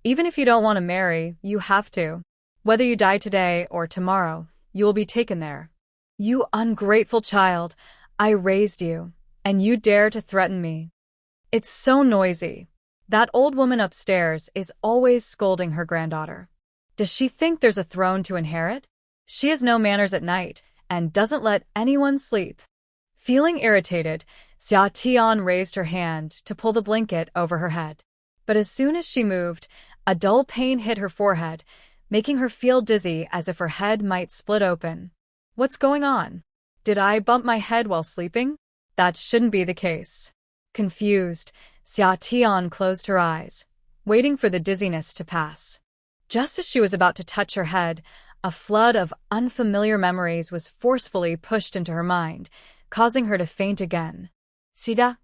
Even if you don't want to marry, you have to. Whether you die today or tomorrow, you will be taken there. You ungrateful child, I raised you, and you dare to threaten me. It's so noisy. That old woman upstairs is always scolding her granddaughter. Does she think there's a throne to inherit? She has no manners at night and doesn't let anyone sleep. Feeling irritated, Xia Tian raised her hand to pull the blanket over her head. But as soon as she moved, a dull pain hit her forehead, making her feel dizzy as if her head might split open. What's going on? Did I bump my head while sleeping? That shouldn't be the case. Confused, Xia Tian closed her eyes, waiting for the dizziness to pass. Just as she was about to touch her head, a flood of unfamiliar memories was forcefully pushed into her mind, causing her to faint again. Sida?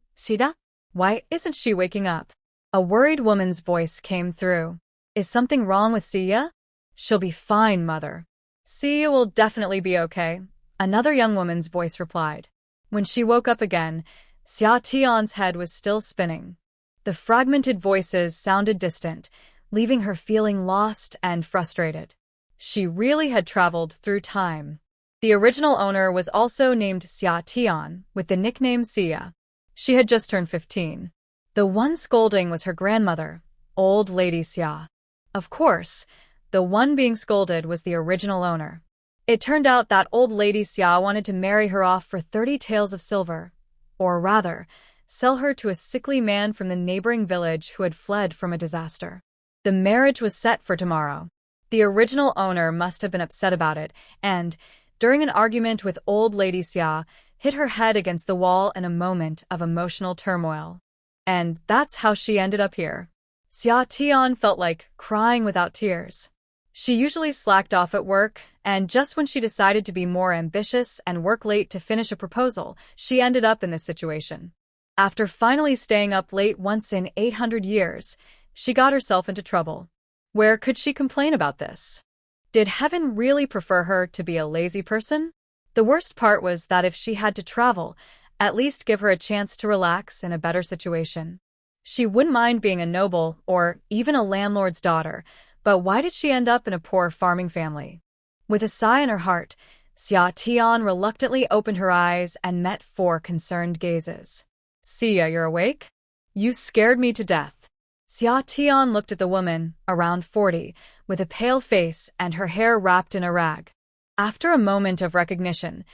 Why isn't she waking up? A worried woman's voice came through. Is something wrong with Xia? She'll be fine, mother. Xia will definitely be okay, another young woman's voice replied. When she woke up again, Xia Tian's head was still spinning. The fragmented voices sounded distant, leaving her feeling lost and frustrated. She really had traveled through time. The original owner was also named Xia Tian, with the nickname Xia. She had just turned 15. The one scolding was her grandmother, old lady Xia. Of course, the one being scolded was the original owner. It turned out that old lady Xia wanted to marry her off for 30 taels of silver, or rather, sell her to a sickly man from the neighboring village who had fled from a disaster. The marriage was set for tomorrow. The original owner must have been upset about it, and, during an argument with old lady Xia, hit her head against the wall in a moment of emotional turmoil. And that's how she ended up here. Xia Tian felt like crying without tears. She usually slacked off at work, and just when she decided to be more ambitious and work late to finish a proposal, she ended up in this situation. After finally staying up late once in 800 years, she got herself into trouble. Where could she complain about this? Did heaven really prefer her to be a lazy person? The worst part was that if she had to travel, at least give her a chance to relax in a better situation. She wouldn't mind being a noble or even a landlord's daughter, but why did she end up in a poor farming family? With a sigh in her heart, Xia Tian reluctantly opened her eyes and met 4 concerned gazes. Xia, you're awake? You scared me to death. Xia Tian looked at the woman, around 40, with a pale face and her hair wrapped in a rag. After a moment of recognition,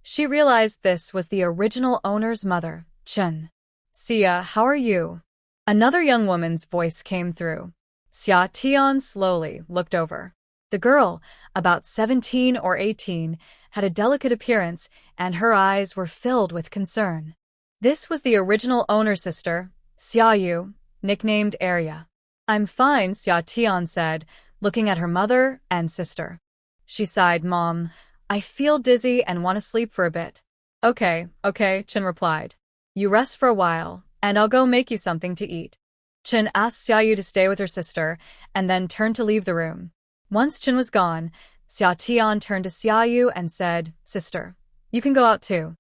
she realized this was the original owner's mother, Shen. Xia, how are you? Another young woman's voice came through. Xia Tian slowly looked over. The girl, about 17 or 18, had a delicate appearance, and her eyes were filled with concern. This was the original owner's sister, Xia Yu, nicknamed Arya. I'm fine, Xia Tian said, looking at her mother and sister. She sighed, Mom, I feel dizzy and want to sleep for a bit. Okay, Chen replied. You rest for a while, and I'll go make you something to eat. Chen asked Xia Yu to stay with her sister, and then turned to leave the room. Once Chen was gone, Xia Tian turned to Xia Yu and said, Sister, you can go out too.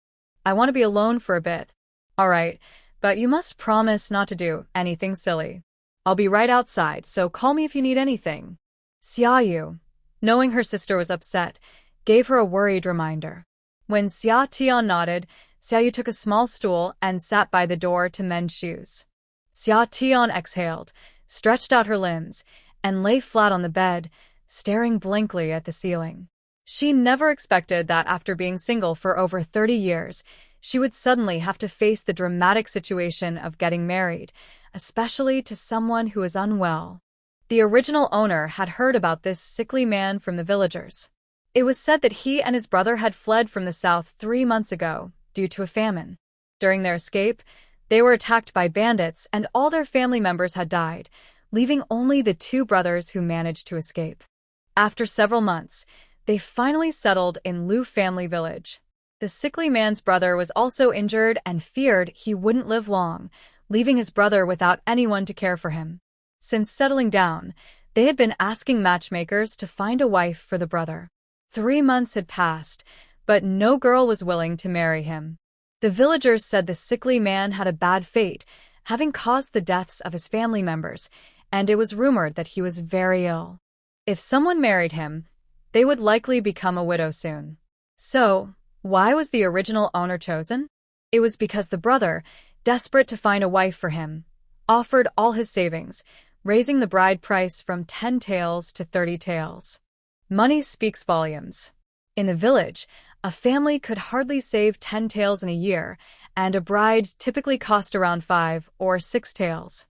I want to be alone for a bit. All right, but you must promise not to do anything silly. I'll be right outside, so call me if you need anything. Xia Yu, knowing her sister was upset, gave her a worried reminder. When Xia Tian nodded, Xia Yu took a small stool and sat by the door to mend shoes. Xia Tian exhaled, stretched out her limbs, and lay flat on the bed, staring blankly at the ceiling. She never expected that after being single for over 30 years, she would suddenly have to face the dramatic situation of getting married, especially to someone who is unwell. The original owner had heard about this sickly man from the villagers. It was said that he and his brother had fled from the south 3 months ago due to a famine. During their escape, they were attacked by bandits and all their family members had died, leaving only the 2 brothers who managed to escape. After several months, they finally settled in Lu Family Village. The sickly man's brother was also injured and feared he wouldn't live long, leaving his brother without anyone to care for him. Since settling down, they had been asking matchmakers to find a wife for the brother. 3 months had passed, but no girl was willing to marry him. The villagers said the sickly man had a bad fate, having caused the deaths of his family members, and it was rumored that he was very ill. If someone married him, they would likely become a widow soon. So, why was the original owner chosen? It was because the brother, desperate to find a wife for him, offered all his savings, raising the bride price from 10 taels to 30 taels. Money speaks volumes. In the village, a family could hardly save 10 taels in a year, and a bride typically cost around 5 or 6 taels.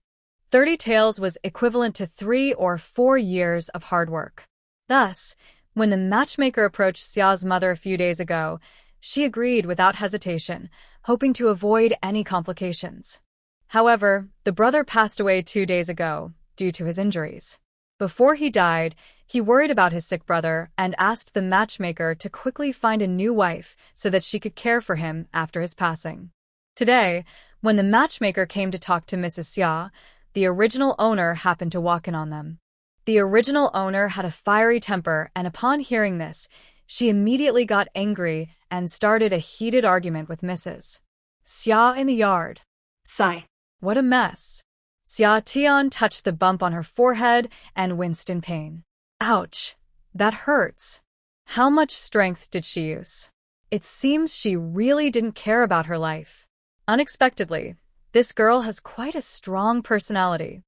30 taels was equivalent to 3 or 4 years of hard work. Thus, when the matchmaker approached Xia's mother a few days ago, she agreed without hesitation, hoping to avoid any complications. However, the brother passed away 2 days ago due to his injuries. Before he died, he worried about his sick brother and asked the matchmaker to quickly find a new wife so that she could care for him after his passing. Today, when the matchmaker came to talk to Mrs. Xia, the original owner happened to walk in on them. The original owner had a fiery temper, and upon hearing this, she immediately got angry and started a heated argument with Mrs. Xia in the yard. Sigh. What a mess. Xia Tian touched the bump on her forehead and winced in pain. Ouch, that hurts. How much strength did she use? It seems she really didn't care about her life. Unexpectedly, this girl has quite a strong personality.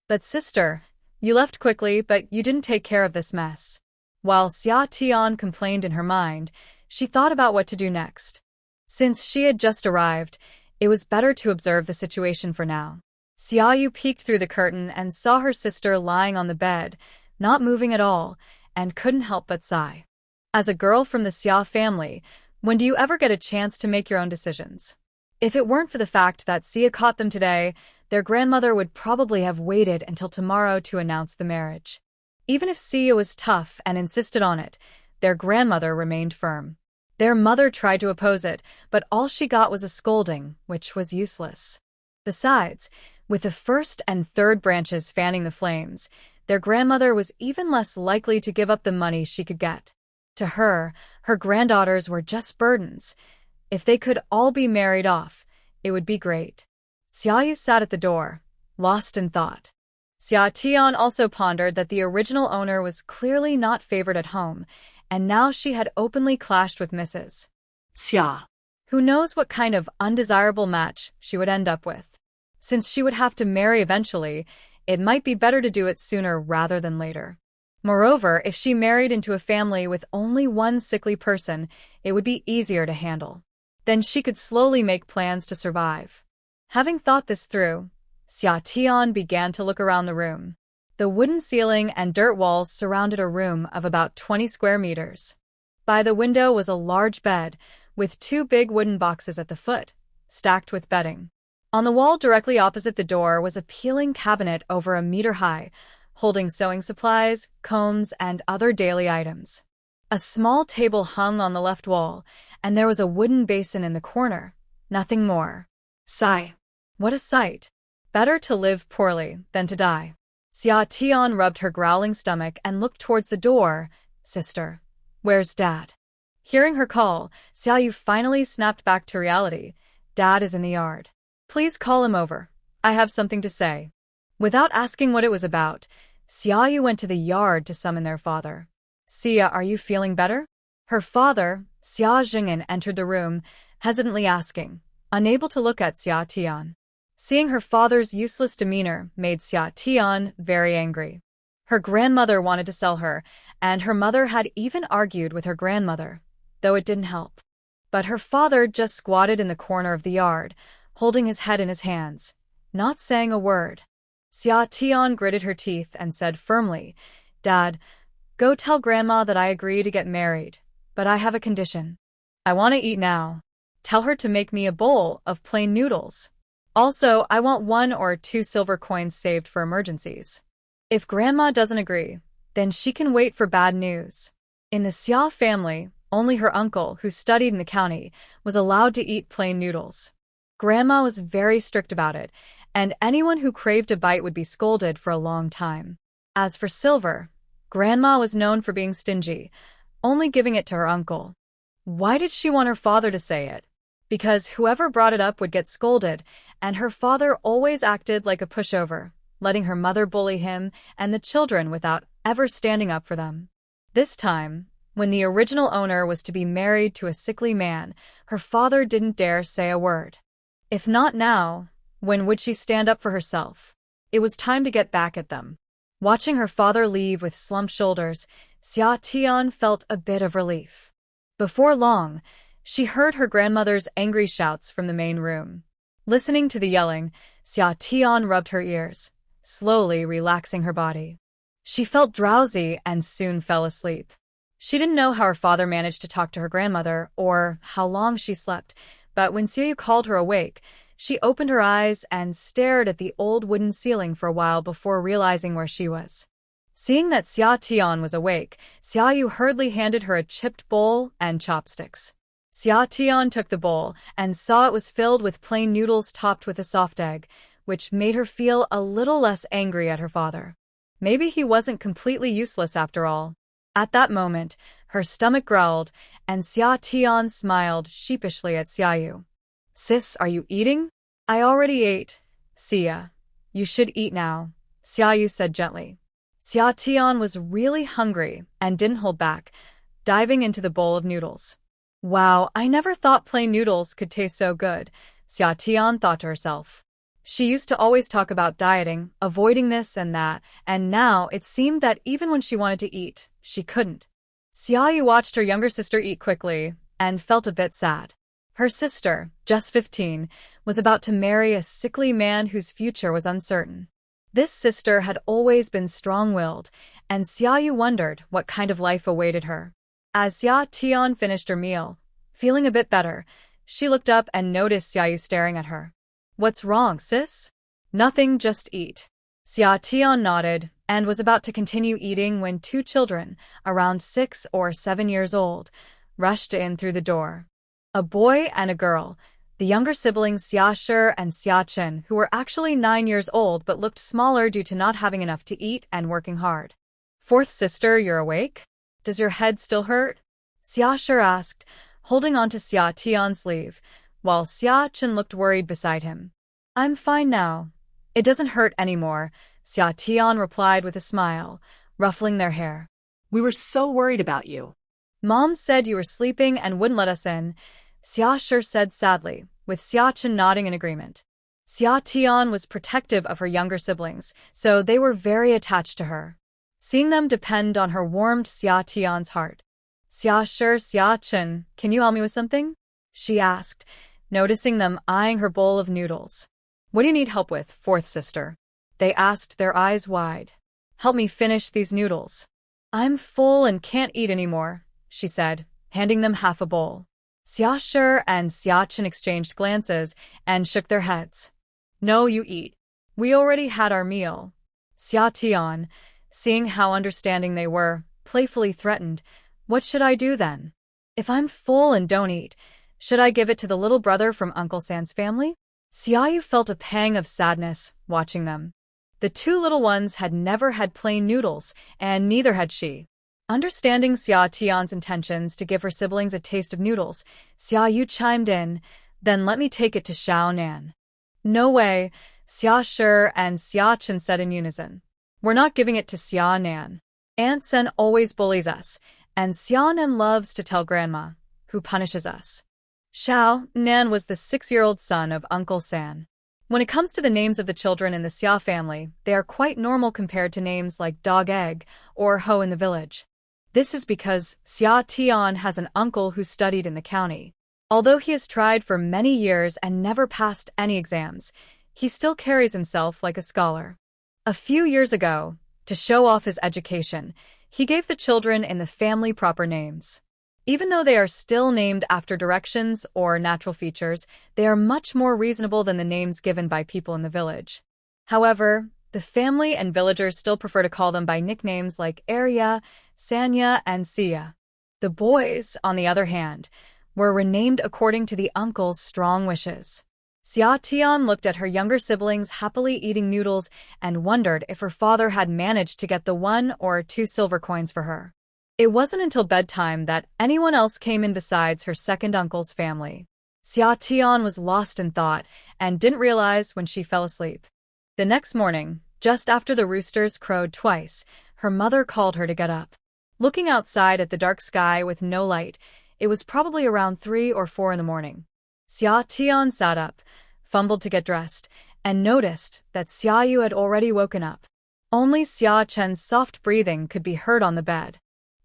But sister, you left quickly, but you didn't take care of this mess. While Xia Tian complained in her mind, she thought about what to do next. Since she had just arrived, it was better to observe the situation for now. Xia Yu peeked through the curtain and saw her sister lying on the bed, not moving at all, and couldn't help but sigh. As a girl from the Xia family, when do you ever get a chance to make your own decisions? If it weren't for the fact that Xia caught them today, their grandmother would probably have waited until tomorrow to announce the marriage. Even if Xia was tough and insisted on it, their grandmother remained firm. Their mother tried to oppose it, but all she got was a scolding, which was useless. Besides, with the first and third branches fanning the flames, their grandmother was even less likely to give up the money she could get. To her, her granddaughters were just burdens. If they could all be married off, it would be great. Xia Yu sat at the door, lost in thought. Xia Tian also pondered that the original owner was clearly not favored at home, and now she had openly clashed with Mrs. Xia. Who knows what kind of undesirable match she would end up with. Since she would have to marry eventually, it might be better to do it sooner rather than later. Moreover, if she married into a family with only one sickly person, it would be easier to handle. Then she could slowly make plans to survive. Having thought this through, Xia Tian began to look around the room. The wooden ceiling and dirt walls surrounded a room of about 20 square meters. By the window was a large bed, with 2 big wooden boxes at the foot, stacked with bedding. On the wall directly opposite the door was a peeling cabinet over a meter high, holding sewing supplies, combs, and other daily items. A small table hung on the left wall, and there was a wooden basin in the corner. Nothing more. Sigh. What a sight. Better to live poorly than to die. Xia Tian rubbed her growling stomach and looked towards the door. Sister, where's Dad? Hearing her call, Xia Yu finally snapped back to reality. Dad is in the yard. Please call him over. I have something to say. Without asking what it was about, Xia Yu went to the yard to summon their father. Xia, are you feeling better? Her father, Xia Jing'an, entered the room, hesitantly asking, unable to look at Xia Tian. Seeing her father's useless demeanor made Xia Tian very angry. Her grandmother wanted to sell her, and her mother had even argued with her grandmother, though it didn't help. But her father just squatted in the corner of the yard, holding his head in his hands, not saying a word. Xia Tian gritted her teeth and said firmly, Dad, go tell Grandma that I agree to get married, but I have a condition. I want to eat now. Tell her to make me a bowl of plain noodles. Also, I want 1 or 2 silver coins saved for emergencies. If Grandma doesn't agree, then she can wait for bad news. In the Xia family, only her uncle, who studied in the county, was allowed to eat plain noodles. Grandma was very strict about it, and anyone who craved a bite would be scolded for a long time. As for silver, Grandma was known for being stingy, only giving it to her uncle. Why did she want her father to say it? Because whoever brought it up would get scolded, and her father always acted like a pushover, letting her mother bully him and the children without ever standing up for them. This time, when the original owner was to be married to a sickly man, her father didn't dare say a word. If not now, when would she stand up for herself? It was time to get back at them. Watching her father leave with slumped shoulders, Xia Tian felt a bit of relief. Before long, she heard her grandmother's angry shouts from the main room. Listening to the yelling, Xia Tian rubbed her ears, slowly relaxing her body. She felt drowsy and soon fell asleep. She didn't know how her father managed to talk to her grandmother or how long she slept, but when Xiaoyu called her awake, she opened her eyes and stared at the old wooden ceiling for a while before realizing where she was. Seeing that Xia Tian was awake, Xiaoyu hurriedly handed her a chipped bowl and chopsticks. Xia Tian took the bowl and saw it was filled with plain noodles topped with a soft egg, which made her feel a little less angry at her father. Maybe he wasn't completely useless after all. At that moment, her stomach growled, and Xia Tian smiled sheepishly at Xiaoyu. "Sis, are you eating?" "I already ate, Xia. You should eat now," Xiaoyu said gently. Xia Tian was really hungry and didn't hold back, diving into the bowl of noodles. Wow, I never thought plain noodles could taste so good, Xia Tian thought to herself. She used to always talk about dieting, avoiding this and that, and now it seemed that even when she wanted to eat, she couldn't. Xiaoyu watched her younger sister eat quickly and felt a bit sad. Her sister, just 15, was about to marry a sickly man whose future was uncertain. This sister had always been strong-willed, and Xiaoyu wondered what kind of life awaited her. As Xia Tian finished her meal, feeling a bit better, she looked up and noticed Xiaoyu staring at her. "What's wrong, sis?" "Nothing, just eat." Xia Tian nodded and was about to continue eating when two children, around 6 or 7 years old, rushed in through the door. A boy and a girl, the younger siblings Xia Shi and Xia Chen, who were actually 9 years old but looked smaller due to not having enough to eat and working hard. "Fourth sister, you're awake? Does your head still hurt?" Xia Shi asked, holding on to Xia Tian's sleeve, while Xia Chen looked worried beside him. "I'm fine now. It doesn't hurt anymore," Xia Tian replied with a smile, ruffling their hair. "We were so worried about you." "Mom said you were sleeping and wouldn't let us in," Xia Shi said sadly, with Xia Chen nodding in agreement. Xia Tian was protective of her younger siblings, so they were very attached to her. Seeing them depend on her warmed Xia Tian's heart. "Xia Shi, Xia Chen, can you help me with something?" she asked, noticing them eyeing her bowl of noodles. "What do you need help with, fourth sister?" they asked, their eyes wide. "Help me finish these noodles. I'm full and can't eat anymore," she said, handing them half a bowl. Xia Shi and Xia Chen exchanged glances and shook their heads. "No, you eat. We already had our meal." Xia Tian, seeing how understanding they were, playfully threatened, "What should I do then? If I'm full and don't eat, should I give it to the little brother from Uncle San's family?" Xiaoyu felt a pang of sadness watching them. The two little ones had never had plain noodles, and neither had she. Understanding Xia Tian's intentions to give her siblings a taste of noodles, Xiaoyu chimed in, "Then let me take it to Xiao Nan." "No way," Xia Shi and Xia Chen said in unison. "We're not giving it to Xia Nan. Aunt Sen always bullies us, and Xia Nan loves to tell Grandma, who punishes us." Xiao Nan was the 6-year-old son of Uncle San. When it comes to the names of the children in the Xia family, they are quite normal compared to names like Dog Egg or Ho in the village. This is because Xia Tian has an uncle who studied in the county. Although he has tried for many years and never passed any exams, he still carries himself like a scholar. A few years ago, to show off his education, he gave the children in the family proper names. Even though they are still named after directions or natural features, they are much more reasonable than the names given by people in the village. However, the family and villagers still prefer to call them by nicknames like Arya, Sanya, and Xia. The boys, on the other hand, were renamed according to the uncle's strong wishes. Xia Tian looked at her younger siblings happily eating noodles and wondered if her father had managed to get the 1 or 2 silver coins for her. It wasn't until bedtime that anyone else came in besides her second uncle's family. Xia Tian was lost in thought and didn't realize when she fell asleep. The next morning, Just after the roosters crowed twice, her mother called her to get up. Looking outside at the dark sky with no light, it was probably around 3 or 4 in the morning. Xia Tian sat up, fumbled to get dressed, and noticed that Xia Yu had already woken up. Only Xia Chen's soft breathing could be heard on the bed.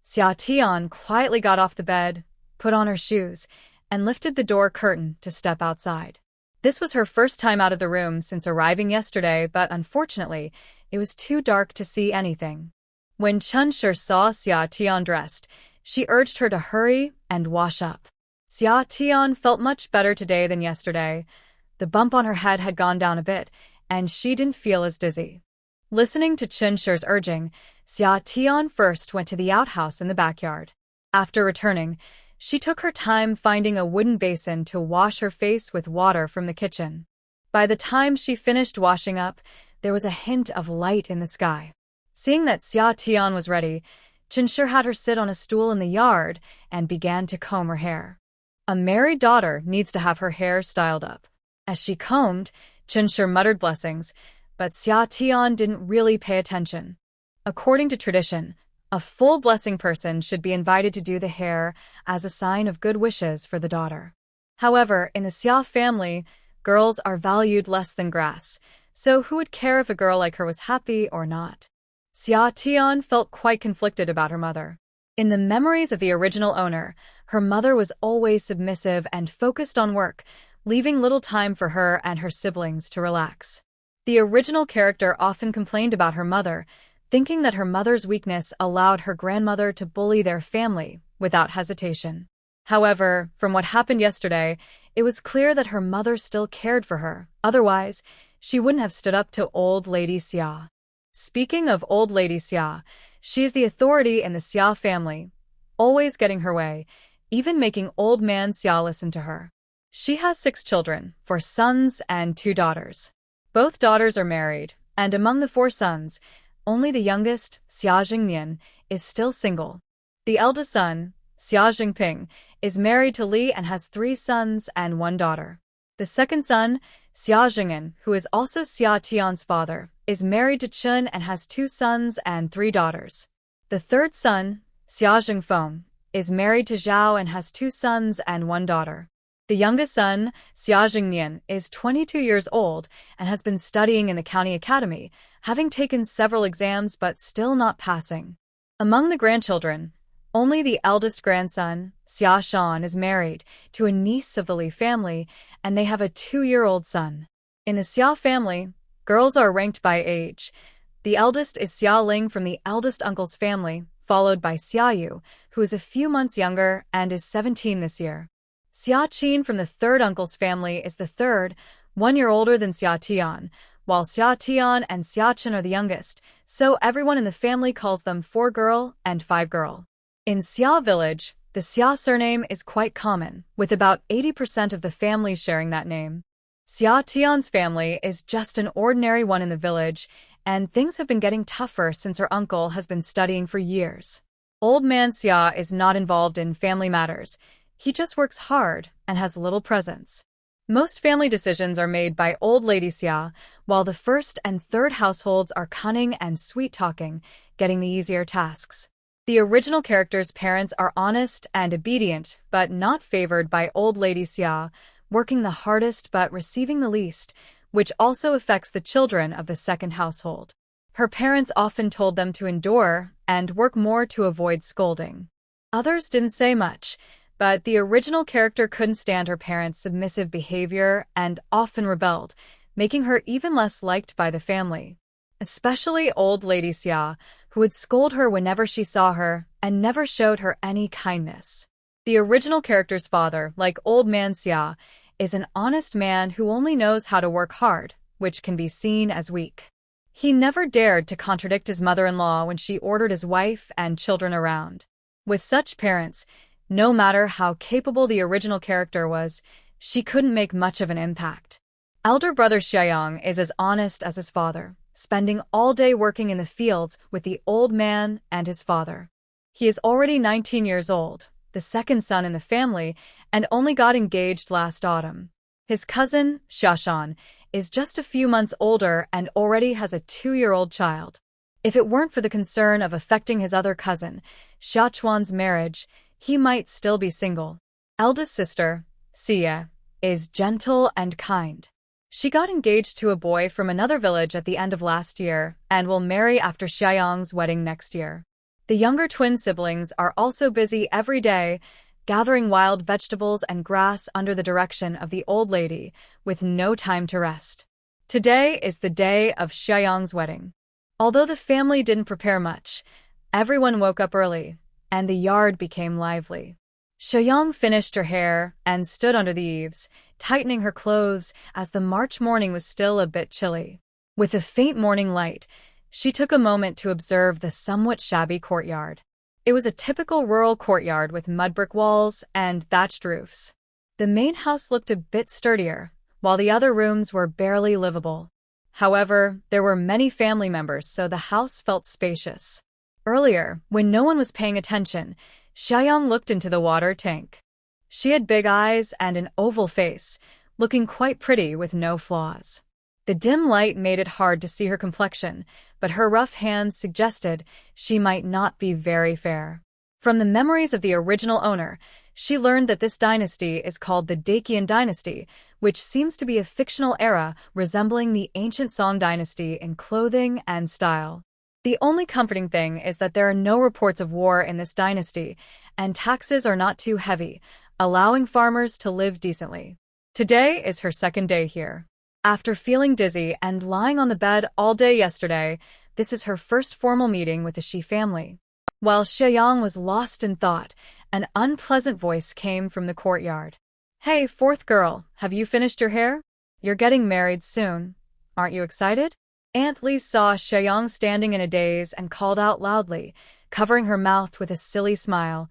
Xia Tian quietly got off the bed, put on her shoes, and lifted the door curtain to step outside. This was her first time out of the room since arriving yesterday, but unfortunately, it was too dark to see anything. When Chunshi saw Xia Tian dressed, she urged her to hurry and wash up. Xia Tian felt much better today than yesterday. The bump on her head had gone down a bit, and she didn't feel as dizzy. Listening to Chunshi's urging, Xia Tian first went to the outhouse in the backyard. After returning, she took her time finding a wooden basin to wash her face with water from the kitchen. By the time she finished washing up, there was a hint of light in the sky. Seeing that Xia Tian was ready, Chunshi had her sit on a stool in the yard and began to comb her hair. A married daughter needs to have her hair styled up. As she combed, Chunshi muttered blessings, but Xia Tian didn't really pay attention. According to tradition, a full blessing person should be invited to do the hair as a sign of good wishes for the daughter. However, in the Xia family, girls are valued less than grass, so who would care if a girl like her was happy or not? Xia Tian felt quite conflicted about her mother. In the memories of the original owner, her mother was always submissive and focused on work, leaving little time for her and her siblings to relax. The original character often complained about her mother, thinking that her mother's weakness allowed her grandmother to bully their family without hesitation. However, from what happened yesterday, it was clear that her mother still cared for her. Otherwise, she wouldn't have stood up to old lady Xia. Speaking of old lady Xia, she is the authority in the Xia family, always getting her way, even making old man Xia listen to her. She has 6 children, 4 sons and 2 daughters. Both daughters are married, and among the 4 sons, only the youngest, Xia Nian, is still single. The eldest son, Xia Jinping, is married to Li and has 3 sons and 1 daughter. The second son, Xia Jing'an, who is also Xia Tian's father, is married to Chun and has 2 sons and 3 daughters. The third son, Xia Jingfeng, is married to Zhao and has 2 sons and 1 daughter. The youngest son, Xia Jingnian, is 22 years old and has been studying in the county academy, having taken several exams but still not passing. Among the grandchildren, only the eldest grandson, Xia Shan, is married to a niece of the Li family, and they have a 2-year-old son. In the Xia family, girls are ranked by age. The eldest is Xia Ling from the eldest uncle's family, followed by Xia Yu, who is a few months younger and is 17 this year. Xia Qin from the third uncle's family is the third, 1 year older than Xia Tian, while Xia Tian and Xia Chen are the youngest, so everyone in the family calls them 4 girl and 5 girl. In Xia village, the Xia surname is quite common, with about 80% of the families sharing that name. Xia Tian's family is just an ordinary one in the village, and things have been getting tougher since her uncle has been studying for years. Old man Xia is not involved in family matters. He just works hard and has little presence. Most family decisions are made by old lady Xia, while the first and third households are cunning and sweet-talking, getting the easier tasks. The original character's parents are honest and obedient, but not favored by old lady Xia, working the hardest but receiving the least, which also affects the children of the second household. Her parents often told them to endure and work more to avoid scolding. Others didn't say much, but the original character couldn't stand her parents' submissive behavior and often rebelled, making her even less liked by the family. Especially old lady Xia, who would scold her whenever she saw her and never showed her any kindness. The original character's father, like old man Xia, is an honest man who only knows how to work hard, which can be seen as weak. He never dared to contradict his mother-in-law when she ordered his wife and children around. With such parents, no matter how capable the original character was, she couldn't make much of an impact. Elder brother Xiaoyang is as honest as his father, spending all day working in the fields with the old man and his father. He is already 19 years old, the second son in the family, and only got engaged last autumn. His cousin, Xia Shan, is just a few months older and already has a 2-year-old child. If it weren't for the concern of affecting his other cousin, Xia Chuan's marriage, he might still be single. Eldest sister, Xia, is gentle and kind. She got engaged to a boy from another village at the end of last year and will marry after Xiaoyang's wedding next year. The younger twin siblings are also busy every day, gathering wild vegetables and grass under the direction of the old lady, with no time to rest. Today is the day of Xiaoyang's wedding. Although the family didn't prepare much, everyone woke up early, and the yard became lively. Xiaoyang finished her hair and stood under the eaves, tightening her clothes as the March morning was still a bit chilly. With a faint morning light, she took a moment to observe the somewhat shabby courtyard. It was a typical rural courtyard with mud brick walls and thatched roofs. The main house looked a bit sturdier, while the other rooms were barely livable. However, there were many family members, so the house felt spacious. Earlier, when no one was paying attention, Xiaoyang looked into the water tank. She had big eyes and an oval face, looking quite pretty with no flaws. The dim light made it hard to see her complexion, but her rough hands suggested she might not be very fair. From the memories of the original owner, she learned that this dynasty is called the Dacian dynasty, which seems to be a fictional era resembling the ancient Song dynasty in clothing and style. The only comforting thing is that there are no reports of war in this dynasty, and taxes are not too heavy, allowing farmers to live decently. Today is her second day here. After feeling dizzy and lying on the bed all day yesterday, this is her first formal meeting with the Xia family. While Xiaoyang was lost in thought, an unpleasant voice came from the courtyard. "Hey, fourth girl, have you finished your hair? You're getting married soon. Aren't you excited?" Aunt Li saw Xiaoyang standing in a daze and called out loudly, covering her mouth with a silly smile,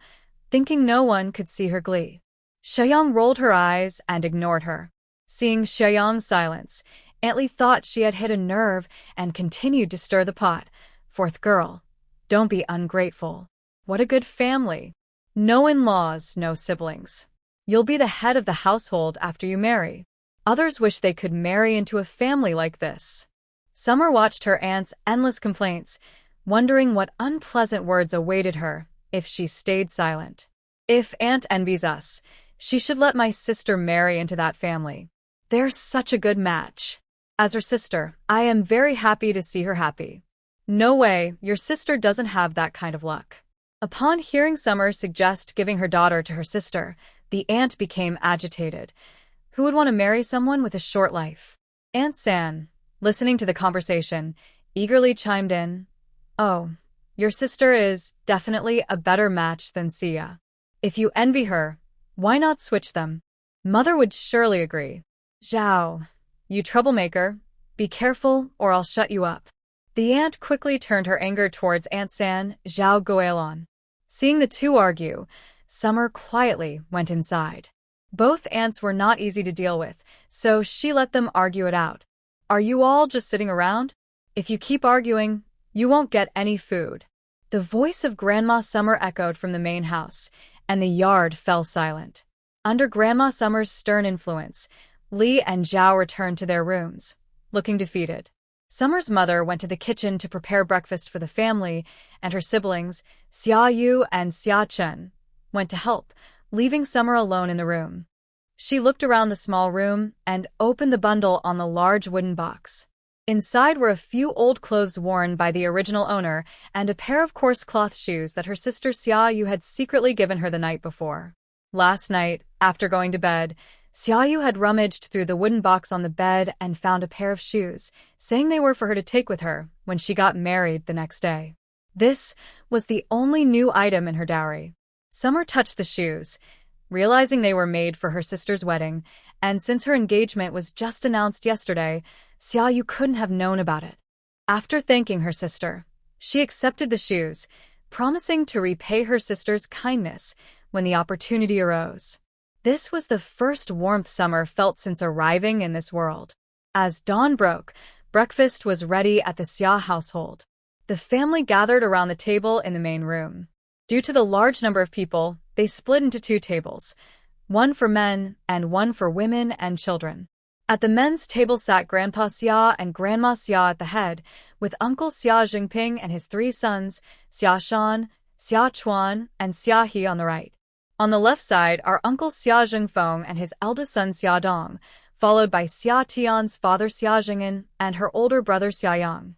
thinking no one could see her glee. Xiaoyang rolled her eyes and ignored her. Seeing Xiaoyang's silence, Aunt Li thought she had hit a nerve and continued to stir the pot. "Fourth girl, don't be ungrateful. What a good family. No in-laws, no siblings. You'll be the head of the household after you marry. Others wish they could marry into a family like this." Summer watched her aunt's endless complaints, wondering what unpleasant words awaited her if she stayed silent. "If Aunt envies us, she should let my sister marry into that family. They're such a good match. As her sister, I am very happy to see her happy." "No way, your sister doesn't have that kind of luck." Upon hearing Summer suggest giving her daughter to her sister, the aunt became agitated. Who would want to marry someone with a short life? Aunt San, listening to the conversation, eagerly chimed in. "Oh, your sister is definitely a better match than Xia. If you envy her, why not switch them? Mother would surely agree." "Zhao, you troublemaker, be careful or I'll shut you up." The aunt quickly turned her anger towards Aunt San, Zhao Guilon. Seeing the two argue, Summer quietly went inside. Both aunts were not easy to deal with, so she let them argue it out. "Are you all just sitting around? If you keep arguing, you won't get any food." The voice of Grandma Summer echoed from the main house, and the yard fell silent. Under Grandma Summer's stern influence, Li and Zhao returned to their rooms, looking defeated. Summer's mother went to the kitchen to prepare breakfast for the family, and her siblings, Xia Yu and Xia Chen, went to help, leaving Summer alone in the room. She looked around the small room and opened the bundle on the large wooden box. Inside were a few old clothes worn by the original owner and a pair of coarse cloth shoes that her sister Xia Yu had secretly given her the night before. Last night, after going to bed, Xia Yu had rummaged through the wooden box on the bed and found a pair of shoes, saying they were for her to take with her when she got married the next day. This was the only new item in her dowry. Summer touched the shoes, realizing they were made for her sister's wedding, and since her engagement was just announced yesterday, Xia Yu couldn't have known about it. After thanking her sister, she accepted the shoes, promising to repay her sister's kindness when the opportunity arose. This was the first warmth Summer felt since arriving in this world. As dawn broke, breakfast was ready at the Xia household. The family gathered around the table in the main room. Due to the large number of people, they split into two tables, one for men and one for women and children. At the men's table sat Grandpa Xia and Grandma Xia at the head, with Uncle Xia Jinping and his 3 sons, Xia Shan, Xia Chuan, and Xia He on the right. On the left side are Uncle Xia Jingfeng and his eldest son Xia Dong, followed by Xia Tian's father Xia Jing'an and her older brother Xia Yang.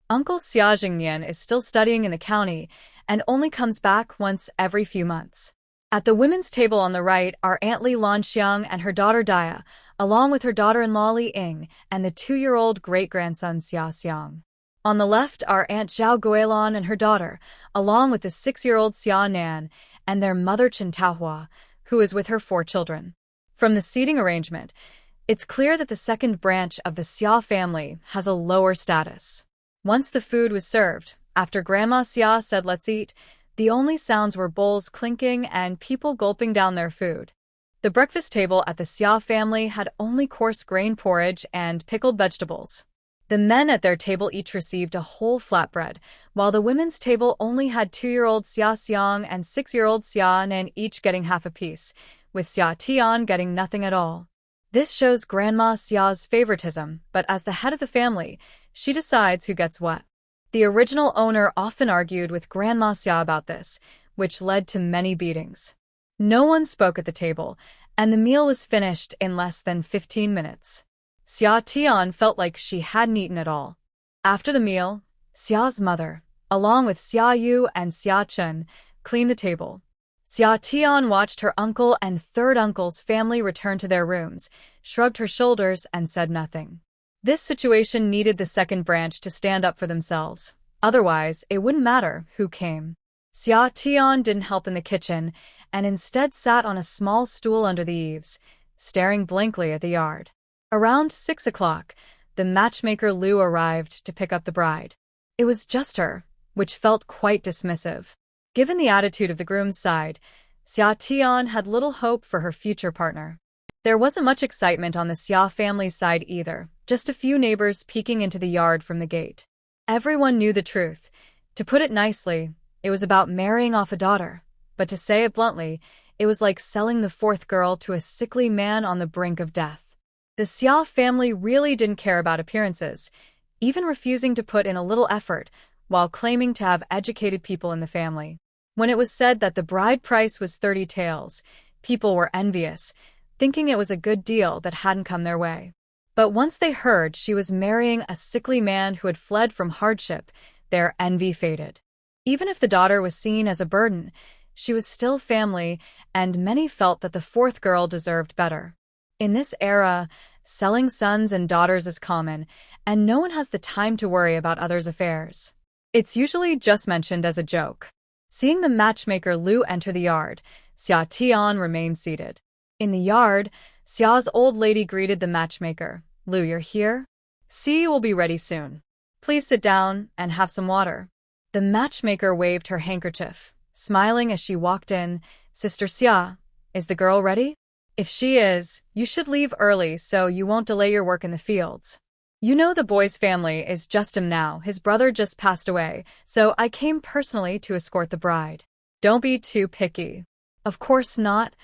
Uncle Xia Jingnian is still studying in the county and only comes back once every few months. At the women's table on the right are Aunt Li Lanxiang and her daughter Dia, along with her daughter-in-law Li Ying and the 2-year-old great-grandson Xia Xiang. On the left are Aunt Zhao Guilan and her daughter, along with the 6-year-old Xia Nian and their mother Chen Taohua, who is with her 4 children. From the seating arrangement, it's clear that the second branch of the Xia family has a lower status. Once the food was served, after Grandma Xia said let's eat, the only sounds were bowls clinking and people gulping down their food. The breakfast table at the Xia family had only coarse grain porridge and pickled vegetables. The men at their table each received a whole flatbread, while the women's table only had 2-year-old Xia Xiang and 6-year-old Xia Nan each getting half a piece, with Xia Tian getting nothing at all. This shows Grandma Xia's favoritism, but as the head of the family, she decides who gets what. The original owner often argued with Grandma Xia about this, which led to many beatings. No one spoke at the table, and the meal was finished in less than 15 minutes. Xia Tian felt like she hadn't eaten at all. After the meal, Xia's mother, along with Xia Yu and Xia Chen, cleaned the table. Xia Tian watched her uncle and third uncle's family return to their rooms, shrugged her shoulders, and said nothing. This situation needed the second branch to stand up for themselves. Otherwise, it wouldn't matter who came. Xia Tian didn't help in the kitchen, and instead sat on a small stool under the eaves, staring blankly at the yard. Around 6 o'clock, the matchmaker Lu arrived to pick up the bride. It was just her, which felt quite dismissive. Given the attitude of the groom's side, Xia Tian had little hope for her future partner. There wasn't much excitement on the Xia family's side either, just a few neighbors peeking into the yard from the gate. Everyone knew the truth. To put it nicely, it was about marrying off a daughter, but to say it bluntly, it was like selling the 4th girl to a sickly man on the brink of death. The Xia family really didn't care about appearances, even refusing to put in a little effort while claiming to have educated people in the family. When it was said that the bride price was 30 taels, people were envious, thinking it was a good deal that hadn't come their way. But once they heard she was marrying a sickly man who had fled from hardship, their envy faded. Even if the daughter was seen as a burden, she was still family, and many felt that the 4th girl deserved better. In this era, selling sons and daughters is common, and no one has the time to worry about others' affairs. It's usually just mentioned as a joke. Seeing the matchmaker Lu enter the yard, Xia Tian remained seated. In the yard, Xia's old lady greeted the matchmaker. Lu, you're here? See, you will be ready soon. Please sit down and have some water. The matchmaker waved her handkerchief, smiling as she walked in. Sister Xia, is the girl ready? If she is, you should leave early so you won't delay your work in the fields. You know the boy's family is just him now. His brother just passed away, so I came personally to escort the bride. Don't be too picky. Of course not.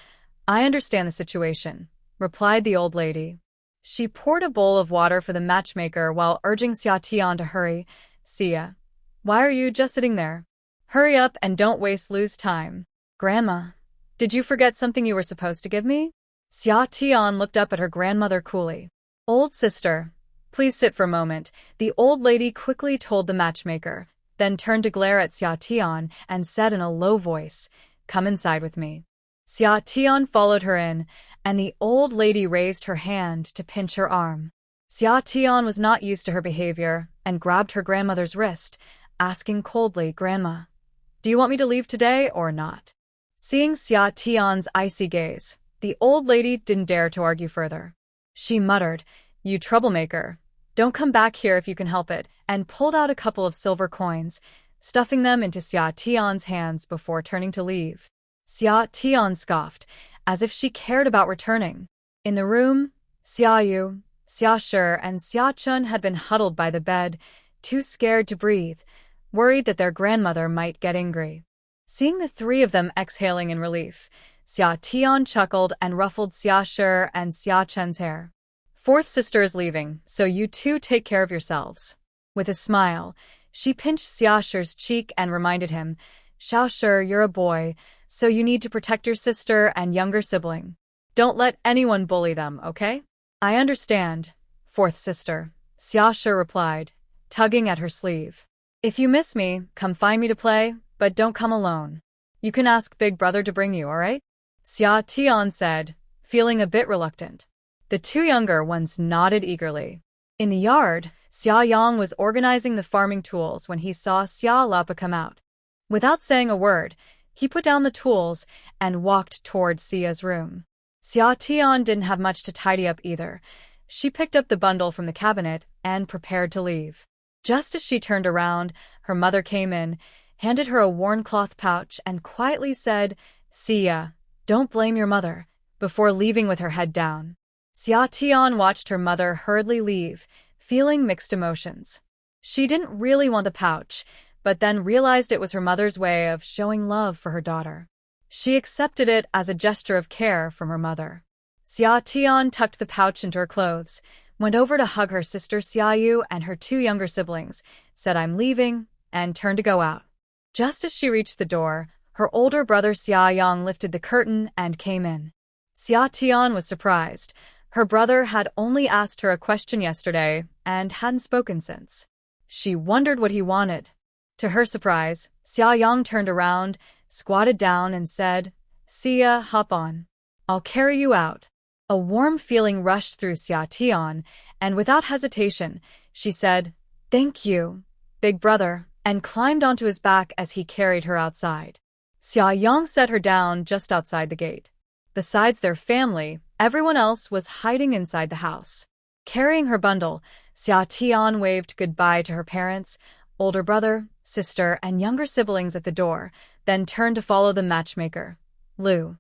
I understand the situation, replied the old lady. She poured a bowl of water for the matchmaker while urging Xia Tian to hurry. Xia, why are you just sitting there? Hurry up and don't lose time. Grandma, did you forget something you were supposed to give me? Xia Tian looked up at her grandmother coolly. Old sister, please sit for a moment, the old lady quickly told the matchmaker, then turned to glare at Xia Tian and said in a low voice, come inside with me. Xia Tian followed her in, and the old lady raised her hand to pinch her arm. Xia Tian was not used to her behavior and grabbed her grandmother's wrist, asking coldly, Grandma, do you want me to leave today or not? Seeing Xia Tian's icy gaze, the old lady didn't dare to argue further. She muttered, you troublemaker, don't come back here if you can help it, and pulled out a couple of silver coins, stuffing them into Xia Tian's hands before turning to leave. Xia Tian scoffed, as if she cared about returning. In the room, Xia Yu, Xia Shi, and Xia Chen had been huddled by the bed, too scared to breathe, worried that their grandmother might get angry. Seeing the 3 of them exhaling in relief, Xia Tian chuckled and ruffled Xia Shi and Xia Chen's hair. Fourth sister is leaving, so you two take care of yourselves. With a smile, she pinched Xiaoshi's cheek and reminded him, Xiaoshi, you're a boy, so you need to protect your sister and younger sibling. Don't let anyone bully them, okay? I understand, fourth sister, Xiaoshi replied, tugging at her sleeve. If you miss me, come find me to play, but don't come alone. You can ask Big Brother to bring you, alright? Xia Tian said, feeling a bit reluctant. The two younger ones nodded eagerly. In the yard, Xia Yang was organizing the farming tools when he saw Xia Lapa come out. Without saying a word, he put down the tools and walked toward Xia's room. Xia Tian didn't have much to tidy up either. She picked up the bundle from the cabinet and prepared to leave. Just as she turned around, her mother came in, handed her a worn cloth pouch and quietly said, Xia, don't blame your mother, before leaving with her head down. Xia Tian watched her mother hurriedly leave, feeling mixed emotions. She didn't really want the pouch, but then realized it was her mother's way of showing love for her daughter. She accepted it as a gesture of care from her mother. Xia Tian tucked the pouch into her clothes, went over to hug her sister Xia Yu and her two younger siblings, said I'm leaving, and turned to go out. Just as she reached the door, her older brother Xia Yang lifted the curtain and came in. Xia Tian was surprised. Her brother had only asked her a question yesterday and hadn't spoken since. She wondered what he wanted. To her surprise, Xia Yang turned around, squatted down and said, Xia, hop on. I'll carry you out. A warm feeling rushed through Xia Tian, and without hesitation, she said, Thank you, big brother, and climbed onto his back as he carried her outside. Xia Yang set her down just outside the gate. Besides their family, everyone else was hiding inside the house. Carrying her bundle, Xia Tian waved goodbye to her parents, older brother, sister, and younger siblings at the door, then turned to follow the matchmaker, Lu.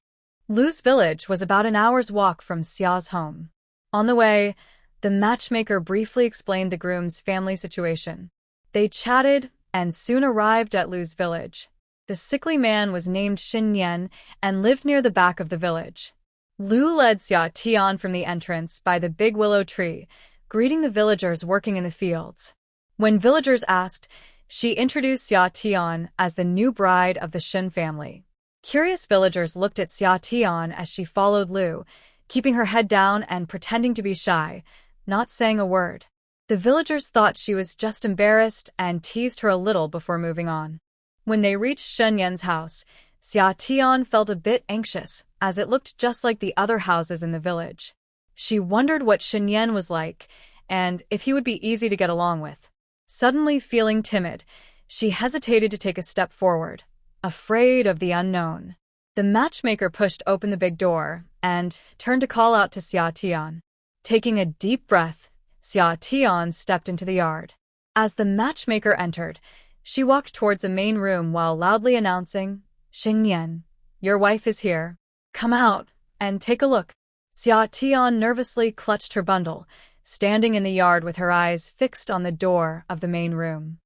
Lu's village was about an hour's walk from Xia's home. On the way, the matchmaker briefly explained the groom's family situation. They chatted and soon arrived at Lu's village. The sickly man was named Shen Nian and lived near the back of the village. Lu led Xia Tian from the entrance by the big willow tree, greeting the villagers working in the fields. When villagers asked, she introduced Xia Tian as the new bride of the Shen family. Curious villagers looked at Xia Tian as she followed Lu, keeping her head down and pretending to be shy, not saying a word. The villagers thought she was just embarrassed and teased her a little before moving on. When they reached Shen Yan's house, Xia Tian felt a bit anxious, as it looked just like the other houses in the village. She wondered what Shen Yan was like, and if he would be easy to get along with. Suddenly feeling timid, she hesitated to take a step forward, afraid of the unknown. The matchmaker pushed open the big door and turned to call out to Xia Tian. Taking a deep breath, Xia Tian stepped into the yard. As the matchmaker entered, she walked towards a main room while loudly announcing, Shen Yan, your wife is here. Come out and take a look. Xia Tian nervously clutched her bundle, standing in the yard with her eyes fixed on the door of the main room.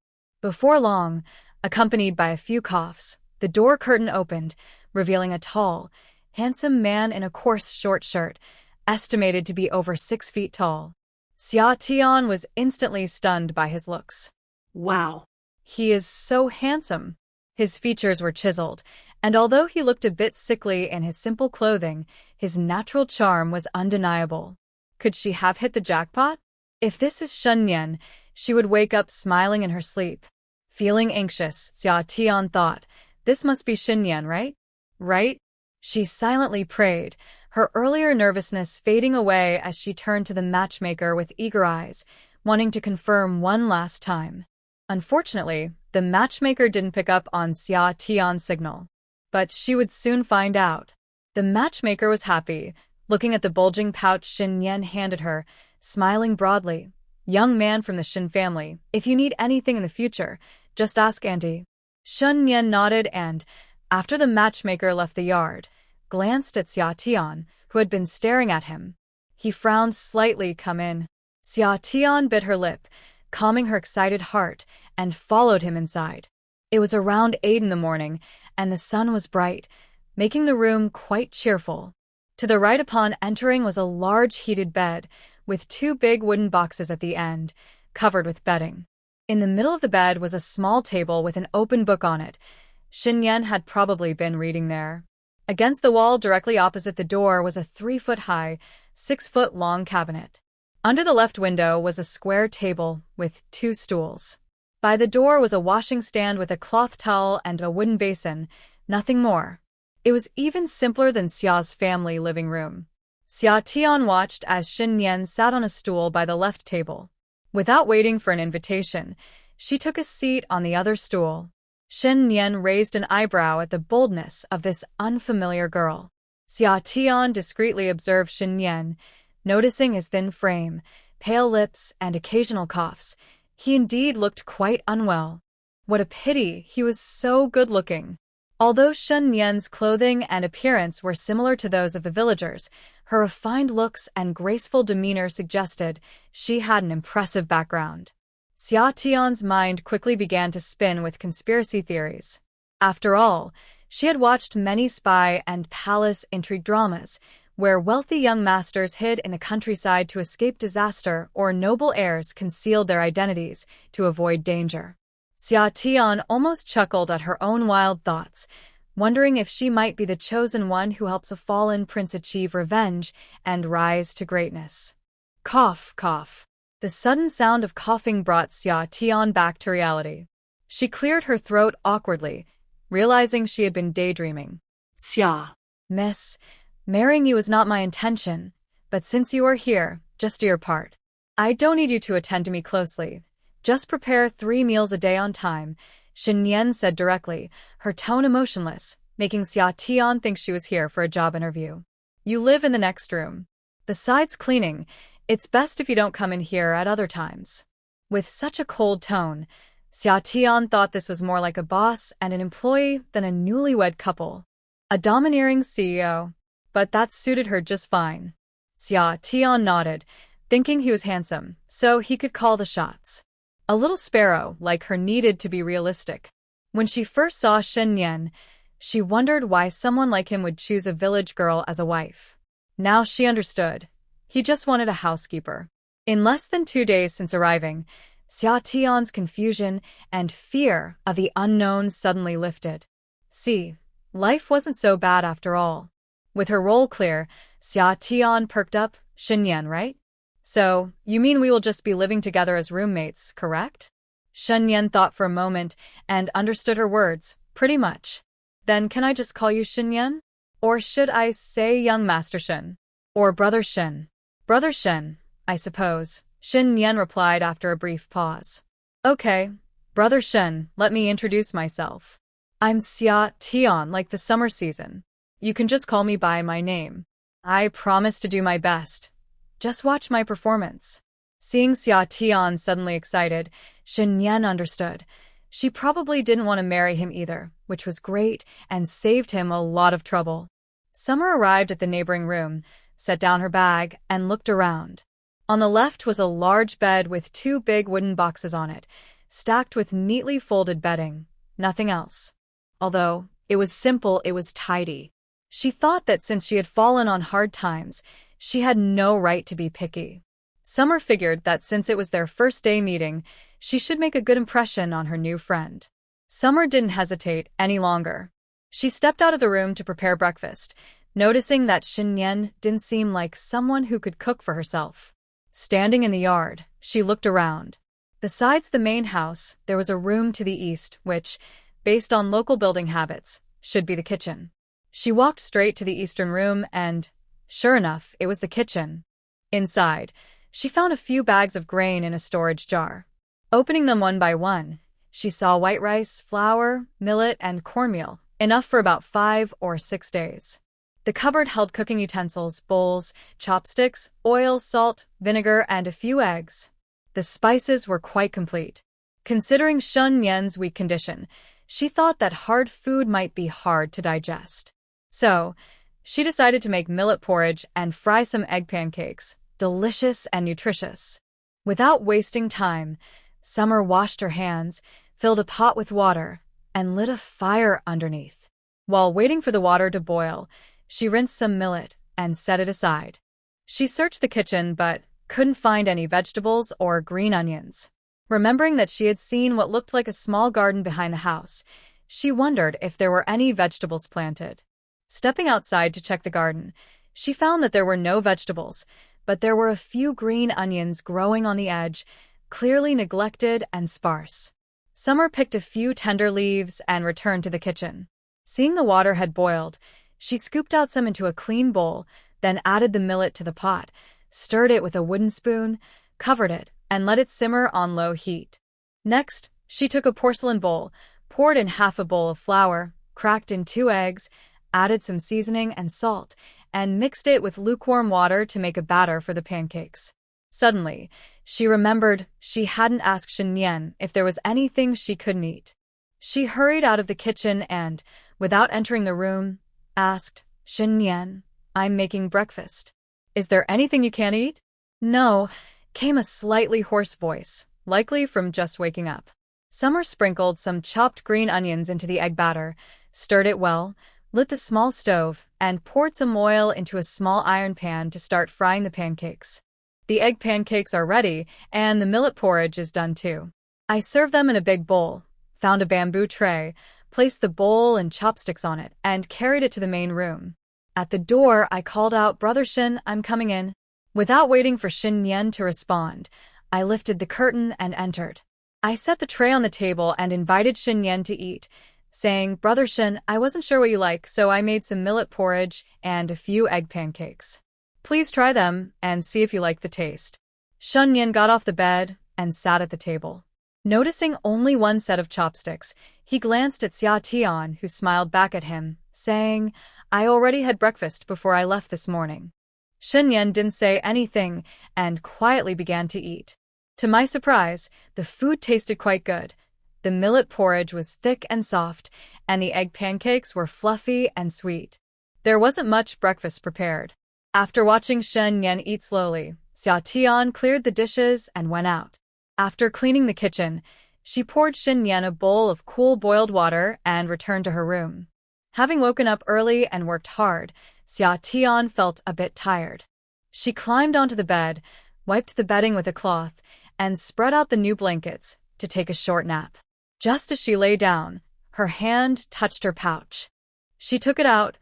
Before long, accompanied by a few coughs, the door curtain opened, revealing a tall, handsome man in a coarse short shirt, estimated to be over 6 feet tall. Xia Tian was instantly stunned by his looks. Wow. He is so handsome. His features were chiseled, and although he looked a bit sickly in his simple clothing, his natural charm was undeniable. Could she have hit the jackpot? If this is Shen Yan, she would wake up smiling in her sleep. Feeling anxious, Xia Tian thought, this must be Shen Yan, right? Right? She silently prayed, her earlier nervousness fading away as she turned to the matchmaker with eager eyes, wanting to confirm one last time. Unfortunately, the matchmaker didn't pick up on Xia Tian's signal. But she would soon find out. The matchmaker was happy, looking at the bulging pouch Shen Yan handed her, smiling broadly. Young man from the Shen family, if you need anything in the future, just ask Auntie. Shen Yan nodded and, after the matchmaker left the yard, glanced at Xia Tian, who had been staring at him. He frowned slightly. Come in. Xia Tian bit her lip, calming her excited heart, and followed him inside. It was around 8 in the morning, and the sun was bright, making the room quite cheerful. To the right upon entering was a large heated bed, with two big wooden boxes at the end, covered with bedding. In the middle of the bed was a small table with an open book on it. Nian had probably been reading there. Against the wall directly opposite the door was a 3-foot-high, 6-foot-long cabinet. Under the left window was a square table with 2 stools. By the door was a washing stand with a cloth towel and a wooden basin, nothing more. It was even simpler than Xia's family living room. Xia Tian watched as Nian sat on a stool by the left table. Without waiting for an invitation, she took a seat on the other stool. Nian raised an eyebrow at the boldness of this unfamiliar girl. Xia Tian discreetly observed Nian, noticing his thin frame, pale lips, and occasional coughs. He indeed looked quite unwell. What a pity, he was so good-looking. Although Nian's clothing and appearance were similar to those of the villagers, her refined looks and graceful demeanor suggested she had an impressive background. Xia Tian's mind quickly began to spin with conspiracy theories. After all, she had watched many spy and palace intrigue dramas, where wealthy young masters hid in the countryside to escape disaster or noble heirs concealed their identities to avoid danger. Xia Tian almost chuckled at her own wild thoughts, wondering if she might be the chosen one who helps a fallen prince achieve revenge and rise to greatness. Cough, cough. The sudden sound of coughing brought Xia Tian back to reality. She cleared her throat awkwardly, realizing she had been daydreaming. Xia. Miss, marrying you is not my intention, but since you are here, just do your part. I don't need you to attend to me closely. Just prepare 3 meals a day on time, Nian said directly, her tone emotionless, making Xia Tian think she was here for a job interview. You live in the next room. Besides cleaning, it's best if you don't come in here at other times. With such a cold tone, Xia Tian thought this was more like a boss and an employee than a newlywed couple. A domineering CEO. But that suited her just fine. Xia Tian nodded, thinking he was handsome, so he could call the shots. A little sparrow like her needed to be realistic. When she first saw Nian, she wondered why someone like him would choose a village girl as a wife. Now she understood. He just wanted a housekeeper. In less than 2 days since arriving, Xia Tian's confusion and fear of the unknown suddenly lifted. See, life wasn't so bad after all. With her role clear, Xia Tian perked up. Nian, right? So, you mean we will just be living together as roommates, correct? Nian thought for a moment and understood her words, pretty much. Then can I just call you Nian? Or should I say young Master Shen? Or Brother Shen? Brother Shen, I suppose, Nian replied after a brief pause. Okay, Brother Shen, let me introduce myself. I'm Xia Tian, like the summer season. You can just call me by my name. I promise to do my best. Just watch my performance. Seeing Xia Tian suddenly excited, Nian understood. She probably didn't want to marry him either, which was great and saved him a lot of trouble. Summer arrived at the neighboring room, set down her bag, and looked around. On the left was a large bed with 2 big wooden boxes on it, stacked with neatly folded bedding. Nothing else. Although it was simple, it was tidy. She thought that since she had fallen on hard times, she had no right to be picky. Summer figured that since it was their first day meeting, she should make a good impression on her new friend. Summer didn't hesitate any longer. She stepped out of the room to prepare breakfast, noticing that Nian didn't seem like someone who could cook for herself. Standing in the yard, she looked around. Besides the main house, there was a room to the east which, based on local building habits, should be the kitchen. She walked straight to the eastern room and, sure enough, it was the kitchen. Inside, she found a few bags of grain in a storage jar. Opening them one by one, she saw white rice, flour, millet, and cornmeal, enough for about 5 or 6 days. The cupboard held cooking utensils, bowls, chopsticks, oil, salt, vinegar, and a few eggs. The spices were quite complete. Considering Nian's weak condition, she thought that hard food might be hard to digest. So, she decided to make millet porridge and fry some egg pancakes, delicious and nutritious. Without wasting time, Summer washed her hands, filled a pot with water, and lit a fire underneath. While waiting for the water to boil, she rinsed some millet and set it aside. She searched the kitchen but couldn't find any vegetables or green onions. Remembering that she had seen what looked like a small garden behind the house, she wondered if there were any vegetables planted. Stepping outside to check the garden, she found that there were no vegetables, but there were a few green onions growing on the edge, clearly neglected and sparse. Summer picked a few tender leaves and returned to the kitchen. Seeing the water had boiled, she scooped out some into a clean bowl, then added the millet to the pot, stirred it with a wooden spoon, covered it, and let it simmer on low heat. Next, she took a porcelain bowl, poured in half a bowl of flour, cracked in 2 eggs, added some seasoning and salt, and mixed it with lukewarm water to make a batter for the pancakes. Suddenly, she remembered she hadn't asked Shen Nian if there was anything she couldn't eat. She hurried out of the kitchen and, without entering the room, asked, "Shen Nian, I'm making breakfast. Is there anything you can't eat?" "No," came a slightly hoarse voice, likely from just waking up. Summer sprinkled some chopped green onions into the egg batter, stirred it well, lit the small stove, and poured some oil into a small iron pan to start frying the pancakes. The egg pancakes are ready, and the millet porridge is done too. I served them in a big bowl, found a bamboo tray, placed the bowl and chopsticks on it, and carried it to the main room. At the door, I called out, "Brother Shen, I'm coming in." Without waiting for Shen Nian to respond, I lifted the curtain and entered. I set the tray on the table and invited Shen Nian to eat, saying, "Brother Shen, I wasn't sure what you like, so I made some millet porridge and a few egg pancakes. Please try them and see if you like the taste." Shen Nian got off the bed and sat at the table. Noticing only one set of chopsticks, he glanced at Xia, who smiled back at him, saying, "I already had breakfast before I left this morning." Shen Nian didn't say anything and quietly began to eat. To my surprise, the food tasted quite good. The millet porridge was thick and soft, and the egg pancakes were fluffy and sweet. There wasn't much breakfast prepared. After watching Shen Nian eat slowly, Xia cleared the dishes and went out. After cleaning the kitchen, she poured Shen Nian a bowl of cool boiled water and returned to her room. Having woken up early and worked hard, Xia felt a bit tired. She climbed onto the bed, wiped the bedding with a cloth, and spread out the new blankets to take a short nap. Just as she lay down, her hand touched her pouch. She took it out,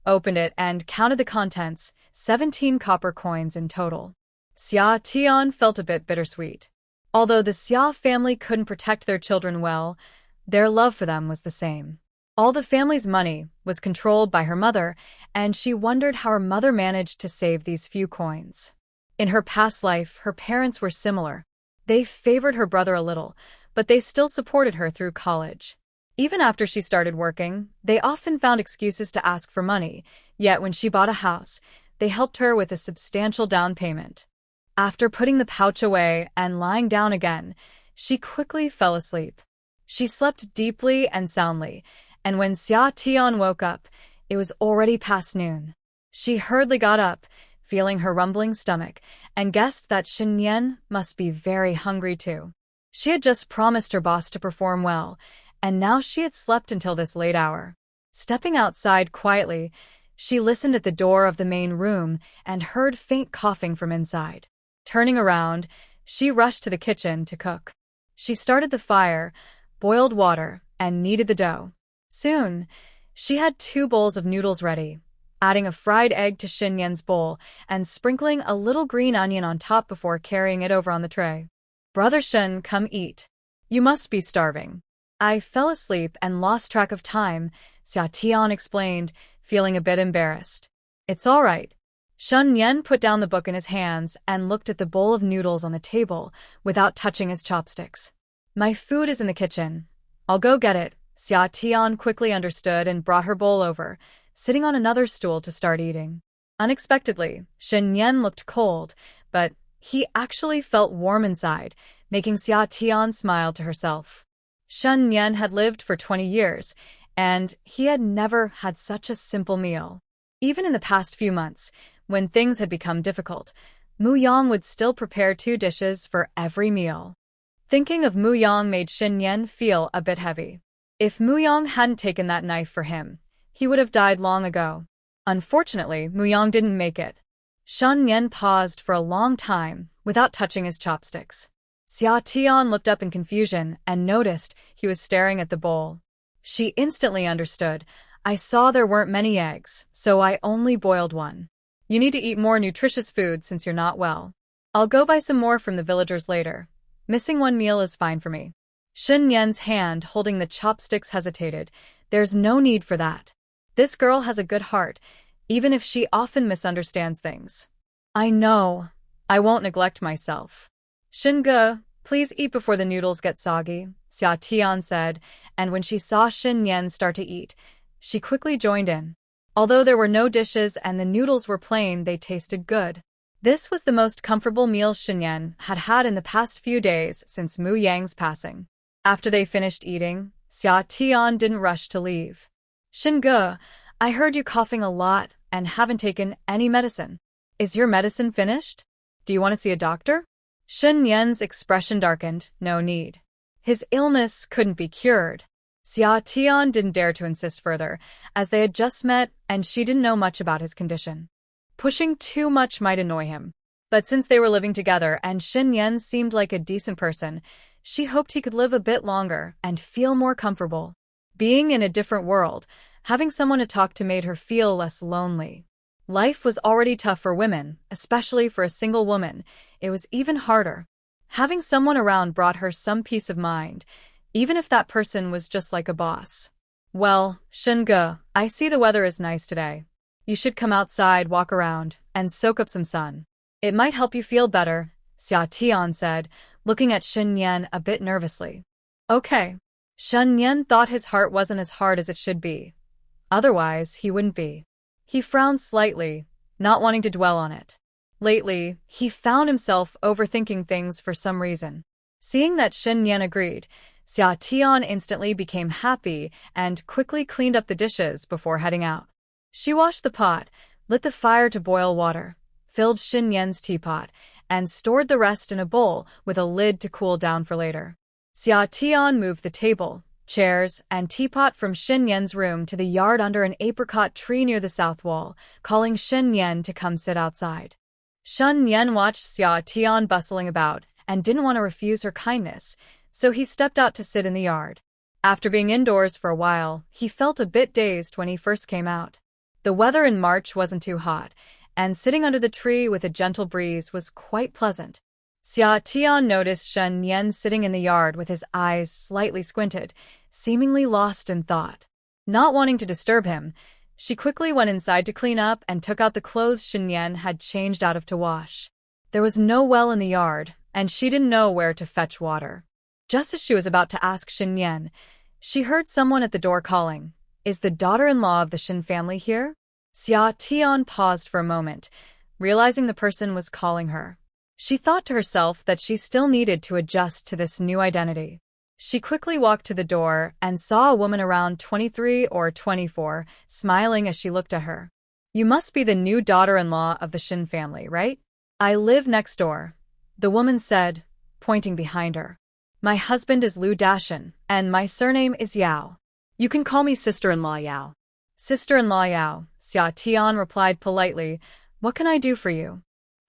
opened it, and counted the contents, 17 copper coins in total. Xia felt a bit bittersweet. Although the Xia family couldn't protect their children well, their love for them was the same. All the family's money was controlled by her mother, and she wondered how her mother managed to save these few coins. In her past life, her parents were similar. They favored her brother a little, but they still supported her through college. Even after she started working, they often found excuses to ask for money, yet when she bought a house, they helped her with a substantial down payment. After putting the pouch away and lying down again, she quickly fell asleep. She slept deeply and soundly, and when Xia woke up, it was already past noon. She hurriedly got up, feeling her rumbling stomach, and guessed that Shen Nian must be very hungry too. She had just promised her boss to perform well, and now she had slept until this late hour. Stepping outside quietly, she listened at the door of the main room and heard faint coughing from inside. Turning around, she rushed to the kitchen to cook. She started the fire, boiled water, and kneaded the dough. Soon, she had 2 bowls of noodles ready, adding a fried egg to Shen Nian's bowl and sprinkling a little green onion on top before carrying it over on the tray. "Brother Shen, come eat. You must be starving." "I fell asleep and lost track of time," Xia explained, feeling a bit embarrassed. "It's all right." Shen Nian put down the book in his hands and looked at the bowl of noodles on the table without touching his chopsticks. "My food is in the kitchen. I'll go get it." Xia quickly understood and brought her bowl over, sitting on another stool to start eating. Unexpectedly, Shen Nian looked cold, but he actually felt warm inside, making Xia smile to herself. Shen Nian had lived for 20 years, and he had never had such a simple meal. Even in the past few months, when things had become difficult, Mu Yang would still prepare 2 dishes for every meal. Thinking of Mu Yang made Shen Nian feel a bit heavy. If Mu Yang hadn't taken that knife for him, he would have died long ago. Unfortunately, Mu Yang didn't make it. Shen Nian paused for a long time, without touching his chopsticks. Xia Tian looked up in confusion and noticed he was staring at the bowl. She instantly understood. I saw there weren't many eggs, so I only boiled one. You need to eat more nutritious food since you're not well. I'll go buy some more from the villagers later. Missing one meal is fine for me. Shen Nian's hand holding the chopsticks hesitated. There's no need for that. This girl has a good heart, even if she often misunderstands things. I know. I won't neglect myself. Shen Ge, please eat before the noodles get soggy, Xia Tian said, and when she saw Shen Nian start to eat, she quickly joined in. Although there were no dishes and the noodles were plain, they tasted good. This was the most comfortable meal Shen Nian had had in the past few days since Mu Yang's passing. After they finished eating, Xia Tian didn't rush to leave. Shen Ge, I heard you coughing a lot and haven't taken any medicine. Is your medicine finished? Do you want to see a doctor? Shen Nian's expression darkened. No need. His illness couldn't be cured. Xia Tian didn't dare to insist further, as they had just met and she didn't know much about his condition. Pushing too much might annoy him. But since they were living together and Shen Nian seemed like a decent person, she hoped he could live a bit longer and feel more comfortable. Being in a different world, having someone to talk to made her feel less lonely. Life was already tough for women, especially for a single woman. It was even harder. Having someone around brought her some peace of mind, even if that person was just like a boss. Well, Shen Ge, I see the weather is nice today. You should come outside, walk around, and soak up some sun. It might help you feel better, Xia Tian said, looking at Shen Nian a bit nervously. Okay. Shen Nian thought his heart wasn't as hard as it should be. Otherwise, he wouldn't be. He frowned slightly, not wanting to dwell on it. Lately, he found himself overthinking things for some reason. Seeing that Shen Nian agreed, Xia Tian instantly became happy and quickly cleaned up the dishes before heading out. She washed the pot, lit the fire to boil water, filled Shen Nian's teapot, and stored the rest in a bowl with a lid to cool down for later. Xia Tian moved the table, chairs, and teapot from Shen Nian's room to the yard under an apricot tree near the south wall, calling Shen Nian to come sit outside. Shen Nian watched Xia Tian bustling about and didn't want to refuse her kindness, so he stepped out to sit in the yard. After being indoors for a while, he felt a bit dazed when he first came out. The weather in March wasn't too hot, and sitting under the tree with a gentle breeze was quite pleasant. Xia Tian noticed Shen Nian sitting in the yard with his eyes slightly squinted, seemingly lost in thought. Not wanting to disturb him, she quickly went inside to clean up and took out the clothes Shen Nian had changed out of to wash. There was no well in the yard, and she didn't know where to fetch water. Just as she was about to ask Shen Nian, she heard someone at the door calling, "Is the daughter-in-law of the Shen family here?" Xia Tian paused for a moment, realizing the person was calling her. She thought to herself that she still needed to adjust to this new identity. She quickly walked to the door and saw a woman around 23 or 24, smiling as she looked at her. "You must be the new daughter-in-law of the Shen family, right?" "I live next door," the woman said, pointing behind her. "My husband is Lu Dashan, and my surname is Yao. You can call me sister-in-law Yao." "Sister-in-law Yao," Xia Tian replied politely. "What can I do for you?"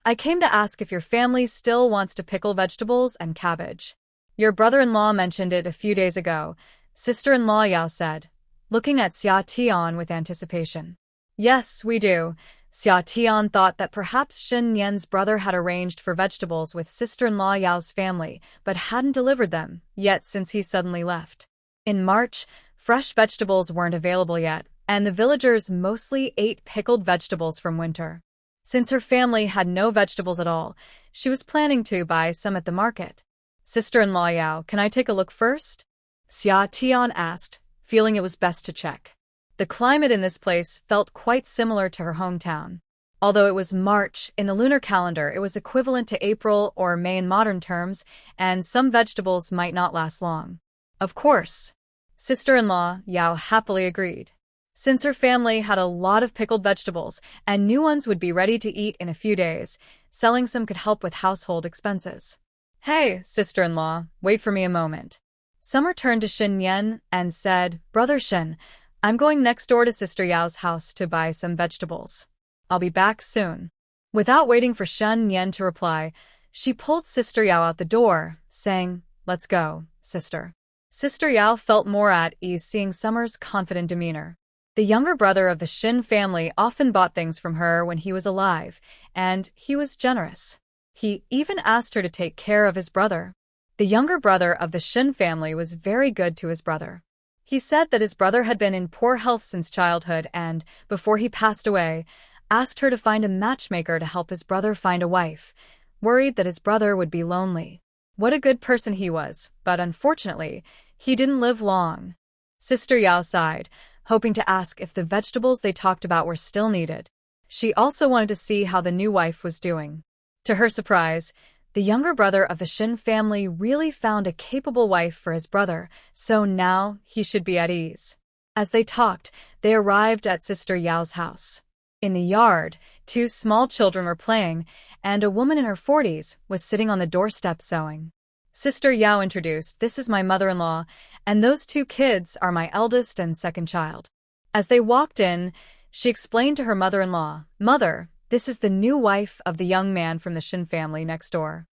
"I came to ask if your family still wants to pickle vegetables and cabbage. Your brother-in-law mentioned it a few days ago," sister-in-law Yao said, looking at Xia Tian with anticipation. "Yes, we do." Xia Tian thought that perhaps Shen Nian's brother had arranged for vegetables with sister-in-law Yao's family, but hadn't delivered them yet since he suddenly left. In March, fresh vegetables weren't available yet, and the villagers mostly ate pickled vegetables from winter. Since her family had no vegetables at all, she was planning to buy some at the market. "Sister-in-law Yao, can I take a look first?" Xia Tian asked, feeling it was best to check. The climate in this place felt quite similar to her hometown. Although it was March in the lunar calendar, it was equivalent to April or May in modern terms, and some vegetables might not last long. "Of course." Sister-in-law Yao happily agreed. Since her family had a lot of pickled vegetables and new ones would be ready to eat in a few days, selling some could help with household expenses. "Hey, sister-in-law, wait for me a moment." Summer turned to Shen Nian and said, "Brother Shen, I'm going next door to Sister Yao's house to buy some vegetables. I'll be back soon." Without waiting for Shen Nian to reply, She pulled Sister Yao out the door, saying, "Let's go, sister." Sister Yao felt more at ease seeing Summer's confident demeanor. The younger brother of the Shen family often bought things from her when he was alive, and he was generous. He even asked her to take care of his brother. The younger brother of the Shen family was very good to his brother. He said that his brother had been in poor health since childhood and, before he passed away, asked her to find a matchmaker to help his brother find a wife, worried that his brother would be lonely. What a good person he was, but unfortunately, he didn't live long. Sister Yao sighed, hoping to ask if the vegetables they talked about were still needed. She also wanted to see how the new wife was doing. To her surprise, the younger brother of the Shen family really found a capable wife for his brother, so now he should be at ease. As they talked, they arrived at Sister Yao's house. In the yard, 2 small children were playing, and a woman in her 40s was sitting on the doorstep sewing. Sister Yao introduced, "This is my mother-in-law, and those 2 kids are my eldest and second child." As they walked in, she explained to her mother-in-law, "Mother, this is the new wife of the young man from the Shen family next door.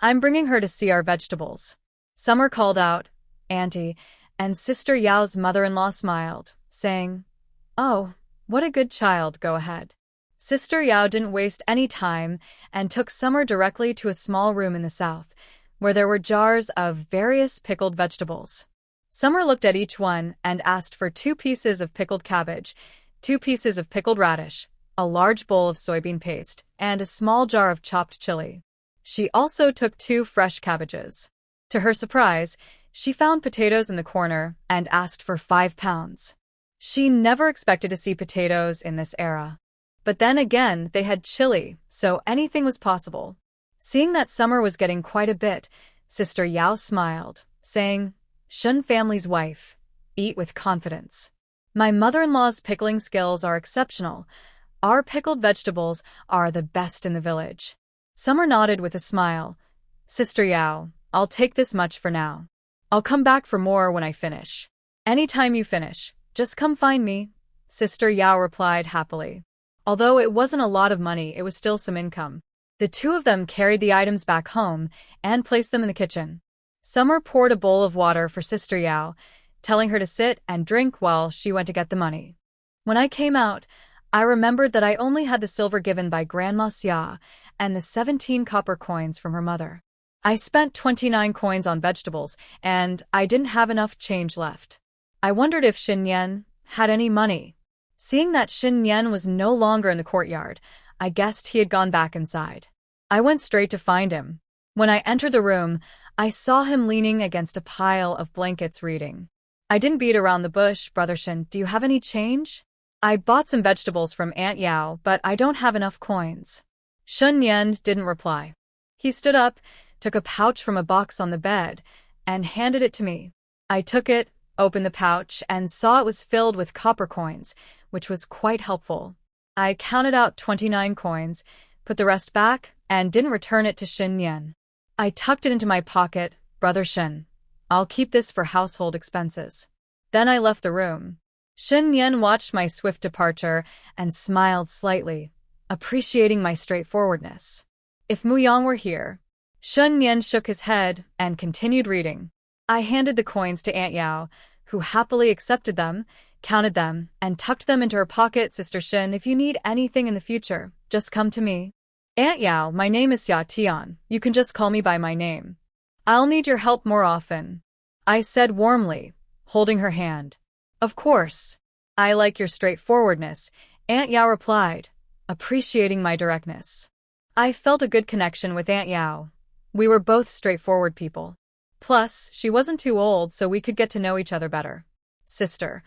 I'm bringing her to see our vegetables." Summer called out, "Auntie," and Sister Yao's mother-in-law smiled, saying, "Oh, what a good child, go ahead." Sister Yao didn't waste any time and took Summer directly to a small room in the south, where there were jars of various pickled vegetables. Summer looked at each one and asked for 2 pieces of pickled cabbage, 2 pieces of pickled radish, a large bowl of soybean paste, and a small jar of chopped chili. She also took 2 fresh cabbages. To her surprise, she found potatoes in the corner and asked for 5 pounds. She never expected to see potatoes in this era. But then again, they had chili, so anything was possible. Seeing that Summer was getting quite a bit, Sister Yao smiled, saying, "Shen family's wife, eat with confidence. My mother-in-law's pickling skills are exceptional. Our pickled vegetables are the best in the village." Summer nodded with a smile. "Sister Yao, I'll take this much for now. I'll come back for more when I finish." "Anytime you finish, just come find me," Sister Yao replied happily. Although it wasn't a lot of money, it was still some income. The 2 of them carried the items back home and placed them in the kitchen. Summer poured a bowl of water for Sister Yao, telling her to sit and drink while she went to get the money. "When I came out, I remembered that I only had the silver given by Grandma Xia and the 17 copper coins from her mother. I spent 29 coins on vegetables, and I didn't have enough change left. I wondered if Shen Nian had any money." Seeing that Shen Nian was no longer in the courtyard, I guessed he had gone back inside. I went straight to find him. When I entered the room, I saw him leaning against a pile of blankets reading. "I didn't beat around the bush, Brother Shen. Do you have any change? I bought some vegetables from Aunt Yao, but I don't have enough coins." Shen Nian didn't reply. He stood up, took a pouch from a box on the bed, and handed it to me. I took it, opened the pouch, and saw it was filled with copper coins, which was quite helpful. I counted out 29 coins, put the rest back, and didn't return it to Shen Nian. I tucked it into my pocket. "Brother Shen, I'll keep this for household expenses." Then I left the room. Shen Nian watched my swift departure and smiled slightly, appreciating my straightforwardness. "If Mu Yang were here." Shen Nian shook his head and continued reading. I handed the coins to Aunt Yao, who happily accepted them, counted them, and tucked them into her pocket. "Sister Shen, if you need anything in the future, just come to me." "Aunt Yao, my name is Xia Tian. You can just call me by my name. I'll need your help more often," I said warmly, holding her hand. "Of course. I like your straightforwardness," Aunt Yao replied, appreciating my directness. I felt a good connection with Aunt Yao. We were both straightforward people. Plus, she wasn't too old, so we could get to know each other better. "Sister,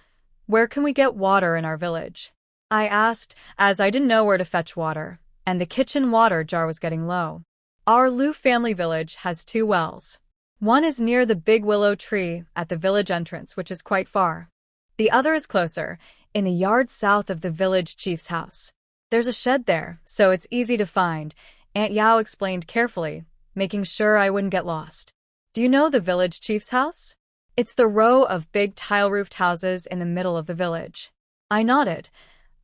where can we get water in our village?" I asked, as I didn't know where to fetch water, and the kitchen water jar was getting low. Our Lu family village has 2 wells. One is near the big willow tree at the village entrance, which is quite far. The other is closer, in the yard south of the village chief's house. There's a shed there, so it's easy to find, Aunt Yao explained carefully, making sure I wouldn't get lost. "Do you know the village chief's house?" "It's the row of big tile-roofed houses in the middle of the village." I nodded.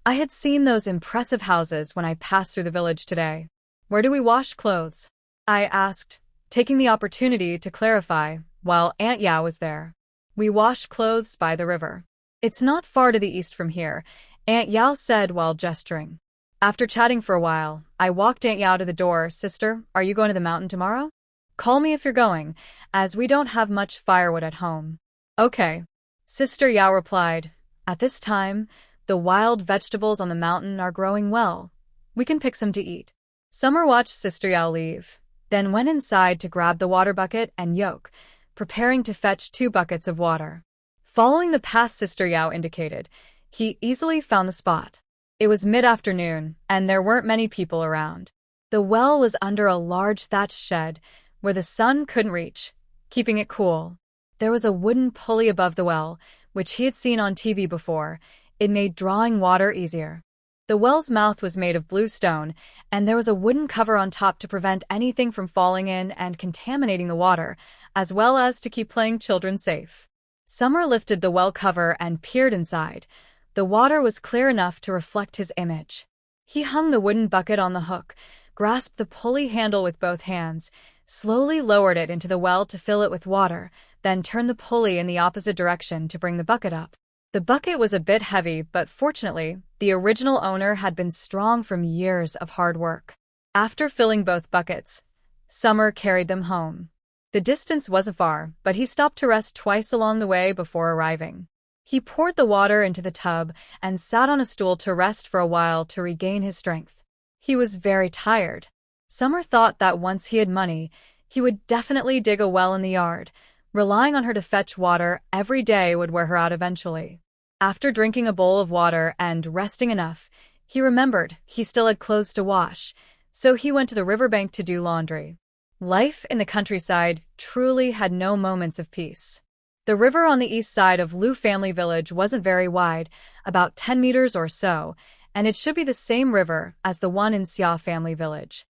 I had seen those impressive houses when I passed through the village today. "Where do we wash clothes?" I asked, taking the opportunity to clarify, while Aunt Yao was there. We wash clothes by the river. It's not far to the east from here, Aunt Yao said while gesturing. After chatting for a while, I walked Aunt Yao to the door. Sister, are you going to the mountain tomorrow? Call me if you're going, as we don't have much firewood at home. Okay. Sister Yao replied. At this time, the wild vegetables on the mountain are growing well. We can pick some to eat. Summer watched Sister Yao leave, then went inside to grab the water bucket and yoke, preparing to fetch 2 buckets of water. Following the path Sister Yao indicated, he easily found the spot. It was mid-afternoon, and there weren't many people around. The well was under a large thatched shed, where the sun couldn't reach, keeping it cool. There was a wooden pulley above the well, which he had seen on TV before. It made drawing water easier. The well's mouth was made of blue stone, and there was a wooden cover on top to prevent anything from falling in and contaminating the water, as well as to keep playing children safe. Summer lifted the well cover and peered inside. The water was clear enough to reflect his image. He hung the wooden bucket on the hook, grasped the pulley handle with both hands, slowly lowered it into the well to fill it with water, then turned the pulley in the opposite direction to bring the bucket up. The bucket was a bit heavy, but fortunately, the original owner had been strong from years of hard work. After filling both buckets, Summer carried them home. The distance wasn't far, but he stopped to rest twice along the way before arriving. He poured the water into the tub and sat on a stool to rest for a while to regain his strength. He was very tired. Summer thought that once he had money, he would definitely dig a well in the yard. Relying on her to fetch water every day would wear her out eventually. After drinking a bowl of water and resting enough, he remembered he still had clothes to wash, so he went to the riverbank to do laundry. Life in the countryside truly had no moments of peace. The river on the east side of Xia Family Village wasn't very wide, about 10 meters or so, and it should be the same river as the one in Xia Family Village.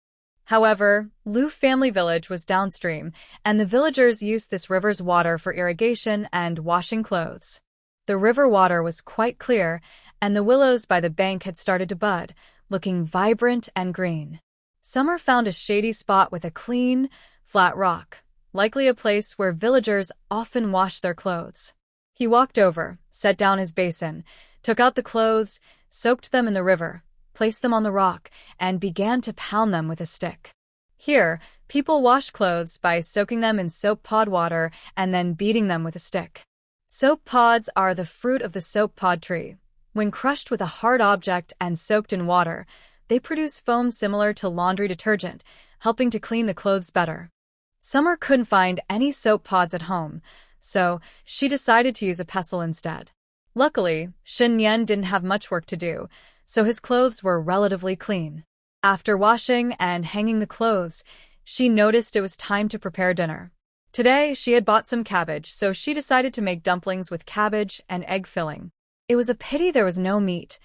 However, Xia Family Village was downstream, and the villagers used this river's water for irrigation and washing clothes. The river water was quite clear, and the willows by the bank had started to bud, looking vibrant and green. Summer found a shady spot with a clean, flat rock, likely a place where villagers often washed their clothes. He walked over, set down his basin, took out the clothes, soaked them in the river, placed them on the rock, and began to pound them with a stick. Here, people wash clothes by soaking them in soap pod water and then beating them with a stick. Soap pods are the fruit of the soap pod tree. When crushed with a hard object and soaked in water, they produce foam similar to laundry detergent, helping to clean the clothes better. Summer couldn't find any soap pods at home, so she decided to use a pestle instead. Luckily, Shen didn't have much work to do, so his clothes were relatively clean. After washing and hanging the clothes, she noticed it was time to prepare dinner. Today, she had bought some cabbage, so she decided to make dumplings with cabbage and egg filling. It was a pity there was no meat.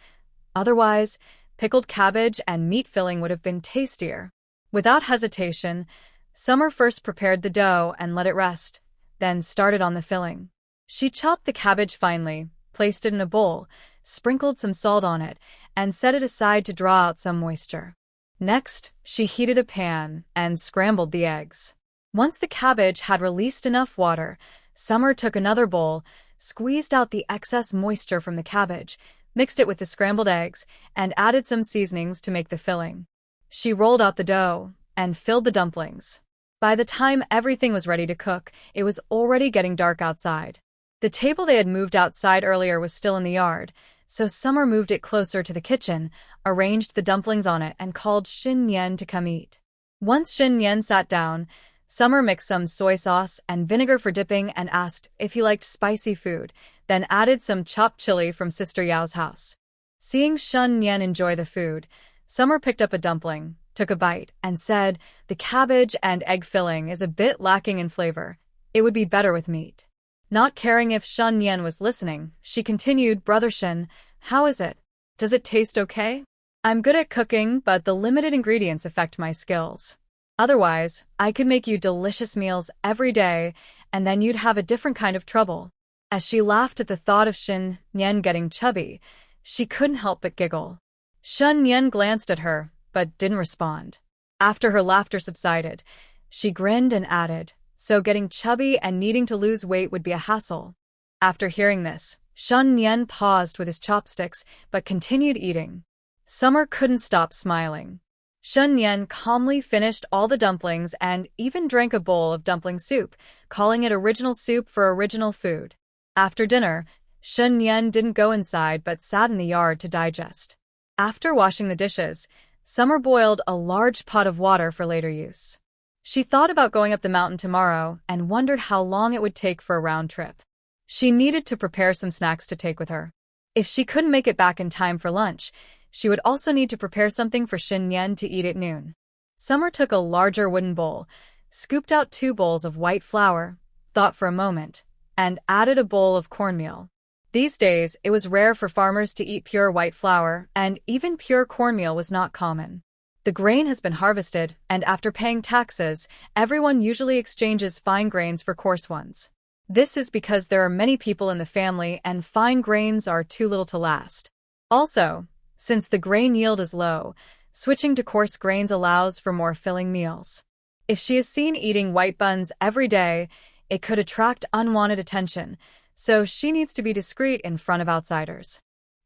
Otherwise, pickled cabbage and meat filling would have been tastier. Without hesitation, Summer first prepared the dough and let it rest, then started on the filling. She chopped the cabbage finely, placed it in a bowl, sprinkled some salt on it, and set it aside to draw out some moisture. Next, she heated a pan and scrambled the eggs. Once the cabbage had released enough water, Summer took another bowl, squeezed out the excess moisture from the cabbage, mixed it with the scrambled eggs, and added some seasonings to make the filling. She rolled out the dough and filled the dumplings. By the time everything was ready to cook, it was already getting dark outside. The table they had moved outside earlier was still in the yard, so Summer moved it closer to the kitchen, arranged the dumplings on it, and called Nian to come eat. Once Nian sat down, Summer mixed some soy sauce and vinegar for dipping and asked if he liked spicy food, then added some chopped chili from Sister Yao's house. Seeing Nian enjoy the food, Summer picked up a dumpling, took a bite, and said, "The cabbage and egg filling is a bit lacking in flavor. It would be better with meat." Not caring if Nian was listening, she continued, "Brother Shen, how is it? Does it taste okay? I'm good at cooking, but the limited ingredients affect my skills. Otherwise, I could make you delicious meals every day, and then you'd have a different kind of trouble." As she laughed at the thought of Nian getting chubby, she couldn't help but giggle. Nian glanced at her, but didn't respond. After her laughter subsided, she grinned and added, so getting chubby and needing to lose weight would be a hassle. After hearing this, Nian paused with his chopsticks but continued eating. Summer couldn't stop smiling. Nian calmly finished all the dumplings and even drank a bowl of dumpling soup, calling it original soup for original food. After dinner, Nian didn't go inside but sat in the yard to digest. After washing the dishes, Summer boiled a large pot of water for later use. She thought about going up the mountain tomorrow and wondered how long it would take for a round trip. She needed to prepare some snacks to take with her. If she couldn't make it back in time for lunch, she would also need to prepare something for Nian to eat at noon. Summer took a larger wooden bowl, scooped out 2 bowls of white flour, thought for a moment, and added a bowl of cornmeal. These days, it was rare for farmers to eat pure white flour, and even pure cornmeal was not common. The grain has been harvested, and after paying taxes, everyone usually exchanges fine grains for coarse ones. This is because there are many people in the family and fine grains are too little to last. Also, since the grain yield is low, switching to coarse grains allows for more filling meals. If she is seen eating white buns every day, it could attract unwanted attention, so she needs to be discreet in front of outsiders.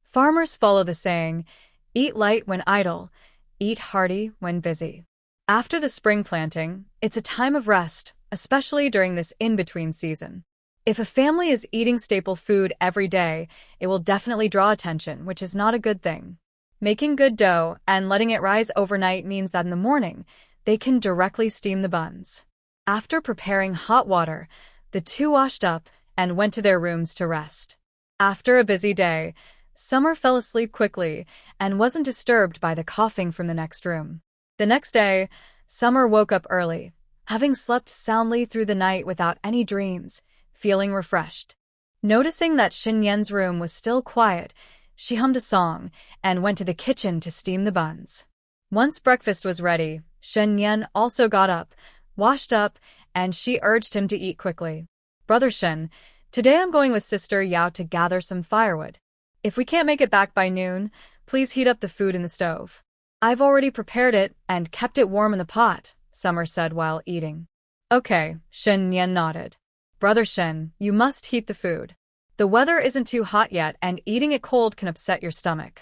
Farmers follow the saying, eat light when idle, eat hearty when busy. After the spring planting, it's a time of rest, especially during this in-between season. If a family is eating staple food every day, it will definitely draw attention, which is not a good thing. Making good dough and letting it rise overnight means that in the morning, they can directly steam the buns. After preparing hot water, the two washed up and went to their rooms to rest. After a busy day, Summer fell asleep quickly and wasn't disturbed by the coughing from the next room. The next day, Summer woke up early, having slept soundly through the night without any dreams, feeling refreshed. Noticing that Nian's room was still quiet, she hummed a song and went to the kitchen to steam the buns. Once breakfast was ready, Nian also got up, washed up, and she urged him to eat quickly. Brother Shen, today I'm going with Sister Yao to gather some firewood. If we can't make it back by noon, please heat up the food in the stove. I've already prepared it and kept it warm in the pot, Summer said while eating. Okay, Nian nodded. Brother Shen, you must heat the food. The weather isn't too hot yet and eating it cold can upset your stomach.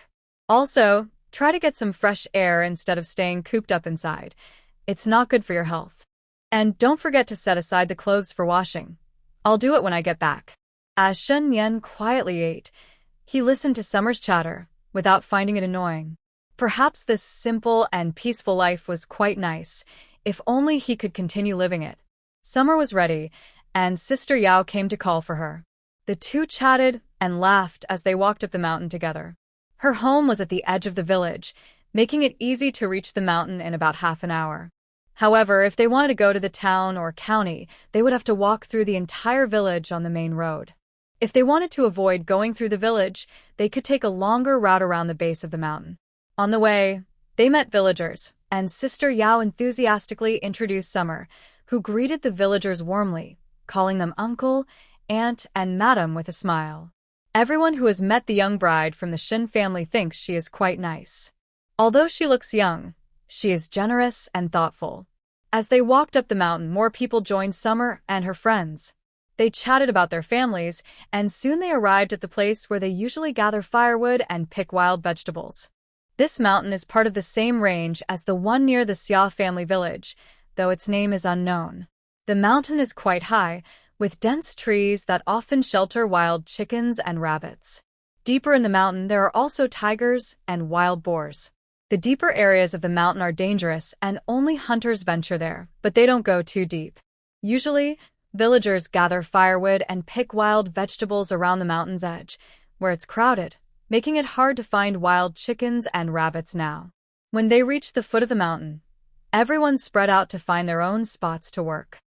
Also, try to get some fresh air instead of staying cooped up inside. It's not good for your health. And don't forget to set aside the clothes for washing. I'll do it when I get back. As Nian quietly ate, he listened to Summer's chatter, without finding it annoying. Perhaps this simple and peaceful life was quite nice, if only he could continue living it. Summer was ready, and Sister Yao came to call for her. The two chatted and laughed as they walked up the mountain together. Her home was at the edge of the village, making it easy to reach the mountain in about half an hour. However, if they wanted to go to the town or county, they would have to walk through the entire village on the main road. If they wanted to avoid going through the village, they could take a longer route around the base of the mountain. On the way, they met villagers, and Sister Yao enthusiastically introduced Summer, who greeted the villagers warmly, calling them uncle, aunt, and madam with a smile. Everyone who has met the young bride from the Shen family thinks she is quite nice. Although she looks young, she is generous and thoughtful. As they walked up the mountain, more people joined Summer and her friends. They chatted about their families, and soon they arrived at the place where they usually gather firewood and pick wild vegetables. This mountain is part of the same range as the one near the Xia family village, though its name is unknown. The mountain is quite high, with dense trees that often shelter wild chickens and rabbits. Deeper in the mountain, there are also tigers and wild boars. The deeper areas of the mountain are dangerous and only hunters venture there, but they don't go too deep. Usually, villagers gather firewood and pick wild vegetables around the mountain's edge, where it's crowded, making it hard to find wild chickens and rabbits now. When they reached the foot of the mountain, everyone spread out to find their own spots to work.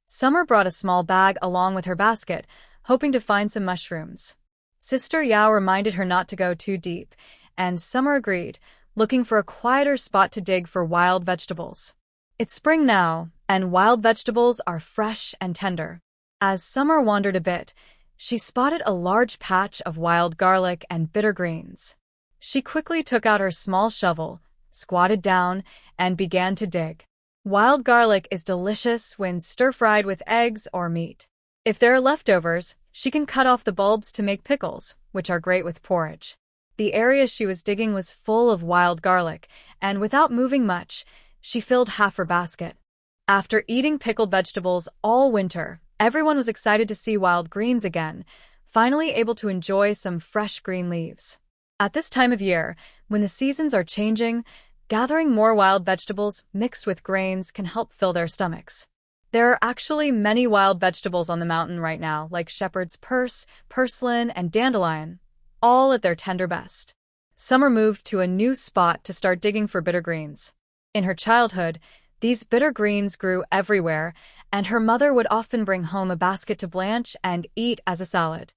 Summer brought a small bag along with her basket, hoping to find some mushrooms. Sister Yao reminded her not to go too deep, and Summer agreed, looking for a quieter spot to dig for wild vegetables. It's spring now, and wild vegetables are fresh and tender. As Summer wandered a bit, she spotted a large patch of wild garlic and bitter greens. She quickly took out her small shovel, squatted down, and began to dig. Wild garlic is delicious when stir-fried with eggs or meat. If there are leftovers, she can cut off the bulbs to make pickles, which are great with porridge. The area she was digging was full of wild garlic, and without moving much, she filled half her basket. After eating pickled vegetables all winter, everyone was excited to see wild greens again, finally able to enjoy some fresh green leaves. At this time of year, when the seasons are changing, gathering more wild vegetables mixed with grains can help fill their stomachs. There are actually many wild vegetables on the mountain right now, like shepherd's purse, purslane, and dandelion, all at their tender best. Summer moved to a new spot to start digging for bitter greens. In her childhood, these bitter greens grew everywhere, and her mother would often bring home a basket to blanch and eat as a salad.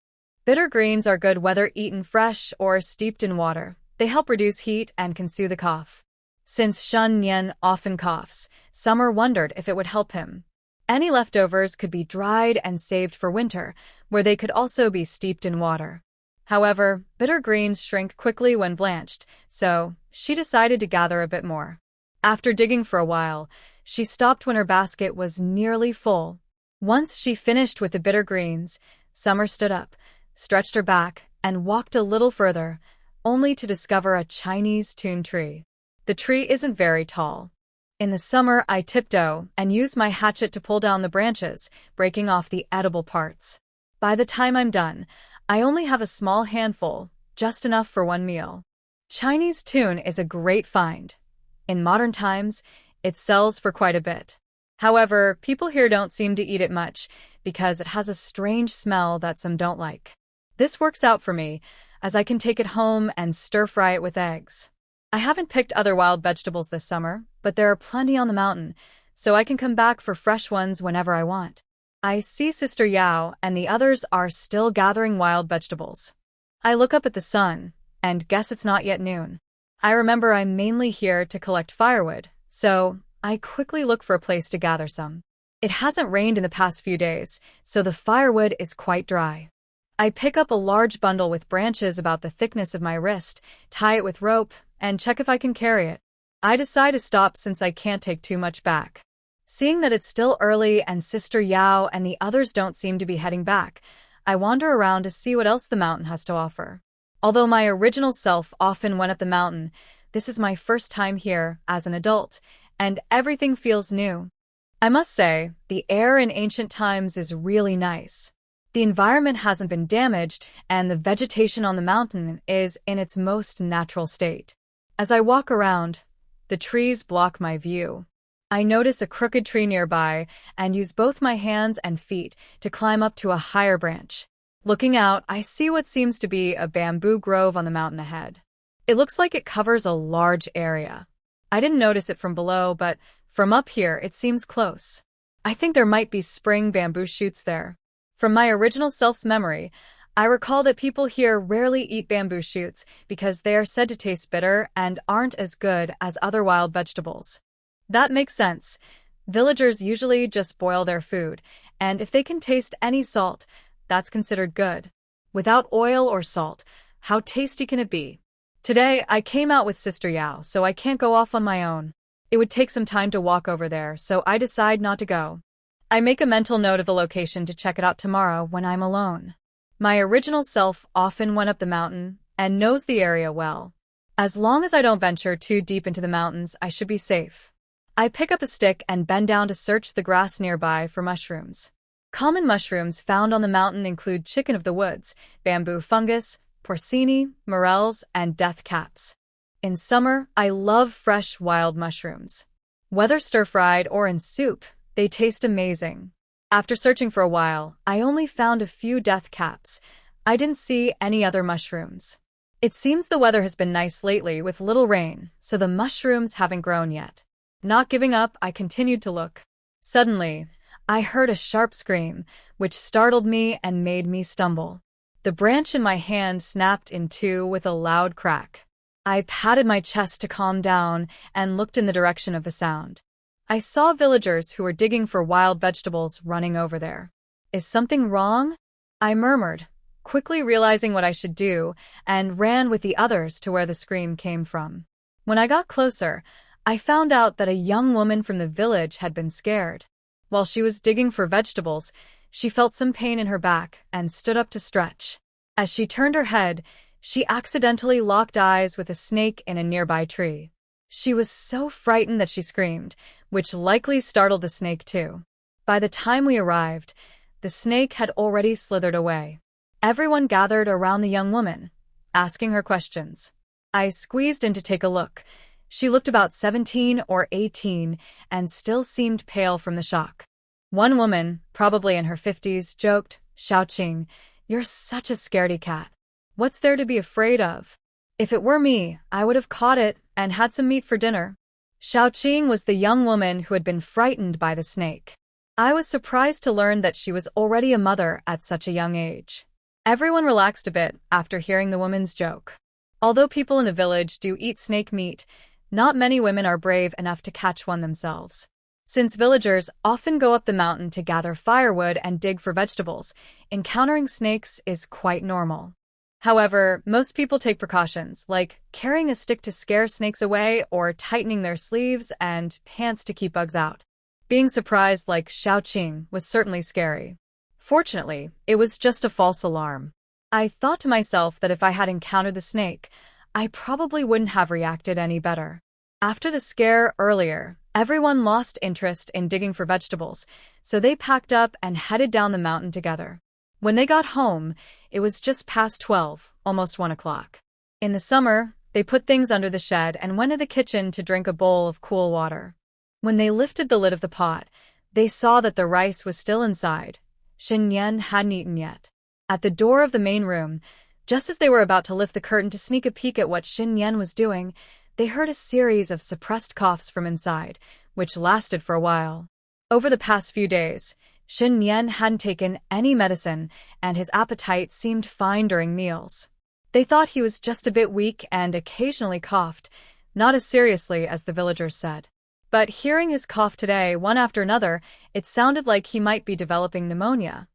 Bitter greens are good whether eaten fresh or steeped in water. They help reduce heat and can soothe the cough. Since Shen Nian often coughs, Summer wondered if it would help him. Any leftovers could be dried and saved for winter, where they could also be steeped in water. However, bitter greens shrink quickly when blanched, so she decided to gather a bit more. After digging for a while, she stopped when her basket was nearly full. Once she finished with the bitter greens, Summer stood up, stretched her back, and walked a little further, only to discover a Chinese tune tree. The tree isn't very tall. In the summer, I tiptoe and use my hatchet to pull down the branches, breaking off the edible parts. By the time I'm done, I only have a small handful, just enough for one meal. Chinese tune is a great find. In modern times, it sells for quite a bit. However, people here don't seem to eat it much because it has a strange smell that some don't like. This works out for me, as I can take it home and stir-fry it with eggs. I haven't picked other wild vegetables this summer, but there are plenty on the mountain, so I can come back for fresh ones whenever I want. I see Sister Yao and the others are still gathering wild vegetables. I look up at the sun and guess it's not yet noon. I remember I'm mainly here to collect firewood, so I quickly look for a place to gather some. It hasn't rained in the past few days, so the firewood is quite dry. I pick up a large bundle with branches about the thickness of my wrist, tie it with rope, and check if I can carry it. I decide to stop since I can't take too much back. Seeing that it's still early and Sister Yao and the others don't seem to be heading back, I wander around to see what else the mountain has to offer. Although my original self often went up the mountain, this is my first time here as an adult, and everything feels new. I must say, the air in ancient times is really nice. The environment hasn't been damaged, and the vegetation on the mountain is in its most natural state. As I walk around, the trees block my view. I notice a crooked tree nearby and use both my hands and feet to climb up to a higher branch. Looking out, I see what seems to be a bamboo grove on the mountain ahead. It looks like it covers a large area. I didn't notice it from below, but from up here it seems close. I think there might be spring bamboo shoots there. From my original self's memory, I recall that people here rarely eat bamboo shoots because they are said to taste bitter and aren't as good as other wild vegetables. That makes sense. Villagers usually just boil their food, and if they can taste any salt, that's considered good. Without oil or salt, how tasty can it be? Today, I came out with Sister Yao, so I can't go off on my own. It would take some time to walk over there, so I decide not to go. I make a mental note of the location to check it out tomorrow when I'm alone. My original self often went up the mountain and knows the area well. As long as I don't venture too deep into the mountains, I should be safe. I pick up a stick and bend down to search the grass nearby for mushrooms. Common mushrooms found on the mountain include chicken of the woods, bamboo fungus, porcini, morels, and death caps. In summer, I love fresh wild mushrooms. Whether stir-fried or in soup, they taste amazing. After searching for a while, I only found a few death caps. I didn't see any other mushrooms. It seems the weather has been nice lately with little rain, so the mushrooms haven't grown yet. Not giving up, I continued to look. Suddenly, I heard a sharp scream, which startled me and made me stumble. The branch in my hand snapped in two with a loud crack. I patted my chest to calm down and looked in the direction of the sound. I saw villagers who were digging for wild vegetables running over there. Is something wrong? I murmured, quickly realizing what I should do, and ran with the others to where the scream came from. When I got closer, I found out that a young woman from the village had been scared. While she was digging for vegetables, she felt some pain in her back and stood up to stretch. As she turned her head, she accidentally locked eyes with a snake in a nearby tree. She was so frightened that she screamed, which likely startled the snake too. By the time we arrived, the snake had already slithered away. Everyone gathered around the young woman, asking her questions. I squeezed in to take a look. She looked about 17 or 18 and still seemed pale from the shock. One woman, probably in her 50s, joked, "Xiaoqing, you're such a scaredy cat. What's there to be afraid of? If it were me, I would have caught it and had some meat for dinner." Xiaoqing was the young woman who had been frightened by the snake. I was surprised to learn that she was already a mother at such a young age. Everyone relaxed a bit after hearing the woman's joke. Although people in the village do eat snake meat, not many women are brave enough to catch one themselves. Since villagers often go up the mountain to gather firewood and dig for vegetables, encountering snakes is quite normal. However, most people take precautions, like carrying a stick to scare snakes away or tightening their sleeves and pants to keep bugs out. Being surprised like Xiaoqing was certainly scary. Fortunately, it was just a false alarm. I thought to myself that if I had encountered the snake, I probably wouldn't have reacted any better. After the scare earlier, everyone lost interest in digging for vegetables, so they packed up and headed down the mountain together. When they got home, it was just past 12, almost 1 o'clock. In the summer, they put things under the shed and went to the kitchen to drink a bowl of cool water. When they lifted the lid of the pot, they saw that the rice was still inside. Nian hadn't eaten yet. At the door of the main room, just as they were about to lift the curtain to sneak a peek at what Nian was doing, they heard a series of suppressed coughs from inside, which lasted for a while. Over the past few days, Nian hadn't taken any medicine, and his appetite seemed fine during meals. They thought he was just a bit weak and occasionally coughed, not as seriously as the villagers said. But hearing his cough today, one after another, it sounded like he might be developing pneumonia.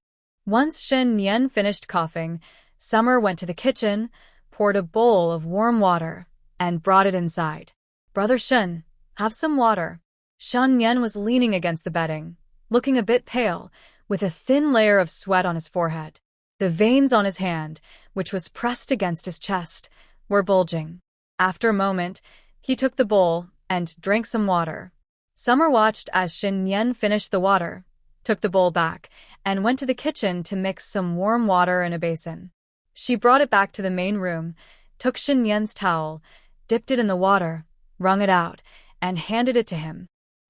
Once Nian finished coughing, Summer went to the kitchen, poured a bowl of warm water, and brought it inside. "Brother Shen, have some water." Nian was leaning against the bedding, looking a bit pale, with a thin layer of sweat on his forehead. The veins on his hand, which was pressed against his chest, were bulging. After a moment, he took the bowl and drank some water. Summer watched as Nian finished the water, took the bowl back, and went to the kitchen to mix some warm water in a basin. She brought it back to the main room, took Nian's towel, dipped it in the water, wrung it out, and handed it to him.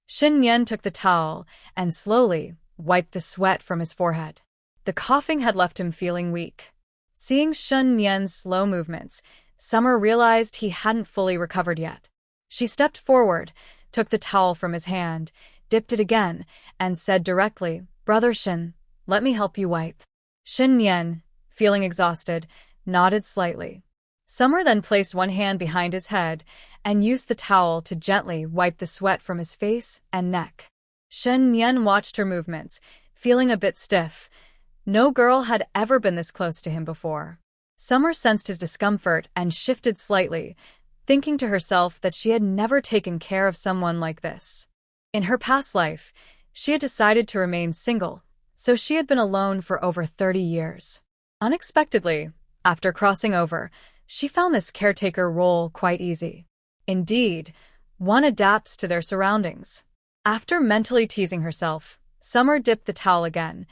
Nian took the towel and slowly wiped the sweat from his forehead. The coughing had left him feeling weak. Seeing Nian's slow movements, Summer realized he hadn't fully recovered yet. She stepped forward, took the towel from his hand, dipped it again, and said directly, "Brother Shen, let me help you wipe." Nian, feeling exhausted, nodded slightly. Summer then placed one hand behind his head and used the towel to gently wipe the sweat from his face and neck. Nian watched her movements, feeling a bit stiff. No girl had ever been this close to him before. Summer sensed his discomfort and shifted slightly, thinking to herself that she had never taken care of someone like this. In her past life, she had decided to remain single, so she had been alone for over 30 years. Unexpectedly, after crossing over, she found this caretaker role quite easy. Indeed, one adapts to their surroundings. After mentally teasing herself, Summer dipped the towel again,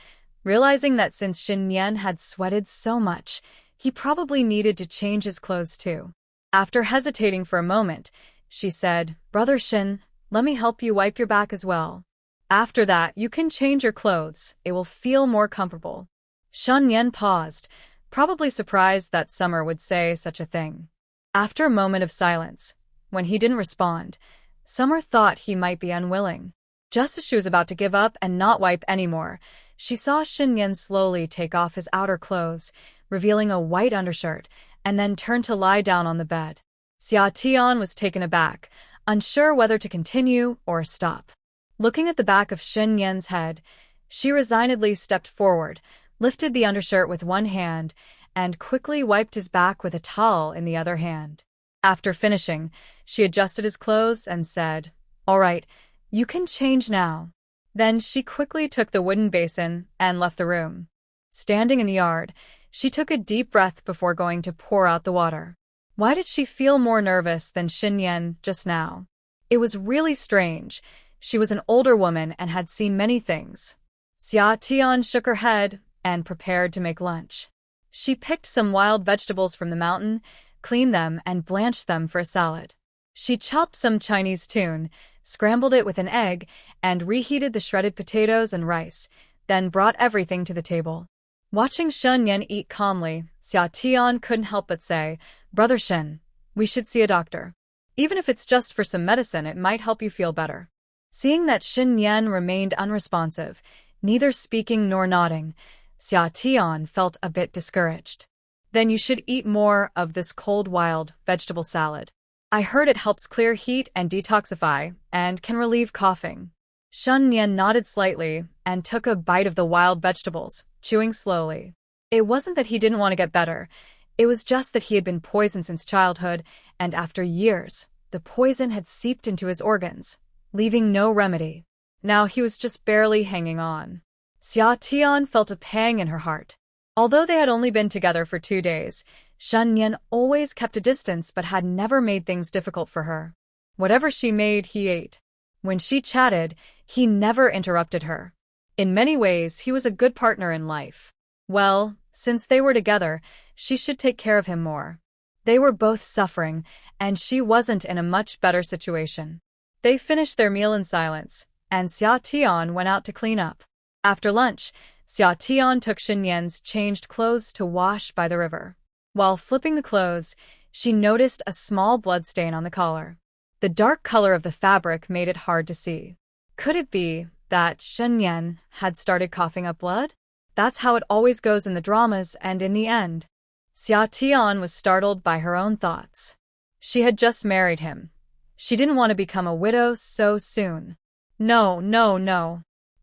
realizing that since Nian had sweated so much, he probably needed to change his clothes too. After hesitating for a moment, she said, "Brother Shen, let me help you wipe your back as well. After that, you can change your clothes. It will feel more comfortable." Nian paused, probably surprised that Summer would say such a thing. After a moment of silence, when he didn't respond, Summer thought he might be unwilling. Just as she was about to give up and not wipe anymore, she saw Nian slowly take off his outer clothes, revealing a white undershirt, and then turn to lie down on the bed. Xia was taken aback, unsure whether to continue or stop. Looking at the back of Nian's head, she resignedly stepped forward, lifted the undershirt with one hand, and quickly wiped his back with a towel in the other hand. After finishing, she adjusted his clothes and said, "All right, you can change now." Then she quickly took the wooden basin and left the room. Standing in the yard, she took a deep breath before going to pour out the water. Why did she feel more nervous than Nian just now? It was really strange. She was an older woman and had seen many things. Xia shook her head and prepared to make lunch. She picked some wild vegetables from the mountain, cleaned them, and blanched them for a salad. She chopped some Chinese tune, scrambled it with an egg, and reheated the shredded potatoes and rice, then brought everything to the table. Watching Nian eat calmly, Xia couldn't help but say, "Brother Shen, we should see a doctor. Even if it's just for some medicine, it might help you feel better." Seeing that Nian remained unresponsive, neither speaking nor nodding, Xia felt a bit discouraged. "Then you should eat more of this cold wild vegetable salad. I heard it helps clear heat and detoxify, and can relieve coughing." Nian nodded slightly and took a bite of the wild vegetables, chewing slowly. It wasn't that he didn't want to get better, it was just that he had been poisoned since childhood, and after years, the poison had seeped into his organs, leaving no remedy. Now he was just barely hanging on. Xia felt a pang in her heart. Although they had only been together for 2 days, Nian always kept a distance but had never made things difficult for her. Whatever she made, he ate. When she chatted, he never interrupted her. In many ways, he was a good partner in life. Well, since they were together, she should take care of him more. They were both suffering, and she wasn't in a much better situation. They finished their meal in silence, and Xia went out to clean up. After lunch, Xia took Nian's changed clothes to wash by the river. While flipping the clothes, she noticed a small bloodstain on the collar. The dark color of the fabric made it hard to see. Could it be that Nian had started coughing up blood? That's how it always goes in the dramas, and in the end, Xia was startled by her own thoughts. She had just married him. She didn't want to become a widow so soon. No.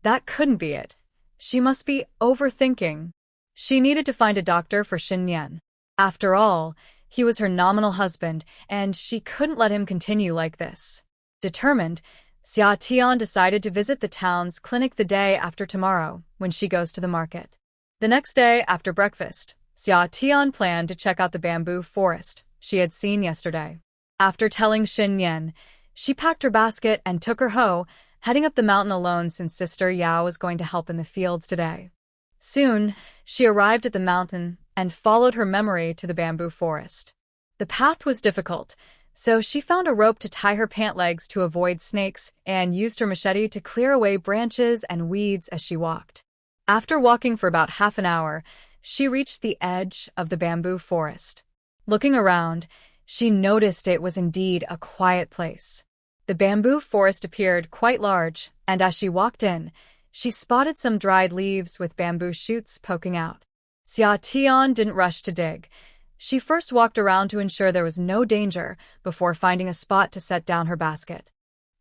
That couldn't be it. She must be overthinking. She needed to find a doctor for Nian. After all, he was her nominal husband, and she couldn't let him continue like this. Determined, Xia decided to visit the town's clinic the day after tomorrow, when she goes to the market. The next day, after breakfast, Xia planned to check out the bamboo forest she had seen yesterday. After telling Nian, she packed her basket and took her hoe, heading up the mountain alone since Sister Yao was going to help in the fields today. Soon, she arrived at the mountain and followed her memory to the bamboo forest. The path was difficult, so she found a rope to tie her pant legs to avoid snakes and used her machete to clear away branches and weeds as she walked. After walking for about half an hour, she reached the edge of the bamboo forest. Looking around, she noticed it was indeed a quiet place. The bamboo forest appeared quite large, and as she walked in, she spotted some dried leaves with bamboo shoots poking out. Xia didn't rush to dig. She first walked around to ensure there was no danger before finding a spot to set down her basket.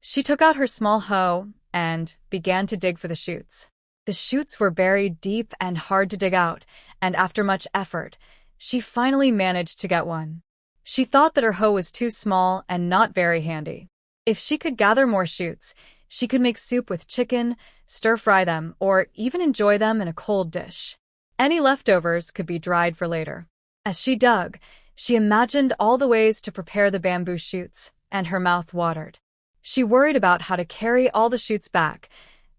She took out her small hoe and began to dig for the shoots. The shoots were buried deep and hard to dig out, and after much effort, she finally managed to get one. She thought that her hoe was too small and not very handy. If she could gather more shoots, she could make soup with chicken, stir-fry them, or even enjoy them in a cold dish. Any leftovers could be dried for later. As she dug, she imagined all the ways to prepare the bamboo shoots, and her mouth watered. She worried about how to carry all the shoots back.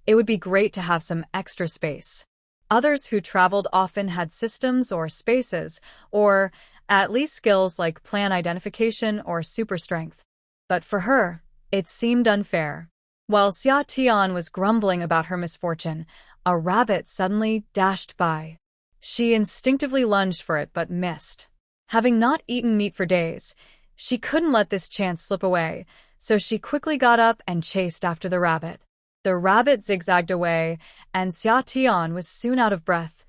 It would be great to have some extra space. Others who traveled often had systems or spaces, or at least skills like plan identification or super strength. But for her, it seemed unfair. While Xia was grumbling about her misfortune, a rabbit suddenly dashed by. She instinctively lunged for it but missed. Having not eaten meat for days, she couldn't let this chance slip away, so she quickly got up and chased after the rabbit. The rabbit zigzagged away, and Xia was soon out of breath,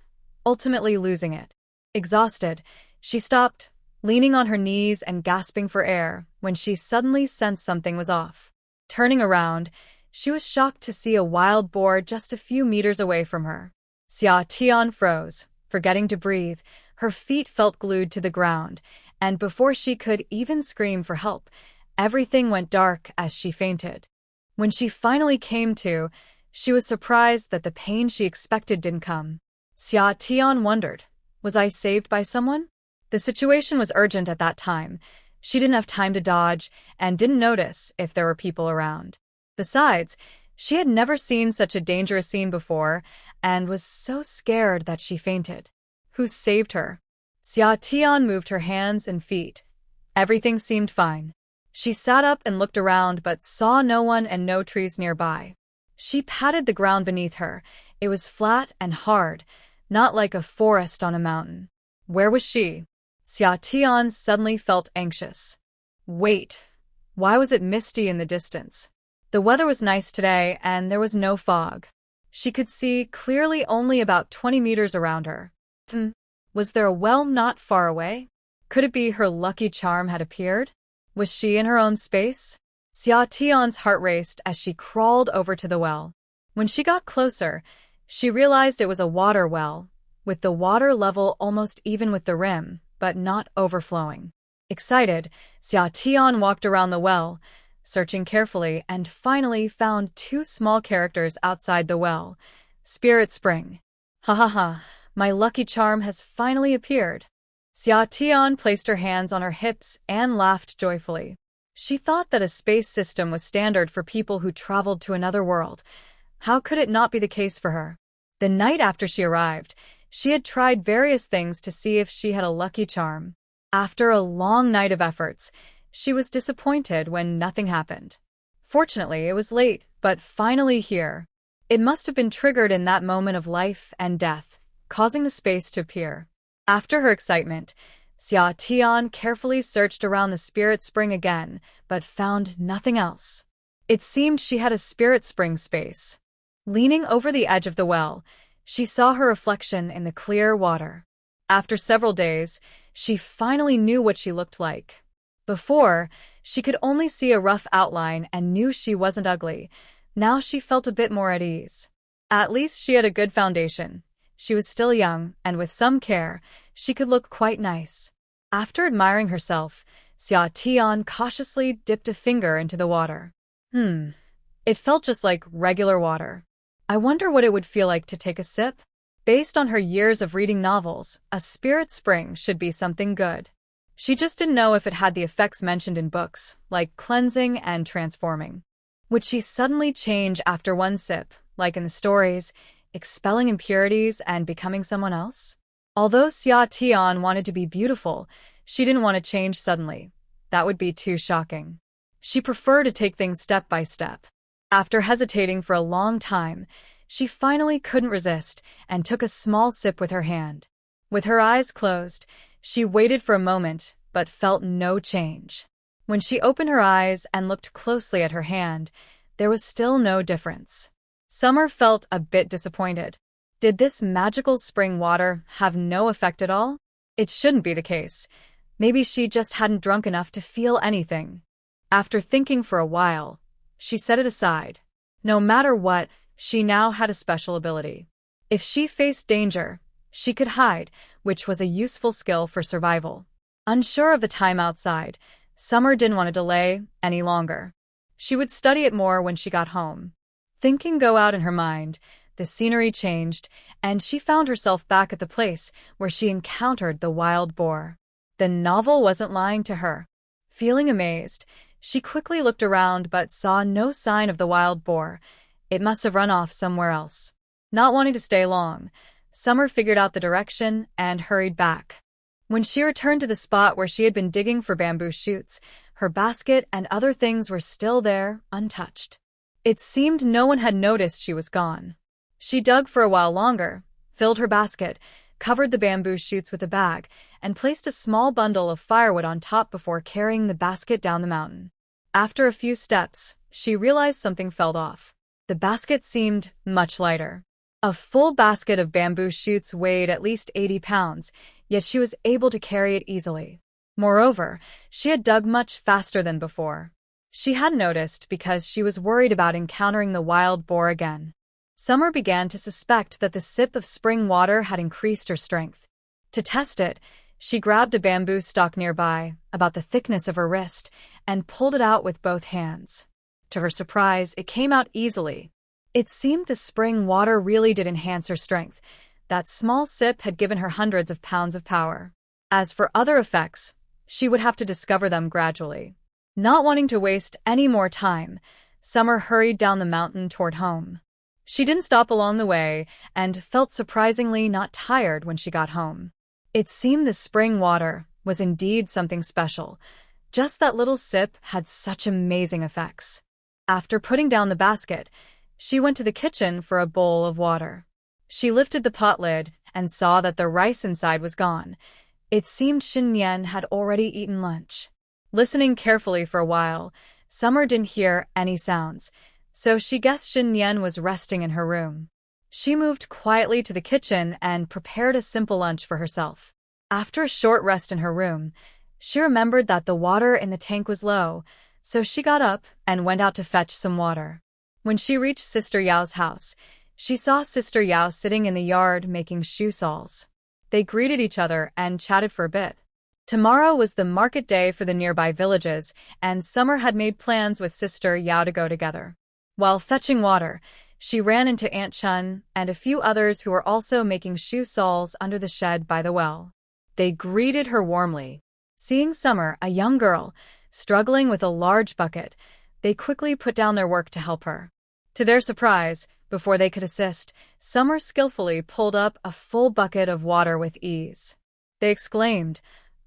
ultimately losing it. Exhausted, she stopped, leaning on her knees and gasping for air, when she suddenly sensed something was off. Turning around, she was shocked to see a wild boar just a few meters away from her. Xia froze, forgetting to breathe. Her feet felt glued to the ground, and before she could even scream for help, everything went dark as she fainted. When she finally came to, she was surprised that the pain she expected didn't come. Xia wondered, was I saved by someone? The situation was urgent at that time. She didn't have time to dodge and didn't notice if there were people around. Besides, she had never seen such a dangerous scene before and was so scared that she fainted. Who saved her? Xia moved her hands and feet. Everything seemed fine. She sat up and looked around but saw no one and no trees nearby. She patted the ground beneath her. It was flat and hard, not like a forest on a mountain. Where was she? Xia suddenly felt anxious. Wait, why was it misty in the distance? The weather was nice today and there was no fog. She could see clearly only about 20 meters around her. Was there a well not far away? Could it be her lucky charm had appeared? Was she in her own space? Xiaotian's heart raced as she crawled over to the well. When she got closer, she realized it was a water well, with the water level almost even with the rim, but not overflowing. Excited, Xiaotian walked around the well, searching carefully, and finally found two small characters outside the well. Spirit Spring. Ha ha ha, my lucky charm has finally appeared. Xiaotian placed her hands on her hips and laughed joyfully. She thought that a space system was standard for people who traveled to another world. How could it not be the case for her? The night after she arrived, she had tried various things to see if she had a lucky charm. After a long night of efforts, she was disappointed when nothing happened. Fortunately, it was late, but finally here. It must have been triggered in that moment of life and death, causing the space to appear. After her excitement, Xiaotian carefully searched around the spirit spring again, but found nothing else. It seemed she had a spirit spring space. Leaning over the edge of the well, she saw her reflection in the clear water. After several days, she finally knew what she looked like. Before, she could only see a rough outline and knew she wasn't ugly. Now she felt a bit more at ease. At least she had a good foundation. She was still young, and with some care, she could look quite nice. After admiring herself, Xiaotian cautiously dipped a finger into the water. It felt just like regular water. I wonder what it would feel like to take a sip? Based on her years of reading novels, a spirit spring should be something good. She just didn't know if it had the effects mentioned in books, like cleansing and transforming. Would she suddenly change after one sip, like in the stories, expelling impurities and becoming someone else? Although Xiaotian wanted to be beautiful, she didn't want to change suddenly. That would be too shocking. She preferred to take things step by step. After hesitating for a long time, she finally couldn't resist and took a small sip with her hand. With her eyes closed, she waited for a moment but felt no change. When she opened her eyes and looked closely at her hand, there was still no difference. Summer felt a bit disappointed. Did this magical spring water have no effect at all? It shouldn't be the case. Maybe she just hadn't drunk enough to feel anything. After thinking for a while, she set it aside. No matter what, she now had a special ability. If she faced danger, she could hide, which was a useful skill for survival. Unsure of the time outside, Summer didn't want to delay any longer. She would study it more when she got home. Thinking go out in her mind, the scenery changed, and she found herself back at the place where she encountered the wild boar. The novel wasn't lying to her. Feeling amazed, she quickly looked around but saw no sign of the wild boar. It must have run off somewhere else. Not wanting to stay long, Summer figured out the direction and hurried back. When she returned to the spot where she had been digging for bamboo shoots, her basket and other things were still there, untouched. It seemed no one had noticed she was gone. She dug for a while longer, filled her basket, covered the bamboo shoots with a bag, and placed a small bundle of firewood on top before carrying the basket down the mountain. After a few steps, she realized something fell off. The basket seemed much lighter. A full basket of bamboo shoots weighed at least 80 pounds, yet she was able to carry it easily. Moreover, she had dug much faster than before. She hadn't noticed because she was worried about encountering the wild boar again. Summer began to suspect that the sip of spring water had increased her strength. To test it, She grabbed a bamboo stalk nearby, about the thickness of her wrist, and pulled it out with both hands. To her surprise, it came out easily. It seemed the spring water really did enhance her strength. That small sip had given her hundreds of pounds of power. As for other effects, she would have to discover them gradually. Not wanting to waste any more time, Summer hurried down the mountain toward home. She didn't stop along the way and felt surprisingly not tired when she got home. It seemed the spring water was indeed something special. Just that little sip had such amazing effects. After putting down the basket, she went to the kitchen for a bowl of water. She lifted the pot lid and saw that the rice inside was gone. It seemed Nian had already eaten lunch. Listening carefully for a while, Summer didn't hear any sounds, so she guessed Nian was resting in her room. She moved quietly to the kitchen and prepared a simple lunch for herself. After a short rest in her room, she remembered that the water in the tank was low, so she got up and went out to fetch some water. When she reached Sister Yao's house, she saw Sister Yao sitting in the yard making shoe soles. They greeted each other and chatted for a bit. Tomorrow was the market day for the nearby villages, and Summer had made plans with Sister Yao to go together. While fetching water, she ran into Aunt Chun and a few others who were also making shoe soles under the shed by the well. They greeted her warmly. Seeing Summer, a young girl, struggling with a large bucket, they quickly put down their work to help her. To their surprise, before they could assist, Summer skillfully pulled up a full bucket of water with ease. They exclaimed,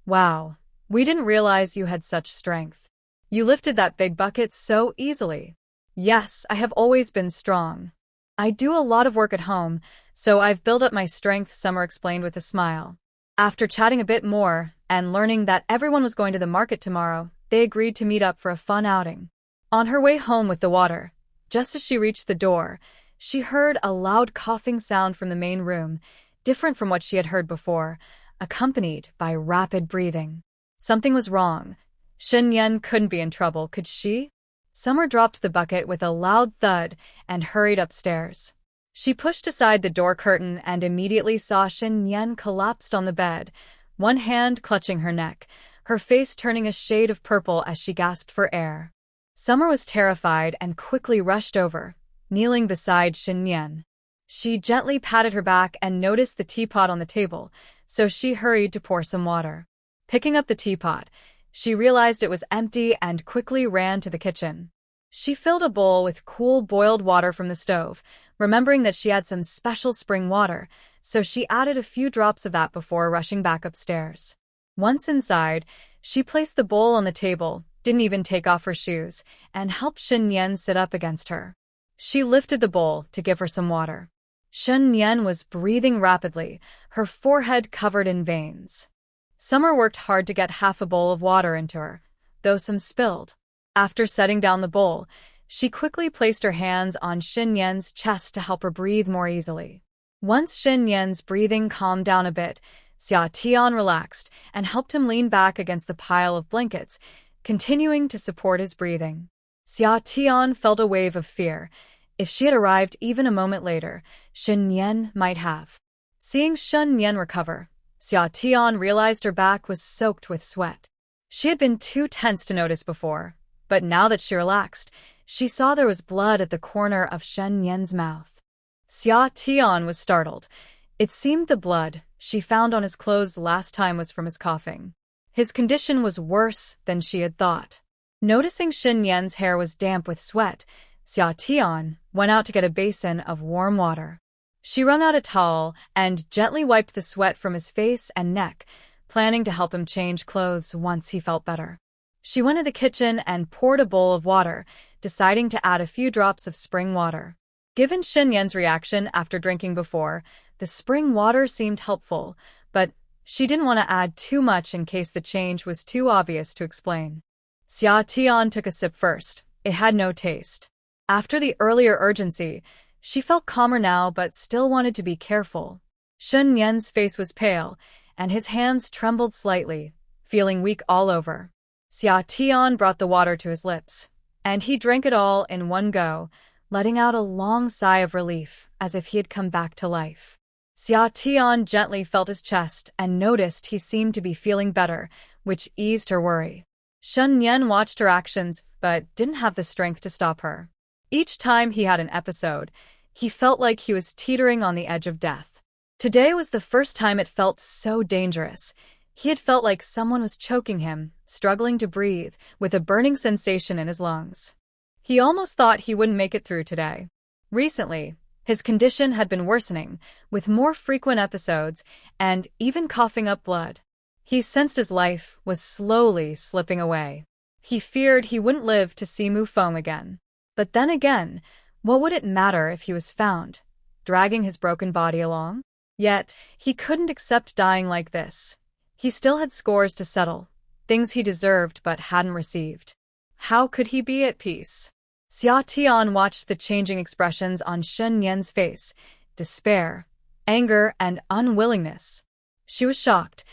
"Wow, we didn't realize you had such strength. You lifted that big bucket so easily." "Yes, I have always been strong. I do a lot of work at home, so I've built up my strength," Summer explained with a smile. After chatting a bit more and learning that everyone was going to the market tomorrow, they agreed to meet up for a fun outing. On her way home with the water, just as she reached the door, she heard a loud coughing sound from the main room, different from what she had heard before, accompanied by rapid breathing. Something was wrong. Nian couldn't be in trouble, could she? Summer dropped the bucket with a loud thud and hurried upstairs. She pushed aside the door curtain and immediately saw Nian collapsed on the bed, one hand clutching her neck, her face turning a shade of purple as she gasped for air. Summer was terrified and quickly rushed over, kneeling beside Nian. She gently patted her back and noticed the teapot on the table, so she hurried to pour some water. Picking up the teapot, she realized it was empty and quickly ran to the kitchen. She filled a bowl with cool boiled water from the stove, remembering that she had some special spring water, so she added a few drops of that before rushing back upstairs. Once inside, she placed the bowl on the table, didn't even take off her shoes, and helped Nian sit up against her. She lifted the bowl to give her some water. Nian was breathing rapidly, her forehead covered in veins. Summer worked hard to get half a bowl of water into her, though some spilled. After setting down the bowl, she quickly placed her hands on Nian's chest to help her breathe more easily. Once Nian's breathing calmed down a bit, Xia relaxed and helped him lean back against the pile of blankets, continuing to support his breathing. Xia felt a wave of fear. If she had arrived even a moment later, Nian might have. Seeing Nian recover, Xia realized her back was soaked with sweat. She had been too tense to notice before, but now that she relaxed, she saw there was blood at the corner of Nian's mouth. Xia was startled. It seemed the blood she found on his clothes last time was from his coughing. His condition was worse than she had thought. Noticing Nian's hair was damp with sweat, Xia went out to get a basin of warm water. She wrung out a towel and gently wiped the sweat from his face and neck, planning to help him change clothes once he felt better. She went to the kitchen and poured a bowl of water, deciding to add a few drops of spring water. Given Nian's reaction after drinking before, the spring water seemed helpful, but she didn't want to add too much in case the change was too obvious to explain. Xia took a sip first. It had no taste. After the earlier urgency, she felt calmer now but still wanted to be careful. Nian's face was pale, and his hands trembled slightly, feeling weak all over. Xia brought the water to his lips, and he drank it all in one go, letting out a long sigh of relief as if he had come back to life. Xia gently felt his chest and noticed he seemed to be feeling better, which eased her worry. Shen watched her actions but didn't have the strength to stop her. Each time he had an episode, he felt like he was teetering on the edge of death. Today was the first time it felt so dangerous. He had felt like someone was choking him, struggling to breathe, with a burning sensation in his lungs. He almost thought he wouldn't make it through today. Recently, his condition had been worsening, with more frequent episodes and even coughing up blood. He sensed his life was slowly slipping away. He feared he wouldn't live to see Mufeng again. But then again, what would it matter if he was found, dragging his broken body along? Yet, he couldn't accept dying like this. He still had scores to settle, things he deserved but hadn't received. How could he be at peace? Xia watched the changing expressions on Shen Yan's face, despair, anger, and unwillingness. She was shocked.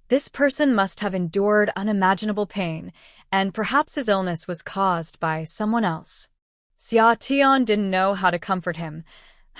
This person must have endured unimaginable pain, and perhaps his illness was caused by someone else. Xia didn't know how to comfort him.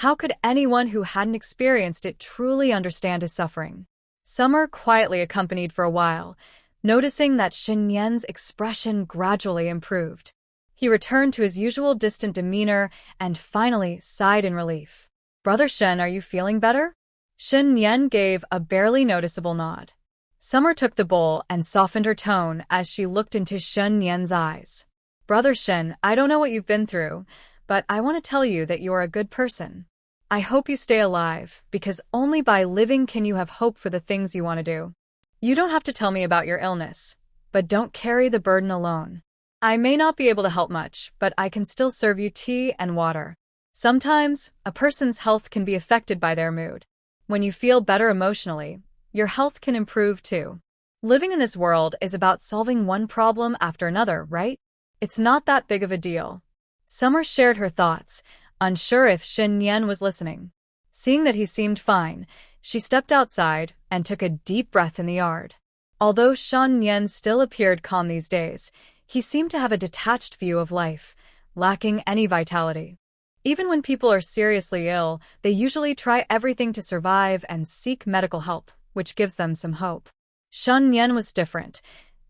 How could anyone who hadn't experienced it truly understand his suffering? Summer quietly accompanied for a while, noticing that Shen Yan's expression gradually improved. He returned to his usual distant demeanor and finally sighed in relief. "Brother Shen, are you feeling better?" Shen Yan gave a barely noticeable nod. Summer took the bowl and softened her tone as she looked into Shen Yan's eyes. "Brother Shen, I don't know what you've been through, but I want to tell you that you are a good person. I hope you stay alive, because only by living can you have hope for the things you want to do. You don't have to tell me about your illness, but don't carry the burden alone. I may not be able to help much, but I can still serve you tea and water. Sometimes, a person's health can be affected by their mood. When you feel better emotionally, your health can improve too. Living in this world is about solving one problem after another, right? It's not that big of a deal." Summer shared her thoughts, unsure if Shen Yan was listening. Seeing that he seemed fine, she stepped outside and took a deep breath in the yard. Although Shen Yan still appeared calm these days, he seemed to have a detached view of life, lacking any vitality. Even when people are seriously ill, they usually try everything to survive and seek medical help, which gives them some hope. Shen Yan was different.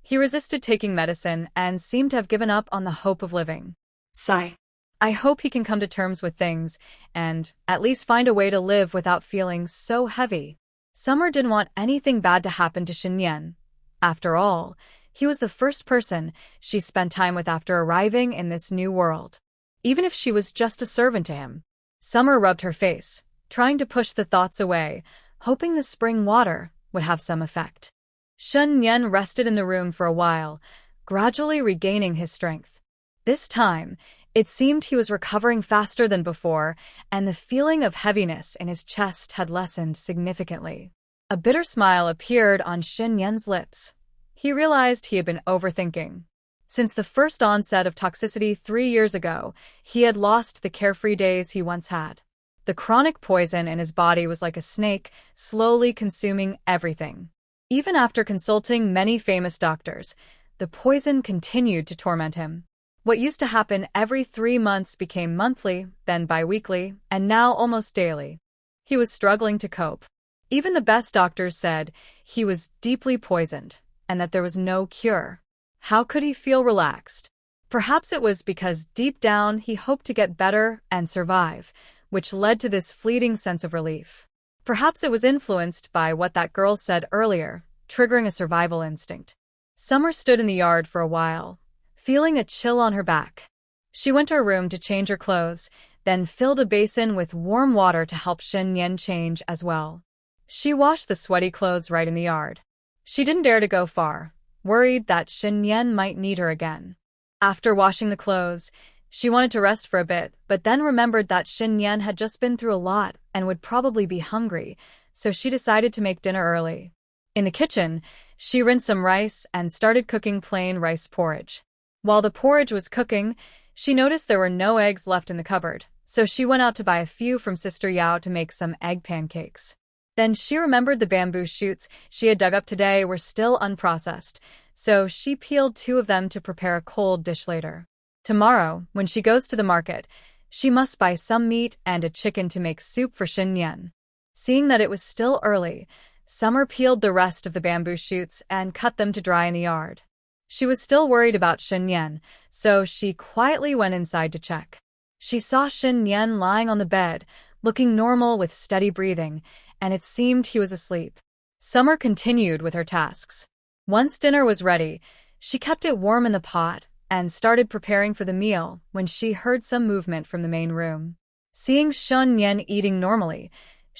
He resisted taking medicine and seemed to have given up on the hope of living. Sigh. I hope he can come to terms with things and at least find a way to live without feeling so heavy. Summer didn't want anything bad to happen to Shen Yan. After all, he was the first person she spent time with after arriving in this new world. Even if she was just a servant to him. Summer rubbed her face, trying to push the thoughts away, hoping the spring water would have some effect. Shen Yan rested in the room for a while, gradually regaining his strength. This time, it seemed he was recovering faster than before, and the feeling of heaviness in his chest had lessened significantly. A bitter smile appeared on Shen Yan's lips. He realized he had been overthinking. Since the first onset of toxicity 3 years ago, he had lost the carefree days he once had. The chronic poison in his body was like a snake, slowly consuming everything. Even after consulting many famous doctors, the poison continued to torment him. What used to happen every 3 months became monthly, then bi-weekly, and now almost daily. He was struggling to cope. Even the best doctors said he was deeply poisoned, and that there was no cure. How could he feel relaxed? Perhaps it was because deep down he hoped to get better and survive, which led to this fleeting sense of relief. Perhaps it was influenced by what that girl said earlier, triggering a survival instinct. Summer stood in the yard for a while, feeling a chill on her back. She went to her room to change her clothes, then filled a basin with warm water to help Shen Yan change as well. She washed the sweaty clothes right in the yard. She didn't dare to go far, worried that Shen Yan might need her again. After washing the clothes, she wanted to rest for a bit, but then remembered that Shen Yan had just been through a lot and would probably be hungry, so she decided to make dinner early. In the kitchen, she rinsed some rice and started cooking plain rice porridge. While the porridge was cooking, she noticed there were no eggs left in the cupboard, so she went out to buy a few from Sister Yao to make some egg pancakes. Then she remembered the bamboo shoots she had dug up today were still unprocessed, so she peeled 2 of them to prepare a cold dish later. Tomorrow, when she goes to the market, she must buy some meat and a chicken to make soup for Shen Yan. Seeing that it was still early, Summer peeled the rest of the bamboo shoots and cut them to dry in the yard. She was still worried about Shen Nian, so she quietly went inside to check. She saw Shen Nian lying on the bed, looking normal with steady breathing, and it seemed he was asleep. Summer continued with her tasks. Once dinner was ready, she kept it warm in the pot and started preparing for the meal when she heard some movement from the main room. Seeing Shen Nian eating normally,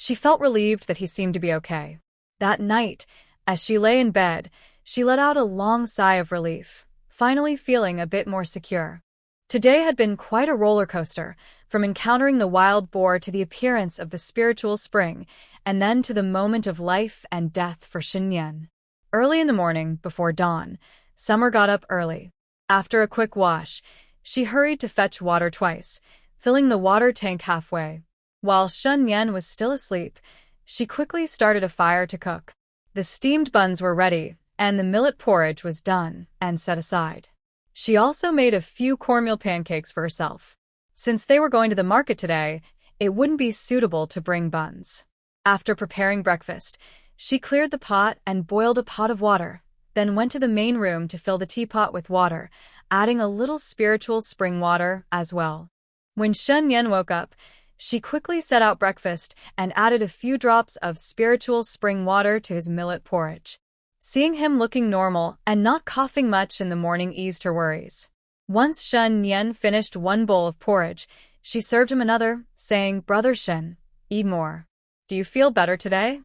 she felt relieved that he seemed to be okay. That night, as she lay in bed, she let out a long sigh of relief, finally feeling a bit more secure. Today had been quite a roller coaster, from encountering the wild boar to the appearance of the spiritual spring, and then to the moment of life and death for Shen Nian. Early in the morning, before dawn, Summer got up early. After a quick wash, she hurried to fetch water twice, filling the water tank halfway. While Shen Nian was still asleep, she quickly started a fire to cook. The steamed buns were ready, and the millet porridge was done and set aside. She also made a few cornmeal pancakes for herself. Since they were going to the market today, it wouldn't be suitable to bring buns. After preparing breakfast, she cleared the pot and boiled a pot of water, then went to the main room to fill the teapot with water, adding a little spiritual spring water as well. When Shen Nian woke up, she quickly set out breakfast and added a few drops of spiritual spring water to his millet porridge. Seeing him looking normal and not coughing much in the morning eased her worries. Once Shen Nian finished one bowl of porridge, she served him another, saying, "Brother Shen, eat more. Do you feel better today?"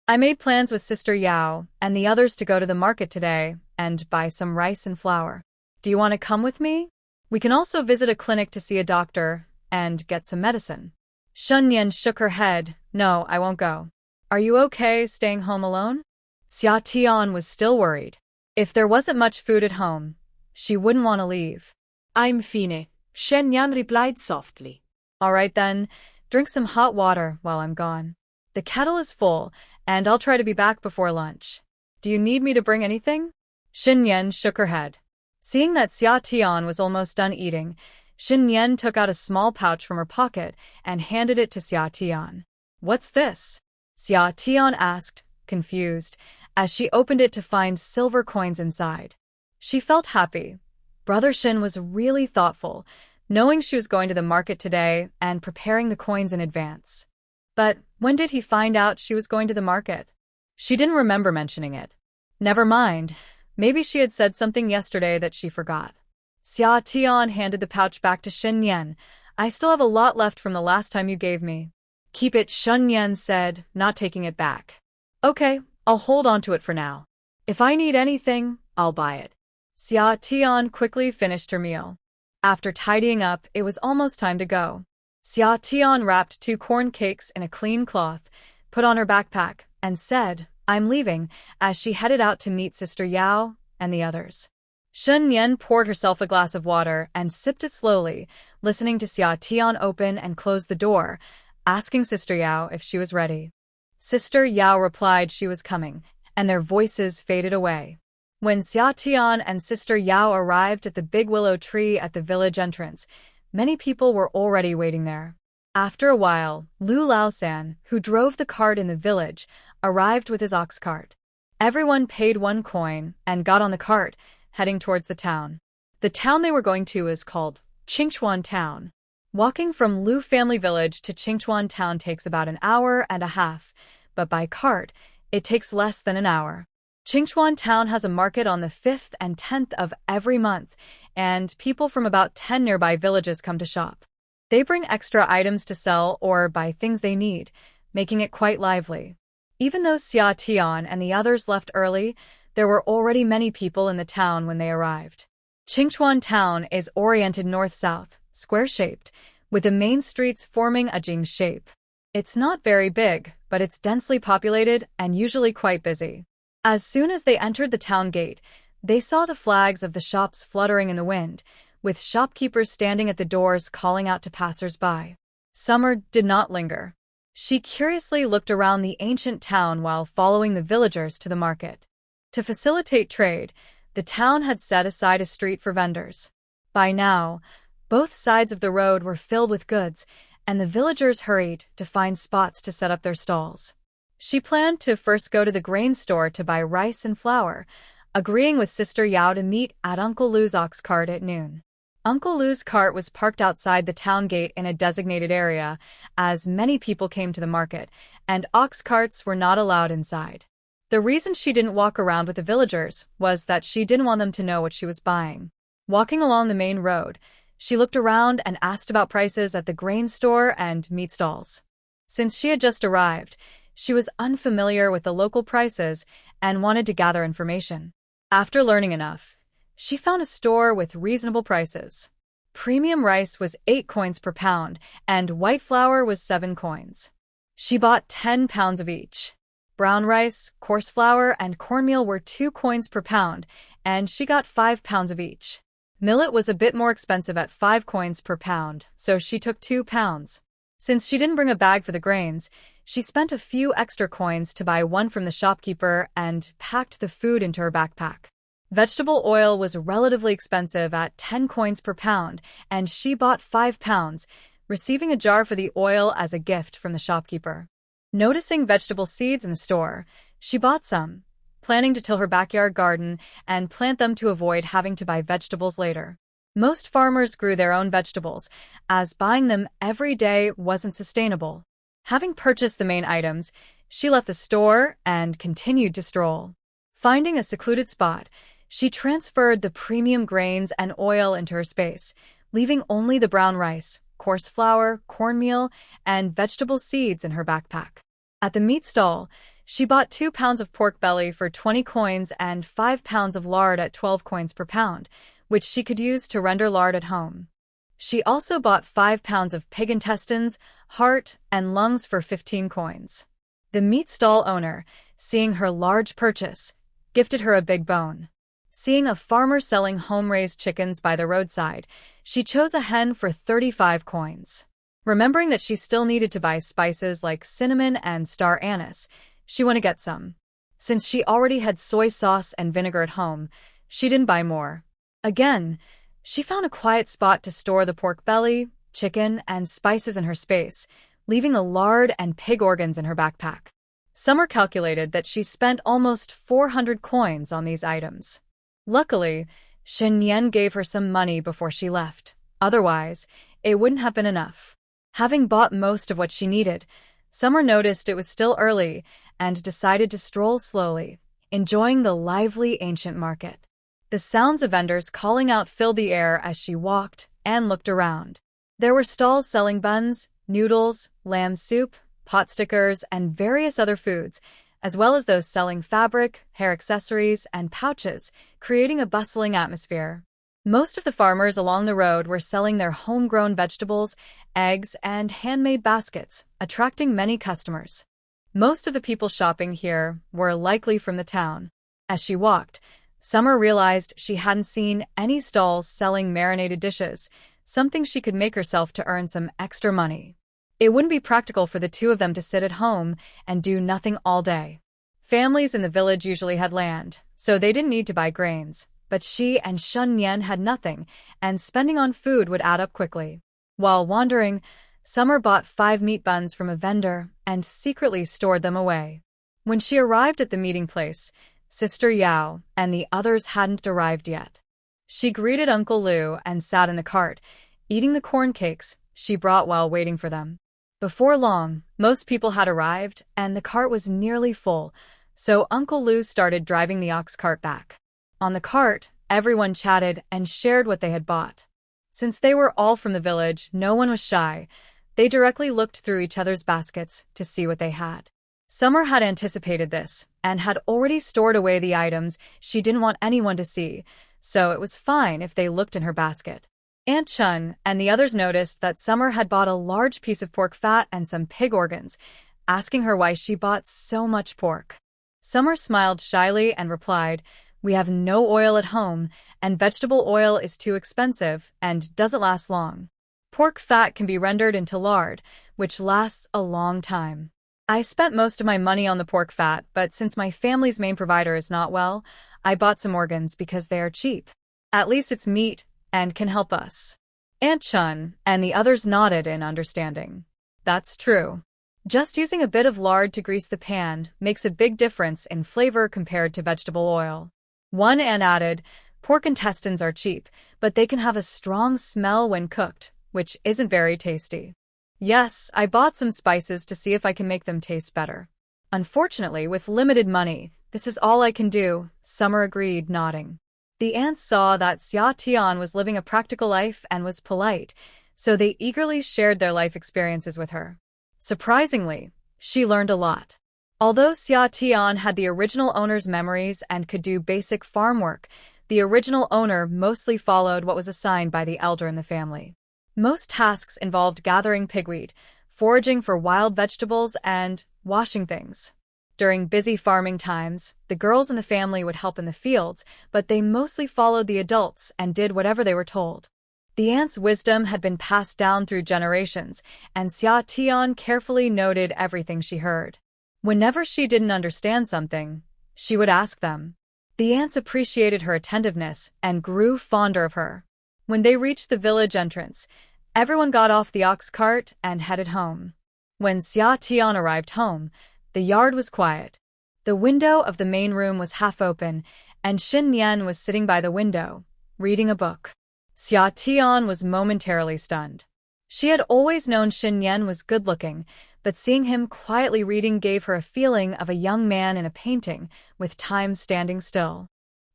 I made plans with Sister Yao and the others to go to the market today and buy some rice and flour. Do you want to come with me? We can also visit a clinic to see a doctor and get some medicine." Shen Nian shook her head. "No, I won't go." "Are you okay staying home alone?" Xia was still worried. If there wasn't much food at home, she wouldn't want to leave. "I'm fine," Shen Nian replied softly. "All right then, drink some hot water while I'm gone. The kettle is full, and I'll try to be back before lunch. Do you need me to bring anything?" Shen Nian shook her head. Seeing that Xia was almost done eating, Shen Nian took out a small pouch from her pocket and handed it to Xia. "What's this?" Xia asked, confused, as she opened it to find silver coins inside. She felt happy. Brother Shen was really thoughtful, knowing she was going to the market today and preparing the coins in advance. But when did he find out she was going to the market? She didn't remember mentioning it. Never mind, maybe she had said something yesterday that she forgot. Xia handed the pouch back to Shen Nian. "I still have a lot left from the last time you gave me." "Keep it," Shen Nian said, not taking it back. "Okay, I'll hold on to it for now. If I need anything, I'll buy it." Xia quickly finished her meal. After tidying up, it was almost time to go. Xia wrapped 2 corn cakes in a clean cloth, put on her backpack, and said, "I'm leaving," as she headed out to meet Sister Yao and the others. Shen Nian poured herself a glass of water and sipped it slowly, listening to Xia open and close the door, asking Sister Yao if she was ready. Sister Yao replied she was coming, and their voices faded away. When Xia and Sister Yao arrived at the big willow tree at the village entrance, many people were already waiting there. After a while, Lu Laosan, who drove the cart in the village, arrived with his ox cart. Everyone paid 1 coin and got on the cart, heading towards the town. The town they were going to is called Qingchuan Town. Walking from Lu Family Village to Qingchuan Town takes about an hour and a half, but by cart, it takes less than an hour. Qingchuan Town has a market on the 5th and 10th of every month, and people from about 10 nearby villages come to shop. They bring extra items to sell or buy things they need, making it quite lively. Even though Xia and the others left early, there were already many people in the town when they arrived. Qingchuan Town is oriented north-south, square-shaped, with the main streets forming a jing shape. It's not very big, but it's densely populated and usually quite busy. As soon as they entered the town gate, they saw the flags of the shops fluttering in the wind, with shopkeepers standing at the doors calling out to passers-by. Summer did not linger. She curiously looked around the ancient town while following the villagers to the market. To facilitate trade, the town had set aside a street for vendors. By now, both sides of the road were filled with goods, and the villagers hurried to find spots to set up their stalls. She planned to first go to the grain store to buy rice and flour, agreeing with Sister Yao to meet at Uncle Lu's ox cart at noon. Uncle Lu's cart was parked outside the town gate in a designated area, as many people came to the market, and ox carts were not allowed inside. The reason she didn't walk around with the villagers was that she didn't want them to know what she was buying. Walking along the main road, she looked around and asked about prices at the grain store and meat stalls. Since she had just arrived, she was unfamiliar with the local prices and wanted to gather information. After learning enough, she found a store with reasonable prices. Premium rice was 8 coins per pound, and white flour was 7 coins. She bought 10 pounds of each. Brown rice, coarse flour, and cornmeal were 2 coins per pound, and she got 5 pounds of each. Millet was a bit more expensive at 5 coins per pound, so she took 2 pounds. Since she didn't bring a bag for the grains, she spent a few extra coins to buy one from the shopkeeper and packed the food into her backpack. Vegetable oil was relatively expensive at 10 coins per pound, and she bought 5 pounds, receiving a jar for the oil as a gift from the shopkeeper. Noticing vegetable seeds in the store, she bought some, planning to till her backyard garden and plant them to avoid having to buy vegetables later. Most farmers grew their own vegetables, as buying them every day wasn't sustainable. Having purchased the main items, she left the store and continued to stroll. Finding a secluded spot, she transferred the premium grains and oil into her space, leaving only the brown rice, coarse flour, cornmeal, and vegetable seeds in her backpack. At the meat stall, she bought 2 pounds of pork belly for 20 coins and 5 pounds of lard at 12 coins per pound, which she could use to render lard at home. She also bought 5 pounds of pig intestines, heart, and lungs for 15 coins. The meat stall owner, seeing her large purchase, gifted her a big bone. Seeing a farmer selling home-raised chickens by the roadside, she chose a hen for 35 coins. Remembering that she still needed to buy spices like cinnamon and star anise, she went to get some. Since she already had soy sauce and vinegar at home, she didn't buy more. Again, she found a quiet spot to store the pork belly, chicken, and spices in her space, leaving the lard and pig organs in her backpack. Summer calculated that she spent almost 400 coins on these items. Luckily, Nian gave her some money before she left. Otherwise, it wouldn't have been enough. Having bought most of what she needed, Summer noticed it was still early and decided to stroll slowly, enjoying the lively ancient market. The sounds of vendors calling out filled the air as she walked and looked around. There were stalls selling buns, noodles, lamb soup, pot stickers, and various other foods, as well as those selling fabric, hair accessories, and pouches, creating a bustling atmosphere. Most of the farmers along the road were selling their homegrown vegetables, eggs, and handmade baskets, attracting many customers. Most of the people shopping here were likely from the town. As she walked, Summer realized she hadn't seen any stalls selling marinated dishes, something she could make herself to earn some extra money. It wouldn't be practical for the two of them to sit at home and do nothing all day. Families in the village usually had land, so they didn't need to buy grains, but she and Nian had nothing, and spending on food would add up quickly. While wandering, Summer bought 5 meat buns from a vendor and secretly stored them away. When she arrived at the meeting place, Sister Yao and the others hadn't arrived yet. She greeted Uncle Lu and sat in the cart, eating the corn cakes she brought while waiting for them. Before long, most people had arrived, and the cart was nearly full, so Uncle Lu started driving the ox cart back. On the cart, everyone chatted and shared what they had bought. Since they were all from the village, no one was shy. They directly looked through each other's baskets to see what they had. Summer had anticipated this and had already stored away the items she didn't want anyone to see, so it was fine if they looked in her basket. Aunt Chun and the others noticed that Summer had bought a large piece of pork fat and some pig organs, asking her why she bought so much pork. Summer smiled shyly and replied, "We have no oil at home, and vegetable oil is too expensive and doesn't last long. Pork fat can be rendered into lard, which lasts a long time. I spent most of my money on the pork fat, but since my family's main provider is not well, I bought some organs because they are cheap. At least it's meat and can help us." Aunt Chun and the others nodded in understanding. That's true. Just using a bit of lard to grease the pan makes a big difference in flavor compared to vegetable oil. One aunt added, pork intestines are cheap, but they can have a strong smell when cooked, which isn't very tasty. Yes, I bought some spices to see if I can make them taste better. Unfortunately, with limited money, this is all I can do, Summer agreed, nodding. The aunts saw that Xia Tian was living a practical life and was polite, so they eagerly shared their life experiences with her. Surprisingly, she learned a lot. Although Xia Tian had the original owner's memories and could do basic farm work, the original owner mostly followed what was assigned by the elder in the family. Most tasks involved gathering pigweed, foraging for wild vegetables, and washing things. During busy farming times, the girls in the family would help in the fields, but they mostly followed the adults and did whatever they were told. The aunt's wisdom had been passed down through generations, and Xia Tian carefully noted everything she heard. Whenever she didn't understand something, she would ask them. The aunts appreciated her attentiveness and grew fonder of her. When they reached the village entrance, everyone got off the ox cart and headed home. When Xia Tian arrived home, the yard was quiet. The window of the main room was half open, and Shen Nian was sitting by the window, reading a book. Xia Tian was momentarily stunned. She had always known Shen Nian was good-looking, but seeing him quietly reading gave her a feeling of a young man in a painting, with time standing still.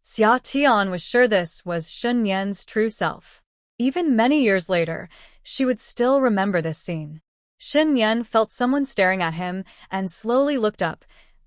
Xia Tian was sure this was Shen Nian's true self. Even many years later, she would still remember this scene. Shen Nian felt someone staring at him and slowly looked up,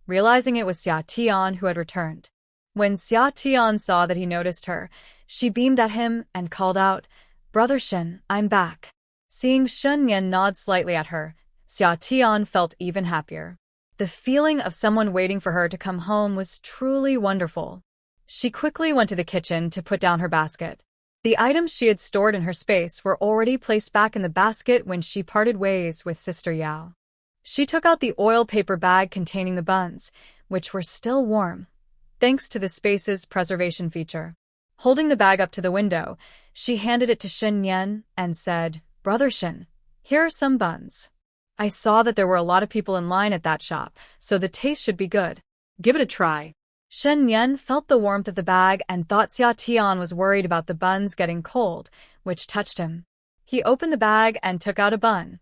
realizing it was Xia Tian who had returned. When Xia Tian saw that he noticed her, she beamed at him and called out, "Brother Shen, I'm back." Seeing Shen Nian nod slightly at her, Xia Tian felt even happier. The feeling of someone waiting for her to come home was truly wonderful. She quickly went to the kitchen to put down her basket. The items she had stored in her space were already placed back in the basket when she parted ways with Sister Yao. She took out the oil paper bag containing the buns, which were still warm, thanks to the space's preservation feature. Holding the bag up to the window, she handed it to Shen Nian and said, "Brother Shen, here are some buns. I saw that there were a lot of people in line at that shop, so the taste should be good. Give it a try." Shen Nian felt the warmth of the bag and thought Xia Tian was worried about the buns getting cold, which touched him. He opened the bag and took out a bun,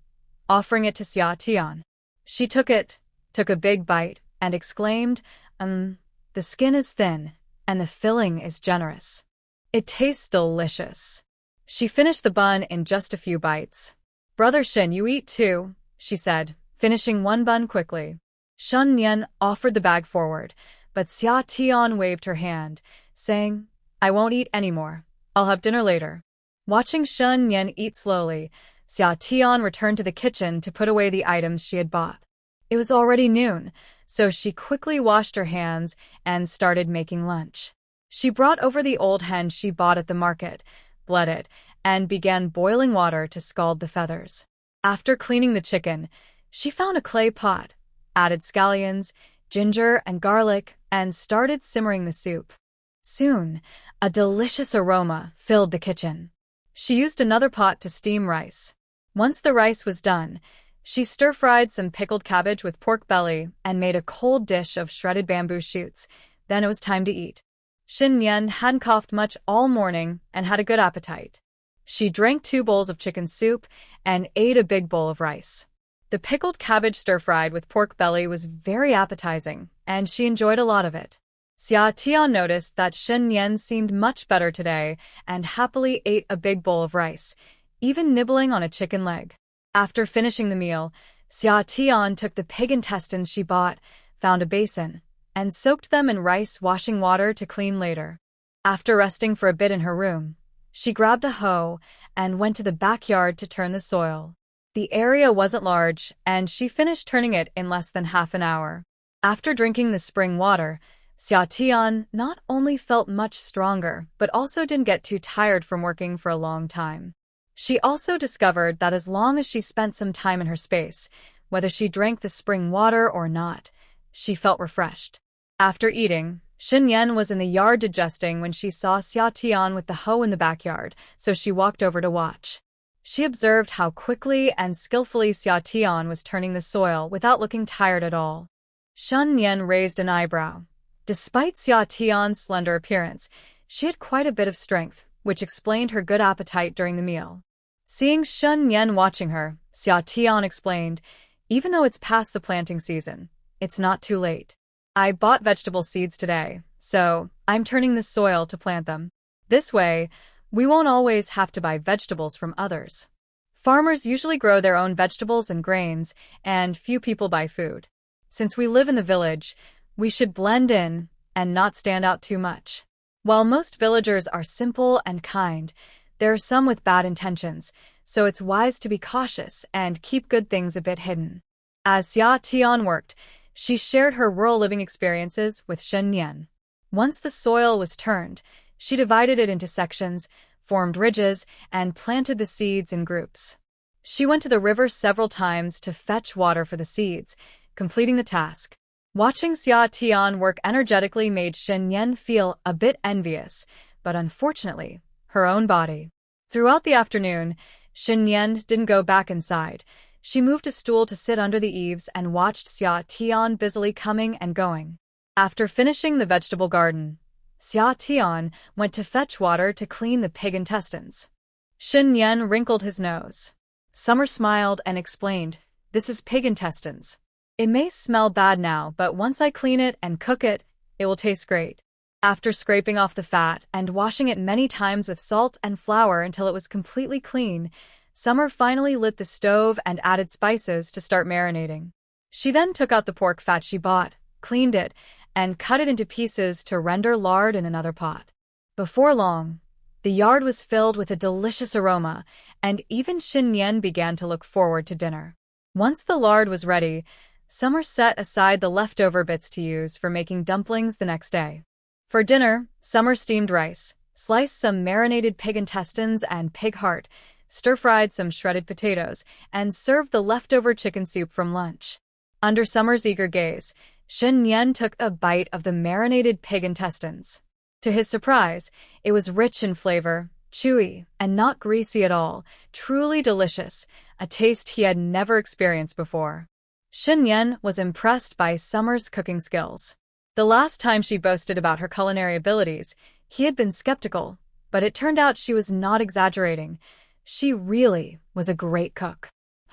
offering it to Xia Tian. She took a big bite, and exclaimed, the skin is thin, and the filling is generous. It tastes delicious." She finished the bun in just a few bites. "Brother Shen, you eat too," she said, finishing one bun quickly. Shen Nian offered the bag forward, but Xia Tian waved her hand, saying, "I won't eat anymore. I'll have dinner later." Watching Shen Nian eat slowly, Xia Tian returned to the kitchen to put away the items she had bought. It was already noon, so she quickly washed her hands and started making lunch. She brought over the old hen she bought at the market, bled it, and began boiling water to scald the feathers. After cleaning the chicken, she found a clay pot, added scallions, ginger, and garlic, and started simmering the soup. Soon, a delicious aroma filled the kitchen. She used another pot to steam rice. Once the rice was done, she stir-fried some pickled cabbage with pork belly and made a cold dish of shredded bamboo shoots. Then it was time to eat. Shen Nian hadn't coughed much all morning and had a good appetite. She drank 2 bowls of chicken soup and ate a big bowl of rice. The pickled cabbage stir-fried with pork belly was very appetizing, and she enjoyed a lot of it. Xia Tian noticed that Shen Nian seemed much better today and happily ate a big bowl of rice, even nibbling on a chicken leg. After finishing the meal, Xia Tian took the pig intestines she bought, found a basin, and soaked them in rice washing water to clean later. After resting for a bit in her room, she grabbed a hoe and went to the backyard to turn the soil. The area wasn't large, and she finished turning it in less than half an hour. After drinking the spring water, Xia Tian not only felt much stronger, but also didn't get too tired from working for a long time. She also discovered that as long as she spent some time in her space, whether she drank the spring water or not, she felt refreshed. After eating, Shen Nian was in the yard digesting when she saw Xia Tian with the hoe in the backyard, so she walked over to watch. She observed how quickly and skillfully Xia Tian was turning the soil without looking tired at all. Shen Nian raised an eyebrow. Despite Xia Tian's slender appearance, she had quite a bit of strength, which explained her good appetite during the meal. Seeing Shen Nian watching her, Xia Tian explained, "Even though it's past the planting season, it's not too late. I bought vegetable seeds today, so I'm turning the soil to plant them. This way, we won't always have to buy vegetables from others. Farmers usually grow their own vegetables and grains, and few people buy food. Since we live in the village, we should blend in and not stand out too much." While most villagers are simple and kind, there are some with bad intentions, so it's wise to be cautious and keep good things a bit hidden. As Xia Tian worked, she shared her rural living experiences with Shen Nian. Once the soil was turned, she divided it into sections, formed ridges, and planted the seeds in groups. She went to the river several times to fetch water for the seeds, completing the task. Watching Xia Tian work energetically made Shen Nian feel a bit envious, but unfortunately, her own body. Throughout the afternoon, Shen Nian didn't go back inside. She moved a stool to sit under the eaves and watched Xia Tian busily coming and going. After finishing the vegetable garden, Xia Tian went to fetch water to clean the pig intestines. Shen Nian wrinkled his nose. Summer smiled and explained, "This is pig intestines. It may smell bad now, but once I clean it and cook it, it will taste great." After scraping off the fat and washing it many times with salt and flour until it was completely clean, Summer finally lit the stove and added spices to start marinating. She then took out the pork fat she bought, cleaned it, and cut it into pieces to render lard in another pot. Before long, the yard was filled with a delicious aroma, and even Shen Nian began to look forward to dinner. Once the lard was ready, Summer set aside the leftover bits to use for making dumplings the next day. For dinner, Summer steamed rice, sliced some marinated pig intestines and pig heart, stir-fried some shredded potatoes, and served the leftover chicken soup from lunch. Under Summer's eager gaze, Shen Nian took a bite of the marinated pig intestines. To his surprise, it was rich in flavor, chewy, and not greasy at all, truly delicious, a taste he had never experienced before. Shen Nian was impressed by Summer's cooking skills. The last time she boasted about her culinary abilities, he had been skeptical, but it turned out she was not exaggerating. She really was a great cook.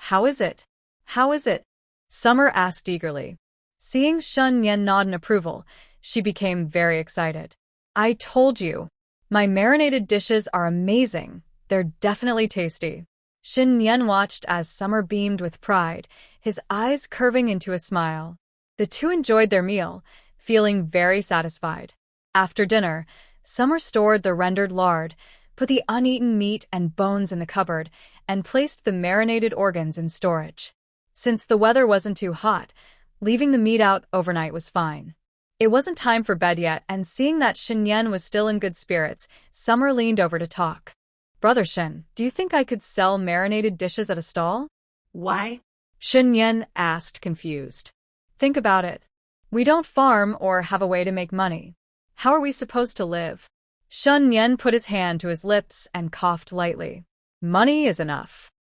"How is it? How is it?" Summer asked eagerly. Seeing Shen Nian nod in approval, she became very excited. "I told you, my marinated dishes are amazing. They're definitely tasty." Shen Nian watched as Summer beamed with pride, his eyes curving into a smile. The two enjoyed their meal, feeling very satisfied. After dinner, Summer stored the rendered lard, put the uneaten meat and bones in the cupboard, and placed the marinated organs in storage. Since the weather wasn't too hot, leaving the meat out overnight was fine. It wasn't time for bed yet, and seeing that Shen Nian was still in good spirits, Summer leaned over to talk. "Brother Shen, do you think I could sell marinated dishes at a stall?" "Why?" Shen Nian asked, confused. "Think about it. We don't farm or have a way to make money. How are we supposed to live?" Shen Nian put his hand to his lips and coughed lightly. "Money is enough."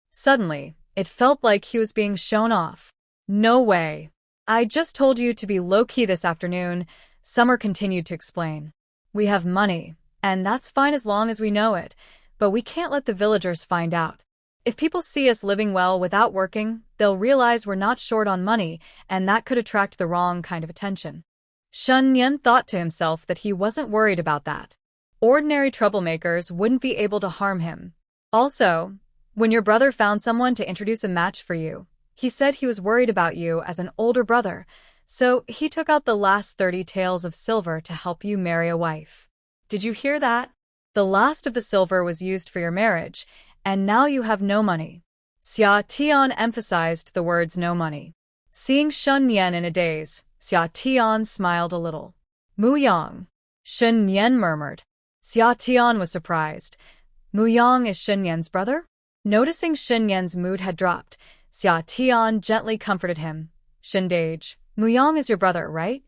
Suddenly, it felt like he was being shown off. "No way. I just told you to be low-key this afternoon," Summer continued to explain. "We have money, and that's fine as long as we know it, but we can't let the villagers find out. If people see us living well without working, they'll realize we're not short on money, and that could attract the wrong kind of attention." Shen Nian thought to himself that he wasn't worried about that. Ordinary troublemakers wouldn't be able to harm him. Also, when your brother found someone to introduce a match for you, he said he was worried about you as an older brother, so he took out the last 30 taels of silver to help you marry a wife. Did you hear that? The last of the silver was used for your marriage, and now you have no money. Xia Tian emphasized the words no money. Seeing Shen Nian in a daze, Xia Tian smiled a little. "Mu Yang," Shen Nian murmured. Xia Tian was surprised. "Mu Yang is Shen Nian's brother?" Noticing Shen Nian's mood had dropped, Xia Tian gently comforted him. "Shindage, Mu Yang is your brother, right?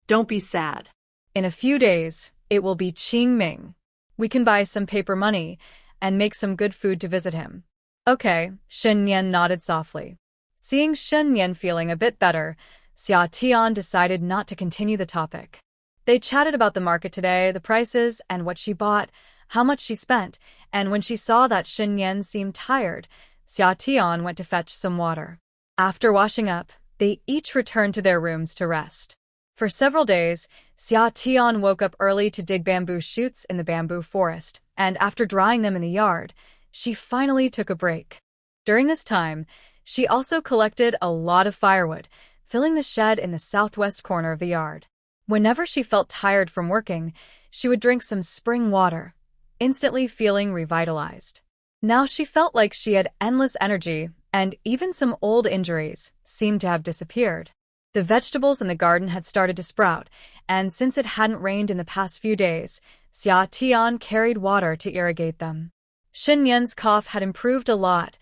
Don't be sad. In a few days, it will be Qing Ming. We can buy some paper money, and make some good food to visit him. Okay, Shen Nian nodded softly. Seeing Shen Nian feeling a bit better, Xia decided not to continue the topic. They chatted about the market today, the prices, and what she bought, how much she spent, and when she saw that Shen Nian seemed tired, Xia went to fetch some water. After washing up, they each returned to their rooms to rest. For several days, Xia woke up early to dig bamboo shoots in the bamboo forest, and after drying them in the yard, she finally took a break. During this time, she also collected a lot of firewood, filling the shed in the southwest corner of the yard. Whenever she felt tired from working, she would drink some spring water, instantly feeling revitalized. Now she felt like she had endless energy, and even some old injuries seemed to have disappeared. The vegetables in the garden had started to sprout, and since it hadn't rained in the past few days, Xia carried water to irrigate them. Shen Nian's cough had improved a lot,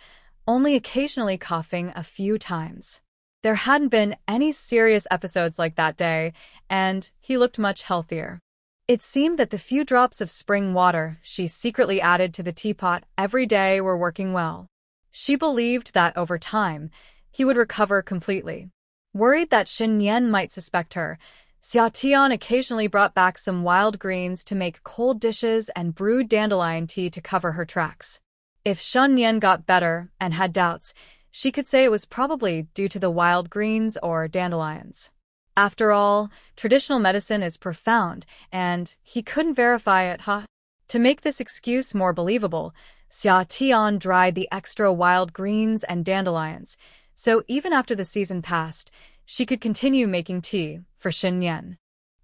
only occasionally coughing a few times. There hadn't been any serious episodes like that day, and he looked much healthier. It seemed that the few drops of spring water she secretly added to the teapot every day were working well. She believed that over time, he would recover completely. Worried that Shen Nian might suspect her, Xia occasionally brought back some wild greens to make cold dishes and brewed dandelion tea to cover her tracks. If Shen Nian got better and had doubts, she could say it was probably due to the wild greens or dandelions. After all, traditional medicine is profound, and he couldn't verify it, huh? To make this excuse more believable, Xia dried the extra wild greens and dandelions, so even after the season passed, she could continue making tea for Shen Nian.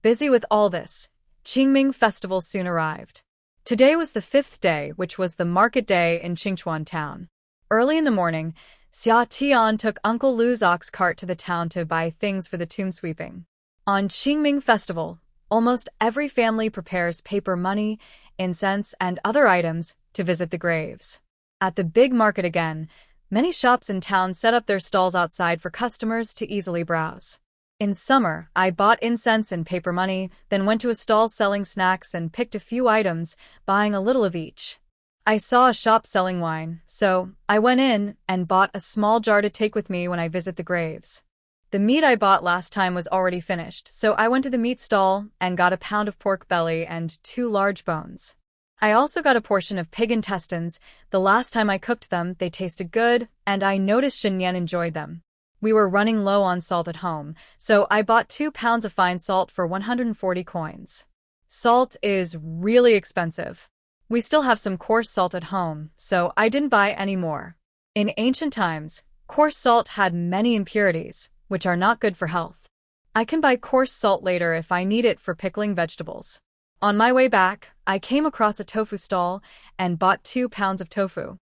Busy with all this, Qingming Festival soon arrived. Today was the 5th day, which was the market day in Qingchuan town. Early in the morning, Xia took Uncle Lu's ox cart to the town to buy things for the tomb sweeping. On Qingming Festival, almost every family prepares paper money, incense, and other items to visit the graves. At the big market again, many shops in town set up their stalls outside for customers to easily browse. In summer, I bought incense and paper money, then went to a stall selling snacks and picked a few items, buying a little of each. I saw a shop selling wine, so I went in and bought a small jar to take with me when I visit the graves. The meat I bought last time was already finished, so I went to the meat stall and got a pound of pork belly and 2 large bones. I also got a portion of pig intestines. The last time I cooked them, they tasted good, and I noticed Shen Nian enjoyed them. We were running low on salt at home, so I bought 2 pounds of fine salt for 140 coins. Salt is really expensive. We still have some coarse salt at home, so I didn't buy any more. In ancient times, coarse salt had many impurities, which are not good for health. I can buy coarse salt later if I need it for pickling vegetables. On my way back, I came across a tofu stall and bought 2 pounds of tofu.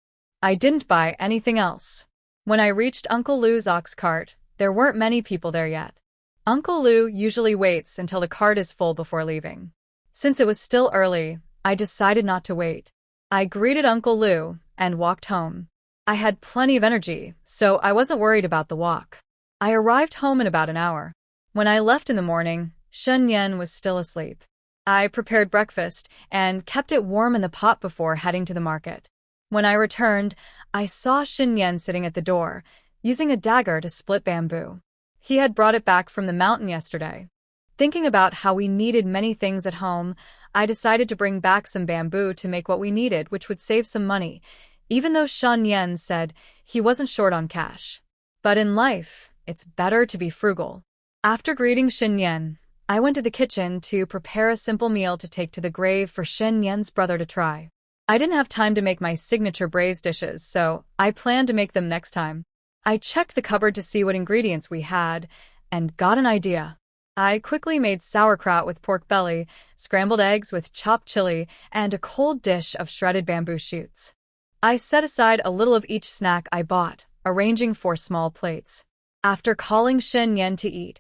I didn't buy anything else. When I reached Uncle Lu's ox cart, there weren't many people there yet. Uncle Lu usually waits until the cart is full before leaving. Since it was still early, I decided not to wait. I greeted Uncle Lu and walked home. I had plenty of energy, so I wasn't worried about the walk. I arrived home in about an hour. When I left in the morning, Shen Nian was still asleep. I prepared breakfast and kept it warm in the pot before heading to the market. When I returned, I saw Shen Nian sitting at the door, using a dagger to split bamboo. He had brought it back from the mountain yesterday. Thinking about how we needed many things at home, I decided to bring back some bamboo to make what we needed, which would save some money, even though Shen Nian said he wasn't short on cash. But in life, it's better to be frugal. After greeting Shen Nian, I went to the kitchen to prepare a simple meal to take to the grave for Shen Nian's brother to try. I didn't have time to make my signature braised dishes, so I planned to make them next time. I checked the cupboard to see what ingredients we had, and got an idea. I quickly made sauerkraut with pork belly, scrambled eggs with chopped chili, and a cold dish of shredded bamboo shoots. I set aside a little of each snack I bought, arranging 4 small plates. After calling Shen Nian to eat,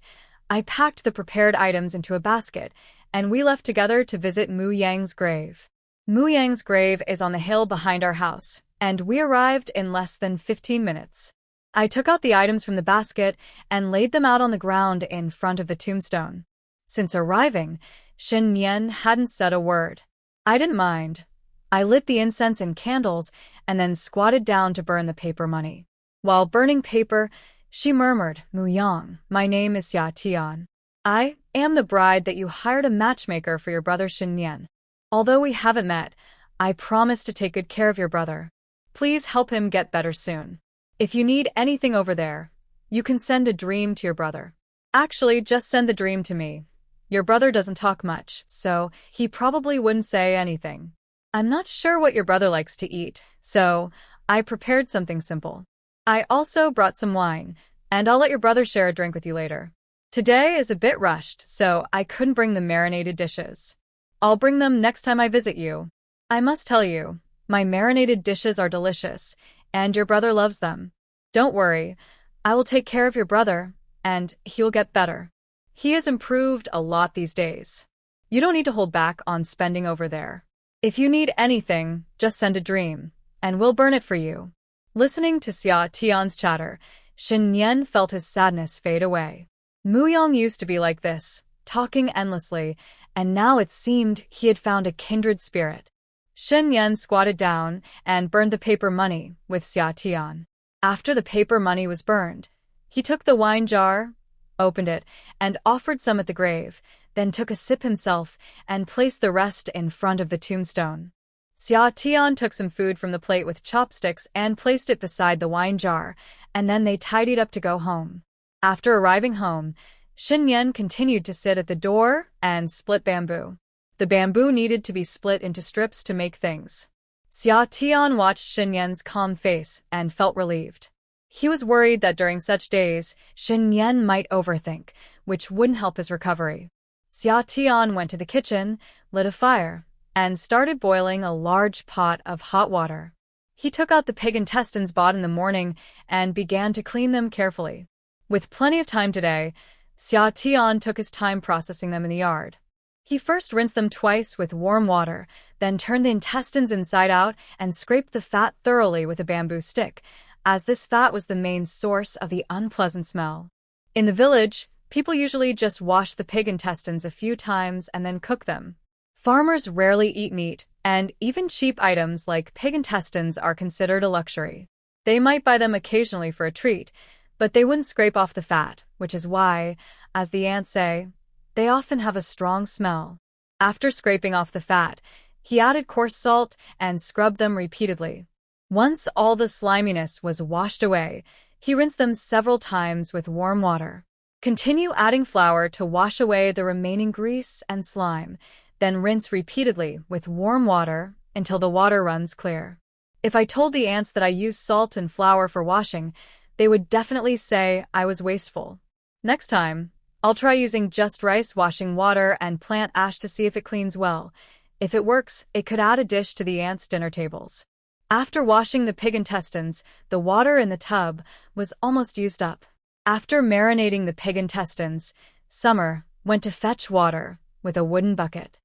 I packed the prepared items into a basket, and we left together to visit Mu Yang's grave. Mu Yang's grave is on the hill behind our house, and we arrived in less than 15 minutes. I took out the items from the basket and laid them out on the ground in front of the tombstone. Since arriving, Shen Nian hadn't said a word. I didn't mind. I lit the incense and candles and then squatted down to burn the paper money. While burning paper, she murmured, "Muyang, my name is Xia Tian. I am the bride that you hired a matchmaker for your brother Shen Nian. Although we haven't met, I promise to take good care of your brother. Please help him get better soon. If you need anything over there, you can send a dream to your brother. Actually, just send the dream to me. Your brother doesn't talk much, so he probably wouldn't say anything. I'm not sure what your brother likes to eat, so I prepared something simple. I also brought some wine, and I'll let your brother share a drink with you later. Today is a bit rushed, so I couldn't bring the marinated dishes. I'll bring them next time I visit you. I must tell you, my marinated dishes are delicious, and your brother loves them. Don't worry, I will take care of your brother, and he'll get better. He has improved a lot these days. You don't need to hold back on spending over there. If you need anything, just send a dream, and we'll burn it for you." Listening to Xia Tian's chatter, Shen Nian felt his sadness fade away. Muyang used to be like this, talking endlessly, and now it seemed he had found a kindred spirit. Shen Nian squatted down and burned the paper money with Xia Tian. After the paper money was burned, he took the wine jar, opened it, and offered some at the grave, then took a sip himself and placed the rest in front of the tombstone. Xia Tian took some food from the plate with chopsticks and placed it beside the wine jar, and then they tidied up to go home. After arriving home, Shen Nian continued to sit at the door and split bamboo. The bamboo needed to be split into strips to make things. Xia Tian watched Shen Nian's calm face and felt relieved. He was worried that during such days, Shen Nian might overthink, which wouldn't help his recovery. Xia Tian went to the kitchen, lit a fire, and started boiling a large pot of hot water. He took out the pig intestines bought in the morning and began to clean them carefully. With plenty of time today, Xia Tian took his time processing them in the yard. He first rinsed them twice with warm water, then turned the intestines inside out and scraped the fat thoroughly with a bamboo stick, as this fat was the main source of the unpleasant smell. In the village, people usually just wash the pig intestines a few times and then cook them. Farmers rarely eat meat, and even cheap items like pig intestines are considered a luxury. They might buy them occasionally for a treat, but they wouldn't scrape off the fat, which is why, as the ants say, they often have a strong smell. After scraping off the fat, he added coarse salt and scrubbed them repeatedly. Once all the sliminess was washed away, he rinsed them several times with warm water. Continue adding flour to wash away the remaining grease and slime, then rinse repeatedly with warm water until the water runs clear. If I told the ants that I used salt and flour for washing, they would definitely say I was wasteful. Next time, I'll try using just rice washing water and plant ash to see if it cleans well. If it works, it could add a dish to the ants' dinner tables. After washing the pig intestines, the water in the tub was almost used up. After marinating the pig intestines, Summer went to fetch water with a wooden bucket.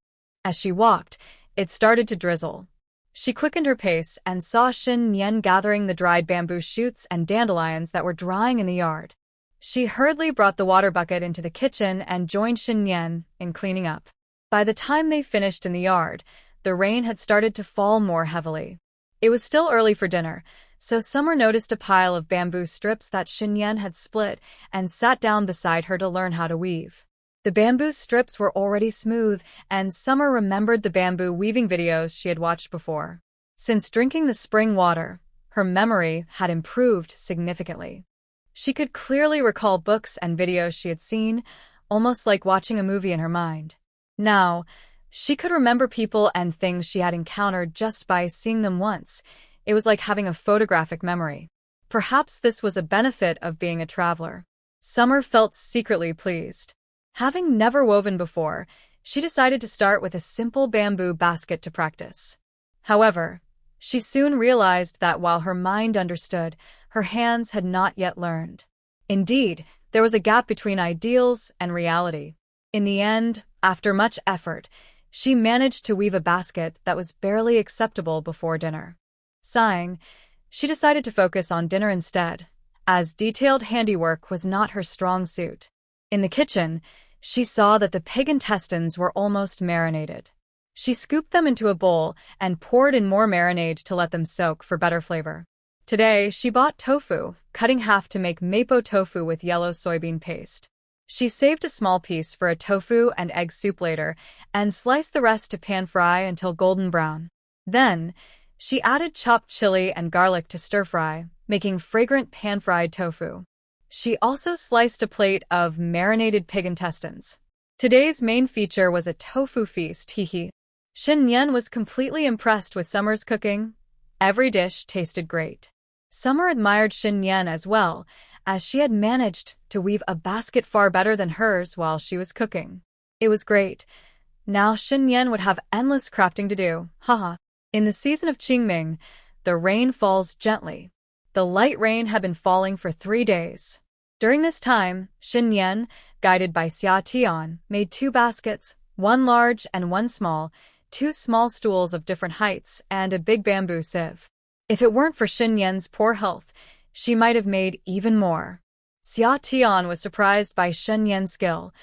As she walked, it started to drizzle. She quickened her pace and saw Shen Nian gathering the dried bamboo shoots and dandelions that were drying in the yard. She hurriedly brought the water bucket into the kitchen and joined Shen Nian in cleaning up. By the time they finished in the yard, the rain had started to fall more heavily. It was still early for dinner, so Summer noticed a pile of bamboo strips that Shen Nian had split and sat down beside her to learn how to weave. The bamboo strips were already smooth, and Summer remembered the bamboo weaving videos she had watched before. Since drinking the spring water, her memory had improved significantly. She could clearly recall books and videos she had seen, almost like watching a movie in her mind. Now, she could remember people and things she had encountered just by seeing them once. It was like having a photographic memory. Perhaps this was a benefit of being a traveler. Summer felt secretly pleased. Having never woven before, she decided to start with a simple bamboo basket to practice. However, she soon realized that while her mind understood, her hands had not yet learned. Indeed, there was a gap between ideals and reality. In the end, after much effort, she managed to weave a basket that was barely acceptable before dinner. Sighing, she decided to focus on dinner instead, as detailed handiwork was not her strong suit. In the kitchen, she saw that the pig intestines were almost marinated. She scooped them into a bowl and poured in more marinade to let them soak for better flavor. Today, she bought tofu, cutting half to make mapo tofu with yellow soybean paste. She saved a small piece for a tofu and egg soup later and sliced the rest to pan fry until golden brown. Then, she added chopped chili and garlic to stir-fry, making fragrant pan-fried tofu. She also sliced a plate of marinated pig intestines. Today's main feature was a tofu feast, hehe. Nian was completely impressed with Summer's cooking. Every dish tasted great. Summer admired Nian as well, as she had managed to weave a basket far better than hers while she was cooking. It was great. Now Nian would have endless crafting to do, haha. In the season of Qingming, the rain falls gently. The light rain had been falling for 3 days. During this time, Nian, guided by Xia, made 2 baskets, one large and one small, 2 small stools of different heights, and a big bamboo sieve. If it weren't for Nian's poor health, she might have made even more. Xia was surprised by Nian's skill.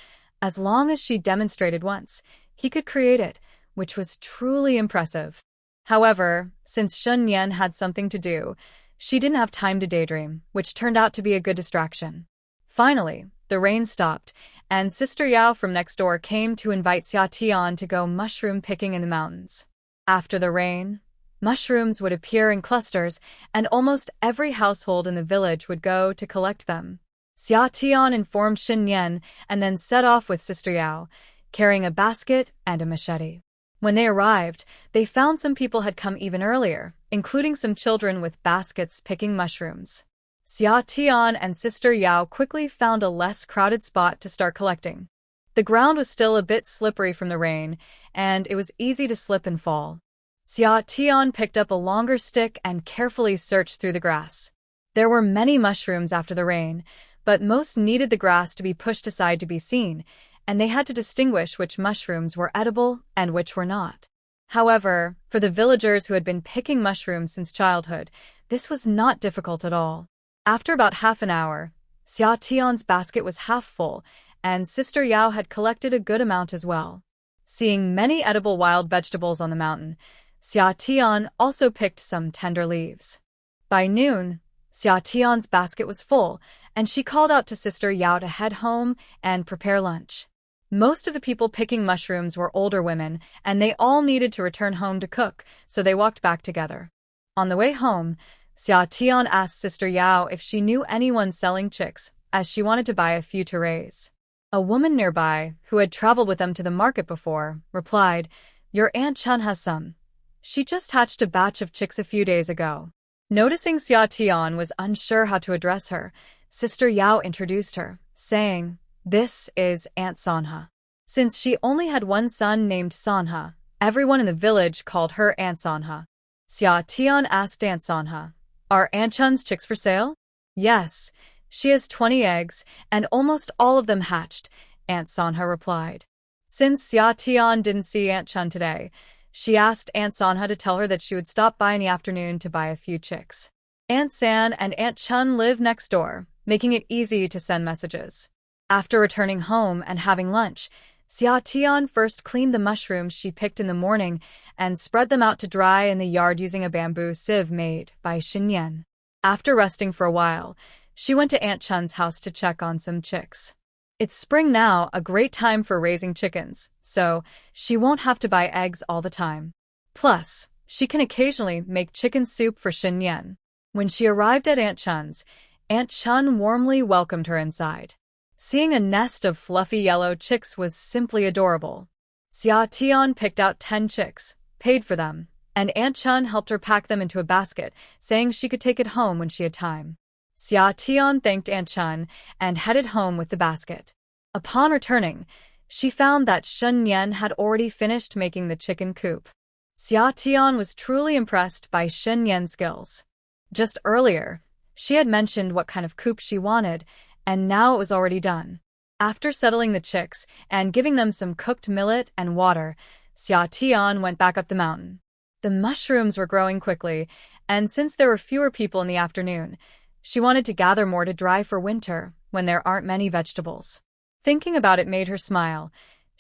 As long as she demonstrated once, he could create it, which was truly impressive. However, since Nian had something to do, she didn't have time to daydream, which turned out to be a good distraction. Finally, the rain stopped, and Sister Yao from next door came to invite Xia to go mushroom picking in the mountains. After the rain, mushrooms would appear in clusters, and almost every household in the village would go to collect them. Xia informed Nian and then set off with Sister Yao, carrying a basket and a machete. When they arrived, they found some people had come even earlier, including some children with baskets picking mushrooms. Xia and Sister Yao quickly found a less crowded spot to start collecting. The ground was still a bit slippery from the rain, and it was easy to slip and fall. Xia picked up a longer stick and carefully searched through the grass. There were many mushrooms after the rain, but most needed the grass to be pushed aside to be seen, and they had to distinguish which mushrooms were edible and which were not. However, for the villagers who had been picking mushrooms since childhood, this was not difficult at all. After about half an hour, Xiao's basket was half full, and Sister Yao had collected a good amount as well. Seeing many edible wild vegetables on the mountain, Xia also picked some tender leaves. By noon, Xiao's basket was full, and she called out to Sister Yao to head home and prepare lunch. Most of the people picking mushrooms were older women, and they all needed to return home to cook, so they walked back together. On the way home, Xia asked Sister Yao if she knew anyone selling chicks, as she wanted to buy a few to raise. A woman nearby, who had traveled with them to the market before, replied, "Your Aunt Chun has some. She just hatched a batch of chicks a few days ago." Noticing Xia was unsure how to address her, Sister Yao introduced her, saying, "This is Aunt Sanha." Since she only had one son named Sanha, everyone in the village called her Aunt Sanha. Xia asked Aunt Sanha, "Are Aunt Chun's chicks for sale?" "Yes, she has 20 eggs, and almost all of them hatched," Aunt Sanha replied. Since Xia didn't see Aunt Chun today, she asked Aunt Sanha to tell her that she would stop by in the afternoon to buy a few chicks. Aunt San and Aunt Chun live next door, making it easy to send messages. After returning home and having lunch, Xia first cleaned the mushrooms she picked in the morning and spread them out to dry in the yard using a bamboo sieve made by Nian. After resting for a while, she went to Aunt Chun's house to check on some chicks. It's spring now, a great time for raising chickens, so she won't have to buy eggs all the time. Plus, she can occasionally make chicken soup for Nian. When she arrived at Aunt Chun's, Aunt Chun warmly welcomed her inside. Seeing a nest of fluffy yellow chicks was simply adorable. Xia picked out 10 chicks, paid for them, and Aunt Chun helped her pack them into a basket, saying she could take it home when she had time. Xia thanked Aunt Chun and headed home with the basket. Upon returning, she found that Nian had already finished making the chicken coop. Xia was truly impressed by Nian's skills. Just earlier, she had mentioned what kind of coop she wanted, and now it was already done. After settling the chicks and giving them some cooked millet and water, Xia went back up the mountain. The mushrooms were growing quickly, and since there were fewer people in the afternoon, she wanted to gather more to dry for winter when there aren't many vegetables. Thinking about it made her smile.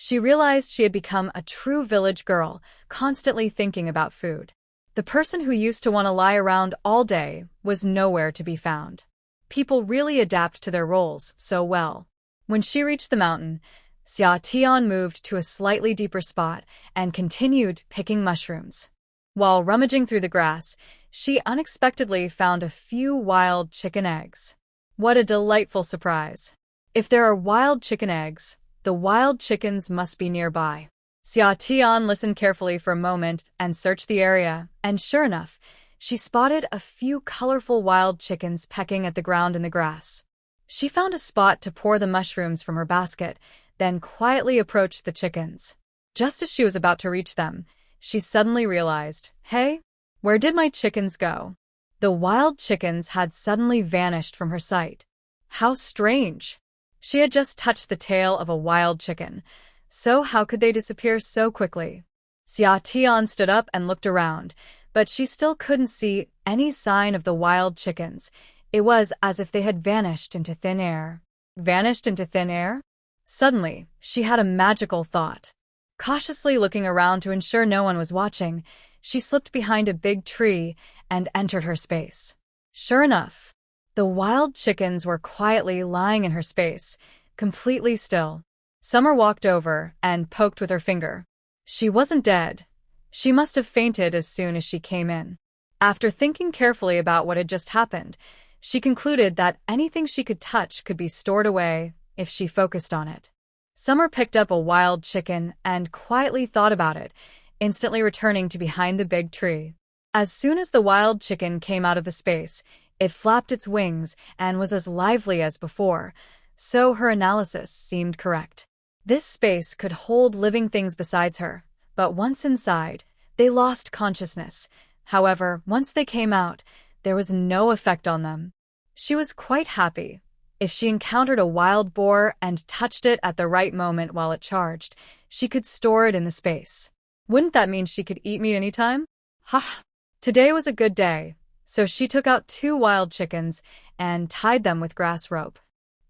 She realized she had become a true village girl, constantly thinking about food. The person who used to want to lie around all day was nowhere to be found. People really adapt to their roles so well. When she reached the mountain, Xia moved to a slightly deeper spot and continued picking mushrooms. While rummaging through the grass, she unexpectedly found a few wild chicken eggs. What a delightful surprise! If there are wild chicken eggs, the wild chickens must be nearby. Xia listened carefully for a moment and searched the area, and sure enough, she spotted a few colorful wild chickens pecking at the ground in the grass. She found a spot to pour the mushrooms from her basket, then quietly approached the chickens. Just as she was about to reach them, she suddenly realized, hey, where did my chickens go? The wild chickens had suddenly vanished from her sight. How strange! She had just touched the tail of a wild chicken, so how could they disappear so quickly? Xia stood up and looked around, but she still couldn't see any sign of the wild chickens. It was as if they had vanished into thin air. Vanished into thin air? Suddenly, she had a magical thought. Cautiously looking around to ensure no one was watching, she slipped behind a big tree and entered her space. Sure enough, the wild chickens were quietly lying in her space, completely still. Summer walked over and poked with her finger. She wasn't dead. She must have fainted as soon as she came in. After thinking carefully about what had just happened, she concluded that anything she could touch could be stored away if she focused on it. Summer picked up a wild chicken and quietly thought about it, instantly returning to behind the big tree. As soon as the wild chicken came out of the space, it flapped its wings and was as lively as before, so her analysis seemed correct. This space could hold living things besides her, but once inside, they lost consciousness. However, once they came out, there was no effect on them. She was quite happy. If she encountered a wild boar and touched it at the right moment while it charged, she could store it in the space. Wouldn't that mean she could eat meat anytime? Ha! Today was a good day, so she took out 2 wild chickens and tied them with grass rope.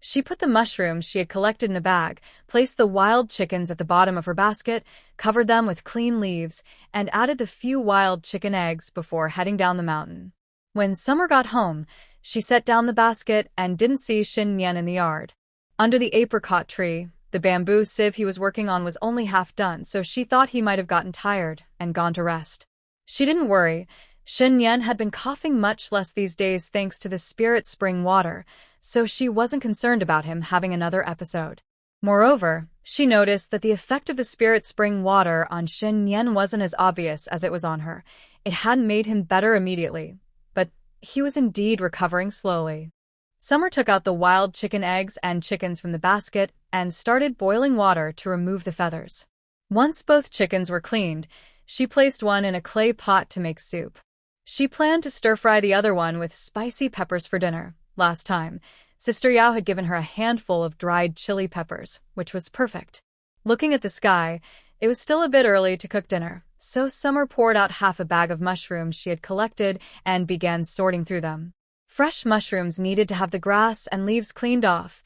She put the mushrooms she had collected in a bag, placed the wild chickens at the bottom of her basket, covered them with clean leaves, and added the few wild chicken eggs before heading down the mountain. When Summer got home, she set down the basket and didn't see Shen in the yard. Under the apricot tree, the bamboo sieve he was working on was only half done, so she thought he might have gotten tired and gone to rest. She didn't worry. Shen had been coughing much less these days thanks to the spirit spring water, so she wasn't concerned about him having another episode. Moreover, she noticed that the effect of the spirit spring water on Shen wasn't as obvious as it was on her. It hadn't made him better immediately, but he was indeed recovering slowly. Summer took out the wild chicken eggs and chickens from the basket and started boiling water to remove the feathers. Once both chickens were cleaned, she placed one in a clay pot to make soup. She planned to stir-fry the other one with spicy peppers for dinner. Last time, Sister Yao had given her a handful of dried chili peppers, which was perfect. Looking at the sky, it was still a bit early to cook dinner, so Summer poured out half a bag of mushrooms she had collected and began sorting through them. Fresh mushrooms needed to have the grass and leaves cleaned off.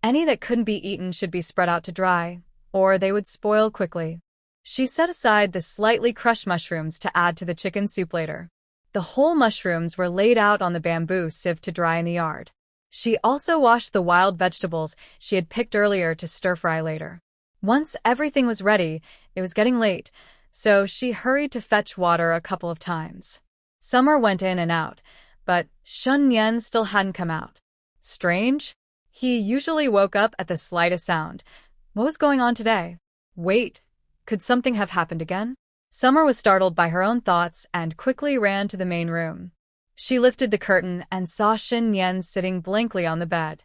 Any that couldn't be eaten should be spread out to dry, or they would spoil quickly. She set aside the slightly crushed mushrooms to add to the chicken soup later. The whole mushrooms were laid out on the bamboo sieve to dry in the yard. She also washed the wild vegetables she had picked earlier to stir-fry later. Once everything was ready, it was getting late, so she hurried to fetch water a couple of times. Summer went in and out, but Shen still hadn't come out. Strange? He usually woke up at the slightest sound. What was going on today? Wait, could something have happened again? Summer was startled by her own thoughts and quickly ran to the main room. She lifted the curtain and saw Shen sitting blankly on the bed.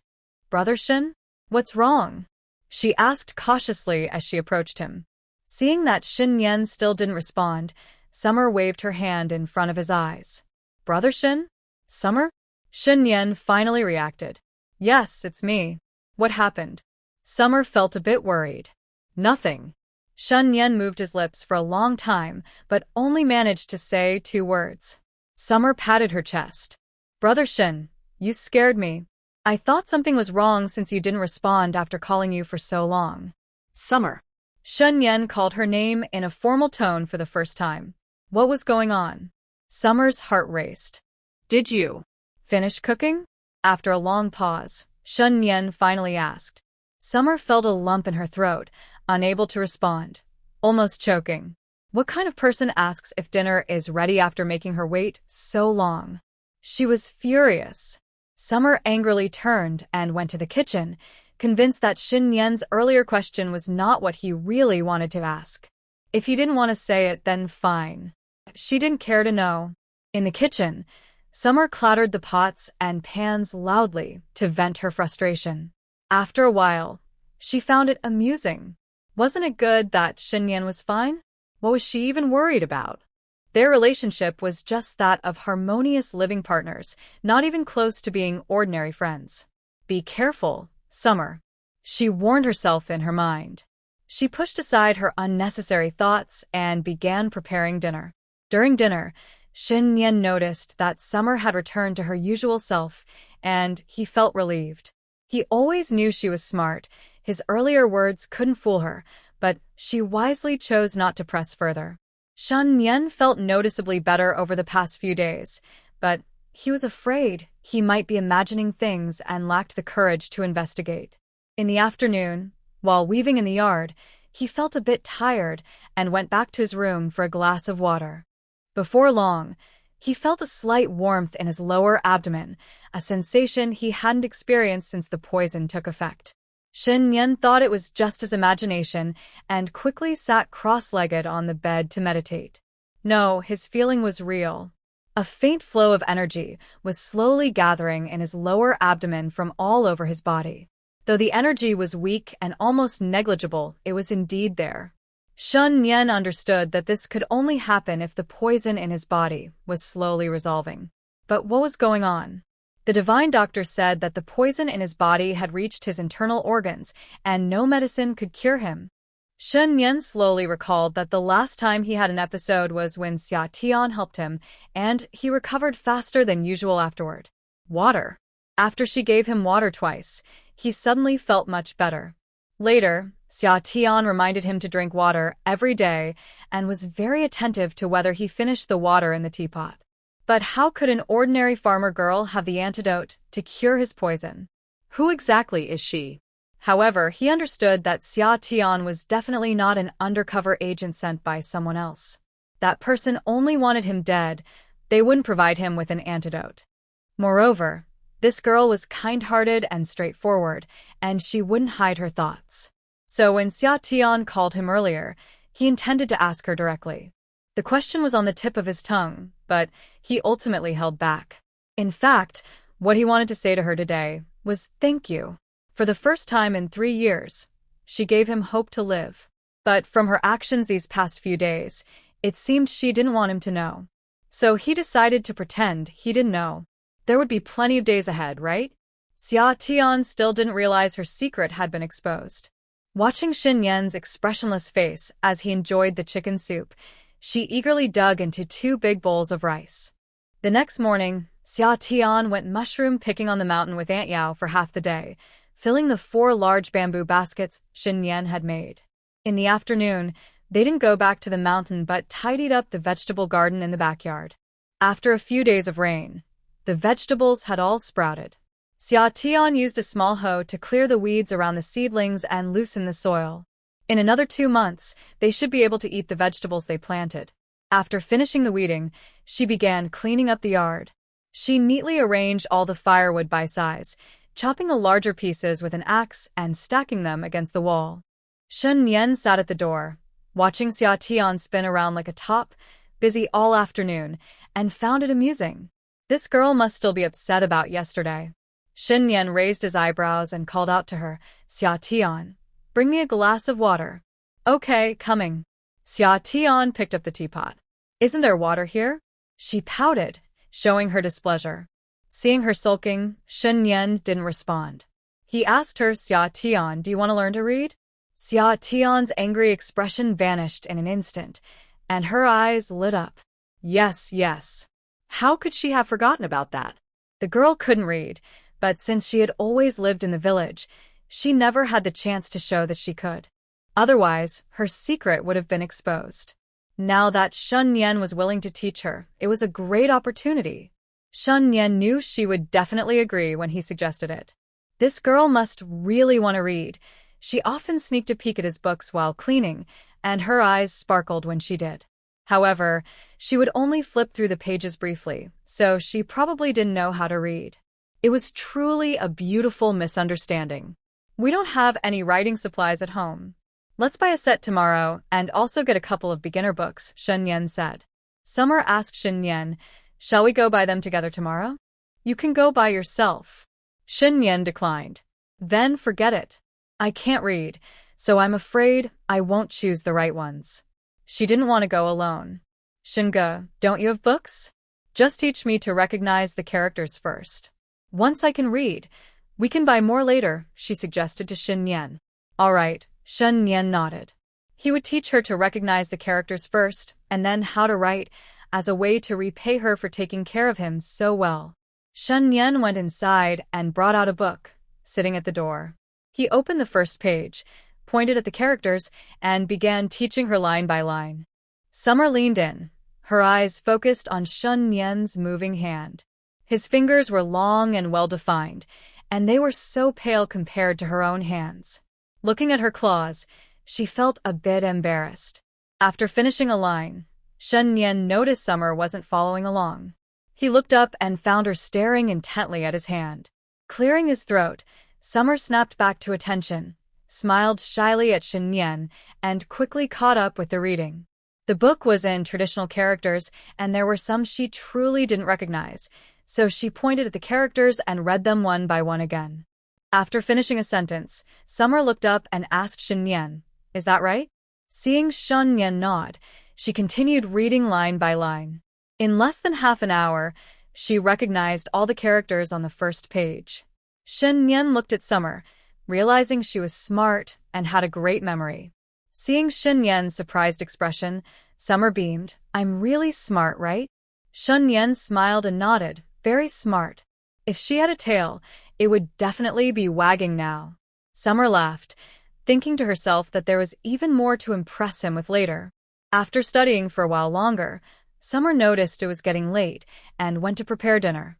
"Brother Shen? What's wrong?" she asked cautiously as she approached him. Seeing that Shen still didn't respond, Summer waved her hand in front of his eyes. "Brother Shen? Summer?" Shen finally reacted. "Yes, it's me. What happened?" Summer felt a bit worried. "Nothing." Shen moved his lips for a long time, but only managed to say 2 words. Summer patted her chest. "Brother Shen, you scared me. I thought something was wrong since you didn't respond after calling you for so long." Summer. Shen Nian called her name in a formal tone for the first time. What was going on? Summer's heart raced. Did you Finish cooking? After a long pause, Shen Nian finally asked. Summer felt a lump in her throat, unable to respond, almost choking. What kind of person asks if dinner is ready after making her wait so long? She was furious. Summer angrily turned and went to the kitchen, convinced that Shen Nian's earlier question was not what he really wanted to ask. If he didn't want to say it, then fine. She didn't care to know. In the kitchen, Summer clattered the pots and pans loudly to vent her frustration. After a while, she found it amusing. Wasn't it good that Shen Nian was fine? What was she even worried about? Their relationship was just that of harmonious living partners, not even close to being ordinary friends. Be careful, Summer, she warned herself in her mind. She pushed aside her unnecessary thoughts and began preparing dinner. During dinner, Shen Nian noticed that Summer had returned to her usual self, and he felt relieved. He always knew she was smart. His earlier words couldn't fool her, but she wisely chose not to press further. Shen Nian felt noticeably better over the past few days, but he was afraid he might be imagining things and lacked the courage to investigate. In the afternoon, while weaving in the yard, he felt a bit tired and went back to his room for a glass of water. Before long, he felt a slight warmth in his lower abdomen, a sensation he hadn't experienced since the poison took effect. Shen Nian thought it was just his imagination and quickly sat cross-legged on the bed to meditate. No, his feeling was real. A faint flow of energy was slowly gathering in his lower abdomen from all over his body. Though the energy was weak and almost negligible, it was indeed there. Shen Nian understood that this could only happen if the poison in his body was slowly resolving. But what was going on? The divine doctor said that the poison in his body had reached his internal organs, and no medicine could cure him. Shen Nian slowly recalled that the last time he had an episode was when Xia Tian helped him, and he recovered faster than usual afterward. Water. After she gave him water twice, he suddenly felt much better. Later, Xia Tian reminded him to drink water every day and was very attentive to whether he finished the water in the teapot. But how could an ordinary farmer girl have the antidote to cure his poison? Who exactly is she? However, he understood that Xia Tian was definitely not an undercover agent sent by someone else. That person only wanted him dead. They wouldn't provide him with an antidote. Moreover, this girl was kind-hearted and straightforward, and she wouldn't hide her thoughts. So when Xia Tian called him earlier, he intended to ask her directly. The question was on the tip of his tongue, but he ultimately held back. In fact, what he wanted to say to her today was thank you. For the first time in 3 years, she gave him hope to live. But from her actions these past few days, it seemed she didn't want him to know. So he decided to pretend he didn't know. There would be plenty of days ahead, right? Xia Tian still didn't realize her secret had been exposed. Watching Shen Nian's expressionless face as he enjoyed the chicken soup, she eagerly dug into 2 big bowls of rice. The next morning, Xia Tian went mushroom picking on the mountain with Aunt Yao for half the day, filling the 4 large bamboo baskets Shen Nian had made. In the afternoon, they didn't go back to the mountain but tidied up the vegetable garden in the backyard. After a few days of rain, the vegetables had all sprouted. Xia Tian used a small hoe to clear the weeds around the seedlings and loosen the soil. In another 2 months, they should be able to eat the vegetables they planted. After finishing the weeding, she began cleaning up the yard. She neatly arranged all the firewood by size, chopping the larger pieces with an axe and stacking them against the wall. Shen Nian sat at the door, watching Xia Tian spin around like a top, busy all afternoon, and found it amusing. This girl must still be upset about yesterday. Shen Nian raised his eyebrows and called out to her, Xia Tian, bring me a glass of water. Okay, coming. Xia Tian picked up the teapot. Isn't there water here? She pouted, showing her displeasure. Seeing her sulking, Shen Nian didn't respond. He asked her, Xia Tian, do you want to learn to read? Xia Tian's angry expression vanished in an instant, and her eyes lit up. Yes, yes. How could she have forgotten about that? The girl couldn't read, but since she had always lived in the village, she never had the chance to show that she could. Otherwise, her secret would have been exposed. Now that Shen Nian was willing to teach her, it was a great opportunity. Shen Nian knew she would definitely agree when he suggested it. This girl must really want to read. She often sneaked a peek at his books while cleaning, and her eyes sparkled when she did. However, she would only flip through the pages briefly, so she probably didn't know how to read. It was truly a beautiful misunderstanding. We don't have any writing supplies at home. Let's buy a set tomorrow and also get a couple of beginner books, Shen Nian said. Summer asked Shen Nian, shall we go buy them together tomorrow? You can go by yourself. Shen Nian declined. Then forget it. I can't read, so I'm afraid I won't choose the right ones. She didn't want to go alone. Shinge, don't you have books? Just teach me to recognize the characters first. Once I can read, we can buy more later, she suggested to Shen Nian. All right, Shen Nian nodded. He would teach her to recognize the characters first, and then how to write, as a way to repay her for taking care of him so well. Shen Nian went inside and brought out a book, sitting at the door. He opened the first page, pointed at the characters, and began teaching her line by line. Summer leaned in, her eyes focused on Shen Nian's moving hand. His fingers were long and well-defined, and they were so pale compared to her own hands. Looking at her claws, she felt a bit embarrassed. After finishing a line, Shen Nian noticed Summer wasn't following along. He looked up and found her staring intently at his hand. Clearing his throat, Summer snapped back to attention, smiled shyly at Shen Nian, and quickly caught up with the reading. The book was in traditional characters, and there were some she truly didn't recognize, so she pointed at the characters and read them one by one again. After finishing a sentence, Summer looked up and asked Shen Nian, is that right? Seeing Shen Nian nod, she continued reading line by line. In less than half an hour, she recognized all the characters on the first page. Shen Nian looked at Summer, realizing she was smart and had a great memory. Seeing Shen Nian's surprised expression, Summer beamed, I'm really smart, right? Shen Nian smiled and nodded, very smart. If she had a tail, it would definitely be wagging now. Summer laughed, thinking to herself that there was even more to impress him with later. After studying for a while longer, Summer noticed it was getting late and went to prepare dinner.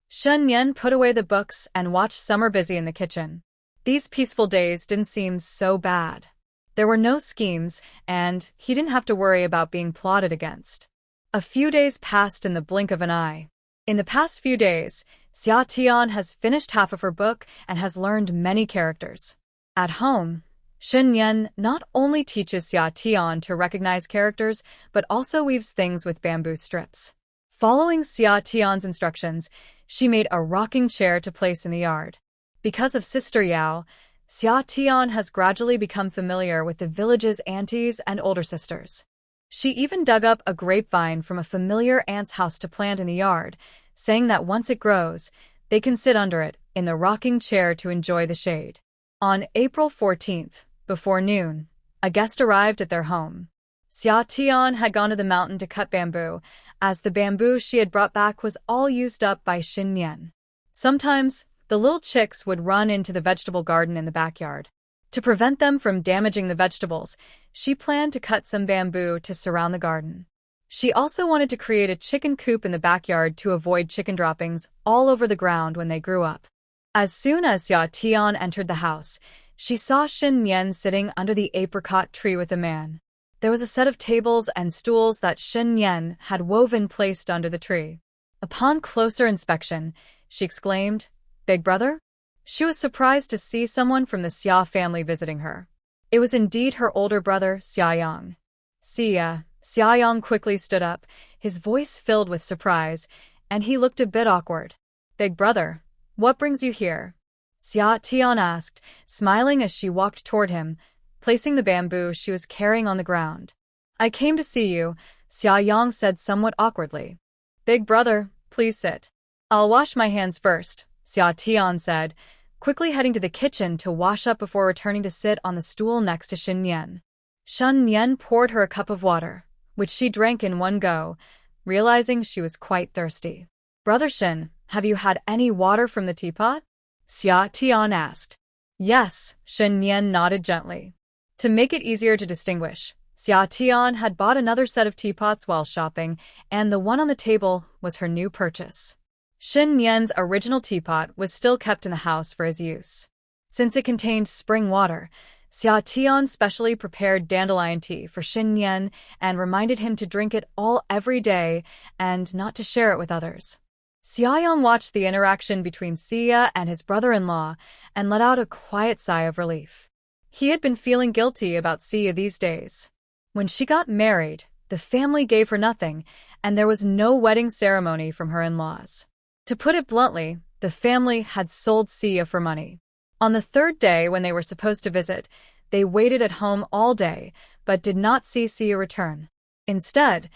Shen Nian put away the books and watched Summer busy in the kitchen. These peaceful days didn't seem so bad. There were no schemes, and he didn't have to worry about being plotted against. A few days passed in the blink of an eye. In the past few days, Xia has finished half of her book and has learned many characters. At home, Shen Nian not only teaches Xia to recognize characters, but also weaves things with bamboo strips. Following Xia's instructions, she made a rocking chair to place in the yard. Because of Sister Yao, Xia has gradually become familiar with the village's aunties and older sisters. She even dug up a grapevine from a familiar aunt's house to plant in the yard, saying that once it grows, they can sit under it in the rocking chair to enjoy the shade. On April 14th, before noon, a guest arrived at their home. Xia had gone to the mountain to cut bamboo, as the bamboo she had brought back was all used up by Shen Nian. Sometimes, the little chicks would run into the vegetable garden in the backyard. To prevent them from damaging the vegetables, she planned to cut some bamboo to surround the garden. She also wanted to create a chicken coop in the backyard to avoid chicken droppings all over the ground when they grew up. As soon as Xia entered the house, she saw Shen Nian sitting under the apricot tree with a man. There was a set of tables and stools that Shen Nian had woven placed under the tree. Upon closer inspection, she exclaimed, Big brother? She was surprised to see someone from the Xia family visiting her. It was indeed her older brother, Xia. Xia quickly stood up, his voice filled with surprise, and he looked a bit awkward. Big brother, what brings you here? Xia asked, smiling as she walked toward him, placing the bamboo she was carrying on the ground. I came to see you, Xia said somewhat awkwardly. Big brother, please sit. I'll wash my hands first, Xia said, quickly heading to the kitchen to wash up before returning to sit on the stool next to Shen Nian. Shen Nian poured her a cup of water, which she drank in one go, realizing she was quite thirsty. Brother Shen, have you had any water from the teapot? Xia asked. Yes, Shen Nian nodded gently. To make it easier to distinguish, Xia Tian had bought another set of teapots while shopping, and the one on the table was her new purchase. Shen Nian's original teapot was still kept in the house for his use. Since it contained spring water, Xia Tian specially prepared dandelion tea for Shen Nian and reminded him to drink it all every day and not to share it with others. Xia Yang watched the interaction between Xia and his brother-in-law and let out a quiet sigh of relief. He had been feeling guilty about Xia these days. When she got married, the family gave her nothing, and there was no wedding ceremony from her in-laws. To put it bluntly, the family had sold Xia for money. On the third day, when they were supposed to visit, they waited at home all day, but did not see Xia return. Instead,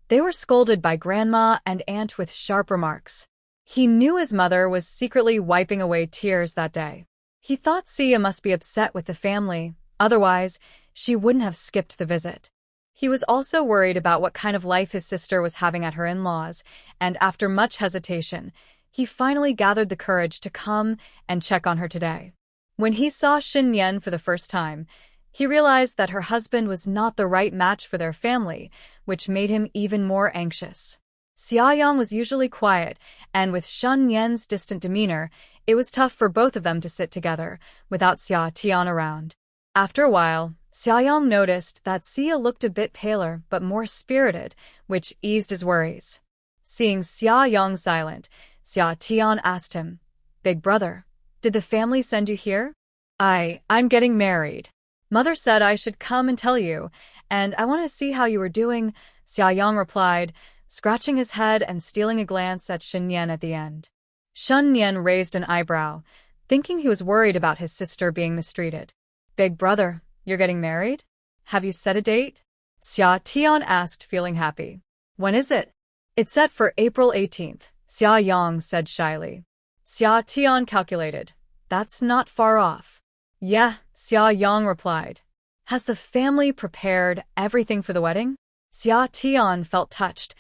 they were scolded by Grandma and Aunt with sharp remarks. He knew his mother was secretly wiping away tears that day. He thought Xia must be upset with the family, otherwise, she wouldn't have skipped the visit. He was also worried about what kind of life his sister was having at her in-laws, and after much hesitation, he finally gathered the courage to come and check on her today. When he saw Shen Nian for the first time, he realized that her husband was not the right match for their family, which made him even more anxious. Xia Yang was usually quiet, and with Shen Nian's distant demeanor, it was tough for both of them to sit together, without Xia Tian around. After a while, Xia Yang noticed that Xia looked a bit paler but more spirited, which eased his worries. Seeing Xia Yang silent, Xia Tian asked him, "Big brother, did the family send you here?" I'm getting married. Mother said I should come and tell you, and I want to see how you were doing," Xia Yang replied, scratching his head and stealing a glance at Shen Nian at the end. Shen Nian raised an eyebrow, thinking he was worried about his sister being mistreated. "Big brother, you're getting married? Have you set a date?" Xia Tian asked, feeling happy. "When is it?" "It's set for April 18th, Xia Yang said shyly. Xia Tian calculated. "That's not far off." "Yeah," Xia Yang replied. "Has the family prepared everything for the wedding?" Xia Tian felt touched.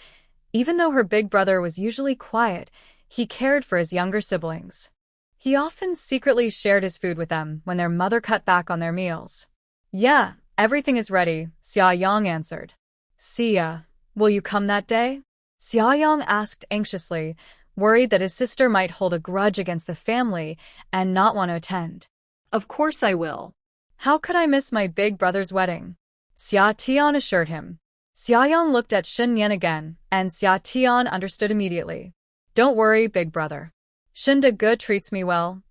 Even though her big brother was usually quiet, he cared for his younger siblings. He often secretly shared his food with them when their mother cut back on their meals. "Yeah, everything is ready," Xia Yang answered. "Xia, will you come that day?" Xia Yang asked anxiously, worried that his sister might hold a grudge against the family and not want to attend. Of course I will. "How could I miss my big brother's wedding?" Xia Tian assured him. Xia Yang looked at Shen Nian again, and Xia Tian understood immediately. "Don't worry, big brother. Shen De treats me well.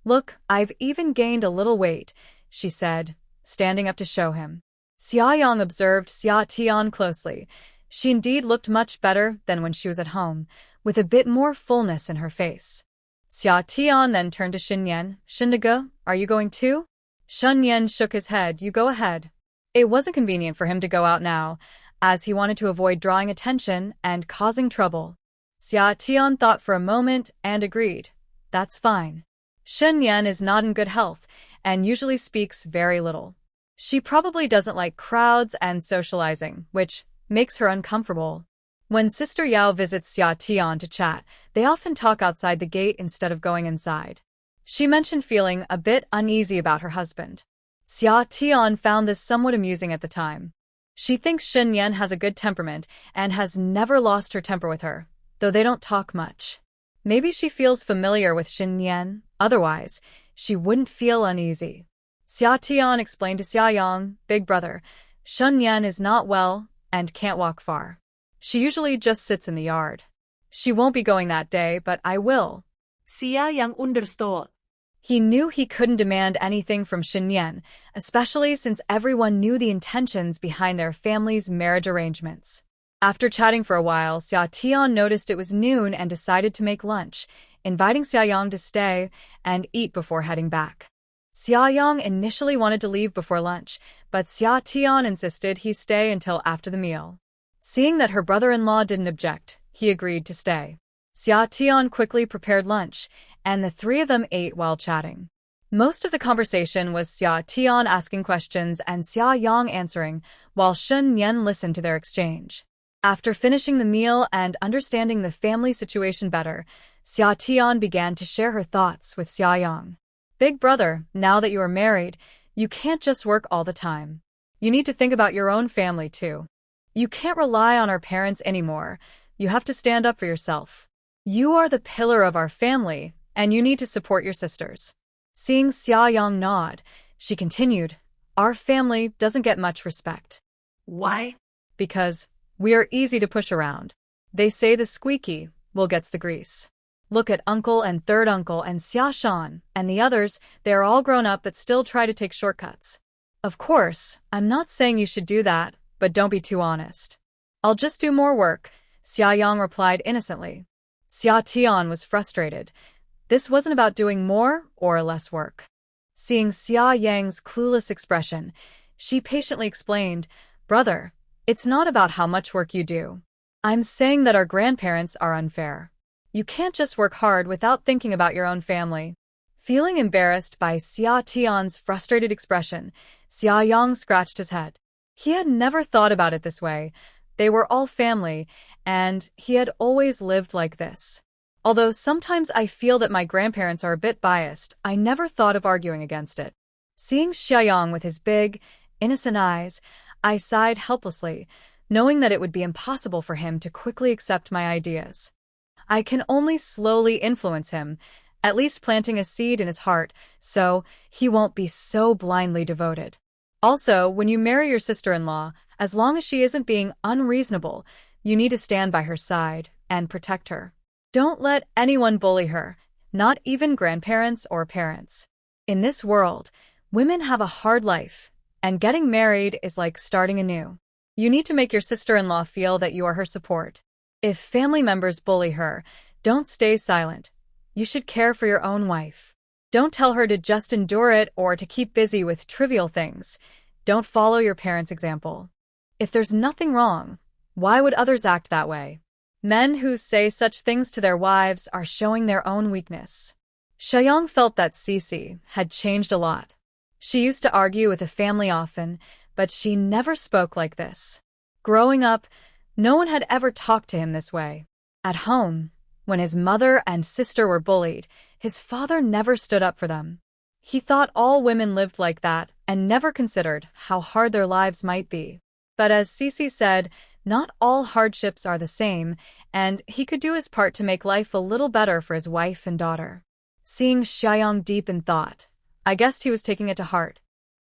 Look, I've even gained a little weight," she said, standing up to show him. Xia Yang observed Xia Tian closely. She indeed looked much better than when she was at home, with a bit more fullness in her face. Xia Tian then turned to Shen Nian. "Shen De, are you going too?" Shen Nian shook his head. "You go ahead." It wasn't convenient for him to go out now, as he wanted to avoid drawing attention and causing trouble. Xia Tian thought for a moment and agreed. "That's fine." Shen Nian is not in good health and usually speaks very little. She probably doesn't like crowds and socializing, which makes her uncomfortable. When Sister Yao visits Xia Tian to chat, they often talk outside the gate instead of going inside. She mentioned feeling a bit uneasy about her husband. Xia Tian found this somewhat amusing at the time. She thinks Shen Nian has a good temperament and has never lost her temper with her, though they don't talk much. Maybe she feels familiar with Shen Nian, otherwise, she wouldn't feel uneasy. Xia Tian explained to Xia Yang, "Big brother, Shen Nian is not well and can't walk far. She usually just sits in the yard. She won't be going that day, but I will." Xia Yang understood. He knew he couldn't demand anything from Shen Nian, especially since everyone knew the intentions behind their family's marriage arrangements. After chatting for a while, Xia Tian noticed it was noon and decided to make lunch, inviting Xia Yang to stay and eat before heading back. Xia Yang initially wanted to leave before lunch, but Xia Tian insisted he stay until after the meal. Seeing that her brother-in-law didn't object, he agreed to stay. Xia Tian quickly prepared lunch, and the three of them ate while chatting. Most of the conversation was Xia Tian asking questions and Xia Yang answering, while Shen Nian listened to their exchange. After finishing the meal and understanding the family situation better, Xia Tian began to share her thoughts with Xia Yang. "Big brother, now that you are married, You can't just work all the time. You need to think about your own family too. You can't rely on our parents anymore. You have to stand up for yourself. You are the pillar of our family, and you need to support your sisters. Seeing Xia nod, she continued, our family doesn't get much respect. Why? Because we are easy to push around. They say the squeaky will gets the grease. Look at uncle and third uncle and Xia Shan and the others, they are all grown up but still try to take shortcuts. Of course, I'm not saying you should do that, but don't be too honest. I'll just do more work, Xia Yang replied innocently. Xia Tian was frustrated. This wasn't about doing more or less work. Seeing Xia Yang's clueless expression, she patiently explained, brother, it's not about how much work you do. I'm saying that our grandparents are unfair. You can't just work hard without thinking about your own family. Feeling embarrassed by Xia Tian's frustrated expression, Xia Yang scratched his head. He had never thought about it this way. They were all family, and he had always lived like this. Although sometimes I feel that my grandparents are a bit biased, I never thought of arguing against it. Seeing Xia Yang with his big, innocent eyes, I sighed helplessly, knowing that it would be impossible for him to quickly accept my ideas. I can only slowly influence him, at least planting a seed in his heart, so he won't be so blindly devoted. Also, when you marry your sister-in-law, as long as she isn't being unreasonable, you need to stand by her side and protect her. Don't let anyone bully her, not even grandparents or parents. In this world, women have a hard life, and getting married is like starting anew. You need to make your sister-in-law feel that you are her support. If family members bully her, don't stay silent. You should care for your own wife. Don't tell her to just endure it or to keep busy with trivial things. Don't follow your parents' example. If there's nothing wrong, why would others act that way? Men who say such things to their wives are showing their own weakness. Shayang felt that Cece had changed a lot. She used to argue with the family often, but she never spoke like this. Growing up, no one had ever talked to him this way. At home, when his mother and sister were bullied, his father never stood up for them. He thought all women lived like that and never considered how hard their lives might be. But as Cece said, not all hardships are the same, and he could do his part to make life a little better for his wife and daughter. Seeing Xiaoyang deep in thought, I guessed he was taking it to heart.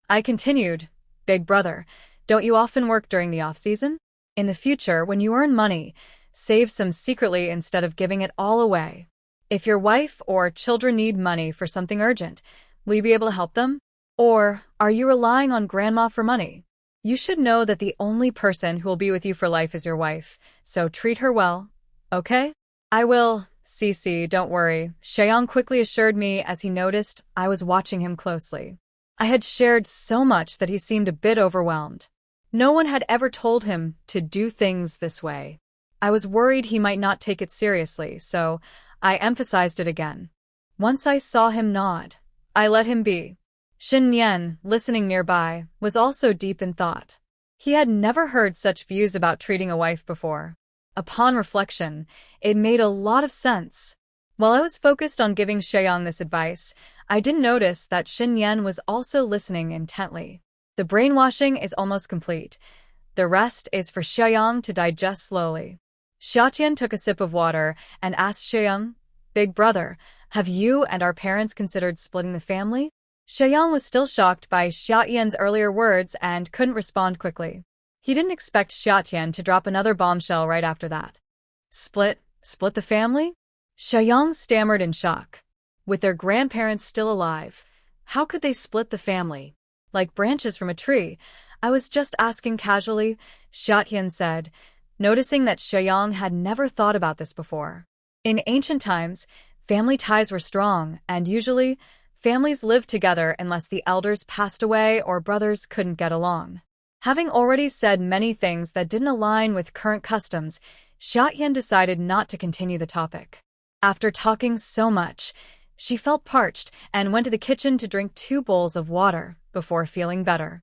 I continued, Big brother, don't you often work during the off-season? In the future, when you earn money, save some secretly instead of giving it all away. If your wife or children need money for something urgent, will you be able to help them? Or are you relying on grandma for money? You should know that the only person who will be with you for life is your wife, so treat her well, okay? I will, Cece, don't worry, Xiaoyang quickly assured me as he noticed I was watching him closely. I had shared so much that he seemed a bit overwhelmed. No one had ever told him to do things this way. I was worried he might not take it seriously, so I emphasized it again. Once I saw him nod, I let him be. Shen Nian, listening nearby, was also deep in thought. He had never heard such views about treating a wife before. Upon reflection, it made a lot of sense. While I was focused on giving Xiaoyang this advice, I didn't notice that Shen Nian was also listening intently. The brainwashing is almost complete. The rest is for Xiaoyang to digest slowly. Xiaotian took a sip of water and asked Xiaoyang, Big brother, have you and our parents considered splitting the family? Xiaoyang was still shocked by Xiaotian's earlier words and couldn't respond quickly. He didn't expect Xiaotian to drop another bombshell right after that. Split the family? Xiaoyang stammered in shock. With their grandparents still alive, how could they split the family? Like branches from a tree. I was just asking casually, Xiaotian said, noticing that Xiaoyang had never thought about this before. In ancient times, family ties were strong, and usually, families lived together unless the elders passed away or brothers couldn't get along. Having already said many things that didn't align with current customs, Xiaotian decided not to continue the topic. After talking so much, she felt parched and went to the kitchen to drink 2 bowls of water before feeling better.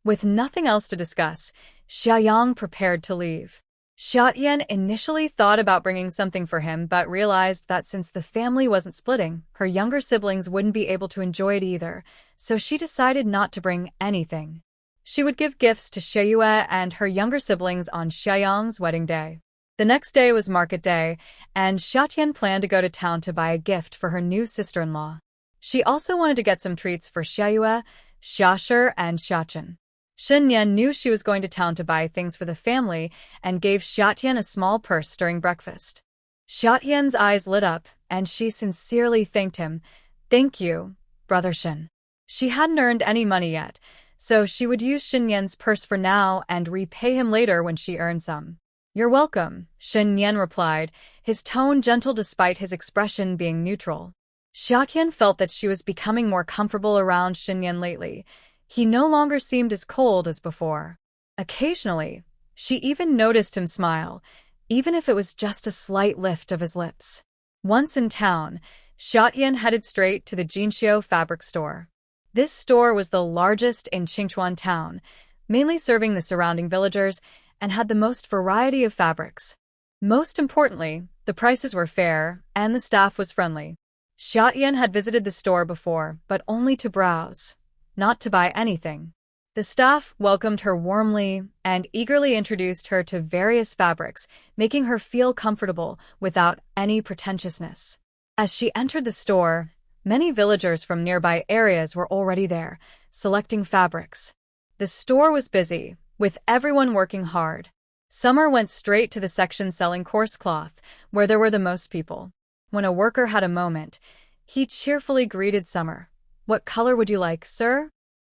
With nothing else to discuss, Xiaoyang prepared to leave. Xiaotian initially thought about bringing something for him but realized that since the family wasn't splitting, her younger siblings wouldn't be able to enjoy it either, so she decided not to bring anything. She would give gifts to Xiayue and her younger siblings on Xiaoyang's wedding day. The next day was market day, and Xiaotian planned to go to town to buy a gift for her new sister-in-law. She also wanted to get some treats for Xiayue, Xiashi, and Xiachen. Nian knew she was going to town to buy things for the family and gave Xiaotian a small purse during breakfast. Xiaotian's eyes lit up, and she sincerely thanked him. "Thank you, Brother Shen." She hadn't earned any money yet, so she would use Nian's purse for now and repay him later when she earned some. "You're welcome," Nian replied, his tone gentle despite his expression being neutral. Xiaotian felt that she was becoming more comfortable around Nian lately. He no longer seemed as cold as before. Occasionally, she even noticed him smile, even if it was just a slight lift of his lips. Once in town, Xiaotian headed straight to the Jinxiu fabric store. This store was the largest in Qingchuan town, mainly serving the surrounding villagers, and had the most variety of fabrics. Most importantly, the prices were fair, and the staff was friendly. Xiaotian had visited the store before, but only to browse, not to buy anything. The staff welcomed her warmly and eagerly introduced her to various fabrics, making her feel comfortable without any pretentiousness. As she entered the store, many villagers from nearby areas were already there, selecting fabrics. The store was busy, with everyone working hard. Summer went straight to the section selling coarse cloth, where there were the most people. When a worker had a moment, he cheerfully greeted Summer. "What color would you like, sir?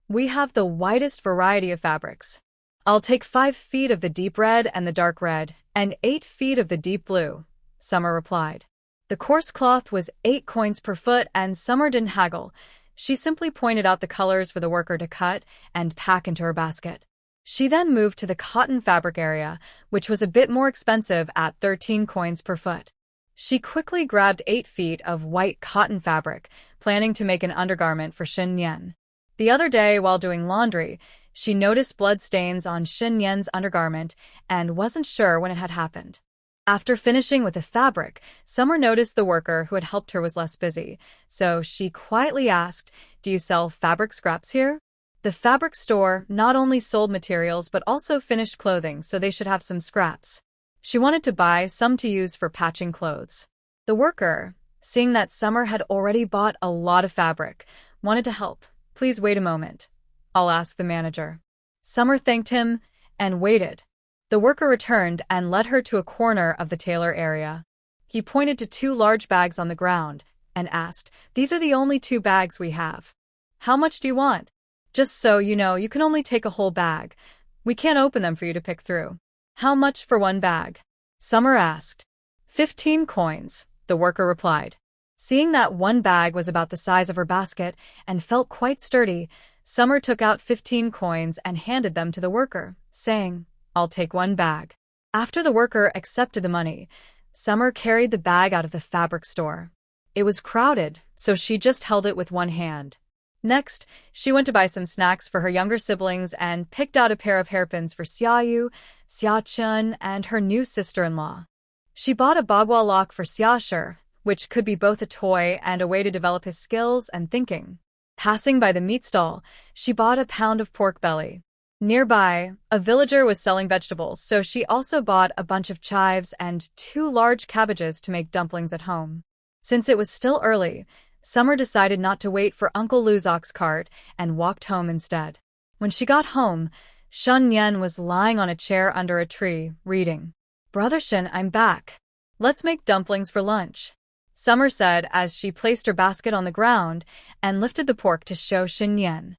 We have the widest variety of fabrics." "I'll take 5 feet of the deep red and the dark red, and 8 feet of the deep blue," Summer replied. The coarse cloth was 8 coins per foot, and Summer didn't haggle. She simply pointed out the colors for the worker to cut and pack into her basket. She then moved to the cotton fabric area, which was a bit more expensive at 13 coins per foot. She quickly grabbed 8 feet of white cotton fabric, planning to make an undergarment for Nian. The other day, while doing laundry, she noticed blood stains on Nian's undergarment and wasn't sure when it had happened. After finishing with the fabric, Summer noticed the worker who had helped her was less busy, so she quietly asked, "Do you sell fabric scraps here?" The fabric store not only sold materials but also finished clothing, so they should have some scraps. She wanted to buy some to use for patching clothes. The worker, seeing that Summer had already bought a lot of fabric, wanted to help. "Please wait a moment. I'll ask the manager." Summer thanked him and waited. The worker returned and led her to a corner of the tailor area. He pointed to 2 large bags on the ground and asked, "These are the only 2 bags we have. How much do you want?" "Just so you know, you can only take a whole bag. We can't open them for you to pick through." "How much for 1 bag?" Summer asked. 15 coins, the worker replied. Seeing that 1 bag was about the size of her basket and felt quite sturdy, Summer took out 15 coins and handed them to the worker, saying, "I'll take 1 bag." After the worker accepted the money, Summer carried the bag out of the fabric store. It was crowded, so she just held it with 1 hand. Next, she went to buy some snacks for her younger siblings and picked out a pair of hairpins for Xiaoyu, Xiachen, and her new sister-in-law. She bought a bagua lock for Xiashi, which could be both a toy and a way to develop his skills and thinking. Passing by the meat stall, she bought a pound of pork belly. Nearby, a villager was selling vegetables, so she also bought a bunch of chives and 2 large cabbages to make dumplings at home. Since it was still early, Summer decided not to wait for Uncle Lu's ox cart and walked home instead. When she got home, Nian was lying on a chair under a tree, reading. "Brother Shen, I'm back. Let's make dumplings for lunch," Summer said as she placed her basket on the ground and lifted the pork to show Nian.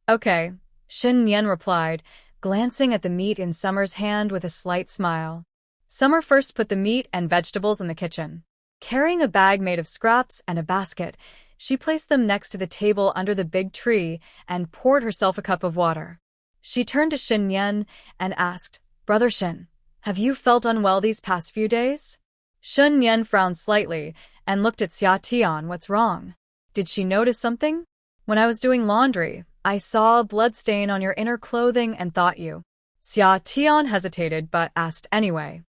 "Okay," Nian replied, glancing at the meat in Summer's hand with a slight smile. Summer first put the meat and vegetables in the kitchen. Carrying a bag made of scraps and a basket, she placed them next to the table under the big tree and poured herself a cup of water. She turned to Nian and asked, "Brother Shen, have you felt unwell these past few days?" Nian frowned slightly and looked at Xiaotian. "What's wrong? Did she notice something?" "When I was doing laundry, I saw a blood stain on your inner clothing and thought you." Xiaotian hesitated but asked anyway.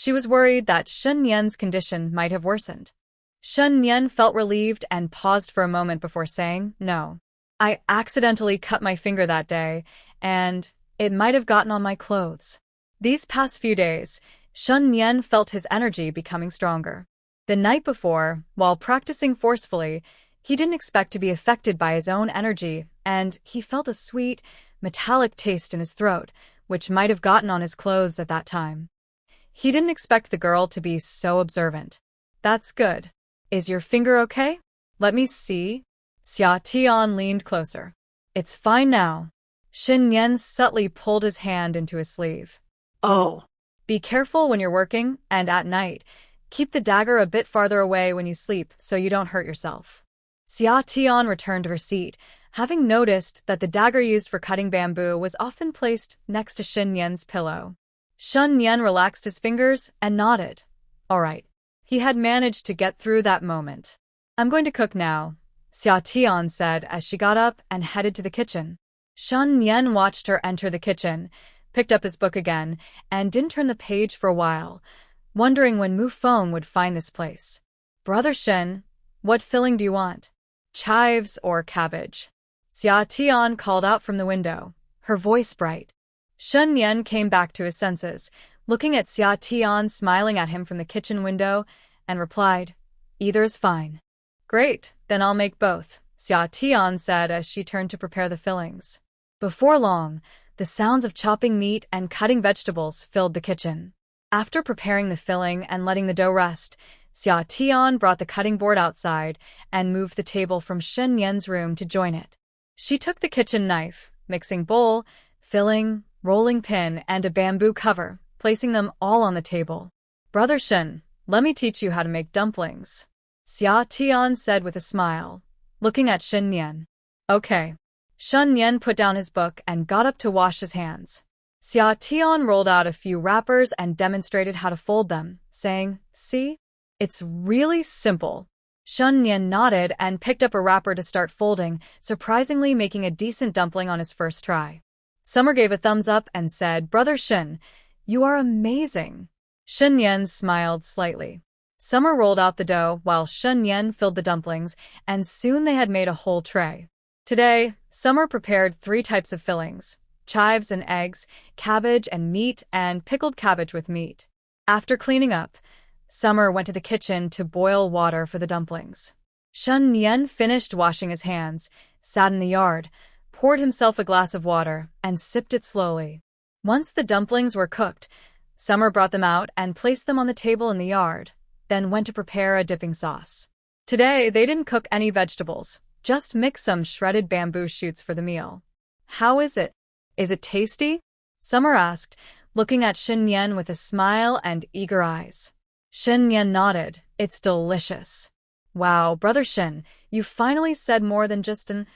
She was worried that Shen Nian's condition might have worsened. Shen Nian felt relieved and paused for a moment before saying, "No. I accidentally cut my finger that day, and it might have gotten on my clothes." These past few days, Shen Nian felt his energy becoming stronger. The night before, while practicing forcefully, he didn't expect to be affected by his own energy, and he felt a sweet, metallic taste in his throat, which might have gotten on his clothes at that time. He didn't expect the girl to be so observant. "That's good. Is your finger okay? Let me see." Xia Tian leaned closer. "It's fine now." Shen Nian subtly pulled his hand into his sleeve. "Oh." "Be careful when you're working, and at night. Keep the dagger a bit farther away when you sleep so you don't hurt yourself." Xia Tian returned to her seat, having noticed that the dagger used for cutting bamboo was often placed next to Shen Nian's pillow. Shen Nian relaxed his fingers and nodded. All right. He had managed to get through that moment. "I'm going to cook now," Xia Tian said as she got up and headed to the kitchen. Shen Nian watched her enter the kitchen, picked up his book again, and didn't turn the page for a while, wondering when Mu Feng would find this place. "Brother Shen, what filling do you want? Chives or cabbage?" Xia Tian called out from the window, her voice bright. Shen Nian came back to his senses, looking at Xia Tian smiling at him from the kitchen window, and replied, "Either is fine." "Great, then I'll make both," Xia Tian said as she turned to prepare the fillings. Before long, the sounds of chopping meat and cutting vegetables filled the kitchen. After preparing the filling and letting the dough rest, Xia Tian brought the cutting board outside and moved the table from Shen Nian's room to join it. She took the kitchen knife, mixing bowl, filling, rolling pin, and a bamboo cover, placing them all on the table. "Brother Shen, let me teach you how to make dumplings," Xia Tian said with a smile, looking at Shen Nian. "Okay." Shen Nian put down his book and got up to wash his hands. Xia Tian rolled out a few wrappers and demonstrated how to fold them, saying, "See? It's really simple." Shen Nian nodded and picked up a wrapper to start folding, surprisingly making a decent dumpling on his first try. Summer gave a thumbs up and said, "Brother Shen, you are amazing." Shen Nian smiled slightly. Summer rolled out the dough while Shen Nian filled the dumplings, and soon they had made a whole tray. Today, Summer prepared 3 types of fillings: chives and eggs, cabbage and meat, and pickled cabbage with meat. After cleaning up, Summer went to the kitchen to boil water for the dumplings. Shen Nian finished washing his hands, sat in the yard, poured himself a glass of water, and sipped it slowly. Once the dumplings were cooked, Summer brought them out and placed them on the table in the yard, then went to prepare a dipping sauce. Today, they didn't cook any vegetables, just mix some shredded bamboo shoots for the meal. "How is it? Is it tasty?" Summer asked, looking at Shen Nian with a smile and eager eyes. Shen Nian nodded. "It's delicious." "Wow, Brother Shen, you finally said more than just an..."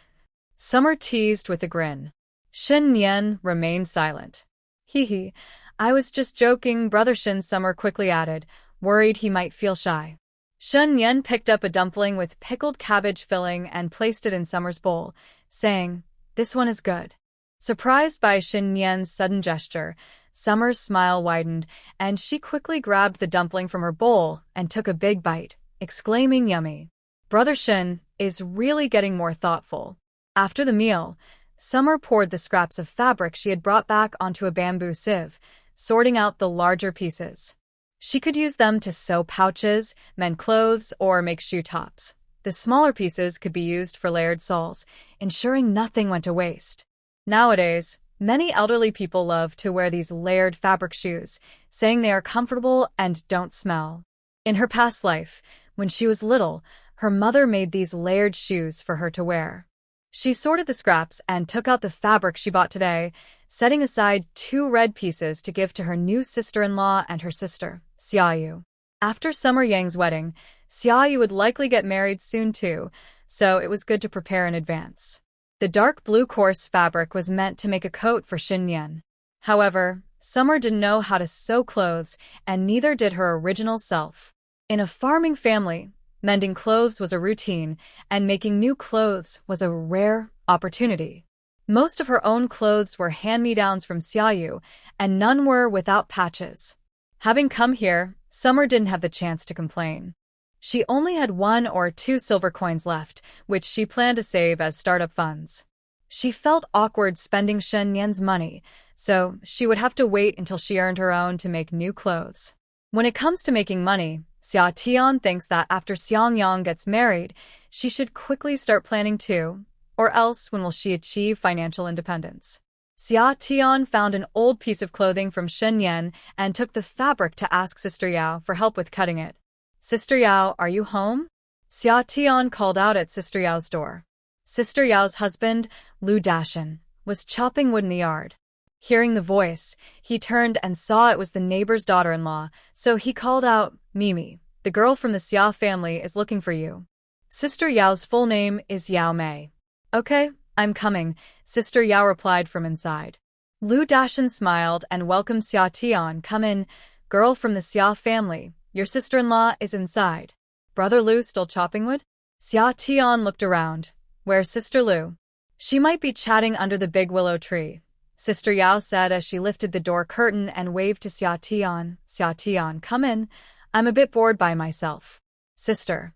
Summer teased with a grin. Shen Nian remained silent. "Hee, I was just joking," Brother Shen, Summer quickly added, worried he might feel shy. Shen Nian picked up a dumpling with pickled cabbage filling and placed it in Summer's bowl, saying, "This one is good." Surprised by Shen Nian's sudden gesture, Summer's smile widened, and she quickly grabbed the dumpling from her bowl and took a big bite, exclaiming, "Yummy." Brother Shen is really getting more thoughtful. After the meal, Summer poured the scraps of fabric she had brought back onto a bamboo sieve, sorting out the larger pieces. She could use them to sew pouches, mend clothes, or make shoe tops. The smaller pieces could be used for layered soles, ensuring nothing went to waste. Nowadays, many elderly people love to wear these layered fabric shoes, saying they are comfortable and don't smell. In her past life, when she was little, her mother made these layered shoes for her to wear. She sorted the scraps and took out the fabric she bought today, setting aside 2 red pieces to give to her new sister-in-law and her sister, Xiaoyu. After Summer Yang's wedding, Xiaoyu would likely get married soon too, so it was good to prepare in advance. The dark blue coarse fabric was meant to make a coat for Shen Nian. However, Summer didn't know how to sew clothes, and neither did her original self. In a farming family, mending clothes was a routine, and making new clothes was a rare opportunity. Most of her own clothes were hand-me-downs from Xiaoyu, and none were without patches. Having come here, Summer didn't have the chance to complain. She only had 1 or 2 silver coins left, which she planned to save as startup funds. She felt awkward spending Shen Nian's money, so she would have to wait until she earned her own to make new clothes. When it comes to making money, Xia Tian thinks that after Xiang Yang gets married, she should quickly start planning too, or else when will she achieve financial independence? Xia Tian found an old piece of clothing from Shen Nian and took the fabric to ask Sister Yao for help with cutting it. Sister Yao, are you home? Xia Tian called out at Sister Yao's door. Sister Yao's husband, Lu Dashan, was chopping wood in the yard. Hearing the voice, he turned and saw it was the neighbor's daughter-in-law, so he called out, Mimi, the girl from the Xia family is looking for you. Sister Yao's full name is Yao Mei. Okay, I'm coming, Sister Yao replied from inside. Lu Dashan smiled and welcomed Xia Tian. Come in, girl from the Xia family, your sister-in-law is inside. Brother Lu still chopping wood? Xia Tian looked around. Where's Sister Lu? She might be chatting under the big willow tree, Sister Yao said as she lifted the door curtain and waved to Xia Tian. Xia Tian, come in. I'm a bit bored by myself. Sister,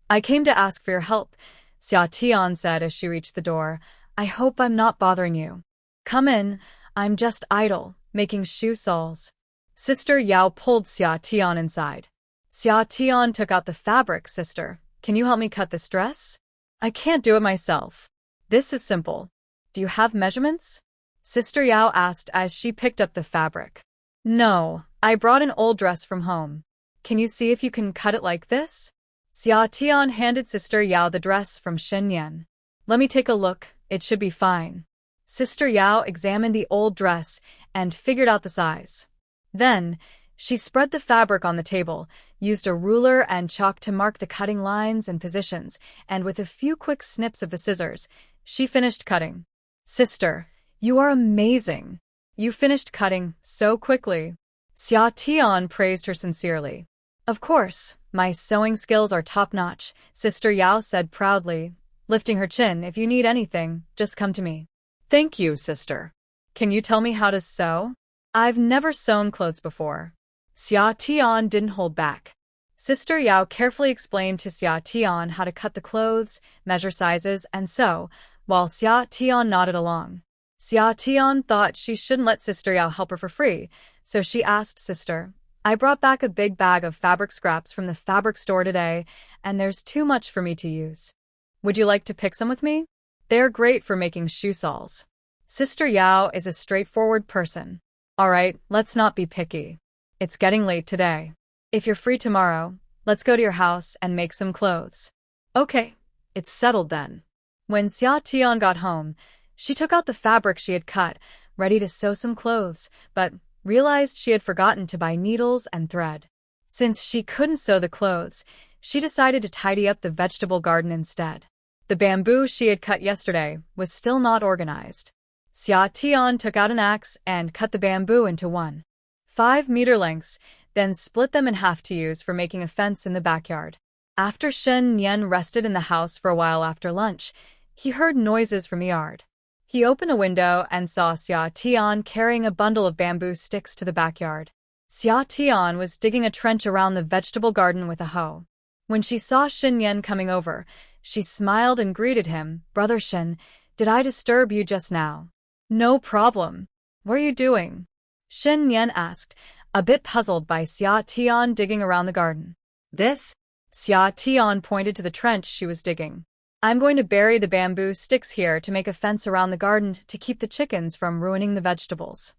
I came to ask for your help, Xia Tian said as she reached the door. I hope I'm not bothering you. Come in, I'm just idle, making shoe soles. Sister Yao pulled Xia Tian inside. Xia Tian took out the fabric. Sister, can you help me cut this dress? I can't do it myself. This is simple. Do you have measurements? Sister Yao asked as she picked up the fabric. No, I brought an old dress from home. Can you see if you can cut it like this? Xia Tian handed Sister Yao the dress from Shen Nian. Let me take a look, it should be fine. Sister Yao examined the old dress and figured out the size. Then, she spread the fabric on the table, used a ruler and chalk to mark the cutting lines and positions, and with a few quick snips of the scissors, she finished cutting. Sister, you are amazing. You finished cutting so quickly. Xia Tian praised her sincerely. Of course, my sewing skills are top-notch, Sister Yao said proudly, lifting her chin. If you need anything, just come to me. Thank you, sister. Can you tell me how to sew? I've never sewn clothes before. Xia Tian didn't hold back. Sister Yao carefully explained to Xia Tian how to cut the clothes, measure sizes, and sew, while Xia Tian nodded along. Xia Tian thought she shouldn't let Sister Yao help her for free, so she asked, Sister, I brought back a big bag of fabric scraps from the fabric store today, and there's too much for me to use. Would you like to pick some with me? They're great for making shoe soles. Sister Yao is a straightforward person. All right, let's not be picky. It's getting late today. If you're free tomorrow, let's go to your house and make some clothes. Okay, it's settled then. When Xia Tian got home, she took out the fabric she had cut, ready to sew some clothes, but realized she had forgotten to buy needles and thread. Since she couldn't sew the clothes, she decided to tidy up the vegetable garden instead. The bamboo she had cut yesterday was still not organized. Xia Tian took out an axe and cut the bamboo into 1.5-meter lengths, then split them in half to use for making a fence in the backyard. After Shen Nian rested in the house for a while after lunch, he heard noises from the yard. He opened a window and saw Xia Tian carrying a bundle of bamboo sticks to the backyard. Xia Tian was digging a trench around the vegetable garden with a hoe. When she saw Shen Nian coming over, she smiled and greeted him. Brother Shen, did I disturb you just now? No problem. What are you doing? Shen Nian asked, a bit puzzled by Xia Tian digging around the garden. This? Xia Tian pointed to the trench she was digging. I'm going to bury the bamboo sticks here to make a fence around the garden to keep the chickens from ruining the vegetables.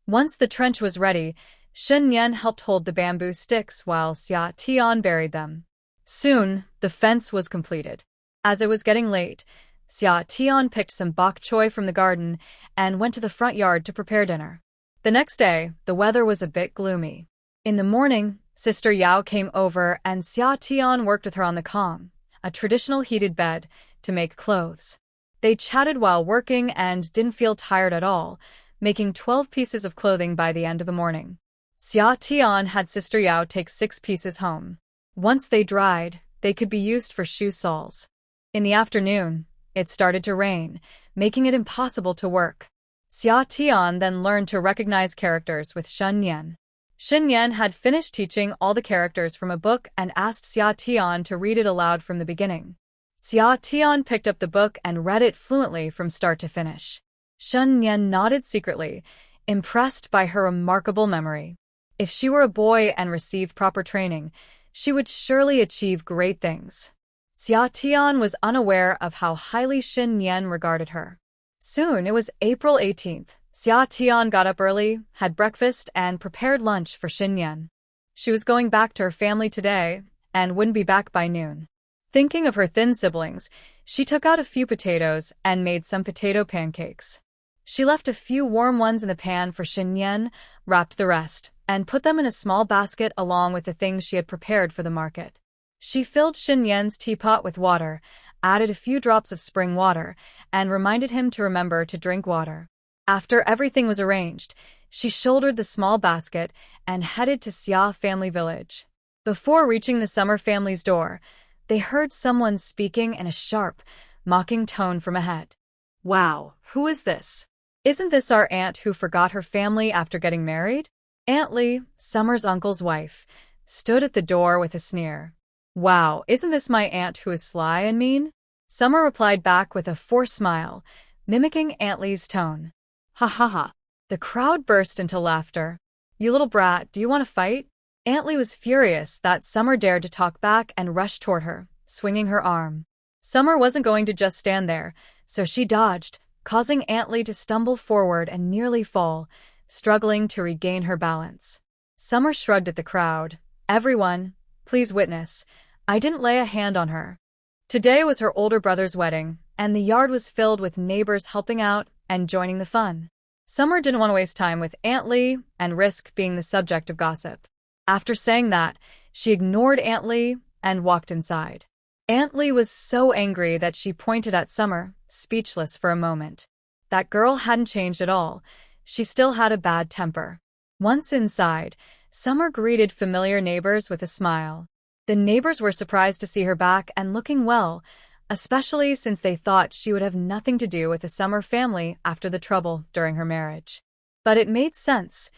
Once the trench was ready, Shen Nian helped hold the bamboo sticks while Xia Tian buried them. Soon, the fence was completed. As it was getting late, Xia Tian picked some bok choy from the garden and went to the front yard to prepare dinner. The next day, the weather was a bit gloomy. In the morning, Sister Yao came over and Xia Tian worked with her on the kong, a traditional heated bed, to make clothes. They chatted while working and didn't feel tired at all, making 12 pieces of clothing by the end of the morning. Xia Tian had Sister Yao take 6 pieces home. Once they dried, they could be used for shoe soles. In the afternoon, it started to rain, making it impossible to work. Xia Tian then learned to recognize characters with Shen Nian. Shen Nian had finished teaching all the characters from a book and asked Xia Tian to read it aloud from the beginning. Xia Tian picked up the book and read it fluently from start to finish. Shen Nian nodded secretly, impressed by her remarkable memory. If she were a boy and received proper training, she would surely achieve great things. Xia Tian was unaware of how highly Shen Nian regarded her. Soon it was April 18th. Xia Tian got up early, had breakfast, and prepared lunch for Shen Nian. She was going back to her family today and wouldn't be back by noon. Thinking of her thin siblings, she took out a few potatoes and made some potato pancakes. She left a few warm ones in the pan for Shen Nian, wrapped the rest, and put them in a small basket along with the things she had prepared for the market. She filled Shen Nian's teapot with water, added a few drops of spring water, and reminded him to remember to drink water. After everything was arranged, she shouldered the small basket and headed to Xia Family Village. Before reaching the Summer family's door, they heard someone speaking in a sharp, mocking tone from ahead. Wow, who is this? Isn't this our aunt who forgot her family after getting married? Aunt Lee, Summer's uncle's wife, stood at the door with a sneer. Wow, isn't this my aunt who is sly and mean? Summer replied back with a forced smile, mimicking Aunt Lee's tone. Ha ha ha. The crowd burst into laughter. You little brat, do you want to fight? Aunt Lee was furious that Summer dared to talk back and rushed toward her, swinging her arm. Summer wasn't going to just stand there, so she dodged, causing Aunt Lee to stumble forward and nearly fall, struggling to regain her balance. Summer shrugged at the crowd. Everyone, please witness, I didn't lay a hand on her. Today was her older brother's wedding, and the yard was filled with neighbors helping out and joining the fun. Summer didn't want to waste time with Aunt Lee and risk being the subject of gossip. After saying that, she ignored Aunt Lee and walked inside. Aunt Lee was so angry that she pointed at Summer, speechless for a moment. That girl hadn't changed at all. She still had a bad temper. Once inside, Summer greeted familiar neighbors with a smile. The neighbors were surprised to see her back and looking well, especially since they thought she would have nothing to do with the Summer family after the trouble during her marriage. But it made sense.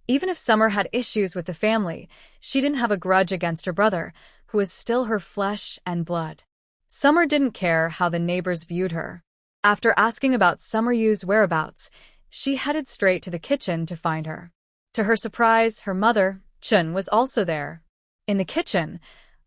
Even if Summer had issues with the family, she didn't have a grudge against her brother, who was still her flesh and blood. Summer didn't care how the neighbors viewed her. After asking about Summer Yu's whereabouts, she headed straight to the kitchen to find her. To her surprise, her mother, Chen, was also there. In the kitchen,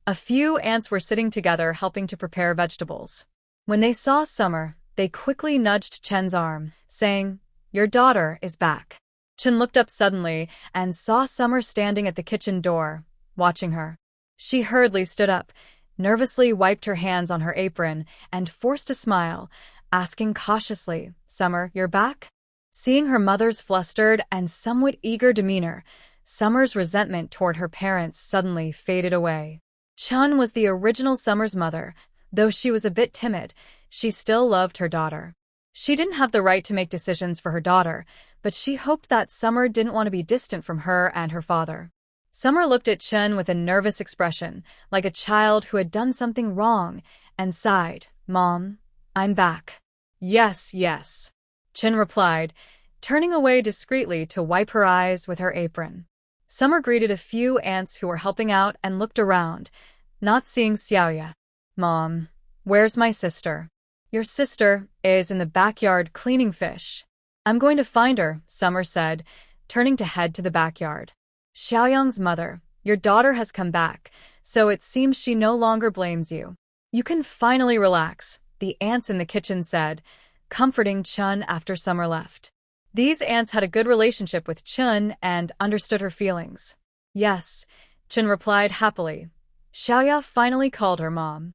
a few aunts were sitting together helping to prepare vegetables. When they saw Summer, they quickly nudged Chen's arm, saying, "Your daughter is back." Chen looked up suddenly and saw Summer standing at the kitchen door, watching her. She hurriedly stood up, nervously wiped her hands on her apron, and forced a smile, asking cautiously, "Summer, you're back?" Seeing her mother's flustered and somewhat eager demeanor, Summer's resentment toward her parents suddenly faded away. Chen was the original Summer's mother. Though she was a bit timid, she still loved her daughter. She didn't have the right to make decisions for her daughter, but she hoped that Summer didn't want to be distant from her and her father. Summer looked at Chen with a nervous expression, like a child who had done something wrong, and sighed, "Mom, I'm back." "Yes, yes," Chen replied, turning away discreetly to wipe her eyes with her apron. Summer greeted a few aunts who were helping out and looked around, not seeing Xiaoya. "Mom, where's my sister?" "Your sister is in the backyard cleaning fish." "I'm going to find her," Summer said, turning to head to the backyard. "Xiaoyang's mother, your daughter has come back, so it seems she no longer blames you. You can finally relax," the aunts in the kitchen said, comforting Chen after Summer left. These aunts had a good relationship with Chen and understood her feelings. "Yes," Chen replied happily. Xiaoya finally called her mom.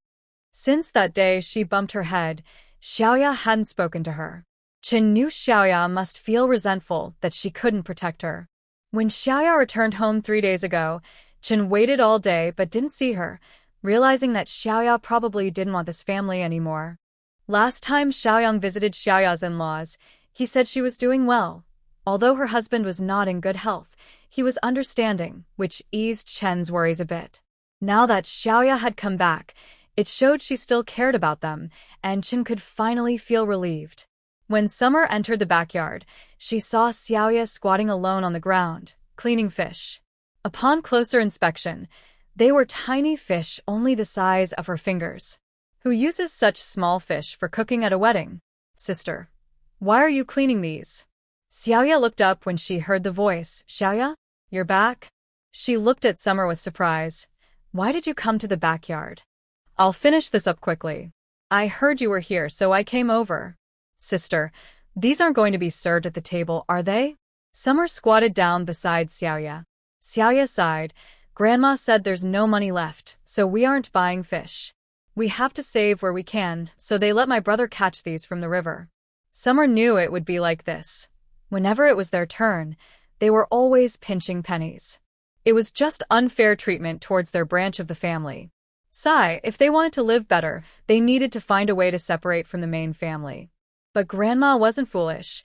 Since that day she bumped her head, Xiaoya hadn't spoken to her. Chen knew Xiaoya must feel resentful that she couldn't protect her. When Xiaoya returned home 3 days ago, Chen waited all day but didn't see her, realizing that Xiaoya probably didn't want this family anymore. Last time Xiaoyang visited Xiaoya's in-laws, he said she was doing well. Although her husband was not in good health, he was understanding, which eased Chen's worries a bit. Now that Xiaoya had come back, it showed she still cared about them, and Chen could finally feel relieved. When Summer entered the backyard, she saw Xiaoya squatting alone on the ground, cleaning fish. Upon closer inspection, they were tiny fish only the size of her fingers. Who uses such small fish for cooking at a wedding? Sister, why are you cleaning these? Xiaoya looked up when she heard the voice. Xiaoya, you're back? She looked at Summer with surprise. Why did you come to the backyard? I'll finish this up quickly. I heard you were here, so I came over. Sister, these aren't going to be served at the table, are they? Summer squatted down beside Xiaoya. Xiaoya sighed. Grandma said there's no money left, so we aren't buying fish. We have to save where we can, so they let my brother catch these from the river. Summer knew it would be like this. Whenever it was their turn, they were always pinching pennies. It was just unfair treatment towards their branch of the family. If they wanted to live better, they needed to find a way to separate from the main family. But Grandma wasn't foolish.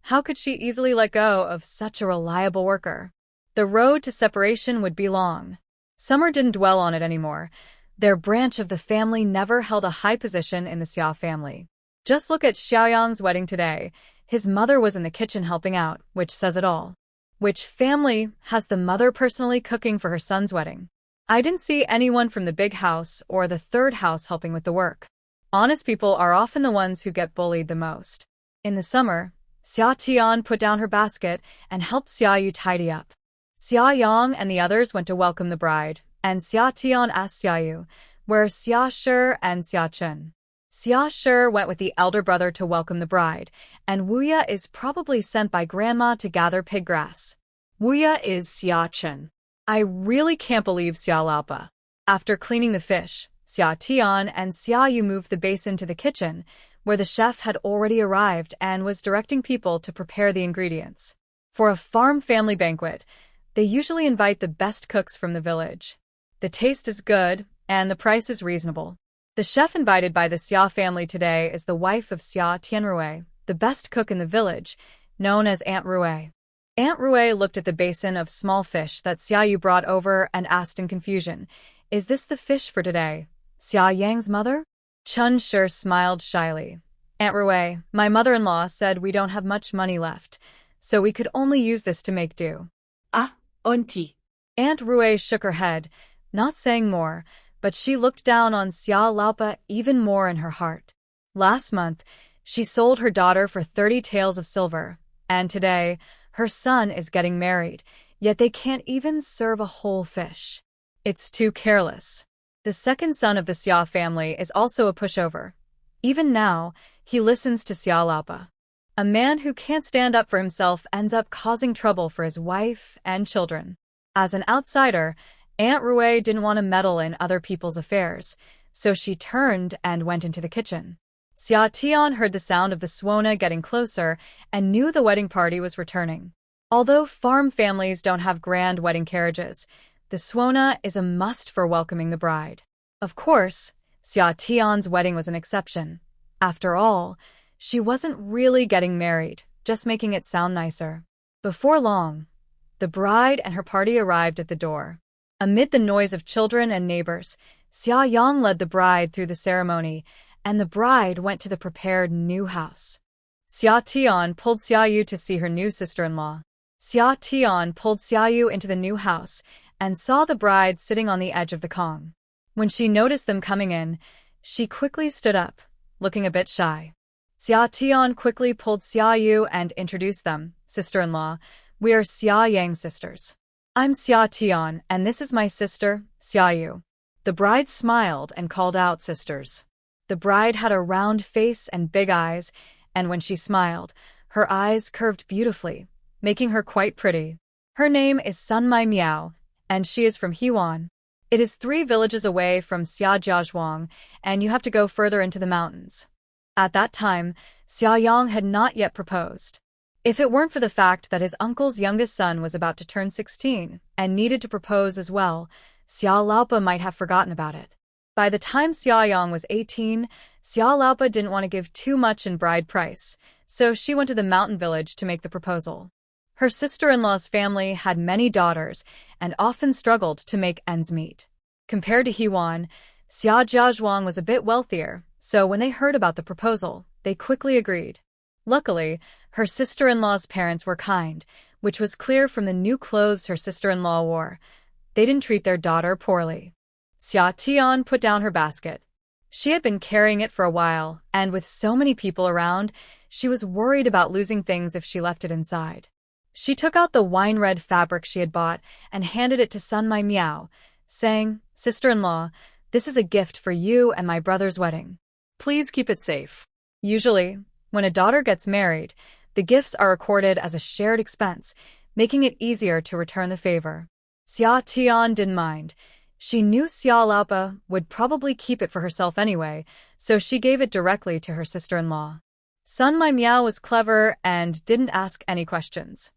How could she easily let go of such a reliable worker? The road to separation would be long. Summer didn't dwell on it anymore. Their branch of the family never held a high position in the Xia family. Just look at Xiaoyang's wedding today. His mother was in the kitchen helping out, which says it all. Which family has the mother personally cooking for her son's wedding? I didn't see anyone from the big house or the third house helping with the work. Honest people are often the ones who get bullied the most. In the summer, Xia Tian put down her basket and helped Xia Yu tidy up. Xia Yang and the others went to welcome the bride, and Xia Tian asked Xia Yu, where Xia Shi and Xia Chen. Xia Shi went with the elder brother to welcome the bride, and Wuya is probably sent by Grandma to gather pig grass. Wuya is Xia Chen. I really can't believe Xia Laopa. After cleaning the fish, Xia Tian and Xia Yu moved the basin to the kitchen, where the chef had already arrived and was directing people to prepare the ingredients. For a farm family banquet, they usually invite the best cooks from the village. The taste is good, and the price is reasonable. The chef invited by the Xia family today is the wife of Xia Tianrui, the best cook in the village, known as Aunt Rui. Aunt Rui looked at the basin of small fish that Xia Yu brought over and asked in confusion, "Is this the fish for today? Xia Yang's mother?" Chen Shi smiled shyly. "Aunt Rui, my mother-in-law said we don't have much money left, so we could only use this to make do." Ah, auntie. Aunt Rui shook her head, not saying more, but she looked down on Xia Laopa even more in her heart. Last month, she sold her daughter for 30 taels of silver, and today, her son is getting married, yet they can't even serve a whole fish. It's too careless. The second son of the Xia family is also a pushover. Even now, he listens to Xia Laopa. A man who can't stand up for himself ends up causing trouble for his wife and children. As an outsider, Aunt Rui didn't want to meddle in other people's affairs, so she turned and went into the kitchen. Xia Tian heard the sound of the suona getting closer and knew the wedding party was returning. Although farm families don't have grand wedding carriages, the suona is a must for welcoming the bride. Of course, Xia Tian's wedding was an exception. After all, she wasn't really getting married, just making it sound nicer. Before long, the bride and her party arrived at the door. Amid the noise of children and neighbors, Xia Yang led the bride through the ceremony, and the bride went to the prepared new house. Xia Tian pulled Xia Yu to see her new sister-in-law. Xia Tian pulled Xia Yu into the new house and saw the bride sitting on the edge of the Kong. When she noticed them coming in, she quickly stood up, looking a bit shy. Xia Tian quickly pulled Xia Yu and introduced them. "Sister-in-law, we are Xia Yang sisters. I'm Xia Tian, and this is my sister, Xia Yu." The bride smiled and called out sisters. The bride had a round face and big eyes, and when she smiled, her eyes curved beautifully, making her quite pretty. Her name is Sunmai Miao, and she is from Hewan. It is 3 villages away from Xiajiazhuang, and you have to go further into the mountains. At that time, Xia Yang had not yet proposed. If it weren't for the fact that his uncle's youngest son was about to turn 16 and needed to propose as well, Xia Laopa might have forgotten about it. By the time Xia Yang was 18, Xia Laopa didn't want to give too much in bride price, so she went to the mountain village to make the proposal. Her sister-in-law's family had many daughters and often struggled to make ends meet. Compared to Hewan, Xiajiazhuang was a bit wealthier, so when they heard about the proposal, they quickly agreed. Luckily, her sister-in-law's parents were kind, which was clear from the new clothes her sister-in-law wore. They didn't treat their daughter poorly. Xia Tian put down her basket. She had been carrying it for a while, and with so many people around, she was worried about losing things if she left it inside. She took out the wine-red fabric she had bought and handed it to Sun Mai Miao, saying, "Sister-in-law, this is a gift for you and my brother's wedding. Please keep it safe." Usually, when a daughter gets married, the gifts are recorded as a shared expense, making it easier to return the favor. Xia Tian didn't mind. She knew Xia Laopa would probably keep it for herself anyway, so she gave it directly to her sister-in-law. Sun Mai Miao was clever and didn't ask any questions.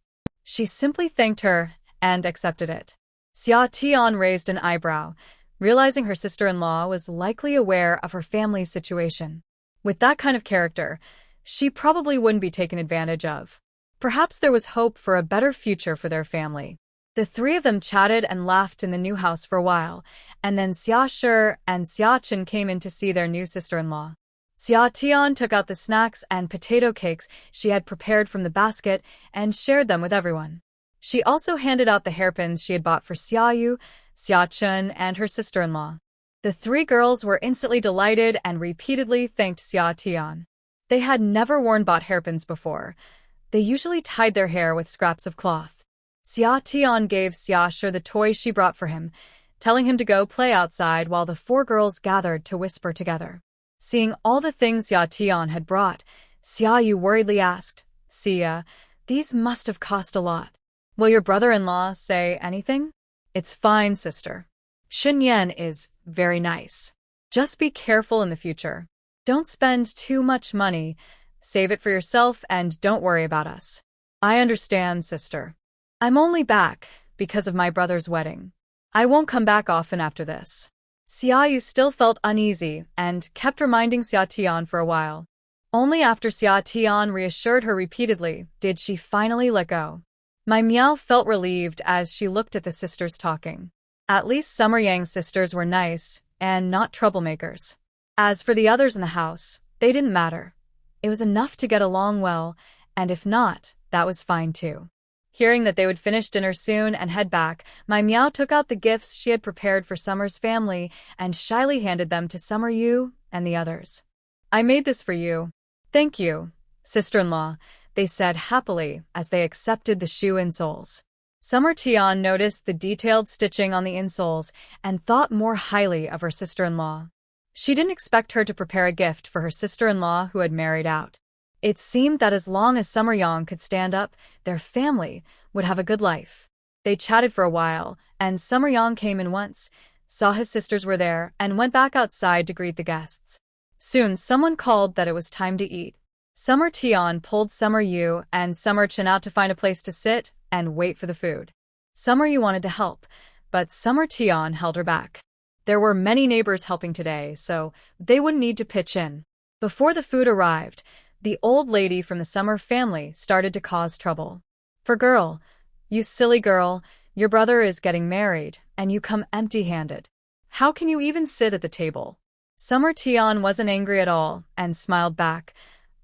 She simply thanked her and accepted it. Xia Tian raised an eyebrow, realizing her sister-in-law was likely aware of her family's situation. With that kind of character, she probably wouldn't be taken advantage of. Perhaps there was hope for a better future for their family. The three of them chatted and laughed in the new house for a while, and then Xia Shi and Xia Chen came in to see their new sister-in-law. Xia Tian took out the snacks and potato cakes she had prepared from the basket and shared them with everyone. She also handed out the hairpins she had bought for Xia Yu, Xia Chen, and her sister-in-law. The three girls were instantly delighted and repeatedly thanked Xia Tian. They had never worn bought hairpins before. They usually tied their hair with scraps of cloth. Xia Tian gave Xia Shi the toy she brought for him, telling him to go play outside while the four girls gathered to whisper together. Seeing all the things Xia Tian had brought, Xia Yu worriedly asked, "Xia, these must have cost a lot. Will your brother-in-law say anything?" "It's fine, sister. Shen Nian is very nice. Just be careful in the future. Don't spend too much money. Save it for yourself and don't worry about us." "I understand, sister. I'm only back because of my brother's wedding. I won't come back often after this." Xia Yu still felt uneasy and kept reminding Xia Tian for a while. Only after Xia Tian reassured her repeatedly did she finally let go. Mai Miao felt relieved as she looked at the sisters talking. At least Summer Yang's sisters were nice and not troublemakers. As for the others in the house, they didn't matter. It was enough to get along well, and if not, that was fine too. Hearing that they would finish dinner soon and head back, Mai Miao took out the gifts she had prepared for Summer's family and shyly handed them to Summer Yu and the others. "I made this for you." "Thank you, sister-in-law," they said happily as they accepted the shoe insoles. Summer Tian noticed the detailed stitching on the insoles and thought more highly of her sister-in-law. She didn't expect her to prepare a gift for her sister-in-law who had married out. It seemed that as long as Summer Yang could stand up, their family would have a good life. They chatted for a while, and Summer Yang came in once, saw his sisters were there, and went back outside to greet the guests. Soon, someone called that it was time to eat. Summer Tian pulled Summer Yu and Summer Chen out to find a place to sit and wait for the food. Summer Yu wanted to help, but Summer Tian held her back. There were many neighbors helping today, so they wouldn't need to pitch in. Before the food arrived, the old lady from the Summer family started to cause trouble. "For girl, you silly girl, your brother is getting married, and you come empty-handed. How can you even sit at the table?" Summer Tian wasn't angry at all and smiled back.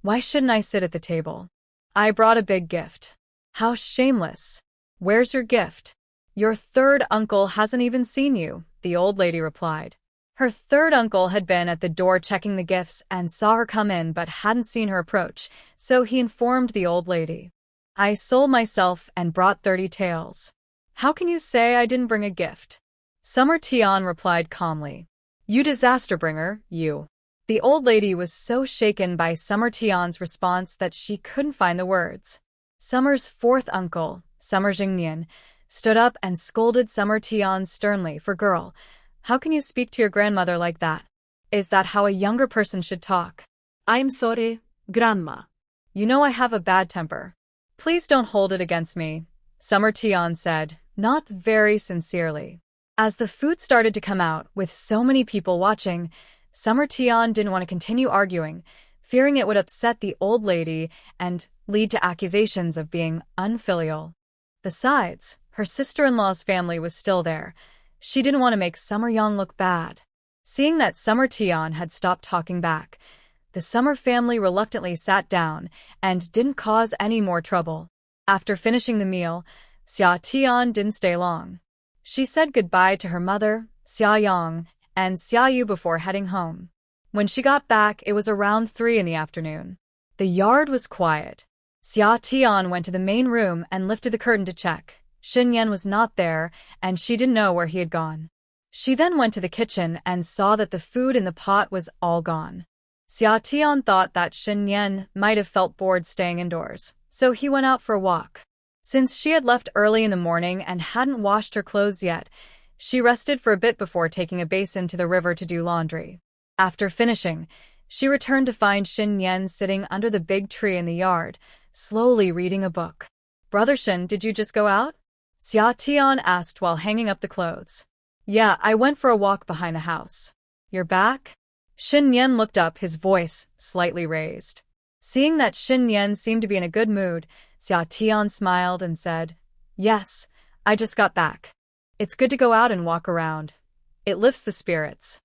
"Why shouldn't I sit at the table? I brought a big gift." "How shameless. Where's your gift?" "Your third uncle hasn't even seen you," the old lady replied. Her third uncle had been at the door checking the gifts and saw her come in but hadn't seen her approach, so he informed the old lady. "I sold myself and brought 30 taels. How can you say I didn't bring a gift?" Summer Tian replied calmly. "You disaster bringer, you." The old lady was so shaken by Summer Tian's response that she couldn't find the words. Summer's fourth uncle, Summer Nian, stood up and scolded Summer Tian sternly. "For girl, how can you speak to your grandmother like that? Is that how a younger person should talk?" "I'm sorry, Grandma. You know I have a bad temper. Please don't hold it against me," Summer Tian said, not very sincerely. As the food started to come out, with so many people watching, Summer Tian didn't want to continue arguing, fearing it would upset the old lady and lead to accusations of being unfilial. Besides, her sister-in-law's family was still there. She didn't want to make Summer Yang look bad. Seeing that Summer Tian had stopped talking back, the Summer family reluctantly sat down and didn't cause any more trouble. After finishing the meal, Xia Tian didn't stay long. She said goodbye to her mother, Xia Yang, and Xia Yu before heading home. When she got back, it was around 3 in the afternoon. The yard was quiet. Xia Tian went to the main room and lifted the curtain to check. Shen Yan was not there, and she didn't know where he had gone. She then went to the kitchen and saw that the food in the pot was all gone. Xia Tian thought that Shen Yan might have felt bored staying indoors, so he went out for a walk. Since she had left early in the morning and hadn't washed her clothes yet, she rested for a bit before taking a basin to the river to do laundry. After finishing, she returned to find Shen Yan sitting under the big tree in the yard, slowly reading a book. "Brother Shen, did you just go out?" Xia Tian asked while hanging up the clothes. "Yeah, I went for a walk behind the house." "You're back?" Shen Yan looked up, his voice slightly raised. Seeing that Shen Yan seemed to be in a good mood, Xia Tian smiled and said, "Yes, I just got back. It's good to go out and walk around. It lifts the spirits."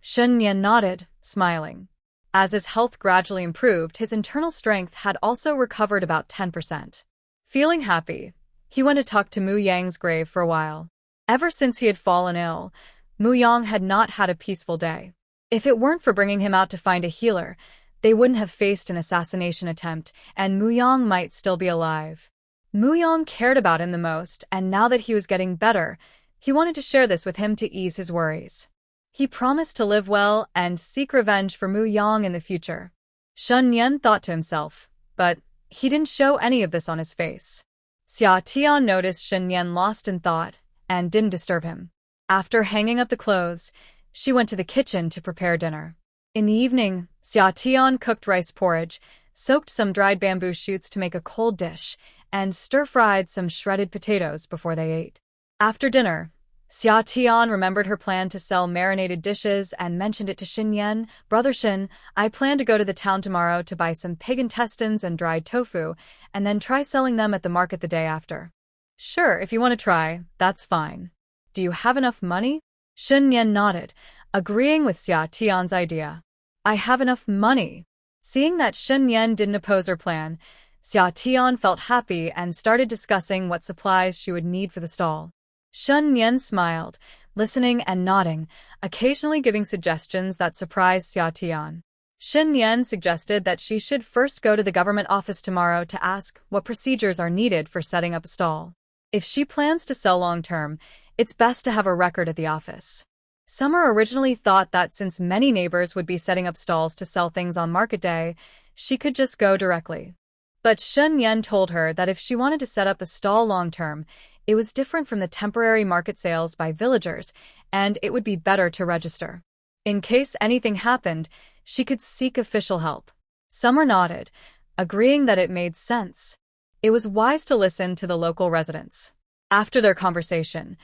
Shen Yan nodded, smiling. As his health gradually improved, his internal strength had also recovered about 10%. Feeling happy, he went to talk to Mu Yang's grave for a while. Ever since he had fallen ill, Mu Yang had not had a peaceful day. If it weren't for bringing him out to find a healer, they wouldn't have faced an assassination attempt, and Mu Yang might still be alive. Mu Yang cared about him the most, and now that he was getting better, he wanted to share this with him to ease his worries. He promised to live well and seek revenge for Mu Yang in the future. Shen Yan thought to himself, but he didn't show any of this on his face. Xia Tian noticed Shen Yan lost in thought and didn't disturb him. After hanging up the clothes, she went to the kitchen to prepare dinner. In the evening, Xia Tian cooked rice porridge, soaked some dried bamboo shoots to make a cold dish, and stir-fried some shredded potatoes before they ate. After dinner, Xia Tian remembered her plan to sell marinated dishes and mentioned it to Shen Yan. "Brother Shen, I plan to go to the town tomorrow to buy some pig intestines and dried tofu, and then try selling them at the market the day after." "Sure, if you want to try, that's fine. Do you have enough money?" Shen Yan nodded, agreeing with Xia Tian's idea. "I have enough money." Seeing that Shen Yan didn't oppose her plan, Xia Tian felt happy and started discussing what supplies she would need for the stall. Shen Yan smiled, listening and nodding, occasionally giving suggestions that surprised Xia Tian. Shen Yan suggested that she should first go to the government office tomorrow to ask what procedures are needed for setting up a stall. If she plans to sell long-term, it's best to have a record at the office. Summer originally thought that since many neighbors would be setting up stalls to sell things on market day, she could just go directly. But Shen Yan told her that if she wanted to set up a stall long-term, it was different from the temporary market sales by villagers, and it would be better to register. In case anything happened, she could seek official help. Summer nodded, agreeing that it made sense. It was wise to listen to the local residents. After their conversation,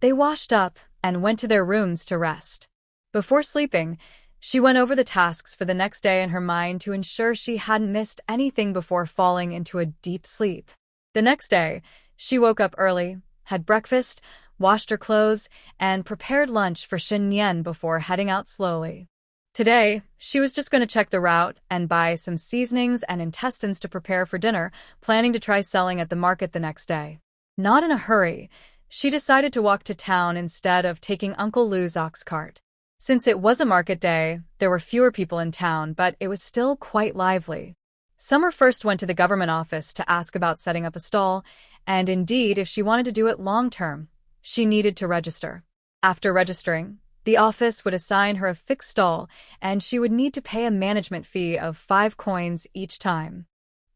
they washed up and went to their rooms to rest. Before sleeping, she went over the tasks for the next day in her mind to ensure she hadn't missed anything before falling into a deep sleep. The next day, she woke up early, had breakfast, washed her clothes, and prepared lunch for Shen Yan before heading out slowly. Today, she was just going to check the route and buy some seasonings and intestines to prepare for dinner, planning to try selling at the market the next day. Not in a hurry, she decided to walk to town instead of taking Uncle Lu's ox cart. Since it was a market day, there were fewer people in town, but it was still quite lively. Summer first went to the government office to ask about setting up a stall, and indeed, if she wanted to do it long-term, she needed to register. After registering, the office would assign her a fixed stall, and she would need to pay a management fee of 5 coins each time.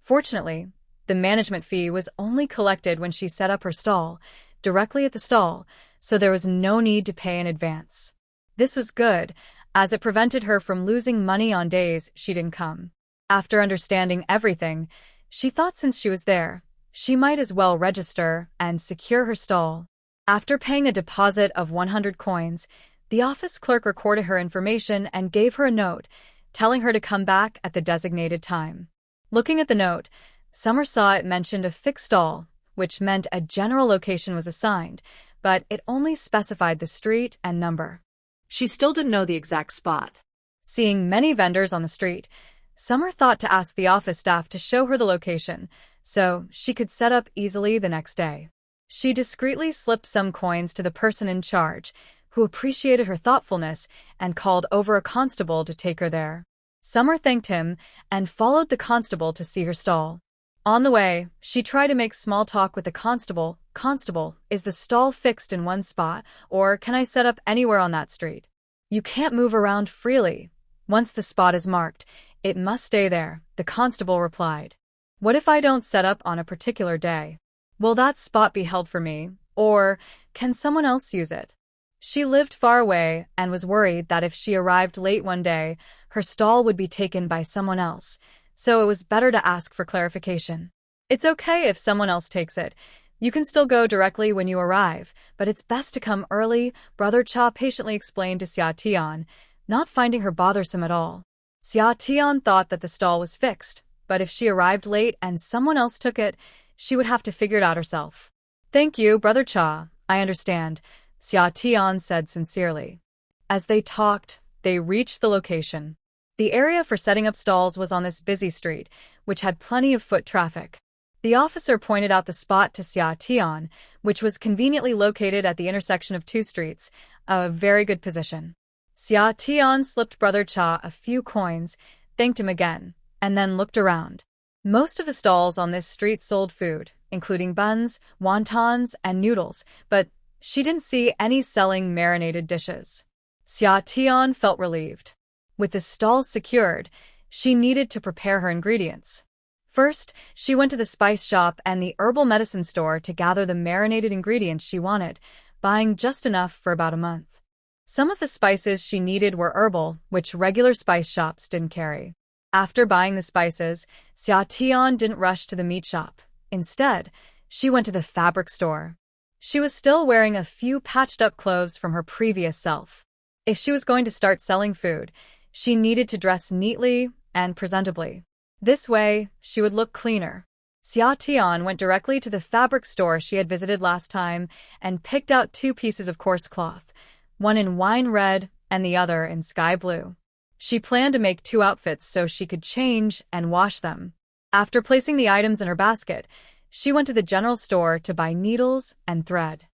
Fortunately, the management fee was only collected when she set up her stall, directly at the stall, so there was no need to pay in advance. This was good, as it prevented her from losing money on days she didn't come. After understanding everything, she thought since she was there, she might as well register and secure her stall. After paying a deposit of 100 coins, the office clerk recorded her information and gave her a note, telling her to come back at the designated time. Looking at the note, Summer saw it mentioned a fixed stall, which meant a general location was assigned, but it only specified the street and number. She still didn't know the exact spot. Seeing many vendors on the street, Summer thought to ask the office staff to show her the location, so she could set up easily the next day. She discreetly slipped some coins to the person in charge, who appreciated her thoughtfulness and called over a constable to take her there. Summer thanked him and followed the constable to see her stall. On the way, she tried to make small talk with the constable. "Constable, is the stall fixed in one spot, or can I set up anywhere on that street?" "You can't move around freely. Once the spot is marked, it must stay there," the constable replied. "What if I don't set up on a particular day? Will that spot be held for me, or can someone else use it?" She lived far away and was worried that if she arrived late one day, her stall would be taken by someone else, so it was better to ask for clarification. "It's okay if someone else takes it. You can still go directly when you arrive, but it's best to come early," Brother Cha patiently explained to Xia Tian, not finding her bothersome at all. Xia Tian thought that the stall was fixed, but if she arrived late and someone else took it, she would have to figure it out herself. "Thank you, Brother Cha, I understand," Xia Tian said sincerely. As they talked, they reached the location. The area for setting up stalls was on this busy street, which had plenty of foot traffic. The officer pointed out the spot to Xia Tian, which was conveniently located at the intersection of two streets, a very good position. Xia Tian slipped Brother Cha a few coins, thanked him again, and then looked around. Most of the stalls on this street sold food, including buns, wontons, and noodles, but she didn't see any selling marinated dishes. Xia Tian felt relieved. With the stalls secured, she needed to prepare her ingredients. First, she went to the spice shop and the herbal medicine store to gather the marinated ingredients she wanted, buying just enough for about a month. Some of the spices she needed were herbal, which regular spice shops didn't carry. After buying the spices, Xia Tian didn't rush to the meat shop. Instead, she went to the fabric store. She was still wearing a few patched-up clothes from her previous self. If she was going to start selling food, she needed to dress neatly and presentably. This way, she would look cleaner. Xia Tian went directly to the fabric store she had visited last time and picked out 2 pieces of coarse cloth, one in wine red and the other in sky blue. She planned to make 2 outfits so she could change and wash them. After placing the items in her basket, she went to the general store to buy needles and thread.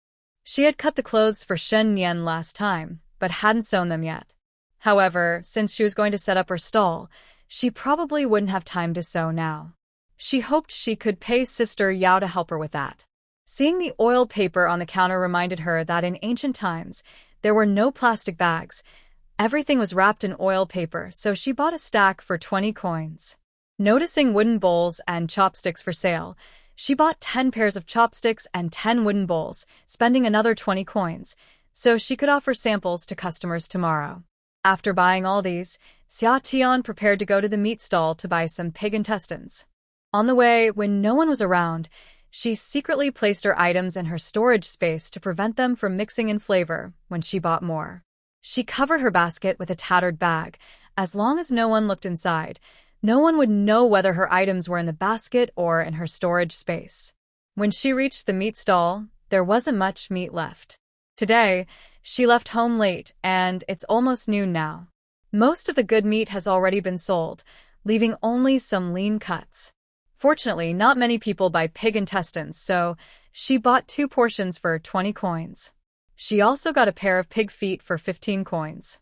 She had cut the clothes for Shen Nian last time, but hadn't sewn them yet. However, since she was going to set up her stall, she probably wouldn't have time to sew now. She hoped she could pay Sister Yao to help her with that. Seeing the oil paper on the counter reminded her that in ancient times, there were no plastic bags. Everything was wrapped in oil paper, so she bought a stack for 20 coins. Noticing wooden bowls and chopsticks for sale, she bought 10 pairs of chopsticks and 10 wooden bowls, spending another 20 coins, so she could offer samples to customers tomorrow. After buying all these, Xia Tian prepared to go to the meat stall to buy some pig intestines. On the way, when no one was around, she secretly placed her items in her storage space to prevent them from mixing in flavor when she bought more. She covered her basket with a tattered bag. As long as no one looked inside, no one would know whether her items were in the basket or in her storage space. When she reached the meat stall, there wasn't much meat left. Today, she left home late, and it's almost noon now. Most of the good meat has already been sold, leaving only some lean cuts. Fortunately, not many people buy pig intestines, so she bought 2 portions for 20 coins. She also got a pair of pig feet for 15 coins.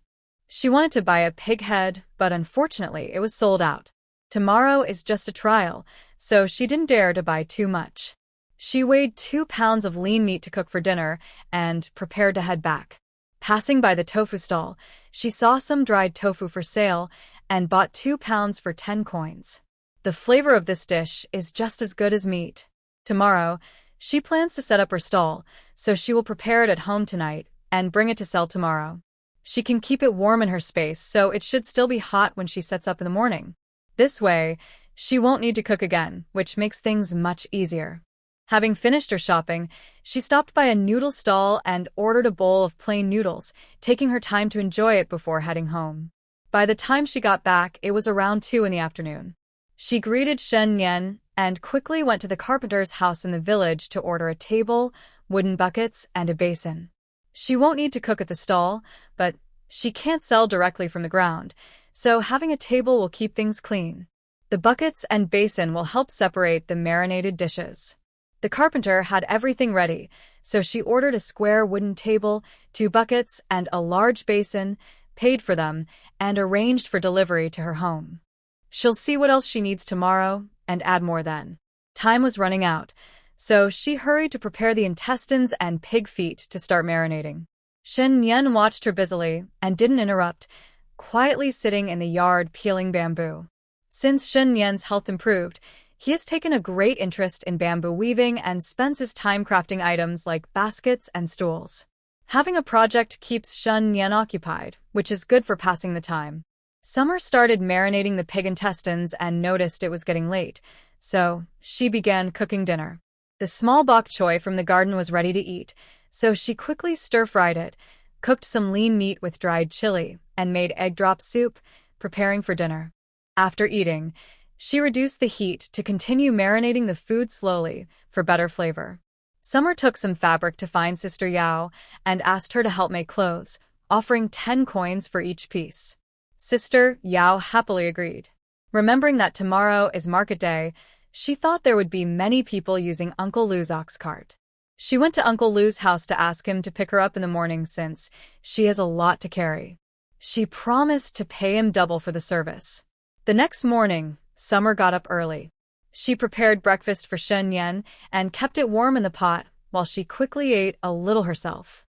She wanted to buy a pig head, but unfortunately it was sold out. Tomorrow is just a trial, so she didn't dare to buy too much. She weighed 2 pounds of lean meat to cook for dinner and prepared to head back. Passing by the tofu stall, she saw some dried tofu for sale and bought 2 pounds for 10 coins. The flavor of this dish is just as good as meat. Tomorrow, she plans to set up her stall, so she will prepare it at home tonight and bring it to sell tomorrow. She can keep it warm in her space, so it should still be hot when she sets up in the morning. This way, she won't need to cook again, which makes things much easier. Having finished her shopping, she stopped by a noodle stall and ordered a bowl of plain noodles, taking her time to enjoy it before heading home. By the time she got back, it was around 2 in the afternoon. She greeted Shen Nian and quickly went to the carpenter's house in the village to order a table, wooden buckets, and a basin. She won't need to cook at the stall, but she can't sell directly from the ground, so having a table will keep things clean. The buckets and basin will help separate the marinated dishes. The carpenter had everything ready, so she ordered a square wooden table, 2 buckets, and a large basin, paid for them, and arranged for delivery to her home. She'll see what else she needs tomorrow and add more then. Time was running out, so she hurried to prepare the intestines and pig feet to start marinating. Shen Nian watched her busily and didn't interrupt, quietly sitting in the yard peeling bamboo. Since Shen Nian's health improved, he has taken a great interest in bamboo weaving and spends his time crafting items like baskets and stools. Having a project keeps Shen Nian occupied, which is good for passing the time. Summer started marinating the pig intestines and noticed it was getting late, so she began cooking dinner. The small bok choy from the garden was ready to eat, so she quickly stir-fried it, cooked some lean meat with dried chili, and made egg drop soup, preparing for dinner. After eating, she reduced the heat to continue marinating the food slowly for better flavor. Summer took some fabric to find Sister Yao and asked her to help make clothes, offering 10 coins for each piece. Sister Yao happily agreed. Remembering that tomorrow is market day, she thought there would be many people using Uncle Lu's ox cart. She went to Uncle Lu's house to ask him to pick her up in the morning since she has a lot to carry. She promised to pay him double for the service. The next morning, Summer got up early. She prepared breakfast for Shen Nian and kept it warm in the pot while she quickly ate a little herself.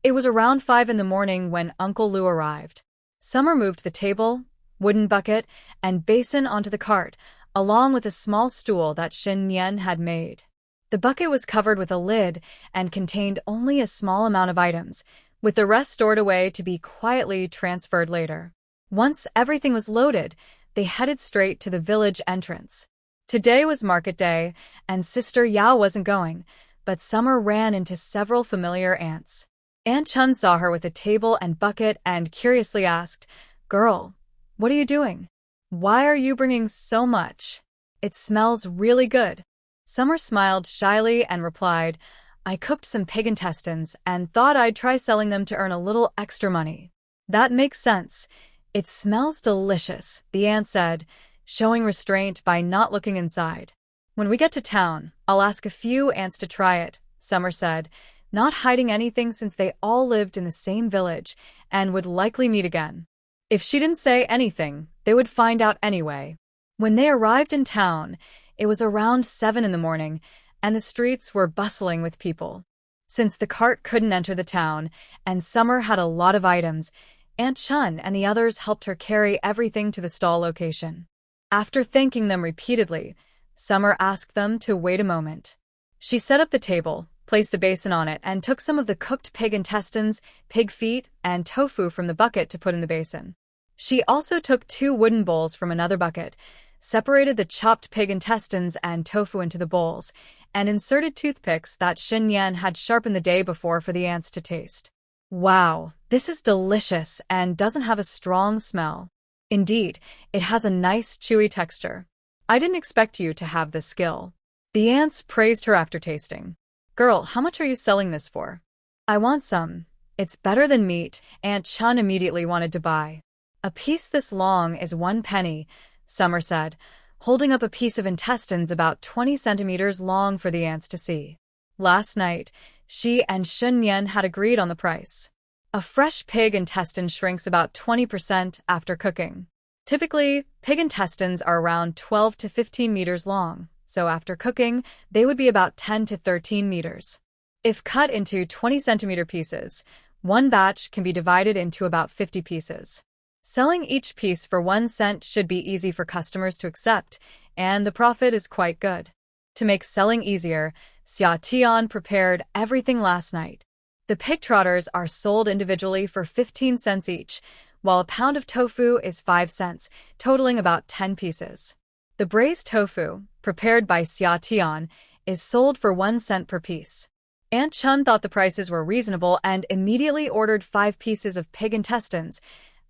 It was around 5 in the morning when Uncle Lu arrived. Summer moved the table, wooden bucket, and basin onto the cart, along with a small stool that Shen Nian had made. The bucket was covered with a lid and contained only a small amount of items, with the rest stored away to be quietly transferred later. Once everything was loaded, they headed straight to the village entrance. Today was market day, and Sister Yao wasn't going, but Summer ran into several familiar aunts. Aunt Chun saw her with a table and bucket and curiously asked, "Girl, what are you doing? Why are you bringing so much? It smells really good." Summer smiled shyly and replied, "I cooked some pig intestines and thought I'd try selling them to earn a little extra money." "That makes sense. It smells delicious," the aunt said, showing restraint by not looking inside. "When we get to town, I'll ask a few aunts to try it," Summer said, not hiding anything since they all lived in the same village and would likely meet again. If she didn't say anything, they would find out anyway. When they arrived in town, it was around 7 in the morning, and the streets were bustling with people. Since the cart couldn't enter the town, and Summer had a lot of items, Aunt Chun and the others helped her carry everything to the stall location. After thanking them repeatedly, Summer asked them to wait a moment. She set up the table, placed the basin on it, and took some of the cooked pig intestines, pig feet, and tofu from the bucket to put in the basin. She also took 2 wooden bowls from another bucket, separated the chopped pig intestines and tofu into the bowls, and inserted toothpicks that Shen Nian had sharpened the day before for the ants to taste. "Wow, this is delicious and doesn't have a strong smell. Indeed, it has a nice chewy texture. I didn't expect you to have this skill." The ants praised her after tasting. "Girl, how much are you selling this for?" "I want some. It's better than meat," Aunt Chun immediately wanted to buy. "A piece this long is 1 penny, Summer said, holding up a piece of intestines about 20 centimeters long for the ants to see. Last night, she and Shen Nian had agreed on the price. A fresh pig intestine shrinks about 20% after cooking. Typically, pig intestines are around 12 to 15 meters long, so after cooking, they would be about 10 to 13 meters. If cut into 20-centimeter pieces, one batch can be divided into about 50 pieces. Selling each piece for 1 cent should be easy for customers to accept, and the profit is quite good. To make selling easier, Xia prepared everything last night. The pig trotters are sold individually for 15 cents each, while a pound of tofu is 5 cents, totaling about 10 pieces. The braised tofu, prepared by Xia, is sold for 1 cent per piece. Aunt Chun thought the prices were reasonable and immediately ordered 5 pieces of pig intestines,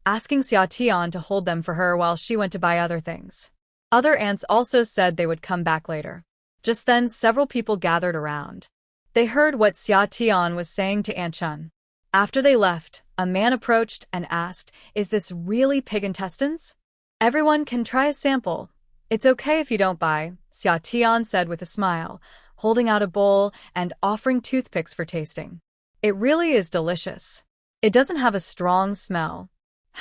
asking Xia to hold them for her while she went to buy other things. Other aunts also said they would come back later. Just then, several people gathered around. They heard what Xia was saying to Aunt Chun. After they left, a man approached and asked, "Is this really pig intestines? Everyone can try a sample. It's okay if you don't buy, Xia said with a smile, holding out a bowl and offering toothpicks for tasting. It really is delicious. It doesn't have a strong smell.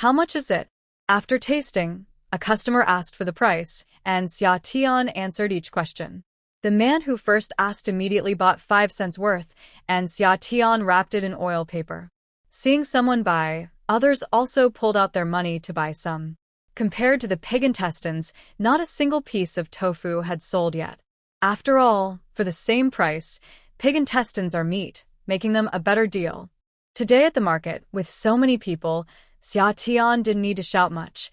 How much is it? After tasting, a customer asked for the price, and Xia answered each question. The man who first asked immediately bought 5 cents worth, and Xia wrapped it in oil paper. Seeing someone buy, others also pulled out their money to buy some. Compared to the pig intestines, not a single piece of tofu had sold yet. After all, for the same price, pig intestines are meat, making them a better deal. Today at the market, with so many people, Xia didn't need to shout much.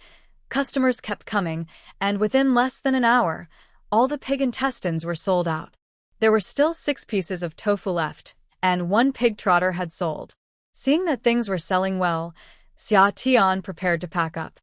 Customers kept coming, and within less than an hour, all the pig intestines were sold out. There were still 6 pieces of tofu left, and 1 pig trotter had sold. Seeing that things were selling well, Xia prepared to pack up.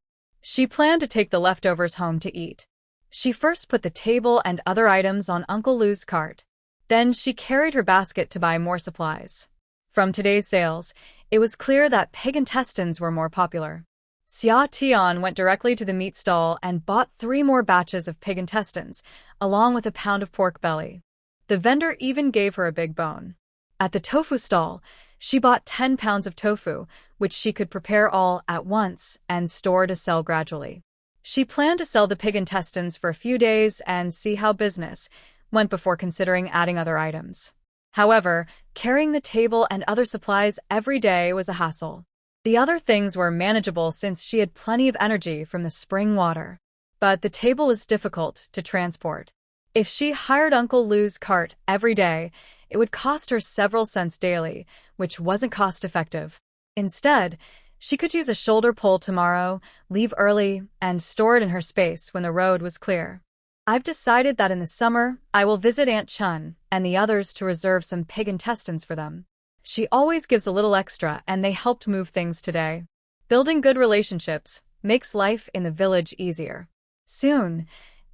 She planned to take the leftovers home to eat. She first put the table and other items on Uncle Lu's cart. Then she carried her basket to buy more supplies. From today's sales, it was clear that pig intestines were more popular. Xia went directly to the meat stall and bought 3 more batches of pig intestines, along with a pound of pork belly. The vendor even gave her a big bone. At the tofu stall, she bought 10 pounds of tofu, which she could prepare all at once and store to sell gradually. She planned to sell the pig intestines for a few days and see how business went before considering adding other items. However, carrying the table and other supplies every day was a hassle. The other things were manageable since she had plenty of energy from the spring water. But the table was difficult to transport. If she hired Uncle Lu's cart every day, it would cost her several cents daily, which wasn't cost-effective. Instead, she could use a shoulder pull tomorrow, leave early, and store it in her space when the road was clear. I've decided that in the summer, I will visit Aunt Chun and the others to reserve some pig intestines for them. She always gives a little extra, and they helped move things today. Building good relationships makes life in the village easier. Soon,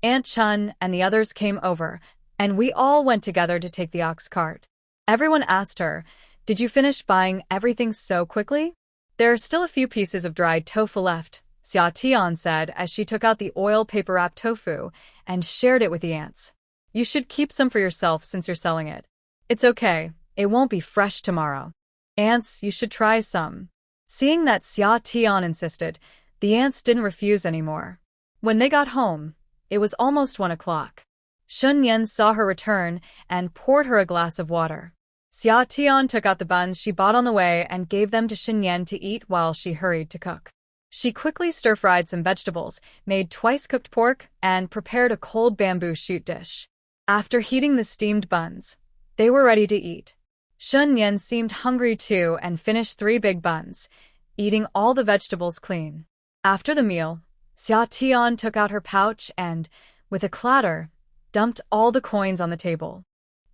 Aunt Chun and the others came over, and we all went together to take the ox cart. Everyone asked her, "Did you finish buying everything so quickly?" "There are still a few pieces of dried tofu left," Xia said as she took out the oil paper wrapped tofu and shared it with the ants. "You should keep some for yourself since you're selling it. It's okay, it won't be fresh tomorrow. Ants, you should try some." Seeing that Xia insisted, the ants didn't refuse anymore. When they got home, it was almost 1 o'clock. Nian saw her return and poured her a glass of water. Xia took out the buns she bought on the way and gave them to Nian to eat while she hurried to cook. She quickly stir-fried some vegetables, made twice-cooked pork, and prepared a cold bamboo shoot dish. After heating the steamed buns, they were ready to eat. Nian seemed hungry too and finished 3 big buns, eating all the vegetables clean. After the meal, Xia took out her pouch and, with a clatter, dumped all the coins on the table.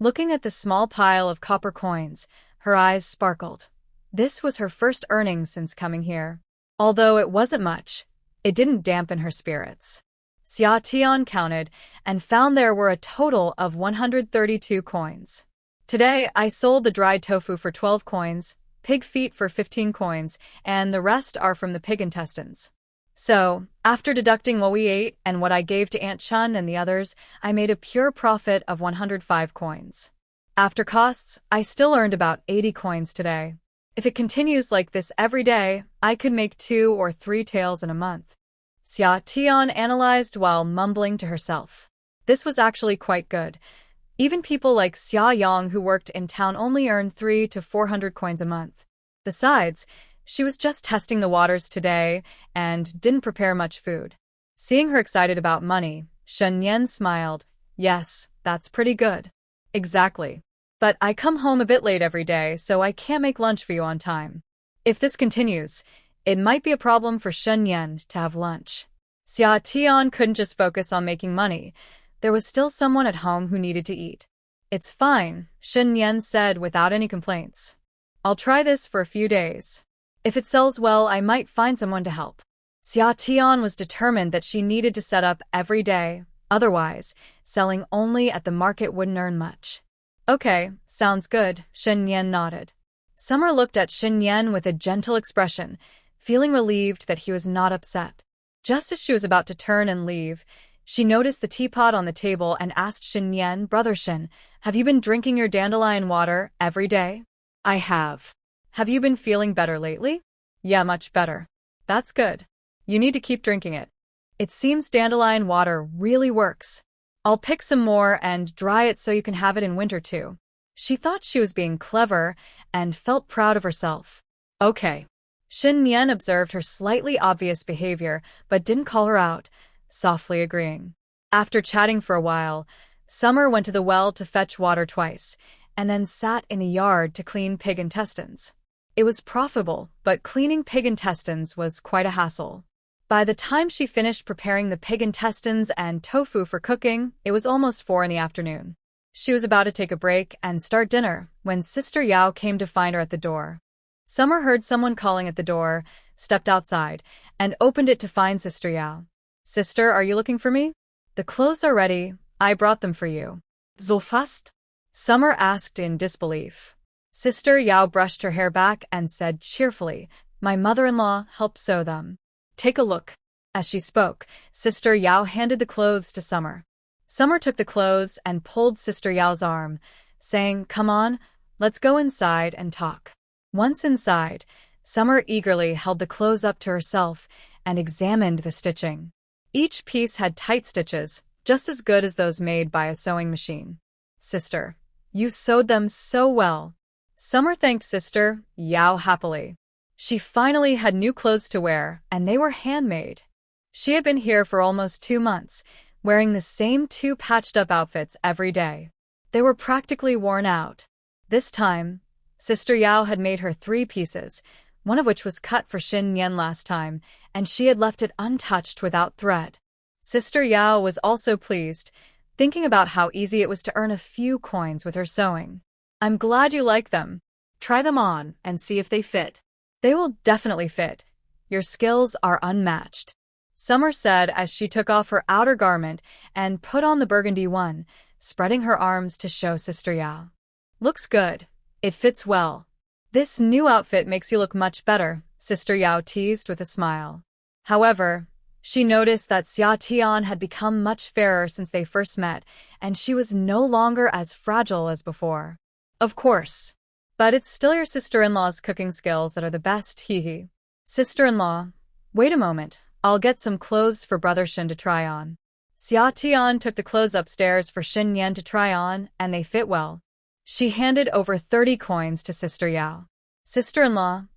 Looking at the small pile of copper coins, her eyes sparkled. This was her first earnings since coming here. Although it wasn't much, it didn't dampen her spirits. Xia counted and found there were a total of 132 coins. "Today, I sold the dried tofu for 12 coins, pig feet for 15 coins, and the rest are from the pig intestines. So, after deducting what we ate and what I gave to Aunt Chun and the others, I made a pure profit of 105 coins. After costs, I still earned about 80 coins today. If it continues like this every day, I could make 2 or 3 taels in a month." Xia analyzed while mumbling to herself. This was actually quite good. Even people like Xia Yang who worked in town only earned 300 to 400 coins a month. Besides, she was just testing the waters today and didn't prepare much food. Seeing her excited about money, Nian smiled. "Yes, that's pretty good." "Exactly. But I come home a bit late every day, so I can't make lunch for you on time. If this continues, it might be a problem for Nian to have lunch." Xia couldn't just focus on making money. There was still someone at home who needed to eat. "It's fine," Nian said without any complaints. "I'll try this for a few days. If it sells well, I might find someone to help." Xia was determined that she needed to set up every day. Otherwise, selling only at the market wouldn't earn much. "Okay, sounds good," Nian nodded. Summer looked at Nian with a gentle expression, feeling relieved that he was not upset. Just as she was about to turn and leave, She noticed the teapot on the table and asked Shen Nian, "Brother Shen, have you been drinking your dandelion water every day?" I have. Have you been feeling better lately? Yeah, much better. That's good. You need to keep drinking it. It seems dandelion water really works. I'll pick some more and dry it so you can have it in winter too. She thought she was being clever and felt proud of herself. Okay. Shen Nian observed her slightly obvious behavior but didn't call her out, softly agreeing. After chatting for a while, Summer went to the well to fetch water twice, and then sat in the yard to clean pig intestines. It was profitable, but cleaning pig intestines was quite a hassle. By the time she finished preparing the pig intestines and tofu for cooking, it was almost 4 in the afternoon. She was about to take a break and start dinner when Sister Yao came to find her at the door. Summer heard someone calling at the door, stepped outside, and opened it to find Sister Yao. "Sister, are you looking for me?" "The clothes are ready. I brought them for you." "So fast?" Summer asked in disbelief. Sister Yao brushed her hair back and said cheerfully, "My mother-in-law helped sew them. Take a look." As she spoke, Sister Yao handed the clothes to Summer. Summer took the clothes and pulled Sister Yao's arm, saying, "Come on, let's go inside and talk." Once inside, Summer eagerly held the clothes up to herself and examined the stitching. Each piece had tight stitches, just as good as those made by a sewing machine. "Sister, you sewed them so well." Summer thanked Sister Yao happily. She finally had new clothes to wear, and they were handmade. She had been here for almost 2 months, wearing the same 2 patched-up outfits every day. They were practically worn out. This time, Sister Yao had made her 3 pieces, one of which was cut for Shen Nian last time, and she had left it untouched without thread. Sister Yao was also pleased, thinking about how easy it was to earn a few coins with her sewing. "I'm glad you like them. Try them on and see if they fit." "They will definitely fit. Your skills are unmatched," Summer said as she took off her outer garment and put on the burgundy one, spreading her arms to show Sister Yao. "Looks good. It fits well. This new outfit makes you look much better," Sister Yao teased with a smile. However, she noticed that Xia had become much fairer since they first met, and she was no longer as fragile as before. "Of course. But it's still your sister-in-law's cooking skills that are the best, hee. Sister-in-law, wait a moment, I'll get some clothes for Brother Shen to try on." Xia took the clothes upstairs for Shen Nian to try on, and they fit well. She handed over 30 coins to Sister Yao. "Sister-in-law,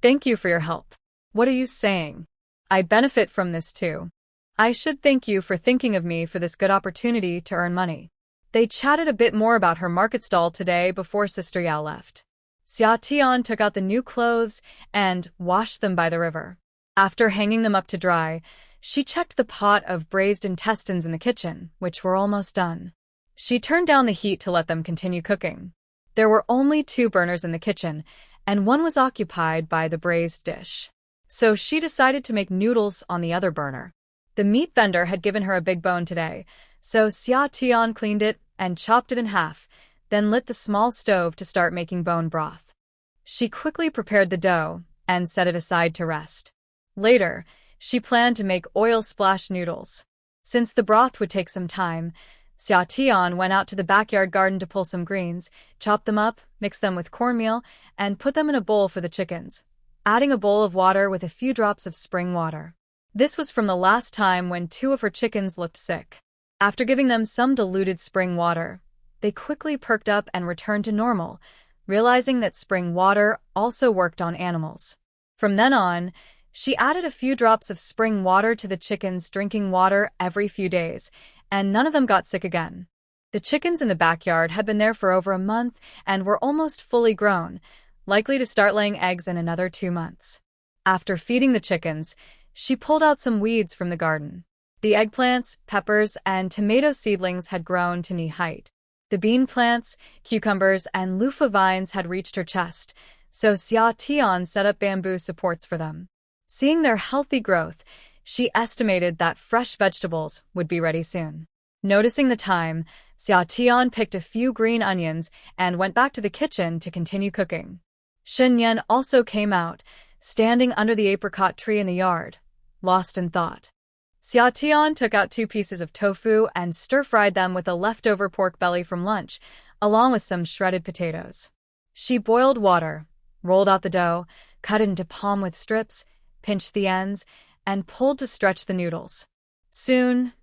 thank you for your help." "What are you saying? I benefit from this too. I should thank you for thinking of me for this good opportunity to earn money." They chatted a bit more about her market stall today before Sister Yao left. Xia took out the new clothes and washed them by the river. After hanging them up to dry, she checked the pot of braised intestines in the kitchen, which were almost done. She turned down the heat to let them continue cooking. There were only 2 burners in the kitchen, and one was occupied by the braised dish. So she decided to make noodles on the other burner. The meat vendor had given her a big bone today, so Xia cleaned it and chopped it in half, then lit the small stove to start making bone broth. She quickly prepared the dough and set it aside to rest. Later, she planned to make oil-splash noodles. Since the broth would take some time, Xia went out to the backyard garden to pull some greens, chop them up, mix them with cornmeal, and put them in a bowl for the chickens, adding a bowl of water with a few drops of spring water. This was from the last time when 2 of her chickens looked sick. After giving them some diluted spring water, they quickly perked up and returned to normal, realizing that spring water also worked on animals. From then on, she added a few drops of spring water to the chickens' drinking water every few days, and none of them got sick again. The chickens in the backyard had been there for over a month and were almost fully grown, likely to start laying eggs in another 2 months. After feeding the chickens, she pulled out some weeds from the garden. The eggplants, peppers, and tomato seedlings had grown to knee height. The bean plants, cucumbers, and loofah vines had reached her chest, so Xia set up bamboo supports for them. Seeing their healthy growth, she estimated that fresh vegetables would be ready soon. Noticing the time, Xia picked a few green onions and went back to the kitchen to continue cooking. Shen Nian also came out, standing under the apricot tree in the yard, lost in thought. Xia took out 2 pieces of tofu and stir-fried them with a leftover pork belly from lunch, along with some shredded potatoes. She boiled water, rolled out the dough, cut it into palm-width strips, pinched the ends, and pulled to stretch the noodles. Soon,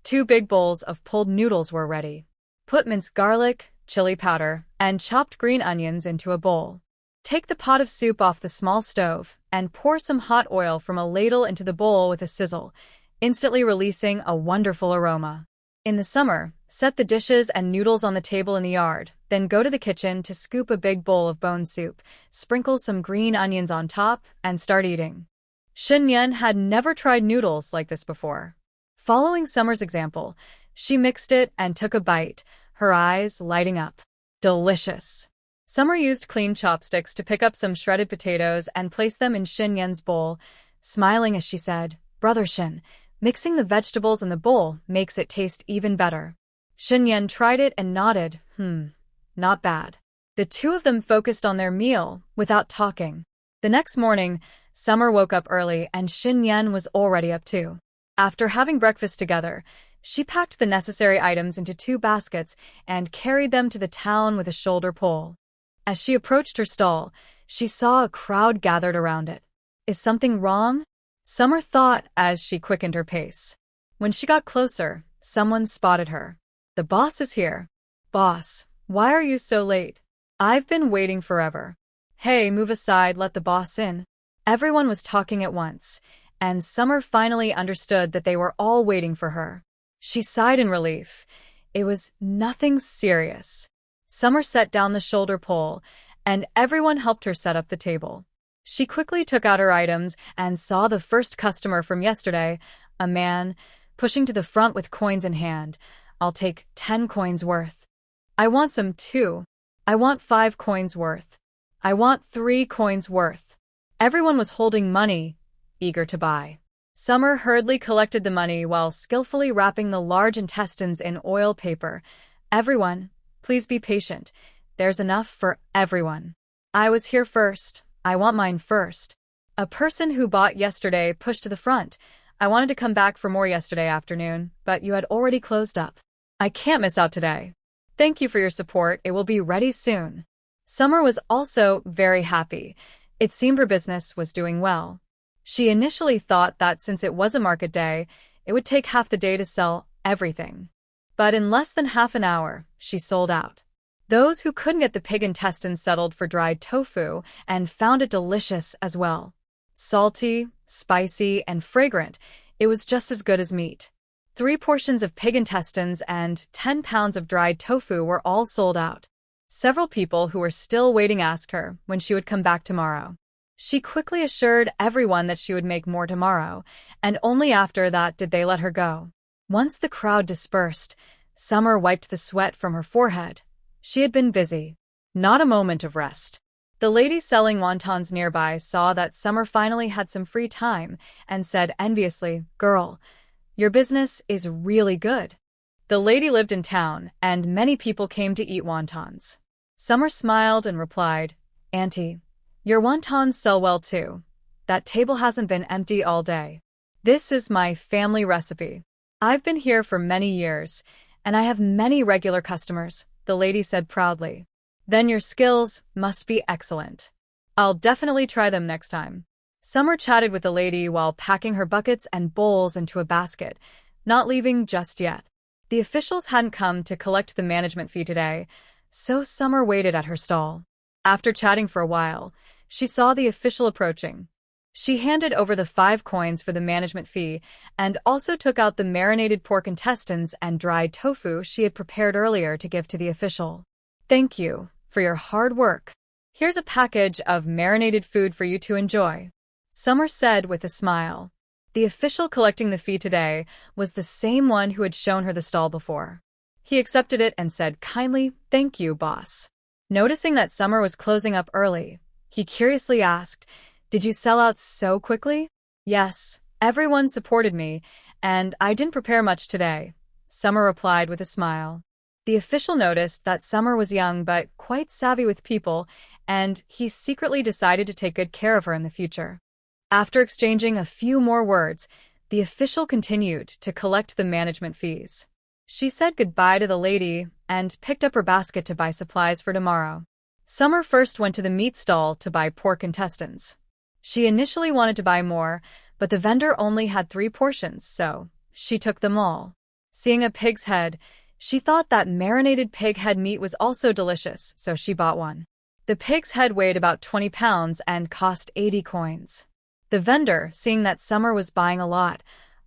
2 big bowls of pulled noodles were ready. Put minced garlic, chili powder, and chopped green onions into a bowl. Take the pot of soup off the small stove and pour some hot oil from a ladle into the bowl with a sizzle, instantly releasing a wonderful aroma. In the summer, set the dishes and noodles on the table in the yard, then go to the kitchen to scoop a big bowl of bone soup, sprinkle some green onions on top, and start eating. Nian had never tried noodles like this before. Following Summer's example, she mixed it and took a bite, her eyes lighting up. Delicious. Summer used clean chopsticks to pick up some shredded potatoes and place them in Nian's bowl, smiling as she said, "Brother Shen, mixing the vegetables in the bowl makes it taste even better." Nian tried it and nodded, not bad. The 2 of them focused on their meal without talking. The next morning, Summer woke up early and Nian was already up too. After having breakfast together, she packed the necessary items into 2 baskets and carried them to the town with a shoulder pole. As she approached her stall, she saw a crowd gathered around it. Is something wrong? Summer thought as she quickened her pace. When she got closer, someone spotted her. "The boss is here." "Boss, why are you so late?" "I've been waiting forever." "Hey, move aside, let the boss in." Everyone was talking at once, and Summer finally understood that they were all waiting for her. She sighed in relief. It was nothing serious. Summer set down the shoulder pole, and everyone helped her set up the table. She quickly took out her items and saw the first customer from yesterday, a man, pushing to the front with coins in hand. "I'll take 10 coins worth." "I want some too." "I want 5 coins worth." "I want 3 coins worth." Everyone was holding money, eager to buy. Summer hurriedly collected the money while skillfully wrapping the large intestines in oil paper. "Everyone, please be patient. There's enough for everyone." "I was here first. I want mine first." A person who bought yesterday pushed to the front. "I wanted to come back for more yesterday afternoon, but you had already closed up. I can't miss out today. Thank you for your support. It will be ready soon." Summer was also very happy. It seemed her business was doing well. She initially thought that since it was a market day, it would take half the day to sell everything. But in less than half an hour, she sold out. Those who couldn't get the pig intestines settled for dried tofu and found it delicious as well. Salty, spicy, and fragrant, it was just as good as meat. 3 portions of pig intestines and 10 pounds of dried tofu were all sold out. Several people who were still waiting asked her when she would come back tomorrow. She quickly assured everyone that she would make more tomorrow, and only after that did they let her go. Once the crowd dispersed, Summer wiped the sweat from her forehead. She had been busy. Not a moment of rest. The lady selling wontons nearby saw that Summer finally had some free time and said enviously, "Girl, your business is really good." The lady lived in town, and many people came to eat wontons. Summer smiled and replied, "Auntie, your wontons sell well too. That table hasn't been empty all day. This is my family recipe. I've been here for many years, and I have many regular customers," the lady said proudly. "Then your skills must be excellent. I'll definitely try them next time." Summer chatted with the lady while packing her buckets and bowls into a basket, not leaving just yet. The officials hadn't come to collect the management fee today, so Summer waited at her stall. After chatting for a while, she saw the official approaching. She handed over the 5 coins for the management fee and also took out the marinated pork intestines and dried tofu she had prepared earlier to give to the official. "Thank you for your hard work. Here's a package of marinated food for you to enjoy," Summer said with a smile. The official collecting the fee today was the same one who had shown her the stall before. He accepted it and said kindly, "Thank you, boss." Noticing that Summer was closing up early, he curiously asked, "Did you sell out so quickly?" "Yes, everyone supported me, and I didn't prepare much today," Summer replied with a smile. The official noticed that Summer was young but quite savvy with people, and he secretly decided to take good care of her in the future. After exchanging a few more words, The official continued to collect the management fees. She said goodbye to the lady and picked up her basket to buy supplies for tomorrow. Summer first went to the meat stall to buy pork intestines. She initially wanted to buy more, but the vendor only had 3 portions, so she took them all. Seeing a pig's head, she thought that marinated pig head meat was also delicious, so she bought one. The pig's head weighed about 20 pounds and cost 80 coins. The vendor, seeing that Summer was buying a lot,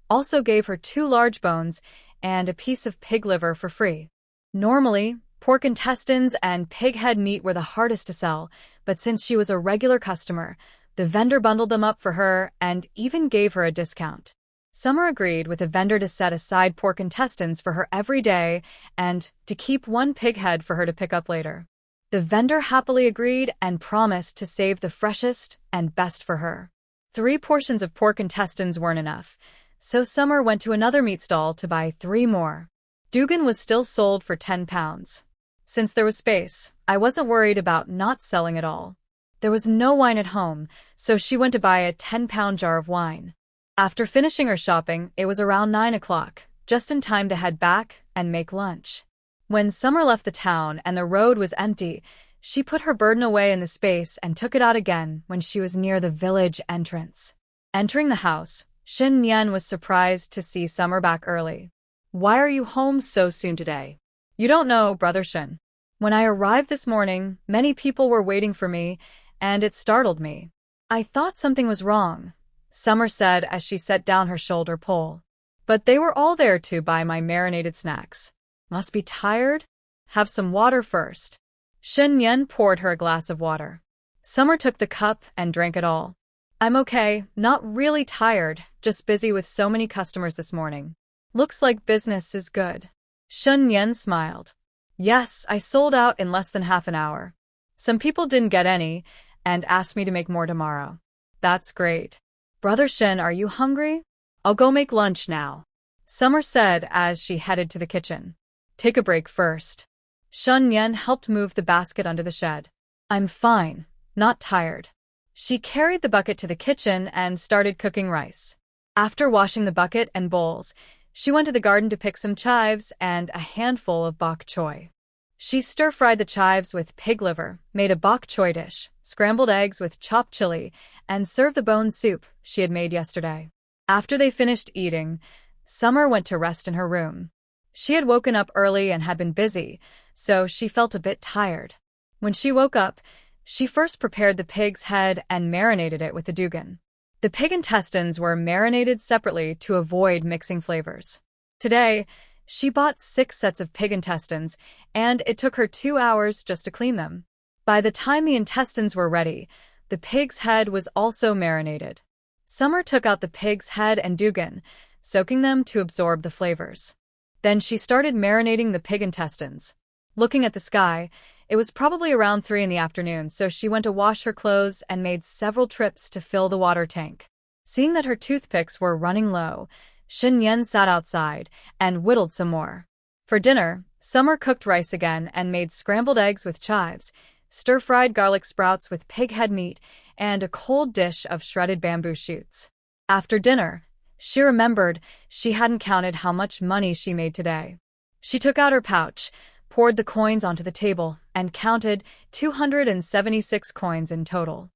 also gave her 2 large bones and a piece of pig liver for free. Normally, pork intestines and pig head meat were the hardest to sell, but since she was a regular customer, the vendor bundled them up for her and even gave her a discount. Summer agreed with the vendor to set aside pork intestines for her every day and to keep 1 pig head for her to pick up later. The vendor happily agreed and promised to save the freshest and best for her. 3 portions of pork intestines weren't enough, so Summer went to another meat stall to buy 3 more. Dugan was still sold for 10 pounds. Since there was space, I wasn't worried about not selling it all. There was no wine at home, so she went to buy a 10-pound jar of wine. After finishing her shopping, it was around 9 o'clock, just in time to head back and make lunch. When Summer left the town and the road was empty, she put her burden away in the space and took it out again when she was near the village entrance. Entering the house, Shen Nian was surprised to see Summer back early. Why are you home so soon today? You don't know, Brother Shen. When I arrived this morning, many people were waiting for me, and it startled me. I thought something was wrong, Summer said as she set down her shoulder pole. But they were all there to buy my marinated snacks. Must be tired? Have some water first. Shen Nian poured her a glass of water. Summer took the cup and drank it all. I'm okay, not really tired, just busy with so many customers this morning. Looks like business is good. Shen Nian smiled. Yes, I sold out in less than half an hour. Some people didn't get any and asked me to make more tomorrow. That's great. Brother Shen, are you hungry? I'll go make lunch now, Summer said as she headed to the kitchen. Take a break first. Shen Nian helped move the basket under the shed. I'm fine, not tired. She carried the bucket to the kitchen and started cooking rice. After washing the bucket and bowls, she went to the garden to pick some chives and a handful of bok choy. She stir-fried the chives with pig liver, made a bok choy dish, scrambled eggs with chopped chili, and served the bone soup she had made yesterday. After they finished eating, Summer went to rest in her room. She had woken up early and had been busy, so she felt a bit tired. When she woke up, she first prepared the pig's head and marinated it with the dugan. The pig intestines were marinated separately to avoid mixing flavors. Today, she bought 6 sets of pig intestines, and it took her 2 hours just to clean them. By the time the intestines were ready, the pig's head was also marinated. Summer took out the pig's head and dugan, soaking them to absorb the flavors. Then she started marinating the pig intestines. Looking at the sky, it was probably around 3 in the afternoon, so she went to wash her clothes and made several trips to fill the water tank. Seeing that her toothpicks were running low, Shen Nian sat outside and whittled some more. For dinner, Summer cooked rice again and made scrambled eggs with chives, stir-fried garlic sprouts with pig head meat, and a cold dish of shredded bamboo shoots. After dinner, she remembered she hadn't counted how much money she made today. She took out her pouch, poured the coins onto the table, and counted 276 coins in total.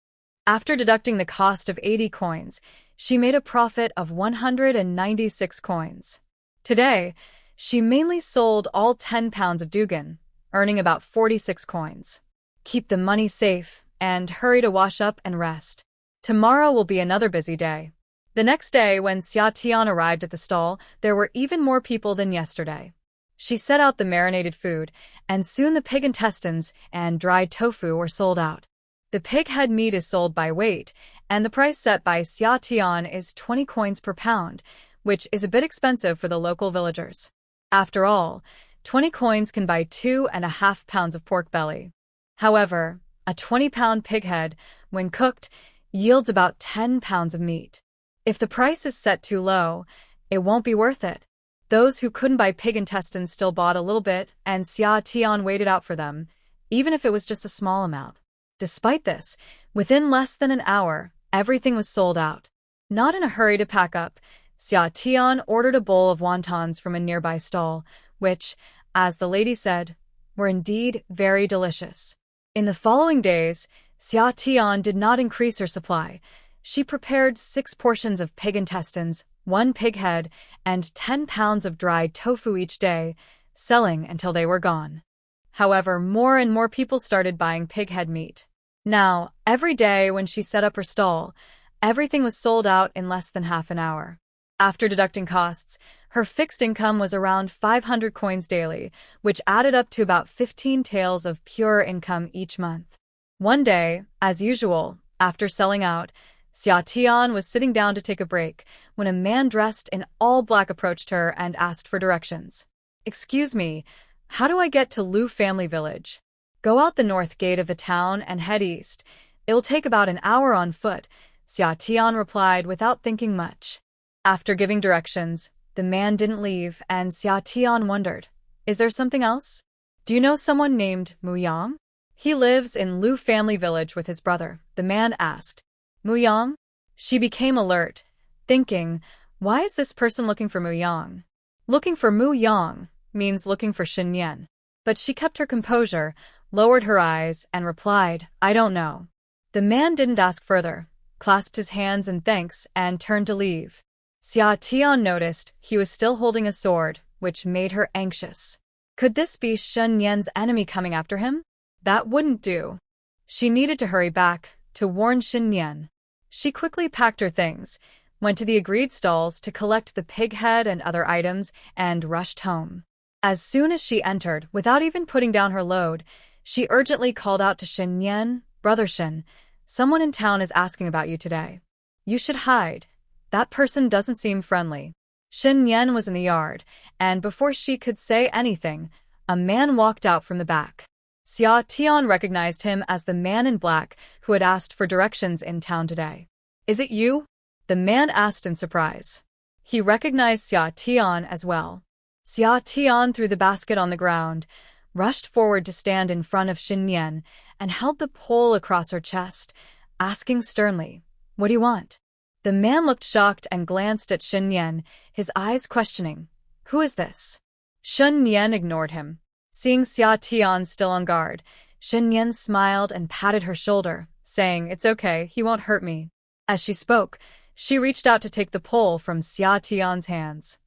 After deducting the cost of 80 coins, she made a profit of 196 coins. Today, she mainly sold all 10 pounds of dugan, earning about 46 coins. Keep the money safe and hurry to wash up and rest. Tomorrow will be another busy day. The next day, when Xia arrived at the stall, there were even more people than yesterday. She set out the marinated food, and soon the pig intestines and dried tofu were sold out. The pig head meat is sold by weight, and the price set by Xia is 20 coins per pound, which is a bit expensive for the local villagers. After all, 20 coins can buy 2.5 pounds of pork belly. However, a 20-pound pig head, when cooked, yields about 10 pounds of meat. If the price is set too low, it won't be worth it. Those who couldn't buy pig intestines still bought a little bit, and Xia waited out for them, even if it was just a small amount. Despite this, within less than an hour, everything was sold out. Not in a hurry to pack up, Xia Tian ordered a bowl of wontons from a nearby stall, which, as the lady said, were indeed very delicious. In the following days, Xia Tian did not increase her supply. She prepared 6 portions of pig intestines, 1 pig head, and 10 pounds of dried tofu each day, selling until they were gone. However, more and more people started buying pig head meat. Now, every day when she set up her stall, everything was sold out in less than half an hour. After deducting costs, her fixed income was around 500 coins daily, which added up to about 15 taels of pure income each month. One day, as usual, after selling out, Xia Tian was sitting down to take a break when a man dressed in all black approached her and asked for directions. "Excuse me, how do I get to Lu Family Village?" "Go out the north gate of the town and head east. It will take about an hour on foot," Xia Tian replied without thinking much. After giving directions, the man didn't leave, and Xia Tian wondered, "Is there something else? Do you know someone named Mu Yang?" "He lives in Lu Family Village with his brother," the man asked. "Mu Yang?" She became alert, thinking, why is this person looking for Mu Yang? Looking for Mu Yang means looking for Shen Nian. But she kept her composure, lowered her eyes, and replied, "I don't know." The man didn't ask further, clasped his hands in thanks, and turned to leave. Xia Tian noticed he was still holding a sword, which made her anxious. Could this be Shen Nian's enemy coming after him? That wouldn't do. She needed to hurry back, to warn Shen Nian. She quickly packed her things, went to the agreed stalls to collect the pig head and other items, and rushed home. As soon as she entered, without even putting down her load, she urgently called out to Shen Nian, "Brother Shen, someone in town is asking about you today. You should hide. That person doesn't seem friendly." Shen Nian was in the yard, and before she could say anything, a man walked out from the back. Xia Tian recognized him as the man in black who had asked for directions in town today. "Is it you?" the man asked in surprise. He recognized Xia Tian as well. Xia Tian threw the basket on the ground, rushed forward to stand in front of Shen Nian, and held the pole across her chest, asking sternly, "What do you want?" The man looked shocked and glanced at Shen Nian, his eyes questioning. "Who is this?" Shen Nian ignored him. Seeing Xia Tian still on guard, Shen Nian smiled and patted her shoulder, saying, "It's okay, he won't hurt me." As she spoke, she reached out to take the pole from Xia Tian's hands.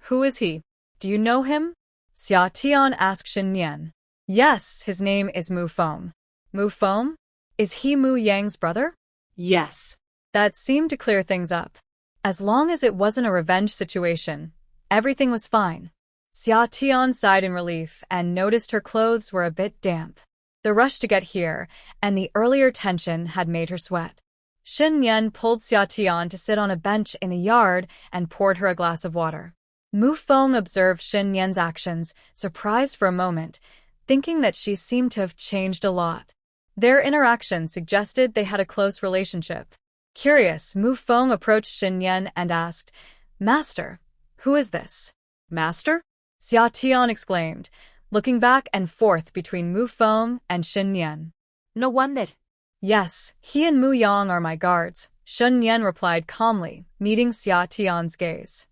"Who is he? Do you know him?" Xia Tian asked Shen Nian. "Yes, his name is Mu Feng." "Mu Feng? Is he Mu Yang's brother?" "Yes." That seemed to clear things up. As long as it wasn't a revenge situation, everything was fine. Xia Tian sighed in relief and noticed her clothes were a bit damp. The rush to get here and the earlier tension had made her sweat. Shen Nian pulled Xia Tian to sit on a bench in the yard and poured her a glass of water. Mu Feng observed Shen Nian's actions, surprised for a moment, thinking that she seemed to have changed a lot. Their interaction suggested they had a close relationship. Curious, Mu Feng approached Shen Nian and asked, "Master, who is this?" "Master?" Xia Tian exclaimed, looking back and forth between Mu Feng and Shen Nian. "No wonder." "Yes, he and Mu Yang are my guards," Shen Nian replied calmly, meeting Xia Tian's gaze.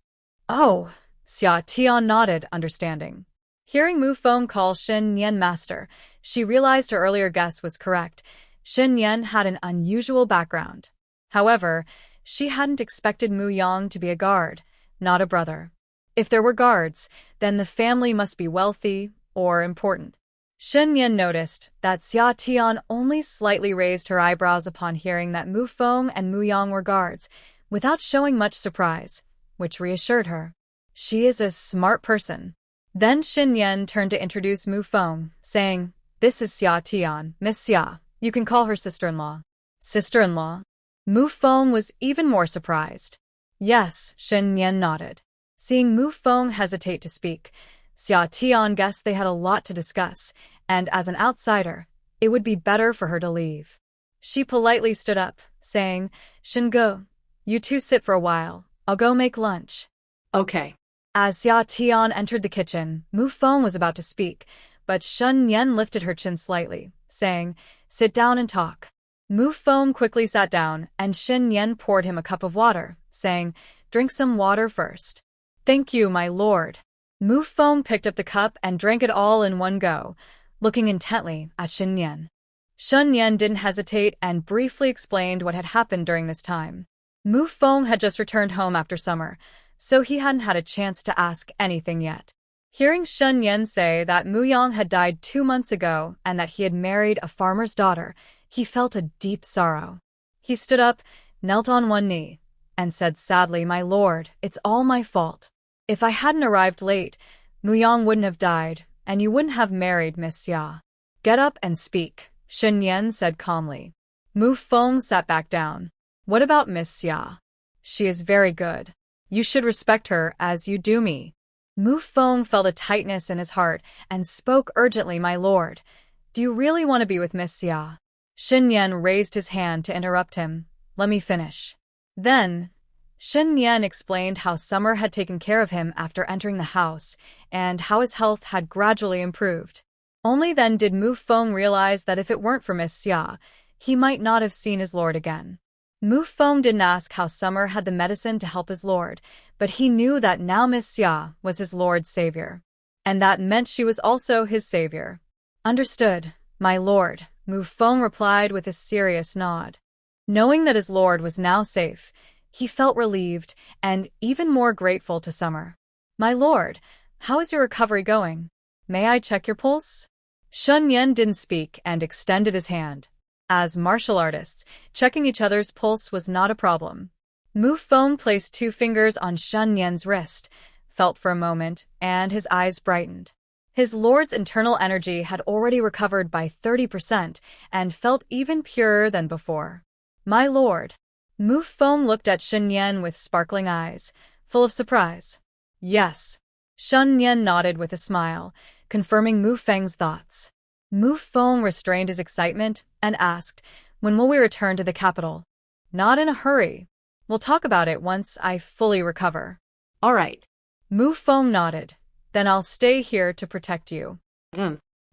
"Oh," Xia Tian nodded, understanding. Hearing Mu Feng call Shen Nian master, she realized her earlier guess was correct. Shen Nian had an unusual background. However, she hadn't expected Mu Yang to be a guard, not a brother. If there were guards, then the family must be wealthy or important. Shen Nian noticed that Xia Tian only slightly raised her eyebrows upon hearing that Mu Feng and Mu Yang were guards, without showing much surprise, which reassured her. She is a smart person. Then Shen Nian turned to introduce Mu Feng, saying, "This is Xia Tian, Miss Xia. You can call her sister-in-law." "Sister-in-law?" Mu Feng was even more surprised. "Yes," Shen Nian nodded. Seeing Mu Feng hesitate to speak, Xia Tian guessed they had a lot to discuss, and as an outsider, it would be better for her to leave. She politely stood up, saying, "Shen Go, you two sit for a while. I'll go make lunch." "Okay." As Xia Tian entered the kitchen, Mu Feng was about to speak, but Shen Nian lifted her chin slightly, saying, "Sit down and talk." Mu Feng quickly sat down, and Shen Nian poured him a cup of water, saying, drink some water first. Thank you, my lord. Mu Feng picked up the cup and drank it all in one go, looking intently at Shen Nian. Shen Nian didn't hesitate and briefly explained what had happened during this time. Mu Feng had just returned home after summer, so he hadn't had a chance to ask anything yet. Hearing Shen Nian say that Mu Yang had died 2 months ago and that he had married a farmer's daughter, he felt a deep sorrow. He stood up, knelt on one knee, and said sadly, "My lord, it's all my fault. If I hadn't arrived late, Mu Yang wouldn't have died, and you wouldn't have married Miss Xia." "Get up and speak," Shen Nian said calmly. Mu Feng sat back down. "What about Miss Xia? She is very good. You should respect her as you do me." Mu Feng felt a tightness in his heart and spoke urgently, "My lord, do you really want to be with Miss Xia?" Shen Nian raised his hand to interrupt him. "Let me finish." Then, Shen Nian explained how Summer had taken care of him after entering the house and how his health had gradually improved. Only then did Mu Feng realize that if it weren't for Miss Xia, he might not have seen his lord again. Mu Feng didn't ask how Summer had the medicine to help his lord, but he knew that now Miss Xia was his lord's savior. And that meant she was also his savior. "Understood, my lord," Mu Feng replied with a serious nod. Knowing that his lord was now safe, he felt relieved and even more grateful to Summer. "My lord, how is your recovery going? May I check your pulse?" Shen Nian didn't speak and extended his hand. As martial artists, checking each other's pulse was not a problem. Mu Feng placed 2 fingers on Shen Nian's wrist, felt for a moment, and his eyes brightened. His lord's internal energy had already recovered by 30% and felt even purer than before. "My lord." Mu Feng looked at Shen Nian with sparkling eyes, full of surprise. "Yes." Shen Nian nodded with a smile, confirming Mu Feng's thoughts. Mu Feng restrained his excitement and asked, "When will we return to the capital?" "Not in a hurry. We'll talk about it once I fully recover." "All right." Mu Feng nodded. "Then I'll stay here to protect you."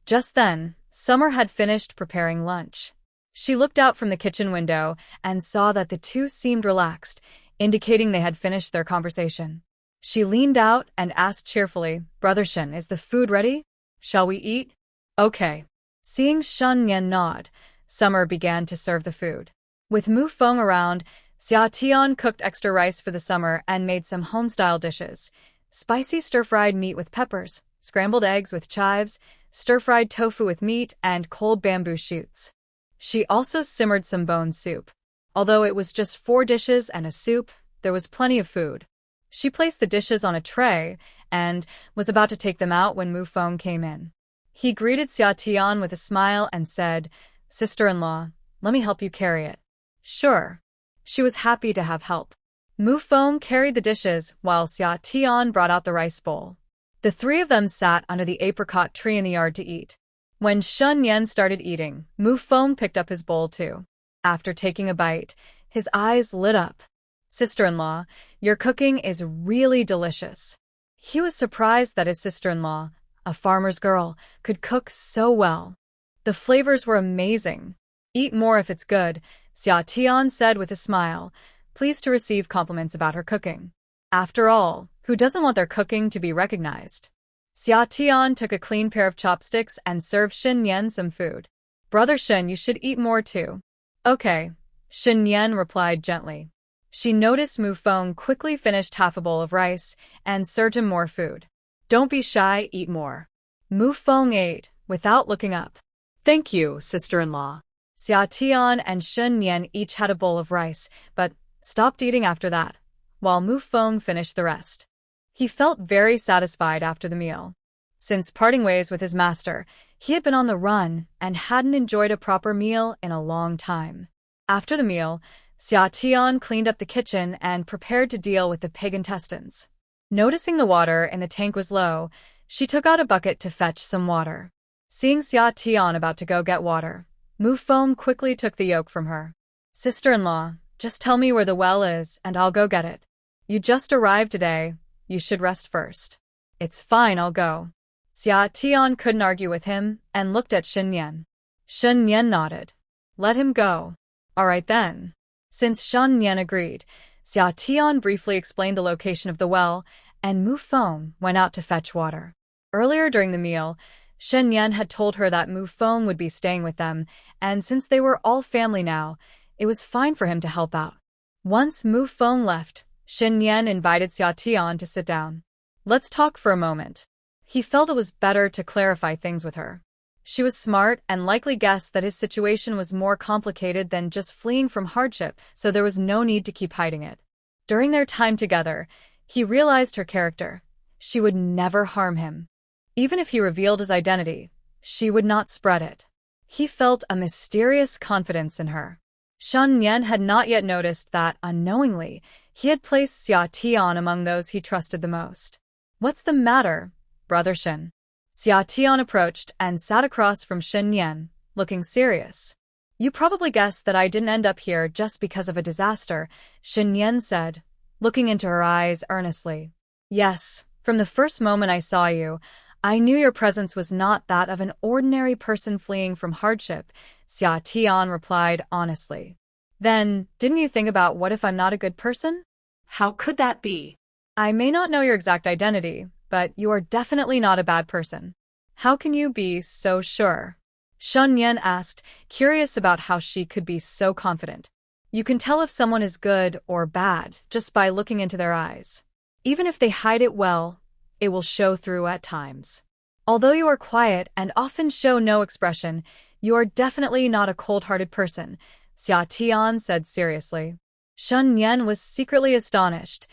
Just then, Summer had finished preparing lunch. She looked out from the kitchen window and saw that the two seemed relaxed, indicating they had finished their conversation. She leaned out and asked cheerfully, "Brother Shen, is the food ready? Shall we eat?" "Okay." Seeing Shen Nian nod, Summer began to serve the food. With Mu Feng around, Xia cooked extra rice for the summer and made some home-style dishes: spicy stir-fried meat with peppers, scrambled eggs with chives, stir-fried tofu with meat, and cold bamboo shoots. She also simmered some bone soup. Although it was just 4 dishes and a soup, there was plenty of food. She placed the dishes on a tray and was about to take them out when Mu Feng came in. He greeted Xia with a smile and said, "Sister-in-law, let me help you carry it." "Sure." She was happy to have help. Mu Feng carried the dishes while Xia brought out the rice bowl. The 3 of them sat under the apricot tree in the yard to eat. When Shen Nian started eating, Mu Feng picked up his bowl too. After taking a bite, his eyes lit up. "Sister-in-law, your cooking is really delicious." He was surprised that his sister-in-law, a farmer's girl, could cook so well. The flavors were amazing. "Eat more if it's good," Xia said with a smile, pleased to receive compliments about her cooking. After all, who doesn't want their cooking to be recognized? Xia took a clean pair of chopsticks and served Shen Nian some food. "Brother Shen, you should eat more too." "Okay," Shen Nian replied gently. She noticed Mu Feng quickly finished half a bowl of rice and served him more food. "Don't be shy, eat more." Mu Feng ate, without looking up. "Thank you, sister-in-law." Xia and Shen Nian each had a bowl of rice, but stopped eating after that, while Mu Feng finished the rest. He felt very satisfied after the meal. Since parting ways with his master, he had been on the run and hadn't enjoyed a proper meal in a long time. After the meal, Xia cleaned up the kitchen and prepared to deal with the pig intestines. Noticing the water in the tank was low, she took out a bucket to fetch some water. Seeing Xia about to go get water, Mu Feng quickly took the yoke from her. "Sister-in-law, just tell me where the well is and I'll go get it. You just arrived today. You should rest first." "It's fine, I'll go." Xia couldn't argue with him and looked at Shen Nian. Shen Nian nodded. "Let him go." "All right then." Since Shen Nian agreed, Xia Tian briefly explained the location of the well, and Mu Feng went out to fetch water. Earlier during the meal, Shen Nian had told her that Mu Feng would be staying with them, and since they were all family now, it was fine for him to help out. Once Mu Feng left, Shen Nian invited Xia Tian to sit down. Let's talk for a moment. He felt it was better to clarify things with her. She was smart and likely guessed that his situation was more complicated than just fleeing from hardship, so there was no need to keep hiding it. During their time together, he realized her character. She would never harm him. Even if he revealed his identity, she would not spread it. He felt a mysterious confidence in her. Shen Nian had not yet noticed that, unknowingly, he had placed Xia Tian among those he trusted the most. What's the matter, Brother Shen? Xia Tian approached and sat across from Shen Nian, looking serious. You probably guessed that I didn't end up here just because of a disaster, Shen Nian said, looking into her eyes earnestly. Yes, from the first moment I saw you, I knew your presence was not that of an ordinary person fleeing from hardship, Xia Tian replied honestly. Then, didn't you think about what if I'm not a good person? How could that be? I may not know your exact identity, but you are definitely not a bad person. How can you be so sure? Shen Nian asked, curious about how she could be so confident. You can tell if someone is good or bad just by looking into their eyes. Even if they hide it well, it will show through at times. Although you are quiet and often show no expression, you are definitely not a cold-hearted person, Xia Tian said seriously. Shen Nian was secretly astonished.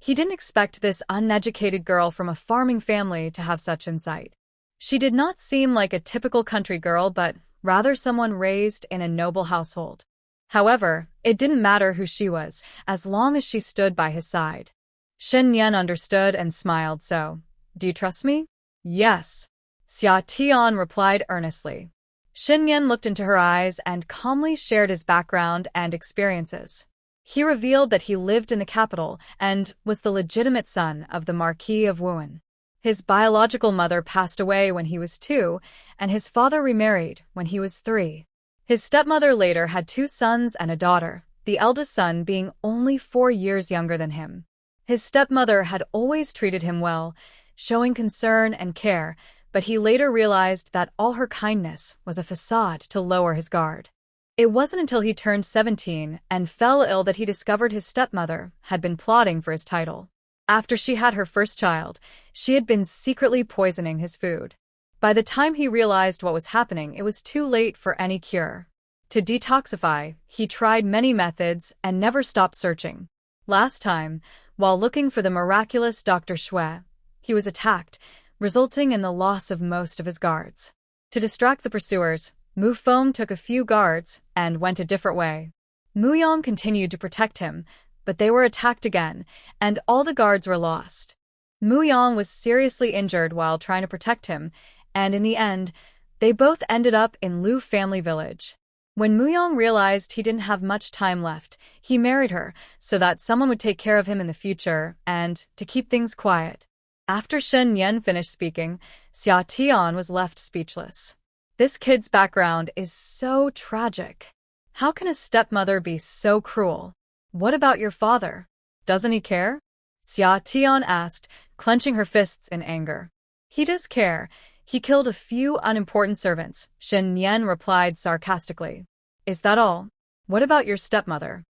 He didn't expect this uneducated girl from a farming family to have such insight. She did not seem like a typical country girl, but rather someone raised in a noble household. However, it didn't matter who she was, as long as she stood by his side. Shen Nian understood and smiled. So, do you trust me? Yes, Xia Tian replied earnestly. Shen Nian looked into her eyes and calmly shared his background and experiences. He revealed that he lived in the capital and was the legitimate son of the Marquis of Wuhan. His biological mother passed away when he was 2, and his father remarried when he was 3. His stepmother later had 2 sons and a daughter, the eldest son being only 4 years younger than him. His stepmother had always treated him well, showing concern and care, but he later realized that all her kindness was a facade to lower his guard. It wasn't until he turned 17 and fell ill that he discovered his stepmother had been plotting for his title. After she had her first child, she had been secretly poisoning his food. By the time he realized what was happening, it was too late for any cure. To detoxify, he tried many methods and never stopped searching. Last time, while looking for the miraculous Dr. Xue, he was attacked, resulting in the loss of most of his guards. To distract the pursuers, Mu Feng took a few guards and went a different way. Mu Yang continued to protect him, but they were attacked again, and all the guards were lost. Mu Yang was seriously injured while trying to protect him, and in the end, they both ended up in Lu family village. When Mu Yang realized he didn't have much time left, he married her so that someone would take care of him in the future and to keep things quiet. After Shen Nian finished speaking, Xia Tian was left speechless. This kid's background is so tragic. How can a stepmother be so cruel? What about your father? Doesn't he care? Xia Tian asked, clenching her fists in anger. He does care. He killed a few unimportant servants, Shen Nian replied sarcastically. Is that all? What about your stepmother?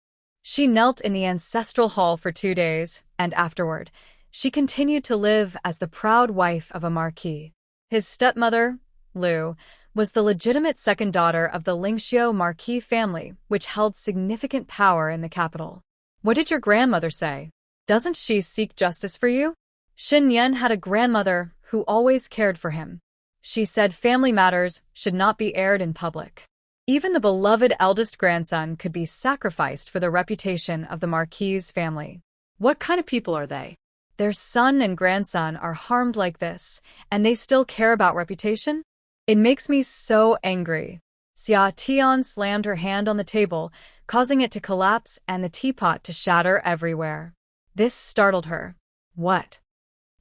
She knelt in the ancestral hall for 2 days, and afterward, she continued to live as the proud wife of a marquis. His stepmother, Lu, was the legitimate second daughter of the Lingxiu Marquis family, which held significant power in the capital. What did your grandmother say? Doesn't she seek justice for you? Shen Nian had a grandmother who always cared for him. She said family matters should not be aired in public. Even the beloved eldest grandson could be sacrificed for the reputation of the Marquis family. What kind of people are they? Their son and grandson are harmed like this, and they still care about reputation? It makes me so angry. Xia Tian slammed her hand on the table, causing it to collapse and the teapot to shatter everywhere. This startled her. What?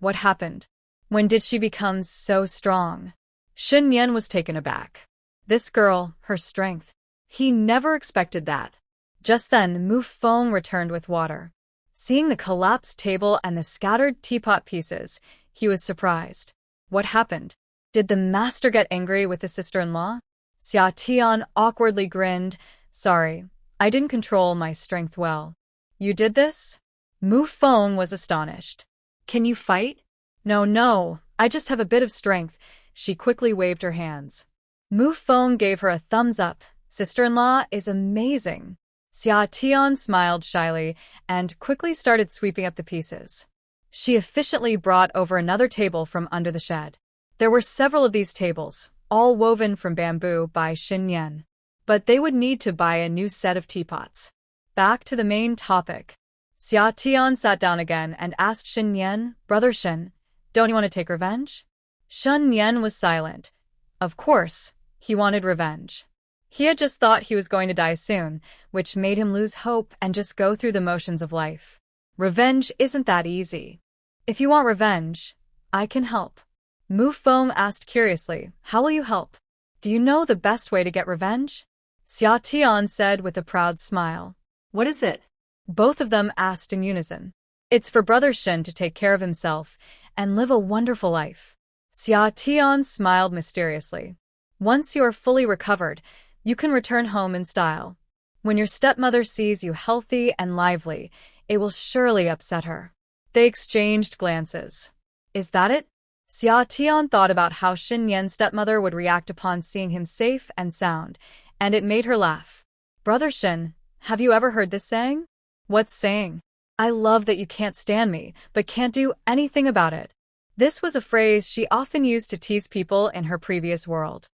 What happened? When did she become so strong? Shen Nian was taken aback. This girl, her strength. He never expected that. Just then, Mu Feng returned with water. Seeing the collapsed table and the scattered teapot pieces, he was surprised. What happened? Did the master get angry with the sister-in-law? Xia Tian awkwardly grinned. Sorry, I didn't control my strength well. You did this? Mu Feng was astonished. Can you fight? No, I just have a bit of strength. She quickly waved her hands. Mu Feng gave her a thumbs up. Sister-in-law is amazing. Xia Tian smiled shyly and quickly started sweeping up the pieces. She efficiently brought over another table from under the shed. There were several of these tables, all woven from bamboo by Shen Nian. But they would need to buy a new set of teapots. Back to the main topic. Xia Tian sat down again and asked Shen Nian, Brother Shen, don't you want to take revenge? Shen Nian was silent. Of course, he wanted revenge. He had just thought he was going to die soon, which made him lose hope and just go through the motions of life. Revenge isn't that easy. If you want revenge, I can help. Mu Feng asked curiously, how will you help? Do you know the best way to get revenge? Xia Tian said with a proud smile. What is it? Both of them asked in unison. It's for Brother Shen to take care of himself and live a wonderful life. Xia Tian smiled mysteriously. Once you are fully recovered, you can return home in style. When your stepmother sees you healthy and lively, it will surely upset her. They exchanged glances. Is that it? Xia Tian thought about how Shen Nian's stepmother would react upon seeing him safe and sound, and it made her laugh. Brother Shen, have you ever heard this saying? What saying? I love that you can't stand me, but can't do anything about it. This was a phrase she often used to tease people in her previous world.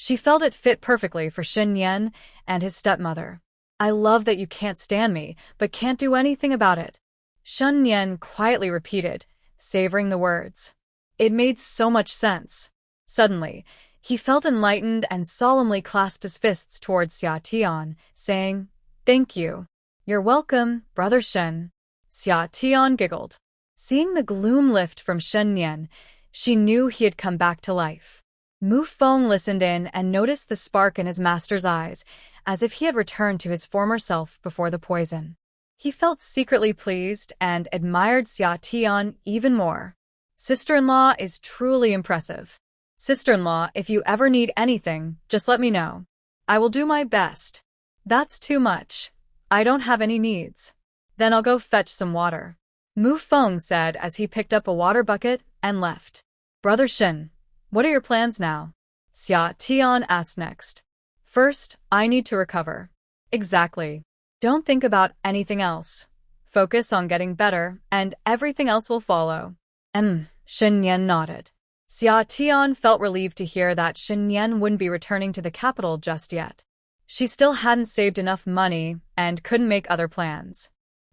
She felt it fit perfectly for Shen Nian and his stepmother. I love that you can't stand me, but can't do anything about it. Shen Nian quietly repeated, savoring the words. It made so much sense. Suddenly, he felt enlightened and solemnly clasped his fists towards Xia Tian, saying, Thank you. You're welcome, Brother Shen. Xia Tian giggled. Seeing the gloom lift from Shen Nian, she knew he had come back to life. Mu Feng listened in and noticed the spark in his master's eyes, as if he had returned to his former self before the poison. He felt secretly pleased and admired Xia Tian even more. Sister-in-law is truly impressive. Sister-in-law, if you ever need anything, just let me know. I will do my best. That's too much. I don't have any needs. Then I'll go fetch some water. Mu Feng said as he picked up a water bucket and left. Brother Shen, what are your plans now? Xia Tian asked next. First, I need to recover. Exactly. Don't think about anything else. Focus on getting better, and everything else will follow. Shen Nian nodded. Xia Tian felt relieved to hear that Shen Nian wouldn't be returning to the capital just yet. She still hadn't saved enough money and couldn't make other plans.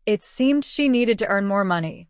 It seemed she needed to earn more money.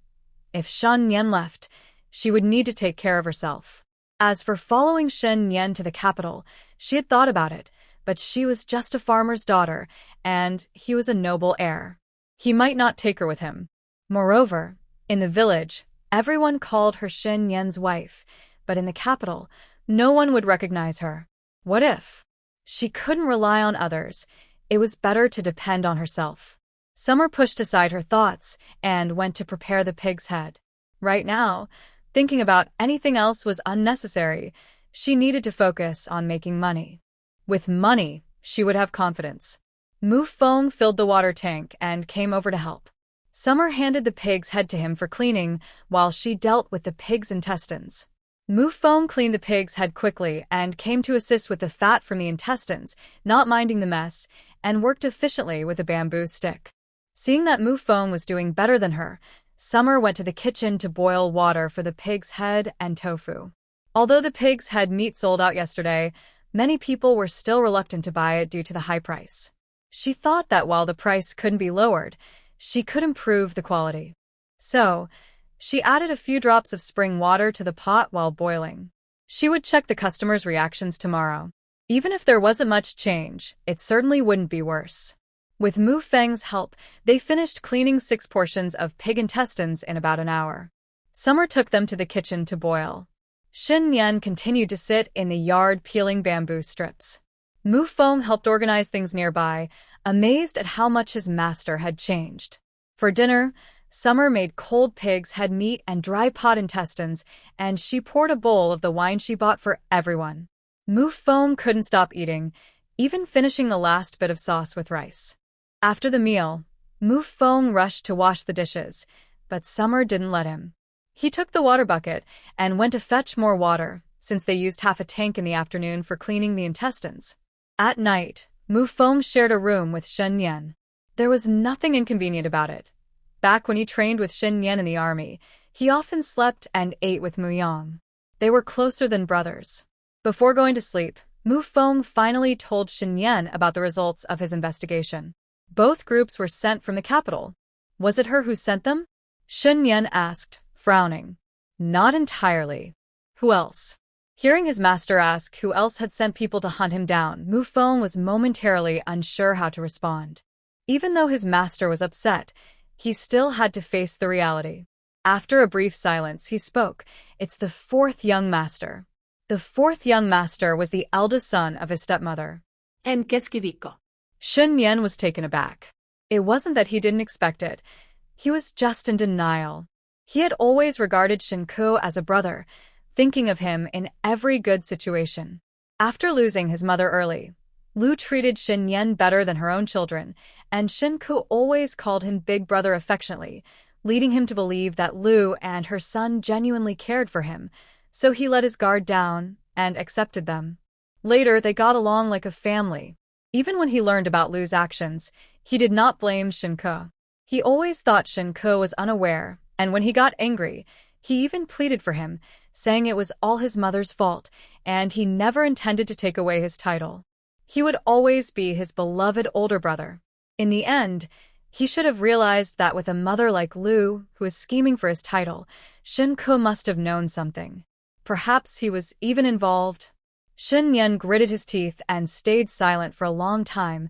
If Shen Nian left, she would need to take care of herself. As for following Shen Nian to the capital, she had thought about it, but she was just a farmer's daughter, and he was a noble heir. He might not take her with him. Moreover, in the village, everyone called her Shen Nian's wife, but in the capital, no one would recognize her. What if? She couldn't rely on others. It was better to depend on herself. Summer pushed aside her thoughts and went to prepare the pig's head. Right now, thinking about anything else was unnecessary. She needed to focus on making money. With money, she would have confidence. Mu Feng filled the water tank and came over to help. Summer handed the pig's head to him for cleaning while she dealt with the pig's intestines. Mu Feng cleaned the pig's head quickly and came to assist with the fat from the intestines, not minding the mess, and worked efficiently with a bamboo stick. Seeing that Mu Feng was doing better than her, Summer went to the kitchen to boil water for the pig's head and tofu. Although the pig's head meat sold out yesterday, many people were still reluctant to buy it due to the high price. She thought that while the price couldn't be lowered, she could improve the quality. So, she added a few drops of spring water to the pot while boiling. She would check the customers' reactions tomorrow. Even if there wasn't much change, it certainly wouldn't be worse. With Mu Feng's help, they finished cleaning 6 portions of pig intestines in about an hour. Summer took them to the kitchen to boil. Shen Nian continued to sit in the yard peeling bamboo strips. Mu Feng helped organize things nearby, amazed at how much his master had changed. For dinner, Summer made cold pig's head meat and dry pot intestines, and she poured a bowl of the wine she bought for everyone. Mu Feng couldn't stop eating, even finishing the last bit of sauce with rice. After the meal, Mu Feng rushed to wash the dishes, but Summer didn't let him. He took the water bucket and went to fetch more water, since they used half a tank in the afternoon for cleaning the intestines. At night, Mu Feng shared a room with Shen Nian. There was nothing inconvenient about it. Back when he trained with Shen Nian in the army, he often slept and ate with Mu Yang. They were closer than brothers. Before going to sleep, Mu Feng finally told Shen Nian about the results of his investigation. Both groups were sent from the capital. Was it her who sent them? Shen Nian asked, frowning. Not entirely. Who else? Hearing his master ask who else had sent people to hunt him down, Mu Feng was momentarily unsure how to respond. Even though his master was upset, he still had to face the reality. After a brief silence, he spoke. It's the fourth young master. The fourth young master was the eldest son of his stepmother. En qué escribico? Shen Nian was taken aback. It wasn't that he didn't expect it. He was just in denial. He had always regarded Shen Ku as a brother, thinking of him in every good situation. After losing his mother early, Lu treated Shen Nian better than her own children, and Shen Ku always called him Big Brother affectionately, leading him to believe that Lu and her son genuinely cared for him, so he let his guard down and accepted them. Later, they got along like a family. Even when he learned about Lu's actions, he did not blame Shen Ku. He always thought Shen Ku was unaware, and when he got angry, he even pleaded for him, saying it was all his mother's fault, and he never intended to take away his title. He would always be his beloved older brother. In the end, he should have realized that with a mother like Lu, who was scheming for his title, Shen Ku must have known something. Perhaps he was even involved. Shen Nian gritted his teeth and stayed silent for a long time,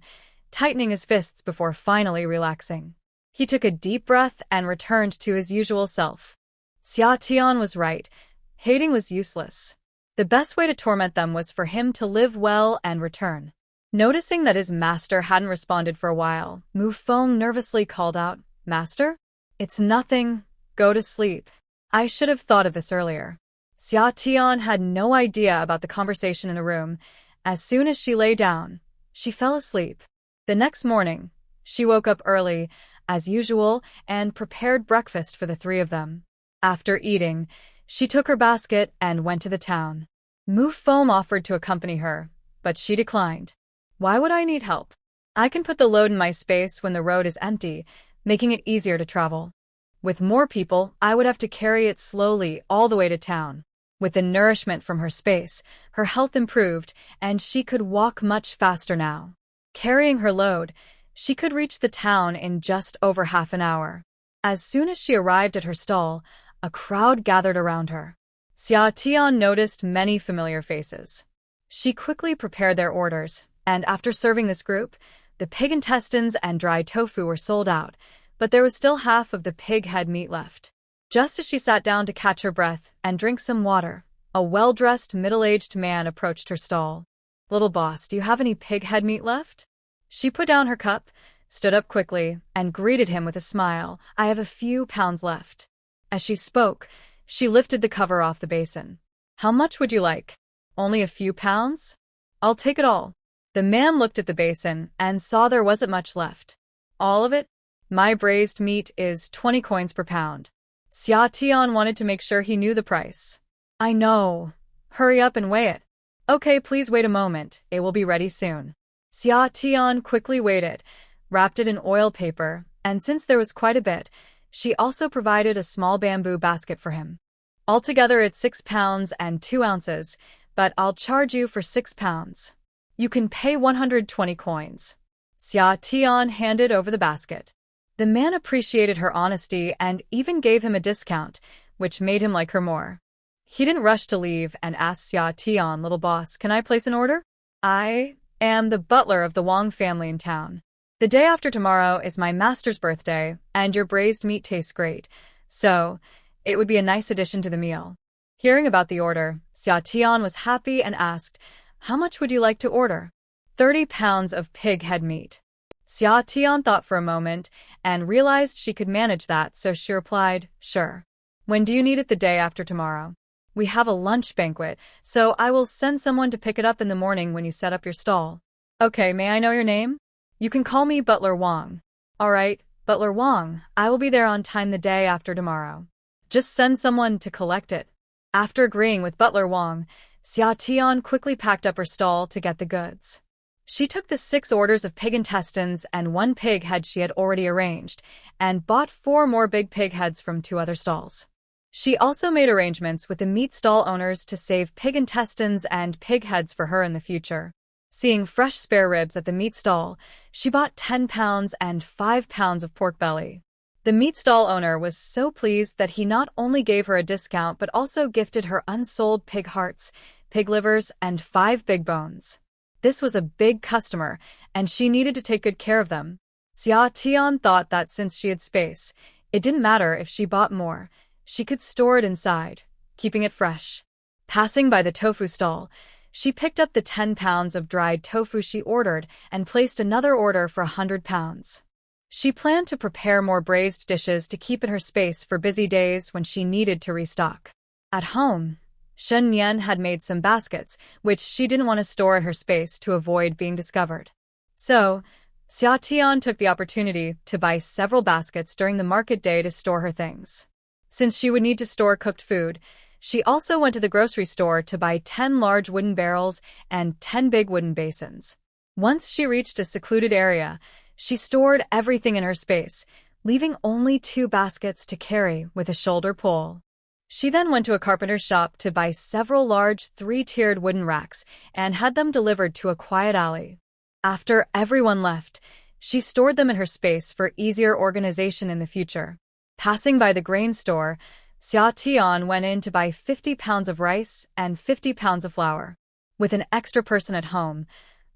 tightening his fists before finally relaxing. He took a deep breath and returned to his usual self. Xia was right. Hating was useless. The best way to torment them was for him to live well and return. Noticing that his master hadn't responded for a while, Mu Feng nervously called out, Master? It's nothing. Go to sleep. I should have thought of this earlier. Xia had no idea about the conversation in the room. As soon as she lay down, she fell asleep. The next morning, she woke up early, as usual, and prepared breakfast for the three of them. After eating, she took her basket and went to the town. Mu Feng offered to accompany her, but she declined. Why would I need help? I can put the load in my space when the road is empty, making it easier to travel. With more people, I would have to carry it slowly all the way to town. With the nourishment from her space, her health improved, and she could walk much faster now. Carrying her load, she could reach the town in just over half an hour. As soon as she arrived at her stall, a crowd gathered around her. Xia noticed many familiar faces. She quickly prepared their orders, and after serving this group, the pig intestines and dry tofu were sold out, but there was still half of the pig head meat left. Just as she sat down to catch her breath and drink some water, a well-dressed, middle-aged man approached her stall. Little boss, do you have any pig head meat left? She put down her cup, stood up quickly, and greeted him with a smile. I have a few pounds left. As she spoke, she lifted the cover off the basin. How much would you like? Only a few pounds? I'll take it all. The man looked at the basin and saw there wasn't much left. All of it? My braised meat is 20 coins per pound. Xia wanted to make sure he knew the price. I know. Hurry up and weigh it. Okay, please wait a moment. It will be ready soon. Xia quickly weighed it, wrapped it in oil paper, and since there was quite a bit, she also provided a small bamboo basket for him. Altogether it's 6 pounds and 2 ounces, but I'll charge you for 6 pounds. You can pay 120 coins. Xia handed over the basket. The man appreciated her honesty and even gave him a discount, which made him like her more. He didn't rush to leave and asked Xia, little boss, can I place an order? I am the butler of the Wang family in town. The day after tomorrow is my master's birthday, and your braised meat tastes great, so it would be a nice addition to the meal. Hearing about the order, Xia was happy and asked, how much would you like to order? 30 pounds of pig head meat. Xia Tian thought for a moment and realized she could manage that, so she replied, "Sure. When do you need it? The day after tomorrow. We have a lunch banquet, so I will send someone to pick it up in the morning when you set up your stall." "Okay, may I know your name?" "You can call me Butler Wang." "All right, Butler Wang, I will be there on time the day after tomorrow. Just send someone to collect it." After agreeing with Butler Wang, Xia Tian quickly packed up her stall to get the goods. She took the 6 orders of pig intestines and 1 pig head she had already arranged, and bought 4 more big pig heads from 2 other stalls. She also made arrangements with the meat stall owners to save pig intestines and pig heads for her in the future. Seeing fresh spare ribs at the meat stall, she bought 10 pounds and 5 pounds of pork belly. The meat stall owner was so pleased that he not only gave her a discount but also gifted her unsold pig hearts, pig livers, and 5 big bones. This was a big customer, and she needed to take good care of them. Xia Tian thought that since she had space, it didn't matter if she bought more. She could store it inside, keeping it fresh. Passing by the tofu stall, she picked up the 10 pounds of dried tofu she ordered and placed another order for 100 pounds. She planned to prepare more braised dishes to keep in her space for busy days when she needed to restock. At home, Shen Nian had made some baskets, which she didn't want to store in her space to avoid being discovered. So, Xia Tian took the opportunity to buy several baskets during the market day to store her things. Since she would need to store cooked food, she also went to the grocery store to buy 10 large wooden barrels and 10 big wooden basins. Once she reached a secluded area, she stored everything in her space, leaving only 2 baskets to carry with a shoulder pole. She then went to a carpenter's shop to buy several large 3-tiered wooden racks and had them delivered to a quiet alley. After everyone left, she stored them in her space for easier organization in the future. Passing by the grain store, Xia Tian went in to buy 50 pounds of rice and 50 pounds of flour. With an extra person at home,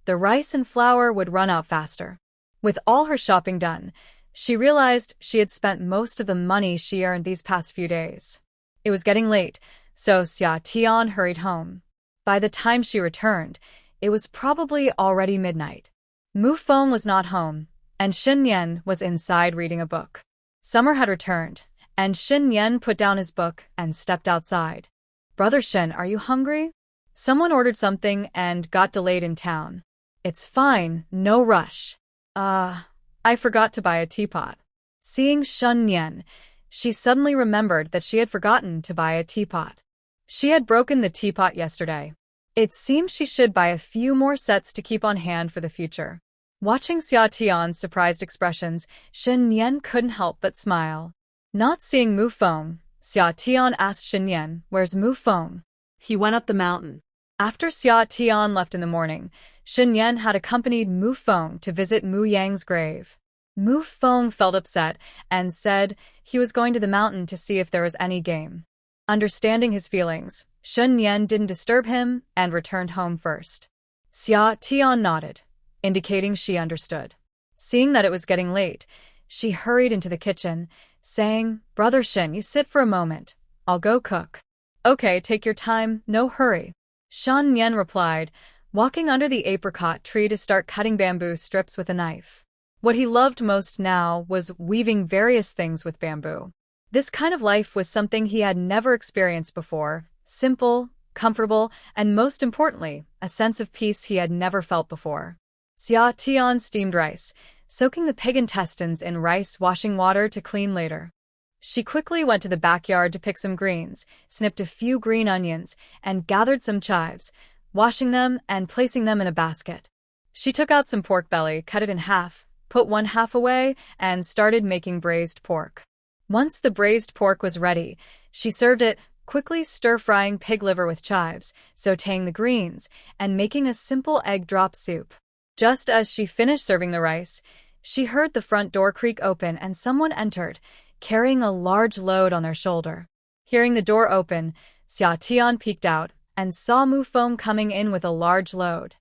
the rice and flour would run out faster. With all her shopping done, she realized she had spent most of the money she earned these past few days. It was getting late, so Xia Tian hurried home. By the time she returned, it was probably already midnight. Mu Feng was not home, and Shen Nian was inside reading a book. Summer had returned, and Shen Nian put down his book and stepped outside. "Brother Shen, are you hungry? Someone ordered something and got delayed in town." "It's fine, no rush." I forgot to buy a teapot." Seeing Shen Nian, she suddenly remembered that she had forgotten to buy a teapot. She had broken the teapot yesterday. It seemed she should buy a few more sets to keep on hand for the future. Watching Xia Tian's surprised expressions, Shen Nian couldn't help but smile. Not seeing Mu Feng, Xia Tian asked Shen Nian, "Where's Mu Feng?" "He went up the mountain." After Xia Tian left in the morning, Shen Nian had accompanied Mu Feng to visit Mu Yang's grave. Mu Feng felt upset and said he was going to the mountain to see if there was any game. Understanding his feelings, Shen Nian didn't disturb him and returned home first. Xia Tian nodded, indicating she understood. Seeing that it was getting late, she hurried into the kitchen, saying, "Brother Shen, you sit for a moment. I'll go cook." "Okay, take your time, no hurry," Shen Nian replied, walking under the apricot tree to start cutting bamboo strips with a knife. What he loved most now was weaving various things with bamboo. This kind of life was something he had never experienced before, simple, comfortable, and most importantly, a sense of peace he had never felt before. Xia Tian steamed rice, soaking the pig intestines in rice washing water to clean later. She quickly went to the backyard to pick some greens, snipped a few green onions, and gathered some chives, washing them and placing them in a basket. She took out some pork belly, cut it in half, put one half away, and started making braised pork. Once the braised pork was ready, she served it, quickly stir-frying pig liver with chives, sautéing the greens, and making a simple egg drop soup. Just as she finished serving the rice, she heard the front door creak open and someone entered, carrying a large load on their shoulder. Hearing the door open, Xia Tian peeked out and saw Mu Feng coming in with a large load.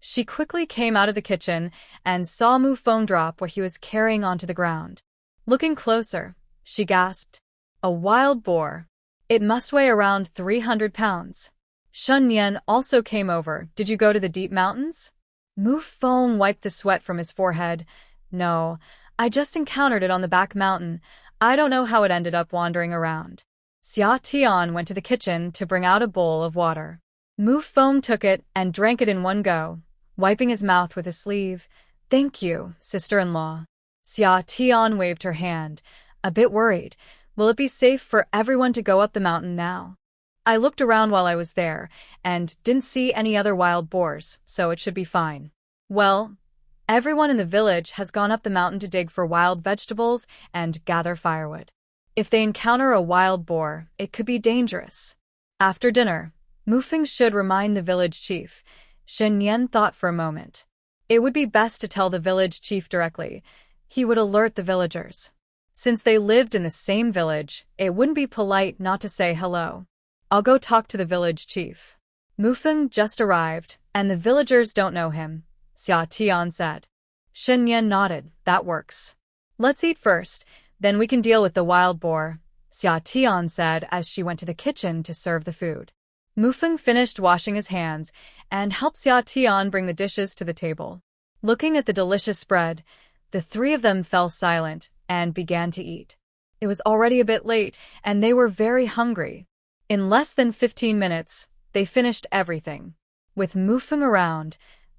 She quickly came out of the kitchen and saw Mu Feng drop what he was carrying onto the ground. Looking closer, she gasped, "A wild boar. It must weigh around 300 pounds. Shen Nian also came over. Did you go to the deep mountains?" Mu Feng wiped the sweat from his forehead, No, I just encountered it on the back mountain. I don't know how it ended up wandering around. Xia Tian went to the kitchen to bring out a bowl of water. Mu Feng took it and drank it in one go, wiping his mouth with his sleeve. Thank you, sister-in-law. Xia Tian waved her hand, a bit worried. Will it be safe for everyone to go up the mountain now? I looked around while I was there, and didn't see any other wild boars, so it should be fine. Well, everyone in the village has gone up the mountain to dig for wild vegetables and gather firewood. If they encounter a wild boar, it could be dangerous. After dinner, Mufeng should remind the village chief. Shen Nian thought for a moment. It would be best to tell the village chief directly. He would alert the villagers. Since they lived in the same village, it wouldn't be polite not to say hello. I'll go talk to the village chief. Mufeng just arrived, and the villagers don't know him, Xia Tian said. Shen Nian nodded. That works. Let's eat first, then we can deal with the wild boar, Xia Tian said as she went to the kitchen to serve the food. Mufeng finished washing his hands and helped Xia Tian bring the dishes to the table. Looking at the delicious spread, the three of them fell silent and began to eat. It was already a bit late, and they were very hungry. In less than 15 minutes, they finished everything. With Mufeng around,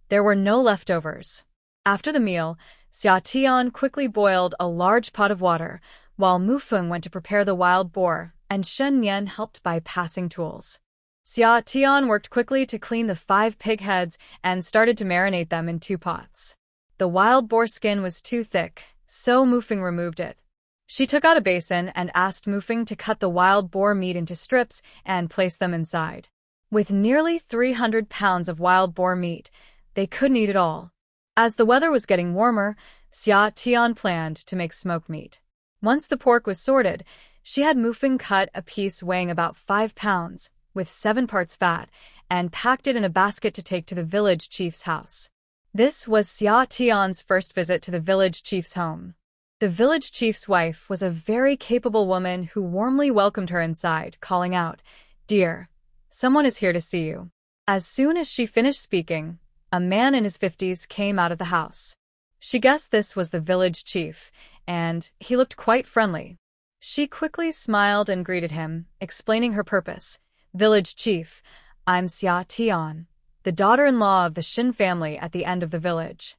there were no leftovers. After the meal, Xia Tian quickly boiled a large pot of water, while Mufeng went to prepare the wild boar, and Shen Nian helped by passing tools. Xia Tian worked quickly to clean the 5 pig heads and started to marinate them in 2 pots. The wild boar skin was too thick, so Mufeng removed it. She took out a basin and asked Mufeng to cut the wild boar meat into strips and place them inside. With nearly 300 pounds of wild boar meat, they couldn't eat it all. As the weather was getting warmer, Xia Tian planned to make smoked meat. Once the pork was sorted, she had Mufeng cut a piece weighing about 5 pounds, with 7 parts fat, and packed it in a basket to take to the village chief's house. This was Xia Tian's first visit to the village chief's home. The village chief's wife was a very capable woman who warmly welcomed her inside, calling out, "Dear, someone is here to see you." As soon as she finished speaking, a man in his 50s came out of the house. She guessed this was the village chief, and he looked quite friendly. She quickly smiled and greeted him, explaining her purpose. "Village chief, I'm Xia Tian, the daughter-in-law of the Shen family at the end of the village.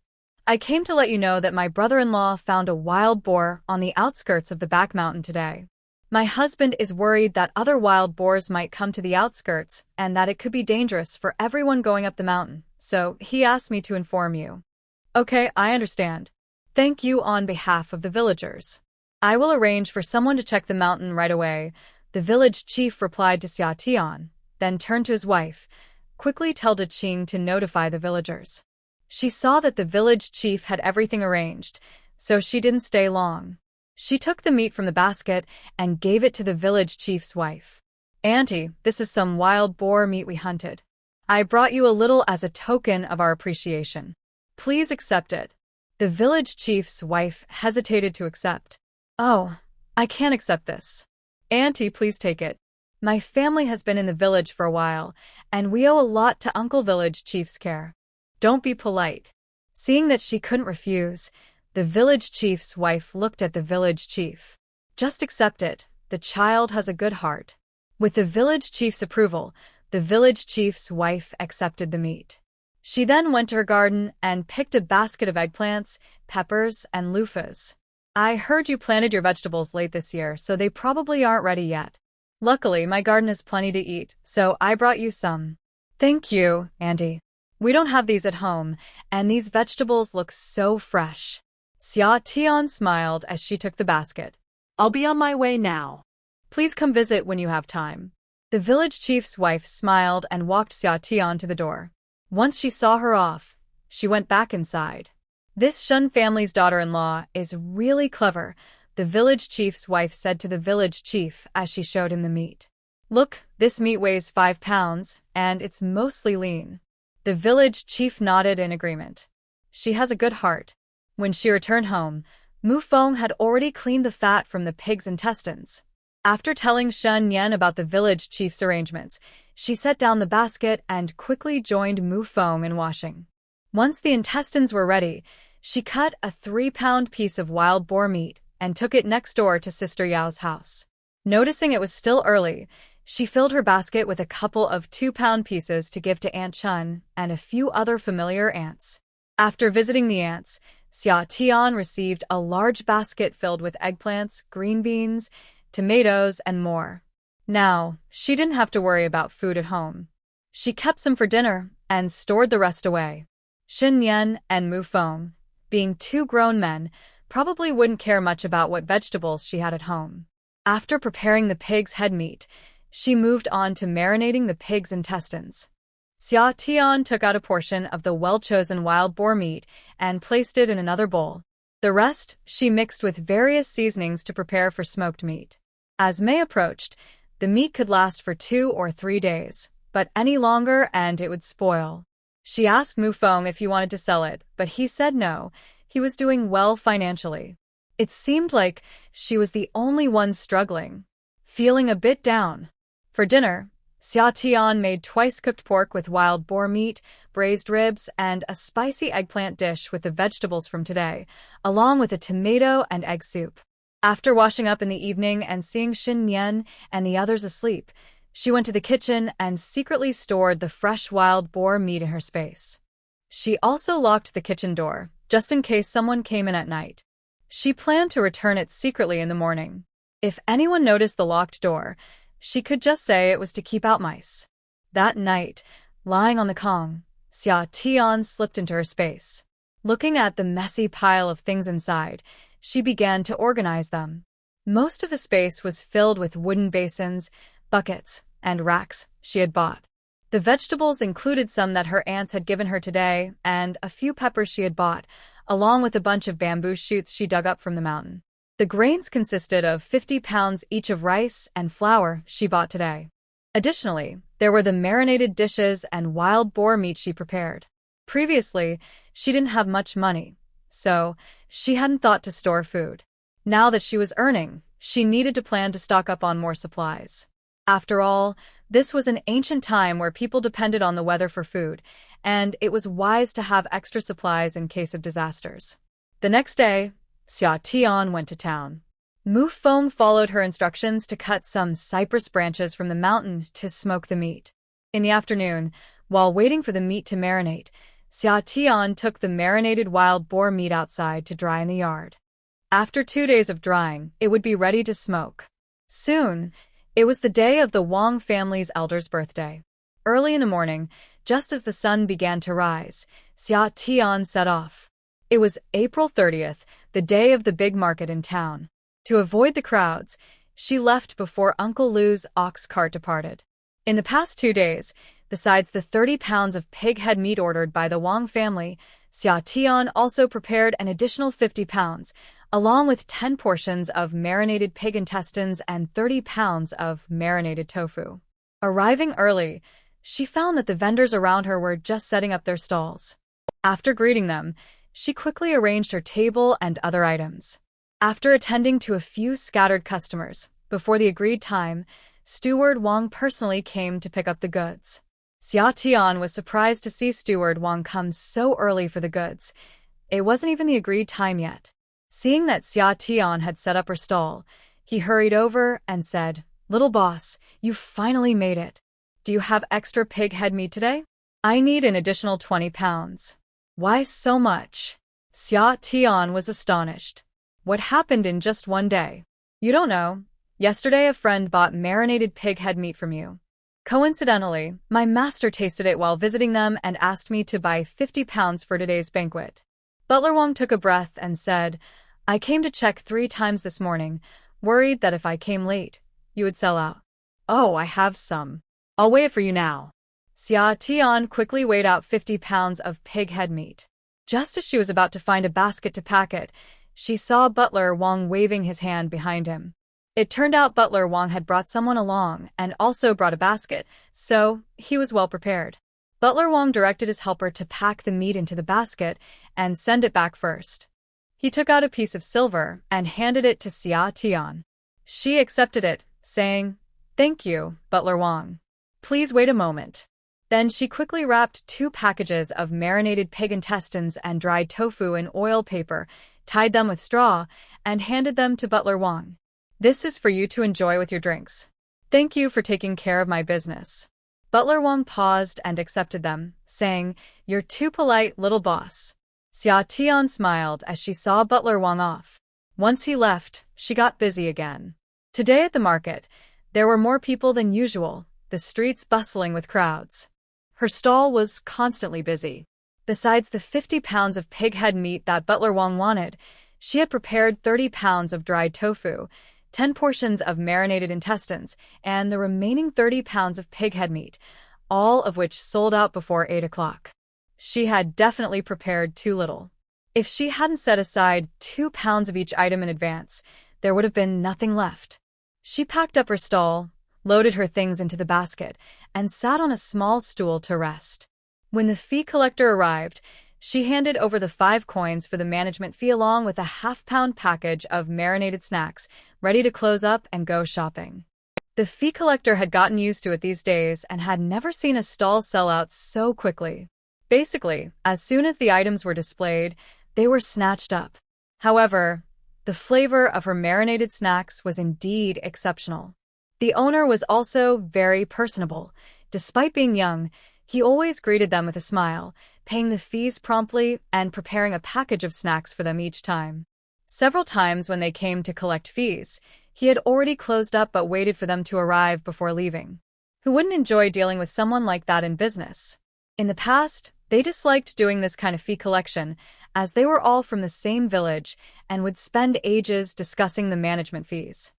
I came to let you know that my brother-in-law found a wild boar on the outskirts of the back mountain today. My husband is worried that other wild boars might come to the outskirts and that it could be dangerous for everyone going up the mountain, so he asked me to inform you." "Okay, I understand. Thank you on behalf of the villagers. I will arrange for someone to check the mountain right away," the village chief replied to Xia Tian, then turned to his wife. "Quickly tell De Qing to notify the villagers." She saw that the village chief had everything arranged, so she didn't stay long. She took the meat from the basket and gave it to the village chief's wife. "Auntie, this is some wild boar meat we hunted. I brought you a little as a token of our appreciation. Please accept it." The village chief's wife hesitated to accept. "Oh, I can't accept this. Auntie, please take it. My family has been in the village for a while, and we owe a lot to Uncle Village Chief's care. Don't be polite." Seeing that she couldn't refuse, the village chief's wife looked at the village chief. "Just accept it. The child has a good heart." With the village chief's approval, the village chief's wife accepted the meat. She then went to her garden and picked a basket of eggplants, peppers, and loofahs. "I heard you planted your vegetables late this year, so they probably aren't ready yet. Luckily, my garden has plenty to eat, so I brought you some." "Thank you, Auntie. We don't have these at home, and these vegetables look so fresh." Xia Tian smiled as she took the basket. "I'll be on my way now. Please come visit when you have time." The village chief's wife smiled and walked Xia Tian to the door. Once she saw her off, she went back inside. "This Shen family's daughter-in-law is really clever," the village chief's wife said to the village chief as she showed him the meat. "Look, this meat weighs 5 pounds, and it's mostly lean." The village chief nodded in agreement. She has a good heart. When she returned home, Mufeng had already cleaned the fat from the pig's intestines. After telling Shen Nian about the village chief's arrangements, she set down the basket and quickly joined Mufeng in washing. Once the intestines were ready, She cut a 3-pound piece of wild boar meat and took it next door to Sister Yao's house. Noticing it was still early, she filled her basket with a couple of 2-pound pieces to give to Aunt Chun and a few other familiar aunts. After visiting the aunts, Xia Tian received a large basket filled with eggplants, green beans, tomatoes, and more. Now, she didn't have to worry about food at home. She kept some for dinner and stored the rest away. Shen, Nian, and Mu Feng, being 2 grown men, probably wouldn't care much about what vegetables she had at home. After preparing the pig's head meat, she moved on to marinating the pig's intestines. Xia Tian took out a portion of the well-chosen wild boar meat and placed it in another bowl. The rest she mixed with various seasonings to prepare for smoked meat. As May approached, the meat could last for 2 or 3 days, but any longer and it would spoil. She asked Mu Feng if he wanted to sell it, but he said no, he was doing well financially. It seemed like she was the only one struggling. Feeling a bit down. For dinner, Xia Tian made twice-cooked pork with wild boar meat, braised ribs, and a spicy eggplant dish with the vegetables from today, along with a tomato and egg soup. After washing up in the evening and seeing Shen, Nian, and the others asleep, she went to the kitchen and secretly stored the fresh wild boar meat in her space. She also locked the kitchen door, just in case someone came in at night. She planned to return it secretly in the morning. If anyone noticed the locked door, she could just say it was to keep out mice. That night, lying on the Kong, Xia Tian slipped into her space. Looking at the messy pile of things inside, she began to organize them. Most of the space was filled with wooden basins, buckets, and racks she had bought. The vegetables included some that her aunts had given her today and a few peppers she had bought, along with a bunch of bamboo shoots she dug up from the mountain. The grains consisted of 50 pounds each of rice and flour she bought today. Additionally, there were the marinated dishes and wild boar meat she prepared. Previously, she didn't have much money, so she hadn't thought to store food. Now that she was earning, she needed to plan to stock up on more supplies. After all, this was an ancient time where people depended on the weather for food, and it was wise to have extra supplies in case of disasters. The next day, Xia Tian went to town. Mu Feng followed her instructions to cut some cypress branches from the mountain to smoke the meat. In the afternoon, while waiting for the meat to marinate, Xia Tian took the marinated wild boar meat outside to dry in the yard. After 2 days of drying, it would be ready to smoke. Soon, it was the day of the Wang family's elder's birthday. Early in the morning, just as the sun began to rise, Xia Tian set off. It was April 30th, the day of the big market in town. To avoid the crowds, she left before Uncle Lu's ox cart departed. In the past 2 days, besides the 30 pounds of pig head meat ordered by the Wang family, Xia Tian also prepared an additional 50 pounds, along with 10 portions of marinated pig intestines and 30 pounds of marinated tofu. Arriving early, she found that the vendors around her were just setting up their stalls. After greeting them, she quickly arranged her table and other items. After attending to a few scattered customers, before the agreed time, Steward Wang personally came to pick up the goods. Xia Tian was surprised to see Steward Wang come so early for the goods. It wasn't even the agreed time yet. Seeing that Xia Tian had set up her stall, he hurried over and said, "Little boss, you finally made it. Do you have extra pig head meat today? I need an additional 20 pounds. Why so much?" Xia Tian was astonished. What happened in just 1 day? You don't know. Yesterday a friend bought marinated pig head meat from you. Coincidentally, my master tasted it while visiting them and asked me to buy 50 pounds for today's banquet. Butler Wang took a breath and said, "I came to check 3 times this morning, worried that if I came late, you would sell out." "Oh, I have some. I'll weigh it for you now." Xia Tian quickly weighed out 50 pounds of pig head meat. Just as she was about to find a basket to pack it, she saw Butler Wang waving his hand behind him. It turned out Butler Wang had brought someone along and also brought a basket, so he was well prepared. Butler Wang directed his helper to pack the meat into the basket and send it back first. He took out a piece of silver and handed it to Xia Tian. She accepted it, saying, "Thank you, Butler Wang. Please wait a moment." Then she quickly wrapped 2 packages of marinated pig intestines and dried tofu in oil paper, tied them with straw, and handed them to Butler Wang. "This is for you to enjoy with your drinks. Thank you for taking care of my business." Butler Wang paused and accepted them, saying, "You're too polite, little boss." Xia Tian smiled as she saw Butler Wang off. Once he left, she got busy again. Today at the market, there were more people than usual, the streets bustling with crowds. Her stall was constantly busy. Besides the 50 pounds of pig head meat that Butler Wang wanted, she had prepared 30 pounds of dried tofu, 10 portions of marinated intestines, and the remaining 30 pounds of pig head meat, all of which sold out before 8 o'clock. She had definitely prepared too little. If she hadn't set aside 2 pounds of each item in advance, there would have been nothing left. She packed up her stall, loaded her things into the basket, and sat on a small stool to rest. When the fee collector arrived, she handed over the 5 coins for the management fee along with a half-pound package of marinated snacks, ready to close up and go shopping. The fee collector had gotten used to it these days and had never seen a stall sell out so quickly. Basically, as soon as the items were displayed, they were snatched up. However, the flavor of her marinated snacks was indeed exceptional. The owner was also very personable. Despite being young, he always greeted them with a smile, paying the fees promptly and preparing a package of snacks for them each time. Several times when they came to collect fees, he had already closed up but waited for them to arrive before leaving. Who wouldn't enjoy dealing with someone like that in business? In the past, they disliked doing this kind of fee collection, as they were all from the same village and would spend ages discussing the management fees.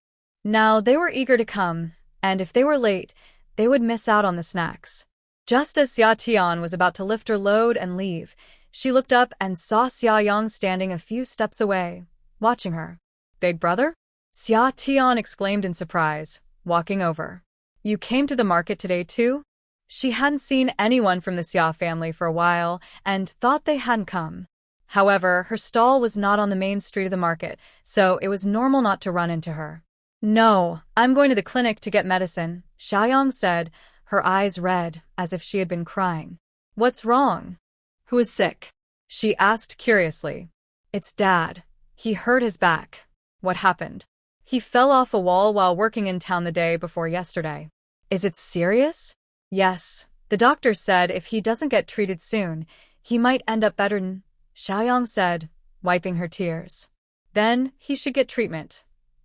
Now they were eager to come, and if they were late, they would miss out on the snacks. Just as Xia Tian was about to lift her load and leave, she looked up and saw Xia Yang standing a few steps away, watching her. "Big brother?" Xia Tian exclaimed in surprise, walking over. "You came to the market today too?" She hadn't seen anyone from the Xia family for a while and thought they hadn't come. However, her stall was not on the main street of the market, so it was normal not to run into her. "No, I'm going to the clinic to get medicine," Xiaoyang said, her eyes red, as if she had been crying. "What's wrong? Who is sick?" she asked curiously. "It's Dad. He hurt his back." "What happened?" "He fell off a wall while working in town the day before yesterday." "Is it serious?" "Yes. The doctor said if he doesn't get treated soon, he might end up better," Xiaoyang said, wiping her tears. "Then he should get treatment."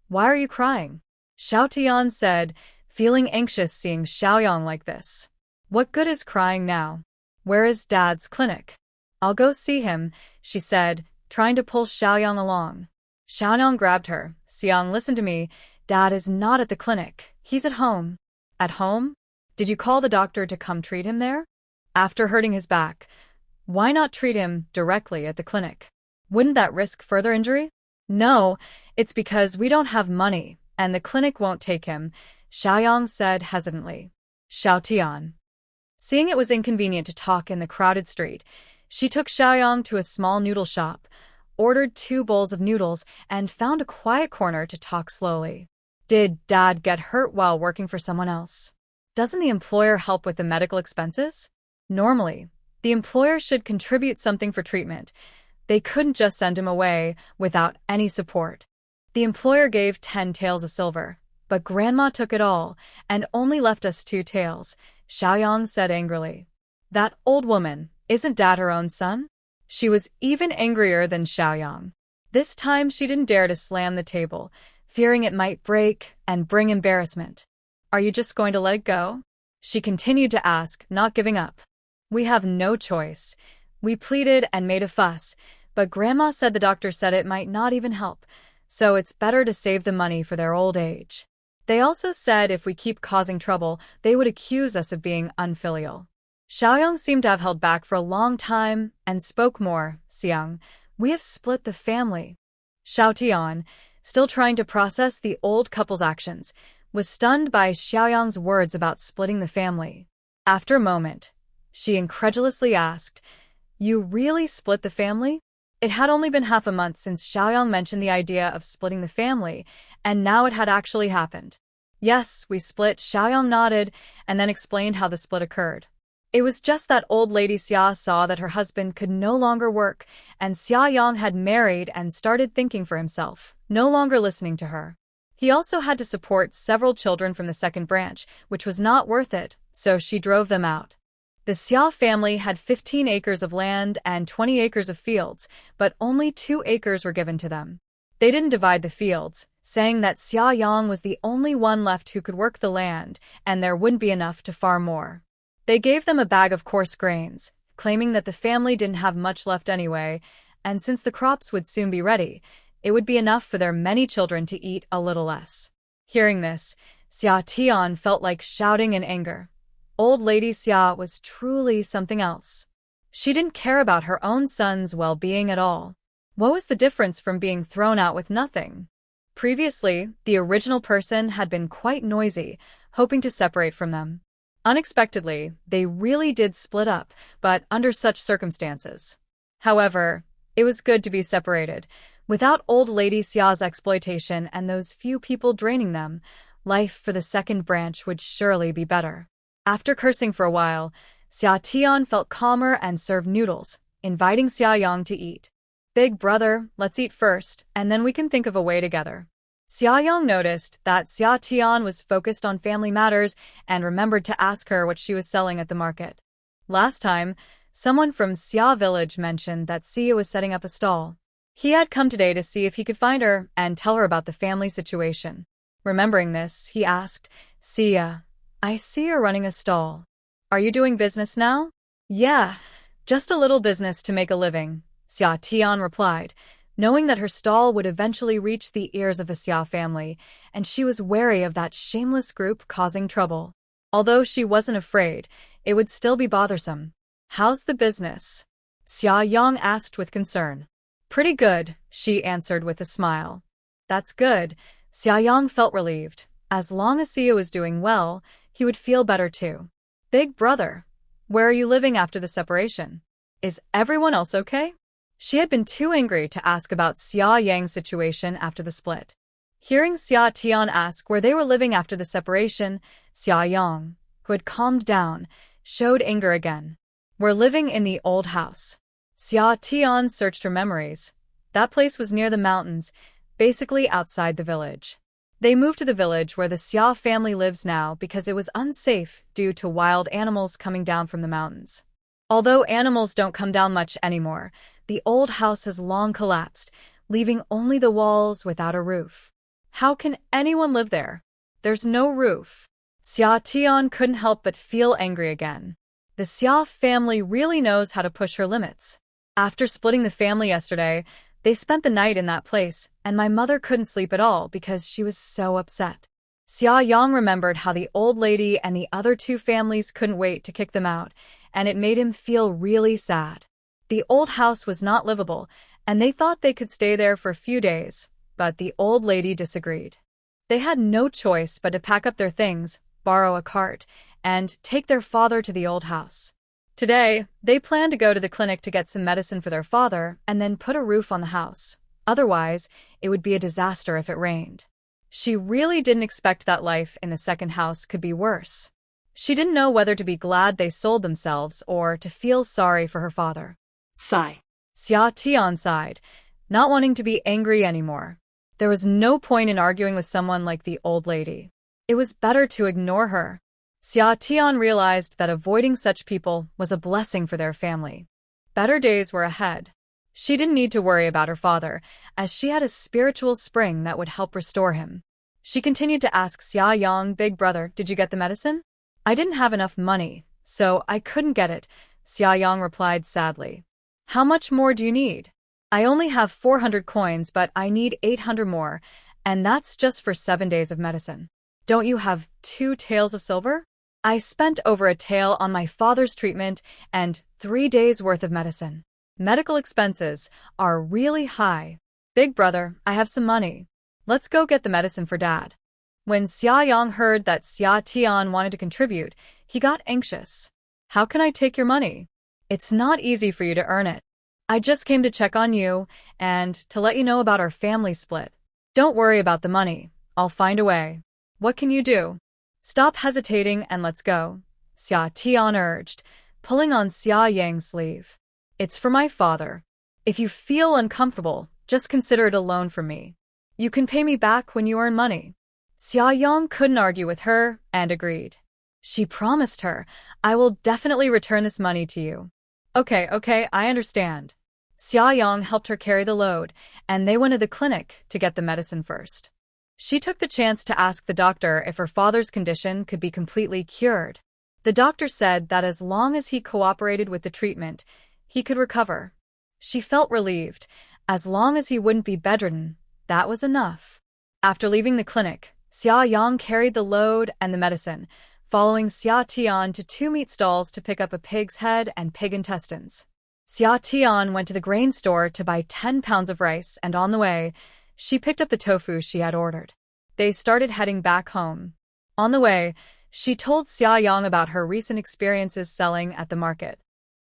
"Why are you crying?" Xiao Tian said, feeling anxious seeing Xiaoyang like this. "What good is crying now? Where is Dad's clinic?" "I'll go see him," she said, trying to pull Xiaoyang along. Xiaoyang grabbed her. "Xiang, listen to me. Dad is not at the clinic. He's at home." "At home? Did you call the doctor to come treat him there?" "After hurting his back, why not treat him directly at the clinic? Wouldn't that risk further injury?" "No, it's because we don't have money, and the clinic won't take him," Xiaoyang said hesitantly. Xiao Tian. Seeing it was inconvenient to talk in the crowded street, she took Xiaoyang to a small noodle shop, ordered 2 bowls of noodles, and found a quiet corner to talk slowly. "Did Dad get hurt while working for someone else? Doesn't the employer help with the medical expenses?" "Normally, the employer should contribute something for treatment. They couldn't just send him away without any support. The employer gave 10 taels of silver, but Grandma took it all and only left us 2 taels," Xiaoyang said angrily. "That old woman, isn't Dad her own son?" She was even angrier than Xiaoyang. This time she didn't dare to slam the table, fearing it might break and bring embarrassment. "Are you just going to let it go?" she continued to ask, not giving up. "We have no choice." We pleaded and made a fuss, but Grandma said the doctor said it might not even help, so it's better to save the money for their old age. They also said if we keep causing trouble, they would accuse us of being unfilial. Xiaoyang seemed to have held back for a long time and spoke more. "Xiang, we have split the family." Xiao Tian, still trying to process the old couple's actions, was stunned by Xiaoyang's words about splitting the family. After a moment, she incredulously asked, "You really split the family?" It had only been half a month since Xiaoyang mentioned the idea of splitting the family, and now it had actually happened. "Yes, we split," Xiaoyang nodded, and then explained how the split occurred. It was just that old lady Xia saw that her husband could no longer work, and Xia Yang had married and started thinking for himself, no longer listening to her. He also had to support several children from the second branch, which was not worth it, so she drove them out. The Xia family had 15 acres of land and 20 acres of fields, but only 2 acres were given to them. They didn't divide the fields, saying that Xia Yang was the only one left who could work the land, and there wouldn't be enough to farm more. They gave them a bag of coarse grains, claiming that the family didn't have much left anyway, and since the crops would soon be ready, it would be enough for their many children to eat a little less. Hearing this, Xia Tian felt like shouting in anger. Old Lady Xia was truly something else. She didn't care about her own son's well-being at all. What was the difference from being thrown out with nothing? Previously, the original person had been quite noisy, hoping to separate from them. Unexpectedly, they really did split up, but under such circumstances. However, it was good to be separated. Without old lady Xia's exploitation and those few people draining them, life for the second branch would surely be better. After cursing for a while, Xia Tian felt calmer and served noodles, inviting Xia Yang to eat. Big brother, let's eat first, and then we can think of a way together. Xia Yang noticed that Xia Tian was focused on family matters and remembered to ask her what she was selling at the market. Last time, someone from Xia village mentioned that Xia was setting up a stall. He had come today to see if he could find her and tell her about the family situation. Remembering this, he asked, Xia, I see you're running a stall. Are you doing business now? Yeah, just a little business to make a living, Xia Tian replied, knowing that her stall would eventually reach the ears of the Xia family, and she was wary of that shameless group causing trouble. Although she wasn't afraid, it would still be bothersome. How's the business? Xia Yang asked with concern. Pretty good, she answered with a smile. That's good. Xia Yang felt relieved. As long as Xia was doing well, he would feel better too. Big brother, where are you living after the separation? Is everyone else okay? She had been too angry to ask about Xia Yang's situation after the split. Hearing Xia Tian ask where they were living after the separation, Xia Yang, who had calmed down, showed anger again. We're living in the old house. Xia Tian searched her memories. That place was near the mountains, basically outside the village. They moved to the village where the Xia family lives now because it was unsafe due to wild animals coming down from the mountains. Although animals don't come down much anymore, the old house has long collapsed, leaving only the walls without a roof. How can anyone live there? There's no roof. Xia Tian couldn't help but feel angry again. The Xia family really knows how to push her limits. After splitting the family yesterday, they spent the night in that place, and my mother couldn't sleep at all because she was so upset. Xia Yang remembered how the old lady and the other 2 families couldn't wait to kick them out, and it made him feel really sad. The old house was not livable, and they thought they could stay there for a few days, but the old lady disagreed. They had no choice but to pack up their things, borrow a cart, and take their father to the old house. Today, they planned to go to the clinic to get some medicine for their father and then put a roof on the house. Otherwise, it would be a disaster if it rained. She really didn't expect that life in the second house could be worse. She didn't know whether to be glad they sold themselves or to feel sorry for her father. Sigh. Xia Tian sighed, not wanting to be angry anymore. There was no point in arguing with someone like the old lady. It was better to ignore her. Xia Tian realized that avoiding such people was a blessing for their family. Better days were ahead. She didn't need to worry about her father, as she had a spiritual spring that would help restore him. She continued to ask Xia Yang, Big brother, did you get the medicine? I didn't have enough money, so I couldn't get it, Xia Yang replied sadly. How much more do you need? I only have 400 coins, but I need 800 more, and that's just for 7 days of medicine. Don't you have 2 taels of silver? I spent over a tael on my father's treatment and 3 days' worth of medicine. Medical expenses are really high. Big brother, I have some money. Let's go get the medicine for Dad. When Xia Yang heard that Xia Tian wanted to contribute, he got anxious. How can I take your money? It's not easy for you to earn it. I just came to check on you and to let you know about our family split. Don't worry about the money. I'll find a way. What can you do? Stop hesitating and let's go, Xia Tian urged, pulling on Xia Yang's sleeve. "It's for my father. If you feel uncomfortable, just consider it a loan from me. You can pay me back when you earn money." Xia Yang couldn't argue with her and agreed. She promised her, "I will definitely return this money to you." Okay, I understand." Xia Yang helped her carry the load, and they went to the clinic to get the medicine first. She took the chance to ask the doctor if her father's condition could be completely cured. The doctor said that as long as he cooperated with the treatment, he could recover. She felt relieved. As long as he wouldn't be bedridden, that was enough. After leaving the clinic, Xia Yang carried the load and the medicine, following Xia Tian to 2 meat stalls to pick up a pig's head and pig intestines. Xia Tian went to the grain store to buy 10 pounds of rice, and on the way, she picked up the tofu she had ordered. They started heading back home. On the way, she told Xia Yang about her recent experiences selling at the market.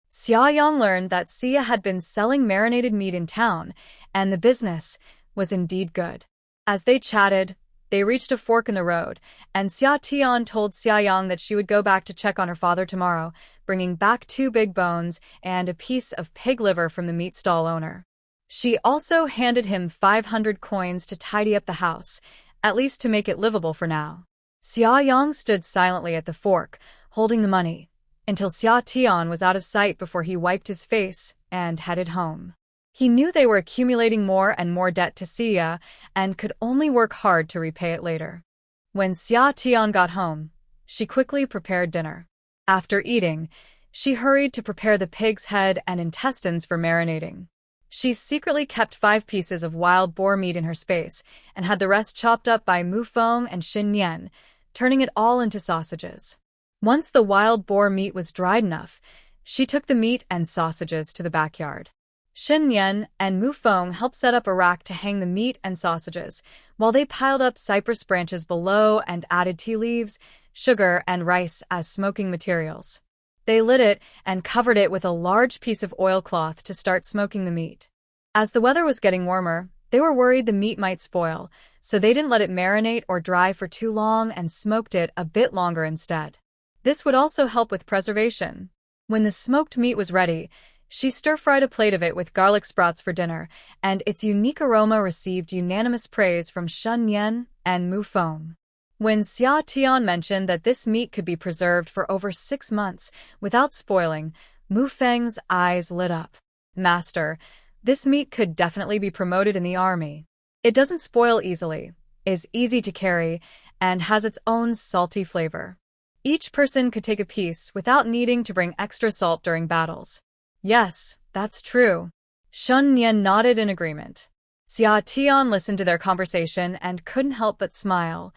Xia Yang learned that Xia had been selling marinated meat in town, and the business was indeed good. As they chatted, they reached a fork in the road, and Xia Tian told Xia Yang that she would go back to check on her father tomorrow, bringing back 2 big bones and a piece of pig liver from the meat stall owner. She also handed him 500 coins to tidy up the house, at least to make it livable for now. Xia Yang stood silently at the fork, holding the money, until Xia Tian was out of sight before he wiped his face and headed home. He knew they were accumulating more and more debt to Xia and could only work hard to repay it later. When Xia Tian got home, she quickly prepared dinner. After eating, she hurried to prepare the pig's head and intestines for marinating. She secretly kept 5 pieces of wild boar meat in her space and had the rest chopped up by Mu Feng and Shen Nian, turning it all into sausages. Once the wild boar meat was dried enough, she took the meat and sausages to the backyard. Shen Nian and Mu Feng helped set up a rack to hang the meat and sausages, while they piled up cypress branches below and added tea leaves, sugar, and rice as smoking materials. They lit it and covered it with a large piece of oilcloth to start smoking the meat. As the weather was getting warmer, they were worried the meat might spoil, so they didn't let it marinate or dry for too long and smoked it a bit longer instead. This would also help with preservation. When the smoked meat was ready, she stir-fried a plate of it with garlic sprouts for dinner, and its unique aroma received unanimous praise from Shen Nian and Mu Feng. When Xia Tian mentioned that this meat could be preserved for over 6 months without spoiling, Mu Feng's eyes lit up. "Master, this meat could definitely be promoted in the army. It doesn't spoil easily, is easy to carry, and has its own salty flavor. Each person could take a piece without needing to bring extra salt during battles." "Yes, that's true." Shen Nian nodded in agreement. Xia Tian listened to their conversation and couldn't help but smile.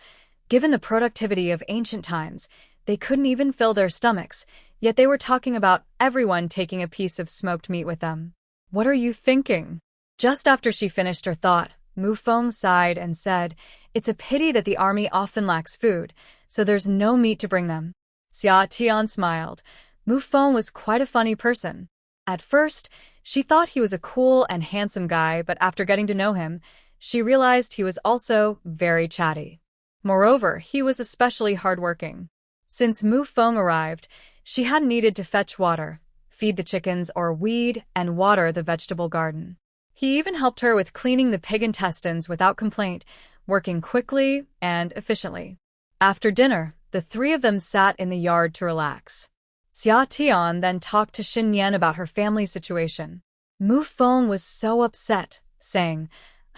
Given the productivity of ancient times, they couldn't even fill their stomachs, yet they were talking about everyone taking a piece of smoked meat with them. "What are you thinking?" Just after she finished her thought, Mu Feng sighed and said, "It's a pity that the army often lacks food, so there's no meat to bring them." Xia Tian smiled. Mu Feng was quite a funny person. At first, she thought he was a cool and handsome guy, but after getting to know him, she realized he was also very chatty. Moreover, he was especially hardworking. Since Mu Feng arrived, she hadn't needed to fetch water, feed the chickens, or weed and water the vegetable garden. He even helped her with cleaning the pig intestines without complaint, working quickly and efficiently. After dinner, the 3 of them sat in the yard to relax. Xia Tian then talked to Shen Nian about her family situation. Mu Feng was so upset, saying,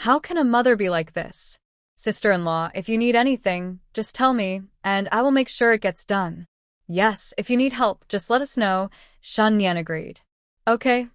"How can a mother be like this? Sister-in-law, if you need anything, just tell me, and I will make sure it gets done." "Yes, if you need help, just let us know," Shen Nian agreed. "Okay,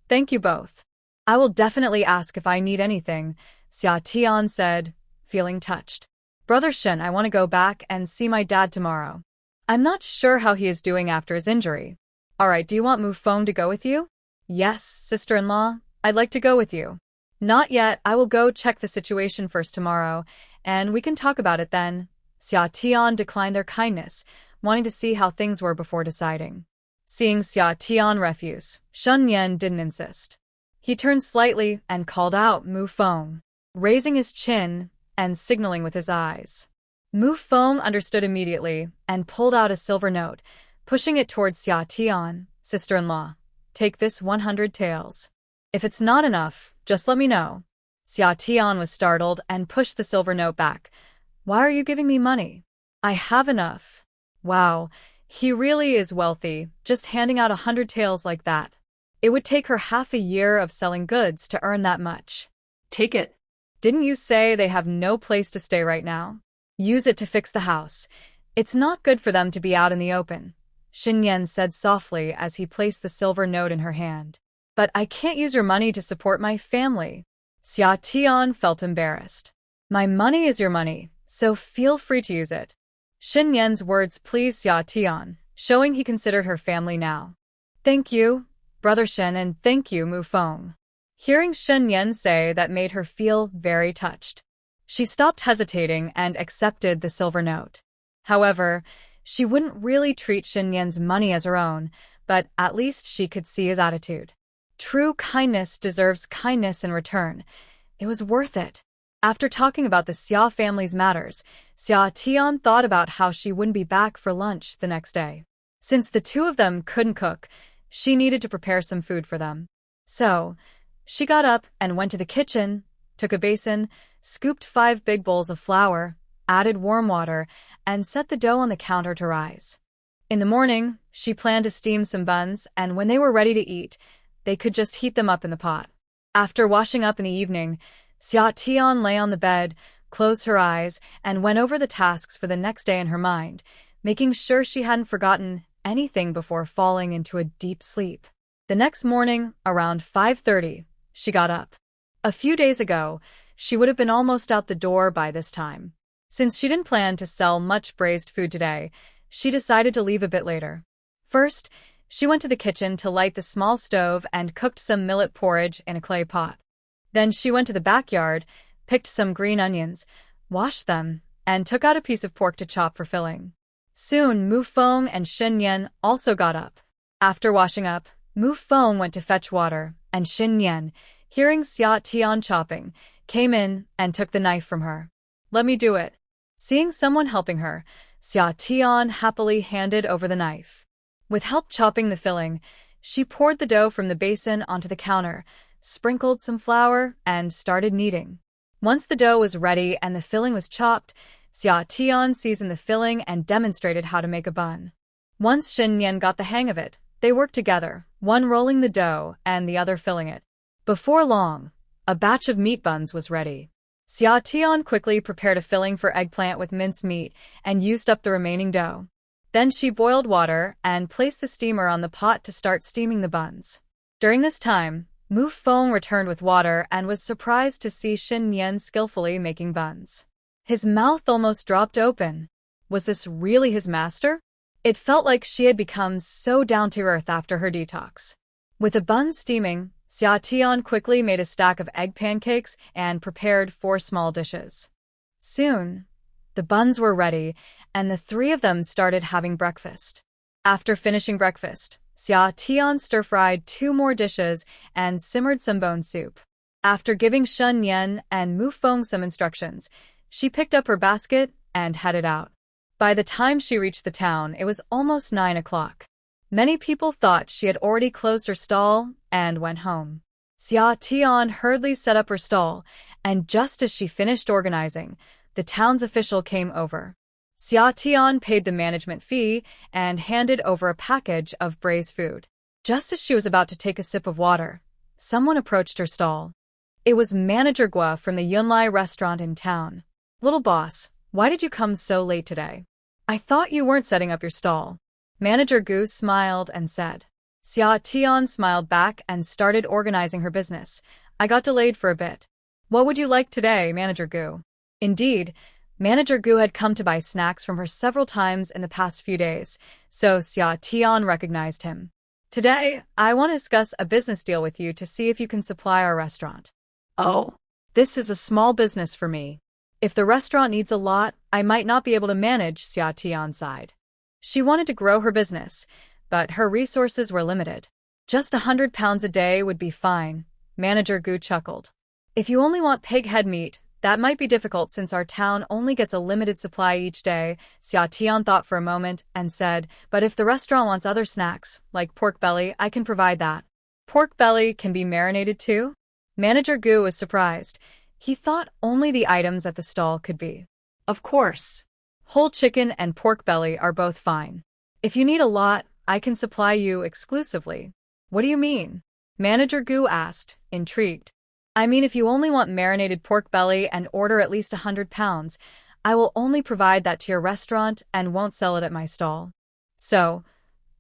thank you both. I will definitely ask if I need anything," Xia Tian said, feeling touched. "Brother Shen, I want to go back and see my dad tomorrow. I'm not sure how he is doing after his injury." "Alright, do you want Mu Feng to go with you?" "Yes, sister-in-law, I'd like to go with you." "Not yet, I will go check the situation first tomorrow, and we can talk about it then." Xia Tian declined their kindness, wanting to see how things were before deciding. Seeing Xia Tian refuse, Shen Nian didn't insist. He turned slightly and called out Mu Feng, raising his chin and signaling with his eyes. Mu Feng understood immediately and pulled out a silver note, pushing it towards Xia Tian, sister-in-law, take this 100 taels. If it's not enough, just let me know. Xia Tian was startled and pushed the silver note back. Why are you giving me money? I have enough. Wow, he really is wealthy, just handing out 100 taels like that. It would take her half a year of selling goods to earn that much. Take it. Didn't you say they have no place to stay right now? Use it to fix the house. It's not good for them to be out in the open, Shen Nian said softly as he placed the silver note in her hand. But I can't use your money to support my family. Xia Tian felt embarrassed. My money is your money, so feel free to use it. Shen Nian's words pleased Xia Tian, showing he considered her family now. Thank you, Brother Shen, and thank you, Mu Feng. Hearing Shen Nian say that made her feel very touched. She stopped hesitating and accepted the silver note. However, she wouldn't really treat Shen Nian's money as her own, but at least she could see his attitude. True kindness deserves kindness in return. It was worth it. After talking about the Xia family's matters, Xia Tian thought about how she wouldn't be back for lunch the next day. Since the two of them couldn't cook, she needed to prepare some food for them. So, she got up and went to the kitchen, took a basin, scooped 5 big bowls of flour, added warm water, and set the dough on the counter to rise. In the morning, she planned to steam some buns, and when they were ready to eat, they could just heat them up in the pot. After washing up in the evening, Xia Tian lay on the bed, closed her eyes, and went over the tasks for the next day in her mind, making sure she hadn't forgotten anything before falling into a deep sleep. The next morning, around 5:30, she got up. A few days ago, she would have been almost out the door by this time. Since she didn't plan to sell much braised food today, she decided to leave a bit later. First, she went to the kitchen to light the small stove and cooked some millet porridge in a clay pot. Then she went to the backyard, picked some green onions, washed them, and took out a piece of pork to chop for filling. Soon, Mu Feng and Shen Nian also got up. After washing up, Mu Feng went to fetch water, and Shen Nian, hearing Xia Tian chopping, came in and took the knife from her. Let me do it. Seeing someone helping her, Xia Tian happily handed over the knife. With help chopping the filling, she poured the dough from the basin onto the counter, sprinkled some flour, and started kneading. Once the dough was ready and the filling was chopped, Xia Tian seasoned the filling and demonstrated how to make a bun. Once Shen Nian got the hang of it, they worked together, one rolling the dough and the other filling it. Before long, a batch of meat buns was ready. Xia Tian quickly prepared a filling for eggplant with minced meat and used up the remaining dough. Then she boiled water and placed the steamer on the pot to start steaming the buns. During this time, Mu Feng returned with water and was surprised to see Shen Nian skillfully making buns. His mouth almost dropped open. Was this really his master? It felt like she had become so down-to-earth after her detox. With the buns steaming, Xia Tian quickly made a stack of egg pancakes and prepared 4 small dishes. Soon, the buns were ready, and the 3 of them started having breakfast. After finishing breakfast, Xia Tian stir-fried 2 more dishes and simmered some bone soup. After giving Shen Nian and Mu Feng some instructions, she picked up her basket and headed out. By the time she reached the town, it was almost 9 o'clock. Many people thought she had already closed her stall and went home. Xia Tian hurriedly set up her stall, and just as she finished organizing, the town's official came over. Xia Tian paid the management fee and handed over a package of braised food. Just as she was about to take a sip of water, someone approached her stall. It was Manager Gua from the Yunlai restaurant in town. Little boss, why did you come so late today? I thought you weren't setting up your stall. Manager Gu smiled and said. Xia Tian smiled back and started organizing her business. I got delayed for a bit. What would you like today, Manager Gu? Indeed, Manager Gu had come to buy snacks from her several times in the past few days, so Xia Tian recognized him. Today, I want to discuss a business deal with you to see if you can supply our restaurant. Oh, this is a small business for me. If the restaurant needs a lot, I might not be able to manage, Xia Tian sighed. She wanted to grow her business, but her resources were limited. Just 100 pounds a day would be fine, Manager Gu chuckled. If you only want pig head meat, That might be difficult since our town only gets a limited supply each day, Xia Tian thought for a moment and said, but if the restaurant wants other snacks, like pork belly, I can provide that. Pork belly can be marinated too? Manager Gu was surprised. He thought only the items at the stall could be. Of course. Whole chicken and pork belly are both fine. If you need a lot, I can supply you exclusively. What do you mean? Manager Gu asked, intrigued. I mean, if you only want marinated pork belly and order at least 100 pounds, I will only provide that to your restaurant and won't sell it at my stall. So,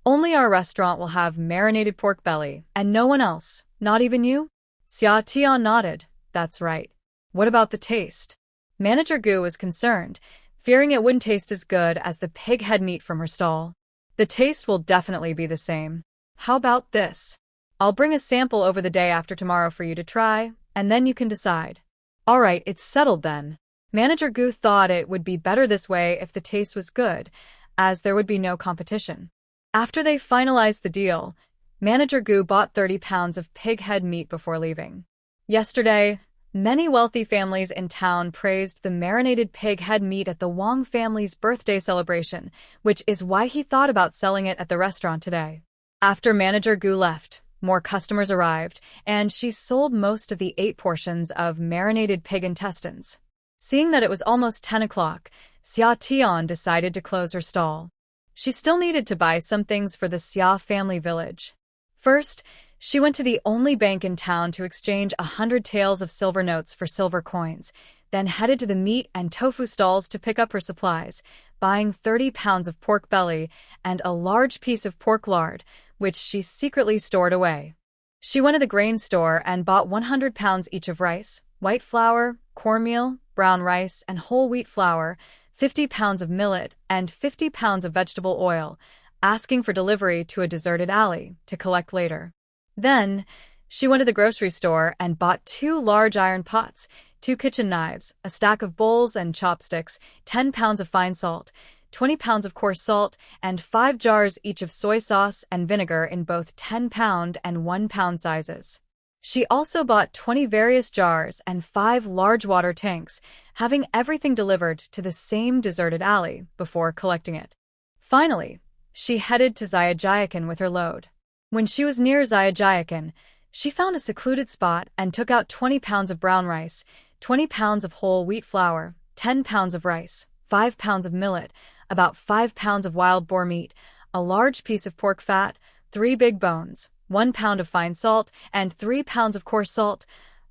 only our restaurant will have marinated pork belly, and no one else, not even you? Xia Tian nodded. That's right. What about the taste? Manager Gu was concerned, fearing it wouldn't taste as good as the pig head meat from her stall. The taste will definitely be the same. How about this? I'll bring a sample over the day after tomorrow for you to try, and then you can decide. All right, it's settled then. Manager Gu thought it would be better this way if the taste was good, as there would be no competition. After they finalized the deal, Manager Gu bought 30 pounds of pig head meat before leaving. Yesterday, many wealthy families in town praised the marinated pig head meat at the Wang family's birthday celebration, which is why he thought about selling it at the restaurant today. After Manager Gu left, more customers arrived, and she sold most of the 8 portions of marinated pig intestines. Seeing that it was almost 10 o'clock, Xia Tian decided to close her stall. She still needed to buy some things for the Xia family village. First, she went to the only bank in town to exchange 100 taels of silver notes for silver coins, then headed to the meat and tofu stalls to pick up her supplies, buying 30 pounds of pork belly and a large piece of pork lard, which she secretly stored away. She went to the grain store and bought 100 pounds each of rice, white flour, cornmeal, brown rice, and whole wheat flour, 50 pounds of millet, and 50 pounds of vegetable oil, asking for delivery to a deserted alley to collect later. Then, she went to the grocery store and bought 2 large iron pots, 2 kitchen knives, a stack of bowls and chopsticks, 10 pounds of fine salt, 20 pounds of coarse salt, and 5 jars each of soy sauce and vinegar in both 10-pound and 1-pound sizes. She also bought 20 various jars and 5 large water tanks, having everything delivered to the same deserted alley before collecting it. Finally, she headed to Xiajiakan with her load. When she was near Xiajiakan, she found a secluded spot and took out 20 pounds of brown rice, 20 pounds of whole wheat flour, 10 pounds of rice, 5 pounds of millet, about 5 pounds of wild boar meat, a large piece of pork fat, 3 big bones, 1 pound of fine salt, and 3 pounds of coarse salt,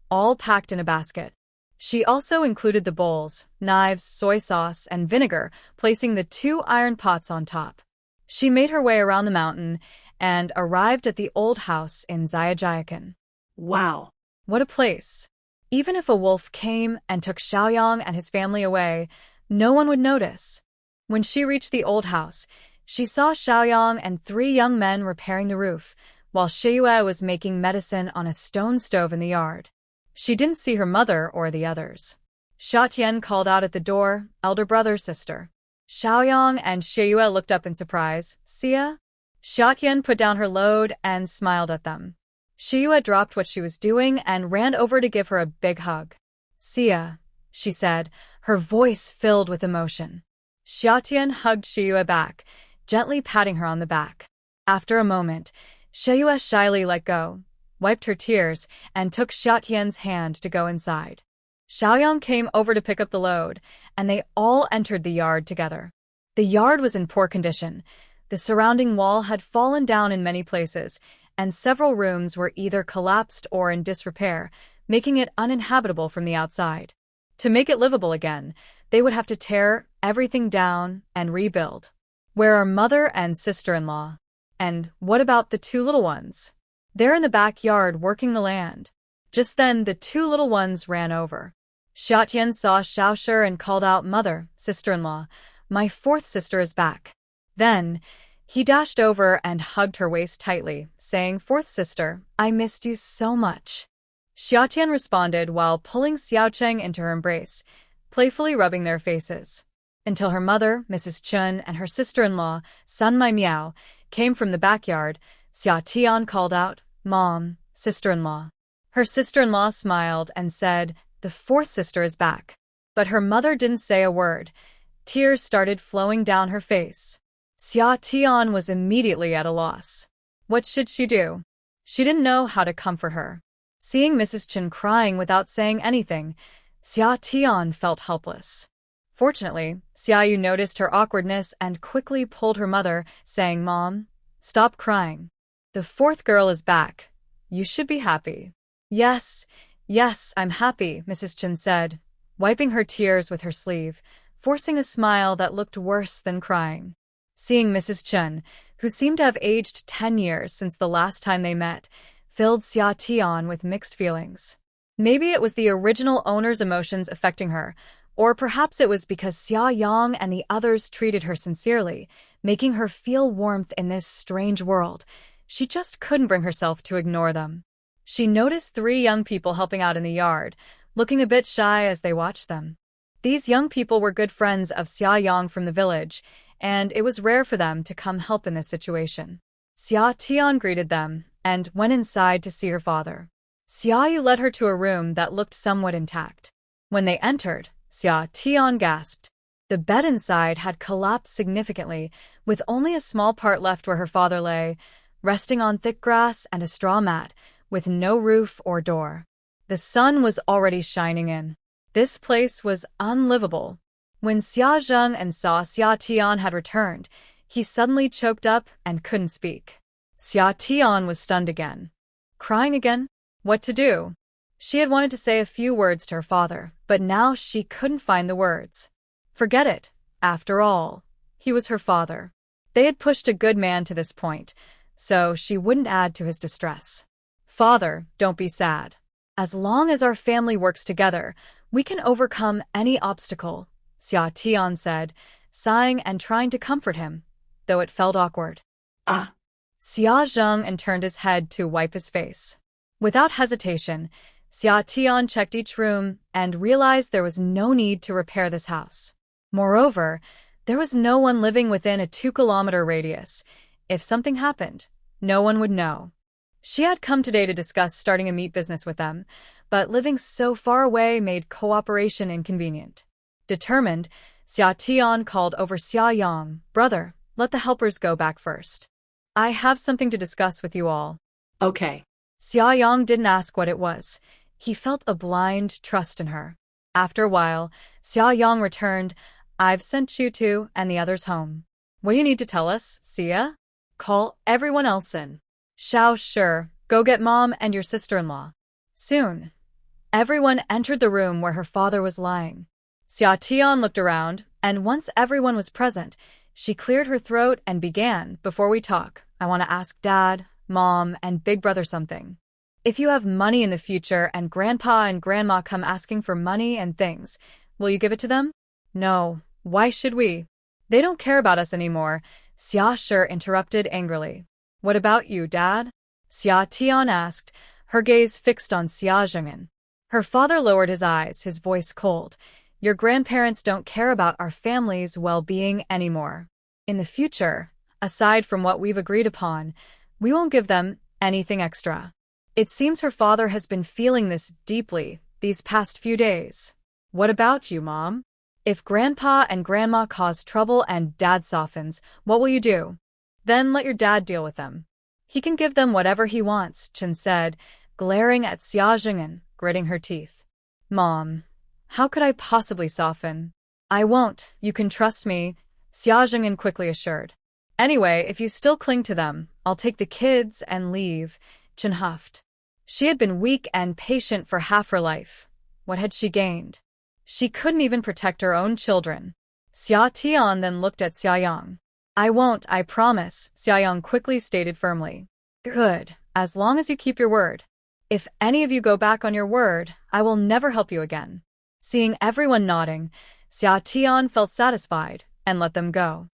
all packed in a basket. She also included the bowls, knives, soy sauce, and vinegar, placing the 2 iron pots on top. She made her way around the mountain and arrived at the old house in Xiajiakan. Wow. What a place! Even if a wolf came and took Xiaoyang and his family away, no one would notice. When she reached the old house, she saw Xiaoyang and 3 young men repairing the roof, while Shiyue was making medicine on a stone stove in the yard. She didn't see her mother or the others. Xiatian called out at the door, elder brother, sister. Xiaoyang and Shiyue looked up in surprise. Xia? Xiatian put down her load and smiled at them. Shiyue dropped what she was doing and ran over to give her a big hug. Xia, she said, her voice filled with emotion. Xiatian hugged Shiyue back, gently patting her on the back. After a moment, Shiyue shyly let go, wiped her tears, and took Xiatian's hand to go inside. Xiaoyang came over to pick up the load, and they all entered the yard together. The yard was in poor condition. The surrounding wall had fallen down in many places, and several rooms were either collapsed or in disrepair, making it uninhabitable from the outside. To make it livable again, they would have to tear everything down and rebuild. Where are mother and sister-in-law? And what about the 2 little ones? They're in the backyard working the land. Just then, the 2 little ones ran over. Xiatian saw Xiaoshi and called out, Mother, sister-in-law, my 4th sister is back. Then, he dashed over and hugged her waist tightly, saying, 4th sister, I missed you so much. Xiatian responded while pulling Xiaocheng into her embrace, playfully rubbing their faces. Until her mother, Mrs. Chun, and her sister-in-law, Sun Mai Miao, came from the backyard, Xiatian called out, Mom, sister-in-law. Her sister-in-law smiled and said, The fourth sister is back. But her mother didn't say a word. Tears started flowing down her face. Xia Tian was immediately at a loss. What should she do? She didn't know how to comfort her. Seeing Mrs. Chen crying without saying anything, Xia Tian felt helpless. Fortunately, Xia Yu noticed her awkwardness and quickly pulled her mother, saying, "Mom, stop crying. The fourth girl is back. You should be happy." Yes, I'm happy," Mrs. Chen said, wiping her tears with her sleeve, forcing a smile that looked worse than crying. Seeing Mrs. Chen, who seemed to have aged 10 years since the last time they met, filled Xia Tian with mixed feelings. Maybe it was the original owner's emotions affecting her, or perhaps it was because Xia Yang and the others treated her sincerely, making her feel warmth in this strange world. She just couldn't bring herself to ignore them. She noticed 3 young people helping out in the yard, looking a bit shy as they watched them. These young people were good friends of Xia Yang from the village, and it was rare for them to come help in this situation. Xia Tian greeted them and went inside to see her father. Xia Yu led her to a room that looked somewhat intact. When they entered, Xia Tian gasped. The bed inside had collapsed significantly, with only a small part left where her father lay, resting on thick grass and a straw mat, with no roof or door. The sun was already shining in. This place was unlivable. When Xia Zheng and saw Xia Tian had returned, he suddenly choked up and couldn't speak. Xia Tian was stunned again. Crying again? What to do? She had wanted to say a few words to her father, but now she couldn't find the words. Forget it. After all, he was her father. They had pushed a good man to this point, so she wouldn't add to his distress. "Father, don't be sad. As long as our family works together, we can overcome any obstacle," Xia Tian said, sighing and trying to comfort him, though it felt awkward. Xia Zheng and turned his head to wipe his face. Without hesitation, Xia Tian checked each room and realized there was no need to repair this house. Moreover, there was no one living within a 2-kilometer radius. If something happened, no one would know. She had come today to discuss starting a meat business with them, but living so far away made cooperation inconvenient. Determined, Xia Tian called over Xia Yang. "Brother, let the helpers go back first. I have something to discuss with you all." Okay. Xia Yang didn't ask what it was. He felt a blind trust in her. After a while, Xia Yang returned. "I've sent you two and the others home. What do you need to tell us, Xia?" Call everyone else in. "Shao, sure. Go get Mom and your sister-in-law." Soon, everyone entered the room where her father was lying. Xia Tian looked around, and once everyone was present, she cleared her throat and began, "Before we talk, I want to ask Dad, Mom, and Big Brother something. If you have money in the future and Grandpa and Grandma come asking for money and things, will you give it to them?" "No. Why should we? They don't care about us anymore," Xia Shi interrupted angrily. "What about you, Dad?" Xia Tian asked, her gaze fixed on Xia Zheng'an. Her father lowered his eyes, his voice cold. "Your grandparents don't care about our family's well-being anymore. In the future, aside from what we've agreed upon, we won't give them anything extra." It seems her father has been feeling this deeply these past few days. "What about you, Mom? If Grandpa and Grandma cause trouble and Dad softens, what will you do?" "Then let your dad deal with them. He can give them whatever he wants," Chen said, glaring at Xia Zheng'an, gritting her teeth. "Mom, how could I possibly soften?" "I won't, you can trust me," Xia Zheng'an quickly assured. "Anyway, if you still cling to them, I'll take the kids and leave," Chen huffed. She had been weak and patient for half her life. What had she gained? She couldn't even protect her own children. Xia Tian then looked at Xia Yang. "I won't, I promise," Xia Yang quickly stated firmly. "Good, as long as you keep your word. If any of you go back on your word, I will never help you again." Seeing everyone nodding, Xia Tian felt satisfied and let them go.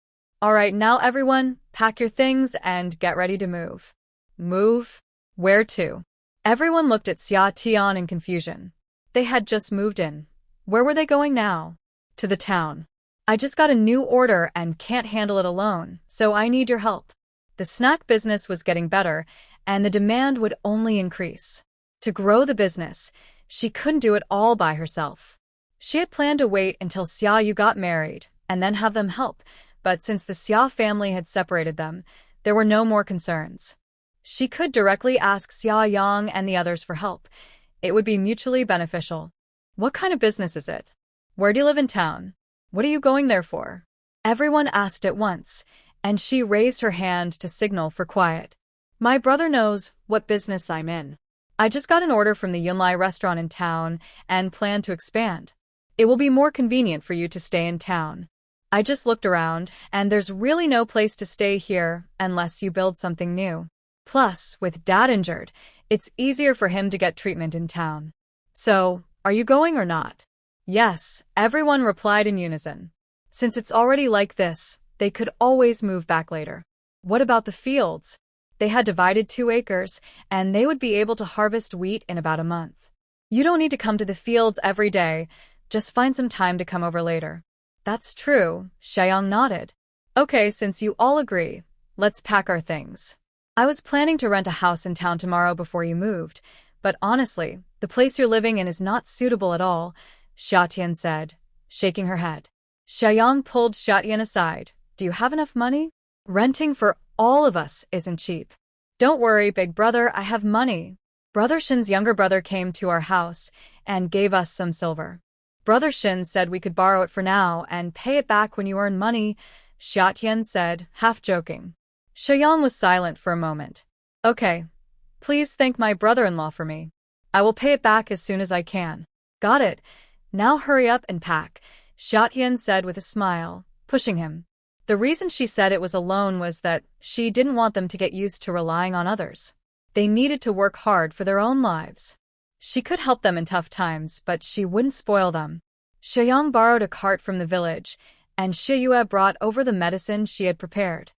"All right, now everyone, pack your things and get ready to move." "Move? Where to?" Everyone looked at Xia Tian in confusion. They had just moved in. Where were they going now? "To the town. I just got a new order and can't handle it alone, so I need your help." The snack business was getting better, and the demand would only increase. To grow the business, She couldn't do it all by herself. She had planned to wait until Xia Yu got married and then have them help, but since the Xia family had separated them, there were no more concerns. She could directly ask Xia Yang and the others for help. It would be mutually beneficial. What kind of business is it? Where do you live in town? What are you going there for? Everyone asked at once, and she raised her hand to signal for quiet. My brother knows what business I'm in. I just got an order from the Yunlai restaurant in town and plan to expand. It will be more convenient for you to stay in town. I just looked around, and there's really no place to stay here unless you build something new. Plus, with Dad injured, it's easier for him to get treatment in town. So, are you going or not? Yes, everyone replied in unison. Since it's already like this, they could always move back later. What about the fields? They had divided 2 acres, and they would be able to harvest wheat in about a month. You don't need to come to the fields every day, just find some time to come over later. That's true, Xiaoyang nodded. Okay, since you all agree, let's pack our things. I was planning to rent a house in town tomorrow before you moved, but honestly, the place you're living in is not suitable at all, Xia Tian said, shaking her head. Xiaoyang pulled Xia Tian aside. Do you have enough money? Renting for all of us isn't cheap. Don't worry, big brother, I have money. Brother Shen's younger brother came to our house and gave us some silver. Brother Shen said we could borrow it for now and pay it back when you earn money, Xia Tian said, half joking. Xiaoyang was silent for a moment. Okay. Please thank my brother-in-law for me. I will pay it back as soon as I can. Got it. Now hurry up and pack, Xia Tian said with a smile, pushing him. The reason she said it was a loan was that she didn't want them to get used to relying on others. They needed to work hard for their own lives. She could help them in tough times, but she wouldn't spoil them. Xiaoyang borrowed a cart from the village, and Xiyue brought over the medicine she had prepared.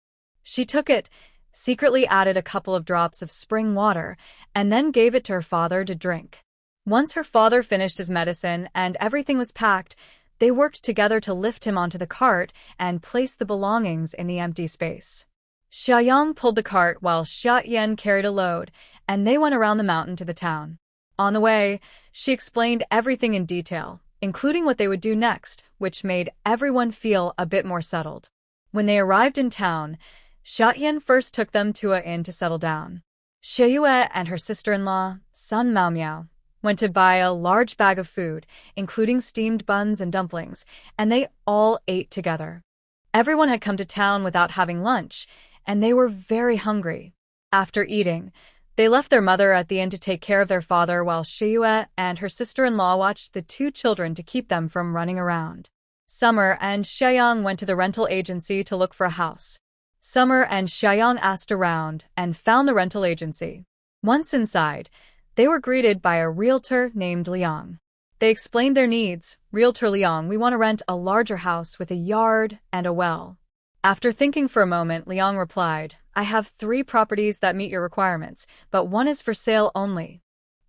She took it, secretly added a couple of drops of spring water, and then gave it to her father to drink. Once her father finished his medicine and everything was packed, they worked together to lift him onto the cart and place the belongings in the empty space. Xiaoyang pulled the cart while Xia Yan carried a load, and they went around the mountain to the town. On the way, she explained everything in detail, including what they would do next, which made everyone feel a bit more settled. When they arrived in town, Xia Yan first took them to an inn to settle down. Xiyue and her sister-in-law, Sun Maomiao, went to buy a large bag of food, including steamed buns and dumplings, and they all ate together. Everyone had come to town without having lunch, and they were very hungry. After eating, they left their mother at the inn to take care of their father while Xiyue and her sister-in-law watched the 2 children to keep them from running around. Summer and Xiaoyang went to the rental agency to look for a house. Summer and Xiaoyang asked around and found the rental agency. Once inside, they were greeted by a realtor named Liang. They explained their needs. Realtor Liang, we want to rent a larger house with a yard and a well. After thinking for a moment, Liang replied, I have 3 properties that meet your requirements, but one is for sale only.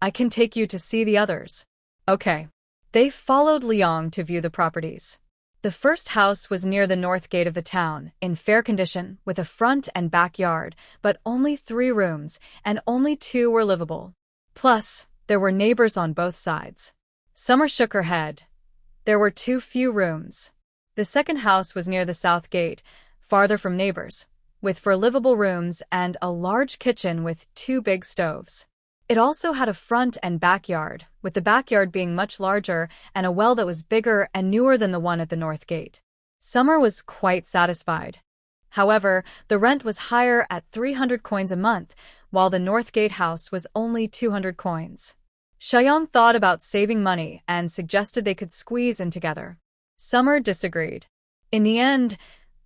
I can take you to see the others. Okay. They followed Liang to view the properties. The first house was near the north gate of the town, in fair condition, with a front and backyard, but only 3 rooms, and only 2 were livable. Plus, there were neighbors on both sides. Summer shook her head. There were too few rooms. The second house was near the south gate, farther from neighbors, with 4 livable rooms and a large kitchen with 2 big stoves. It also had a front and backyard, with the backyard being much larger and a well that was bigger and newer than the one at the north gate. Summer was quite satisfied. However, the rent was higher at 300 coins a month, while the north gate house was only 200 coins. Xiaoyang thought about saving money and suggested they could squeeze in together. Summer disagreed. In the end,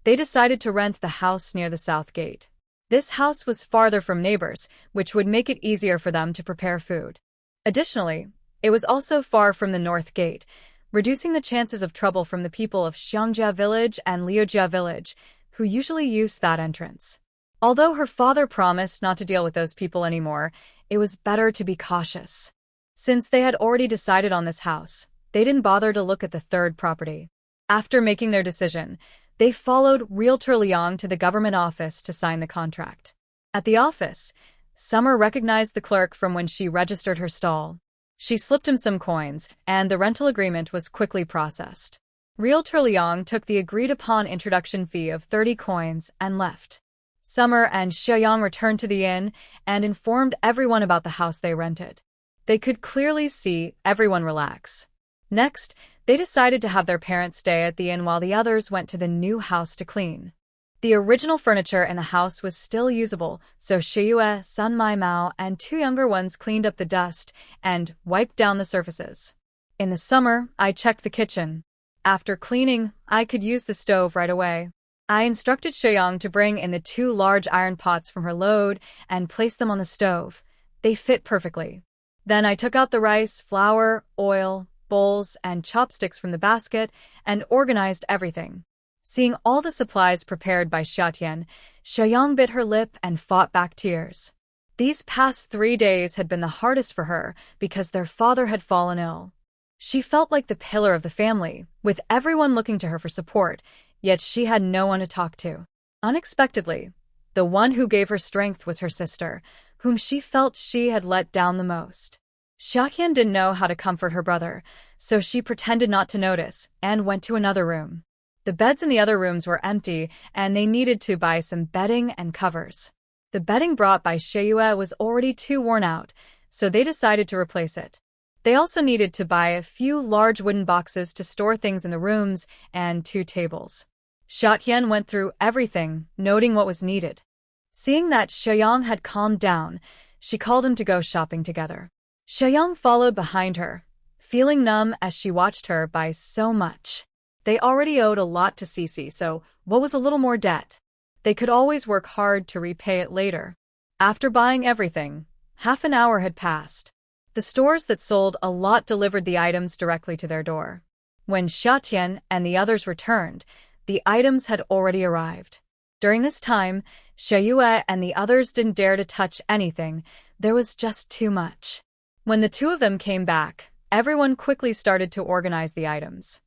they decided to rent the house near the south gate. This house was farther from neighbors, which would make it easier for them to prepare food. Additionally, it was also far from the north gate, reducing the chances of trouble from the people of Xiangjia village and Liujia village, who usually used that entrance. Although her father promised not to deal with those people anymore, it was better to be cautious. Since they had already decided on this house, they didn't bother to look at the third property. After making their decision, they followed Realtor Liang to the government office to sign the contract. At the office, Summer recognized the clerk from when she registered her stall. She slipped him some coins, and the rental agreement was quickly processed. Realtor Liang took the agreed-upon introduction fee of 30 coins and left. Summer and Xiaoyang returned to the inn and informed everyone about the house they rented. They could clearly see everyone relax. Next, they decided to have their parents stay at the inn while the others went to the new house to clean. The original furniture in the house was still usable, so Shiyue, Sun Mai Mao, and two younger ones cleaned up the dust and wiped down the surfaces. In the summer, I checked the kitchen. After cleaning, I could use the stove right away. I instructed Xiaoyang to bring in the 2 large iron pots from her load and place them on the stove. They fit perfectly. Then I took out the rice, flour, oil, bowls, and chopsticks from the basket and organized everything. Seeing all the supplies prepared by Xiatian, Xiaoyang bit her lip and fought back tears. These past 3 days had been the hardest for her because their father had fallen ill. She felt like the pillar of the family, with everyone looking to her for support, yet she had no one to talk to. Unexpectedly, the one who gave her strength was her sister, whom she felt she had let down the most. Xiaoyan didn't know how to comfort her brother, so she pretended not to notice and went to another room. The beds in the other rooms were empty, and they needed to buy some bedding and covers. The bedding brought by Shiyue was already too worn out, so they decided to replace it. They also needed to buy a few large wooden boxes to store things in the rooms and 2 tables. Xiaoyan went through everything, noting what was needed. Seeing that Xiaoyang had calmed down, she called him to go shopping together. Xiaoyang followed behind her, feeling numb as she watched her buy so much. They already owed a lot to Cici, so what was a little more debt? They could always work hard to repay it later. After buying everything, half an hour had passed. The stores that sold a lot delivered the items directly to their door. When Xiatian and the others returned, the items had already arrived. During this time, Shiyue and the others didn't dare to touch anything. There was just too much. When the 2 of them came back, everyone quickly started to organize the items.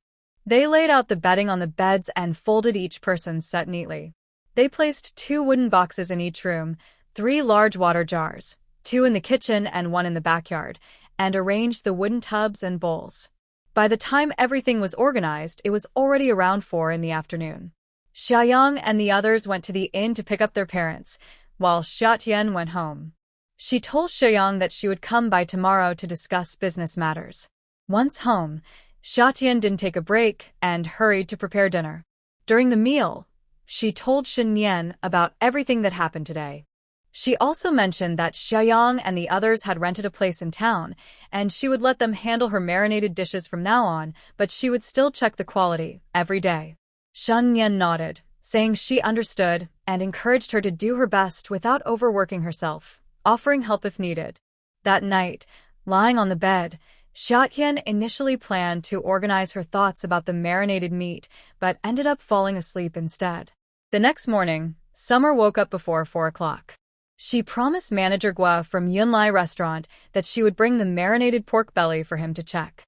They laid out the bedding on the beds and folded each person's set neatly. They placed 2 wooden boxes in each room, 3 large water jars, 2 in the kitchen and 1 in the backyard, and arranged the wooden tubs and bowls. By the time everything was organized, it was already around 4 in the afternoon. Xiaoyang and the others went to the inn to pick up their parents, while Xiatian went home. She told Xiaoyang that she would come by tomorrow to discuss business matters. Once home, Xiatian didn't take a break and hurried to prepare dinner. During the meal, she told Nian about everything that happened today. She also mentioned that Xiaoyang and the others had rented a place in town, and she would let them handle her marinated dishes from now on, but she would still check the quality every day. Nian nodded, saying she understood, and encouraged her to do her best without overworking herself, offering help if needed. That night, lying on the bed, Xiatian initially planned to organize her thoughts about the marinated meat, but ended up falling asleep instead. The next morning, Summer woke up before 4 o'clock. She promised Manager Gua from Yunlai Restaurant that she would bring the marinated pork belly for him to check.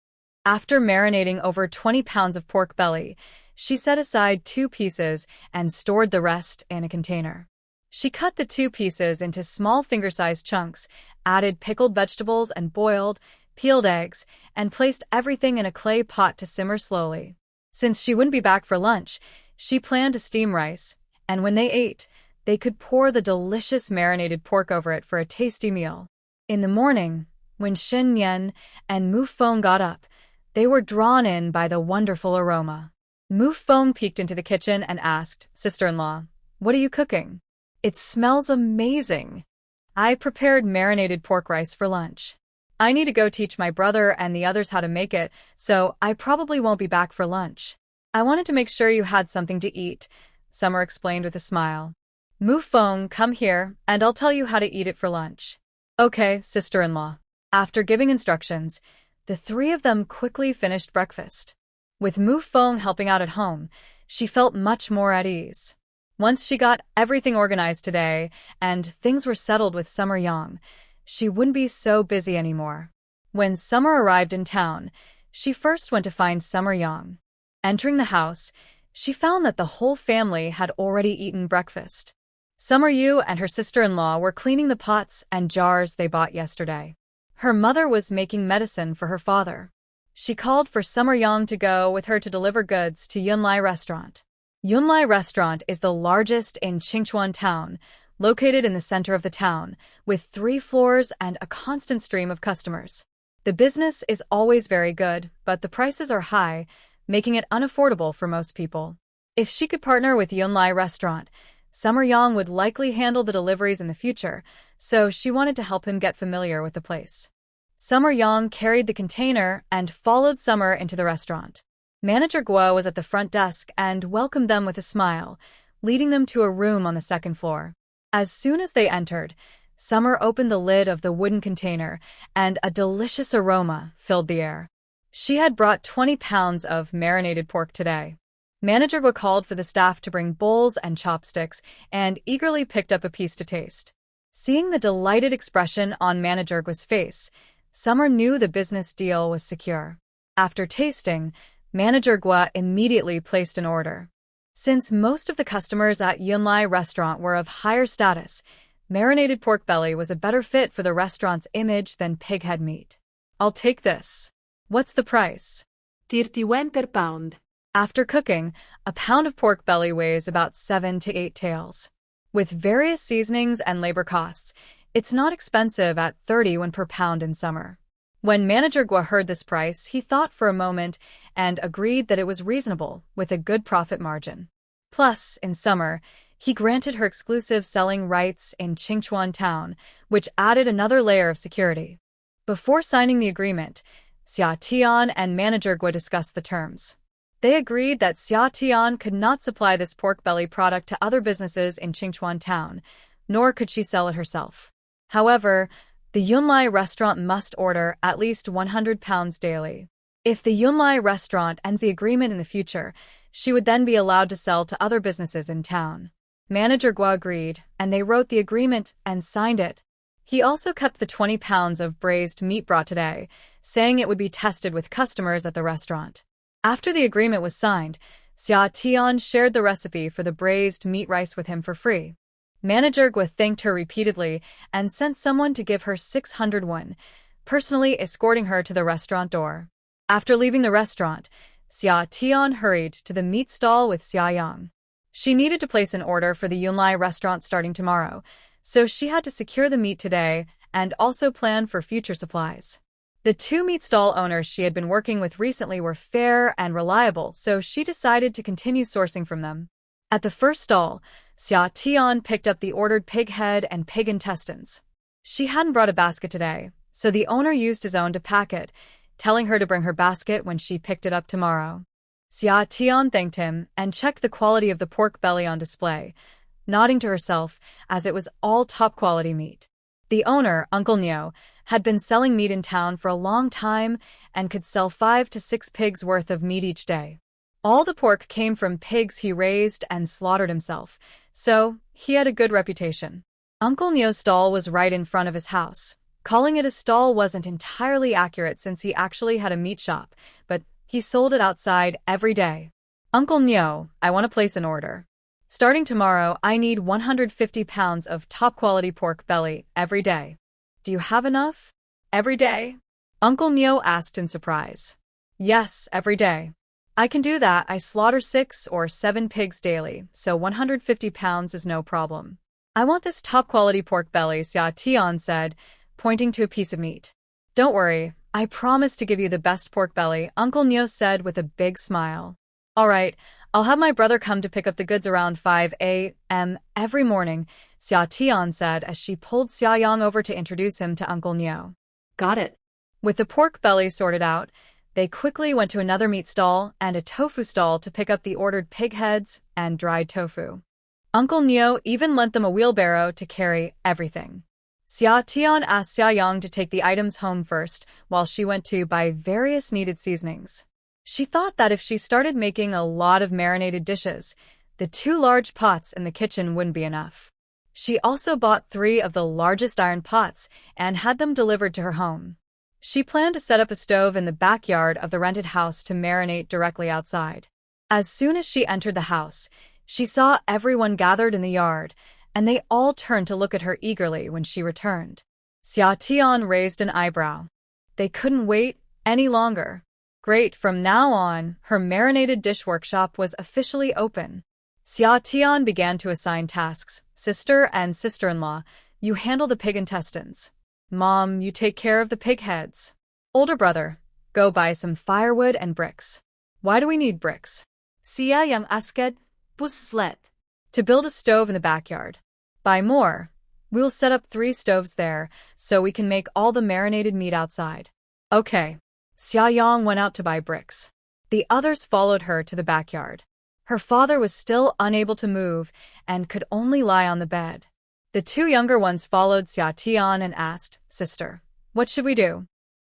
After marinating over 20 pounds of pork belly, she set aside 2 pieces and stored the rest in a container. She cut the 2 pieces into small finger-sized chunks, added pickled vegetables and boiled, peeled eggs, and placed everything in a clay pot to simmer slowly. Since she wouldn't be back for lunch, she planned to steam rice, and when they ate, they could pour the delicious marinated pork over it for a tasty meal. In the morning, when Shen, Nian, and Mu Feng got up, they were drawn in by the wonderful aroma. Mu Feng peeked into the kitchen and asked, "Sister-in-law, what are you cooking? It smells amazing." "I prepared marinated pork rice for lunch. I need to go teach my brother and the others how to make it, so I probably won't be back for lunch. I wanted to make sure you had something to eat," Summer explained with a smile. "Mu Feng, come here, and I'll tell you how to eat it for lunch." "Okay, sister-in-law." After giving instructions, the 3 of them quickly finished breakfast. With Mu Feng helping out at home, she felt much more at ease. Once she got everything organized today, and things were settled with Summer Yang, she wouldn't be so busy anymore. When Summer arrived in town, she first went to find Summer Yang. Entering the house, she found that the whole family had already eaten breakfast. Summer Yu and her sister-in-law were cleaning the pots and jars they bought yesterday. Her mother was making medicine for her father. She called for Summer Yang to go with her to deliver goods to Yunlai Restaurant. Yunlai Restaurant is the largest in Qingchuan town, located in the center of the town, with 3 floors and a constant stream of customers. The business is always very good, but the prices are high, making it unaffordable for most people. If she could partner with Yunlai Restaurant, Summer Yang would likely handle the deliveries in the future, so she wanted to help him get familiar with the place. Summer Yang carried the container and followed Summer into the restaurant. Manager Guo was at the front desk and welcomed them with a smile, leading them to a room on the 2nd floor. As soon as they entered, Summer opened the lid of the wooden container, and a delicious aroma filled the air. She had brought 20 pounds of marinated pork today. Manager Guo called for the staff to bring bowls and chopsticks and eagerly picked up a piece to taste. Seeing the delighted expression on Manager Guo's face, Summer knew the business deal was secure. After tasting, Manager Guo immediately placed an order. Since most of the customers at Yunlai Restaurant were of higher status, marinated pork belly was a better fit for the restaurant's image than pig head meat. "I'll take this. What's the price?" 30 yen per pound. After cooking, a pound of pork belly weighs about 7 to 8 taels. With various seasonings and labor costs, it's not expensive at 30 yen per pound in summer. When Manager Guo heard this price, he thought for a moment and agreed that it was reasonable, with a good profit margin. Plus, in summer, he granted her exclusive selling rights in Qingchuan town, which added another layer of security. Before signing the agreement, Xia Tian and Manager Guo discussed the terms. They agreed that Xia Tian could not supply this pork belly product to other businesses in Qingchuan town, nor could she sell it herself. However, the Yunlai Restaurant must order at least 100 pounds daily. If the Yunlai Restaurant ends the agreement in the future, she would then be allowed to sell to other businesses in town. Manager Guo agreed, and they wrote the agreement and signed it. He also kept the 20 pounds of braised meat brought today, saying it would be tested with customers at the restaurant. After the agreement was signed, Xia Tian shared the recipe for the braised meat rice with him for free. Manager Guo thanked her repeatedly and sent someone to give her 600 won, personally escorting her to the restaurant door. After leaving the restaurant, Xia Tian hurried to the meat stall with Xia Yang. She needed to place an order for the Yunlai Restaurant starting tomorrow, so she had to secure the meat today and also plan for future supplies. The 2 meat stall owners she had been working with recently were fair and reliable, so she decided to continue sourcing from them. At the first stall, Xia Tian picked up the ordered pig head and pig intestines. She hadn't brought a basket today, so the owner used his own to pack it, telling her to bring her basket when she picked it up tomorrow. Xia Tian thanked him and checked the quality of the pork belly on display, nodding to herself as it was all top-quality meat. The owner, Uncle Neo, had been selling meat in town for a long time and could sell 5 to 6 pigs worth of meat each day. All the pork came from pigs he raised and slaughtered himself, so he had a good reputation. Uncle Neo's stall was right in front of his house. Calling it a stall wasn't entirely accurate since he actually had a meat shop, but he sold it outside every day. "Uncle Neo, I want to place an order. Starting tomorrow, I need 150 pounds of top-quality pork belly every day. Do you have enough? Every day?" Uncle Neo asked in surprise. "Yes, every day. I can do that. I slaughter 6 or 7 pigs daily, so 150 pounds is no problem." "I want this top-quality pork belly," Xia Tian said, pointing to a piece of meat. "Don't worry, I promise to give you the best pork belly," Uncle Neo said with a big smile. "All right, I'll have my brother come to pick up the goods around 5 a.m. every morning," Xia Tian said as she pulled Xia Yang over to introduce him to Uncle Neo. Got it. With the pork belly sorted out, they quickly went to another meat stall and a tofu stall to pick up the ordered pig heads and dried tofu. Uncle Neo even lent them a wheelbarrow to carry everything. Xia Tian asked Xia Yang to take the items home first, while she went to buy various needed seasonings. She thought that if she started making a lot of marinated dishes, the 2 large pots in the kitchen wouldn't be enough. She also bought 3 of the largest iron pots and had them delivered to her home. She planned to set up a stove in the backyard of the rented house to marinate directly outside. As soon as she entered the house, she saw everyone gathered in the yard, and they all turned to look at her eagerly when she returned. Xia Tian raised an eyebrow. They couldn't wait any longer. Great, from now on, her marinated dish workshop was officially open. Xia Tian began to assign tasks. Sister and sister-in-law, you handle the pig intestines. Mom, you take care of the pig heads. Older brother, go buy some firewood and bricks. Why do we need bricks? Xia yang asked, puslet. To build a stove in the backyard. Buy more. We will set up 3 stoves there, so we can make all the marinated meat outside. Okay. Xia Yang went out to buy bricks. The others followed her to the backyard. Her father was still unable to move and could only lie on the bed. The 2 younger ones followed Xia Tian and asked, Sister, what should we do?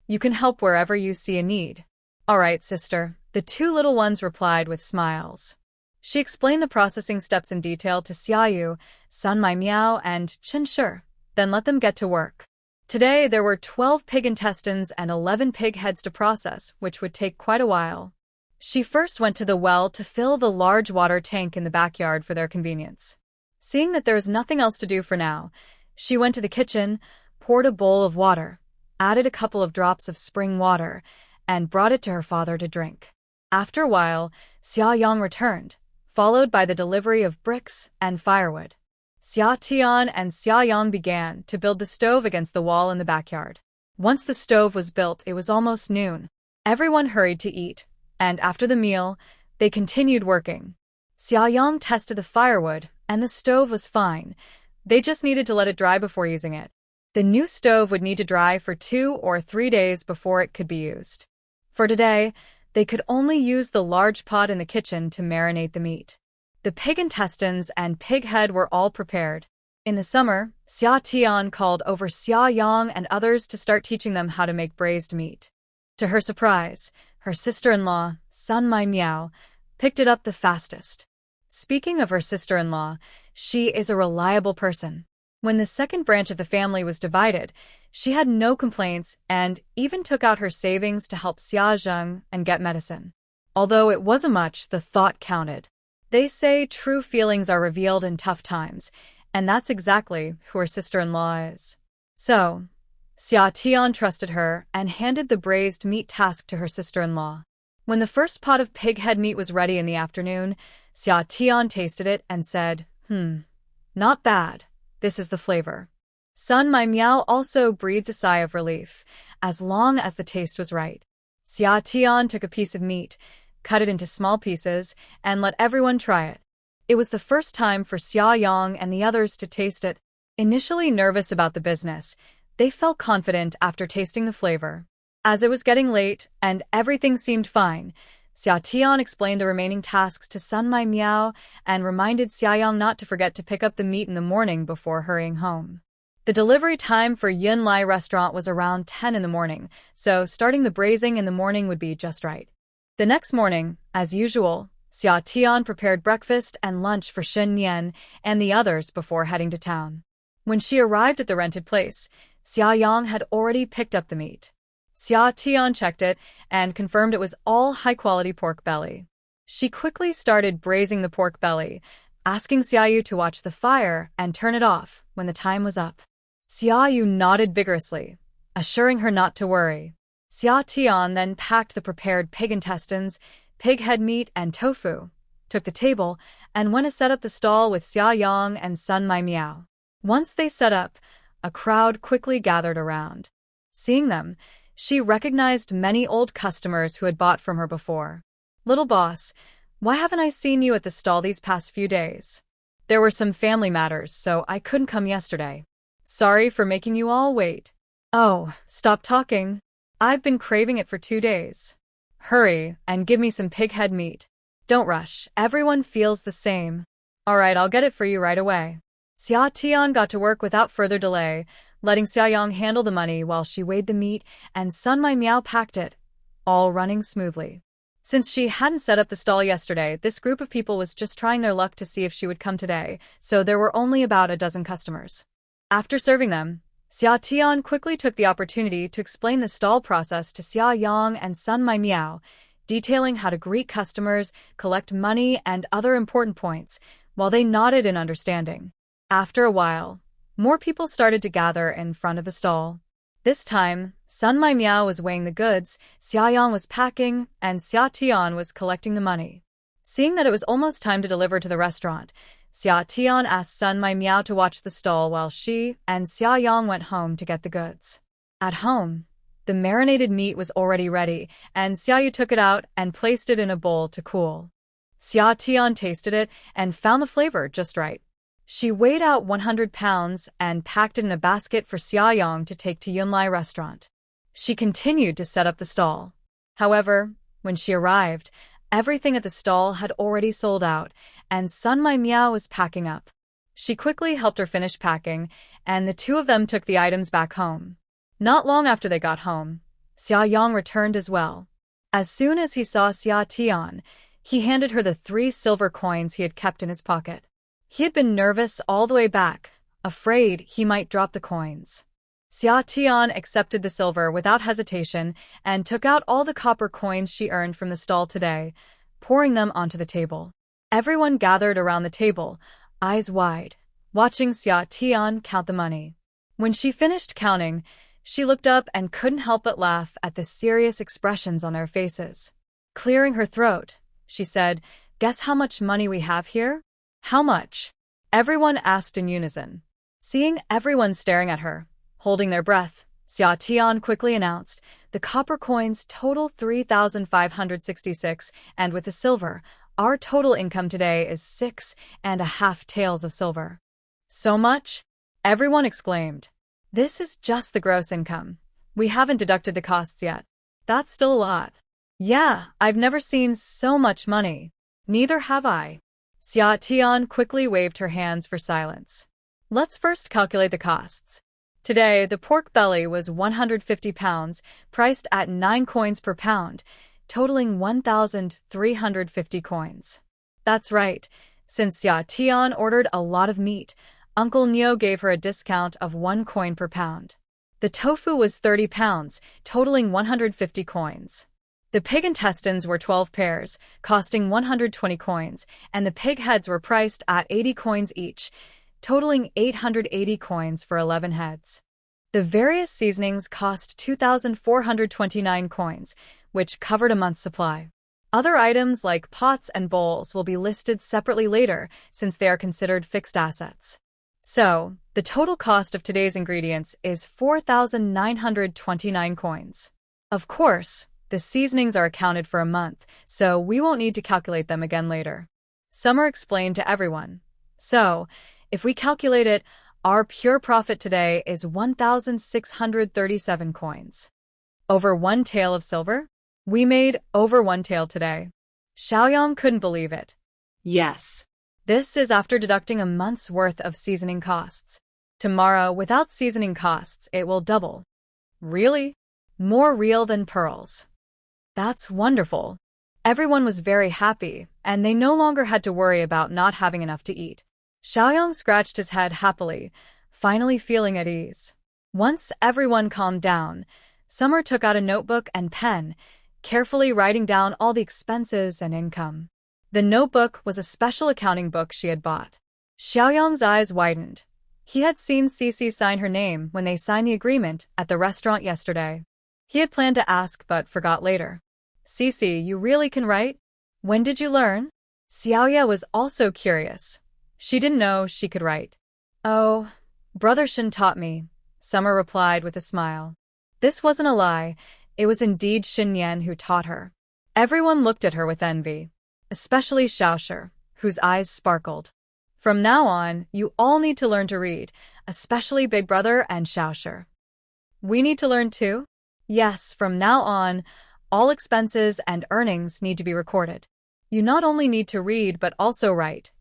You can help wherever you see a need. All right, sister, the 2 little ones replied with smiles. She explained the processing steps in detail to Xiaoyu, Sun Mai Miao, and Chen Shi, then let them get to work. Today, there were 12 pig intestines and 11 pig heads to process, which would take quite a while. She first went to the well to fill the large water tank in the backyard for their convenience. Seeing that there was nothing else to do for now, she went to the kitchen, poured a bowl of water, added a couple of drops of spring water, and brought it to her father to drink. After a while, Xia Yang returned, followed by the delivery of bricks and firewood. Xia Tian and Xia Yang began to build the stove against the wall in the backyard. Once the stove was built, it was almost noon. Everyone hurried to eat, and after the meal, they continued working. Xia Yang tested the firewood, and the stove was fine. They just needed to let it dry before using it. The new stove would need to dry for 2 or 3 days before it could be used. For today, they could only use the large pot in the kitchen to marinate the meat. The pig intestines and pig head were all prepared. In the summer, Xia Tian called over Xia Yang and others to start teaching them how to make braised meat. To her surprise, her sister-in-law, Sun Mai Miao, picked it up the fastest. Speaking of her sister-in-law, she is a reliable person. When the second branch of the family was divided, she had no complaints and even took out her savings to help Xia Zheng and get medicine. Although it wasn't much, the thought counted. They say true feelings are revealed in tough times, and that's exactly who her sister-in-law is. So, Xia Tian trusted her and handed the braised meat task to her sister-in-law. When the first pot of pig head meat was ready in the afternoon, Xia Tian tasted it and said, not bad. This is the flavor. Sun Mai Miao also breathed a sigh of relief, as long as the taste was right. Xia Tian took a piece of meat, cut it into small pieces, and let everyone try it. It was the first time for Xia Yang and the others to taste it. Initially nervous about the business, they felt confident after tasting the flavor. As it was getting late and everything seemed fine, Xia Tian explained the remaining tasks to Sun Mai Miao and reminded Xia Yang not to forget to pick up the meat in the morning before hurrying home. The delivery time for Yun Lai restaurant was around 10 in the morning, so starting the braising in the morning would be just right. The next morning, as usual, Xia Tian prepared breakfast and lunch for Shen, Nian, and the others before heading to town. When she arrived at the rented place, Xia Yang had already picked up the meat. Xia Tian checked it and confirmed it was all high-quality pork belly. She quickly started braising the pork belly, asking Xiaoyu to watch the fire and turn it off when the time was up. Xiaoyu nodded vigorously, assuring her not to worry. Xia Tian then packed the prepared pig intestines, pig head meat, and tofu, took the table, and went to set up the stall with Xia Yang and Sun Mai Miao. Once they set up, a crowd quickly gathered around. Seeing them, she recognized many old customers who had bought from her before. Little boss, why haven't I seen you at the stall these past few days? There were some family matters, so I couldn't come yesterday. Sorry for making you all wait. Oh, stop talking. I've been craving it for 2 days. Hurry and give me some pig head meat. Don't rush, everyone feels the same. Alright, I'll get it for you right away. Xia Tian got to work without further delay, letting Xia Yang handle the money while she weighed the meat and Sun Mai Miao packed it, all running smoothly. Since she hadn't set up the stall yesterday, this group of people was just trying their luck to see if she would come today, so there were only about a dozen customers. After serving them, Xia Tian quickly took the opportunity to explain the stall process to Xia Yang and Sun Mai Miao, detailing how to greet customers, collect money, and other important points, while they nodded in understanding. After a while, More people started to gather in front of the stall. This time, Sun Mai Miao was weighing the goods, Xia Yang was packing, and Xia Tian was collecting the money. Seeing that it was almost time to deliver to the restaurant, Xia Tian asked Sun Mai Miao to watch the stall while she and Xia Yang went home to get the goods. At home, the marinated meat was already ready, and Xia Yu took it out and placed it in a bowl to cool. Xia Tian tasted it and found the flavor just right. She weighed out 100 pounds and packed it in a basket for Xia Yang to take to Yunlai restaurant. She continued to set up the stall. However, when she arrived, everything at the stall had already sold out, and Sun Mai Miao was packing up. She quickly helped her finish packing, and the two of them took the items back home. Not long after they got home, Xia Yang returned as well. As soon as he saw Xia Tian, he handed her the 3 silver coins he had kept in his pocket. He had been nervous all the way back, afraid he might drop the coins. Xia Tian accepted the silver without hesitation and took out all the copper coins she earned from the stall today, pouring them onto the table. Everyone gathered around the table, eyes wide, watching Xia Tian count the money. When she finished counting, she looked up and couldn't help but laugh at the serious expressions on their faces. Clearing her throat, she said, "Guess how much money we have here?" "How much?" everyone asked in unison. Seeing everyone staring at her, holding their breath, Xia Tian quickly announced, "The copper coins total 3,566, and with the silver, our total income today is 6.5 taels of silver." "So much?" everyone exclaimed. "This is just the gross income. We haven't deducted the costs yet." "That's still a lot." "Yeah, I've never seen so much money." "Neither have I." Xia Tian quickly waved her hands for silence. "Let's first calculate the costs. Today, the pork belly was 150 pounds, priced at 9 coins per pound, totaling 1,350 coins. That's right. Since Xia Tian ordered a lot of meat, Uncle Neo gave her a discount of 1 coin per pound. The tofu was 30 pounds, totaling 150 coins. The pig intestines were 12 pairs, costing 120 coins, and the pig heads were priced at 80 coins each, totaling 880 coins for 11 heads. The various seasonings cost 2,429 coins, which covered a month's supply. Other items like pots and bowls will be listed separately later since they are considered fixed assets. So, the total cost of today's ingredients is 4,929 coins. Of course, the seasonings are accounted for a month, so we won't need to calculate them again later. Summer explained to everyone. So, if we calculate it, our pure profit today is 1,637 coins. Over 1 tael of silver? We made over 1 tael today. Xiaoyang couldn't believe it. Yes. This is after deducting a month's worth of seasoning costs. Tomorrow, without seasoning costs, it will double. Really? More real than pearls. That's wonderful. Everyone was very happy, and they no longer had to worry about not having enough to eat. Xiaoyang scratched his head happily, finally feeling at ease. Once everyone calmed down, Summer took out a notebook and pen, carefully writing down all the expenses and income. The notebook was a special accounting book she had bought. Xiaoyang's eyes widened. He had seen Cici sign her name when they signed the agreement at the restaurant yesterday. He had planned to ask but forgot later. "Cici, you really can write? When did you learn?" Xiaoya was also curious. She didn't know she could write. "Oh, Brother Shen taught me," Summer replied with a smile. This wasn't a lie. It was indeed Shen Nian who taught her. Everyone looked at her with envy, especially Xiaoshi, whose eyes sparkled. "From now on, you all need to learn to read, especially Big Brother and Xiaoshi." "We need to learn too?" "Yes, from now on, all expenses and earnings need to be recorded. You not only need to read but also write.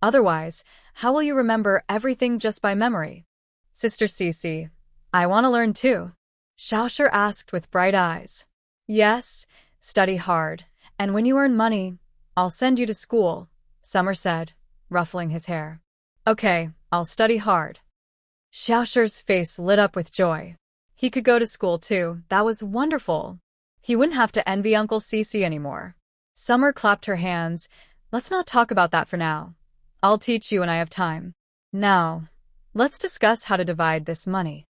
Otherwise, how will you remember everything just by memory?" "Sister Cici, I want to learn too," Xiaoshi asked with bright eyes. "Yes, study hard, and when you earn money, I'll send you to school," Summer said, ruffling his hair. "Okay, I'll study hard." Xiaoshi's face lit up with joy. He could go to school too. That was wonderful. He wouldn't have to envy Uncle Cici anymore. Summer clapped her hands. "Let's not talk about that for now. I'll teach you when I have time. Now, Let's discuss how to divide this money.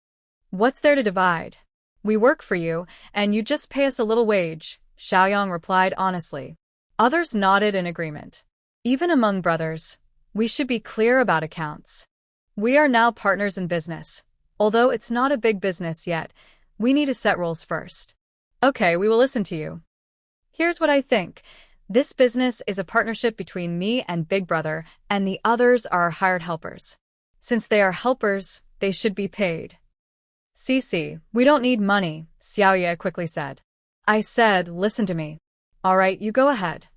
What's there to divide? We work for you, and you just pay us a little wage, Xiaoyang replied honestly. Others nodded in agreement. Even among brothers, we should be clear about accounts. We are now partners in business. Although it's not a big business yet, we need to set rules first. Okay, we will listen to you. Here's what I think. This business is a partnership between me and Big Brother, and the others are our hired helpers. Since they are helpers, they should be paid. Cici, we don't need money, Xiaoye quickly said. I said, listen to me. All right, you go ahead.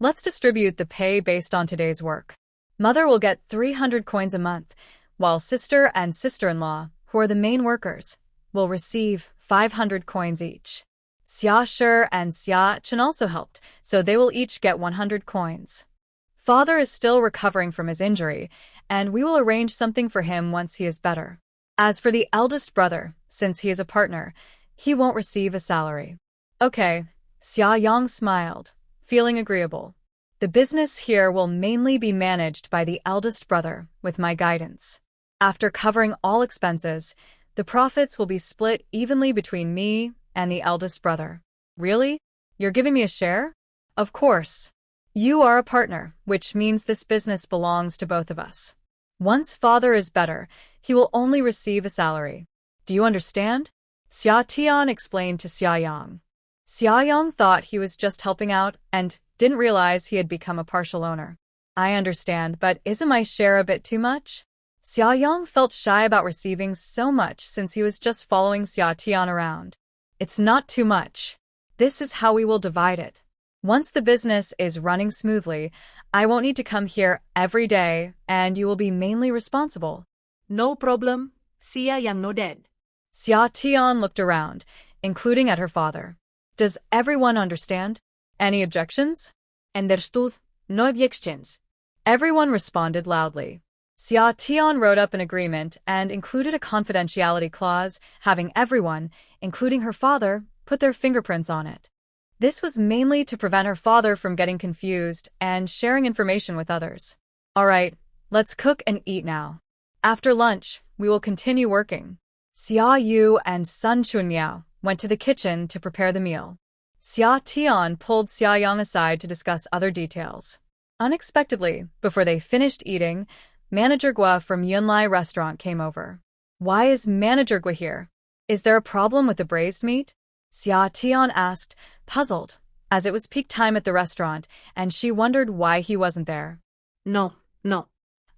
Let's distribute the pay based on today's work. Mother will get 300 coins a month, while sister and sister-in-law, who are the main workers, will receive 500 coins each. Xia Shi and Xia Chen also helped, so they will each get 100 coins. Father is still recovering from his injury, and we will arrange something for him once he is better. As for the eldest brother, since he is a partner, he won't receive a salary. Okay, Xia Yang smiled, feeling agreeable. The business here will mainly be managed by the eldest brother, with my guidance. After covering all expenses, the profits will be split evenly between me and the eldest brother. Really? You're giving me a share? Of course. You are a partner, which means this business belongs to both of us. Once father is better, he will only receive a salary. Do you understand? Xia Tian explained to Xia Yang. Xia Yang thought he was just helping out and didn't realize he had become a partial owner. I understand, but isn't my share a bit too much? Xia Yang felt shy about receiving so much since he was just following Xia Tian around. It's not too much. This is how we will divide it. Once the business is running smoothly, I won't need to come here every day, and you will be mainly responsible. No problem, Xia Yang nodded. Xia Tian looked around, including at her father. Does everyone understand? Any objections? Understood. No objections. Everyone responded loudly. Xia Tian wrote up an agreement and included a confidentiality clause, having everyone, including her father, put their fingerprints on it. This was mainly to prevent her father from getting confused and sharing information with others. All right, let's cook and eat now. After lunch, we will continue working. Xia Yu and Sun Chunmiao went to the kitchen to prepare the meal. Xia Tian pulled Xia Yang aside to discuss other details. Unexpectedly, before they finished eating, Manager Gua from Yunlai restaurant came over. Why is Manager Gua here? Is there a problem with the braised meat? Xia Tian asked, puzzled, as it was peak time at the restaurant, and she wondered why he wasn't there. No.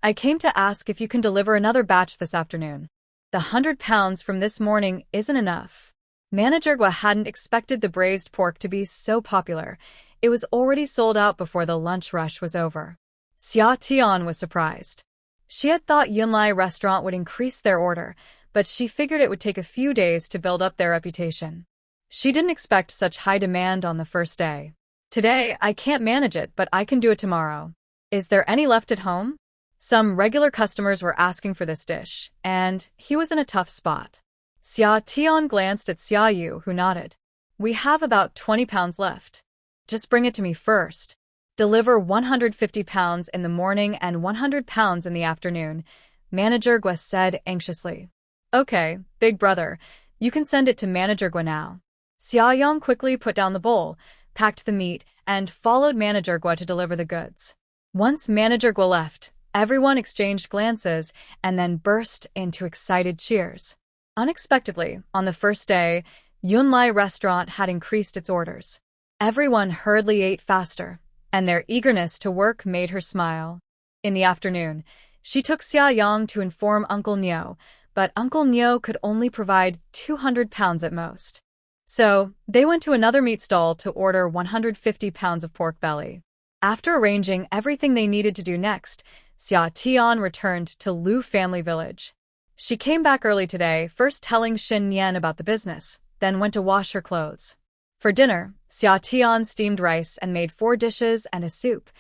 I came to ask if you can deliver another batch this afternoon. The 100 pounds from this morning isn't enough. Manager Gua hadn't expected the braised pork to be so popular. It was already sold out before the lunch rush was over. Xia Tian was surprised. She had thought Yunlai restaurant would increase their order, but she figured it would take a few days to build up their reputation. She didn't expect such high demand on the first day. Today, I can't manage it, but I can do it tomorrow. Is there any left at home? Some regular customers were asking for this dish, and he was in a tough spot. Xia Tian glanced at Xia Yu, who nodded. We have about 20 pounds left. Just bring it to me first. Deliver 150 pounds in the morning and 100 pounds in the afternoon, Manager Gua said anxiously. Okay, big brother, you can send it to Manager Gua now. Xia Yang quickly put down the bowl, packed the meat, and followed Manager Gua to deliver the goods. Once Manager Gua left, everyone exchanged glances and then burst into excited cheers. Unexpectedly, on the first day, Yunlai restaurant had increased its orders. Everyone hurriedly ate faster, and their eagerness to work made her smile. In the afternoon, she took Xia Yang to inform Uncle Nio, but Uncle Nio could only provide 200 pounds at most. So, they went to another meat stall to order 150 pounds of pork belly. After arranging everything they needed to do next, Xia Tian returned to Lu Family Village. She came back early today, first telling Shen Nian about the business, then went to wash her clothes. For dinner, Xia Tian steamed rice and made 4 dishes and a soup: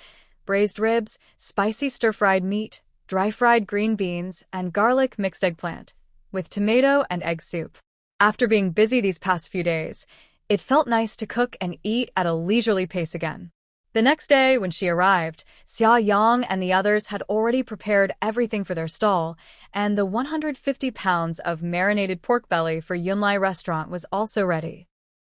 braised ribs, spicy stir-fried meat, dry-fried green beans, and garlic mixed eggplant, with tomato and egg soup. After being busy these past few days, it felt nice to cook and eat at a leisurely pace again. The next day, when she arrived, Xia Yang and the others had already prepared everything for their stall, and the 150 pounds of marinated pork belly for Yunlai restaurant was also ready.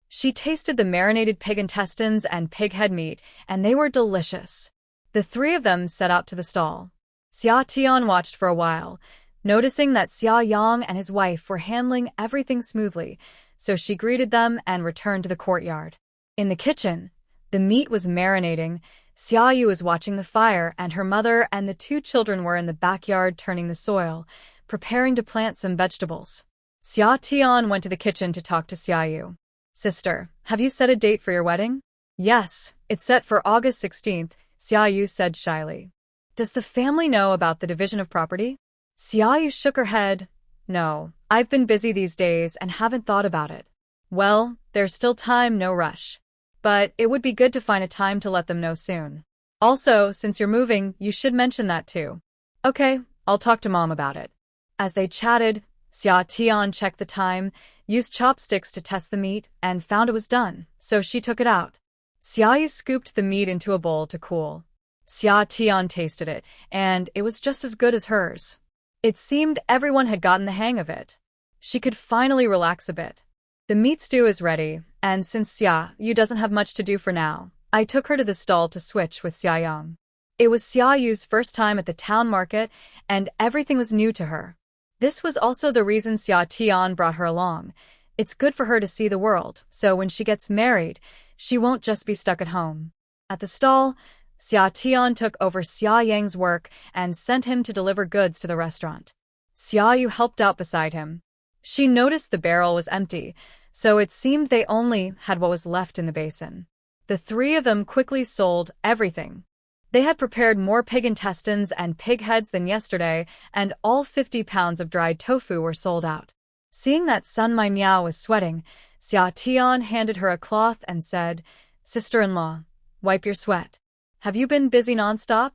She tasted the marinated pig intestines and pig head meat, and they were delicious. The three of them set out to the stall. Xia Tian watched for a while, noticing that Xia Yang and his wife were handling everything smoothly, so she greeted them and returned to the courtyard. In the kitchen, the meat was marinating, Xia Yu was watching the fire, and her mother and the two children were in the backyard turning the soil, preparing to plant some vegetables. Xia Tian went to the kitchen to talk to Xia Yu. Sister, have you set a date for your wedding? Yes, it's set for August 16th, Xia Yu said shyly. Does the family know about the division of property? Xia Yu shook her head. No, I've been busy these days and haven't thought about it. Well, there's still time, no rush. But it would be good to find a time to let them know soon. Also, since you're moving, you should mention that too. Okay, I'll talk to Mom about it. As they chatted, Xia Tian checked the time, used chopsticks to test the meat, and found it was done, so she took it out. Xia Yu scooped the meat into a bowl to cool. Xia Tian tasted it, and it was just as good as hers. It seemed everyone had gotten the hang of it. She could finally relax a bit. The meat stew is ready, and since Xia Yu doesn't have much to do for now, I took her to the stall to switch with Xia Yang. It was Xia Yu's first time at the town market, and everything was new to her. This was also the reason Xia Tian brought her along. It's good for her to see the world, so when she gets married, she won't just be stuck at home. At the stall, Xia Tian took over Xia Yang's work and sent him to deliver goods to the restaurant. Xia Yu helped out beside him. She noticed the barrel was empty, so it seemed they only had what was left in the basin. The three of them quickly sold everything. They had prepared more pig intestines and pig heads than yesterday, and all 50 pounds of dried tofu were sold out. Seeing that Sun Mai Miao was sweating, Xia Tian handed her a cloth and said, "Sister-in-law, wipe your sweat. Have you been busy nonstop?"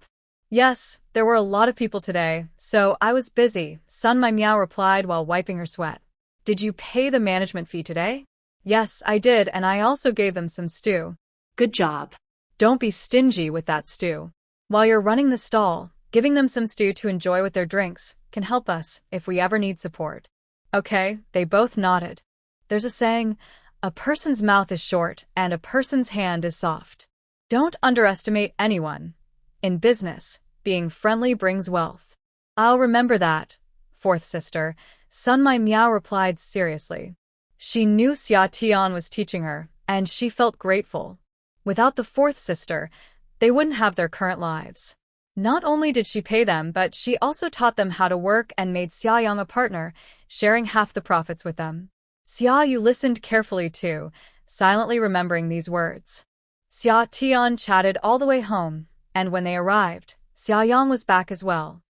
"Yes, there were a lot of people today, so I was busy," Sun Mai Miao replied while wiping her sweat. "Did you pay the management fee today?" "Yes, I did, and I also gave them some stew." Good job. Don't be stingy with that stew. While you're running the stall, giving them some stew to enjoy with their drinks can help us if we ever need support. Okay, they both nodded. There's a saying, a person's mouth is short and a person's hand is soft. Don't underestimate anyone. In business, being friendly brings wealth. I'll remember that, fourth sister, Sun Mai Miao replied seriously. She knew Xia Tian was teaching her, and she felt grateful. Without the fourth sister, they wouldn't have their current lives. Not only did she pay them, but she also taught them how to work and made Xia Yang a partner, sharing half the profits with them. Xia Yu listened carefully too, silently remembering these words. Xia Tian chatted all the way home, and when they arrived, Xia Yang was back as well.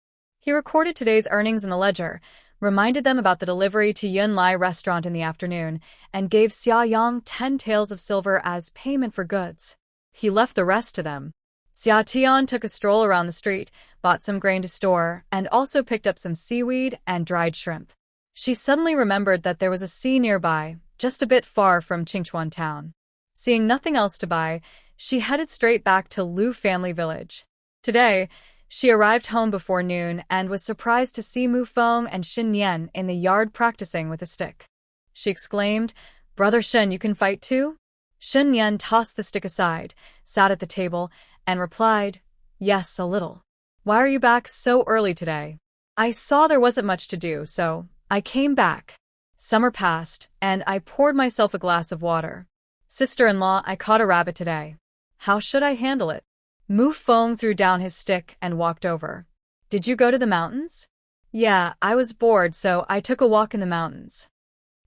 He recorded today's earnings in the ledger, reminded them about the delivery to Yunlai restaurant in the afternoon, and gave Xia Yang 10 taels of silver as payment for goods. He left the rest to them. Xia Tian took a stroll around the street, bought some grain to store, and also picked up some seaweed and dried shrimp. She suddenly remembered that there was a sea nearby, just a bit far from Qingchuan town. Seeing nothing else to buy, she headed straight back to Lu Family Village. Today, she arrived home before noon and was surprised to see Mu Feng and Shen Nian in the yard practicing with a stick. She exclaimed, "Brother Shen, you can fight too?" Shen Nian tossed the stick aside, sat at the table, and replied, "Yes, a little." "Why are you back so early today?" "I saw there wasn't much to do, so I came back." Summer passed, and I poured myself a glass of water. "Sister-in-law, I caught a rabbit today. How should I handle it?" Mu Feng threw down his stick and walked over. "Did you go to the mountains?" "Yeah, I was bored, so I took a walk in the mountains."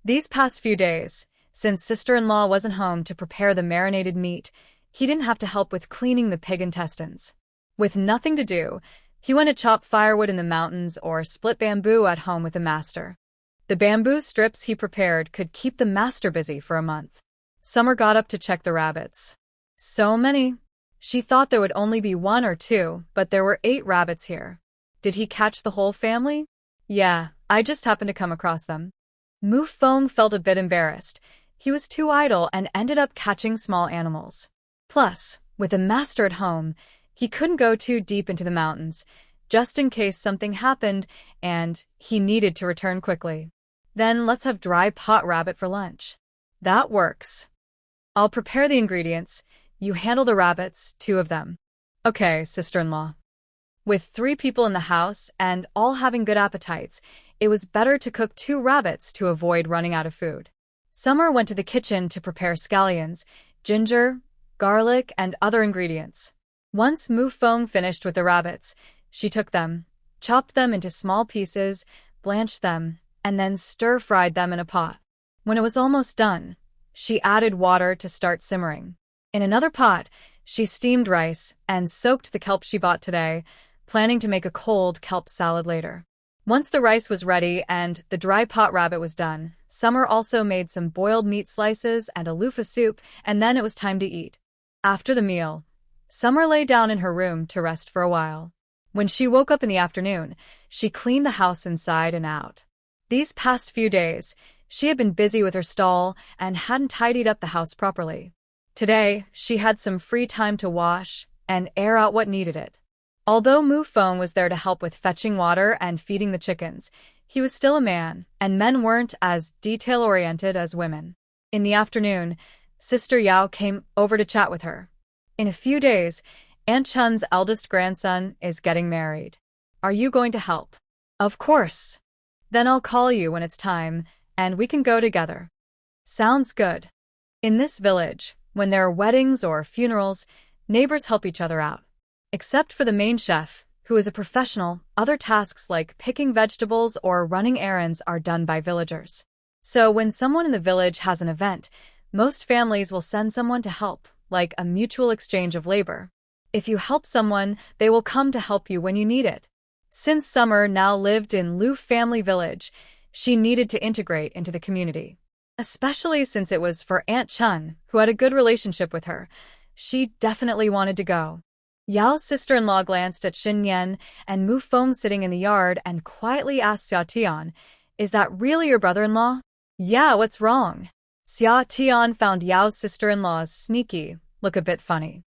These past few days, since sister-in-law wasn't home to prepare the marinated meat, he didn't have to help with cleaning the pig intestines. With nothing to do, he went to chop firewood in the mountains or split bamboo at home with the master. The bamboo strips he prepared could keep the master busy for a month. Summer got up to check the rabbits. So many. She thought there would only be 1 or 2, but there were 8 rabbits here. Did he catch the whole family? Yeah, I just happened to come across them. Mu Feng felt a bit embarrassed. He was too idle and ended up catching small animals. Plus, With a master at home, he couldn't go too deep into the mountains, just in case something happened and he needed to return quickly. Then let's have dry pot rabbit for lunch. That works. I'll prepare the ingredients. You handle the rabbits, 2 of them. Okay, sister-in-law. With 3 people in the house and all having good appetites, it was better to cook 2 rabbits to avoid running out of food. Summer went to the kitchen to prepare scallions, ginger, garlic, and other ingredients. Once Mu Feng finished with the rabbits, she took them, chopped them into small pieces, blanched them, and then stir-fried them in a pot. When it was almost done, she added water to start simmering. In another pot, she steamed rice and soaked the kelp she bought today, planning to make a cold kelp salad later. Once the rice was ready and the dry pot rabbit was done, Summer also made some boiled meat slices and a loofah soup, and then it was time to eat. After the meal, Summer lay down in her room to rest for a while. When she woke up in the afternoon, she cleaned the house inside and out. These past few days, she had been busy with her stall and hadn't tidied up the house properly. Today, she had some free time to wash and air out what needed it. Although Mu Feng was there to help with fetching water and feeding the chickens, he was still a man, and men weren't as detail-oriented as women. In the afternoon, Sister Yao came over to chat with her. In a few days, Aunt Chun's eldest grandson is getting married. Are you going to help? Of course. Then I'll call you when it's time, and we can go together. Sounds good. In this village, when there are weddings or funerals, neighbors help each other out. Except for the main chef, who is a professional, other tasks like picking vegetables or running errands are done by villagers. So when someone in the village has an event, most families will send someone to help, like a mutual exchange of labor. If you help someone, they will come to help you when you need it. Since Summer now lived in Lu Family Village, she needed to integrate into the community. Especially since it was for Aunt Chun, who had a good relationship with her. She definitely wanted to go. Yao's sister-in-law glanced at Shen Nian and Mu Feng sitting in the yard and quietly asked Xia Tian, "Is that really your brother-in-law?" "Yeah, what's wrong?" Xia Tian found Yao's sister-in-law's sneaky look a bit funny.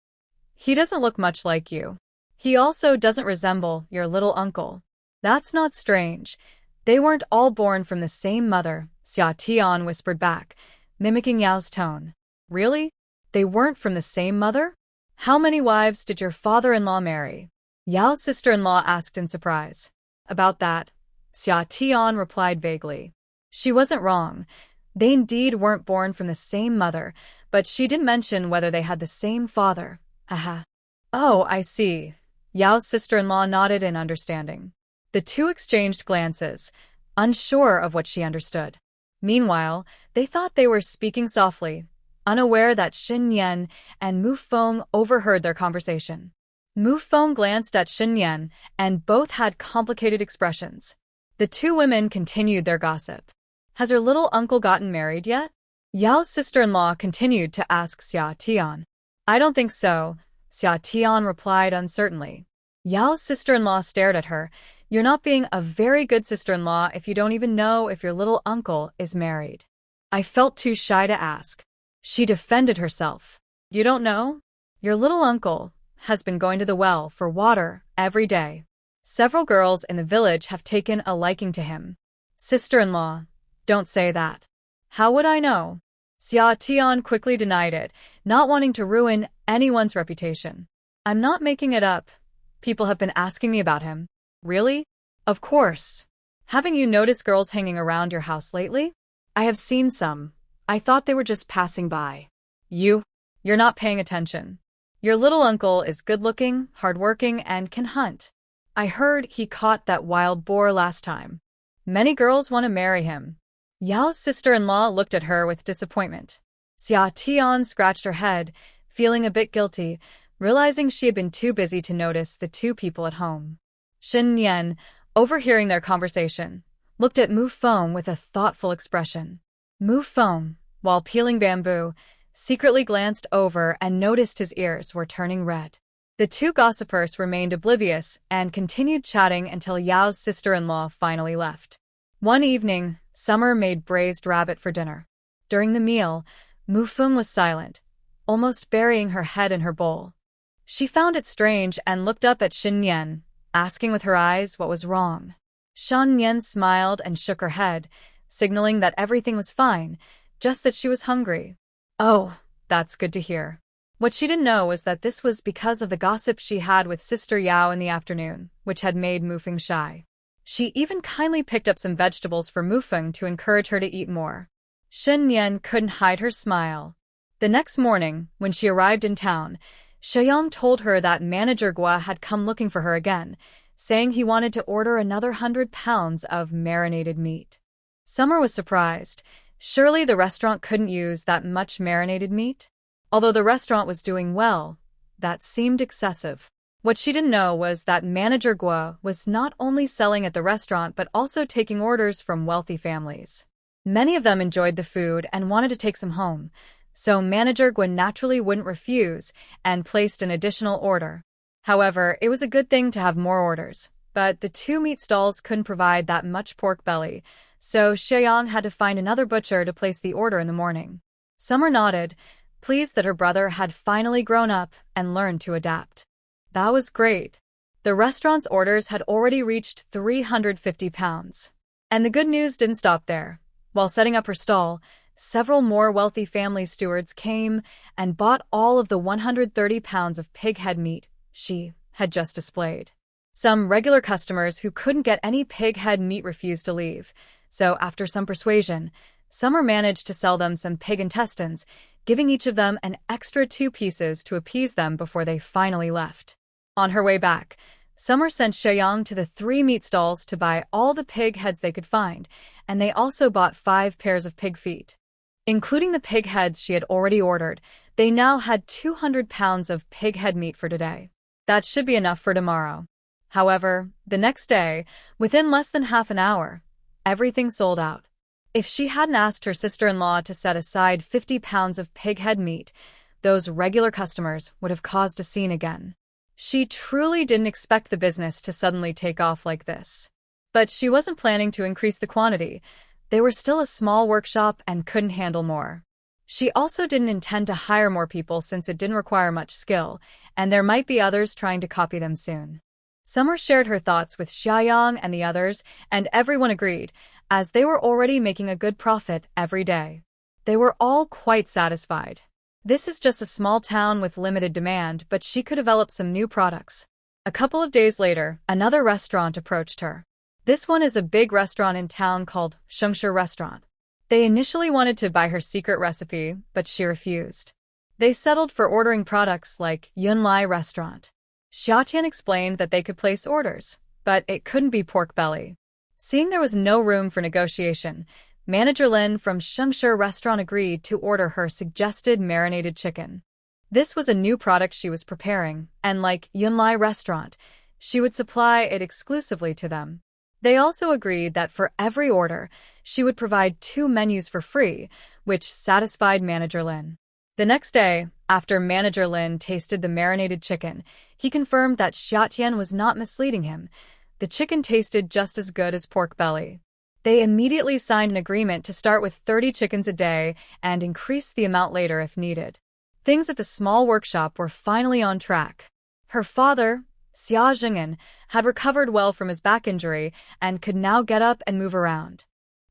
"He doesn't look much like you. He also doesn't resemble your little uncle." "That's not strange. They weren't all born from the same mother," Xia Tian whispered back, mimicking Yao's tone. "Really? They weren't from the same mother? How many wives did your father-in-law marry?" Yao's sister-in-law asked in surprise. "About that," Xia Tian replied vaguely. She wasn't wrong. They indeed weren't born from the same mother, but she didn't mention whether they had the same father. Haha. "Oh, I see." Yao's sister-in-law nodded in understanding. The 2 exchanged glances, unsure of what she understood. Meanwhile, they thought they were speaking softly, unaware that Shen Nian and Mu Feng overheard their conversation. Mu Feng glanced at Shen Nian, and both had complicated expressions. The 2 women continued their gossip. "Has her little uncle gotten married yet?" Yao's sister-in-law continued to ask Xia Tian. "I don't think so," Xia Tian replied uncertainly. Yao's sister-in-law stared at her. "You're not being a very good sister-in-law if you don't even know if your little uncle is married." I felt too shy to ask. She defended herself. "You don't know? Your little uncle has been going to the well for water every day. Several girls in the village have taken a liking to him." "Sister-in-law, don't say that." "How would I know?" Xia Tian quickly denied it, not wanting to ruin anyone's reputation. "I'm not making it up. People have been asking me about him." "Really?" "Of course. Haven't you noticed girls hanging around your house lately?" "I have seen some. I thought they were just passing by." You're not paying attention. Your little uncle is good-looking, hard-working, and can hunt. I heard he caught that wild boar last time. Many girls want to marry him." Yao's sister-in-law looked at her with disappointment. Xia Tian scratched her head, feeling a bit guilty, realizing she had been too busy to notice the 2 people at home. Shen Nian, overhearing their conversation, looked at Mu Feng with a thoughtful expression. Mu Feng, while peeling bamboo, secretly glanced over and noticed his ears were turning red. The 2 gossipers remained oblivious and continued chatting until Yao's sister-in-law finally left. One evening, Summer made braised rabbit for dinner. During the meal, Mu Feng was silent, almost burying her head in her bowl. She found it strange and looked up at Shen Nian, asking with her eyes what was wrong. Shen Nian smiled and shook her head, signaling that everything was fine, just that she was hungry. Oh, that's good to hear. What she didn't know was that this was because of the gossip she had with Sister Yao in the afternoon, which had made Mufeng shy. She even kindly picked up some vegetables for Mufeng to encourage her to eat more. Shen Nian couldn't hide her smile. The next morning, when she arrived in town, Sheyong told her that Manager Gua had come looking for her again, saying he wanted to order another 100 pounds of marinated meat. Summer was surprised. Surely the restaurant couldn't use that much marinated meat? Although the restaurant was doing well, that seemed excessive. What she didn't know was that Manager Gua was not only selling at the restaurant but also taking orders from wealthy families. Many of them enjoyed the food and wanted to take some home, so Manager Gua naturally wouldn't refuse and placed an additional order. However, it was a good thing to have more orders, but the two meat stalls couldn't provide that much pork belly, so Sheyong had to find another butcher to place the order in the morning. Summer nodded, pleased that her brother had finally grown up and learned to adapt. That was great. The restaurant's orders had already reached 350 pounds. And the good news didn't stop there. While setting up her stall, several more wealthy family stewards came and bought all of the 130 pounds of pig head meat she had just displayed. Some regular customers who couldn't get any pig head meat refused to leave, so after some persuasion, Summer managed to sell them some pig intestines, giving each of them an extra 2 pieces to appease them before they finally left. On her way back, Summer sent Sheyong to the 3 meat stalls to buy all the pig heads they could find, and they also bought 5 pairs of pig feet. Including the pig heads she had already ordered, they now had 200 pounds of pig head meat for today. That should be enough for tomorrow. However, the next day, within less than half an hour, everything sold out. If she hadn't asked her sister-in-law to set aside 50 pounds of pig head meat, those regular customers would have caused a scene again. She truly didn't expect the business to suddenly take off like this. But she wasn't planning to increase the quantity. They were still a small workshop and couldn't handle more. She also didn't intend to hire more people since it didn't require much skill, and there might be others trying to copy them soon. Summer shared her thoughts with Xiaoyang and the others, and everyone agreed, as they were already making a good profit every day. They were all quite satisfied. This is just a small town with limited demand, but she could develop some new products. A couple of days later, another restaurant approached her. This one is a big restaurant in town called Shengshi Restaurant. They initially wanted to buy her secret recipe, but she refused. They settled for ordering products like Yunlai Restaurant. Xiaotian explained that they could place orders, but it couldn't be pork belly. Seeing there was no room for negotiation, Manager Lin from Shengshi Restaurant agreed to order her suggested marinated chicken. This was a new product she was preparing, and like Yunlai Restaurant, she would supply it exclusively to them. They also agreed that for every order, she would provide 2 menus for free, which satisfied Manager Lin. The next day, after Manager Lin tasted the marinated chicken, he confirmed that Xiaotian was not misleading him. The chicken tasted just as good as pork belly. They immediately signed an agreement to start with 30 chickens a day and increase the amount later if needed. Things at the small workshop were finally on track. Her father, Xia Zheng'an, had recovered well from his back injury and could now get up and move around.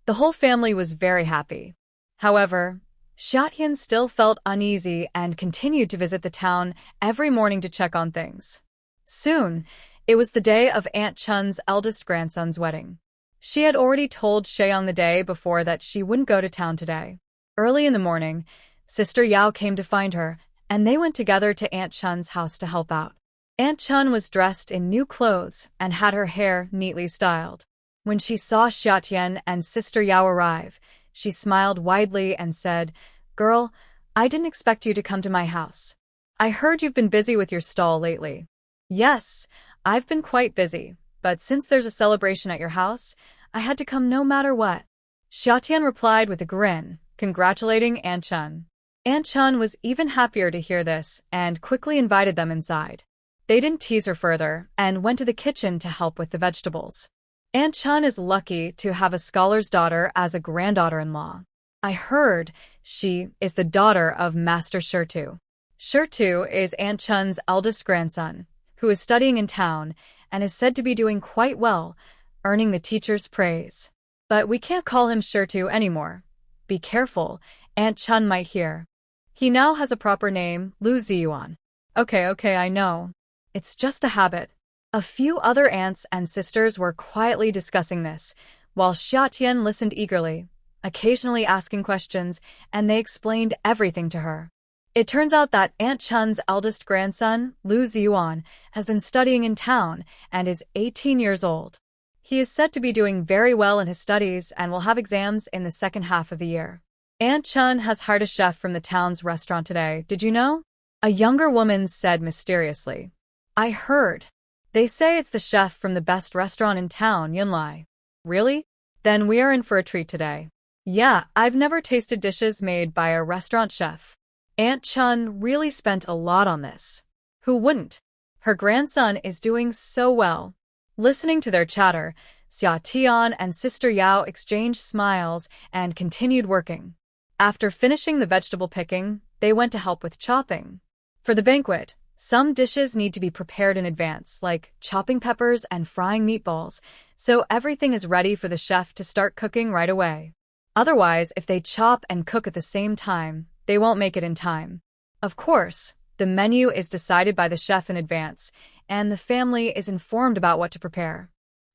The whole family was very happy. However, Xiaotian still felt uneasy and continued to visit the town every morning to check on things. Soon, it was the day of Aunt Chun's eldest grandson's wedding. She had already told Sheyong the day before that she wouldn't go to town today. Early in the morning, Sister Yao came to find her, and they went together to Aunt Chun's house to help out. Aunt Chun was dressed in new clothes and had her hair neatly styled. When she saw Xiaotian and Sister Yao arrive, she smiled widely and said, "Girl, I didn't expect you to come to my house. I heard you've been busy with your stall lately." "Yes, I've been quite busy, but since there's a celebration at your house, I had to come no matter what." Xiaotian replied with a grin, congratulating Aunt Chun. Aunt Chun was even happier to hear this and quickly invited them inside. They didn't tease her further and went to the kitchen to help with the vegetables. Aunt Chun is lucky to have a scholar's daughter as a granddaughter-in-law. I heard she is the daughter of Master Shirtu. Shertu is Aunt Chun's eldest grandson, who is studying in town and is said to be doing quite well, earning the teacher's praise. But we can't call him Shertu anymore. Be careful, Aunt Chun might hear. He now has a proper name, Lu Ziyuan. Okay, I know. It's just a habit. A few other aunts and sisters were quietly discussing this, while Xia Tian listened eagerly, occasionally asking questions, and they explained everything to her. It turns out that Aunt Chun's eldest grandson, Lu Ziyuan, has been studying in town and is 18 years old. He is said to be doing very well in his studies and will have exams in the second half of the year. Aunt Chun has hired a chef from the town's restaurant today, did you know? A younger woman said mysteriously. I heard. They say it's the chef from the best restaurant in town, Yunlai. Really? Then we are in for a treat today. Yeah, I've never tasted dishes made by a restaurant chef. Aunt Chun really spent a lot on this. Who wouldn't? Her grandson is doing so well. Listening to their chatter, Xia Tian and Sister Yao exchanged smiles and continued working. After finishing the vegetable picking, they went to help with chopping. For the banquet, some dishes need to be prepared in advance, like chopping peppers and frying meatballs, so everything is ready for the chef to start cooking right away. Otherwise, if they chop and cook at the same time, they won't make it in time. Of course, the menu is decided by the chef in advance, and the family is informed about what to prepare.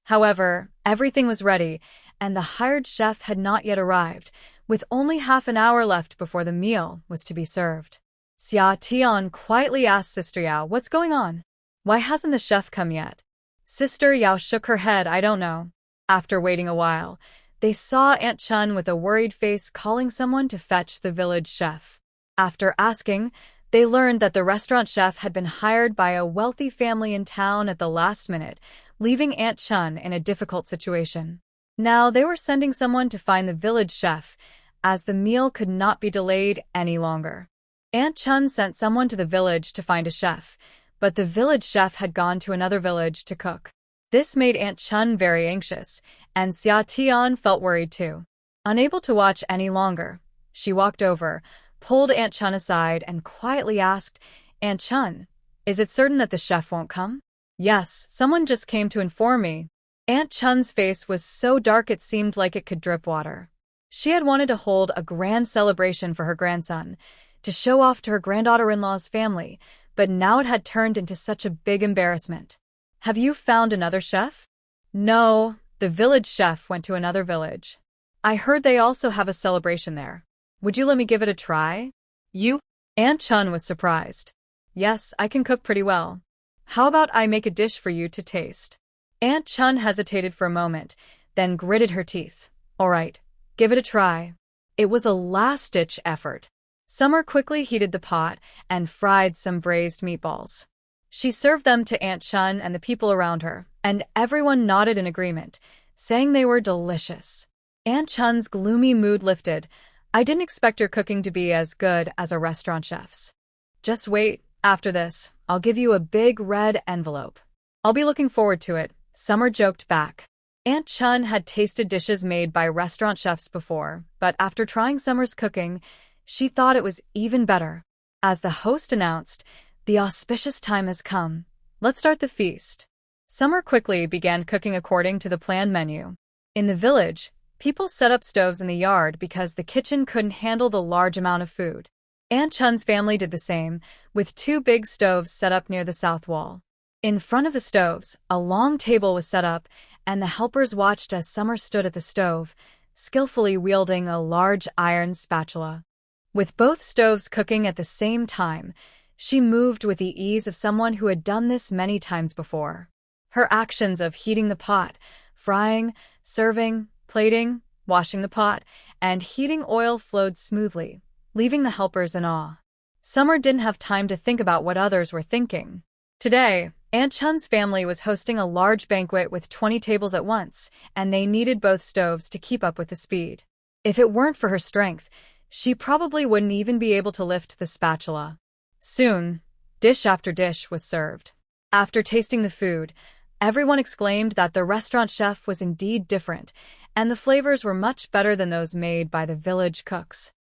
However, everything was ready, and the hired chef had not yet arrived, with only half an hour left before the meal was to be served. Xia Tian quietly asked Sister Yao, what's going on? Why hasn't the chef come yet? Sister Yao shook her head, I don't know. After waiting a while, they saw Aunt Chun with a worried face calling someone to fetch the village chef. After asking, they learned that the restaurant chef had been hired by a wealthy family in town at the last minute, leaving Aunt Chun in a difficult situation. Now they were sending someone to find the village chef, as the meal could not be delayed any longer. Aunt Chun sent someone to the village to find a chef, but the village chef had gone to another village to cook. This made Aunt Chun very anxious, and Xia Tian felt worried too. Unable to watch any longer, she walked over, pulled Aunt Chun aside, and quietly asked, Aunt Chun, is it certain that the chef won't come? Yes, someone just came to inform me. Aunt Chun's face was so dark it seemed like it could drip water. She had wanted to hold a grand celebration for her grandson, to show off to her granddaughter-in-law's family, but now it had turned into such a big embarrassment. Have you found another chef? No, the village chef went to another village. I heard they also have a celebration there. Would you let me give it a try? You? Aunt Chun was surprised. Yes, I can cook pretty well. How about I make a dish for you to taste? Aunt Chun hesitated for a moment, then gritted her teeth. All right, give it a try. It was a last-ditch effort. Summer quickly heated the pot and fried some braised meatballs. She served them to Aunt Chun and the people around her, and everyone nodded in agreement, saying they were delicious. Aunt Chun's gloomy mood lifted. I didn't expect your cooking to be as good as a restaurant chef's. Just wait, after this, I'll give you a big red envelope. I'll be looking forward to it, Summer joked back. Aunt Chun had tasted dishes made by restaurant chefs before, but after trying Summer's cooking, she thought it was even better. As the host announced, the auspicious time has come. Let's start the feast. Summer quickly began cooking according to the planned menu. In the village, people set up stoves in the yard because the kitchen couldn't handle the large amount of food. Aunt Chun's family did the same, with 2 big stoves set up near the south wall. In front of the stoves, a long table was set up, and the helpers watched as Summer stood at the stove, skillfully wielding a large iron spatula. With both stoves cooking at the same time, she moved with the ease of someone who had done this many times before. Her actions of heating the pot, frying, serving, plating, washing the pot, and heating oil flowed smoothly, leaving the helpers in awe. Summer didn't have time to think about what others were thinking. Today, Aunt Chun's family was hosting a large banquet with 20 tables at once, and they needed both stoves to keep up with the speed. If it weren't for her strength, she probably wouldn't even be able to lift the spatula. Soon, dish after dish was served. After tasting the food, everyone exclaimed that the restaurant chef was indeed different, and the flavors were much better than those made by the village cooks.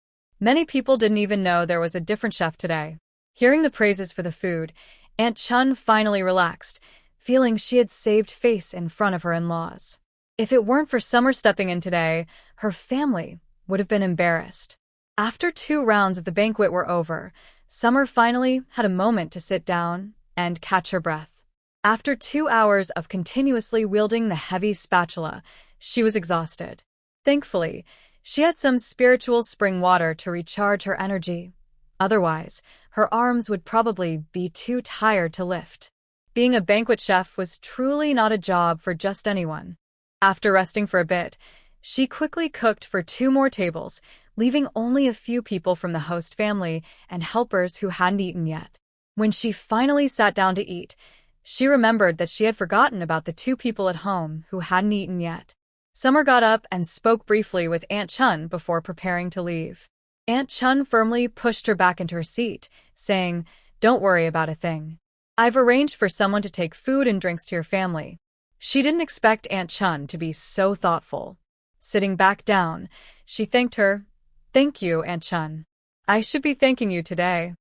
Many people didn't even know there was a different chef today. Hearing the praises for the food, Aunt Chun finally relaxed, feeling she had saved face in front of her in-laws. If it weren't for Summer stepping in today, her family would have been embarrassed. After 2 rounds of the banquet were over, Summer finally had a moment to sit down and catch her breath. After 2 hours of continuously wielding the heavy spatula, she was exhausted. Thankfully, she had some spiritual spring water to recharge her energy. Otherwise, her arms would probably be too tired to lift. Being a banquet chef was truly not a job for just anyone. After resting for a bit, she quickly cooked for 2 more tables, leaving only a few people from the host family and helpers who hadn't eaten yet. When she finally sat down to eat, she remembered that she had forgotten about the 2 people at home who hadn't eaten yet. Summer got up and spoke briefly with Aunt Chun before preparing to leave. Aunt Chun firmly pushed her back into her seat, saying, "Don't worry about a thing. I've arranged for someone to take food and drinks to your family." She didn't expect Aunt Chun to be so thoughtful. Sitting back down, she thanked her. "Thank you, Aunt Chun. I should be thanking you today.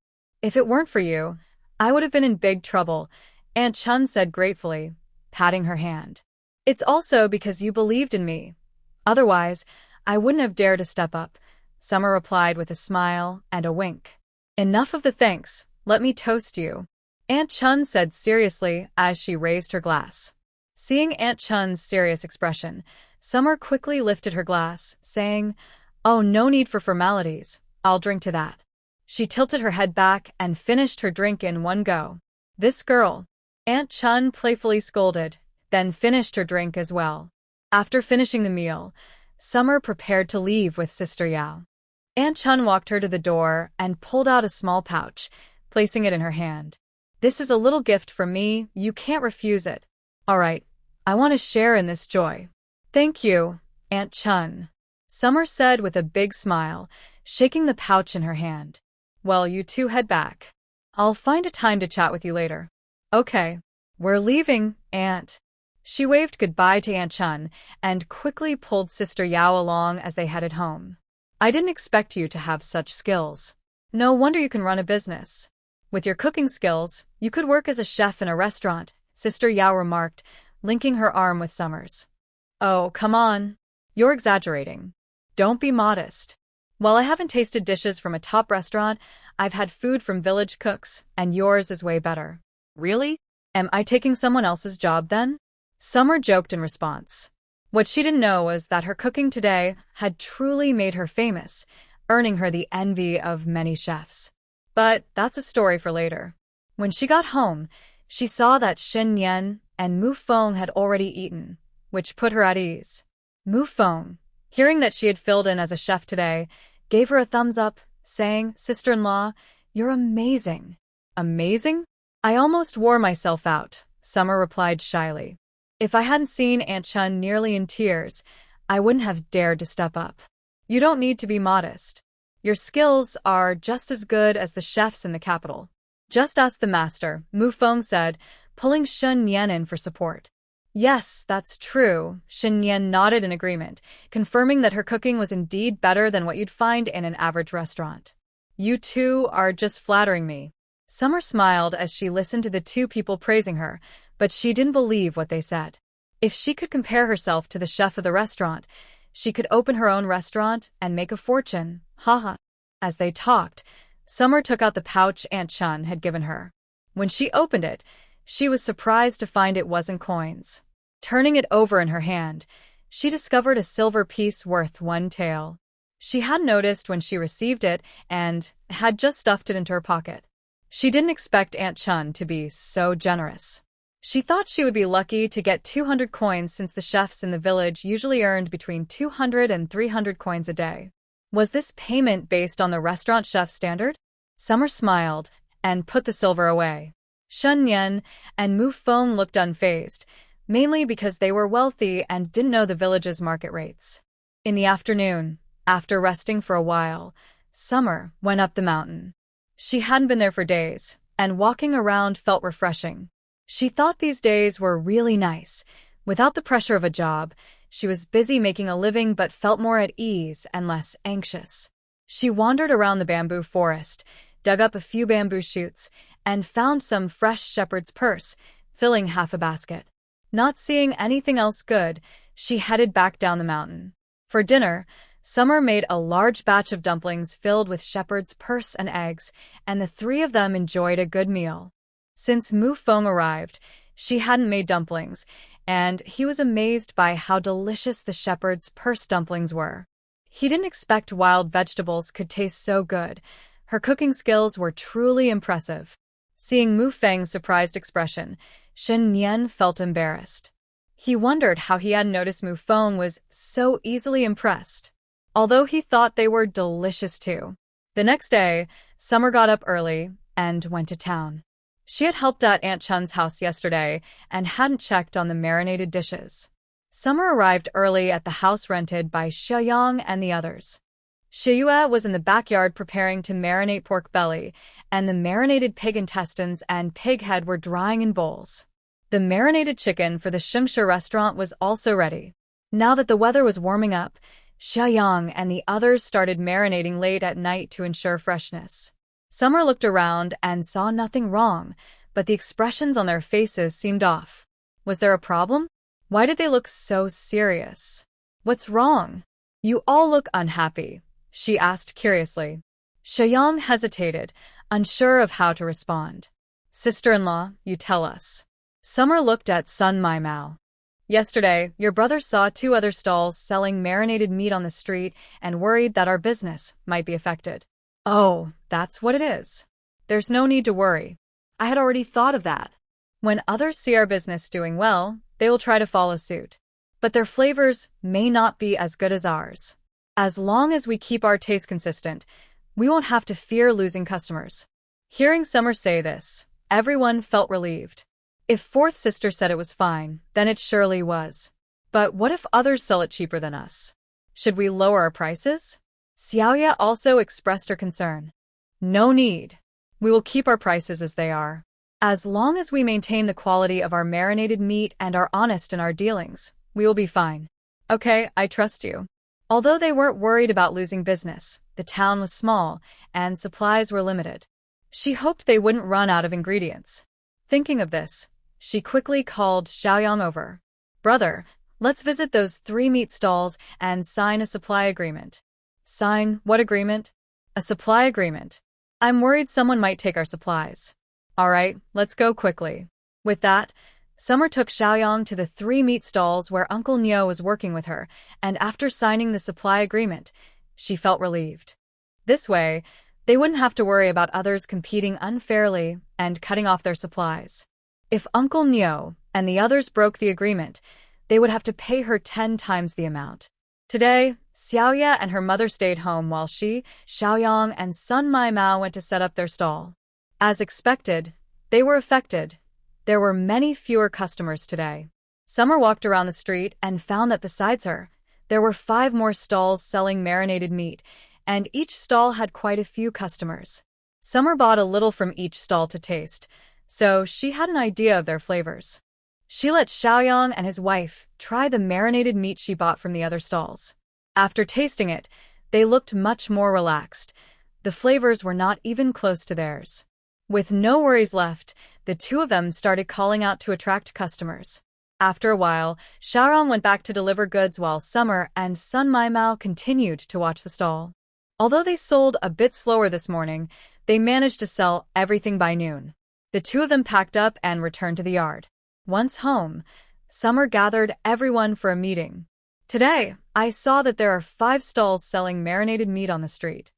If it weren't for you, I would have been in big trouble," Aunt Chun said gratefully, patting her hand. "It's also because you believed in me. Otherwise, I wouldn't have dared to step up," Summer replied with a smile and a wink. "Enough of the thanks, let me toast you," Aunt Chun said seriously as she raised her glass. Seeing Aunt Chun's serious expression, Summer quickly lifted her glass, saying, "Oh, no need for formalities, I'll drink to that." She tilted her head back and finished her drink in one go. "This girl," Aunt Chun playfully scolded, then finished her drink as well. After finishing the meal, Summer prepared to leave with Sister Yao. Aunt Chun walked her to the door and pulled out a small pouch, placing it in her hand. "This is a little gift from me, you can't refuse it. All right, I want to share in this joy." "Thank you, Aunt Chun," Summer said with a big smile, shaking the pouch in her hand. "Well, you two head back. I'll find a time to chat with you later." "Okay, we're leaving, Aunt." She waved goodbye to Aunt Chun and quickly pulled Sister Yao along as they headed home. "I didn't expect you to have such skills. No wonder you can run a business. With your cooking skills, you could work as a chef in a restaurant," Sister Yao remarked, linking her arm with Summer's. "Oh, come on. You're exaggerating. Don't be modest. While I haven't tasted dishes from a top restaurant, I've had food from village cooks, and yours is way better." "Really? Am I taking someone else's job then?" Summer joked in response. What she didn't know was that her cooking today had truly made her famous, earning her the envy of many chefs. But that's a story for later. When she got home, she saw that Shen, Nian, and Mu Feng had already eaten, which put her at ease. Mu Feng, hearing that she had filled in as a chef today, gave her a thumbs up, saying, "Sister-in-law, you're amazing." "Amazing? I almost wore myself out," Summer replied shyly. "If I hadn't seen Aunt Chun nearly in tears, I wouldn't have dared to step up." "You don't need to be modest. Your skills are just as good as the chefs in the capital. Just ask the master," Mu Feng said, pulling Shen Nian in for support. "Yes, that's true," Shen Nian nodded in agreement, confirming that her cooking was indeed better than what you'd find in an average restaurant. "You two are just flattering me." Summer smiled as she listened to the 2 people praising her, but she didn't believe what they said. If she could compare herself to the chef of the restaurant, she could open her own restaurant and make a fortune. Haha. As they talked, Summer took out the pouch Aunt Chun had given her. When she opened it, she was surprised to find it wasn't coins. Turning it over in her hand, she discovered a silver piece worth 1 tael. She hadn't noticed when she received it and had just stuffed it into her pocket. She didn't expect Aunt Chun to be so generous. She thought she would be lucky to get 200 coins since the chefs in the village usually earned between 200 and 300 coins a day. Was this payment based on the restaurant chef standard? Summer smiled and put the silver away. Shen Nian and Mu Feng looked unfazed, mainly because they were wealthy and didn't know the village's market rates. In the afternoon, after resting for a while, Summer went up the mountain. She hadn't been there for days, and walking around felt refreshing. She thought these days were really nice. Without the pressure of a job, she was busy making a living but felt more at ease and less anxious. She wandered around the bamboo forest, dug up a few bamboo shoots, and found some fresh shepherd's purse, filling half a basket. Not seeing anything else good, she headed back down the mountain. For dinner, Summer made a large batch of dumplings filled with shepherd's purse and eggs, and the three of them enjoyed a good meal. Since Mu Feng arrived, she hadn't made dumplings, and he was amazed by how delicious the shepherd's purse dumplings were. He didn't expect wild vegetables could taste so good. Her cooking skills were truly impressive. Seeing Mu Feng's surprised expression, Shen Nian felt embarrassed. He wondered how he hadn't noticed Mu Feng was so easily impressed, although he thought they were delicious too. The next day, Summer got up early and went to town. She had helped at Aunt Chun's house yesterday and hadn't checked on the marinated dishes. Summer arrived early at the house rented by Xiaoyang and the others. Xia was in the backyard preparing to marinate pork belly, and the marinated pig intestines and pig head were drying in bowls. The marinated chicken for the Shengshe restaurant was also ready. Now that the weather was warming up, Xiaoyang and the others started marinating late at night to ensure freshness. Summer looked around and saw nothing wrong, but the expressions on their faces seemed off. Was there a problem? Why did they look so serious? What's wrong? You all look unhappy, she asked curiously. Xiaoyang hesitated, unsure of how to respond. Sister-in-law, you tell us. Summer looked at Sun Mai Mao. Yesterday, your brother saw 2 other stalls selling marinated meat on the street and worried that our business might be affected. Oh, that's what it is. There's no need to worry. I had already thought of that. When others see our business doing well, they will try to follow suit. But their flavors may not be as good as ours. As long as we keep our taste consistent, we won't have to fear losing customers. Hearing Summer say this, everyone felt relieved. If fourth sister said it was fine, then it surely was. But what if others sell it cheaper than us? Should we lower our prices? Xiaoya also expressed her concern. No need. We will keep our prices as they are. As long as we maintain the quality of our marinated meat and are honest in our dealings, we will be fine. Okay, I trust you. Although they weren't worried about losing business, the town was small and supplies were limited. She hoped they wouldn't run out of ingredients. Thinking of this, she quickly called Xiaoyang over. Brother, let's visit those 3 meat stalls and sign a supply agreement. Sign what agreement? A supply agreement. I'm worried someone might take our supplies. All right, let's go quickly. With that, Summer took Xiaoyang to the 3 meat stalls where Uncle Nio was working with her, and after signing the supply agreement, she felt relieved. This way, they wouldn't have to worry about others competing unfairly and cutting off their supplies. If Uncle Nio and the others broke the agreement, they would have to pay her 10 times the amount. Today, Xiaoya and her mother stayed home while she, Xiaoyang, and Sun Mai Mao went to set up their stall. As expected, they were affected. There were many fewer customers today. Summer walked around the street and found that besides her, there were 5 more stalls selling marinated meat, and each stall had quite a few customers. Summer bought a little from each stall to taste, so she had an idea of their flavors. She let Xiaoyang and his wife try the marinated meat she bought from the other stalls. After tasting it, they looked much more relaxed. The flavors were not even close to theirs. With no worries left, the 2 of them started calling out to attract customers. After a while, Xiaoyang went back to deliver goods while Summer and Sun Mai Mao continued to watch the stall. Although they sold a bit slower this morning, they managed to sell everything by noon. The 2 of them packed up and returned to the yard. Once home, Summer gathered everyone for a meeting. Today, I saw that there are 5 stalls selling marinated meat on the street.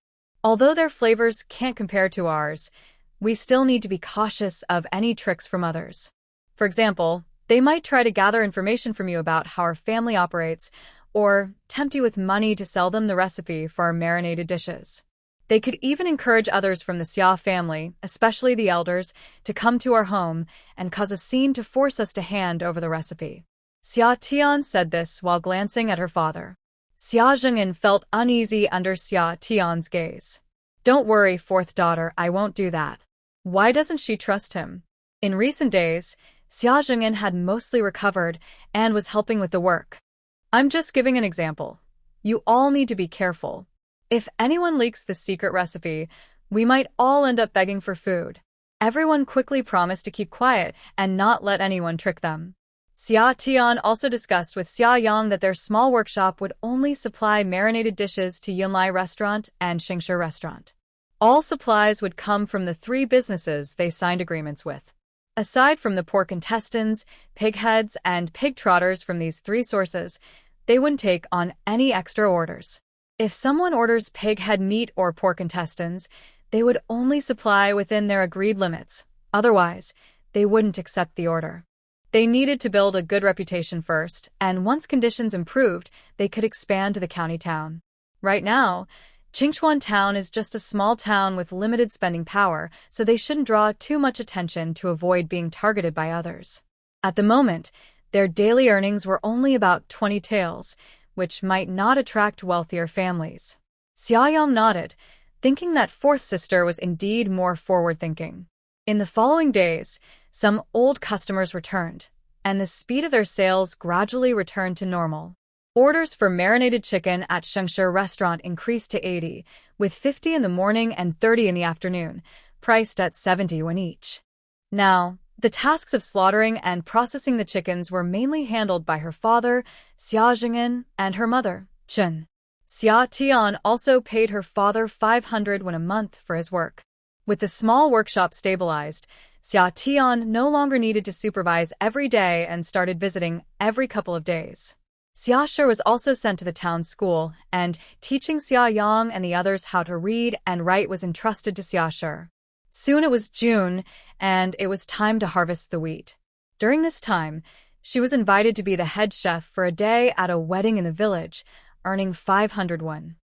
Although their flavors can't compare to ours, we still need to be cautious of any tricks from others. For example, they might try to gather information from you about how our family operates, or tempt you with money to sell them the recipe for our marinated dishes. They could even encourage others from the Xia family, especially the elders, to come to our home and cause a scene to force us to hand over the recipe. Xia Tian said this while glancing at her father. Xia Zhengyan felt uneasy under Xia Tian's gaze. Don't worry, 4th daughter, I won't do that. Why doesn't she trust him? In recent days, Xia Zhengyan had mostly recovered and was helping with the work. I'm just giving an example. You all need to be careful. If anyone leaks the secret recipe, We might all end up begging for food. Everyone quickly promised to keep quiet and not let anyone trick them. Xia Tian also discussed with Xia Yang that their small workshop would only supply marinated dishes to Yunlai Restaurant and Xingshe Restaurant. All supplies would come from the 3 businesses they signed agreements with. Aside from the pork intestines, pig heads, and pig trotters from these 3 sources, they wouldn't take on any extra orders. If someone orders pig head meat or pork intestines, they would only supply within their agreed limits. Otherwise, they wouldn't accept the order. They needed to build a good reputation first, and once conditions improved, they could expand to the county town. Right now, Qingchuan Town is just a small town with limited spending power, so they shouldn't draw too much attention to avoid being targeted by others. At the moment, their daily earnings were only about 20 taels, which might not attract wealthier families. Xiaoyang nodded, thinking that 4th sister was indeed more forward-thinking. In the following days, some old customers returned, and the speed of their sales gradually returned to normal. Orders for marinated chicken at Xingshe Restaurant increased to 80, with 50 in the morning and 30 in the afternoon, priced at 70 won each. Now, the tasks of slaughtering and processing the chickens were mainly handled by her father, Xia Jing'an, and her mother, Chen. Xia Tian also paid her father 500 won a month for his work. With the small workshop stabilized, Xia Tian no longer needed to supervise every day and started visiting every couple of days. Xia Shi was also sent to the town school, and teaching Xia Yang and the others how to read and write was entrusted to Xia Shi. Soon it was June, and it was time to harvest the wheat. During this time, she was invited to be the head chef for a day at a wedding in the village, earning 500 won.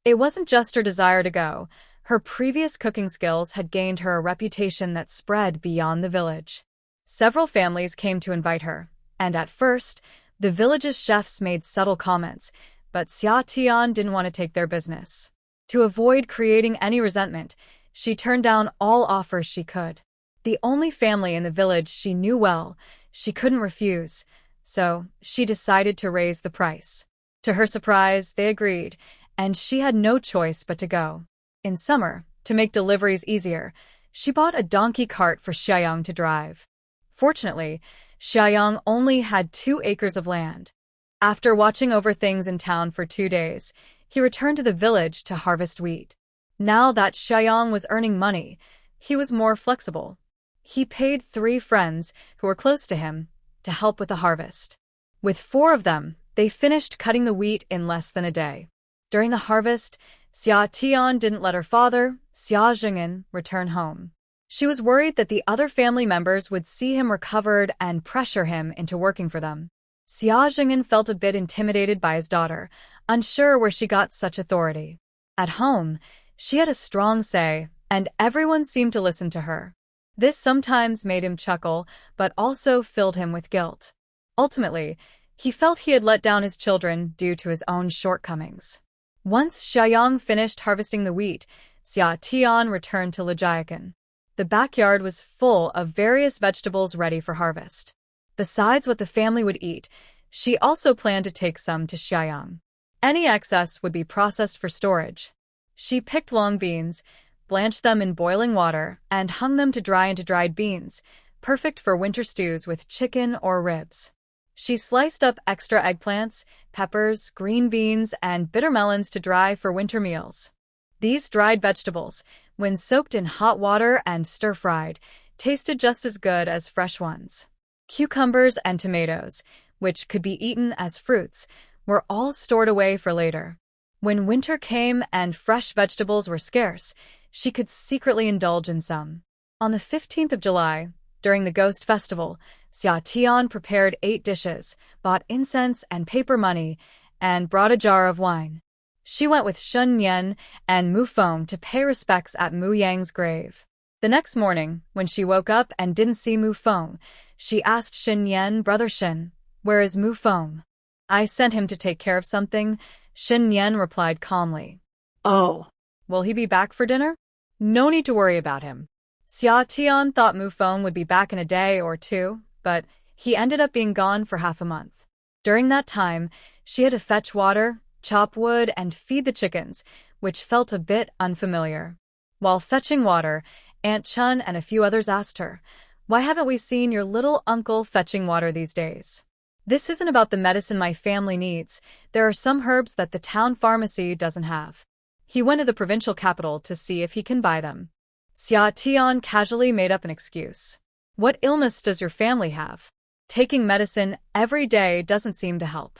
It wasn't just her desire to go. Her previous cooking skills had gained her a reputation that spread beyond the village. Several families came to invite her, and at first, the village's chefs made subtle comments, but Xia Tian didn't want to take their business. To avoid creating any resentment, she turned down all offers she could. The only family in the village she knew well, she couldn't refuse, so she decided to raise the price. To her surprise, they agreed, and she had no choice but to go. In summer, to make deliveries easier, she bought a donkey cart for Xiaoyang to drive. Fortunately, Xiaoyang only had 2 acres of land. After watching over things in town for 2 days, he returned to the village to harvest wheat. Now that Xiaoyang was earning money, he was more flexible. He paid 3 friends who were close to him to help with the harvest. With 4 of them, they finished cutting the wheat in less than a day. During the harvest, Xia Tian didn't let her father, Xia Jing'an, return home. She was worried that the other family members would see him recovered and pressure him into working for them. Xia Jing'an felt a bit intimidated by his daughter, unsure where she got such authority. At home, she had a strong say, and everyone seemed to listen to her. This sometimes made him chuckle, but also filled him with guilt. Ultimately, he felt he had let down his children due to his own shortcomings. Once Xiaoyang finished harvesting the wheat, Xia Tian returned to Lijiakan. The backyard was full of various vegetables ready for harvest. Besides what the family would eat, she also planned to take some to Xiaoyang. Any excess would be processed for storage. She picked long beans, blanched them in boiling water, and hung them to dry into dried beans, perfect for winter stews with chicken or ribs. She sliced up extra eggplants, peppers, green beans, and bitter melons to dry for winter meals. These dried vegetables, when soaked in hot water and stir-fried, tasted just as good as fresh ones. Cucumbers and tomatoes, which could be eaten as fruits, were all stored away for later. When winter came and fresh vegetables were scarce, she could secretly indulge in some. On the 15th of July, during the Ghost Festival, Xia Tian prepared 8 dishes, bought incense and paper money, and brought a jar of wine. She went with Shen Nian and Mu Feng to pay respects at Mu Yang's grave. The next morning, when she woke up and didn't see Mu Feng, she asked Shen Nian, "Brother Shen, where is Mu Feng?" "I sent him to take care of something," Shen Nian replied calmly. "Oh, "Will he be back for dinner?" "No need to worry about him." Xia Tian thought Mu Feng would be back in a day or 2, but he ended up being gone for half a month. During that time, she had to fetch water, chop wood, and feed the chickens, which felt a bit unfamiliar. While fetching water, Aunt Chun and a few others asked her, "Why haven't we seen your little uncle fetching water these days? This isn't about the medicine my family needs. There are some herbs that the town pharmacy doesn't have." He went to the provincial capital to see if he can buy them. Xia Tian casually made up an excuse. "What illness does your family have? Taking medicine every day doesn't seem to help."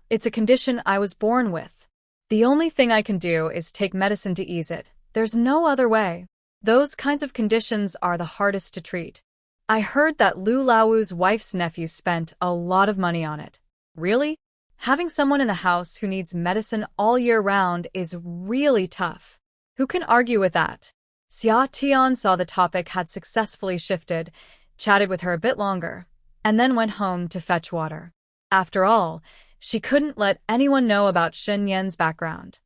It's a condition I was born with. The only thing I can do is take medicine to ease it. There's no other way. Those kinds of conditions are the hardest to treat. I heard that Lu Lao's wife's nephew spent a lot of money on it." "Really?" "Having someone in the house who needs medicine all year round is really tough." Who can argue with that? Xia Tian saw the topic had successfully shifted, chatted with her a bit longer, and then went home to fetch water. After all, she couldn't let anyone know about Shen Yan's background.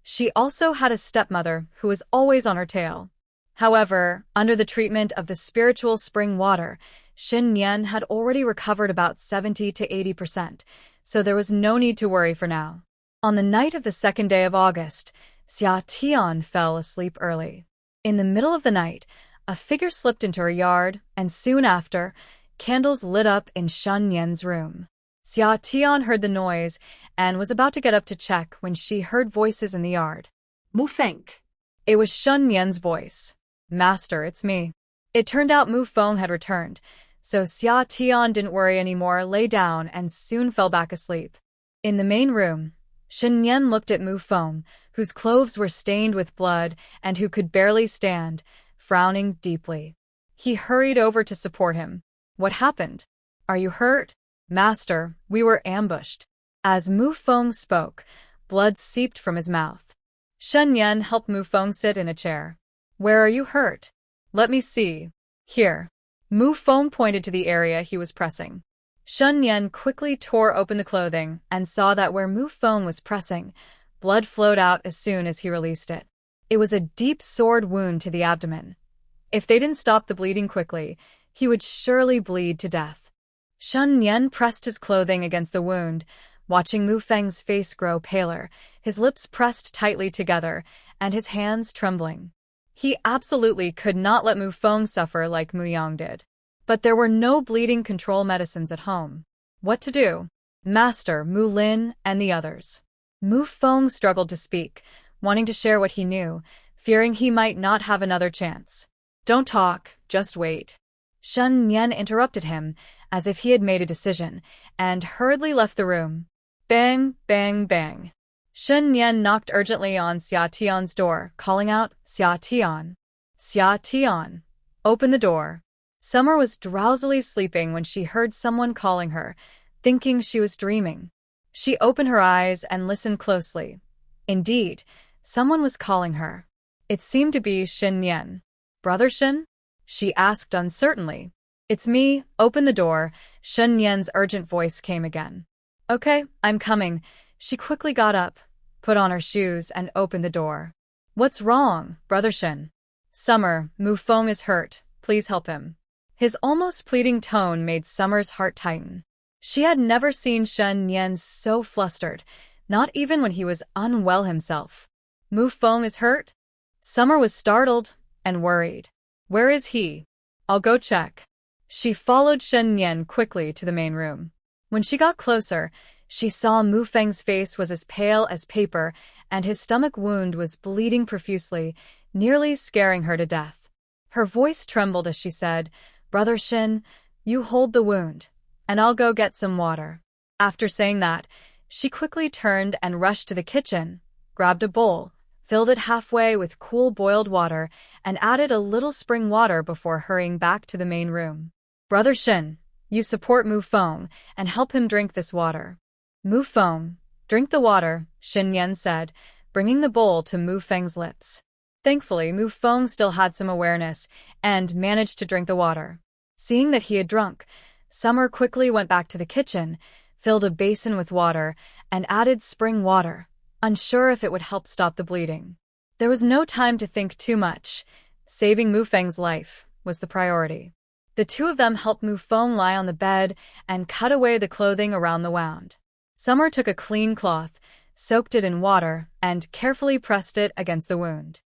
She also had a stepmother who was always on her tail. However, under the treatment of the spiritual spring water, Shen Nian had already recovered about 70 to 80%, so there was no need to worry for now. On the night of the second day of August, Xia Tian fell asleep early. In the middle of the night, a figure slipped into her yard, and soon after, candles lit up in Shen Nian's room. Xia Tian heard the noise and was about to get up to check when she heard voices in the yard. Mu Feng. It was Shen Nian's voice. "Master, it's me." It turned out Mu Feng had returned, so Xia Tian didn't worry anymore, lay down, and soon fell back asleep. In the main room, Shen Nian looked at Mu Feng, whose clothes were stained with blood and who could barely stand, frowning deeply. He hurried over to support him. "What happened? Are you hurt?" "Master, we were ambushed." As Mu Feng spoke, blood seeped from his mouth. Shen Nian helped Mu Feng sit in a chair. "Where are you hurt?" "Let me see. Here." Mu Feng pointed to the area he was pressing. Shen Nian quickly tore open the clothing and saw that where Mu Feng was pressing, blood flowed out as soon as he released it. It was a deep sword wound to the abdomen. If they didn't stop the bleeding quickly, he would surely bleed to death. Shen Nian pressed his clothing against the wound, watching Mu Feng's face grow paler, his lips pressed tightly together, and his hands trembling. He absolutely could not let Mu Feng suffer like Mu Yang did. But there were no bleeding control medicines at home. What to do? Master, Mu Lin, and the others. Mu Feng struggled to speak, wanting to share what he knew, fearing he might not have another chance. "Don't talk, just wait." Shen Nian interrupted him, as if he had made a decision, and hurriedly left the room. Bang, bang, bang. Shen Nian knocked urgently on Xia Tian's door, calling out, "Xia Tian! Xia Tian! Open the door." Summer was drowsily sleeping when she heard someone calling her, thinking she was dreaming. She opened her eyes and listened closely. Indeed, someone was calling her. It seemed to be Shen Nian. "Brother Shen?" she asked uncertainly. "It's me, open the door," Shen Nian's urgent voice came again. "Okay, I'm coming." She quickly got up, put on her shoes, and opened the door. "What's wrong, Brother Shen?" "Summer, Mu Feng is hurt. Please help him." His almost pleading tone made Summer's heart tighten. She had never seen Shen Nian so flustered, not even when he was unwell himself. "Mu Feng is hurt?" Summer was startled and worried. "Where is he? I'll go check." She followed Shen Nian quickly to the main room. When she got closer, she saw Mu Feng's face was as pale as paper, and his stomach wound was bleeding profusely, nearly scaring her to death. Her voice trembled as she said, "Brother Shen, you hold the wound, and I'll go get some water." After saying that, she quickly turned and rushed to the kitchen, grabbed a bowl, filled it halfway with cool boiled water, and added a little spring water before hurrying back to the main room. "Brother Shen, you support Mu Feng and help him drink this water." "Mu Feng, drink the water," Shen Nian said, bringing the bowl to Mu Feng's lips. Thankfully, Mu Feng still had some awareness and managed to drink the water. Seeing that he had drunk, Summer quickly went back to the kitchen, filled a basin with water, and added spring water, unsure if it would help stop the bleeding. There was no time to think too much. Saving Mu Feng's life was the priority. The two of them helped Mu Feng lie on the bed and cut away the clothing around the wound. Summer took a clean cloth, soaked it in water, and carefully pressed it against the wound.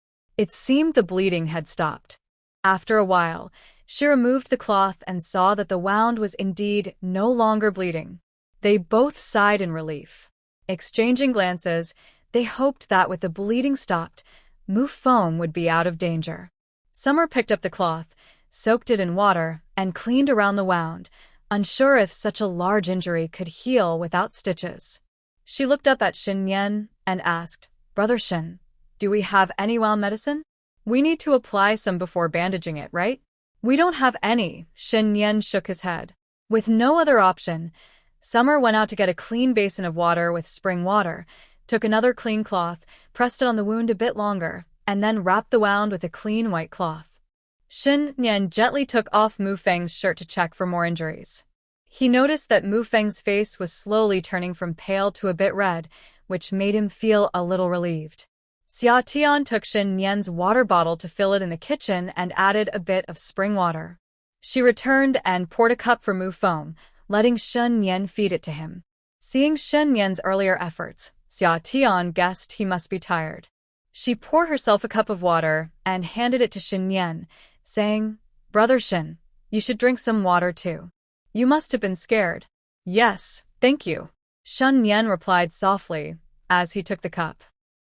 It seemed the bleeding had stopped. After a while, she removed the cloth and saw that the wound was indeed no longer bleeding. They both sighed in relief. Exchanging glances, they hoped that with the bleeding stopped, Mufeng would be out of danger. Summer picked up the cloth, soaked it in water, and cleaned around the wound, unsure if such a large injury could heal without stitches. She looked up at Shen Nian and asked, "Brother Shen, do we have any wound medicine? We need to apply some before bandaging it, right?" "We don't have any," Shen Nian shook his head. With no other option, Summer went out to get a clean basin of water with spring water, took another clean cloth, pressed it on the wound a bit longer, and then wrapped the wound with a clean white cloth. Shen Nian gently took off Mufeng's shirt to check for more injuries. He noticed that Mufeng's face was slowly turning from pale to a bit red, which made him feel a little relieved. Xia Tian took Shen Nian's water bottle to fill it in the kitchen and added a bit of spring water. She returned and poured a cup for Mufeng, letting Shen Nian feed it to him. Seeing Shen Nian's earlier efforts, Xia Tian guessed he must be tired. She poured herself a cup of water and handed it to Shen Nian, saying, "Brother Shen, you should drink some water too. You must have been scared." "Yes, thank you," Shen Nian replied softly as he took the cup.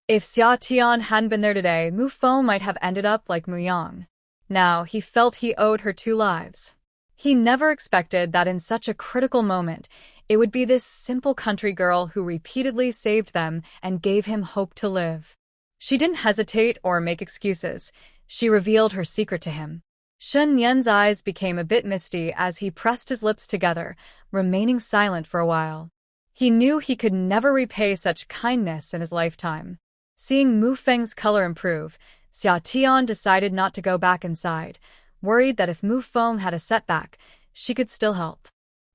If Xia Tian hadn't been there today, Mufeng might have ended up like Muyang. Now he felt he owed her 2 lives. He never expected that in such a critical moment, it would be this simple country girl who repeatedly saved them and gave him hope to live. She didn't hesitate or make excuses. She revealed her secret to him. Shen Nian's eyes became a bit misty as he pressed his lips together, remaining silent for a while. He knew he could never repay such kindness in his lifetime. Seeing Mufeng's color improve, Xia Tian decided not to go back inside, worried that if Mufeng had a setback, she could still help.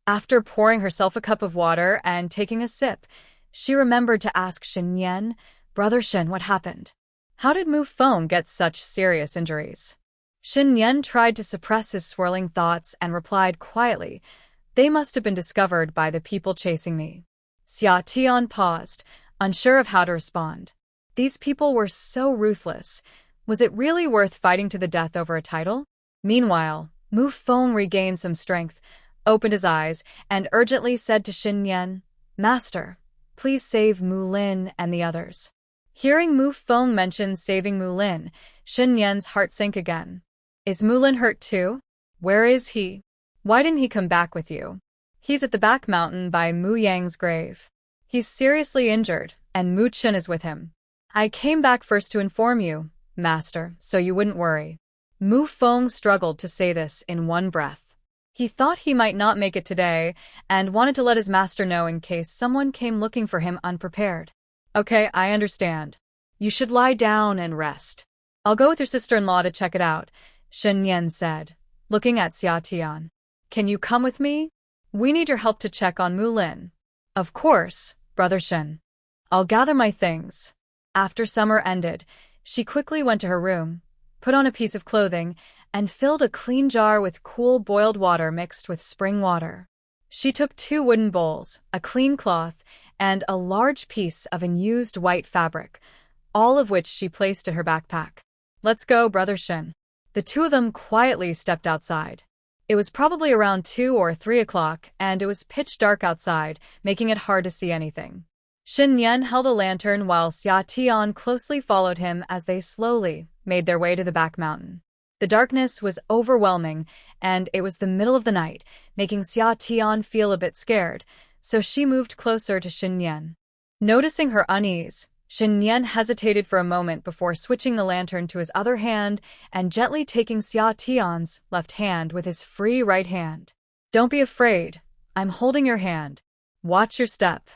After pouring herself a cup of water and taking a sip, she remembered to ask Shen Nian, "Brother Shen, what happened? How did Mufeng get such serious injuries?" Shen Nian tried to suppress his swirling thoughts and replied quietly, "They must have been discovered by the people chasing me." Xia Tian paused, unsure of how to respond. These people were so ruthless. Was it really worth fighting to the death over a title? Meanwhile, Mufeng regained some strength, opened his eyes, and urgently said to Shen Nian, "Master, please save Mu Lin and the others." Hearing Mufeng mention saving Mu Lin, Shen Nian's heart sank again. "Is Mu Lin hurt too? Where is he? Why didn't he come back with you?" "He's at the back mountain by Mu Yang's grave. He's seriously injured, and Mu Chen is with him. I came back first to inform you, Master, so you wouldn't worry." Mufeng struggled to say this in one breath. He thought he might not make it today and wanted to let his master know in case someone came looking for him unprepared. "Okay, I understand. You should lie down and rest. I'll go with your sister-in-law to check it out," Shen Nian said, looking at Xia Tian. "Can you come with me? We need your help to check on Mu Lin." "Of course, Brother Shen. I'll gather my things." After summer ended, she quickly went to her room, put on a piece of clothing, and filled a clean jar with cool boiled water mixed with spring water. She took 2 wooden bowls, a clean cloth, and a large piece of unused white fabric, all of which she placed in her backpack. "Let's go, Brother Shen." The 2 of them quietly stepped outside. It was probably around 2 or 3 o'clock, and it was pitch dark outside, making it hard to see anything. Shen Nian held a lantern while Xia Tian closely followed him as they slowly made their way to the back mountain. The darkness was overwhelming, and it was the middle of the night, making Xia Tian feel a bit scared, so she moved closer to Shen Nian. Noticing her unease, Shen Nian hesitated for a moment before switching the lantern to his other hand and gently taking Xia Tian's left hand with his free right hand. "Don't be afraid. I'm holding your hand. Watch your step."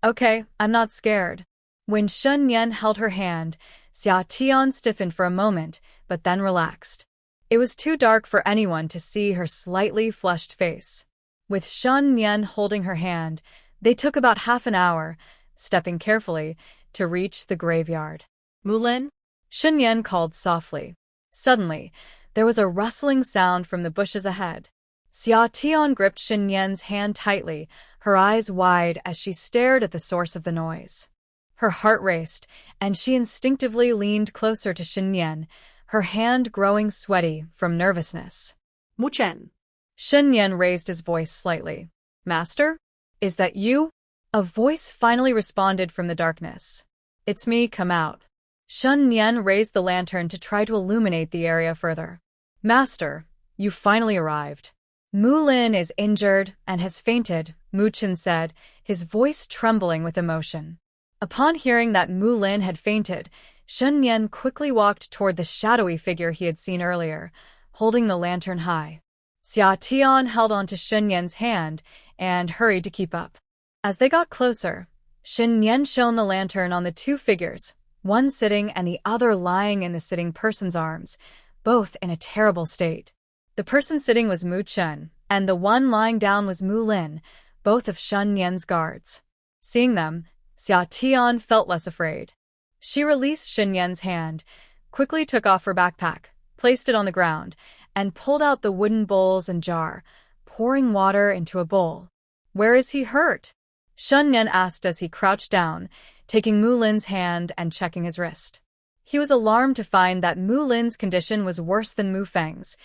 "Okay, I'm not scared." When Shen Nian held her hand, Xia Tian stiffened for a moment, but then relaxed. It was too dark for anyone to see her slightly flushed face. With Shen Nian holding her hand, they took about half an hour, stepping carefully, to reach the graveyard. "Mu Lin?" Shen Nian called softly. Suddenly, there was a rustling sound from the bushes ahead. Xia Tian gripped Shen Nian's hand tightly, her eyes wide as she stared at the source of the noise. Her heart raced, and she instinctively leaned closer to Shen Nian, her hand growing sweaty from nervousness. Mu-chen. Shen Nian raised his voice slightly. Master? Is that you? A voice finally responded from the darkness. It's me, come out. Shen Nian raised the lantern to try to illuminate the area further. Master, you finally arrived. Mu Lin is injured and has fainted, Mu-chen said, his voice trembling with emotion. Upon hearing that Mu Lin had fainted, Shen Nian quickly walked toward the shadowy figure he had seen earlier, holding the lantern high. Xia Tian held onto Shen Nian's hand and hurried to keep up. As they got closer, Shen Nian shone the lantern on the two figures, one sitting and the other lying in the sitting person's arms, both in a terrible state. The person sitting was Mu-chen, and the one lying down was Mu Lin, both of Shen Nian's guards. Seeing them, Xia Tian felt less afraid. She released Shen Nian's hand, quickly took off her backpack, placed it on the ground, and pulled out the wooden bowls and jar, pouring water into a bowl. Where is he hurt? Shen Nian asked as he crouched down, taking Mu Lin's hand and checking his wrist. He was alarmed to find that Mu Lin's condition was worse than Mu Feng's.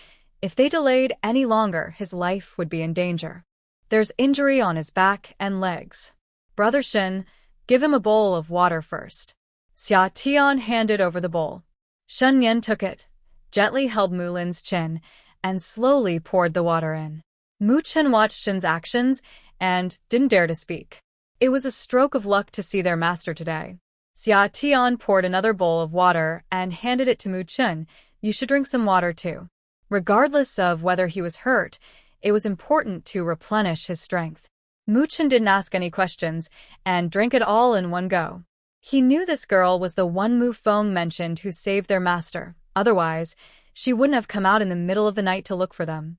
If they delayed any longer, his life would be in danger. There's injury on his back and legs. Brother Shen, give him a bowl of water first. Xia Tian handed over the bowl. Shen Nian took it, gently held Mu Lin's chin, and slowly poured the water in. Mu-chen watched Shen's actions and didn't dare to speak. It was a stroke of luck to see their master today. Xia Tian poured another bowl of water and handed it to Mu-chen. You should drink some water too. Regardless of whether he was hurt, it was important to replenish his strength. Mu-chen didn't ask any questions and drank it all in one go. He knew this girl was the one Mu Feng mentioned who saved their master. Otherwise, she wouldn't have come out in the middle of the night to look for them.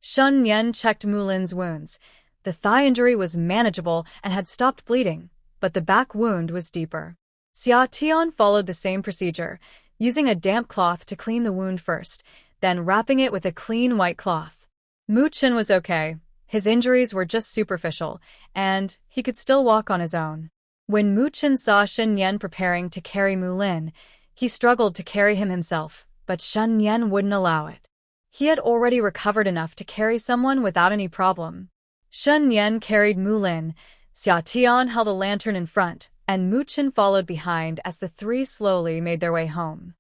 Shen Nian checked Mu Lin's wounds. The thigh injury was manageable and had stopped bleeding, but the back wound was deeper. Xia Tian followed the same procedure, using a damp cloth to clean the wound first, then wrapping it with a clean white cloth. Mu-chen was okay. His injuries were just superficial, and he could still walk on his own. When Mu-chen saw Shen Nian preparing to carry Mu Lin, he struggled to carry him himself, but Shen Nian wouldn't allow it. He had already recovered enough to carry someone without any problem. Shen Nian carried Mu Lin, Xia Tian held a lantern in front, and Mu-chen followed behind as the three slowly made their way home.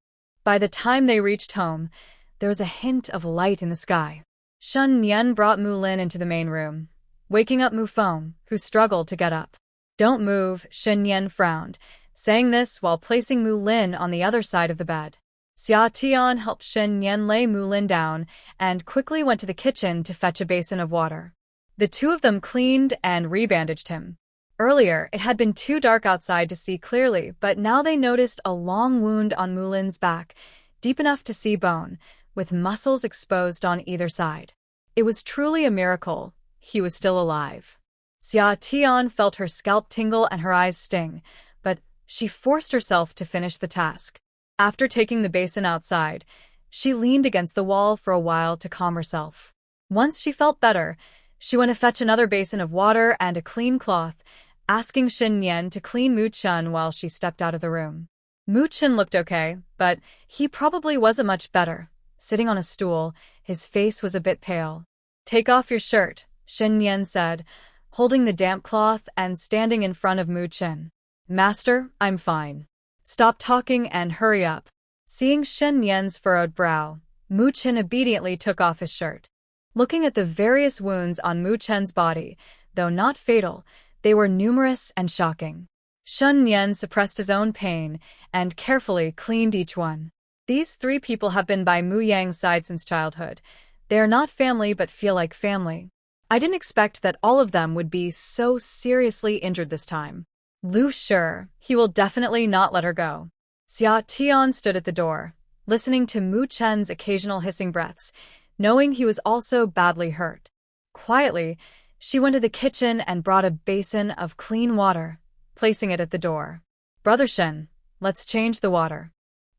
By the time they reached home, there was a hint of light in the sky. Shen Nian brought Mu Lin into the main room, waking up Mu Feng, who struggled to get up. Don't move, Shen Nian frowned, saying this while placing Mu Lin on the other side of the bed. Xia Tian helped Shen Nian lay Mu Lin down and quickly went to the kitchen to fetch a basin of water. The two of them cleaned and rebandaged him. Earlier, it had been too dark outside to see clearly, but now they noticed a long wound on Mu Lin's back, deep enough to see bone, with muscles exposed on either side. It was truly a miracle. He was still alive. Xia Tian felt her scalp tingle and her eyes sting, but she forced herself to finish the task. After taking the basin outside, she leaned against the wall for a while to calm herself. Once she felt better, she went to fetch another basin of water and a clean cloth, asking Shen Nian to clean Mu-chen while she stepped out of the room. Mu-chen looked okay, but he probably wasn't much better. Sitting on a stool, his face was a bit pale. Take off your shirt, Shen Nian said, holding the damp cloth and standing in front of Mu-chen. Master, I'm fine. Stop talking and hurry up. Seeing Shen Nian's furrowed brow, Mu-chen obediently took off his shirt. Looking at the various wounds on Mu-chen's body, though not fatal, they were numerous and shocking. Shen Nian suppressed his own pain and carefully cleaned each one. These three people have been by Mu Yang's side since childhood. They are not family but feel like family. I didn't expect that all of them would be so seriously injured this time. Lu's sure he will definitely not let her go. Xia Tian stood at the door, listening to Mu-chen's occasional hissing breaths, knowing he was also badly hurt. Quietly, she went to the kitchen and brought a basin of clean water, placing it at the door. Brother Shen, let's change the water.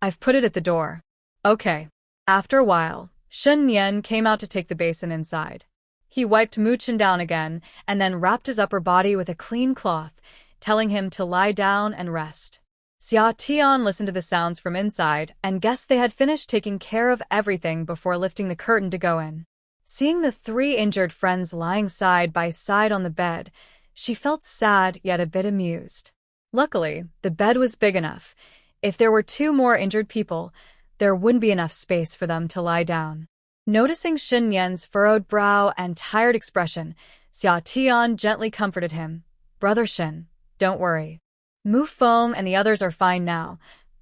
I've put it at the door. Okay. After a while, Shen Nian came out to take the basin inside. He wiped Mu-chen down again and then wrapped his upper body with a clean cloth, telling him to lie down and rest. Xia Tian listened to the sounds from inside and guessed they had finished taking care of everything before lifting the curtain to go in. Seeing the 3 injured friends lying side by side on the bed, she felt sad yet a bit amused. Luckily, the bed was big enough. If there were 2 more injured people, there wouldn't be enough space for them to lie down. Noticing Shen Nian's furrowed brow and tired expression, Xia Tian gently comforted him. "Brother Shen, don't worry. Mu Feng and the others are fine now.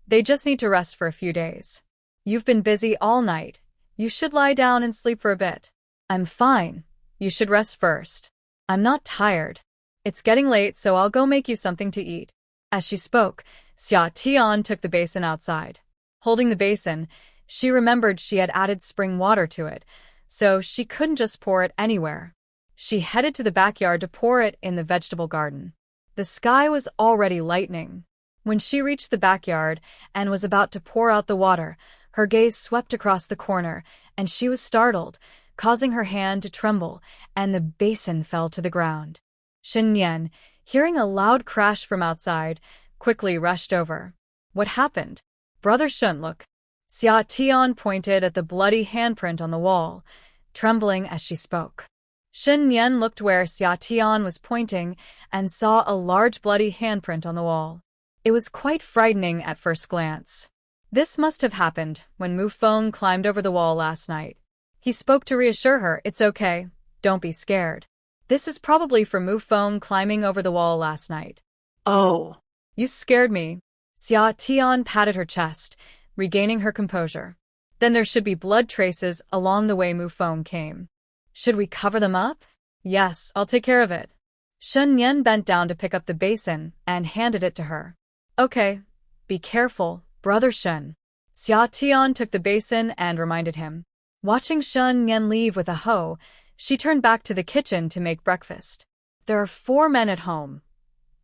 They just need to rest for a few days. You've been busy all night. You should lie down and sleep for a bit." "I'm fine. You should rest first." "I'm not tired. It's getting late, so I'll go make you something to eat." As she spoke, Xia Tian took the basin outside. Holding the basin, she remembered she had added spring water to it, so she couldn't just pour it anywhere. She headed to the backyard to pour it in the vegetable garden. The sky was already lightening. When she reached the backyard and was about to pour out the water, her gaze swept across the corner, and she was startled, causing her hand to tremble, and the basin fell to the ground. Shen Nian, hearing a loud crash from outside, quickly rushed over. "What happened?" "Brother Shen, look." Xia Tian pointed at the bloody handprint on the wall, trembling as she spoke. Shen Nian looked where Xia Tian was pointing and saw a large bloody handprint on the wall. It was quite frightening at first glance. This must have happened when Mu Feng climbed over the wall last night. He spoke to reassure her, "It's okay, don't be scared. This is probably from Mu Feng climbing over the wall last night." "Oh." "You scared me." Xia Tian patted her chest, regaining her composure. "Then there should be blood traces along the way Mu Feng came. Should we cover them up?" "Yes, I'll take care of it." Shen Nian bent down to pick up the basin and handed it to her. "Okay, be careful, Brother Shen." Xia Tian took the basin and reminded him. Watching Shen Nian leave with a hoe, she turned back to the kitchen to make breakfast. "There are 4 men at home.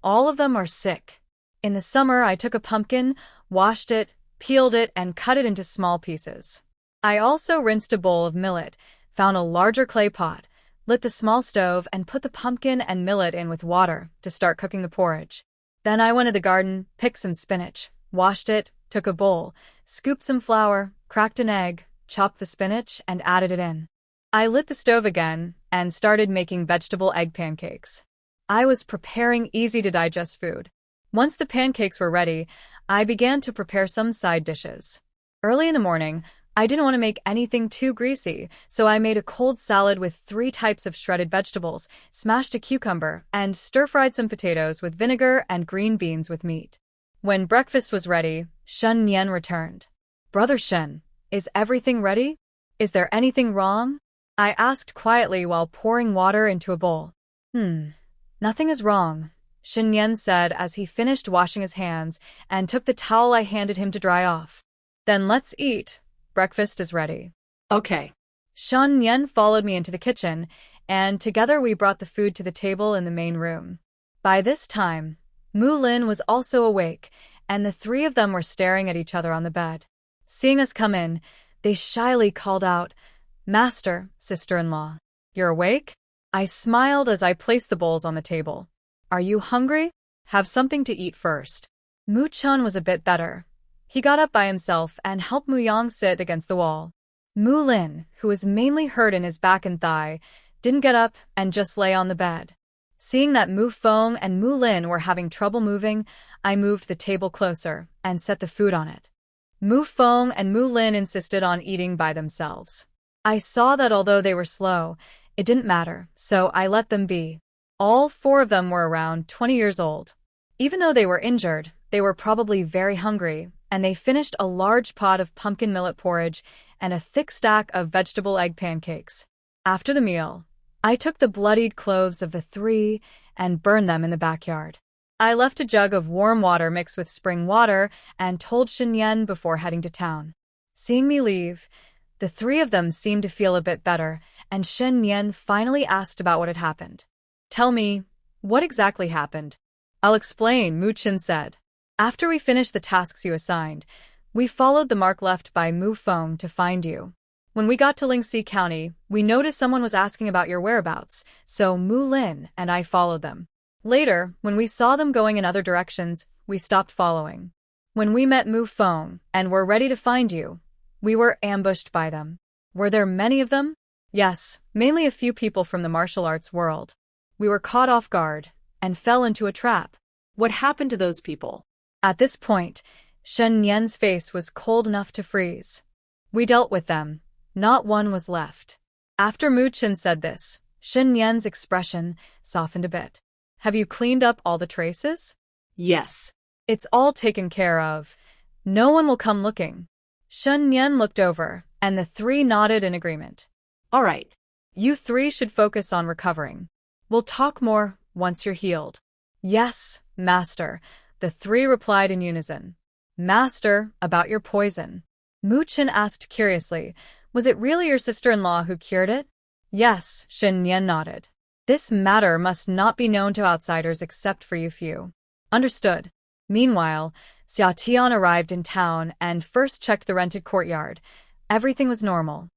All of them are sick. In the summer, I took a pumpkin, washed it, peeled it, and cut it into small pieces. I also rinsed a bowl of millet, found a larger clay pot, lit the small stove, and put the pumpkin and millet in with water to start cooking the porridge. Then I went to the garden, picked some spinach, washed it, took a bowl, scooped some flour, cracked an egg, chopped the spinach, and added it in. I lit the stove again and started making vegetable egg pancakes. I was preparing easy-to-digest food. Once the pancakes were ready, I began to prepare some side dishes. Early in the morning, I didn't want to make anything too greasy, so I made a cold salad with 3 types of shredded vegetables, smashed a cucumber, and stir-fried some potatoes with vinegar and green beans with meat. When breakfast was ready, Shen Nian returned. "Brother Shen, is everything ready? Is there anything wrong?" I asked quietly while pouring water into a bowl. Nothing is wrong," Shen Nian said as he finished washing his hands and took the towel I handed him to dry off. "Then let's eat. Breakfast is ready." "Okay." Shen Nian followed me into the kitchen, and together we brought the food to the table in the main room. By this time, Mu Lin was also awake, and the 3 of them were staring at each other on the bed. Seeing us come in, they shyly called out, "Master, sister-in-law, you're awake?" I smiled as I placed the bowls on the table. "Are you hungry? Have something to eat first." Mu Chun was a bit better. He got up by himself and helped Mu Yang sit against the wall. Mu Lin, who was mainly hurt in his back and thigh, didn't get up and just lay on the bed. Seeing that Mu Feng and Mu Lin were having trouble moving, I moved the table closer and set the food on it. Mu Feng and Mu Lin insisted on eating by themselves. I saw that although they were slow, it didn't matter, so I let them be. All 4 of them were around 20 years old. Even though they were injured, they were probably very hungry, and they finished a large pot of pumpkin millet porridge and a thick stack of vegetable egg pancakes. After the meal, I took the bloodied clothes of the 3 and burned them in the backyard. I left a jug of warm water mixed with spring water and told Shen Nian before heading to town. Seeing me leave, the 3 of them seemed to feel a bit better, and Shen Nian finally asked about what had happened. "Tell me, what exactly happened?" "I'll explain," Mu Chin said. "After we finished the tasks you assigned, we followed the mark left by Mu Feng to find you. When we got to Lingxi County, we noticed someone was asking about your whereabouts, so Mu Lin and I followed them. Later, when we saw them going in other directions, we stopped following. When we met Mu Feng and were ready to find you, we were ambushed by them. Were there many of them? Yes, mainly a few people from the martial arts world. We were caught off guard and fell into a trap. What happened to those people? At this point, Shen Nian's face was cold enough to freeze. We dealt with them. Not one was left. After Mu Chen said this, Shen Nian's expression softened a bit. Have you cleaned up all the traces? Yes. It's all taken care of. No one will come looking. Shen Nian looked over, and the three nodded in agreement. All right. You three should focus on recovering. We'll talk more once you're healed. Yes, Master, the three replied in unison. Master, about your poison. Mu Chen asked curiously, was it really your sister-in-law who cured it? Yes, Shen Nian nodded. This matter must not be known to outsiders except for you few. Understood. Meanwhile, Xia Tian arrived in town and first checked the rented courtyard. Everything was normal.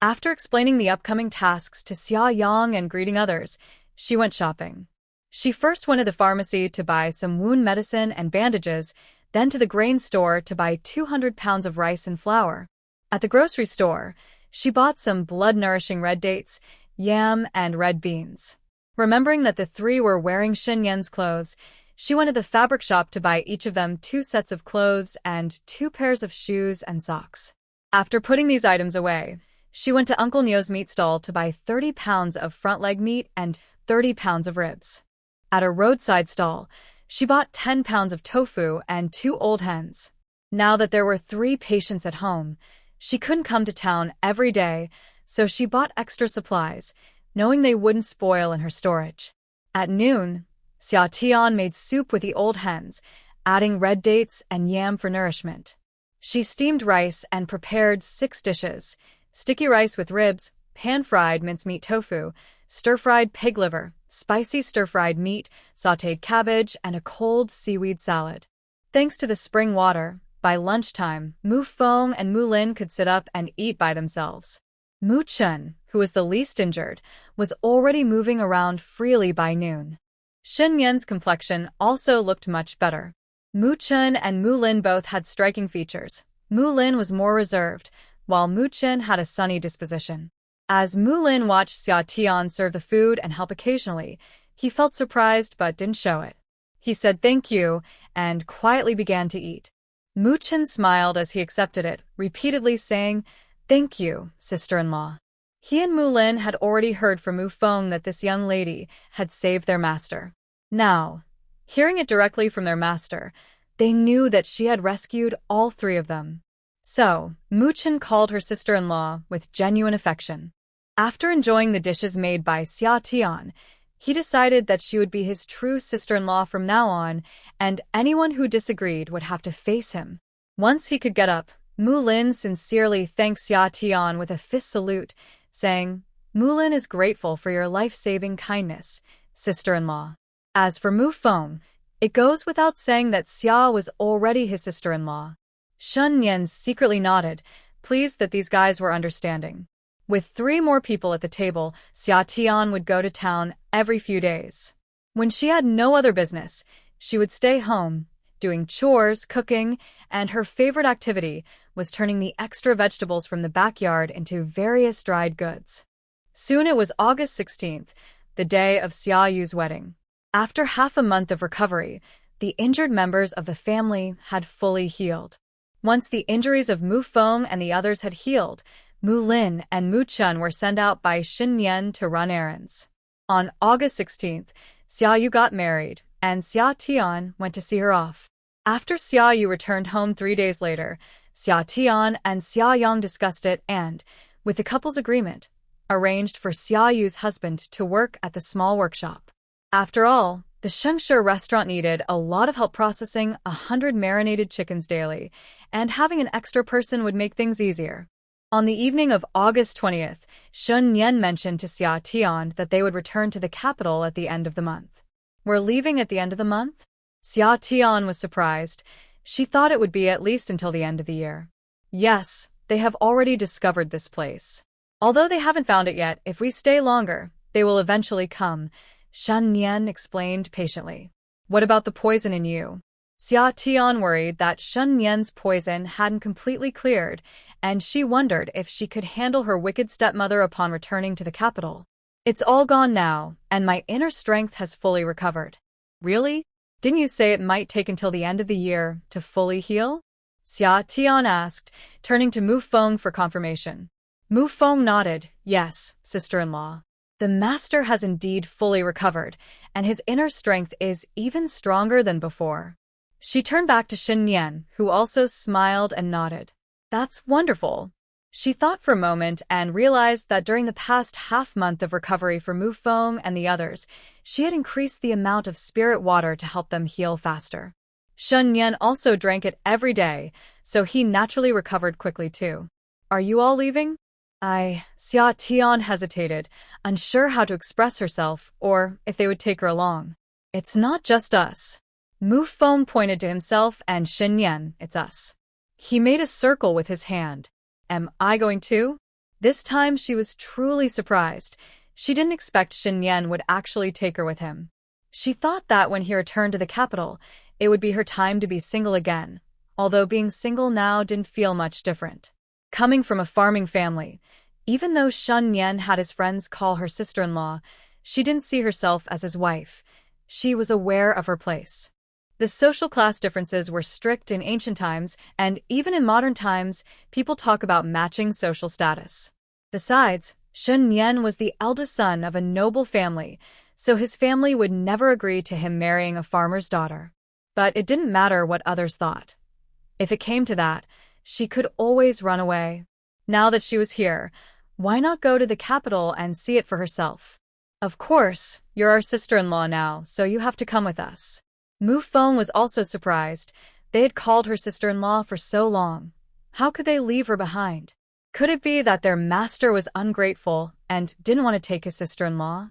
After explaining the upcoming tasks to Xia Yang and greeting others, she went shopping. She first went to the pharmacy to buy some wound medicine and bandages, then to the grain store to buy 200 pounds of rice and flour. At the grocery store, she bought some blood-nourishing red dates, yam, and red beans. Remembering that the three were wearing Shen Yan's clothes, she went to the fabric shop to buy each of them 2 sets of clothes and 2 pairs of shoes and socks. After putting these items away, she went to Uncle Neo's meat stall to buy 30 pounds of front leg meat and 30 pounds of ribs. At a roadside stall, she bought 10 pounds of tofu and 2 old hens. Now that there were 3 patients at home, she couldn't come to town every day, so she bought extra supplies, knowing they wouldn't spoil in her storage. At noon, Xia Tian made soup with the old hens, adding red dates and yam for nourishment. She steamed rice and prepared 6 dishes: sticky rice with ribs, pan-fried mincemeat tofu, stir-fried pig liver, spicy stir-fried meat, sautéed cabbage, and a cold seaweed salad. Thanks to the spring water, by lunchtime, Mu Feng and Mu Lin could sit up and eat by themselves. Mu Chen, who was the least injured, was already moving around freely by noon. Shen Yan's complexion also looked much better. Mu Chen and Mu Lin both had striking features. Mu Lin was more reserved, while Mu Chen had a sunny disposition. As Mu Lin watched Xia Tian serve the food and help occasionally, he felt surprised but didn't show it. He said thank you and quietly began to eat. Mu Chen smiled as he accepted it, repeatedly saying, "Thank you, sister-in-law." He and Mu Lin had already heard from Mu Feng that this young lady had saved their master. Now, hearing it directly from their master, they knew that she had rescued all 3 of them. So, Mu Chen called her sister-in-law with genuine affection. After enjoying the dishes made by Xia Tian, he decided that she would be his true sister-in-law from now on, and anyone who disagreed would have to face him. Once he could get up, Mu Lin sincerely thanked Xia Tian with a fist salute, saying, "Mu Lin is grateful for your life-saving kindness, sister-in-law." As for Mu Feng, it goes without saying that Xia was already his sister-in-law. Shen Nian secretly nodded, pleased that these guys were understanding. With 3 more people at the table, Xia Tian would go to town every few days. When she had no other business, she would stay home, doing chores, cooking, and her favorite activity was turning the extra vegetables from the backyard into various dried goods. Soon it was August 16th, the day of Xia Yu's wedding. After half a month of recovery, the injured members of the family had fully healed. Once the injuries of Mu Feng and the others had healed, Mu Lin and Mu Chen were sent out by Shen Nian to run errands. On August 16th, Xia Yu got married, and Xia Tian went to see her off. After Xia Yu returned home 3 days later, Xia Tian and Xia Yang discussed it and, with the couple's agreement, arranged for Xia Yu's husband to work at the small workshop. After all, the Shengshe restaurant needed a lot of help processing 100 marinated chickens daily, and having an extra person would make things easier. On the evening of August 20th, Shen Nian mentioned to Xia Tian that they would return to the capital at the end of the month. "We're leaving at the end of the month?" Xia Tian was surprised. She thought it would be at least until the end of the year. "Yes, they have already discovered this place. Although they haven't found it yet, if we stay longer, they will eventually come," Shen Nian explained patiently. What about the poison in you? Xia Tian worried that Shen Nian's poison hadn't completely cleared, and she wondered if she could handle her wicked stepmother upon returning to the capital. It's all gone now, and my inner strength has fully recovered. Really? Didn't you say it might take until the end of the year to fully heal? Xia Tian asked, turning to Mu Feng for confirmation. Mu Feng nodded. Yes, sister-in-law. The master has indeed fully recovered, and his inner strength is even stronger than before. She turned back to Shen Nian, who also smiled and nodded. That's wonderful. She thought for a moment and realized that during the past half-month of recovery for Mu Feng and the others, she had increased the amount of spirit water to help them heal faster. Shen Nian also drank it every day, so he naturally recovered quickly too. Are you all leaving? Xia Tian hesitated, unsure how to express herself or if they would take her along. It's not just us. Mu Feng pointed to himself and Shen Nian, it's us. He made a circle with his hand. Am I going too? This time she was truly surprised. She didn't expect Shen Nian would actually take her with him. She thought that when he returned to the capital, it would be her time to be single again, although being single now didn't feel much different. Coming from a farming family, even though Shen Nian had his friends call her sister-in-law, she didn't see herself as his wife. She was aware of her place. The social class differences were strict in ancient times, and even in modern times, people talk about matching social status. Besides, Shen Nian was the eldest son of a noble family, so his family would never agree to him marrying a farmer's daughter. But it didn't matter what others thought. If it came to that, she could always run away. Now that she was here, why not go to the capital and see it for herself? Of course, you're our sister-in-law now, so you have to come with us. Mu Feng was also surprised. They had called her sister-in-law for so long. How could they leave her behind? Could it be that their master was ungrateful and didn't want to take his sister-in-law?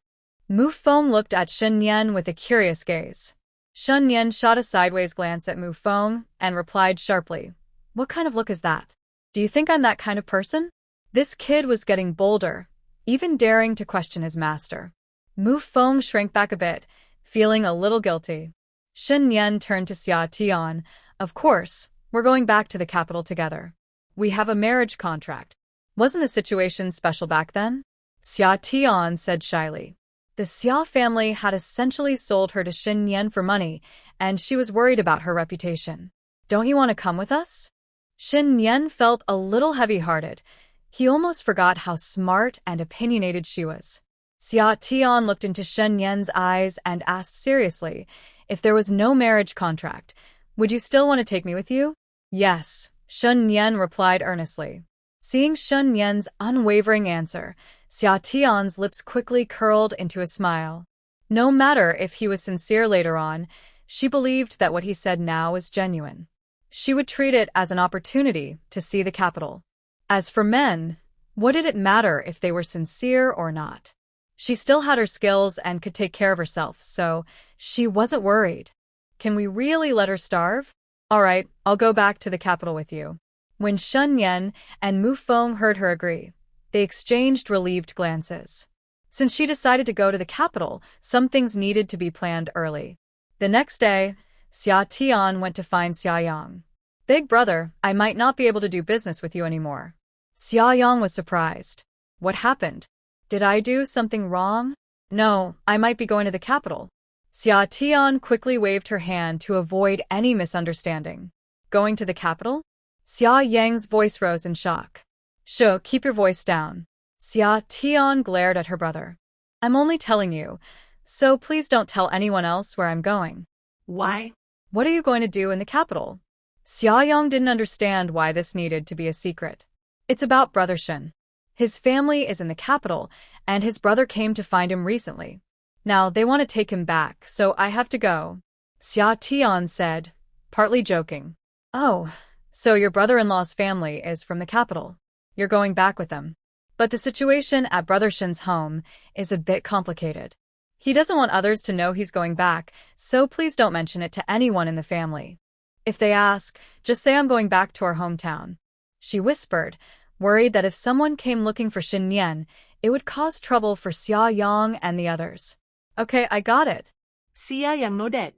Mu Feng looked at Shen Nian with a curious gaze. Shen Nian shot a sideways glance at Mu Feng and replied sharply, What kind of look is that? Do you think I'm that kind of person? This kid was getting bolder, even daring to question his master. Mu Feng shrank back a bit, feeling a little guilty. Shen Nian turned to Xia Tian. Of course, we're going back to the capital together. We have a marriage contract. Wasn't the situation special back then? Xia Tian said shyly. The Xia family had essentially sold her to Shen Nian for money, and she was worried about her reputation. Don't you want to come with us? Shen Nian felt a little heavy-hearted. He almost forgot how smart and opinionated she was. Xia Tian looked into Shen Nian's eyes and asked seriously, If there was no marriage contract, would you still want to take me with you? Yes, Shen Nian replied earnestly. Seeing Shen Nian's unwavering answer, Xia Tian's lips quickly curled into a smile. No matter if he was sincere later on, she believed that what he said now was genuine. She would treat it as an opportunity to see the capital. As for men, what did it matter if they were sincere or not? She still had her skills and could take care of herself, so she wasn't worried. Can we really let her starve? All right, I'll go back to the capital with you. When Shen Nian and Mu Feng heard her agree, they exchanged relieved glances. Since she decided to go to the capital, some things needed to be planned early. The next day, Xia Tian went to find Xia Yang. Big brother, I might not be able to do business with you anymore. Xia Yang was surprised. What happened? Did I do something wrong? No, I might be going to the capital. Xia Tian quickly waved her hand to avoid any misunderstanding. Going to the capital? Xia Yang's voice rose in shock. Shu, keep your voice down. Xia Tian glared at her brother. I'm only telling you, so please don't tell anyone else where I'm going. Why? What are you going to do in the capital? Xia Yang didn't understand why this needed to be a secret. It's about Brother Shen. His family is in the capital, and his brother came to find him recently. Now they want to take him back, so I have to go. Xia Tian said, partly joking. Oh, so your brother-in-law's family is from the capital. You're going back with them. But the situation at Brother Shen's home is a bit complicated. He doesn't want others to know he's going back, so please don't mention it to anyone in the family. If they ask, just say I'm going back to our hometown. She whispered, worried that if someone came looking for Shen Nian, it would cause trouble for Xia Yang and the others. Okay, I got it. Xia Yang nodded.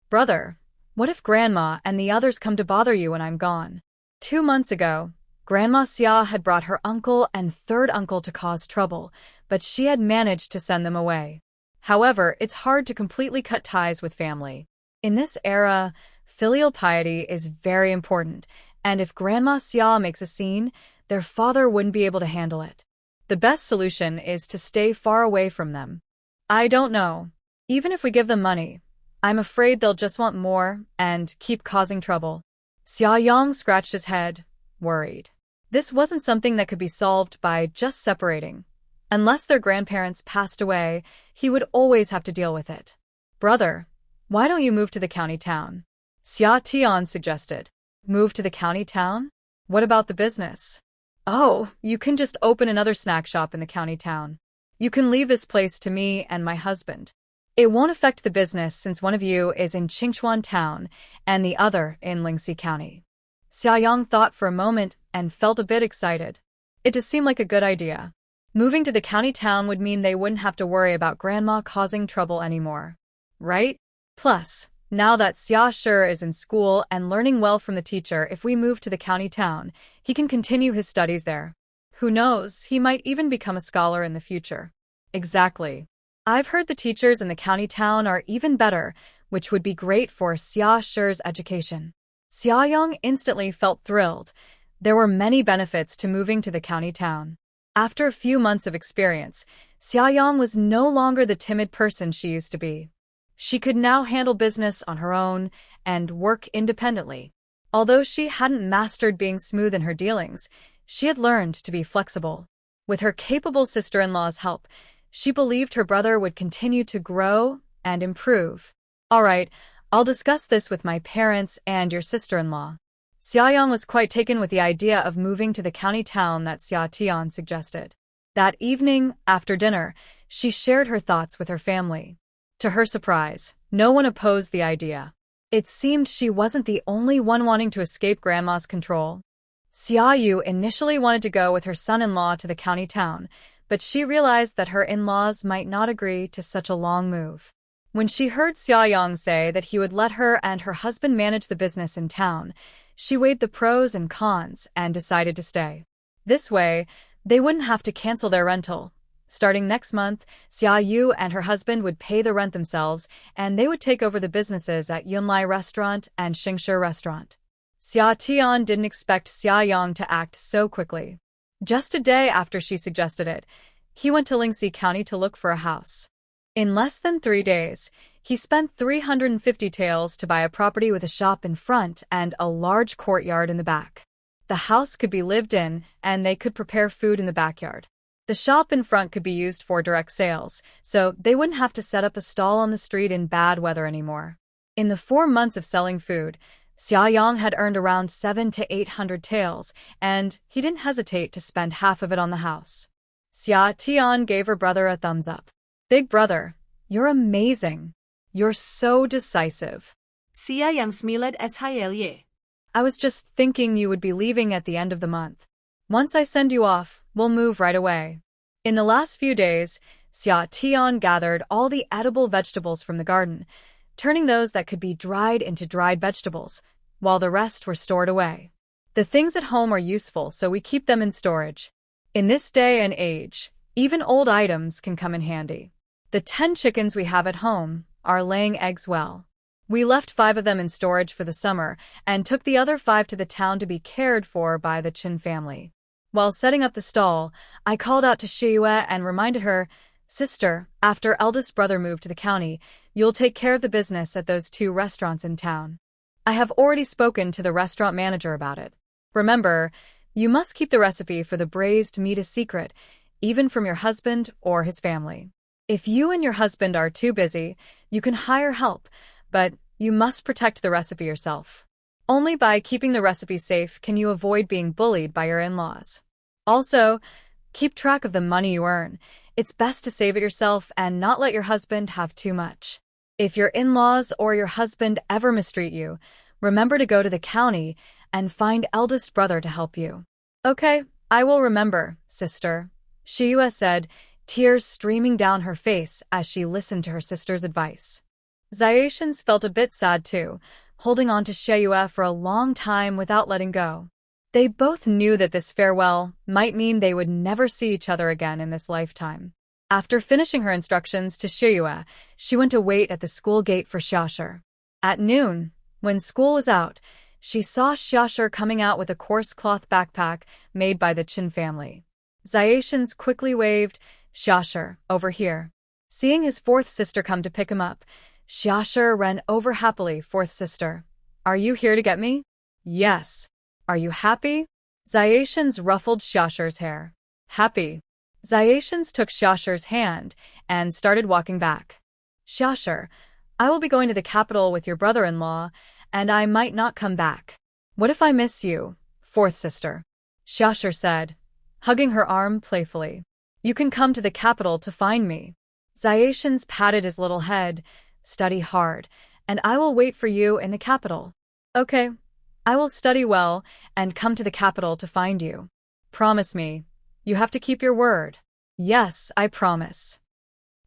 Brother, what if Grandma and the others come to bother you when I'm gone? 2 months ago, Grandma Xia had brought her uncle and third uncle to cause trouble, but she had managed to send them away. However, it's hard to completely cut ties with family. In this era, filial piety is very important, and if Grandma Xia makes a scene, their father wouldn't be able to handle it. The best solution is to stay far away from them. I don't know. Even if we give them money, I'm afraid they'll just want more and keep causing trouble. Xia Yang scratched his head, worried. This wasn't something that could be solved by just separating. Unless their grandparents passed away, he would always have to deal with it. Brother, why don't you move to the county town? Xia Tian suggested. Move to the county town? What about the business? Oh, you can just open another snack shop in the county town. You can leave this place to me and my husband. It won't affect the business since one of you is in Qingchuan town and the other in Lingxi County. Xia Yang thought for a moment and felt a bit excited. It just seemed like a good idea. Moving to the county town would mean they wouldn't have to worry about Grandma causing trouble anymore. Right? Plus, now that Xia Shi is in school and learning well from the teacher, if we move to the county town, he can continue his studies there. Who knows, he might even become a scholar in the future. Exactly. I've heard the teachers in the county town are even better, which would be great for Xia Shi's education. Xia Yang instantly felt thrilled. There were many benefits to moving to the county town. After a few months of experience, Xia Yang was no longer the timid person she used to be. She could now handle business on her own and work independently. Although she hadn't mastered being smooth in her dealings, she had learned to be flexible. With her capable sister-in-law's help, she believed her brother would continue to grow and improve. All right, I'll discuss this with my parents and your sister-in-law. Xia Yang was quite taken with the idea of moving to the county town that Xia Tian suggested. That evening, after dinner, she shared her thoughts with her family. To her surprise, no one opposed the idea. It seemed she wasn't the only one wanting to escape Grandma's control. Xia Yu initially wanted to go with her son-in-law to the county town, but she realized that her in-laws might not agree to such a long move. When she heard Xia Yang say that he would let her and her husband manage the business in town, she weighed the pros and cons and decided to stay. This way, they wouldn't have to cancel their rental. Starting next month, Xia Yu and her husband would pay the rent themselves, and they would take over the businesses at Yunlai Restaurant and Xingshi Restaurant. Xia Tian didn't expect Xia Yang to act so quickly. Just a day after she suggested it, he went to Lingxi County to look for a house. In less than 3 days, he spent 350 taels to buy a property with a shop in front and a large courtyard in the back. The house could be lived in, and they could prepare food in the backyard. The shop in front could be used for direct sales, so they wouldn't have to set up a stall on the street in bad weather anymore. In the 4 months of selling food, Xia Yang had earned around 700 to 800 taels, and he didn't hesitate to spend half of it on the house. Xia Tian gave her brother a thumbs up. Big brother, you're amazing. You're so decisive. Xia Yang smiled as Hyelie. I was just thinking you would be leaving at the end of the month. Once I send you off, we'll move right away. In the last few days, Xia Tian gathered all the edible vegetables from the garden, turning those that could be dried into dried vegetables, while the rest were stored away. The things at home are useful, so we keep them in storage. In this day and age, even old items can come in handy. The 10 chickens we have at home are laying eggs well. We left 5 of them in storage for the summer and took the other 5 to the town to be cared for by the Shen family. While setting up the stall, I called out to Xiyue and reminded her, "Sister, after eldest brother moved to the county, you'll take care of the business at those 2 restaurants in town. I have already spoken to the restaurant manager about it. Remember, you must keep the recipe for the braised meat a secret, even from your husband or his family. If you and your husband are too busy, you can hire help, but you must protect the recipe yourself. Only by keeping the recipe safe can you avoid being bullied by your in-laws. Also, keep track of the money you earn. It's best to save it yourself and not let your husband have too much. If your in-laws or your husband ever mistreat you, remember to go to the county and find eldest brother to help you." "Okay, I will remember, sister," Xiyue said, tears streaming down her face as she listened to her sister's advice. Xia felt a bit sad too, holding on to Xia for a long time without letting go. They both knew that this farewell might mean they would never see each other again in this lifetime. After finishing her instructions to Xia, she went to wait at the school gate for Xia. At noon, when school was out, she saw Xia coming out with a coarse cloth backpack made by the Shen family. Xia quickly waved, "Xia, over here." Seeing his fourth sister come to pick him up, Xia ran over happily. "Fourth sister, are you here to get me?" "Yes." "Are you happy?" Xia ruffled Xia's hair. "Happy." Xia took Xia's hand and started walking back. "Xia, I will be going to the capital with your brother-in-law, and I might not come back. What if I miss you, fourth sister?" Xia said, hugging her arm playfully. "You can come to the capital to find me." Xia patted his little head. "Study hard, and I will wait for you in the capital." "Okay. I will study well and come to the capital to find you. Promise me. You have to keep your word." "Yes, I promise."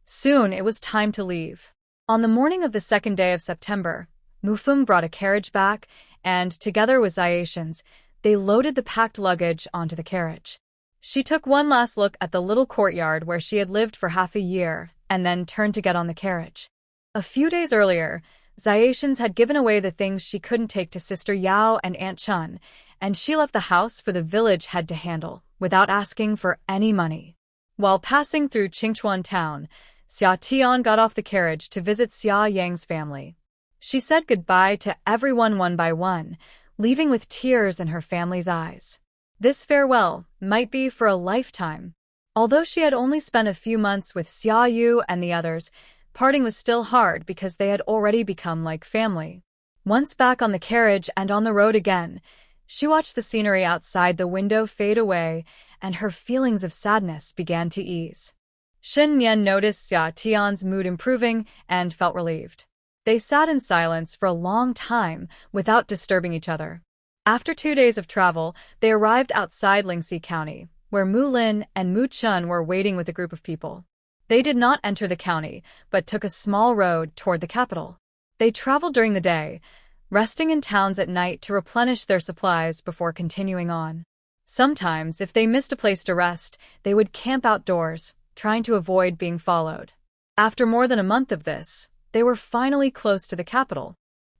Soon it was time to leave. On the morning of the second day of September, Mufeng brought a carriage back, and together with Xia, they loaded the packed luggage onto the carriage. She took one last look at the little courtyard where she had lived for half a year, and then turned to get on the carriage. A few days earlier, Xia had given away the things she couldn't take to Sister Yao and Aunt Chun, and she left the house for the village head to handle, without asking for any money. While passing through Qingchuan town, Xia Tian got off the carriage to visit Xia Yang's family. She said goodbye to everyone one by one, leaving with tears in her family's eyes. This farewell might be for a lifetime. Although she had only spent a few months with Xia Yu and the others, parting was still hard because they had already become like family. Once back on the carriage and on the road again, she watched the scenery outside the window fade away, and her feelings of sadness began to ease. Nian noticed Xia Tian's mood improving and felt relieved. They sat in silence for a long time without disturbing each other. After 2 days of travel, they arrived outside Lingxi County, where Mu Lin and Mu Chun were waiting with a group of people. They did not enter the county, but took a small road toward the capital. They traveled during the day, resting in towns at night to replenish their supplies before continuing on. Sometimes, if they missed a place to rest, they would camp outdoors, trying to avoid being followed. After more than a month of this, they were finally close to the capital.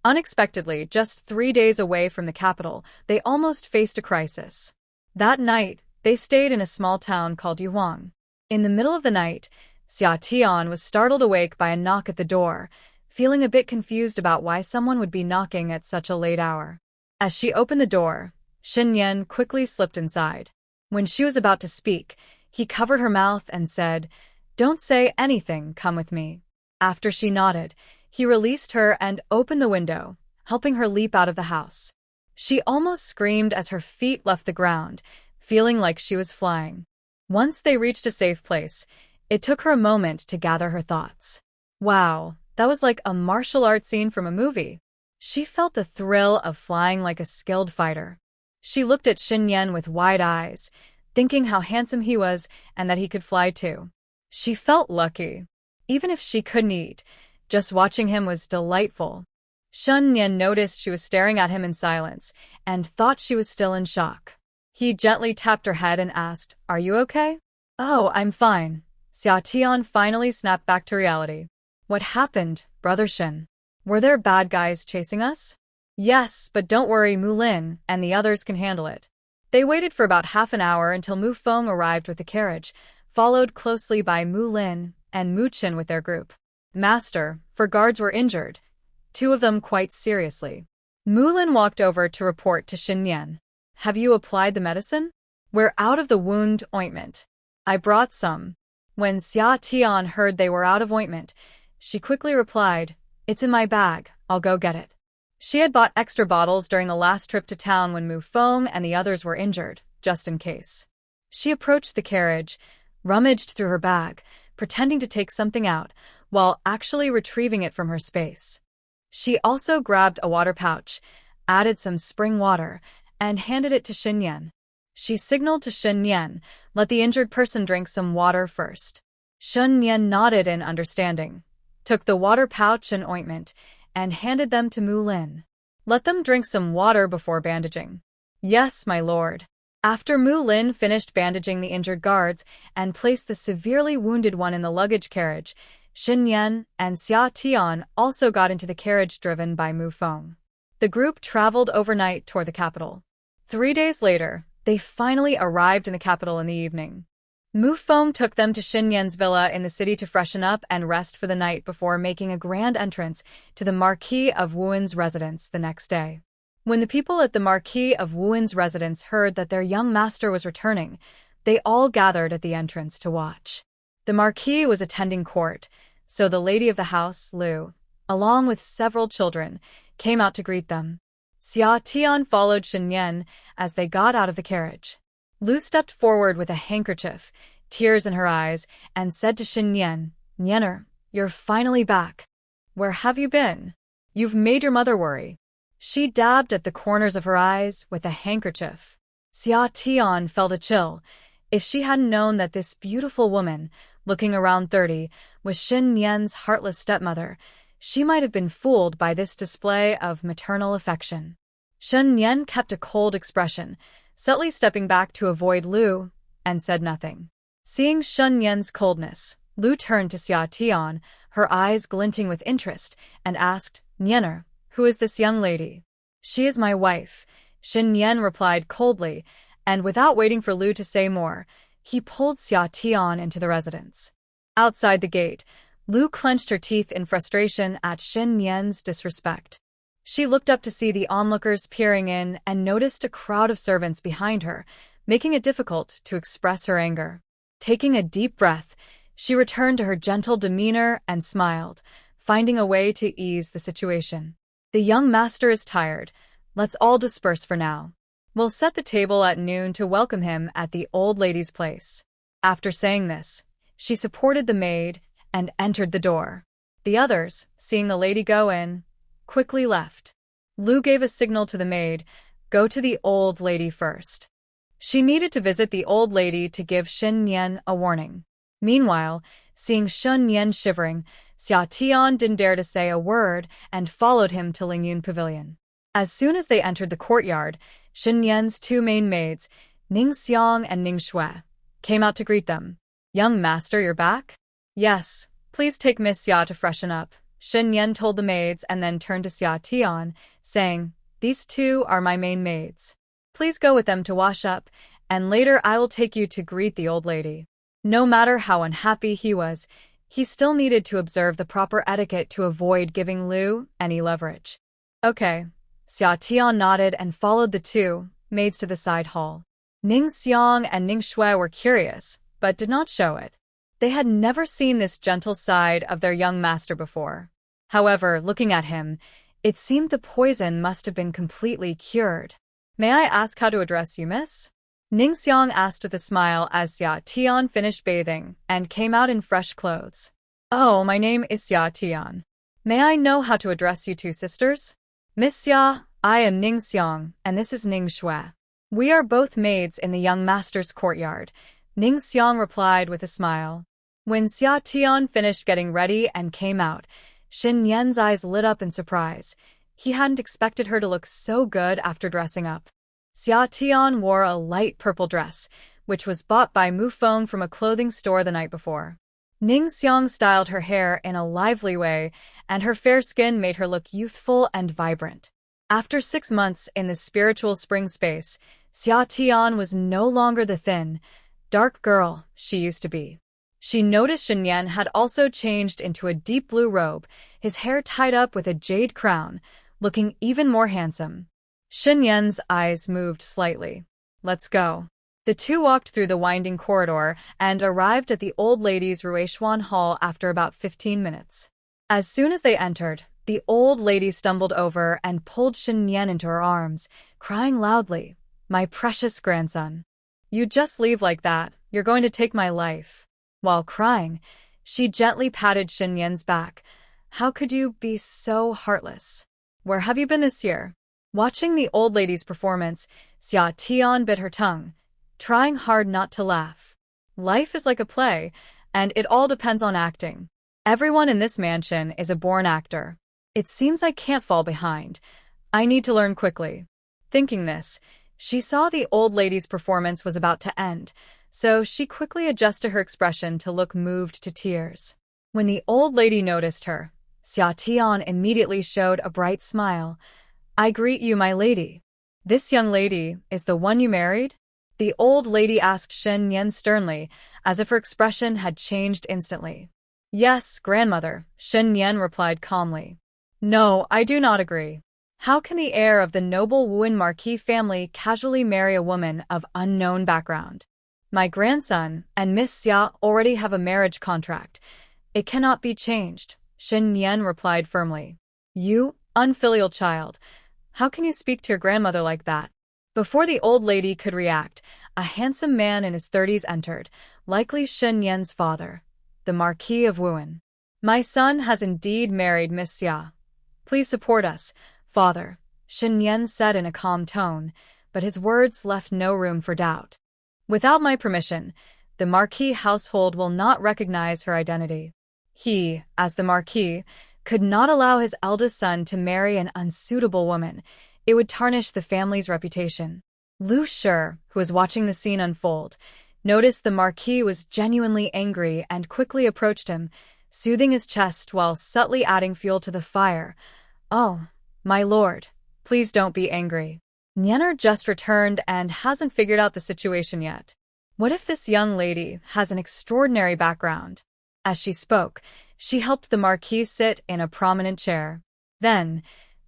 Unexpectedly, just 3 days away from the capital, they almost faced a crisis. That night, they stayed in a small town called Yuhuang. In the middle of the night, Xia Tian was startled awake by a knock at the door, feeling a bit confused about why someone would be knocking at such a late hour. As she opened the door, Nian quickly slipped inside. When she was about to speak, he covered her mouth and said, "Don't say anything, come with me." After she nodded, he released her and opened the window, helping her leap out of the house. She almost screamed as her feet left the ground, feeling like she was flying. Once they reached a safe place, it took her a moment to gather her thoughts. Wow, that was like a martial arts scene from a movie. She felt the thrill of flying like a skilled fighter. She looked at Nian with wide eyes, thinking how handsome he was and that he could fly too. She felt lucky. Even if she couldn't eat, just watching him was delightful. Nian noticed she was staring at him in silence and thought she was still in shock. He gently tapped her head and asked, "Are you okay?" "Oh, I'm fine." Xia Tian finally snapped back to reality. "What happened, Brother Shen? Were there bad guys chasing us?" "Yes, but don't worry, Mu Lin and the others can handle it." They waited for about half an hour until Mu Feng arrived with the carriage, followed closely by Mu Lin and Mu Chen with their group. "Master, 4 guards were injured, 2 of them quite seriously." Mu Lin walked over to report to Nian. "Have you applied the medicine?" "We're out of the wound ointment." "I brought some." When Xia Tian heard they were out of ointment, she quickly replied, "It's in my bag, I'll go get it." She had bought extra bottles during the last trip to town when Mu Feng and the others were injured, just in case. She approached the carriage, rummaged through her bag, pretending to take something out, while actually retrieving it from her space. She also grabbed a water pouch, added some spring water, and handed it to Nian. She signaled to Nian, "Let the injured person drink some water first." Shen Nian nodded in understanding, took the water pouch and ointment, and handed them to Mu Lin. Let them drink some water before bandaging. Yes, my lord. After Mu Lin finished bandaging the injured guards and placed the severely wounded one in the luggage carriage, Shen Nian and Xia Tian also got into the carriage driven by Mu Feng. The group traveled overnight toward the capital. 3 days later, they finally arrived in the capital in the evening. Mu Feng took them to Shen Nian's villa in the city to freshen up and rest for the night before making a grand entrance to the Marquis of Wuen's residence the next day. When the people at the Marquis of Wuen's residence heard that their young master was returning, they all gathered at the entrance to watch. The Marquis was attending court, so the lady of the house, Lu, along with several children, came out to greet them. Xia Tian followed Shen Nian as they got out of the carriage. Lu stepped forward with a handkerchief, tears in her eyes, and said to Shen Nian, "Nianer, you're finally back. Where have you been? You've made your mother worry." She dabbed at the corners of her eyes with a handkerchief. Xia Tian felt a chill. If she hadn't known that this beautiful woman, looking around 30, was Shen Nian's heartless stepmother, she might have been fooled by this display of maternal affection. Shen Nian kept a cold expression, subtly stepping back to avoid Lu, and said nothing. Seeing Shen Nian's coldness, Lu turned to Xia Tian, her eyes glinting with interest, and asked, "Nianer, who is this young lady?" "She is my wife," Shen Nian replied coldly, and without waiting for Lu to say more, he pulled Xia Tian into the residence. Outside the gate, Lu clenched her teeth in frustration at Shen Nian's disrespect. She looked up to see the onlookers peering in and noticed a crowd of servants behind her, making it difficult to express her anger. Taking a deep breath, she returned to her gentle demeanor and smiled, finding a way to ease the situation. "The young master is tired. Let's all disperse for now. We'll set the table at noon to welcome him at the old lady's place." After saying this, she supported the maid and entered the door. The others, seeing the lady go in, quickly left. Lu gave a signal to the maid, "Go to the old lady first." She needed to visit the old lady to give Shen Nian a warning. Meanwhile, seeing Shen Nian shivering, Xia Tian didn't dare to say a word and followed him to Lingyun Pavilion. As soon as they entered the courtyard, Shen Nian's 2 main maids, Ning Xiang and Ning Shui, came out to greet them. "Young master, you're back?" "Yes, please take Miss Xia to freshen up," Shen Nian told the maids and then turned to Xia Tian, saying, "These 2 are my main maids. Please go with them to wash up, and later I will take you to greet the old lady." No matter how unhappy he was, he still needed to observe the proper etiquette to avoid giving Lu any leverage. "Okay." Xia Tian nodded and followed the 2 maids to the side hall. Ning Xiang and Ning Shui were curious, but did not show it. They had never seen this gentle side of their young master before. However, looking at him, it seemed the poison must have been completely cured. "May I ask how to address you, miss?" Ning Xiang asked with a smile as Xia Tian finished bathing and came out in fresh clothes. "Oh, my name is Xia Tian. May I know how to address you 2 sisters?" "Miss Xia, I am Ning Xiang, and this is Ning Shui. We are both maids in the young master's courtyard," Ning Xiang replied with a smile. When Xia Tian finished getting ready and came out, Shen Nian's eyes lit up in surprise. He hadn't expected her to look so good after dressing up. Xia Tian wore a light purple dress, which was bought by Mu Feng from a clothing store the night before. Ning Xiang styled her hair in a lively way, and her fair skin made her look youthful and vibrant. After 6 months in the spiritual spring space, Xia Tian was no longer the thin, dark girl she used to be. She noticed Shen Nian had also changed into a deep blue robe, his hair tied up with a jade crown, looking even more handsome. Shen Nian's eyes moved slightly. "Let's go." The 2 walked through the winding corridor and arrived at the old lady's Ruishuan Hall after about 15 minutes. As soon as they entered, the old lady stumbled over and pulled Shen Nian into her arms, crying loudly, "My precious grandson. You just leave like that, you're going to take my life." While crying, she gently patted Shen Nian's back. "How could you be so heartless? Where have you been this year?" Watching the old lady's performance, Xia Tian bit her tongue, trying hard not to laugh. Life is like a play, and it all depends on acting. Everyone in this mansion is a born actor. It seems I can't fall behind. I need to learn quickly. Thinking this, she saw the old lady's performance was about to end, so she quickly adjusted her expression to look moved to tears. When the old lady noticed her, Xia immediately showed a bright smile. "I greet you, my lady. This young lady is the one you married?" The old lady asked Shen Nian sternly, as if her expression had changed instantly. "Yes, grandmother," Shen Nian replied calmly. "No, I do not agree. How can the heir of the noble Wuan Marquis family casually marry a woman of unknown background? My grandson and Miss Xia already have a marriage contract. It cannot be changed," Shen Nian replied firmly. "You, unfilial child, how can you speak to your grandmother like that?" Before the old lady could react, a handsome man in his 30s entered, likely Shen Nian's father, the Marquis of Wuan. "My son has indeed married Miss Xia. Please support us, father," Shen Nian said in a calm tone, but his words left no room for doubt. "Without my permission, the Marquis household will not recognize her identity. He, as the Marquis, could not allow his eldest son to marry an unsuitable woman. It would tarnish the family's reputation." Lu Shi, who was watching the scene unfold, noticed the Marquis was genuinely angry and quickly approached him, soothing his chest while subtly adding fuel to the fire. "Oh, my lord, please don't be angry. Nian just returned and hasn't figured out the situation yet. What if this young lady has an extraordinary background?" As she spoke, she helped the Marquis sit in a prominent chair. Then,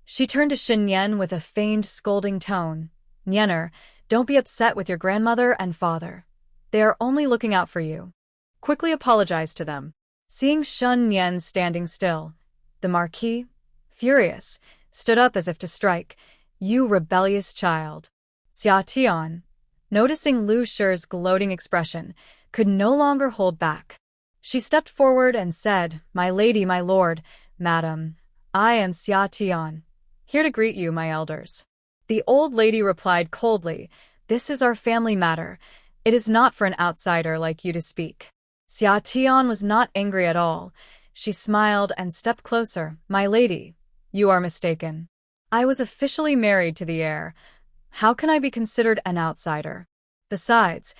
she turned to Shen Nian with a feigned scolding tone. "Nianer, don't be upset with your grandmother and father. They are only looking out for you. Quickly apologize to them." Seeing Shen Nian standing still, the Marquis, furious, stood up as if to strike. "You rebellious child." Xia, noticing Lu Shi's gloating expression, could no longer hold back. She stepped forward and said, "My lady, my lord, madam, I am Xia, here to greet you, my elders." The old lady replied coldly, "This is our family matter. It is not for an outsider like you to speak." Xia was not angry at all. She smiled and stepped closer. "My lady, you are mistaken. I was officially married to the heir. How can I be considered an outsider? Besides,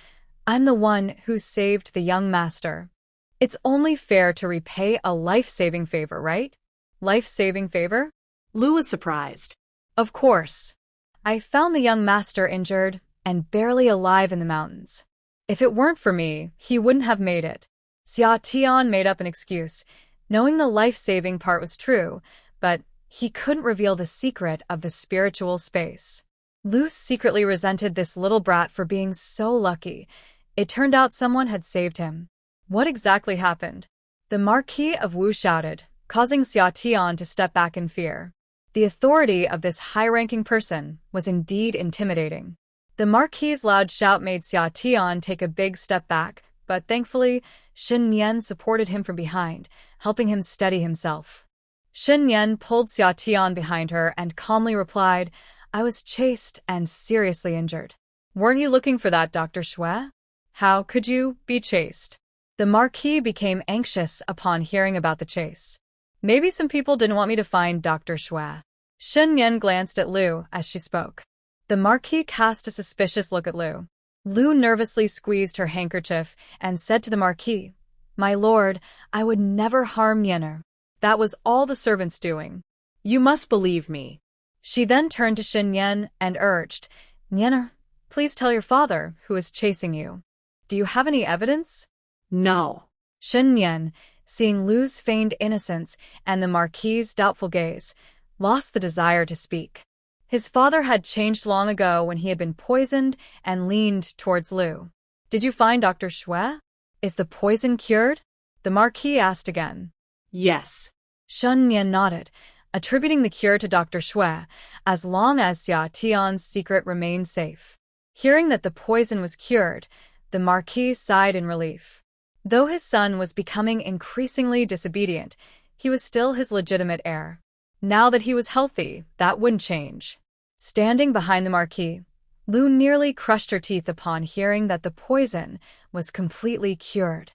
I'm the one who saved the young master. It's only fair to repay a life-saving favor, right?" "Life-saving favor?" Lu was surprised. "Of course. I found the young master injured and barely alive in the mountains. If it weren't for me, he wouldn't have made it." Xia made up an excuse, knowing the life-saving part was true, but he couldn't reveal the secret of the spiritual space. Lu secretly resented this little brat for being so lucky. It turned out someone had saved him. What exactly happened? The Marquis of Wu shouted, causing Xia to step back in fear. The authority of this high-ranking person was indeed intimidating. The Marquis's loud shout made Xia take a big step back, but thankfully, Shen Nian supported him from behind, helping him steady himself. Shen Nian pulled Xia behind her and calmly replied, "I was chased and seriously injured." "Weren't you looking for that, Dr. Xue? How could you be chased?" The Marquis became anxious upon hearing about the chase. "Maybe some people didn't want me to find Dr. Xue." Shen Nian glanced at Lu as she spoke. The Marquis cast a suspicious look at Lu. Lu nervously squeezed her handkerchief and said to the Marquis, "My lord, I would never harm Nian. That was all the servants doing. You must believe me." She then turned to Shen Nian and urged, "Nian, please tell your father who is chasing you. Do you have any evidence?" "No." Shen Nian, seeing Lu's feigned innocence and the Marquis's doubtful gaze, lost the desire to speak. His father had changed long ago when he had been poisoned and leaned towards Lu. "Did you find Dr. Xue? Is the poison cured?" the Marquis asked again. "Yes." Shen Nian nodded, attributing the cure to Dr. Xue, as long as Xiaotian's secret remained safe. Hearing that the poison was cured, the Marquis sighed in relief. Though his son was becoming increasingly disobedient, he was still his legitimate heir. Now that he was healthy, that wouldn't change. Standing behind the Marquis, Lu nearly crushed her teeth upon hearing that the poison was completely cured.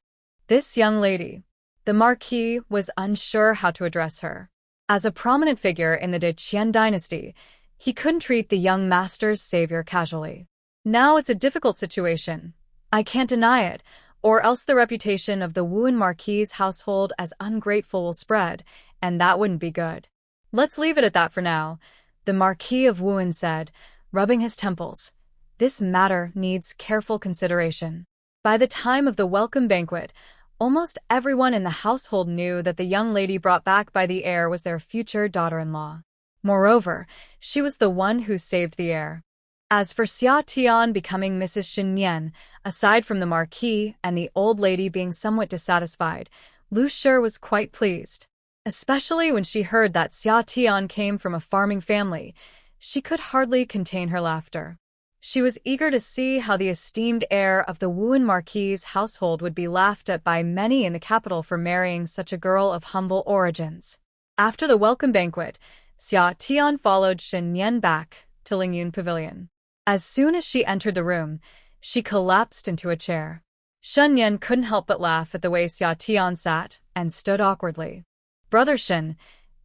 This young lady. The Marquis was unsure how to address her. As a prominent figure in the De Qian dynasty, he couldn't treat the young master's savior casually. Now it's a difficult situation. I can't deny it, or else the reputation of the Wuan Marquis' household as ungrateful will spread, and that wouldn't be good. Let's leave it at that for now, the Marquis of Wuan said, rubbing his temples. This matter needs careful consideration. By the time of the welcome banquet, almost everyone in the household knew that the young lady brought back by the heir was their future daughter-in-law. Moreover, she was the one who saved the heir. As for Xia Tian becoming Mrs. Shen Nian, aside from the Marquis and the old lady being somewhat dissatisfied, Lu Shi was quite pleased. Especially when she heard that Xia Tian came from a farming family, she could hardly contain her laughter. She was eager to see how the esteemed heir of the Wuan Marquis' household would be laughed at by many in the capital for marrying such a girl of humble origins. After the welcome banquet, Xia Tian followed Shen Nian back to Lingyun Pavilion. As soon as she entered the room, she collapsed into a chair. Shen Nian couldn't help but laugh at the way Xia Tian sat and stood awkwardly. Brother Shen,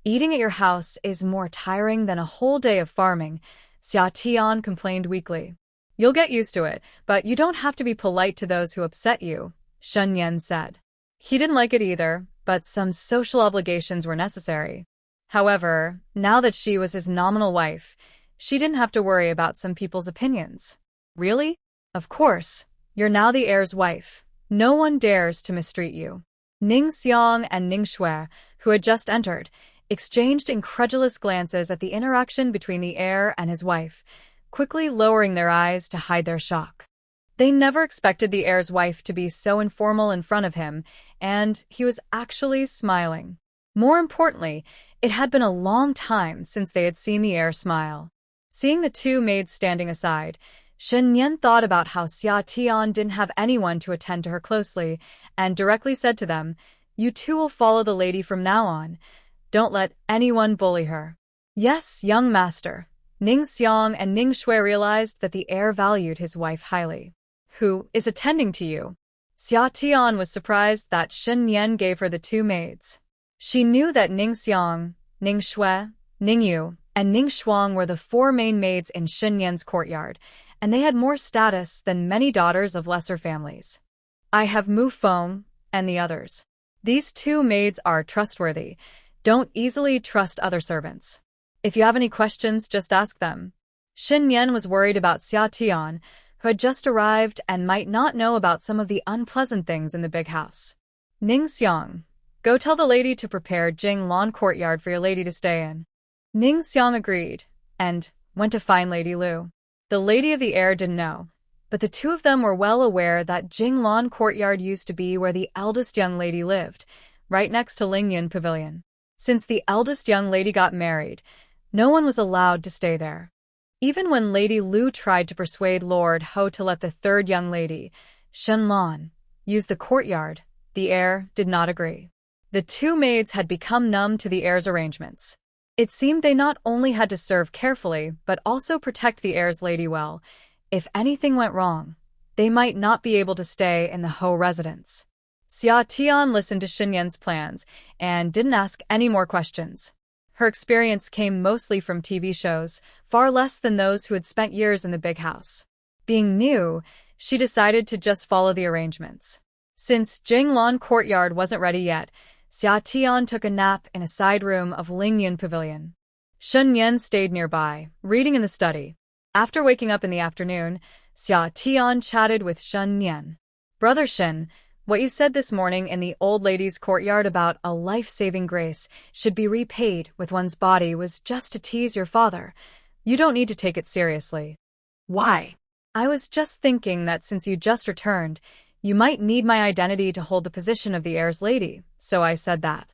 eating at your house is more tiring than a whole day of farming, Xia Tian complained weakly. You'll get used to it, but you don't have to be polite to those who upset you, Shen Nian said. He didn't like it either, but some social obligations were necessary. However, now that she was his nominal wife, she didn't have to worry about some people's opinions. Really? Of course. You're now the heir's wife. No one dares to mistreat you. Ning Xiang and Ning Shui, who had just entered, exchanged incredulous glances at the interaction between the heir and his wife, quickly lowering their eyes to hide their shock. They never expected the heir's wife to be so informal in front of him, and he was actually smiling. More importantly, it had been a long time since they had seen the heir smile. Seeing the two maids standing aside, Shen Nian thought about how Xia Tian didn't have anyone to attend to her closely, and directly said to them, "You two will follow the lady from now on. Don't let anyone bully her." Yes, young master. Ning Xiang and Ning Shui realized that the heir valued his wife highly. Who is attending to you? Xia Tian was surprised that Shen Nian gave her the two maids. She knew that Ning Xiang, Ning Shui, Ning Yu, and Ning Shuang were the four main maids in Shen Nian's courtyard, and they had more status than many daughters of lesser families. I have Mu Feng and the others. These two maids are trustworthy. Don't easily trust other servants. If you have any questions, just ask them. Shen Nian was worried about Xia Tian, who had just arrived and might not know about some of the unpleasant things in the big house. Ning Xiang, go tell the lady to prepare Jing Lan courtyard for your lady to stay in. Ning Xiang agreed, and went to find Lady Lu. The lady of the heir didn't know, but the two of them were well aware that Jing Lan courtyard used to be where the eldest young lady lived, right next to Lingyun Pavilion. Since the eldest young lady got married, no one was allowed to stay there. Even when Lady Lu tried to persuade Lord Ho to let the third young lady, Shen Lan, use the courtyard, the heir did not agree. The two maids had become numb to the heir's arrangements. It seemed they not only had to serve carefully, but also protect the heir's lady well. If anything went wrong, they might not be able to stay in the Ho residence. Xia Tian listened to Shen Nian's plans and didn't ask any more questions. Her experience came mostly from TV shows, far less than those who had spent years in the big house. Being new, she decided to just follow the arrangements. Since Jinglan Courtyard wasn't ready yet, Xia Tian took a nap in a side room of Lingyun Pavilion. Shen Nian stayed nearby, reading in the study. After waking up in the afternoon, Xia Tian chatted with Shen Nian. Brother Shen, what you said this morning in the old lady's courtyard about a life-saving grace should be repaid with one's body was just to tease your father. You don't need to take it seriously. Why? I was just thinking that since you just returned, you might need my identity to hold the position of the heir's lady, so I said that.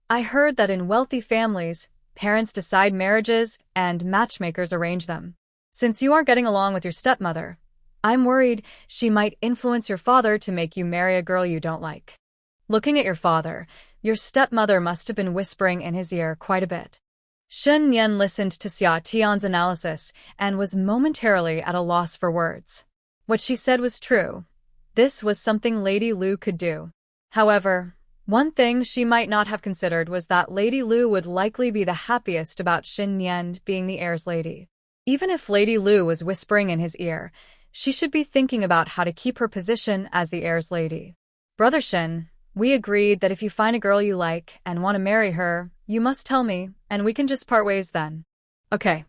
I heard that in wealthy families, parents decide marriages and matchmakers arrange them. Since you aren't getting along with your stepmother, I'm worried she might influence your father to make you marry a girl you don't like. Looking at your father, your stepmother must have been whispering in his ear quite a bit. Shen Nian listened to Xia Tian's analysis and was momentarily at a loss for words. What she said was true. This was something Lady Lu could do. However, one thing she might not have considered was that Lady Lu would likely be the happiest about Shen Nian being the heir's lady. Even if Lady Lu was whispering in his ear, she should be thinking about how to keep her position as the heir's lady. Brother Shen, we agreed that if you find a girl you like and want to marry her, you must tell me, and we can just part ways then. Okay.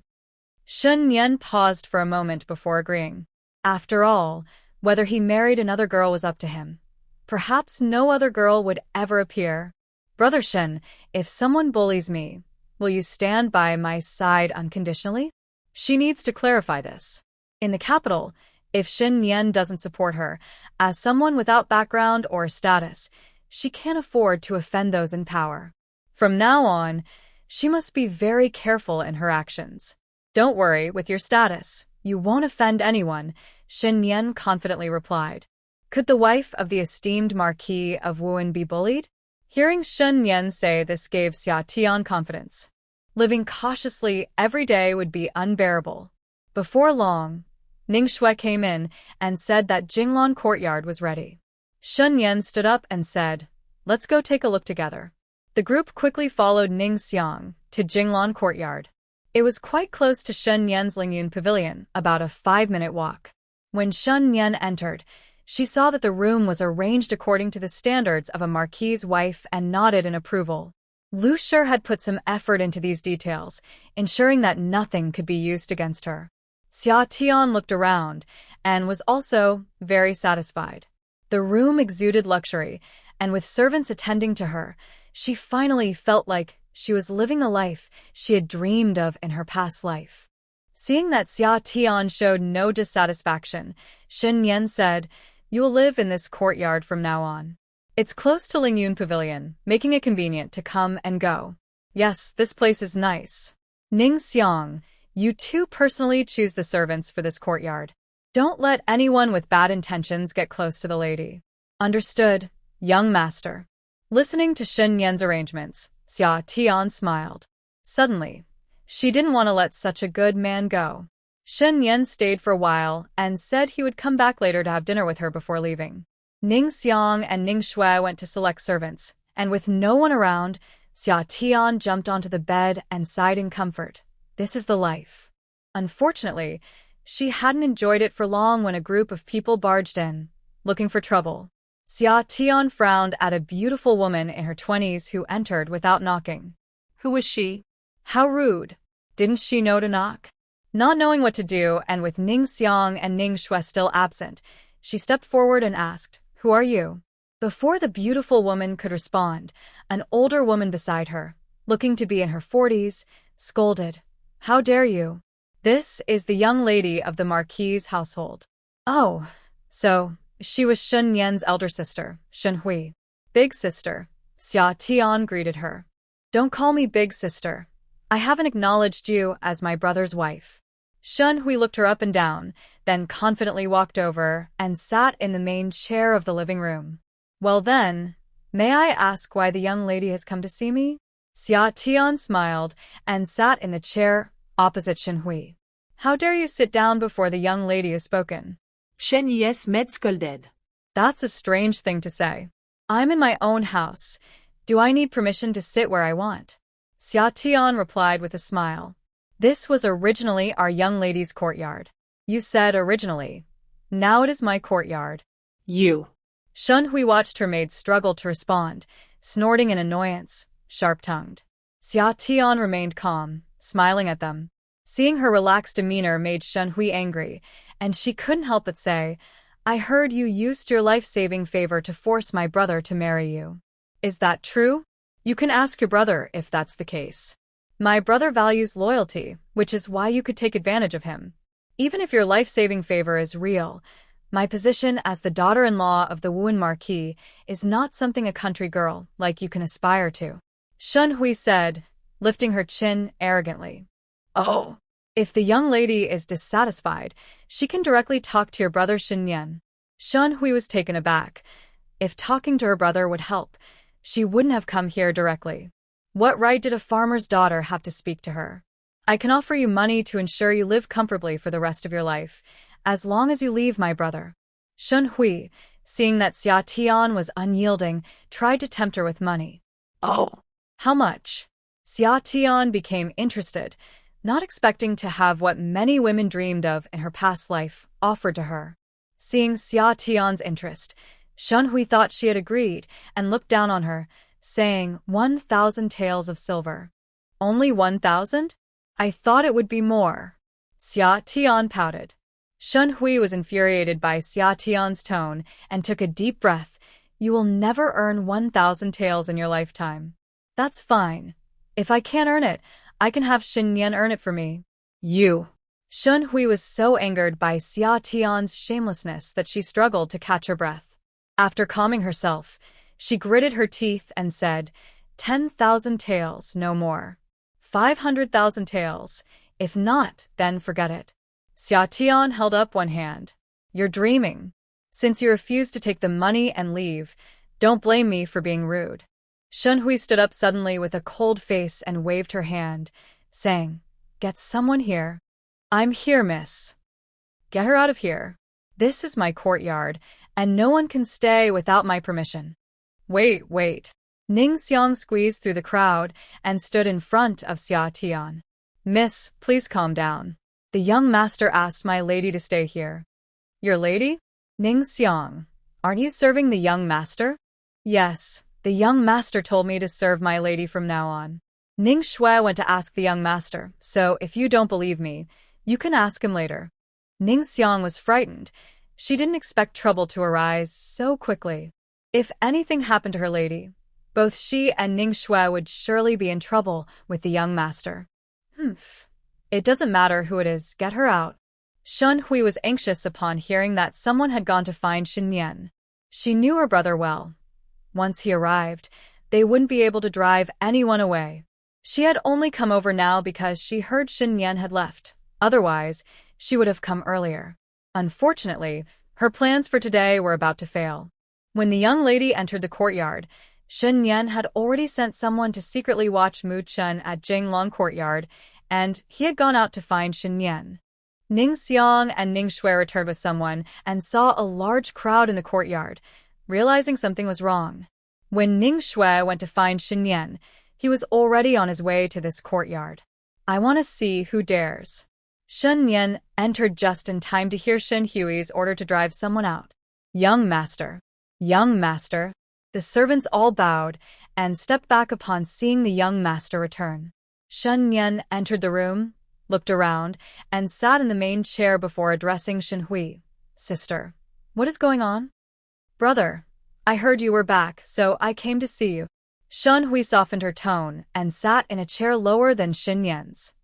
Shen Nian paused for a moment before agreeing. After all, whether he married another girl was up to him. Perhaps no other girl would ever appear. Brother Shen, if someone bullies me, will you stand by my side unconditionally? She needs to clarify this. In the capital, if Shen Nian doesn't support her, as someone without background or status, she can't afford to offend those in power. From now on, she must be very careful in her actions. Don't worry, with your status, you won't offend anyone, Shen Nian confidently replied. Could the wife of the esteemed Marquis of Wuan be bullied? Hearing Shen Nian say this gave Xia Tian confidence. Living cautiously every day would be unbearable. Before long, Ning Shui came in and said that Jinglan courtyard was ready. Shen Nian stood up and said, "Let's go take a look together." The group quickly followed Ning Xiang to Jinglan courtyard. It was quite close to Shen Nian's Lingyun pavilion, about a 5-minute walk. When Shen Nian entered, she saw that the room was arranged according to the standards of a marquis's wife and nodded in approval. Lu Shi had put some effort into these details, ensuring that nothing could be used against her. Xia Tian looked around and was also very satisfied. The room exuded luxury, and with servants attending to her, she finally felt like she was living the life she had dreamed of in her past life. Seeing that Xia Tian showed no dissatisfaction, Shen Nian said, "You will live in this courtyard from now on. It's close to Lingyun Pavilion, making it convenient to come and go. Yes, this place is nice. Ning Xiang, you two personally choose the servants for this courtyard. Don't let anyone with bad intentions get close to the lady." Understood, young master. Listening to Shen Nian's arrangements, Xia Tian smiled. Suddenly, she didn't want to let such a good man go. Shen Nian stayed for a while and said he would come back later to have dinner with her before leaving. Ning Xiang and Ning Shui went to select servants, and with no one around, Xia Tian jumped onto the bed and sighed in comfort. This is the life. Unfortunately, she hadn't enjoyed it for long when a group of people barged in, looking for trouble. Xia Tian frowned at a beautiful woman in her 20s who entered without knocking. Who was she? How rude. Didn't she know to knock? Not knowing what to do, and with Ning Xiang and Ning Shui still absent, she stepped forward and asked, "Who are you?" Before the beautiful woman could respond, an older woman beside her, looking to be in her 40s, scolded, "How dare you? This is the young lady of the Marquis's household." Oh, so she was Shen Nian's elder sister, Shen Hui. "Big sister," Xia Tian greeted her. "Don't call me big sister. I haven't acknowledged you as my brother's wife." Shen Hui looked her up and down, then confidently walked over and sat in the main chair of the living room. "Well then, may I ask why the young lady has come to see me?" Xia Tian smiled and sat in the chair opposite Shen Hui. "How dare you sit down before the young lady has spoken?" Shen Yes med scolded. "That's a strange thing to say. I'm in my own house. Do I need permission to sit where I want?" Xia Tian replied with a smile. "This was originally our young lady's courtyard." "You said originally. Now it is my courtyard." "You." Shen Hui watched her maid struggle to respond, snorting in annoyance, sharp-tongued. Xia Tian remained calm, smiling at them. Seeing her relaxed demeanor made Shen Hui angry, and she couldn't help but say, "I heard you used your life-saving favor to force my brother to marry you. Is that true? You can ask your brother if that's the case. My brother values loyalty, which is why you could take advantage of him. Even if your life-saving favor is real, my position as the daughter-in-law of the Wuan Marquis is not something a country girl like you can aspire to," Shen Hui said, lifting her chin arrogantly. "Oh, if the young lady is dissatisfied, she can directly talk to your brother Shen Nian." Shen Hui was taken aback. If talking to her brother would help, she wouldn't have come here directly. What right did a farmer's daughter have to speak to her? "I can offer you money to ensure you live comfortably for the rest of your life, as long as you leave my brother." Shen Hui, Seeing that Xia Tian was unyielding, tried to tempt her with money. Oh, How much? Xia Tian became interested, not expecting to have what many women dreamed of in her past life offered to her. Seeing Xia Tian's interest, Shen Hui thought she had agreed and looked down on her, saying 1,000 taels of silver. Only 1,000? I thought it would be more. Xia Tian pouted. Shen Hui was infuriated by Xia Tian's tone and took a deep breath. You will never earn 1,000 taels in your lifetime. That's fine. If I can't earn it, I can have Nian earn it for me. You. Shen Hui was so angered by Xia Tian's shamelessness that she struggled to catch her breath. After calming herself, she gritted her teeth and said, 10,000 taels, no more. 500,000 taels. If not, then forget it. Xia Tian held up one hand. You're dreaming. Since you refuse to take the money and leave, don't blame me for being rude. Shen Hui stood up suddenly with a cold face and waved her hand, saying, Get someone here. I'm here, miss. Get her out of here. This is my courtyard, and no one can stay without my permission. Wait. Ning Xiang squeezed through the crowd and stood in front of Xia Tian. Miss, please calm down. The young master asked my lady to stay here. Your lady? Ning Xiang, aren't you serving the young master? Yes, the young master told me to serve my lady from now on. Ning Shui went to ask the young master, so if you don't believe me, you can ask him later. Ning Xiang was frightened. She didn't expect trouble to arise so quickly. If anything happened to her lady, both she and Ning Shui would surely be in trouble with the young master. It doesn't matter who it is, get her out. Shen Hui was anxious upon hearing that someone had gone to find Shen Nian. She knew her brother well. Once he arrived, they wouldn't be able to drive anyone away. She had only come over now because she heard Shen Nian had left. Otherwise, she would have come earlier. Unfortunately, her plans for today were about to fail. When the young lady entered the courtyard, Shen Nian had already sent someone to secretly watch Mu Chen at Jinglong Courtyard, and he had gone out to find Shen Nian. Ning Xiang and Ning Shui returned with someone and saw a large crowd in the courtyard, realizing something was wrong. When Ning Shui went to find Shen Nian, he was already on his way to this courtyard. I want to see who dares. Shen Nian entered just in time to hear Shen Hui's order to drive someone out. Young master. Young master. The servants all bowed and stepped back upon seeing the young master return. Shen Nian entered the room, looked around, and sat in the main chair before addressing Shen Hui. Sister, what is going on? Brother, I heard you were back, so I came to see you. Shen Hui softened her tone and sat in a chair lower than Shen Nian's.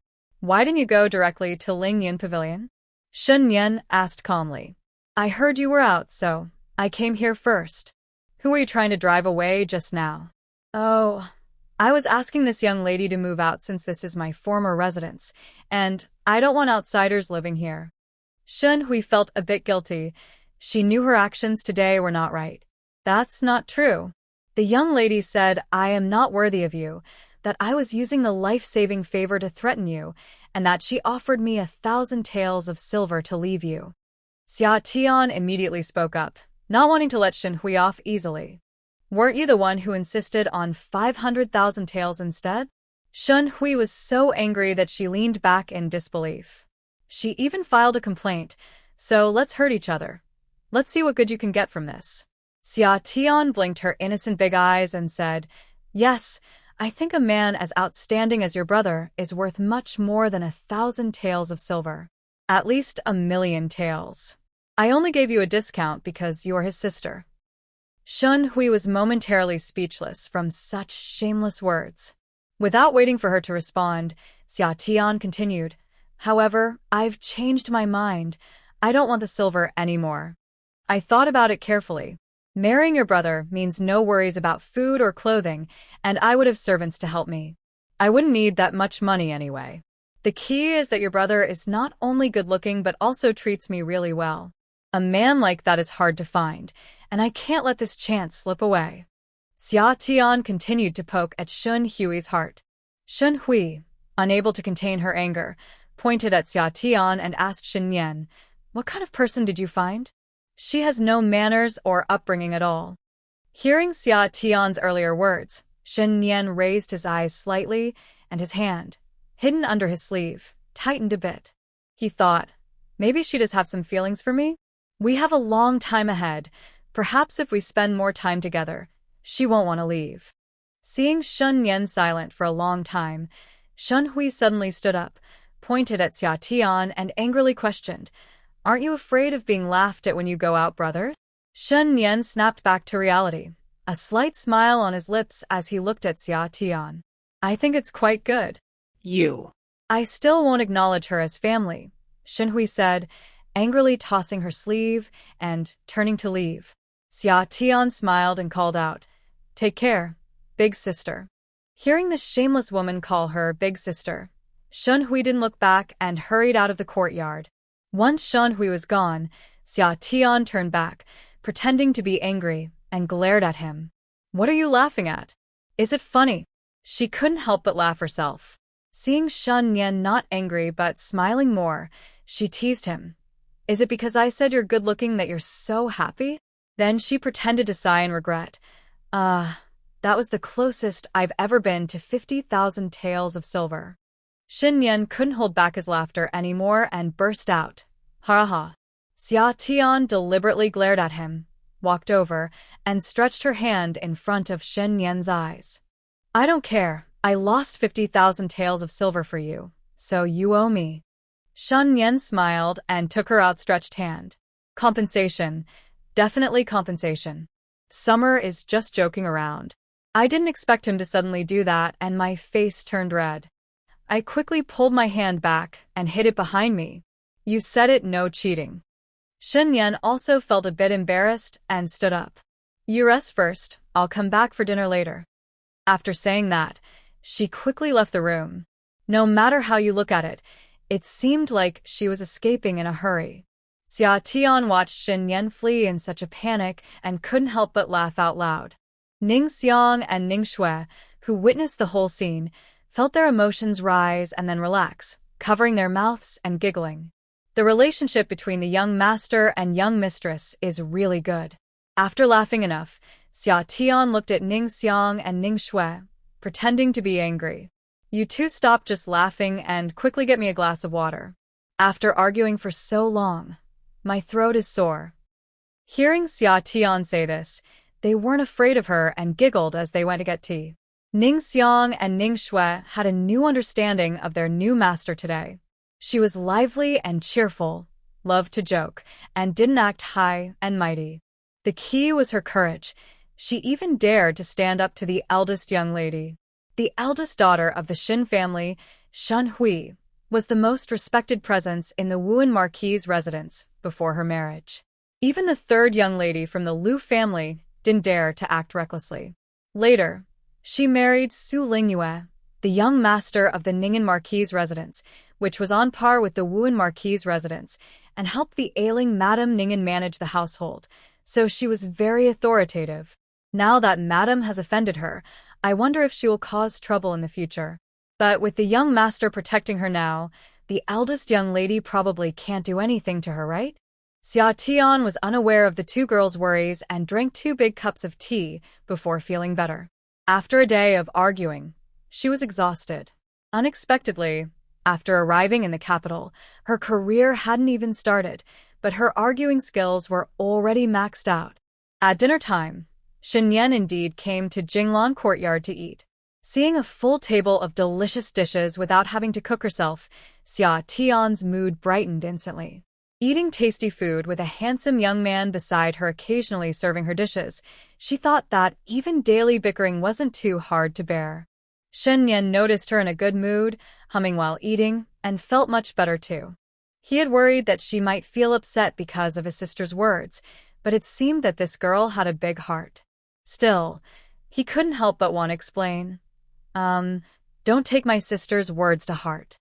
Why didn't you go directly to Ling Nian Pavilion? Shen Nian asked calmly. I heard you were out, so I came here first. Who were you trying to drive away just now? Oh, I was asking this young lady to move out since this is my former residence, and I don't want outsiders living here. Shen Hui felt a bit guilty. She knew her actions today were not right. That's not true. The young lady said, I am not worthy of you, that I was using the life-saving favor to threaten you, and that she offered me 1,000 taels of silver to leave you. Xia Tian immediately spoke up, not wanting to let Shen Hui off easily. Weren't you the one who insisted on 500,000 taels instead? Shen Hui was so angry that she leaned back in disbelief. She even filed a complaint, so let's hurt each other. Let's see what good you can get from this. Xia Tian blinked her innocent big eyes and said, Yes, I think a man as outstanding as your brother is worth much more than 1,000 taels of silver. At least 1,000,000 taels. I only gave you a discount because you are his sister. Shen Hui was momentarily speechless from such shameless words. Without waiting for her to respond, Xia Tian continued, However, I've changed my mind. I don't want the silver anymore. I thought about it carefully. Marrying your brother means no worries about food or clothing, and I would have servants to help me. I wouldn't need that much money anyway. The key is that your brother is not only good-looking but also treats me really well. A man like that is hard to find, and I can't let this chance slip away. Xia Tian continued to poke at Shen Hui's heart. Shen Hui, unable to contain her anger, pointed at Xia Tian and asked Shen Nian, What kind of person did you find? She has no manners or upbringing at all. Hearing Xia Tian's earlier words, Shen Nian raised his eyes slightly, and his hand, hidden under his sleeve, tightened a bit. He thought, maybe she does have some feelings for me? We have a long time ahead. Perhaps if we spend more time together, she won't want to leave. Seeing Shen Nian silent for a long time, Shen Hui suddenly stood up, pointed at Xia Tian and angrily questioned, "Aren't you afraid of being laughed at when you go out, brother?" Shen Nian snapped back to reality, a slight smile on his lips as he looked at Xia Tian. "I think it's quite good." You. "I still won't acknowledge her as family," Shen Hui said, angrily tossing her sleeve and turning to leave. Xia Tian smiled and called out, "Take care, big sister." Hearing the shameless woman call her big sister, Shen Hui didn't look back and hurried out of the courtyard. Once Shen Hui was gone, Xia Tian turned back, pretending to be angry, and glared at him. "What are you laughing at? Is it funny?" She couldn't help but laugh herself. Seeing Shen Nian not angry but smiling more, she teased him. "Is it because I said you're good-looking that you're so happy?" Then she pretended to sigh in regret. That was the closest I've ever been to 50,000 taels of silver." Shen Nian couldn't hold back his laughter anymore and burst out, "Ha ha." Xia Tian deliberately glared at him, walked over, and stretched her hand in front of Shen Nian's eyes. "I don't care. I lost 50,000 taels of silver for you, so you owe me." Shen Nian smiled and took her outstretched hand. "Compensation. Definitely compensation. Summer is just joking around." I didn't expect him to suddenly do that, and my face turned red. I quickly pulled my hand back and hid it behind me. "You said it, no cheating." Shen Nian also felt a bit embarrassed and stood up. "You rest first, I'll come back for dinner later." After saying that, she quickly left the room. No matter how you look at it, it seemed like she was escaping in a hurry. Xia Tian watched Shen Nian flee in such a panic and couldn't help but laugh out loud. Ning Xiang and Ning Shui, who witnessed the whole scene, felt their emotions rise and then relax, covering their mouths and giggling. The relationship between the young master and young mistress is really good. After laughing enough, Xia Tian looked at Ning Xiang and Ning Shui, pretending to be angry. "You two stop just laughing and quickly get me a glass of water. After arguing for so long, my throat is sore." Hearing Xia Tian say this, they weren't afraid of her and giggled as they went to get tea. Ning Xiang and Ning Shui had a new understanding of their new master today. She was lively and cheerful, loved to joke, and didn't act high and mighty. The key was her courage. She even dared to stand up to the eldest young lady. The eldest daughter of the Shen family, Shen Hui, was the most respected presence in the Wuan Marquis' residence before her marriage. Even the third young lady from the Liu family didn't dare to act recklessly. Later, she married Su Lingyue, the young master of the Ning'an Marquis' residence, which was on par with the Wuan Marquis' residence, and helped the ailing Madame Ning'an manage the household, so she was very authoritative. Now that Madame has offended her, I wonder if she will cause trouble in the future. But with the young master protecting her now, the eldest young lady probably can't do anything to her, right? Xia Tian was unaware of the two girls' worries and drank 2 big cups of tea before feeling better. After a day of arguing, she was exhausted. Unexpectedly, after arriving in the capital, her career hadn't even started, but her arguing skills were already maxed out. At dinner time, Shen Nian indeed came to Jinglan Courtyard to eat. Seeing a full table of delicious dishes without having to cook herself, Xia Tian's mood brightened instantly. Eating tasty food with a handsome young man beside her occasionally serving her dishes, she thought that even daily bickering wasn't too hard to bear. Shen Nian noticed her in a good mood, humming while eating, and felt much better too. He had worried that she might feel upset because of his sister's words, but it seemed that this girl had a big heart. Still, he couldn't help but want to explain. Don't take my sister's words to heart."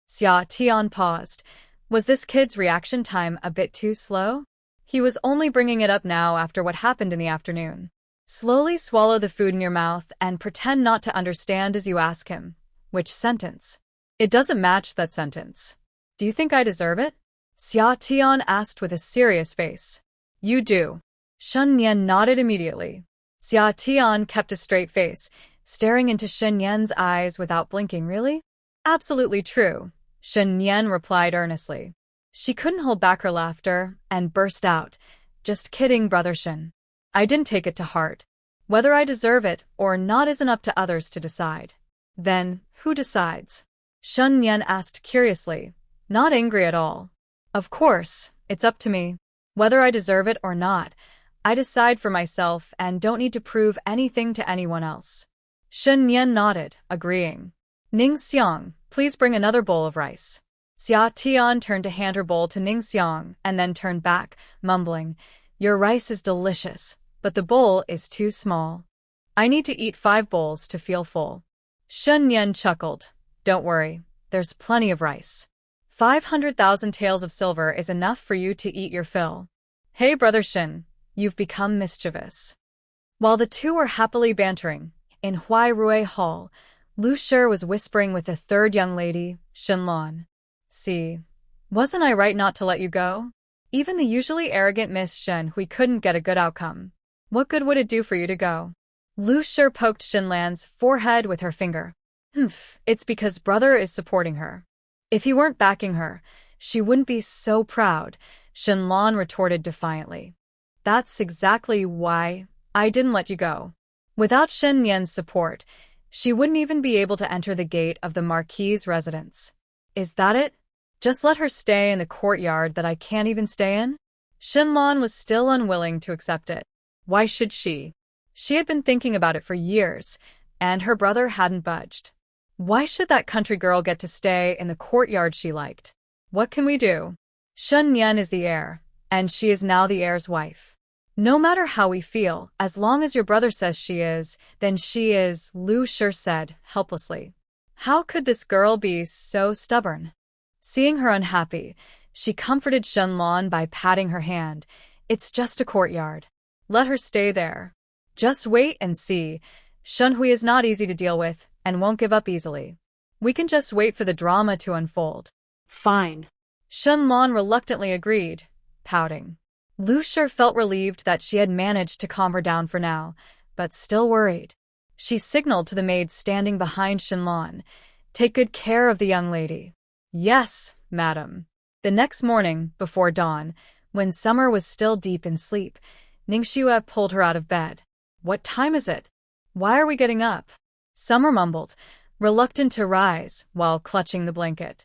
Xia Tian paused. Was this kid's reaction time a bit too slow? He was only bringing it up now after what happened in the afternoon. Slowly swallow the food in your mouth and pretend not to understand as you ask him. Which sentence? It doesn't match that sentence. Do you think I deserve it? Xia Tian asked with a serious face. You do. Shen Nian nodded immediately. Xia Tian kept a straight face, staring into Shen Nian's eyes without blinking. Really? Absolutely true, Shen Nian replied earnestly. She couldn't hold back her laughter and burst out. Just kidding, brother Shen. I didn't take it to heart. Whether I deserve it or not isn't up to others to decide. Then, who decides? Shen Nian asked curiously, not angry at all. Of course, it's up to me. Whether I deserve it or not, I decide for myself and don't need to prove anything to anyone else. Shen Nian nodded, agreeing. Ning Xiang, please bring another bowl of rice. Xia Tian turned to hand her bowl to Ning Xiang and then turned back, mumbling, Your rice is delicious, but the bowl is too small. I need to eat 5 bowls to feel full. Shen Nian chuckled. Don't worry, there's plenty of rice. 500,000 taels of silver is enough for you to eat your fill. Hey, brother Shen, you've become mischievous. While the two were happily bantering, in Huirui Hall, Lu Shi was whispering with the third young lady, Shen Lan. See, wasn't I right not to let you go? Even the usually arrogant Miss Shen Hui couldn't get a good outcome. What good would it do for you to go? Lu Shi poked Shen Lan's forehead with her finger. It's because brother is supporting her. If he weren't backing her, she wouldn't be so proud, Shen Lan retorted defiantly. That's exactly why I didn't let you go. Without Shen Nian's support, she wouldn't even be able to enter the gate of the Marquis's residence. Is that it? Just let her stay in the courtyard that I can't even stay in? Shen Lan was still unwilling to accept it. Why should she? She had been thinking about it for years, and her brother hadn't budged. Why should that country girl get to stay in the courtyard she liked? What can we do? Shen Nian is the heir, and she is now the heir's wife. No matter how we feel, as long as your brother says she is, then she is, Lu Shi said, helplessly. How could this girl be so stubborn? Seeing her unhappy, she comforted Shen Lan by patting her hand. It's just a courtyard. Let her stay there. Just wait and see. Shen Hui is not easy to deal with and won't give up easily. We can just wait for the drama to unfold. Fine. Shen Lan reluctantly agreed, pouting. Lu Shi felt relieved that she had managed to calm her down for now, but still worried. She signaled to the maid standing behind Shen Lan, Take good care of the young lady. Yes, madam. The next morning, before dawn, when Summer was still deep in sleep, Ningxue pulled her out of bed. What time is it? Why are we getting up? Summer mumbled, reluctant to rise while clutching the blanket.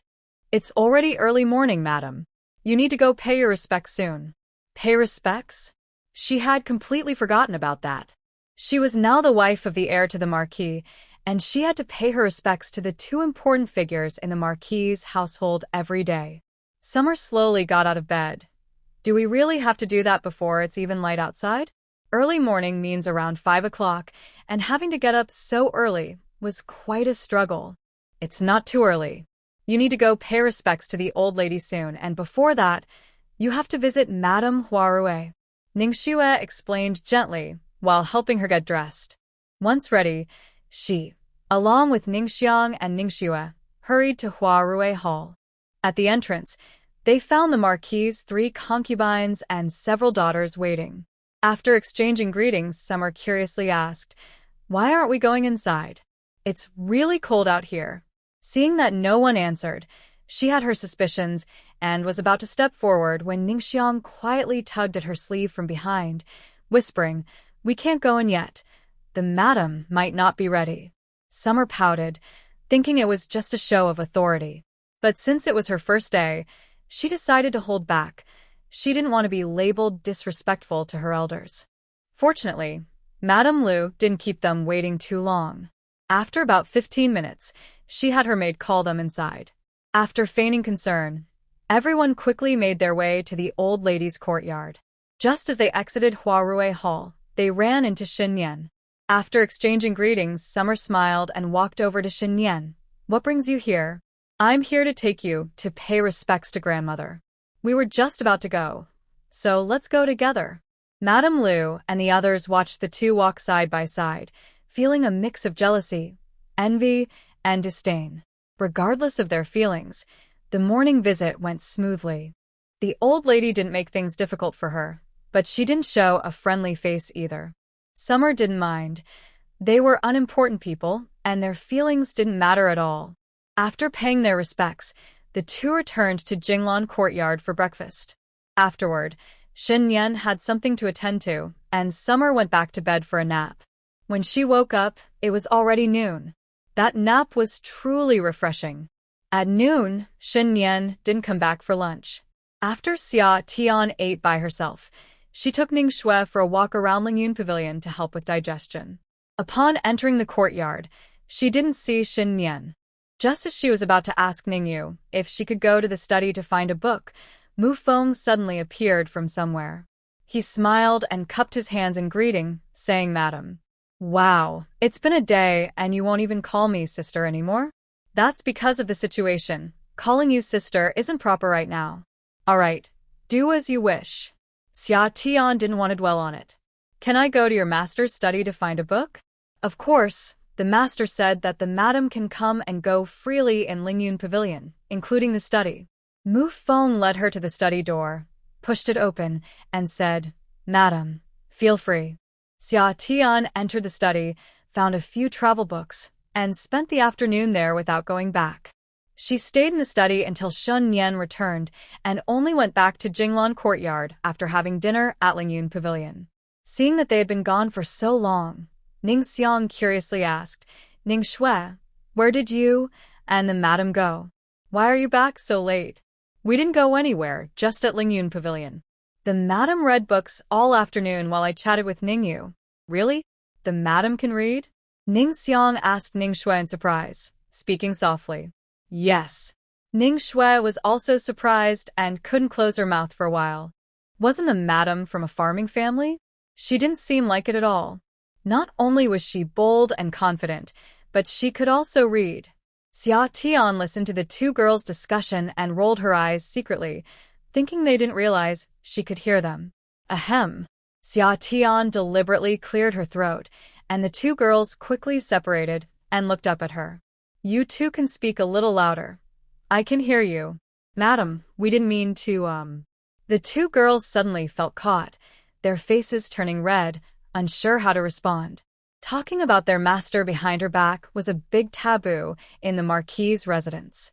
It's already early morning, madam. You need to go pay your respects soon. Pay respects? She had completely forgotten about that. She was now the wife of the heir to the Marquis, and she had to pay her respects to the 2 important figures in the Marquis's household every day. Summer slowly got out of bed. Do we really have to do that before it's even light outside? Early morning means around 5 o'clock, and having to get up so early was quite a struggle. It's not too early. You need to go pay respects to the old lady soon, and before that, you have to visit Madame Huirui. Ningxue explained gently while helping her get dressed. Once ready, she, along with Ningxiang and Ningxue, hurried to Huirui Hall. At the entrance, they found the Marquis's 3 concubines and several daughters waiting. After exchanging greetings, Summer curiously asked, Why aren't we going inside? It's really cold out here. Seeing that no one answered, she had her suspicions and was about to step forward when Ningxiang quietly tugged at her sleeve from behind, whispering, We can't go in yet. The madam might not be ready. Summer pouted, thinking it was just a show of authority. But since it was her first day, she decided to hold back. She didn't want to be labeled disrespectful to her elders. Fortunately, Madame Lu didn't keep them waiting too long. After about 15 minutes, she had her maid call them inside. After feigning concern, everyone quickly made their way to the old lady's courtyard. Just as they exited Huirui Hall, they ran into Shen Nian. After exchanging greetings, Summer smiled and walked over to Shen Nian. What brings you here? I'm here to take you to pay respects to grandmother. We were just about to go, so let's go together. Madame Lu and the others watched the two walk side by side, feeling a mix of jealousy, envy, and disdain. Regardless of their feelings, the morning visit went smoothly. The old lady didn't make things difficult for her, but she didn't show a friendly face either. Summer didn't mind. They were unimportant people, and their feelings didn't matter at all. After paying their respects, the two returned to Jinglan Courtyard for breakfast. Afterward, Shen Nian had something to attend to, and Summer went back to bed for a nap. When she woke up, it was already noon. That nap was truly refreshing. At noon, Shen Nian didn't come back for lunch. After Xia Tian ate by herself, she took Ning Shui for a walk around Lingyun Pavilion to help with digestion. Upon entering the courtyard, she didn't see Shen Nian. Just as she was about to ask Ningyu if she could go to the study to find a book, Mu Feng suddenly appeared from somewhere. He smiled and cupped his hands in greeting, saying, "Madam. Wow, it's been a day and you won't even call me sister anymore? That's because of the situation. Calling you sister isn't proper right now. All right, do as you wish." Xia Tian didn't want to dwell on it. "Can I go to your master's study to find a book?" Of course, the master said that the madam can come and go freely in Lingyun Pavilion, including the study. Mu Feng led her to the study door, pushed it open, and said, "Madam, feel free." Xia Tian entered the study, found a few travel books, and spent the afternoon there without going back. She stayed in the study until Shen Nian returned and only went back to Jinglan Courtyard after having dinner at Lingyun Pavilion. Seeing that they had been gone for so long, Ning Xiang curiously asked, "Ning Shui, where did you and the madam go? Why are you back so late?" "We didn't go anywhere, just at Lingyun Pavilion. The madam read books all afternoon while I chatted with Ningyu." "Really? The madam can read?" Ning Xiang asked Ning Shui in surprise, speaking softly. "Yes." Ning Shui was also surprised and couldn't close her mouth for a while. Wasn't the madam from a farming family? She didn't seem like it at all. Not only was she bold and confident, but she could also read. Xia Tian listened to the two girls' discussion and rolled her eyes secretly, thinking they didn't realize she could hear them. Ahem. Xia Tian deliberately cleared her throat, and the two girls quickly separated and looked up at her. "You two can speak a little louder. I can hear you." "Madam, we didn't mean to, The two girls suddenly felt caught, their faces turning red, unsure how to respond. Talking about their master behind her back was a big taboo in the Marquis's residence.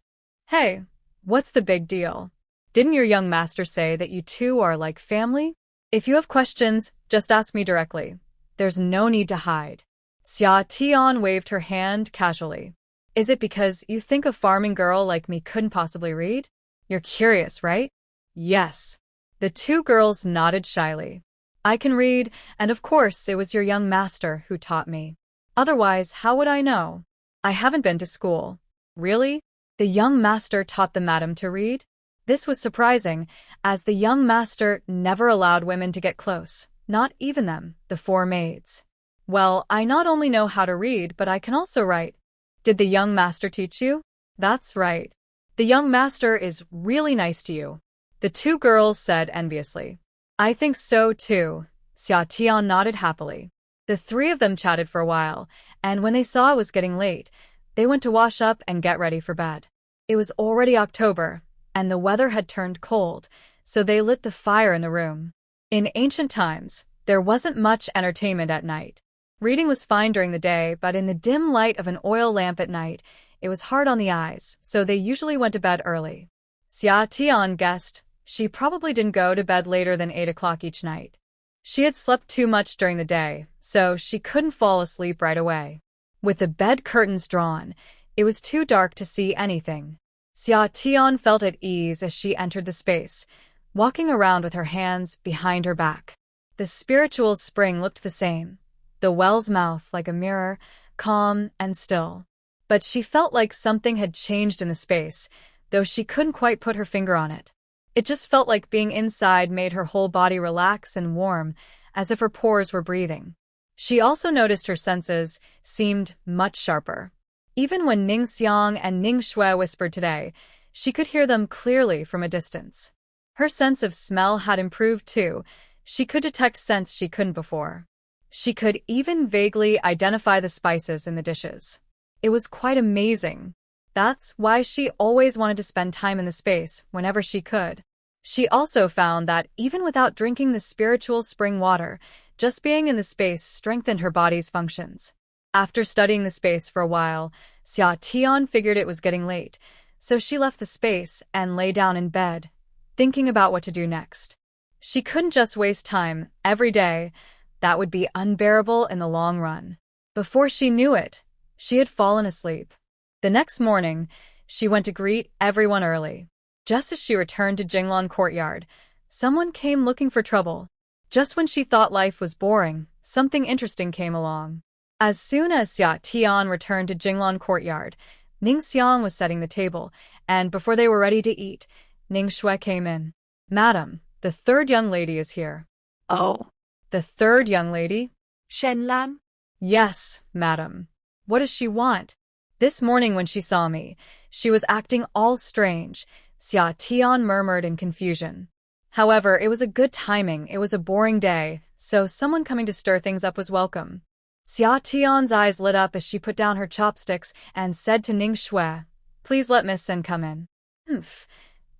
"Hey, what's the big deal? Didn't your young master say that you two are like family? If you have questions, just ask me directly. There's no need to hide." Xia Tian waved her hand casually. "Is it because you think a farming girl like me couldn't possibly read? You're curious, right?" "Yes." The two girls nodded shyly. "I can read, and of course it was your young master who taught me. Otherwise, how would I know? I haven't been to school." "Really? The young master taught the madam to read?" This was surprising, as the young master never allowed women to get close, not even them, the four maids. "Well, I not only know how to read, but I can also write." "Did the young master teach you?" "That's right. The young master is really nice to you," the two girls said enviously. "I think so too." Xia Tian nodded happily. The three of them chatted for a while, and when they saw it was getting late, they went to wash up and get ready for bed. It was already October, and the weather had turned cold, so they lit the fire in the room. In ancient times, there wasn't much entertainment at night. Reading was fine during the day, but in the dim light of an oil lamp at night, it was hard on the eyes, so they usually went to bed early. Xia Tian guessed she probably didn't go to bed later than 8 o'clock each night. She had slept too much during the day, so she couldn't fall asleep right away. With the bed curtains drawn, it was too dark to see anything. Xia Tian felt at ease as she entered the space, walking around with her hands behind her back. The spiritual spring looked the same, the well's mouth like a mirror, calm and still. But she felt like something had changed in the space, though she couldn't quite put her finger on it. It just felt like being inside made her whole body relax and warm, as if her pores were breathing. She also noticed her senses seemed much sharper. Even when Ning Xiang and Ning Shui whispered today, she could hear them clearly from a distance. Her sense of smell had improved too. She could detect scents she couldn't before. She could even vaguely identify the spices in the dishes. It was quite amazing. That's why she always wanted to spend time in the space whenever she could. She also found that even without drinking the spiritual spring water, just being in the space strengthened her body's functions. After studying the space for a while, Xia figured it was getting late, so she left the space and lay down in bed, thinking about what to do next. She couldn't just waste time every day. That would be unbearable in the long run. Before she knew it, she had fallen asleep. The next morning, she went to greet everyone early. Just as she returned to Jinglan Courtyard, someone came looking for trouble. Just when she thought life was boring, something interesting came along. As soon as Xia returned to Jinglan Courtyard, Ning Xiang was setting the table, and before they were ready to eat, Ning Shui came in. "Madam, the third young lady is here." "Oh." "The third young lady?" "Shen Lan?" "Yes, madam." "What does she want?" "This morning when she saw me, she was acting all strange," Xia murmured in confusion. However, it was a good timing. It was a boring day, so someone coming to stir things up was welcome. Xia's eyes lit up as she put down her chopsticks and said to Ning Shui, "Please let Miss Sen come in." "Humph.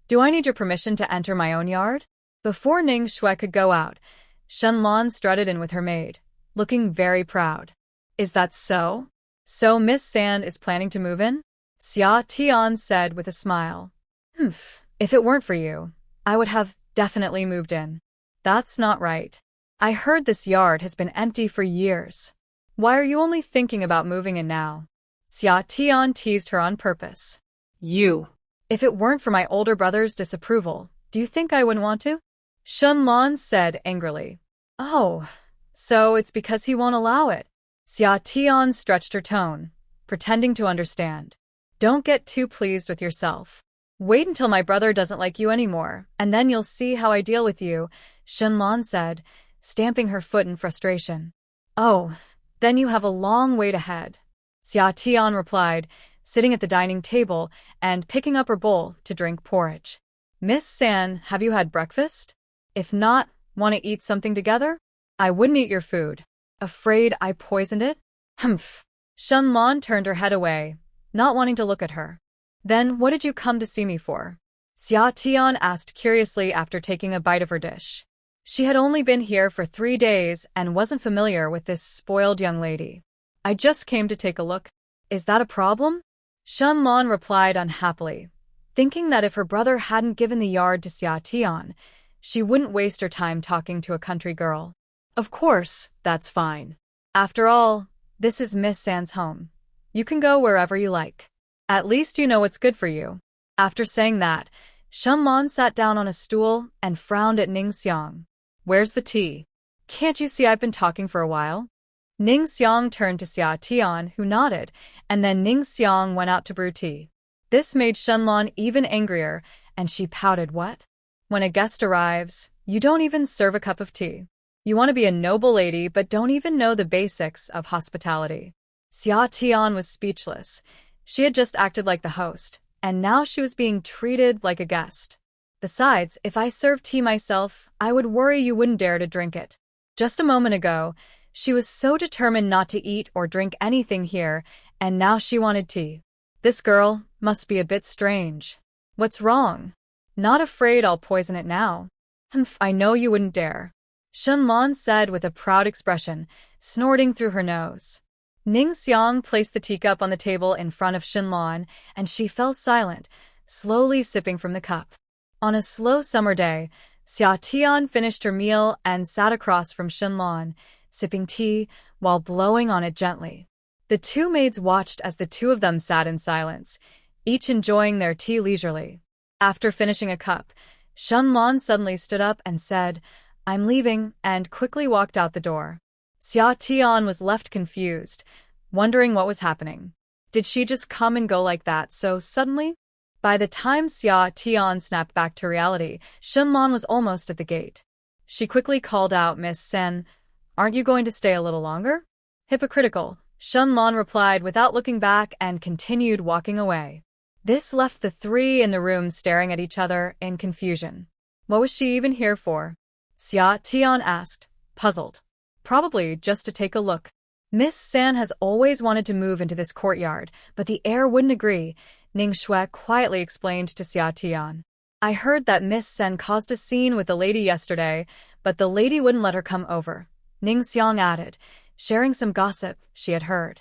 Do I need your permission to enter my own yard?" Before Ning Shui could go out, Shen Lan strutted in with her maid, looking very proud. "Is that so? So Miss San is planning to move in?" Xia said with a smile. "Humph. If it weren't for you, I would have definitely moved in." "That's not right. I heard this yard has been empty for years. Why are you only thinking about moving in now?" Xia teased her on purpose. "You." "If it weren't for my older brother's disapproval, do you think I wouldn't want to?" Shen Lan said angrily. "Oh, so it's because he won't allow it." Xia stretched her tone, pretending to understand. "Don't get too pleased with yourself. Wait until my brother doesn't like you anymore, and then you'll see how I deal with you," Shen Lan said, stamping her foot in frustration. "Oh, then you have a long wait ahead," Xia replied, sitting at the dining table and picking up her bowl to drink porridge. "Miss San, have you had breakfast? If not, want to eat something together? I wouldn't eat your food. Afraid I poisoned it?" "Humph." Shen Lan turned her head away, not wanting to look at her. "Then what did you come to see me for?" Xia asked curiously after taking a bite of her dish. She had only been here for 3 days and wasn't familiar with this spoiled young lady. "I just came to take a look." "Is that a problem?" Shen Lan replied unhappily, thinking that if her brother hadn't given the yard to Xia, she wouldn't waste her time talking to a country girl. "Of course, that's fine. After all, this is Miss San's home. You can go wherever you like. At least you know what's good for you." After saying that, Shen Lan sat down on a stool and frowned at Ning Xiang. "Where's the tea? Can't you see I've been talking for a while?" Ning Xiang turned to Xia, who nodded, and then Ning Xiang went out to brew tea. This made Shen Lan even angrier, and she pouted. "What? When a guest arrives, you don't even serve a cup of tea. You want to be a noble lady but don't even know the basics of hospitality." Xia was speechless. She had just acted like the host, and now she was being treated like a guest. "Besides, if I served tea myself, I would worry you wouldn't dare to drink it." Just a moment ago, she was so determined not to eat or drink anything here, and now she wanted tea. This girl must be a bit strange. "What's wrong?" "Not afraid I'll poison it now." "Humph, I know you wouldn't dare," Shen Lan said with a proud expression, snorting through her nose. Ning Xiang placed the teacup on the table in front of Shen Lan, and she fell silent, slowly sipping from the cup. On a slow summer day, Xia finished her meal and sat across from Shen Lan, sipping tea while blowing on it gently. The two maids watched as the two of them sat in silence, each enjoying their tea leisurely. After finishing a cup, Shen Lan suddenly stood up and said, "I'm leaving," and quickly walked out the door. Xia was left confused, wondering what was happening. Did she just come and go like that so suddenly? By the time Xia snapped back to reality, Shen Lan was almost at the gate. She quickly called out, "Miss Sen, aren't you going to stay a little longer?" "Hypocritical," Shen Lan replied without looking back and continued walking away. This left the three in the room staring at each other in confusion. What was she even here for? Xia asked, puzzled. "Probably just to take a look. Miss San has always wanted to move into this courtyard, but the heir wouldn't agree," Ning Shui quietly explained to Xia. I heard that Miss Shen caused a scene with the lady yesterday, but the lady wouldn't let her come over, Ning Xiang added, sharing some gossip she had heard.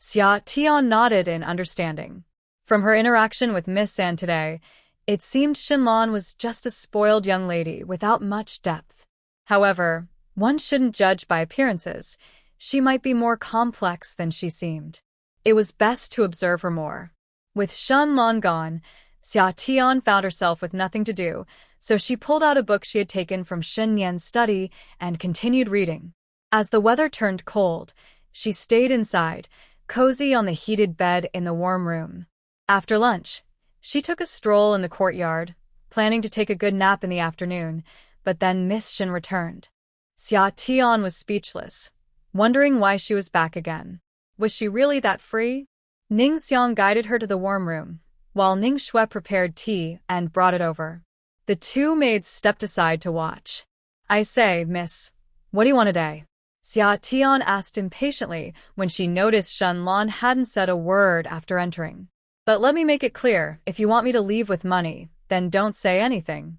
Xia Tian nodded in understanding. From her interaction with Miss Shen today, it seemed Shenlan was just a spoiled young lady without much depth. However, one shouldn't judge by appearances. She might be more complex than she seemed. It was best to observe her more. With Shenlan gone, Xia Tian found herself with nothing to do, so she pulled out a book she had taken from Shen Nian's study and continued reading. As the weather turned cold, she stayed inside, cozy on the heated bed in the warm room. After lunch, she took a stroll in the courtyard, planning to take a good nap in the afternoon, but then Miss Shen returned. Xia Tian was speechless, wondering why she was back again. Was she really that free? Ning Xiang guided her to the warm room, while Ning Shui prepared tea and brought it over. The two maids stepped aside to watch. I say, miss, what do you want today? Xia Tian asked impatiently when she noticed Shenlan hadn't said a word after entering. But let me make it clear, if you want me to leave with money, then don't say anything.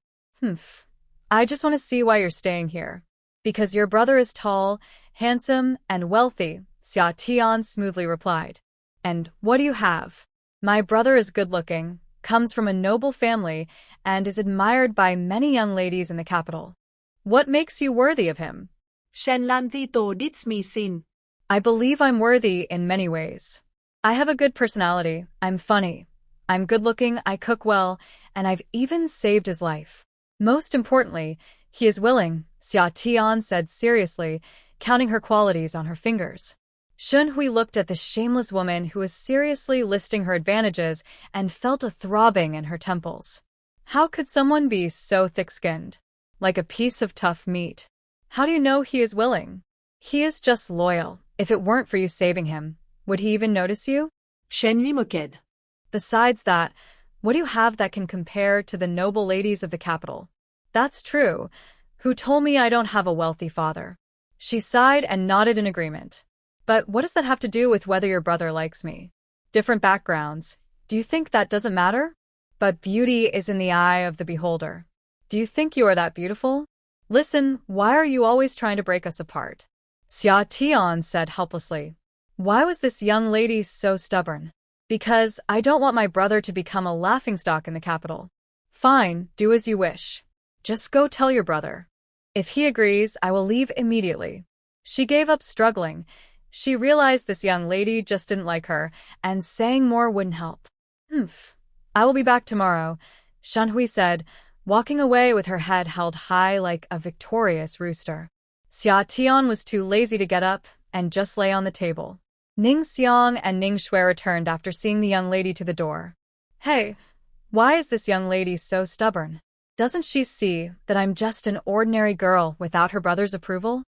I just want to see why you're staying here. Because your brother is tall, handsome, and wealthy, Xia Tian smoothly replied. And what do you have? My brother is good-looking, comes from a noble family, and is admired by many young ladies in the capital. What makes you worthy of him? Shenlan Tito dits mi sin. I believe I'm worthy in many ways. I have a good personality, I'm funny, I'm good-looking, I cook well, and I've even saved his life. Most importantly, he is willing, Xia Tian said seriously, counting her qualities on her fingers. Shen Hui looked at the shameless woman who was seriously listing her advantages and felt a throbbing in her temples. How could someone be so thick-skinned? Like a piece of tough meat. How do you know he is willing? He is just loyal. If it weren't for you saving him, would he even notice you? Shen lui moqued. Besides that, what do you have that can compare to the noble ladies of the capital? That's true. Who told me I don't have a wealthy father? She sighed and nodded in agreement. But what does that have to do with whether your brother likes me? Different backgrounds. Do you think that doesn't matter? But beauty is in the eye of the beholder. Do you think you are that beautiful? Listen, why are you always trying to break us apart? Xia Tian said helplessly. Why was this young lady so stubborn? Because I don't want my brother to become a laughingstock in the capital. Fine, do as you wish. Just go tell your brother. If he agrees, I will leave immediately. She gave up struggling. She realized this young lady just didn't like her, and saying more wouldn't help. I will be back tomorrow, Shen Hui said, walking away with her head held high like a victorious rooster. Xia Tian was too lazy to get up and just lay on the table. Ning Xiang and Ning Shui returned after seeing the young lady to the door. Hey, why is this young lady so stubborn? Doesn't she see that I'm just an ordinary girl without her brother's approval?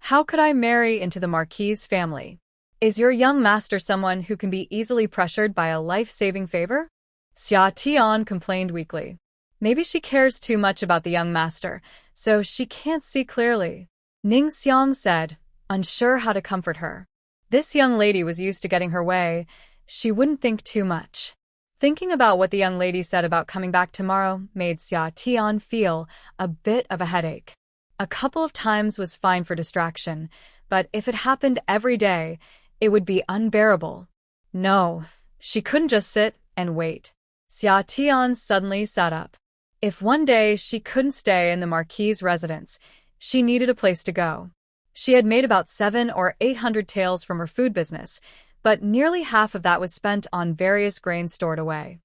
How could I marry into the Marquis' family? Is your young master someone who can be easily pressured by a life-saving favor? Xia Tian complained weakly. Maybe she cares too much about the young master, so she can't see clearly. Ning Xiang said, unsure how to comfort her. This young lady was used to getting her way. She wouldn't think too much. Thinking about what the young lady said about coming back tomorrow made Xia Tian feel a bit of a headache. A couple of times was fine for distraction, but if it happened every day, it would be unbearable. No, she couldn't just sit and wait. Xia Tian suddenly sat up. If one day she couldn't stay in the Marquis' residence, she needed a place to go. She had made about 700 or 800 taels from her food business, but nearly half of that was spent on various grains stored away.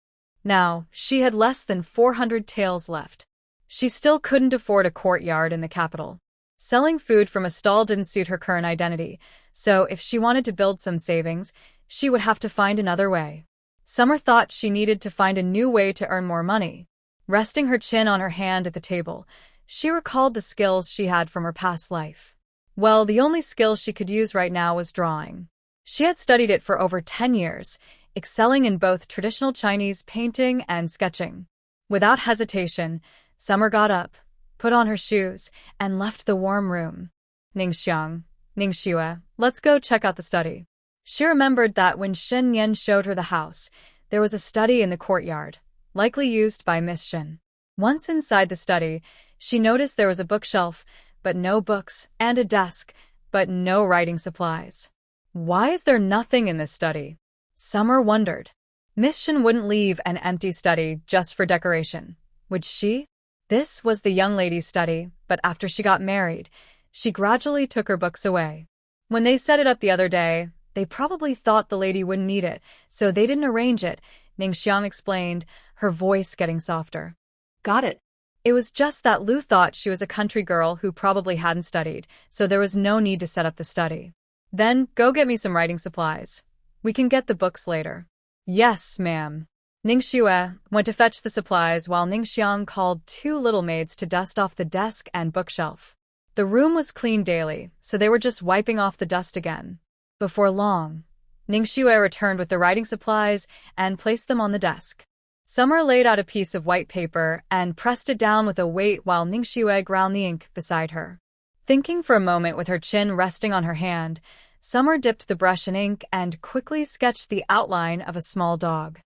Now, she had less than 400 taels left. She still couldn't afford a courtyard in the capital. Selling food from a stall didn't suit her current identity, so if she wanted to build some savings, she would have to find another way. Summer thought she needed to find a new way to earn more money. Resting her chin on her hand at the table, she recalled the skills she had from her past life. Well, the only skill she could use right now was drawing. She had studied it for over 10 years, excelling in both traditional Chinese painting and sketching. Without hesitation, Summer got up, put on her shoes, and left the warm room. Ning Xiang, Ning Shui, let's go check out the study. She remembered that when Shen Nian showed her the house, there was a study in the courtyard, likely used by Miss Shen. Once inside the study, she noticed there was a bookshelf, but no books, and a desk, but no writing supplies. Why is there nothing in this study? Summer wondered. Miss Shen wouldn't leave an empty study just for decoration, would she? This was the young lady's study, but after she got married, she gradually took her books away. When they set it up the other day, they probably thought the lady wouldn't need it, so they didn't arrange it, Ningxiang explained, her voice getting softer. Got it. It was just that Lu thought she was a country girl who probably hadn't studied, so there was no need to set up the study. Then, go get me some writing supplies. We can get the books later. Yes, ma'am. Ningxue went to fetch the supplies while Ningxiang called 2 little maids to dust off the desk and bookshelf. The room was cleaned daily, so they were just wiping off the dust again. Before long, Ningxue returned with the writing supplies and placed them on the desk. Summer laid out a piece of white paper and pressed it down with a weight while Ningxue ground the ink beside her. Thinking for a moment with her chin resting on her hand, Summer dipped the brush in ink and quickly sketched the outline of a small dog.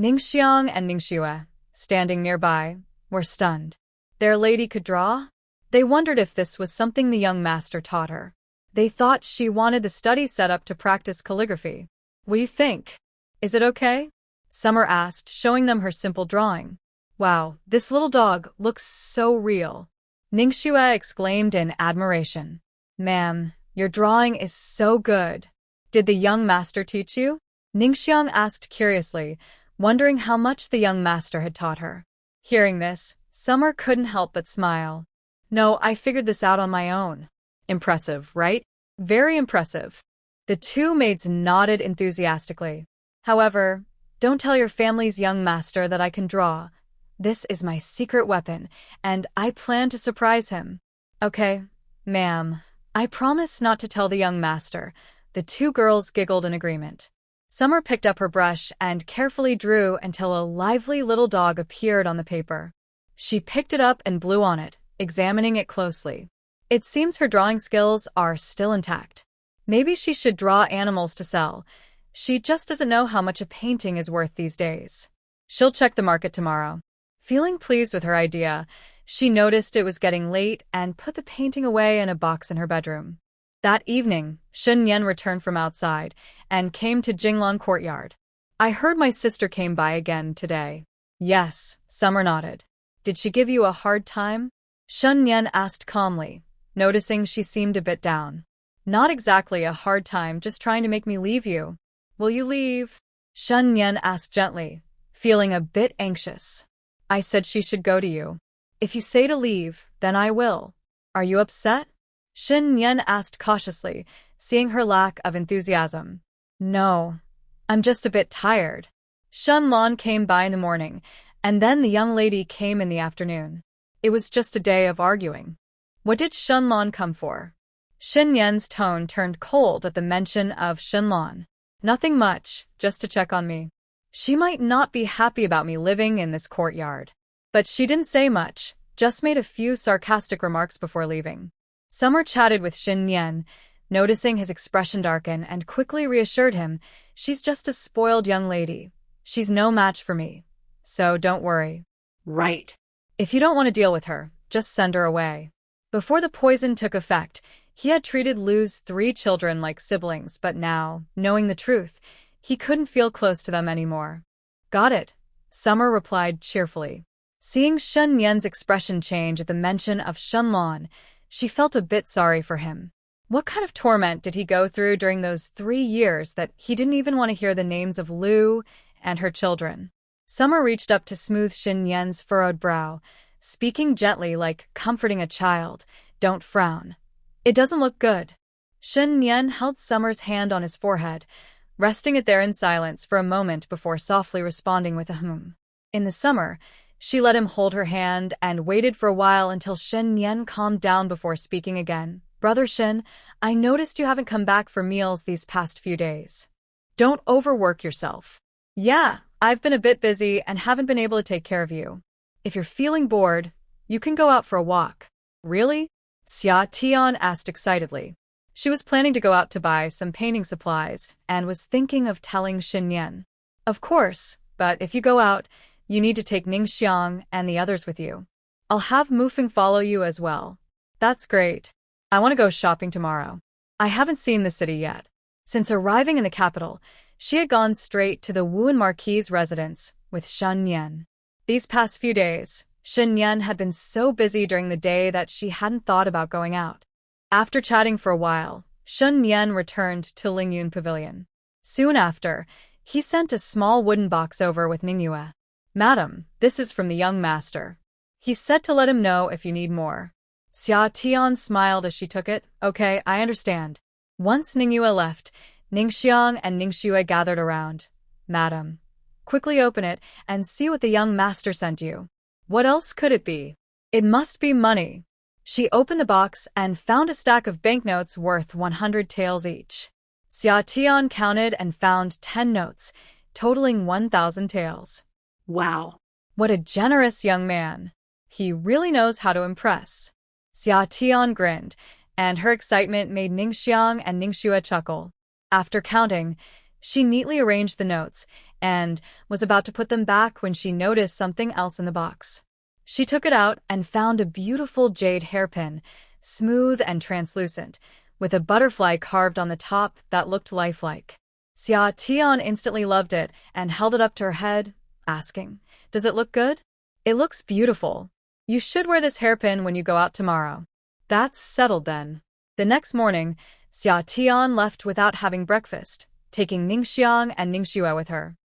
Ningxiang and Ningxue, standing nearby, were stunned. Their lady could draw? They wondered if this was something the young master taught her. They thought she wanted the study set up to practice calligraphy. What do you think? Is it okay? Summer asked, showing them her simple drawing. Wow, this little dog looks so real. Ningxue exclaimed in admiration. Ma'am, your drawing is so good. Did the young master teach you? Ningxiang asked curiously, wondering how much the young master had taught her. Hearing this, Summer couldn't help but smile. No, I figured this out on my own. Impressive, right? Very impressive. The 2 maids nodded enthusiastically. However, don't tell your family's young master that I can draw. This is my secret weapon, and I plan to surprise him. Okay, ma'am. I promise not to tell the young master. The 2 girls giggled in agreement. Summer picked up her brush and carefully drew until a lively little dog appeared on the paper. She picked it up and blew on it, examining it closely. It seems her drawing skills are still intact. Maybe she should draw animals to sell. She just doesn't know how much a painting is worth these days. She'll check the market tomorrow. Feeling pleased with her idea, she noticed it was getting late and put the painting away in a box in her bedroom. That evening, Shen Nian returned from outside and came to Jinglan courtyard. I heard my sister came by again today. Yes, Summer nodded. Did she give you a hard time? Shen Nian asked calmly, noticing she seemed a bit down. Not exactly a hard time, just trying to make me leave you. Will you leave? Shen Nian asked gently, feeling a bit anxious. I said she should go to you. If you say to leave, then I will. Are you upset? Shen Nian asked cautiously, seeing her lack of enthusiasm. No, I'm just a bit tired. Shen Lan came by in the morning, and then the young lady came in the afternoon. It was just a day of arguing. What did Shen Lan come for? Shen Nian's tone turned cold at the mention of Shen Lan. Nothing much, just to check on me. She might not be happy about me living in this courtyard. But she didn't say much, just made a few sarcastic remarks before leaving. Summer chatted with Shen Nian, noticing his expression darken, and quickly reassured him, she's just a spoiled young lady. She's no match for me. So don't worry. Right. If you don't want to deal with her, just send her away. Before the poison took effect, he had treated Lu's 3 children like siblings, but now, knowing the truth, he couldn't feel close to them anymore. Got it, Summer replied cheerfully. Seeing Shen Nian's expression change at the mention of Shen Lan, she felt a bit sorry for him. What kind of torment did he go through during those 3 years that he didn't even want to hear the names of Lu and her children? Summer reached up to smooth Shen Nian's furrowed brow, speaking gently like comforting a child. Don't frown. It doesn't look good. Shen Nian held Summer's hand on his forehead, resting it there in silence for a moment before softly responding with a hmm. In the summer, she let him hold her hand and waited for a while until Shen Nian calmed down before speaking again. Brother Shen, I noticed you haven't come back for meals these past few days. Don't overwork yourself. Yeah, I've been a bit busy and haven't been able to take care of you. If you're feeling bored, you can go out for a walk. Really? Xia Tian asked excitedly. She was planning to go out to buy some painting supplies and was thinking of telling Shen Nian. Of course, but if you go out, You need to take Ningxiang and the others with you. I'll have Mufeng follow you as well. That's great. I want to go shopping tomorrow. I haven't seen the city yet. Since arriving in the capital, she had gone straight to the Wuan Marquis's residence with Shen Nian. These past few days, Shen Nian had been so busy during the day that she hadn't thought about going out. After chatting for a while, Shen Nian returned to Lingyun Pavilion. Soon after, he sent a small wooden box over with Ningyue. Madam, this is from the young master. He said to let him know if you need more. Xia Tian smiled as she took it. Okay, I understand. Once Ningyue left, Ningxiang and Ningxue gathered around. Madam, quickly open it and see what the young master sent you. What else could it be? It must be money. She opened the box and found a stack of banknotes worth 100 taels each. Xia Tian counted and found 10 notes, totaling 1,000 taels. Wow. What a generous young man. He really knows how to impress. Xia Tian grinned, and her excitement made Ningxiang and Ningxue chuckle. After counting, she neatly arranged the notes and was about to put them back when she noticed something else in the box. She took it out and found a beautiful jade hairpin, smooth and translucent, with a butterfly carved on the top that looked lifelike. Xia Tian instantly loved it and held it up to her head, asking, "Does it look good?" "It looks beautiful. You should wear this hairpin when you go out tomorrow." That's settled then. The next morning, Xia Tian left without having breakfast, taking Ningxiang and Ningxue with her.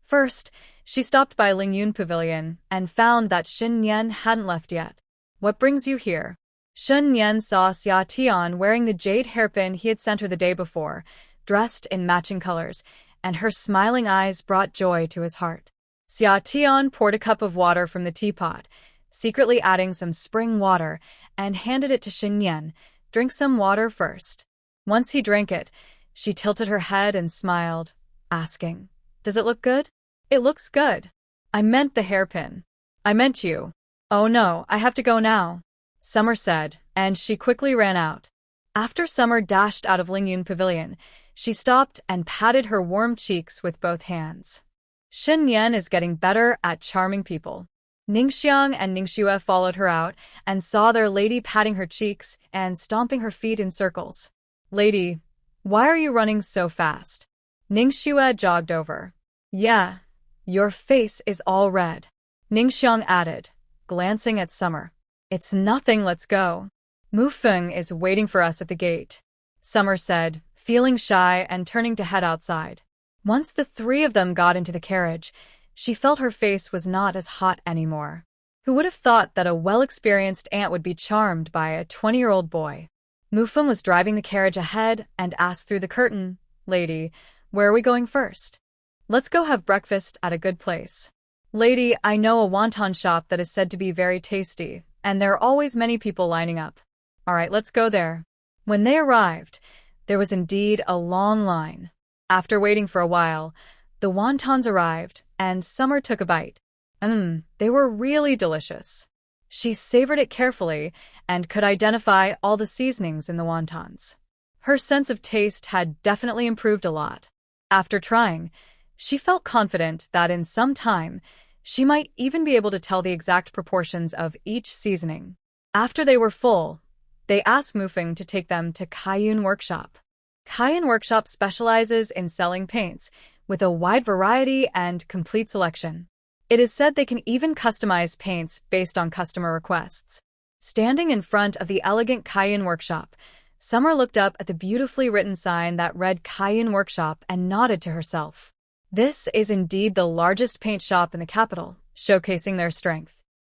First, she stopped by Lingyun Pavilion and found that Shen Nian hadn't left yet. "What brings you here?" Shen Nian saw Xia Tian wearing the jade hairpin he had sent her the day before, dressed in matching colors, and her smiling eyes brought joy to his heart. Xia Tian poured a cup of water from the teapot, secretly adding some spring water, and handed it to Shen Nian. "Drink some water first." Once he drank it, she tilted her head and smiled, asking, "Does it look good?" "It looks good. I meant the hairpin. I meant you." "Oh no, I have to go now," Summer said, and she quickly ran out. After Summer dashed out of Lingyun Pavilion, she stopped and patted her warm cheeks with both hands. Shen Nian is getting better at charming people. Ningxiang and Ningxue followed her out and saw their lady patting her cheeks and stomping her feet in circles. "Lady, why are you running so fast?" Ningxue jogged over. "Yeah, your face is all red," Ningxiang added, glancing at Summer. "It's nothing, let's go. Mufeng is waiting for us at the gate," Summer said, feeling shy and turning to head outside. Once the three of them got into the carriage, she felt her face was not as hot anymore. Who would have thought that a well-experienced aunt would be charmed by a 20-year-old boy? Mufeng was driving the carriage ahead and asked through the curtain, "Lady, where are we going first?" "Let's go have breakfast at a good place." "Lady, I know a wonton shop that is said to be very tasty, and there are always many people lining up." "All right, let's go there." When they arrived, there was indeed a long line. After waiting for a while, the wontons arrived, and Summer took a bite. They were really delicious. She savored it carefully and could identify all the seasonings in the wontons. Her sense of taste had definitely improved a lot. After trying, she felt confident that in some time, she might even be able to tell the exact proportions of each seasoning. After they were full, they asked Mufeng to take them to Kaiyun Workshop. Kaiyun Workshop specializes in selling paints, with a wide variety and complete selection. It is said they can even customize paints based on customer requests. Standing in front of the elegant Kaiyun Workshop, Summer looked up at the beautifully written sign that read Kaiyun Workshop and nodded to herself. This is indeed the largest paint shop in the capital, showcasing their strength.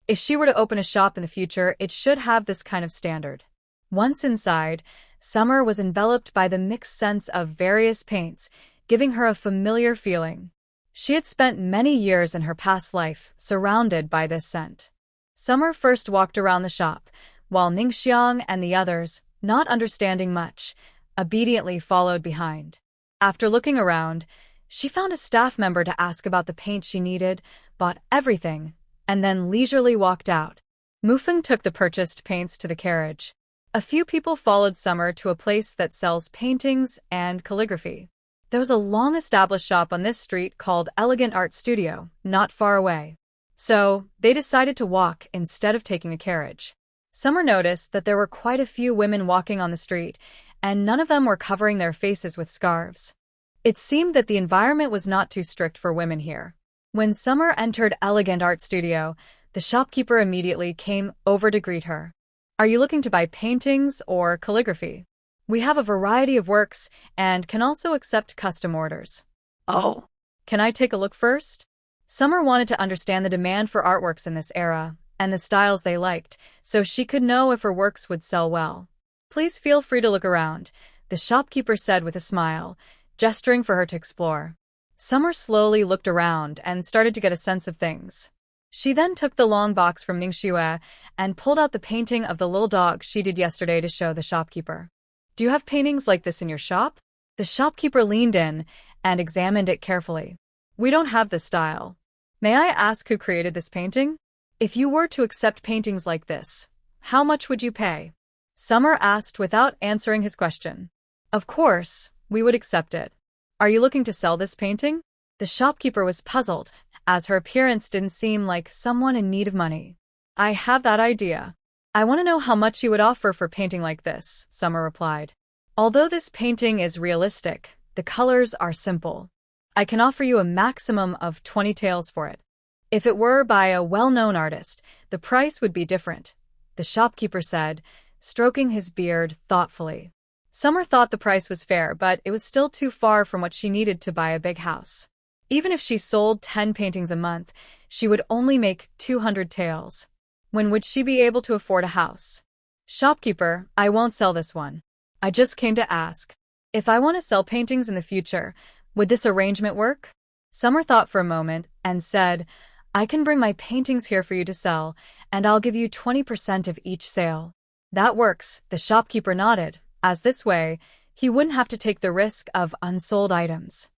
If she were to open a shop in the future, it should have this kind of standard. Once inside, Summer was enveloped by the mixed scents of various paints, giving her a familiar feeling. She had spent many years in her past life surrounded by this scent. Summer first walked around the shop, while Ningxiang and the others, not understanding much, obediently followed behind. After looking around, she found a staff member to ask about the paint she needed, bought everything, and then leisurely walked out. Mufeng took the purchased paints to the carriage. A few people followed Summer to a place that sells paintings and calligraphy. There was a long-established shop on this street called Elegant Art Studio, not far away. So, they decided to walk instead of taking a carriage. Summer noticed that there were quite a few women walking on the street, and none of them were covering their faces with scarves. It seemed that the environment was not too strict for women here. When Summer entered Elegant Art Studio, the shopkeeper immediately came over to greet her. Are you looking to buy paintings or calligraphy? We have a variety of works and can also accept custom orders. Oh. Can I take a look first? Summer wanted to understand the demand for artworks in this era and the styles they liked, so she could know if her works would sell well. Please feel free to look around, the shopkeeper said with a smile, gesturing for her to explore. Summer slowly looked around and started to get a sense of things. She then took the long box from Ningxue and pulled out the painting of the little dog she did yesterday to show the shopkeeper. Do you have paintings like this in your shop? The shopkeeper leaned in and examined it carefully. We don't have this style. May I ask who created this painting? If you were to accept paintings like this, how much would you pay? Summer asked without answering his question. Of course, we would accept it. Are you looking to sell this painting? The shopkeeper was puzzled, as her appearance didn't seem like someone in need of money. I have that idea. I want to know how much you would offer for a painting like this, Summer replied. Although this painting is realistic, the colors are simple. I can offer you a maximum of 20 taels for it. If it were by a well-known artist, the price would be different, the shopkeeper said, stroking his beard thoughtfully. Summer thought the price was fair, but it was still too far from what she needed to buy a big house. Even if she sold 10 paintings a month, she would only make 200 taels. When would she be able to afford a house? Shopkeeper, I won't sell this one. I just came to ask. If I want to sell paintings in the future, would this arrangement work? Summer thought for a moment and said, I can bring my paintings here for you to sell, and I'll give you 20% of each sale. That works, the shopkeeper nodded, as this way, he wouldn't have to take the risk of unsold items.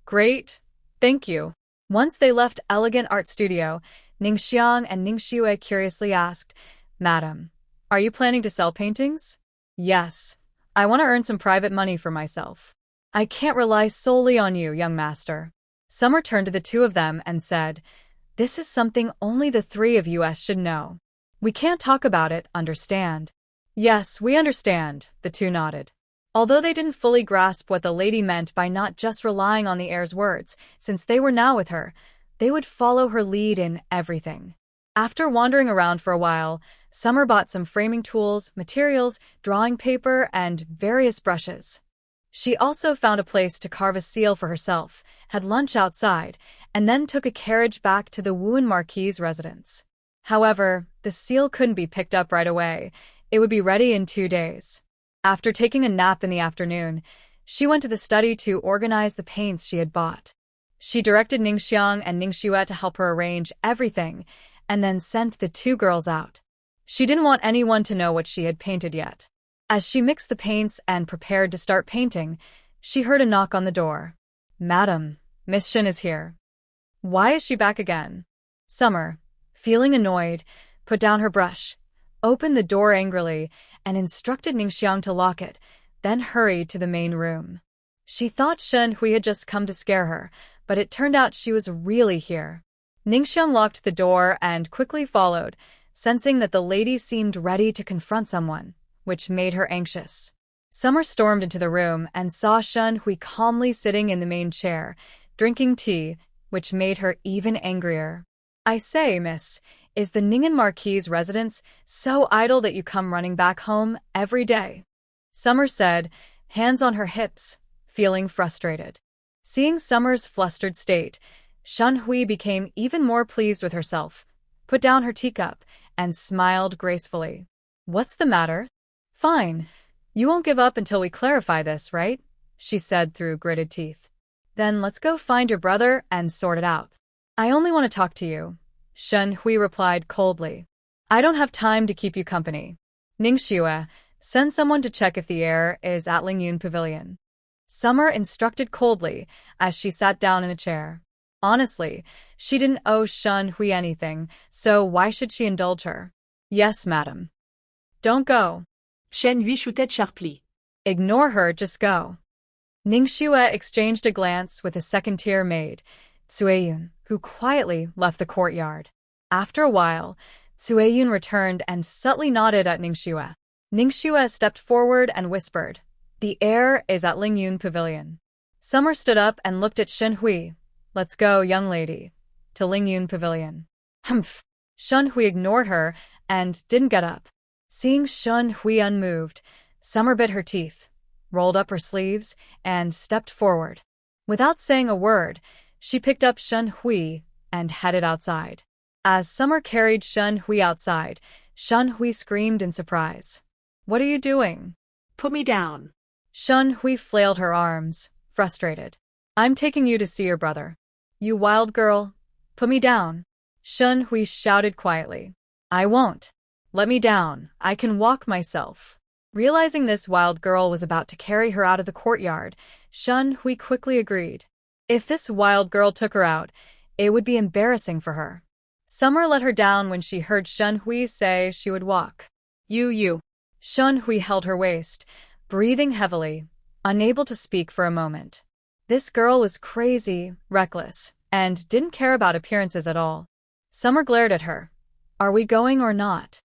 Great, thank you. Once they left Elegant Art Studio, Ningxiang and Ningxue curiously asked, Madam, are you planning to sell paintings? Yes, I want to earn some private money for myself. I can't rely solely on you, young master. Summer turned to the two of them and said, This is something only the three of us should know. We can't talk about it, understand? Yes, we understand, the two nodded. Although they didn't fully grasp what the lady meant by not just relying on the heir's words, since they were now with her, they would follow her lead in everything. After wandering around for a while, Summer bought some framing tools, materials, drawing paper, and various brushes. She also found a place to carve a seal for herself, had lunch outside, and then took a carriage back to the Wuan Marquis's residence. However, the seal couldn't be picked up right away. It would be ready in 2 days. After taking a nap in the afternoon, she went to the study to organize the paints she had bought. She directed Ningxiang and Ningxue to help her arrange everything, and then sent the two girls out. She didn't want anyone to know what she had painted yet. As she mixed the paints and prepared to start painting, she heard a knock on the door. Madam, Miss Shen is here. Why is she back again? Summer, feeling annoyed, put down her brush, opened the door angrily, and instructed Ningxiang to lock it, then hurried to the main room. She thought Shen Hui had just come to scare her, but it turned out she was really here. Ningxiang locked the door and quickly followed, sensing that the lady seemed ready to confront someone, which made her anxious. Summer stormed into the room and saw Shen Hui calmly sitting in the main chair, drinking tea, which made her even angrier. I say, miss, is the Nian Marquis's residence so idle that you come running back home every day? Summer said, hands on her hips, feeling frustrated. Seeing Summer's flustered state, Shen Hui became even more pleased with herself, put down her teacup, and smiled gracefully. What's the matter? Fine. You won't give up until we clarify this, right? She said through gritted teeth. Then let's go find your brother and sort it out. I only want to talk to you, Shen Hui replied coldly. I don't have time to keep you company. Ningxue, send someone to check if the heir is at Lingyun Pavilion. Summer instructed coldly as she sat down in a chair. Honestly, she didn't owe Shen Hui anything, so why should she indulge her? Yes, madam. Don't go. Shen Hui shouted sharply. Ignore her, just go. Ningxue exchanged a glance with a second-tier maid, Cueyun, who quietly left the courtyard. After a while, Sueyun returned and subtly nodded at Ningxue. Ningxue stepped forward and whispered, "The heir is at Lingyun Pavilion." Summer stood up and looked at Shen Hui. "Let's go, young lady, to Lingyun Pavilion." Humph. Shen Hui ignored her and didn't get up. Seeing Shen Hui unmoved, Summer bit her teeth, rolled up her sleeves, and stepped forward. Without saying a word, she picked up Shen Hui and headed outside. As Summer carried Shen Hui outside, Shen Hui screamed in surprise. "What are you doing?" Put me down. Shen Hui flailed her arms, frustrated. "I'm taking you to see your brother." "You wild girl, put me down." Shen Hui shouted quietly. "I won't. Let me down, I can walk myself." Realizing this wild girl was about to carry her out of the courtyard, Shen Hui quickly agreed. If this wild girl took her out, it would be embarrassing for her. Summer let her down when she heard Shen Hui say she would walk. You. Shen Hui held her waist, breathing heavily, unable to speak for a moment. This girl was crazy, reckless, and didn't care about appearances at all. Summer glared at her. "Are we going or not?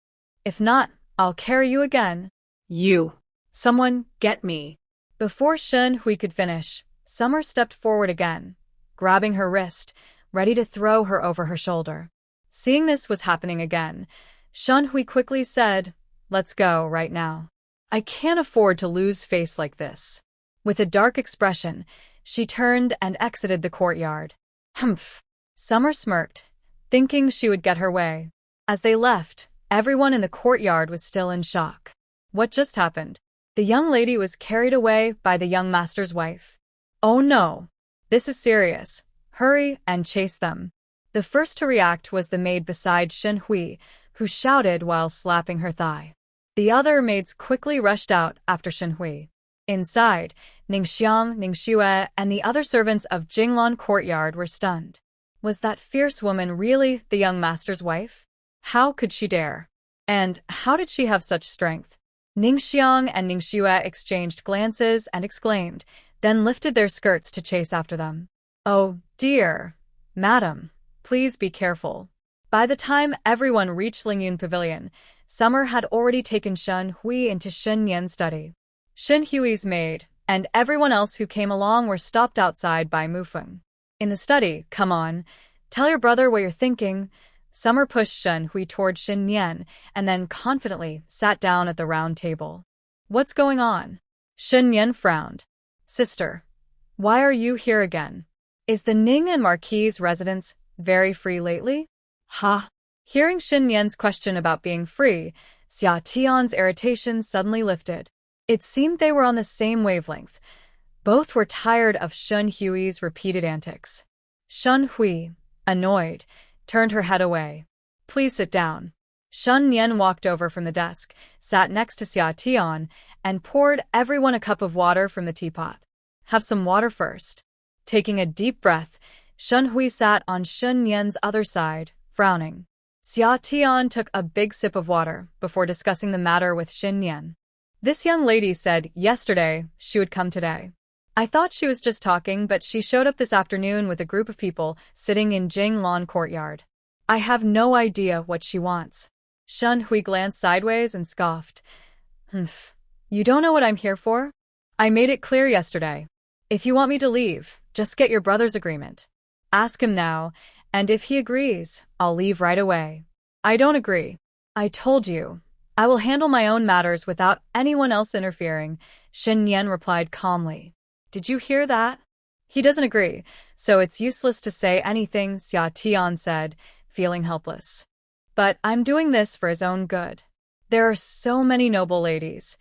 If not, I'll carry you again." You. Someone get me. Before Shen Hui could finish, Summer stepped forward again, grabbing her wrist, ready to throw her over her shoulder. Seeing this was happening again, Shen Hui quickly said, "Let's go right now. I can't afford to lose face like this." With a dark expression, she turned and exited the courtyard. Humph. Summer smirked, thinking she would get her way. As they left, everyone in the courtyard was still in shock. What just happened? The young lady was carried away by the young master's wife. "Oh no. This is serious. Hurry and chase them." The first to react was the maid beside Shen Hui, who shouted while slapping her thigh. The other maids quickly rushed out after Shen Hui. Inside, Ningxiang, Ningxue, and the other servants of Jinglan Courtyard were stunned. Was that fierce woman really the young master's wife? How could she dare? And how did she have such strength? Ningxiang and Ningxue exchanged glances and exclaimed, then lifted their skirts to chase after them. "Oh, dear. Madam, please be careful." By the time everyone reached Lingyun Pavilion, Summer had already taken Shen Hui into Shen Nian's study. Shen Hui's maid and everyone else who came along were stopped outside by Mufeng. "In the study, come on. Tell your brother what you're thinking." Summer pushed Shen Hui toward Shen Nian and then confidently sat down at the round table. "What's going on?" Shen Nian frowned. "Sister, why are you here again? Is the Ning and Marquis' residence very free lately?" Huh? Hearing Shen Nian's question about being free, Xia Tian's irritation suddenly lifted. It seemed they were on the same wavelength. Both were tired of Shen Hui's repeated antics. Shen Hui, annoyed, turned her head away. "Please sit down." Shen Nian walked over from the desk, sat next to Xia Tian, and poured everyone a cup of water from the teapot. "Have some water first." Taking a deep breath, Shen Hui sat on Shen Nian's other side, frowning. Xia Tian took a big sip of water before discussing the matter with Shen Nian. "This young lady said yesterday she would come today. I thought she was just talking, but she showed up this afternoon with a group of people sitting in Jinglan Courtyard. I have no idea what she wants." Shen Hui glanced sideways and scoffed. "Humph. You don't know what I'm here for? I made it clear yesterday. If you want me to leave, just get your brother's agreement. Ask him now, and if he agrees, I'll leave right away." "I don't agree." "I told you. I will handle my own matters without anyone else interfering," Shen Nian replied calmly. "Did you hear that?" "He doesn't agree, so it's useless to say anything," Xia Tian said, feeling helpless. "But I'm doing this for his own good. There are so many noble ladies.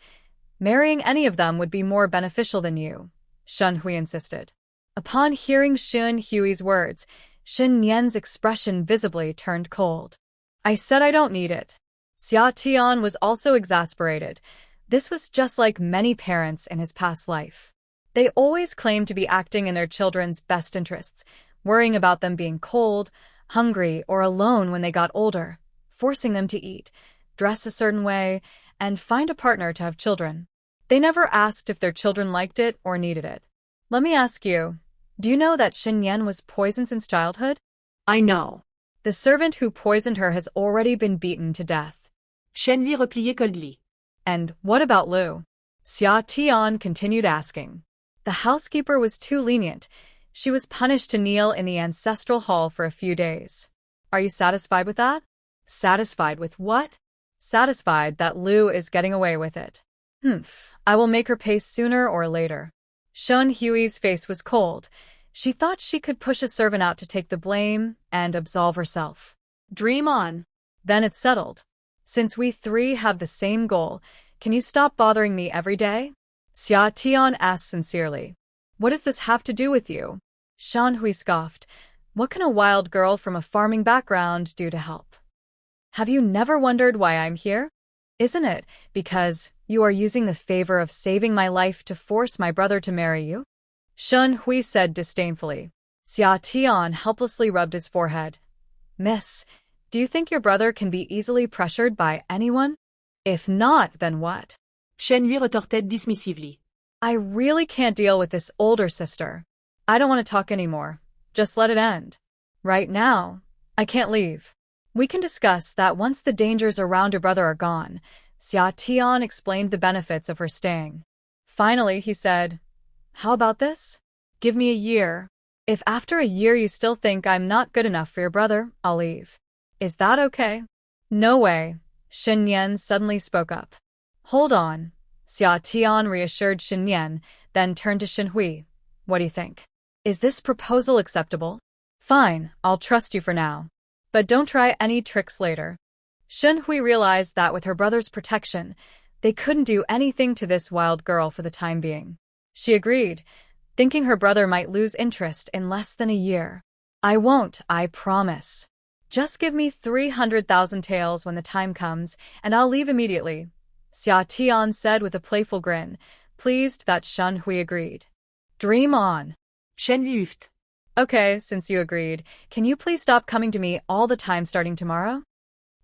Marrying any of them would be more beneficial than you," Shen Hui insisted. Upon hearing Shen Hui's words, Shen Nian's expression visibly turned cold. "I said I don't need it." Xia Tian was also exasperated. This was just like many parents in his past life. They always claimed to be acting in their children's best interests, worrying about them being cold, hungry, or alone when they got older, forcing them to eat, dress a certain way, and find a partner to have children. They never asked if their children liked it or needed it. Let me ask you, do you know that Shen Nian was poisoned since childhood? I know. The servant who poisoned her has already been beaten to death. Shen lui repliait coldly. And what about Lu? Xia Tian continued asking. The housekeeper was too lenient. She was punished to kneel in the ancestral hall for a few days. Are you satisfied with that? Satisfied with what? Satisfied that Lu is getting away with it. I will make her pay sooner or later. Shun Hui's face was cold. She thought she could push a servant out to take the blame and absolve herself. Dream on. Then it's settled. Since we three have the same goal, can you stop bothering me every day? Xia Tian asked sincerely. What does this have to do with you? Shan Hui scoffed. What can a wild girl from a farming background do to help? Have you never wondered why I'm here? Isn't it because you are using the favor of saving my life to force my brother to marry you? Shen Hui said disdainfully. Xia Tian helplessly rubbed his forehead. Miss, do you think your brother can be easily pressured by anyone? If not, then what? Shen lui retortait dismissively. I really can't deal with this older sister. I don't want to talk anymore. Just let it end. Right now, I can't leave. We can discuss that once the dangers around your brother are gone. Xia Tian explained the benefits of her staying. Finally, he said, how about this? Give me a year. If after a year you still think I'm not good enough for your brother, I'll leave. Is that okay? No way. Shen Nian suddenly spoke up. Hold on. Xia Tian reassured Shen Nian, then turned to Shen Hui. What do you think? Is this proposal acceptable? Fine, I'll trust you for now. But don't try any tricks later. Shen Hui realized that with her brother's protection, they couldn't do anything to this wild girl for the time being. She agreed, thinking her brother might lose interest in less than a year. I won't, I promise. Just give me 300,000 taels when the time comes, and I'll leave immediately, Xia Tian said with a playful grin, pleased that Shen Hui agreed. Dream on. Shen lui huffed. Okay, since you agreed, can you please stop coming to me all the time starting tomorrow?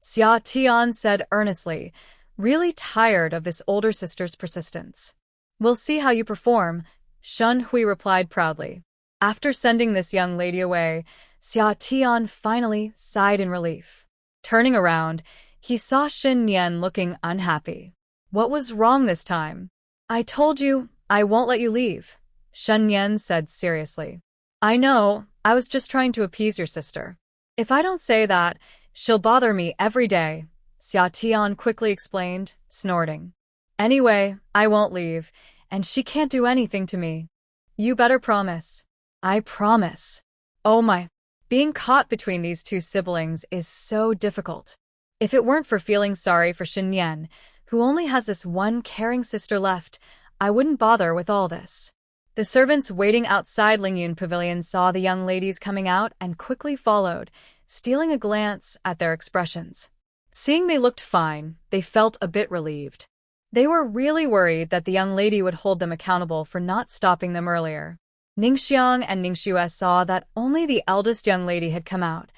Xia Tian said earnestly, really tired of this older sister's persistence. We'll see how you perform, Shen Hui replied proudly. After sending this young lady away, Xia Tian finally sighed in relief. Turning around, he saw Shen Nian looking unhappy. What was wrong this time? I told you, I won't let you leave, Shen Nian said seriously. I know, I was just trying to appease your sister. If I don't say that, she'll bother me every day, Xia Tian quickly explained, snorting. Anyway, I won't leave, and she can't do anything to me. You better promise. I promise. Oh my. Being caught between these two siblings is so difficult. If it weren't for feeling sorry for Shen Nian, who only has this one caring sister left, I wouldn't bother with all this. The servants waiting outside Lingyun Pavilion saw the young ladies coming out and quickly followed, stealing a glance at their expressions. Seeing they looked fine, they felt a bit relieved. They were really worried that the young lady would hold them accountable for not stopping them earlier. Ningxiang and Ningxue saw that only the eldest young lady had come out.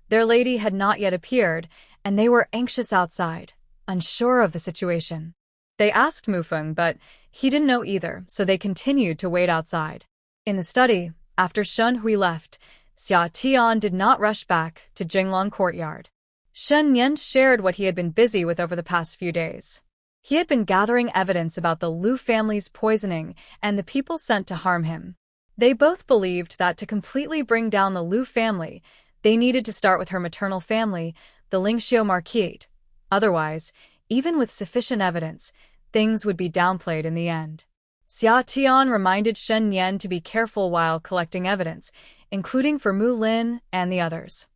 Their lady had not yet appeared, and they were anxious outside, unsure of the situation. They asked Mufeng, but he didn't know either, so they continued to wait outside. In the study, after Shen Hui left, Xia Tian did not rush back to Jinglong Courtyard. Shen Nian shared what he had been busy with over the past few days. He had been gathering evidence about the Lu family's poisoning and the people sent to harm him. They both believed that to completely bring down the Lu family, they needed to start with her maternal family, the Lingxiu Marquise. Otherwise, even with sufficient evidence, things would be downplayed in the end. Xia Tian reminded Shen Nian to be careful while collecting evidence, including for Mu Lin and the others.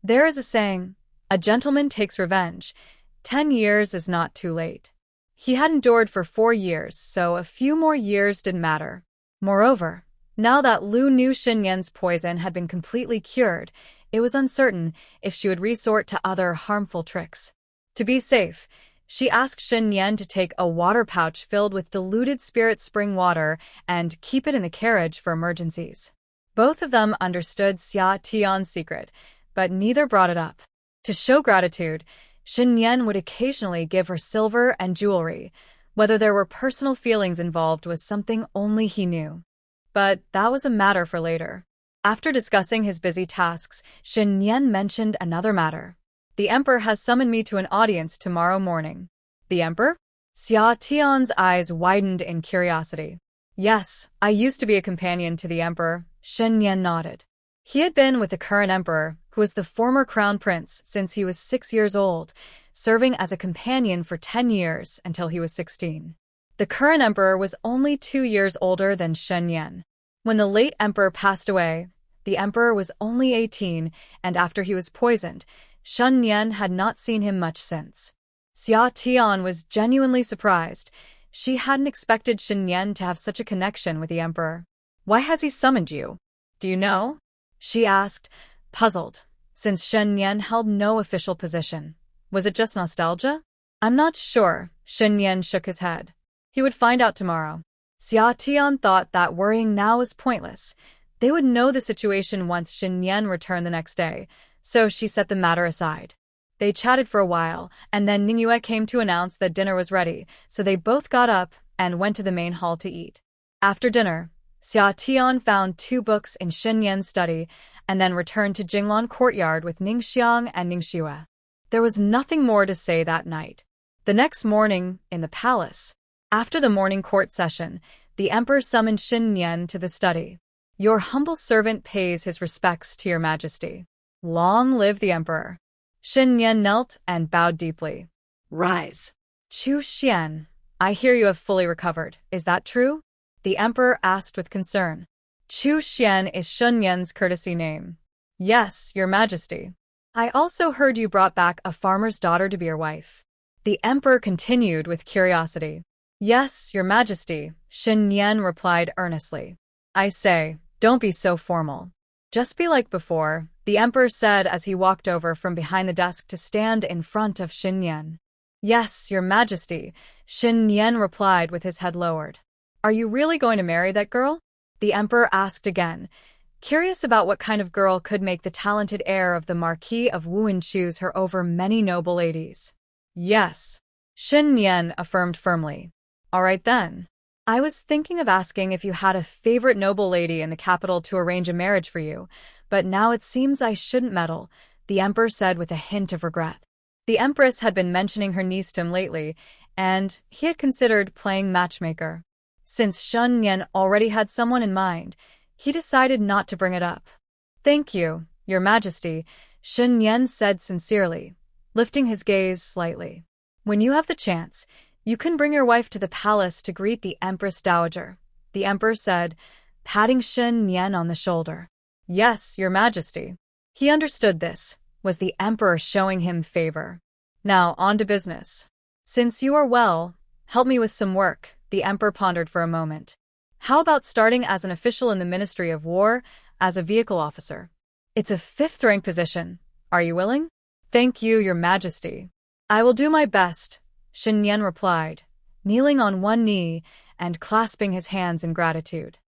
There is a saying, a gentleman takes revenge. 10 years is not too late. He had endured for 4 years, so a few more years didn't matter. Moreover, now that Lu knew Shen Nian's poison had been completely cured, it was uncertain if she would resort to other harmful tricks. To be safe, she asked Shen Nian to take a water pouch filled with diluted spirit spring water and keep it in the carriage for emergencies. Both of them understood Xia Tian's secret, but neither brought it up. To show gratitude, Shen Nian would occasionally give her silver and jewelry. Whether there were personal feelings involved was something only he knew. But that was a matter for later. After discussing his busy tasks, Shen Nian mentioned another matter. The emperor has summoned me to an audience tomorrow morning. The emperor? Xia Tian's eyes widened in curiosity. Yes, I used to be a companion to the emperor, Shen Nian nodded. He had been with the current emperor, who was the former crown prince, since he was 6 years old, serving as a companion for 10 years until he was 16. The current emperor was only 2 years older than Shen Nian. When the late emperor passed away, the emperor was only 18, and after he was poisoned, Shen Nian had not seen him much since. Xia Tian was genuinely surprised. She hadn't expected Shen Nian to have such a connection with the emperor. Why has he summoned you? Do you know? She asked, puzzled, since Shen Nian held no official position. Was it just nostalgia? I'm not sure, Shen Nian shook his head. He would find out tomorrow. Xia Tian thought that worrying now was pointless. They would know the situation once Shen Nian returned the next day, so she set the matter aside. They chatted for a while, and then Ningyue came to announce that dinner was ready, so they both got up and went to the main hall to eat. After dinner, Xia Tian found 2 books in Shen Nian's study and then returned to Jinglan Courtyard with Ningxiang and Ningxue. There was nothing more to say that night. The next morning, in the palace, after the morning court session, the emperor summoned Shen Nian to the study. Your humble servant pays his respects to your majesty. Long live the emperor. Shen Nian knelt and bowed deeply. Rise. Chu Xian, I hear you have fully recovered. Is that true? The emperor asked with concern. Chu Xian is Shen Nian's courtesy name. Yes, your majesty. I also heard you brought back a farmer's daughter to be your wife. The emperor continued with curiosity. Yes, your majesty, Shen Nian replied earnestly. I say, don't be so formal. Just be like before, the emperor said as he walked over from behind the desk to stand in front of Shen Nian. Yes, your majesty, Shen Nian replied with his head lowered. Are you really going to marry that girl? The emperor asked again, curious about what kind of girl could make the talented heir of the Marquis of Wuan choose her over many noble ladies. Yes, Shen Nian affirmed firmly. All right then. I was thinking of asking if you had a favorite noble lady in the capital to arrange a marriage for you, but now it seems I shouldn't meddle, the emperor said with a hint of regret. The empress had been mentioning her niece to him lately, and he had considered playing matchmaker. Since Shen Nian already had someone in mind, he decided not to bring it up. Thank you, your majesty, Shen Nian said sincerely, lifting his gaze slightly. When you have the chance, you can bring your wife to the palace to greet the Empress Dowager, the emperor said, patting Shen Nian on the shoulder. Yes, your majesty. He understood this. Was the emperor showing him favor? Now, on to business. Since you are well, help me with some work, the emperor pondered for a moment. How about starting as an official in the Ministry of War, as a vehicle officer? It's a 5th rank position. Are you willing? Thank you, your majesty. I will do my best, Shen Nian replied, kneeling on one knee and clasping his hands in gratitude.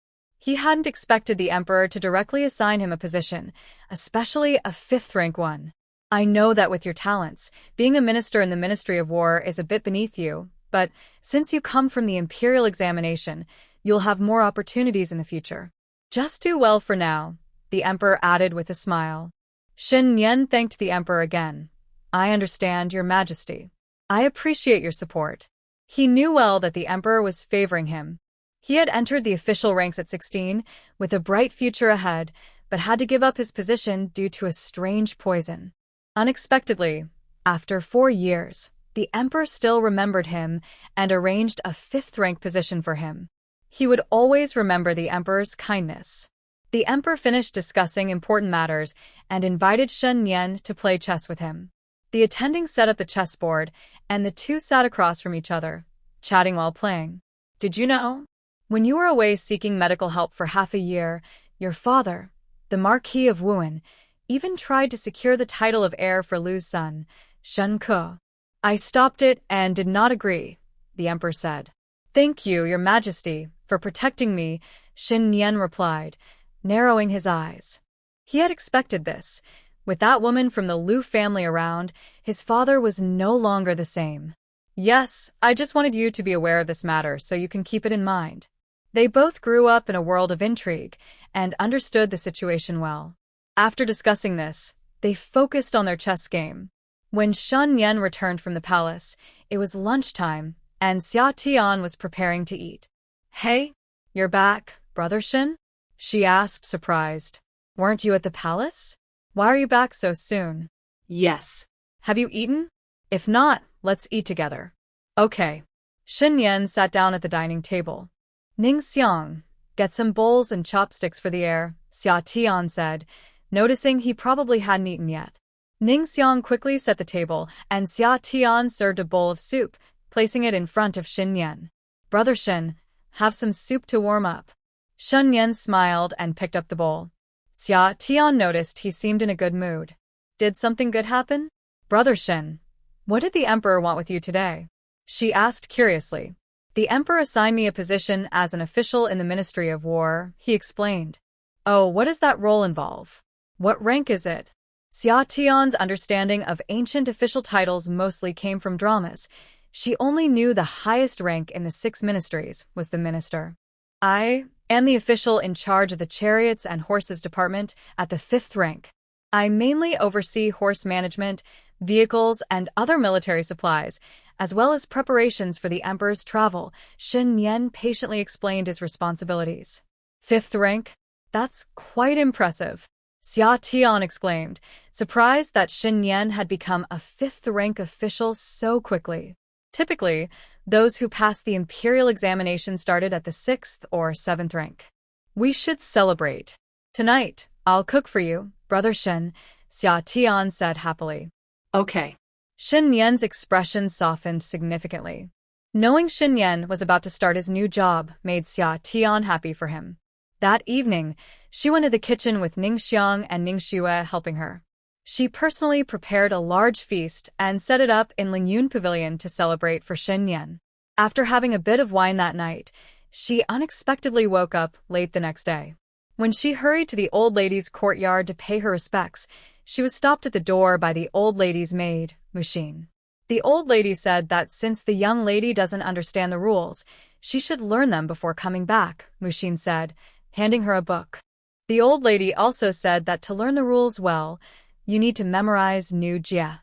He hadn't expected the emperor to directly assign him a position, especially a 5th rank one. I know that with your talents, being a minister in the Ministry of War is a bit beneath you, but since you come from the imperial examination, you'll have more opportunities in the future. Just do well for now, the emperor added with a smile. Shen Nian thanked the emperor again. I understand, your majesty. I appreciate your support. He knew well that the emperor was favoring him. He had entered the official ranks at 16, with a bright future ahead, but had to give up his position due to a strange poison. Unexpectedly, after 4 years, the emperor still remembered him and arranged a 5th rank position for him. He would always remember the emperor's kindness. The emperor finished discussing important matters and invited Shen Nian to play chess with him. The attending set up the chessboard, and the two sat across from each other, chatting while playing. Did you know? When you were away seeking medical help for half a year, your father, the Marquis of Wuan, even tried to secure the title of heir for Lu's son, Shen Ke. I stopped it and did not agree, the emperor said. Thank you, your majesty, for protecting me, Shen Nian replied, narrowing his eyes. He had expected this. With that woman from the Lu family around, his father was no longer the same. Yes, I just wanted you to be aware of this matter so you can keep it in mind. They both grew up in a world of intrigue, and understood the situation well. After discussing this, they focused on their chess game. When Shen Nian returned from the palace, it was lunchtime, and Xia Tian was preparing to eat. "Hey, you're back, Brother Shen?" she asked, surprised. "Weren't you at the palace? Why are you back so soon?" "Yes." "Have you eaten? If not, let's eat together." "Okay." Shen Nian sat down at the dining table. "Ning Xiang, get some bowls and chopsticks for the heir," Xia Tian said, noticing he probably hadn't eaten yet. Ning Xiang quickly set the table, and Xia Tian served a bowl of soup, placing it in front of Shen Nian. "Brother Shen, have some soup to warm up." Shen Nian smiled and picked up the bowl. Xia Tian noticed he seemed in a good mood. "Did something good happen?" "Brother Shen, what did the Emperor want with you today?" she asked curiously. "The Emperor assigned me a position as an official in the Ministry of War," he explained. "Oh, what does that role involve? What rank is it?" Xia Tian's understanding of ancient official titles mostly came from dramas. She only knew the highest rank in the 6 ministries was the minister. "I am the official in charge of the chariots and horses department at the 5th rank. I mainly oversee horse management, vehicles, and other military supplies, as well as preparations for the Emperor's travel." Shen Nian patiently explained his responsibilities. "5th rank? That's quite impressive," Xia Tian exclaimed, surprised that Shen Nian had become a 5th rank official so quickly. Typically, those who passed the imperial examination started at the 6th or 7th rank. "We should celebrate. Tonight, I'll cook for you, Brother Shen," Xia Tian said happily. "Okay." Shen Nian's expression softened significantly. Knowing Shen Nian was about to start his new job made Xia Tian happy for him. That evening, she went to the kitchen with Ning Xiang and Ning Xue helping her. She personally prepared a large feast and set it up in Lingyun Pavilion to celebrate for Shen Nian. After having a bit of wine that night, she unexpectedly woke up late the next day. When she hurried to the old lady's courtyard to pay her respects, she was stopped at the door by the old lady's maid, Muxin. The old lady said that since the young lady doesn't understand the rules, she should learn them before coming back, Muxin said, handing her a book. The old lady also said that to learn the rules well, you need to memorize New Jia.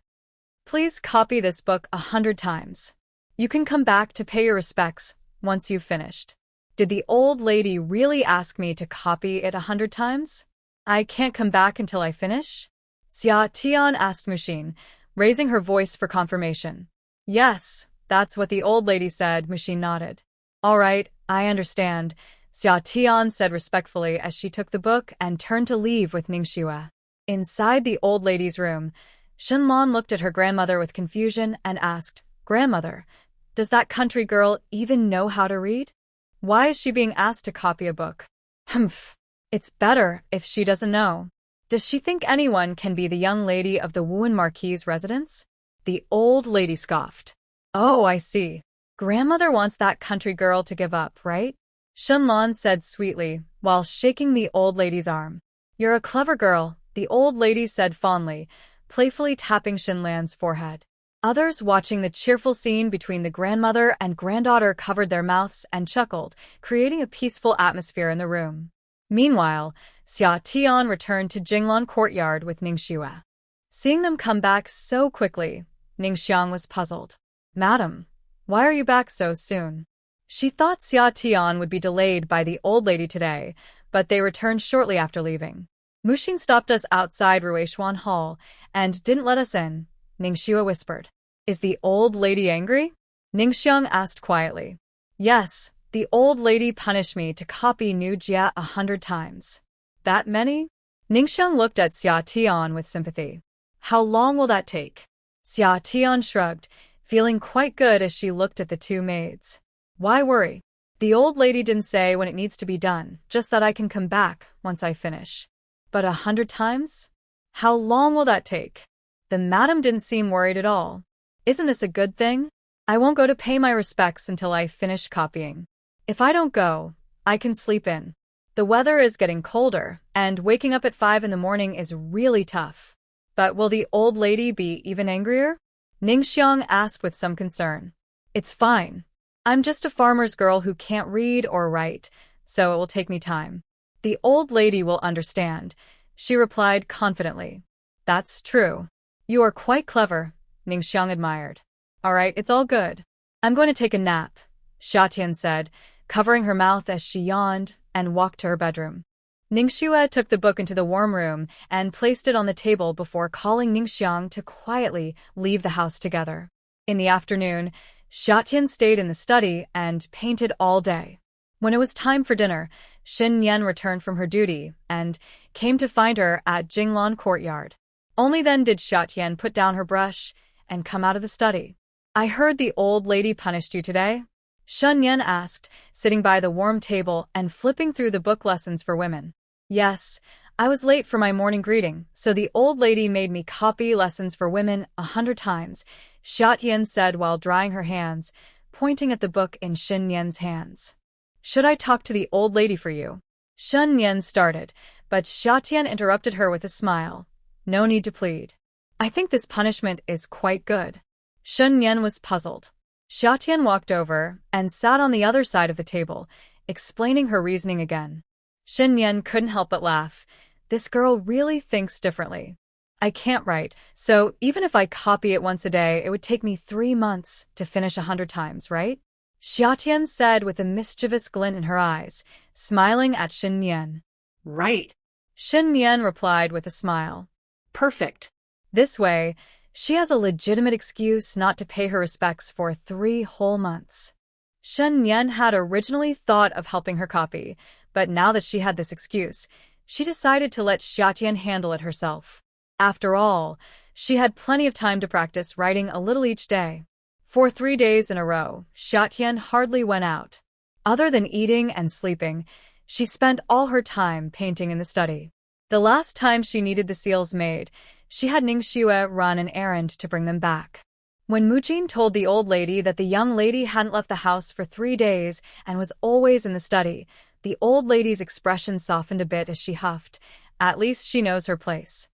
"Please copy this book 100 times. You can come back to pay your respects once you've finished." Did the old lady really ask me to copy it 100 times? I can't come back until I finish? Xia Tian asked Muxin, raising her voice for confirmation. "Yes, that's what the old lady said," Muxin nodded. "All right, I understand," Xia Tian said respectfully as she took the book and turned to leave with Ning Xue. Inside the old lady's room, Shenlan looked at her grandmother with confusion and asked, "Grandmother, does that country girl even know how to read? Why is she being asked to copy a book?" "Humph. It's better if she doesn't know. Does she think anyone can be the young lady of the Wuan Marquis' residence?" The old lady scoffed. "Oh, I see. Grandmother wants that country girl to give up, right?" Shenlan said sweetly, while shaking the old lady's arm. "You're a clever girl," the old lady said fondly, playfully tapping Shenlan's forehead. Others watching the cheerful scene between the grandmother and granddaughter covered their mouths and chuckled, creating a peaceful atmosphere in the room. Meanwhile, Xia Tian returned to Jinglan courtyard with Ning Xue. Seeing them come back so quickly, Ning Xiang was puzzled. "Madam, why are you back so soon?" She thought Xia Tian would be delayed by the old lady today, but they returned shortly after leaving. "Muxin stopped us outside Ruishuan Hall and didn't let us in," Ning Xue whispered. "Is the old lady angry?" Ning Xiang asked quietly. "Yes, the old lady punished me to copy New Jia 100 times. "That many?" Ning Xiang looked at Xia Tian with sympathy. "How long will that take?" Xia Tian shrugged, feeling quite good as she looked at the two maids. "Why worry? The old lady didn't say when it needs to be done, just that I can come back once I finish. But 100 times? How long will that take?" The madam didn't seem worried at all. "Isn't this a good thing? I won't go to pay my respects until I finish copying. If I don't go, I can sleep in. The weather is getting colder, and waking up at 5 in the morning is really tough. But will the old lady be even angrier?" Ning Xiang asked with some concern. "It's fine. I'm just a farmer's girl who can't read or write, so it will take me time." The old lady will understand, she replied confidently. That's true. You are quite clever, Ningxiang admired. All right, it's all good. I'm going to take a nap, Xia said, covering her mouth as she yawned and walked to her bedroom. Ningxue took the book into the warm room and placed it on the table before calling Ningxiang to quietly leave the house together. In the afternoon, Xia stayed in the study and painted all day. When it was time for dinner, Nian returned from her duty and came to find her at Jinglan courtyard. Only then did Xia put down her brush and come out of the study. I heard the old lady punished you today? Shen asked, sitting by the warm table and flipping through the book lessons for women. Yes, I was late for my morning greeting, so the old lady made me copy lessons for women 100 times, Xia said while drying her hands, pointing at the book in Shen Yan's hands. Should I talk to the old lady for you? Shen Yan started, but Xia interrupted her with a smile. No need to plead. I think this punishment is quite good. Shen Yan was puzzled. Xia walked over and sat on the other side of the table, explaining her reasoning again. Shen Yan couldn't help but laugh. This girl really thinks differently. I can't write, so even if I copy it once a day, it would take me 3 months to finish 100 times, right? Xia said with a mischievous glint in her eyes, smiling at Shen Yan. Right. Shen Yan replied with a smile. Perfect. This way, she has a legitimate excuse not to pay her respects for 3 whole months. Shen Yan had originally thought of helping her copy, but now that she had this excuse, she decided to let Xia handle it herself. After all, she had plenty of time to practice writing a little each day. For 3 days in a row, Xia hardly went out. Other than eating and sleeping, she spent all her time painting in the study. The last time she needed the seals made, she had Ningxue run an errand to bring them back. When Mujin told the old lady that the young lady hadn't left the house for 3 days and was always in the study, the old lady's expression softened a bit as she huffed. At least she knows her place.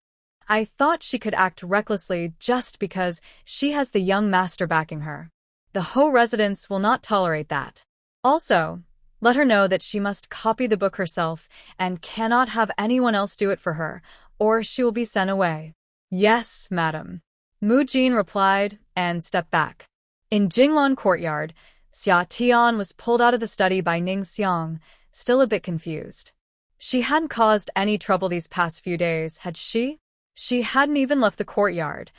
I thought she could act recklessly just because she has the young master backing her. The whole residence will not tolerate that. Also, let her know that she must copy the book herself and cannot have anyone else do it for her, or she will be sent away. Yes, madam. Mujin replied and stepped back. In Jinglan courtyard, Xia was pulled out of the study by Ningxiang, still a bit confused. She hadn't caused any trouble these past few days, had she? She hadn't even left the courtyard.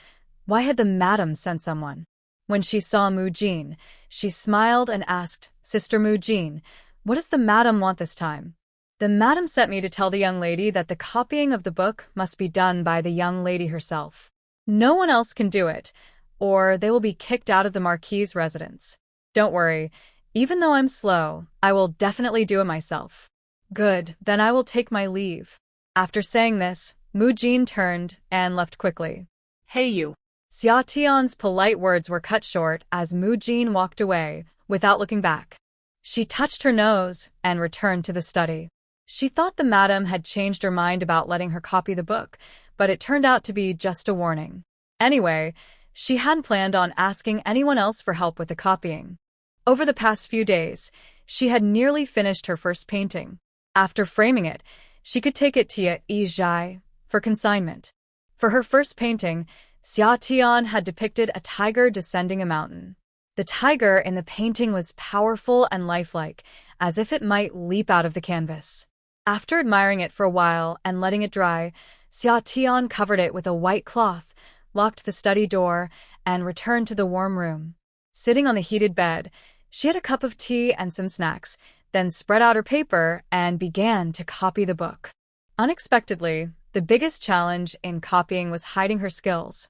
Why had the madam sent someone? When she saw Mujin, she smiled and asked, Sister Mujin, what does the madam want this time? The madam sent me to tell the young lady that the copying of the book must be done by the young lady herself. No one else can do it, or they will be kicked out of the Marquis's residence. Don't worry, even though I'm slow, I will definitely do it myself. Good, then I will take my leave. After saying this, Mujin turned and left quickly. Hey you. Xiaotian's polite words were cut short as Mujin walked away, without looking back. She touched her nose and returned to the study. She thought the madam had changed her mind about letting her copy the book, but it turned out to be just a warning. Anyway, she hadn't planned on asking anyone else for help with the copying. Over the past few days, she had nearly finished her first painting. After framing it, she could take it to Yizhai for consignment. For her first painting, Xia had depicted a tiger descending a mountain. The tiger in the painting was powerful and lifelike, as if it might leap out of the canvas. After admiring it for a while and letting it dry, Xia covered it with a white cloth, locked the study door, and returned to the warm room. Sitting on the heated bed, she had a cup of tea and some snacks, then spread out her paper and began to copy the book. Unexpectedly, the biggest challenge in copying was hiding her skills.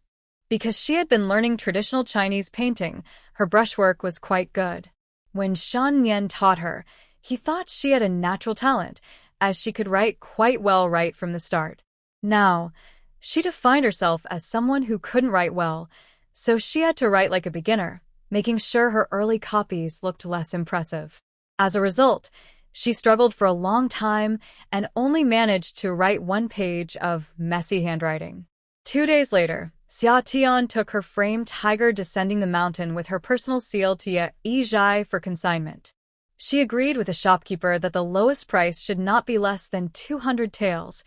Because she had been learning traditional Chinese painting, her brushwork was quite good. When Shen Yan taught her, he thought she had a natural talent, as she could write quite well right from the start. Now, she defined herself as someone who couldn't write well, so she had to write like a beginner, making sure her early copies looked less impressive. As a result, she struggled for a long time and only managed to write 1 page of messy handwriting. 2 days later, Xia took her framed tiger descending the mountain with her personal seal to Yizhai for consignment. She agreed with the shopkeeper that the lowest price should not be less than 200 taels.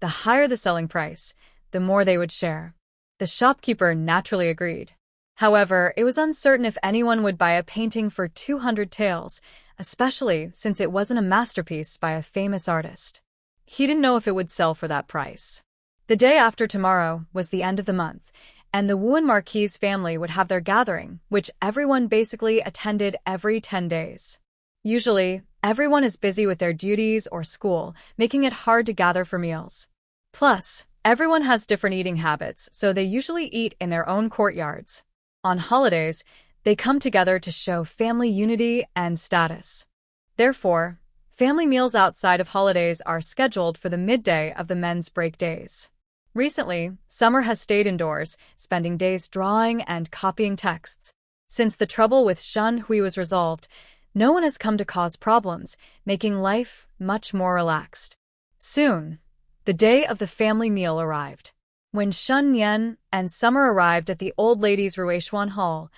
The higher the selling price, the more they would share. The shopkeeper naturally agreed. However, it was uncertain if anyone would buy a painting for 200 taels, especially since it wasn't a masterpiece by a famous artist. He didn't know if it would sell for that price. The day after tomorrow was the end of the month, and the Wuan Marquis family would have their gathering, which everyone basically attended every 10 days. Usually, everyone is busy with their duties or school, making it hard to gather for meals. Plus, everyone has different eating habits, so they usually eat in their own courtyards. On holidays, they come together to show family unity and status. Therefore, family meals outside of holidays are scheduled for the midday of the men's break days. Recently, Summer has stayed indoors, spending days drawing and copying texts. Since the trouble with Shen Hui was resolved, no one has come to cause problems, making life much more relaxed. Soon, the day of the family meal arrived. When Shen, Nian, and Summer arrived at the old ladies' Ruishuan Hall,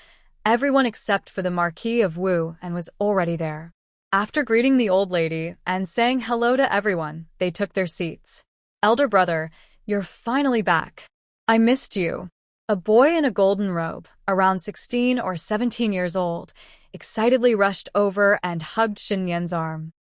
everyone except for the Marquis of Wu and was already there. After greeting the old lady and saying hello to everyone, they took their seats. Elder brother, you're finally back. I missed you. A boy in a golden robe, around 16 or 17 years old, excitedly rushed over and hugged Shen Nian's arm.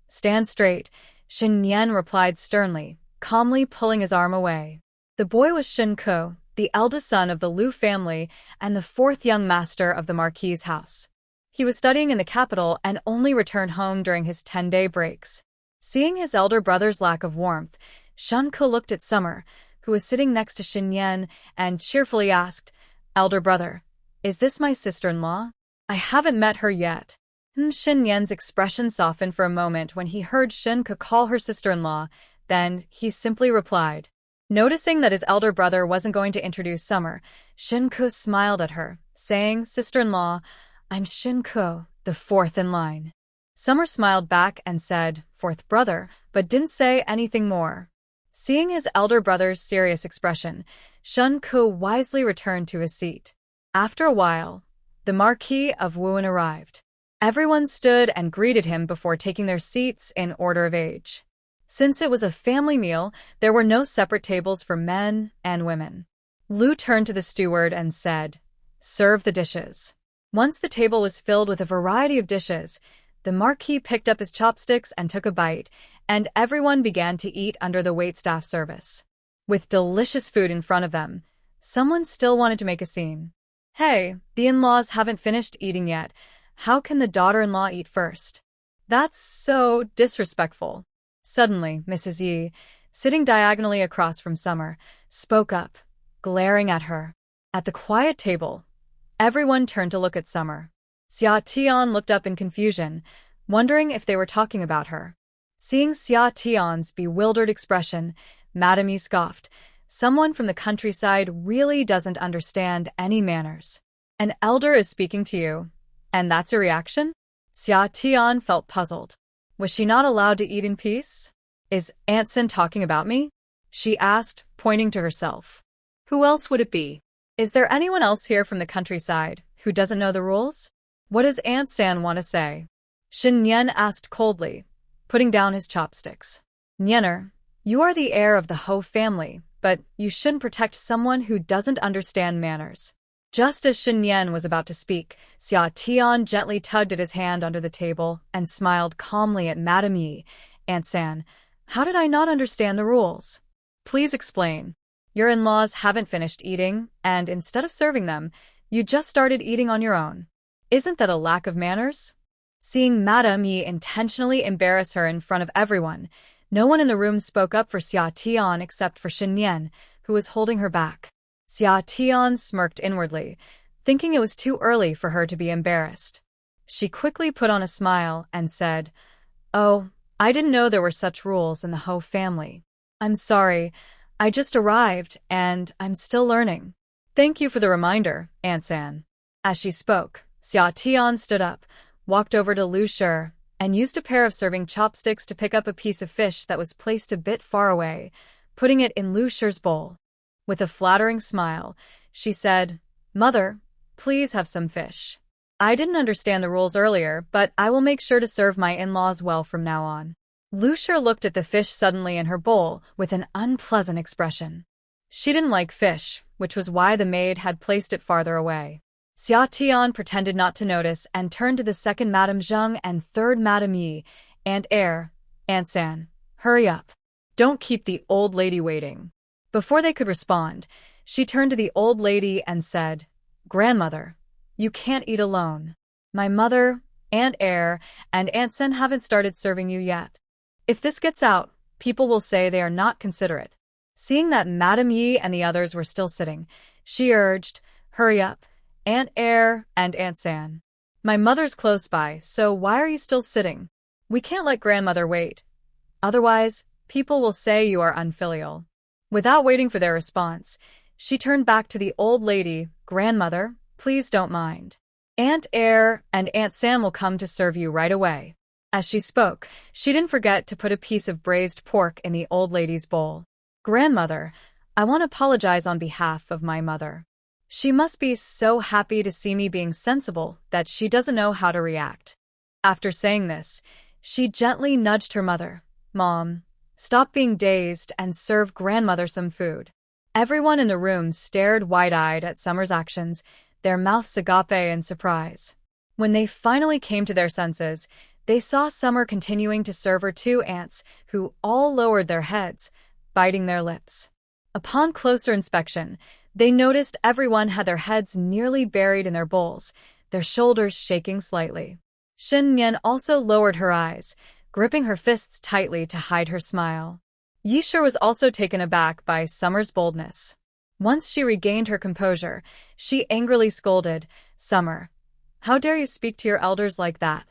Stand straight, Shen Nian replied sternly, calmly pulling his arm away. The boy was Shen Ke, the eldest son of the Liu family and the fourth young master of the Marquis' house. He was studying in the capital and only returned home during his 10-day breaks. Seeing his elder brother's lack of warmth, Shen Ke looked at Summer, who was sitting next to Shen Nian, and cheerfully asked, Elder brother, is this my sister-in-law? I haven't met her yet. Shen Nian's expression softened for a moment when he heard Shen Ke call her sister-in-law, then he simply replied. Noticing that his elder brother wasn't going to introduce Summer, Shen Ke smiled at her, saying, Sister-in-law, I'm Shen Ke, the fourth in line. Summer smiled back and said, Fourth brother, but didn't say anything more. Seeing his elder brother's serious expression, Shen Ke wisely returned to his seat. After a while, the Marquis of Wuan arrived. Everyone stood and greeted him before taking their seats in order of age. Since it was a family meal, there were no separate tables for men and women. Liu turned to the steward and said, Serve the dishes. Once the table was filled with a variety of dishes, the Marquis picked up his chopsticks and took a bite, and everyone began to eat under the waitstaff service. With delicious food in front of them, someone still wanted to make a scene. Hey, the in-laws haven't finished eating yet. How can the daughter-in-law eat first? That's so disrespectful. Suddenly, Mrs. Yi, sitting diagonally across from Summer, spoke up, glaring at her. At the quiet table, everyone turned to look at Summer. Xia Tian looked up in confusion, wondering if they were talking about her. Seeing Xia Tian's bewildered expression, Madame Yi scoffed. Someone from the countryside really doesn't understand any manners. An elder is speaking to you, and that's your reaction? Xia Tian felt puzzled. Was she not allowed to eat in peace? Is Aunt Shen talking about me? She asked, pointing to herself. Who else would it be? Is there anyone else here from the countryside who doesn't know the rules? What does Aunt Shen want to say? Shen Nian asked coldly, putting down his chopsticks. Nianer, you are the heir of the Ho family, but you shouldn't protect someone who doesn't understand manners. Just as Shen Nian was about to speak, Xia Tian gently tugged at his hand under the table and smiled calmly at Madame Yi. Aunt Shen, how did I not understand the rules? Please explain. Your in-laws haven't finished eating, and instead of serving them, you just started eating on your own. Isn't that a lack of manners? Seeing Madame Yi intentionally embarrass her in front of everyone, no one in the room spoke up for Xia Tian except for Shen Nian, who was holding her back. Xia Tian smirked inwardly, thinking it was too early for her to be embarrassed. She quickly put on a smile and said, Oh, I didn't know there were such rules in the Ho family. I'm sorry, I just arrived and I'm still learning. Thank you for the reminder, Aunt Shen. As she spoke, Xia Tian stood up, walked over to Liu Shi, and used a pair of serving chopsticks to pick up a piece of fish that was placed a bit far away, putting it in Liu Shi's bowl. With a flattering smile, she said, Mother, please have some fish. I didn't understand the rules earlier, but I will make sure to serve my in-laws well from now on. Lu Shi looked at the fish suddenly in her bowl with an unpleasant expression. She didn't like fish, which was why the maid had placed it farther away. Xia Tian pretended not to notice and turned to the second Madame Zheng and third Madame Yi, Aunt Air, Aunt San. Hurry up. Don't keep the old lady waiting. Before they could respond, she turned to the old lady and said, Grandmother, you can't eat alone. My mother, Aunt Air, and Aunt Sen haven't started serving you yet. If this gets out, people will say they are not considerate. Seeing that Madame Yi and the others were still sitting, she urged, Hurry up, Aunt Air and Aunt San. My mother's close by, so why are you still sitting? We can't let grandmother wait. Otherwise, people will say you are unfilial. Without waiting for their response, she turned back to the old lady, Grandmother, please don't mind. Aunt Air and Aunt Sam will come to serve you right away. As she spoke, she didn't forget to put a piece of braised pork in the old lady's bowl. Grandmother, I want to apologize on behalf of my mother. She must be so happy to see me being sensible that she doesn't know how to react. After saying this, she gently nudged her mother. Mom, stop being dazed and serve grandmother some food. Everyone in the room stared wide-eyed at Summer's actions, their mouths agape in surprise. When they finally came to their senses, they saw Summer continuing to serve her two aunts, who all lowered their heads, biting their lips. Upon closer inspection, they noticed everyone had their heads nearly buried in their bowls, their shoulders shaking slightly. Nian also lowered her eyes, gripping her fists tightly to hide her smile. Shi was also taken aback by Summer's boldness. Once she regained her composure, she angrily scolded, Summer, how dare you speak to your elders like that?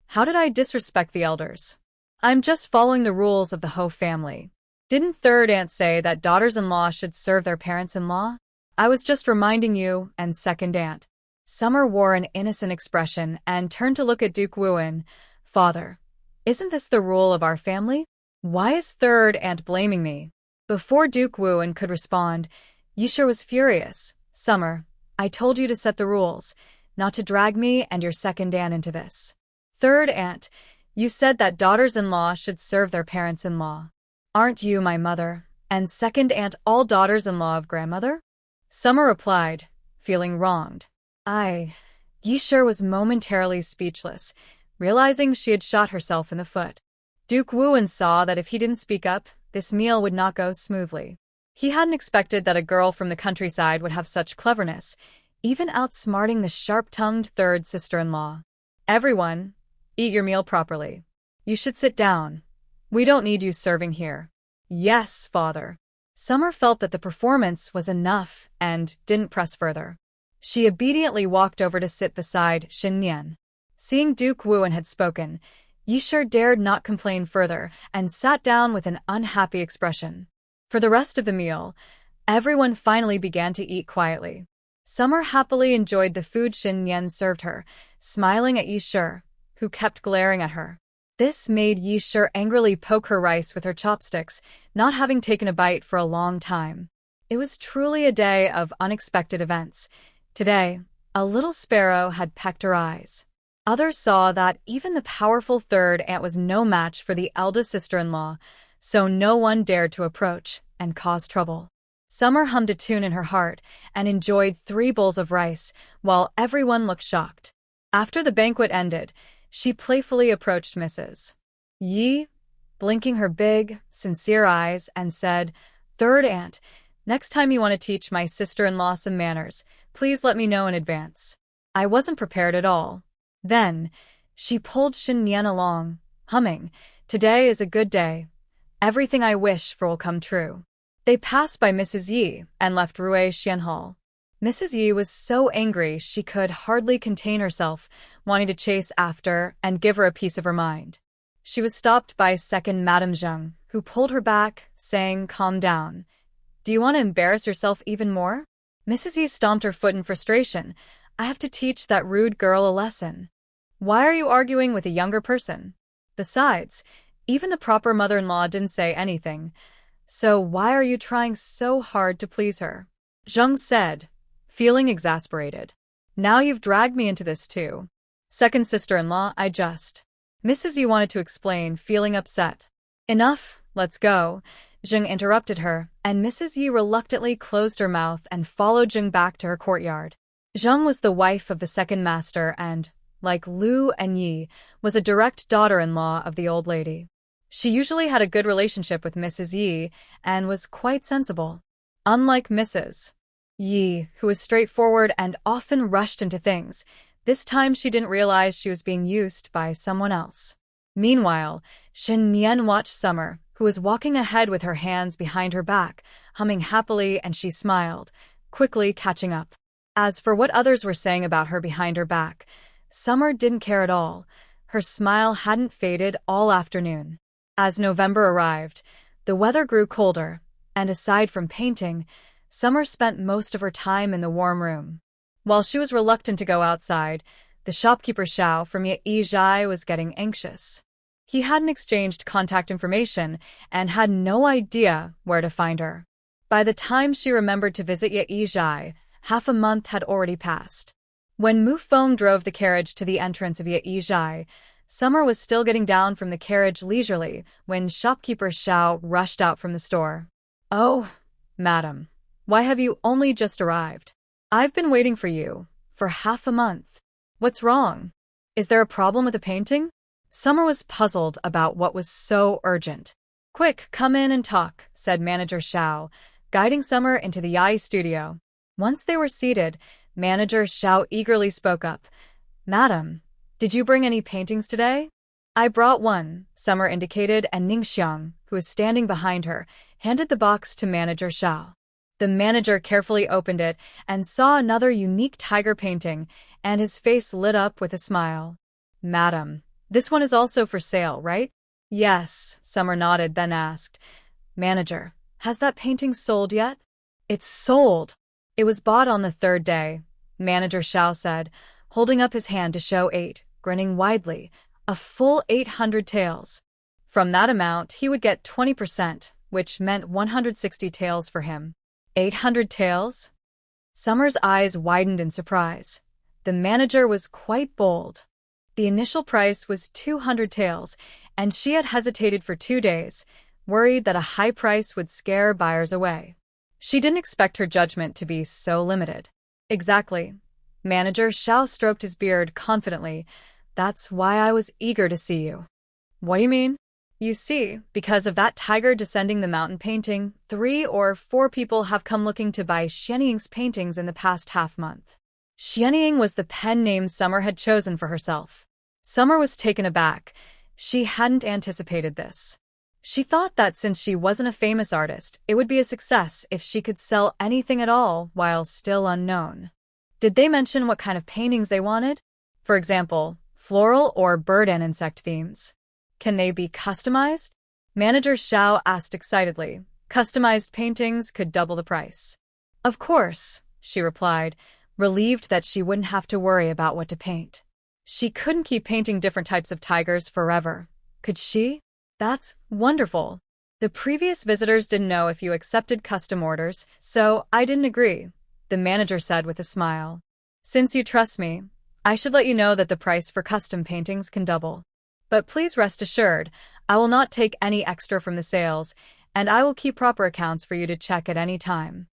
How did I disrespect the elders? I'm just following the rules of the Ho family. Didn't third aunt say that daughters-in-law should serve their parents-in-law? I was just reminding you, and second aunt. Summer wore an innocent expression and turned to look at Duke Wuan. Father, isn't this the rule of our family? Why is third aunt blaming me? Before Duke Wuan could respond, Shi was furious. Summer, I told you to set the rules, not to drag me and your second aunt into this. Third aunt, you said that daughters-in-law should serve their parents-in-law. Aren't you my mother, and second aunt all daughters-in-law of grandmother? Summer replied, feeling wronged. Shi was momentarily speechless, realizing she had shot herself in the foot. Duke Wuan saw that if he didn't speak up, this meal would not go smoothly. He hadn't expected that a girl from the countryside would have such cleverness, even outsmarting the sharp-tongued third sister-in-law. Everyone, eat your meal properly. You should sit down. We don't need you serving here. Yes, father. Summer felt that the performance was enough and didn't press further. She obediently walked over to sit beside Nian. Seeing Duke Wuan had spoken, Shi dared not complain further and sat down with an unhappy expression. For the rest of the meal, everyone finally began to eat quietly. Summer happily enjoyed the food Nian served her, smiling at Shi, who kept glaring at her. This made Shi angrily poke her rice with her chopsticks, not having taken a bite for a long time. It was truly a day of unexpected events. Today, a little sparrow had pecked her eyes. Others saw that even the powerful third aunt was no match for the eldest sister-in-law, so no one dared to approach and cause trouble. Summer hummed a tune in her heart and enjoyed 3 bowls of rice, while everyone looked shocked. After the banquet ended, she playfully approached Mrs. Yi, blinking her big, sincere eyes, and said, Third aunt, next time you want to teach my sister-in-law some manners, please let me know in advance. I wasn't prepared at all. Then, she pulled Nian along, humming, Today is a good day. Everything I wish for will come true. They passed by Mrs. Yi and left Rue Xian Hall. Mrs. Yi was so angry she could hardly contain herself, wanting to chase after and give her a piece of her mind. She was stopped by second Madame Zheng, who pulled her back, saying, Calm down. Do you want to embarrass yourself even more? Mrs. Yi stomped her foot in frustration. I have to teach that rude girl a lesson. Why are you arguing with a younger person? Besides, even the proper mother-in-law didn't say anything. So why are you trying so hard to please her? Zheng said, feeling exasperated. Now you've dragged me into this too. Second sister-in-law, Mrs. Yi wanted to explain, feeling upset. Enough, let's go. Zheng interrupted her, and Mrs. Yi reluctantly closed her mouth and followed Zheng back to her courtyard. Zheng was the wife of the second master and, like Lu and Yi, was a direct daughter-in-law of the old lady. She usually had a good relationship with Mrs. Yi and was quite sensible. Unlike Mrs. Yi, who was straightforward and often rushed into things, this time she didn't realize she was being used by someone else. Meanwhile, Shen Nian watched Summer, who was walking ahead with her hands behind her back, humming happily, and she smiled, quickly catching up. As for what others were saying about her behind her back, Summer didn't care at all. Her smile hadn't faded all afternoon. As November arrived, the weather grew colder, and aside from painting, Summer spent most of her time in the warm room. While she was reluctant to go outside, the shopkeeper Xiao from Yizhai was getting anxious. He hadn't exchanged contact information and had no idea where to find her. By the time she remembered to visit Yizhai, half a month had already passed. When Mu Feng drove the carriage to the entrance of Yizhai, Summer was still getting down from the carriage leisurely when shopkeeper Xiao rushed out from the store. "Oh, madam, why have you only just arrived? I've been waiting for you for half a month. What's wrong? Is there a problem with the painting?" Summer was puzzled about what was so urgent. "Quick, come in and talk," said manager Xiao, guiding Summer into the Yai studio. Once they were seated, manager Xiao eagerly spoke up. "Madam, did you bring any paintings today?" "I brought one," Summer indicated, and Ningxiang, who was standing behind her, handed the box to manager Xiao. The manager carefully opened it and saw another unique tiger painting, and his face lit up with a smile. "Madam, this one is also for sale, right?" "Yes," Summer nodded, then asked, "Manager, has that painting sold yet?" "It's sold. It was bought on the third day," manager Xiao said, holding up his hand to show 8, grinning widely, a full 800 taels. From that amount, he would get 20%, which meant 160 taels for him. 800 taels? Summer's eyes widened in surprise. The manager was quite bold. The initial price was 200 taels, and she had hesitated for 2 days, worried that a high price would scare buyers away. She didn't expect her judgment to be so limited. "Exactly." Manager Xiao stroked his beard confidently. "That's why I was eager to see you." "What do you mean?" "You see, because of that tiger descending the mountain painting, 3 or 4 people have come looking to buy Xianying's paintings in the past half-month." Xianying was the pen name Summer had chosen for herself. Summer was taken aback. She hadn't anticipated this. She thought that since she wasn't a famous artist, it would be a success if she could sell anything at all while still unknown. Did they mention what kind of paintings they wanted? For example, floral or bird and insect themes. Can they be customized? Manager Xiao asked excitedly. Customized paintings could double the price. Of course, she replied, relieved that she wouldn't have to worry about what to paint. She couldn't keep painting different types of tigers forever. Could she? That's wonderful. The previous visitors didn't know if you accepted custom orders, so I didn't agree, the manager said with a smile. Since you trust me, I should let you know that the price for custom paintings can double. But please rest assured, I will not take any extra from the sales, and I will keep proper accounts for you to check at any time.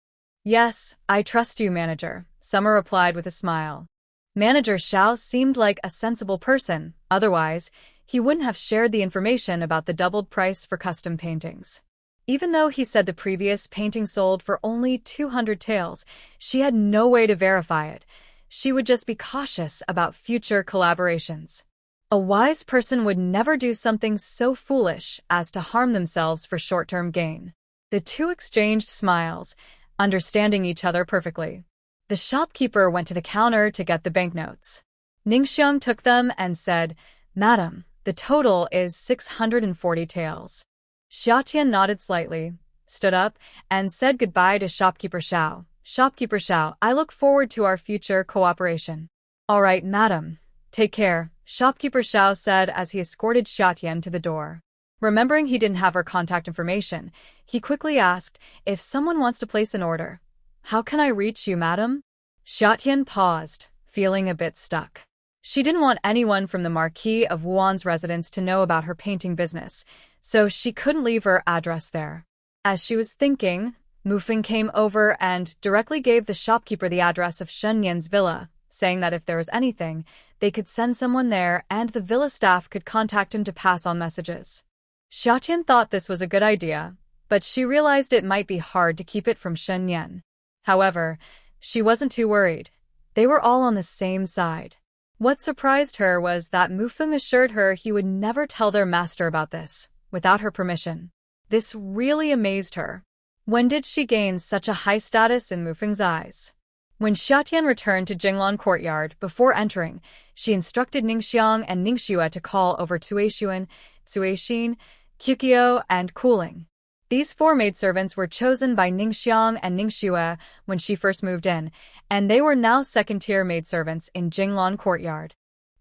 Yes, I trust you, manager, Summer replied with a smile. Manager Xiao seemed like a sensible person, otherwise, he wouldn't have shared the information about the doubled price for custom paintings. Even though he said the previous painting sold for only 200 taels, she had no way to verify it. She would just be cautious about future collaborations. A wise person would never do something so foolish as to harm themselves for short-term gain. The two exchanged smiles, understanding each other perfectly. The shopkeeper went to the counter to get the banknotes. Ningxiang took them and said, "Madam, the total is 640 taels." Xiatian nodded slightly, stood up, and said goodbye to Shopkeeper Xiao. "Shopkeeper Xiao, I look forward to our future cooperation." "All right, madam. Take care," Shopkeeper Xiao said as he escorted Xiatian to the door. Remembering he didn't have her contact information, he quickly asked, "If someone wants to place an order, how can I reach you, madam?" Xiatian paused, feeling a bit stuck. She didn't want anyone from the Marquis of Wuan's residence to know about her painting business, so she couldn't leave her address there. As she was thinking, Mufeng came over and directly gave the shopkeeper the address of Shen Nian's villa, saying that if there was anything, they could send someone there and the villa staff could contact him to pass on messages. Xiaotian thought this was a good idea, but she realized it might be hard to keep it from Shen Nian. However, she wasn't too worried. They were all on the same side. What surprised her was that Mufeng assured her he would never tell their master about this, without her permission. This really amazed her. When did she gain such a high status in Mufeng's eyes? When Xiaotian returned to Jinglan Courtyard before entering, she instructed Ningxiang and Ningxue to call over Cuixuan, Cuixin, Qqiu, and Cooling. These 4 maidservants were chosen by Ningxiang and Ningxue when she first moved in, and they were now second-tier maidservants in Jinglan Courtyard.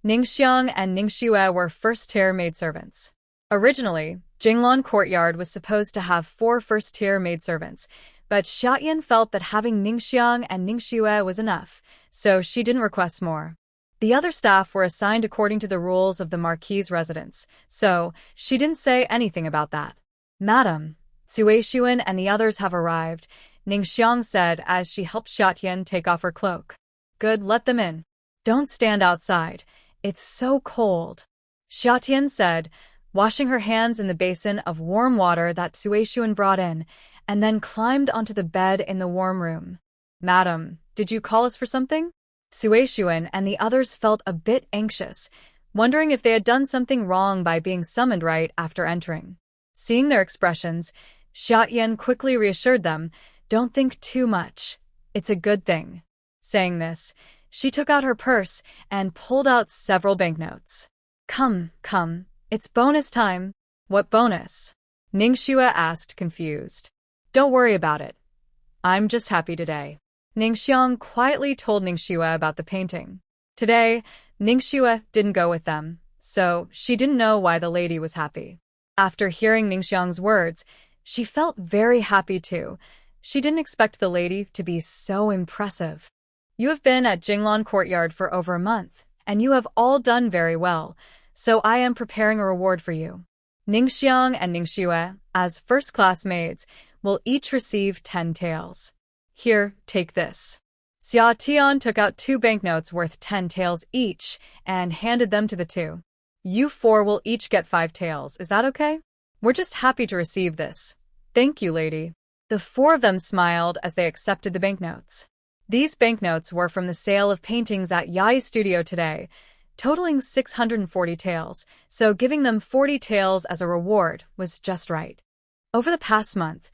Ningxiang and Ningxue were first-tier maidservants. Originally, Jinglan Courtyard was supposed to have 4 first-tier maidservants, but Xiaotian felt that having Ningxiang and Ningxue was enough, so she didn't request more. The other staff were assigned according to the rules of the Marquis' residence, so she didn't say anything about that. "Madam, Cuixuan and the others have arrived," Ningxiang said as she helped Xiaotian take off her cloak. "Good, let them in. Don't stand outside. It's so cold," Xiaotian said, washing her hands in the basin of warm water that Cuixuan brought in, and then climbed onto the bed in the warm room. "Madam, did you call us for something?" Cuixuan and the others felt a bit anxious, wondering if they had done something wrong by being summoned right after entering. Seeing their expressions, Xiaotian quickly reassured them, "Don't think too much. It's a good thing." Saying this, she took out her purse and pulled out several banknotes. Come, it's bonus time." "What bonus?" Ningxue asked, confused. "Don't worry about it. I'm just happy today." Ningxiang quietly told Ningxue about the painting. Today, Ningxue didn't go with them, so she didn't know why the lady was happy. After hearing Ningxiang's words, she felt very happy too. She didn't expect the lady to be so impressive. "You have been at Jinglan Courtyard for over a month, and you have all done very well, so I am preparing a reward for you. Ningxiang and Ningxue, as first-class maids, will each receive 10 taels. Here, take this." Xiaotian took out 2 banknotes worth 10 taels each and handed them to the 2. "You 4 will each get 5 taels, is that okay? We're just happy to receive this." "Thank you, lady." The 4 of them smiled as they accepted the banknotes. These banknotes were from the sale of paintings at Yai's studio today, totaling 640 taels, so giving them 40 taels as a reward was just right. Over the past month,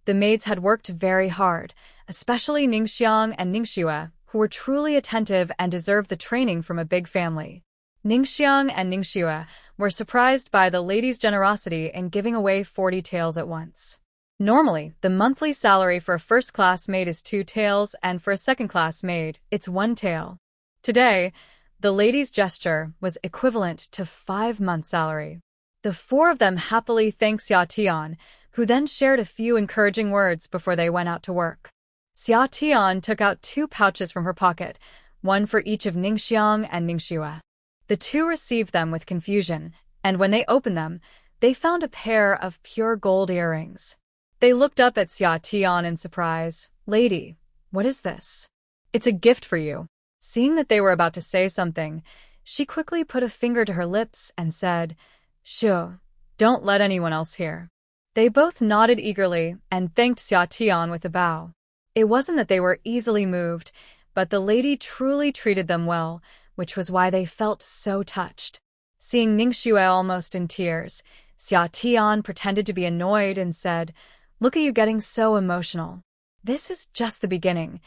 the maids had worked very hard, especially Ningxiang and Ningxue, who were truly attentive and deserved the training from a big family. Ningxiang and Ningxue were surprised by the lady's generosity in giving away 40 taels at once. Normally, the monthly salary for a first-class maid is 2 taels, and for a second-class maid, it's 1 tael. Today, the lady's gesture was equivalent to 5 months' salary. The 4 of them happily thanked Xiaotian, who then shared a few encouraging words before they went out to work. Xiaotian took out 2 pouches from her pocket, one for each of Ningxiang and Ningxue. The 2 received them with confusion, and when they opened them, they found a pair of pure gold earrings. They looked up at Xiaotian in surprise. "Lady, what is this?" "It's a gift for you." Seeing that they were about to say something, she quickly put a finger to her lips and said, "Shoo, don't let anyone else hear." They both nodded eagerly and thanked Xiaotian with a bow. It wasn't that they were easily moved, but the lady truly treated them well, which was why they felt so touched. Seeing Ningxue almost in tears, Xiaotian pretended to be annoyed and said, "Look at you getting so emotional. This is just the beginning.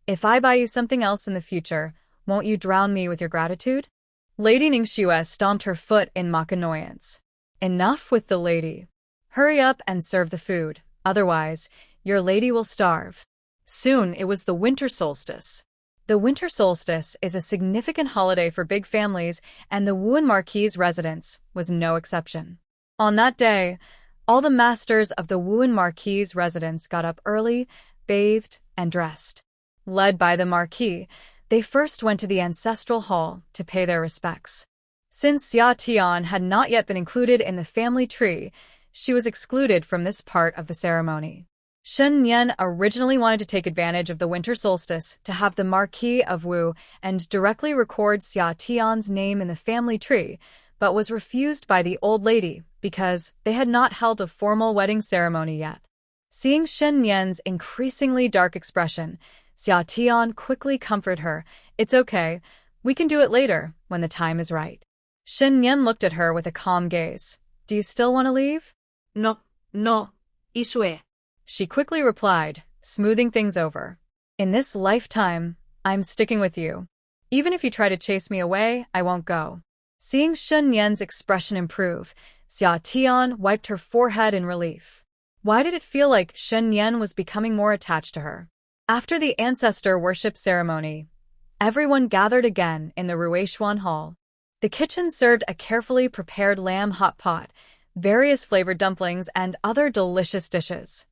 If I buy you something else in the future, won't you drown me with your gratitude?" Lady Ningxue stomped her foot in mock annoyance. "Enough with the lady. Hurry up and serve the food, otherwise, your lady will starve." Soon it was the winter solstice. The winter solstice is a significant holiday for big families, and the Wuhan Marquis' residence was no exception. On that day, all the masters of the Wuhan Marquis' residence got up early, bathed, and dressed. Led by the Marquis, They first went to the ancestral hall to pay their respects. Since Xia Tian had not yet been included in the family tree, she was excluded from this part of the ceremony. Shen Nian originally wanted to take advantage of the winter solstice to have the Marquis of Wu and directly record Xia Tian's name in the family tree, but was refused by the old lady because they had not held a formal wedding ceremony yet. Seeing Shen Nian's increasingly dark expression, Xia Tian quickly comforted her. "It's okay. We can do it later, when the time is right." Shen Nian looked at her with a calm gaze. "Do you still want to leave?" No, Isue. She quickly replied, smoothing things over. "In this lifetime, I'm sticking with you. Even if you try to chase me away, I won't go." Seeing Shen Nian's expression improve, Xia Tian wiped her forehead in relief. Why did it feel like Shen Nian was becoming more attached to her? After the ancestor worship ceremony, everyone gathered again in the Ruishuan Hall. The kitchen served a carefully prepared lamb hot pot, various flavored dumplings, and other delicious dishes.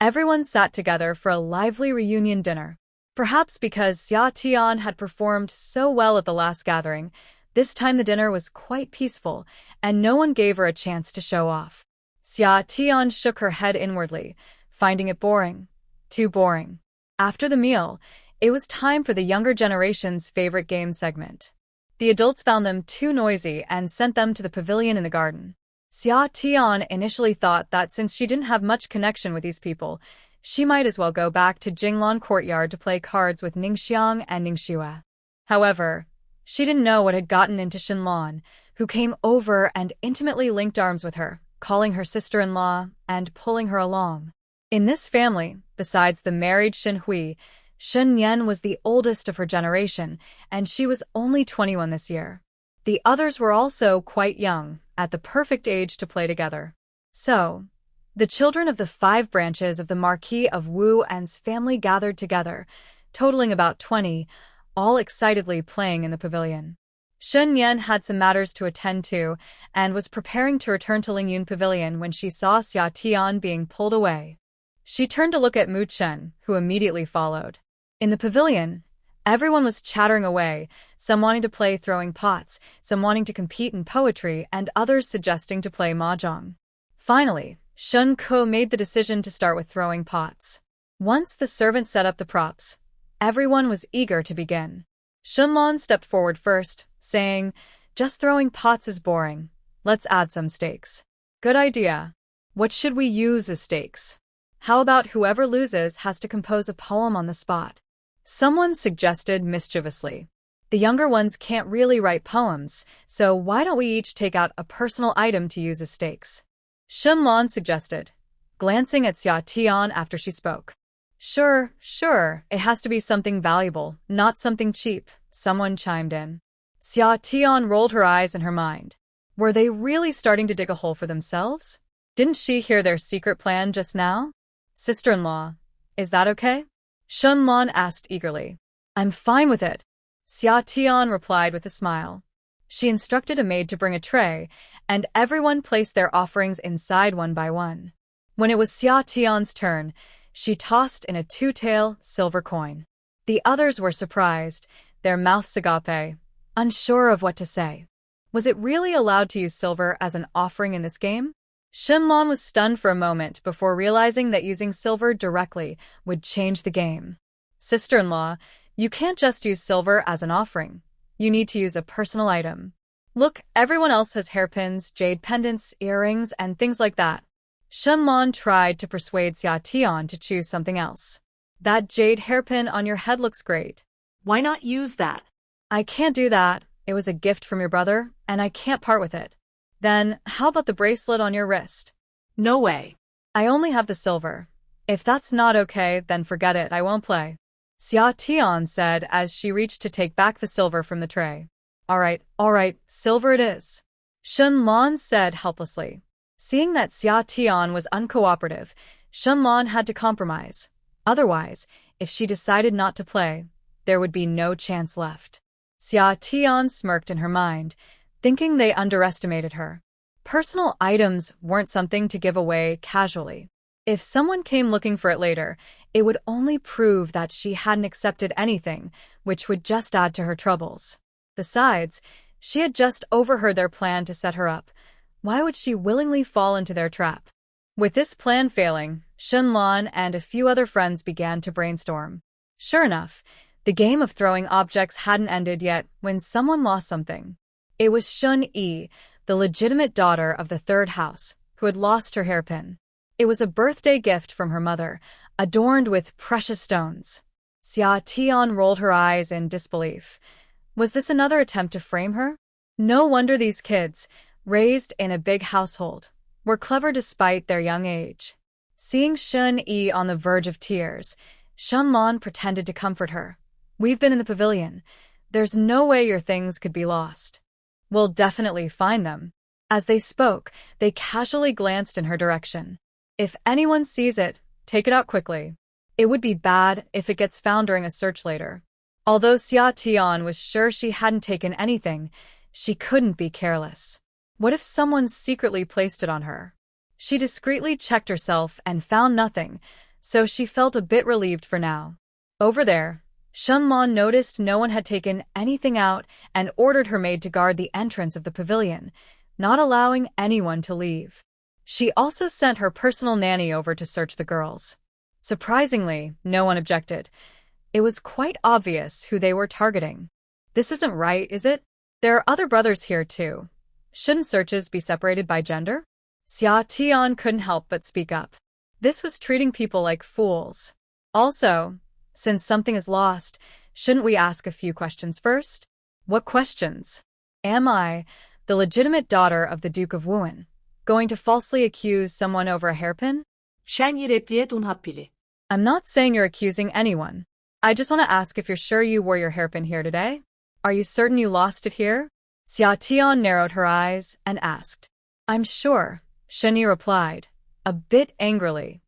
Everyone sat together for a lively reunion dinner. Perhaps because Xia Tian had performed so well at the last gathering, this time the dinner was quite peaceful, and no one gave her a chance to show off. Xia Tian shook her head inwardly, finding it boring. Too boring. After the meal, it was time for the younger generation's favorite game segment. The adults found them too noisy and sent them to the pavilion in the garden. Xia Tian initially thought that since she didn't have much connection with these people, she might as well go back to Jinglan Courtyard to play cards with Ningxiang and Ningxue. However, she didn't know what had gotten into Shenlan, who came over and intimately linked arms with her, calling her sister-in-law and pulling her along. In this family, besides the married Shen Hui, Shen Nian was the oldest of her generation, and she was only 21 this year. The others were also quite young, at the perfect age to play together. So, the children of the 5 branches of the Marquis of Wu and's family gathered together, totaling about 20, all excitedly playing in the pavilion. Shen Nian had some matters to attend to and was preparing to return to Lingyun Pavilion when she saw Xia Tian being pulled away. She turned to look at Mu Chen, who immediately followed. In the pavilion, everyone was chattering away, some wanting to play throwing pots, some wanting to compete in poetry, and others suggesting to play mahjong. Finally, Shen Ke made the decision to start with throwing pots. Once the servant set up the props, everyone was eager to begin. Shenlan stepped forward first, saying, "Just throwing pots is boring. Let's add some stakes." "Good idea. What should we use as stakes? How about whoever loses has to compose a poem on the spot?" Someone suggested mischievously. "The younger ones can't really write poems, so why don't we each take out a personal item to use as stakes?" Shenlan suggested, glancing at Xia Tian after she spoke. Sure, it has to be something valuable, not something cheap," someone chimed in. Xia Tian rolled her eyes in her mind. Were they really starting to dig a hole for themselves? Didn't she hear their secret plan just now? "Sister-in-law, is that okay?" Shenlan asked eagerly. "I'm fine with it," Xia Tian replied with a smile. She instructed a maid to bring a tray, and everyone placed their offerings inside one by one. When it was Xia Tian's turn, she tossed in a 2-tael silver coin. The others were surprised, their mouths agape, unsure of what to say. Was it really allowed to use silver as an offering in this game? Shenlan was stunned for a moment before realizing that using silver directly would change the game. "Sister-in-law, you can't just use silver as an offering. You need to use a personal item. Look, everyone else has hairpins, jade pendants, earrings, and things like that." Shenlan tried to persuade Xia Tian to choose something else. "That jade hairpin on your head looks great." Why not use that? "I can't do that. It was a gift from your brother, and I can't part with it." "Then, how about the bracelet on your wrist?" No way. "I only have the silver. If that's not okay, then forget it, I won't play," Xia Tian said as she reached to take back the silver from the tray. All right, silver it is," Shenlan said helplessly. Seeing that Xia Tian was uncooperative, Shenlan had to compromise. Otherwise, if she decided not to play, there would be no chance left. Xia Tian smirked in her mind, thinking they underestimated her. Personal items weren't something to give away casually. If someone came looking for it later, it would only prove that she hadn't accepted anything, which would just add to her troubles. Besides, she had just overheard their plan to set her up. Why would she willingly fall into their trap? With this plan failing, Shen Lan and a few other friends began to brainstorm. Sure enough, the game of throwing objects hadn't ended yet when someone lost something. It was Shun Yi, the legitimate daughter of the third house, who had lost her hairpin. It was a birthday gift from her mother, adorned with precious stones. Xia Tian rolled her eyes in disbelief. Was this another attempt to frame her? No wonder these kids, raised in a big household, were clever despite their young age. Seeing Shun Yi on the verge of tears, Shen Lan pretended to comfort her. We've been in the pavilion. There's no way your things could be lost. We'll definitely find them. As they spoke, they casually glanced in her direction. If anyone sees it, take it out quickly. It would be bad if it gets found during a search later. Although Xia Tian was sure she hadn't taken anything, she couldn't be careless. What if someone secretly placed it on her? She discreetly checked herself and found nothing, so she felt a bit relieved for now. Over there, Shen Lan noticed no one had taken anything out and ordered her maid to guard the entrance of the pavilion, not allowing anyone to leave. She also sent her personal nanny over to search the girls. Surprisingly, no one objected. It was quite obvious who they were targeting. This isn't right, is it? There are other brothers here too. Shouldn't searches be separated by gender? Xia Tian couldn't help but speak up. This was treating people like fools. Also, since something is lost, shouldn't we ask a few questions first? What questions? Am I, the legitimate daughter of the Duke of Wuhan, going to falsely accuse someone over a hairpin? Shen Yi repliğe dunhappili. I'm not saying you're accusing anyone. I just want to ask if you're sure you wore your hairpin here today? Are you certain you lost it here? Xia Tian narrowed her eyes and asked. I'm sure, Shen Yi replied, a bit angrily.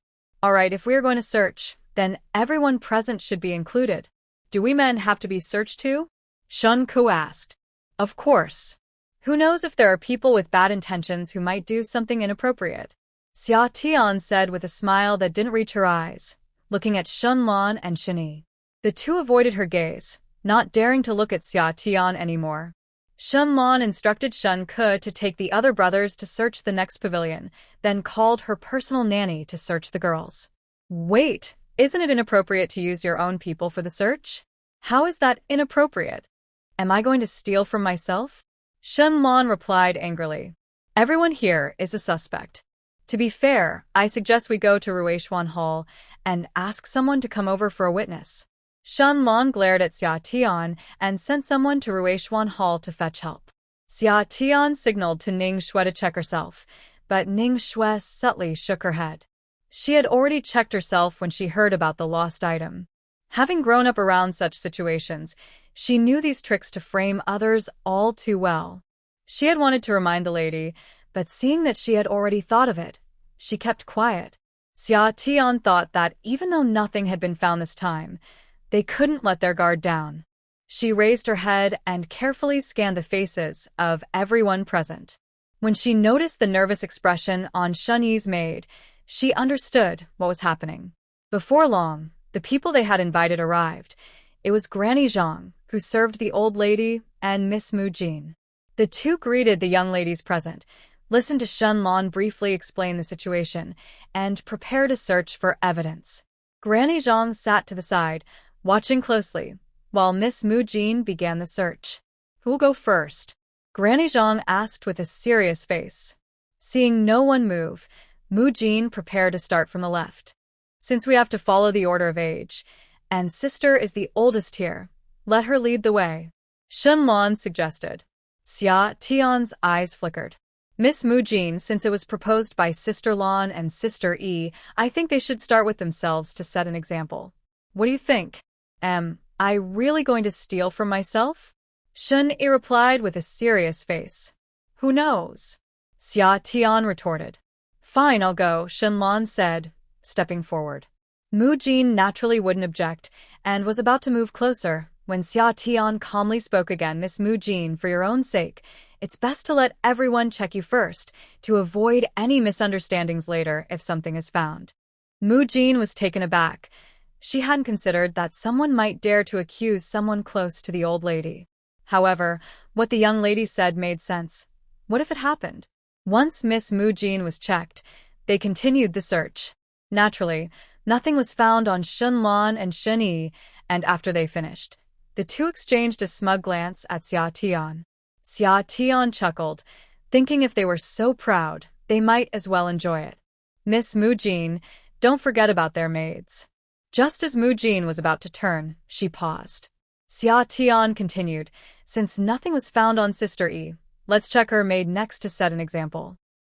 All right, if we are going to search, then everyone present should be included. Do we men have to be searched too? Shun Ku asked. Of course. Who knows if there are people with bad intentions who might do something inappropriate? Xia Tian said with a smile that didn't reach her eyes, looking at Shen Lan and Shen Yi. The two avoided her gaze, not daring to look at Xia Tian anymore. Shen Lan instructed Shun Ku to take the other brothers to search the next pavilion, then called her personal nanny to search the girls. Wait, isn't it inappropriate to use your own people for the search? How is that inappropriate? Am I going to steal from myself? Shen Lan replied angrily. Everyone here is a suspect. To be fair, I suggest we go to Ruishuan Hall and ask someone to come over for a witness. Shen Lan glared at Xia Tian and sent someone to Ruishuan Hall to fetch help. Xia Tian signaled to Ning Shui to check herself, but Ning Shui subtly shook her head. She had already checked herself when she heard about the lost item. Having grown up around such situations, she knew these tricks to frame others all too well. She had wanted to remind the lady, but seeing that she had already thought of it, she kept quiet. Xia Tian thought that even though nothing had been found this time, they couldn't let their guard down. She raised her head and carefully scanned the faces of everyone present. When she noticed the nervous expression on Shun Yi's maid, she understood what was happening. Before long, the people they had invited arrived. It was Granny Zhang, who served the old lady, and Miss Mu Jin. The two greeted the young ladies present, listened to Shen Lan briefly explain the situation, and prepared a search for evidence. Granny Zhang sat to the side, watching closely, while Miss Mu Jin began the search. Who'll go first? Granny Zhang asked with a serious face. Seeing no one move, Mu Jin prepared to start from the left. Since we have to follow the order of age, and sister is the oldest here, let her lead the way, Shen Lan suggested. Xia Tian's eyes flickered. Miss Mu Jin, since it was proposed by Sister Lan and Sister Yi, I think they should start with themselves to set an example. What do you think? Am I really going to steal from myself? Shen Yi replied with a serious face. Who knows? Xia Tian retorted. Fine, I'll go, Shen Lan said, stepping forward. Mu Jin naturally wouldn't object, and was about to move closer, when Xia Tian calmly spoke again. Miss Mu Jin, for your own sake, it's best to let everyone check you first, to avoid any misunderstandings later if something is found. Mu Jin was taken aback. She hadn't considered that someone might dare to accuse someone close to the old lady. However, what the young lady said made sense. What if it happened? Once Miss Mu Jin was checked, they continued the search. Naturally, nothing was found on Shen Lan and Shen Yi, and after they finished, the two exchanged a smug glance at Xia Tian. Xia Tian chuckled, thinking if they were so proud, they might as well enjoy it. Miss Mu Jin, don't forget about their maids. Just as Mu Jin was about to turn, she paused. Xia Tian continued, since nothing was found on Sister Yi, let's check her maid next to set an example.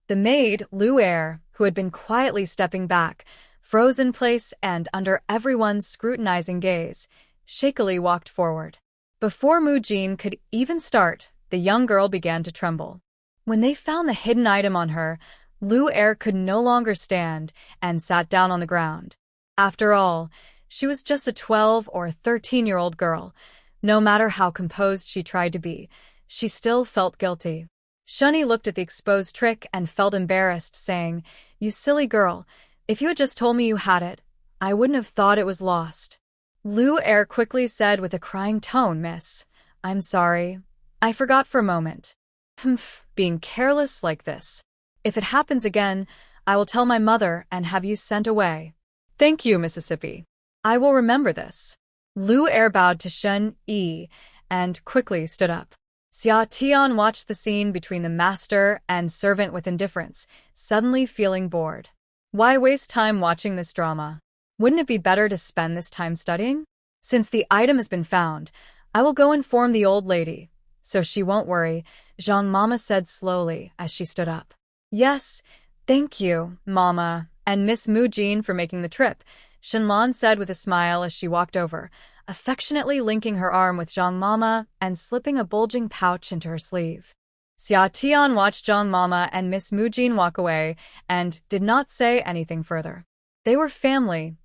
The maid, Lu Er, who had been quietly stepping back, froze in place and under everyone's scrutinizing gaze, shakily walked forward. Before Mu Jin could even start, the young girl began to tremble. When they found the hidden item on her, Lu Er could no longer stand and sat down on the ground. After all, she was just a 12 or 13-year-old girl. No matter how composed she tried to be, she still felt guilty. Shunny looked at the exposed trick and felt embarrassed, saying, "You silly girl, if you had just told me you had it, I wouldn't have thought it was lost." Lu Er quickly said with a crying tone, "Miss, I'm sorry. I forgot for a moment. Humph, being careless like this. If it happens again, I will tell my mother and have you sent away." "Thank you, Mississippi. I will remember this." Lu Er bowed to Shen Yi and quickly stood up. Xia Tian watched the scene between the master and servant with indifference, suddenly feeling bored. Why waste time watching this drama? Wouldn't it be better to spend this time studying? Since the item has been found, I will go inform the old lady, so she won't worry, Zhang Mama said slowly as she stood up. "Yes, thank you, Mama, and Miss Mu Jin for making the trip," Shenlan said with a smile as she walked over, affectionately linking her arm with Zhang Mama and slipping a bulging pouch into her sleeve. Xia Tian watched Zhang Mama and Miss Mu Jin walk away and did not say anything further. They were family.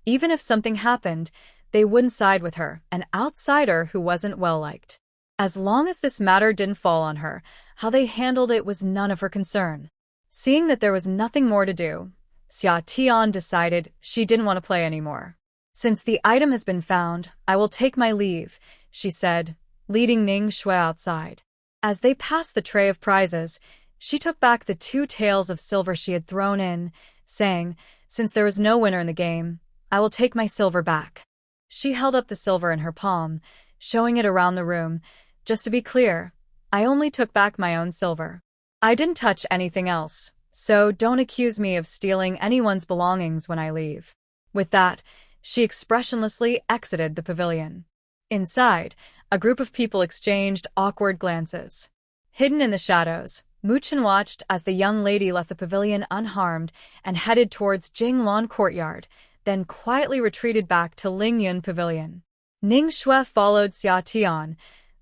Even if something happened, they wouldn't side with her, an outsider who wasn't well-liked. As long as this matter didn't fall on her, how they handled it was none of her concern. Seeing that there was nothing more to do, Xia Tian decided she didn't want to play anymore. "Since the item has been found, I will take my leave," she said, leading Ning Shui outside. As they passed the tray of prizes, she took back the 2 taels of silver she had thrown in, saying, "Since there was no winner in the game, I will take my silver back." She held up the silver in her palm, showing it around the room. "Just to be clear, I only took back my own silver. I didn't touch anything else, so don't accuse me of stealing anyone's belongings when I leave." With that, she expressionlessly exited the pavilion. Inside, a group of people exchanged awkward glances. Hidden in the shadows, Muchen watched as the young lady left the pavilion unharmed and headed towards Jinglan Courtyard, then quietly retreated back to Lingyun Pavilion. Ning Shui followed Xia Tian,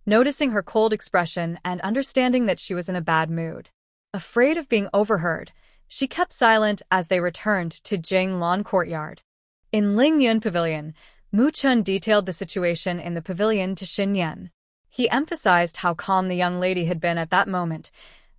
noticing her cold expression and understanding that she was in a bad mood. Afraid of being overheard, she kept silent as they returned to Jinglan Courtyard. In Lingyun Pavilion, Mu Chun detailed the situation in the pavilion to Xin Yan. He emphasized how calm the young lady had been at that moment.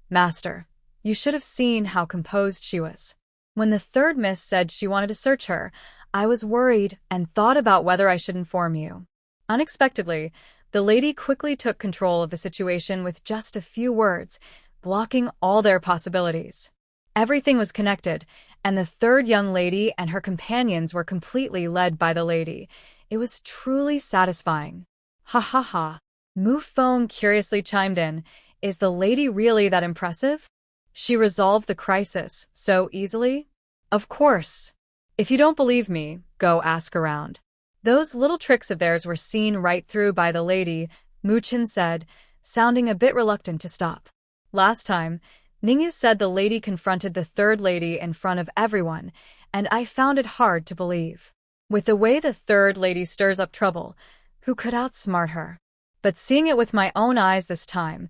"Master, you should have seen how composed she was. When the third miss said she wanted to search her, I was worried and thought about whether I should inform you." Unexpectedly, the lady quickly took control of the situation with just a few words, blocking all their possibilities. Everything was connected, and the third young lady and her companions were completely led by the lady. It was truly satisfying. "Ha ha ha." Mu Feng curiously chimed in, "Is the lady really that impressive? She resolved the crisis so easily?" "Of course. If you don't believe me, go ask around." "Those little tricks of theirs were seen right through by the lady," Mu Chen said, sounding a bit reluctant to stop. "Last time, Ningyu said the lady confronted the third lady in front of everyone, and I found it hard to believe. With the way the third lady stirs up trouble, who could outsmart her? But seeing it with my own eyes this time,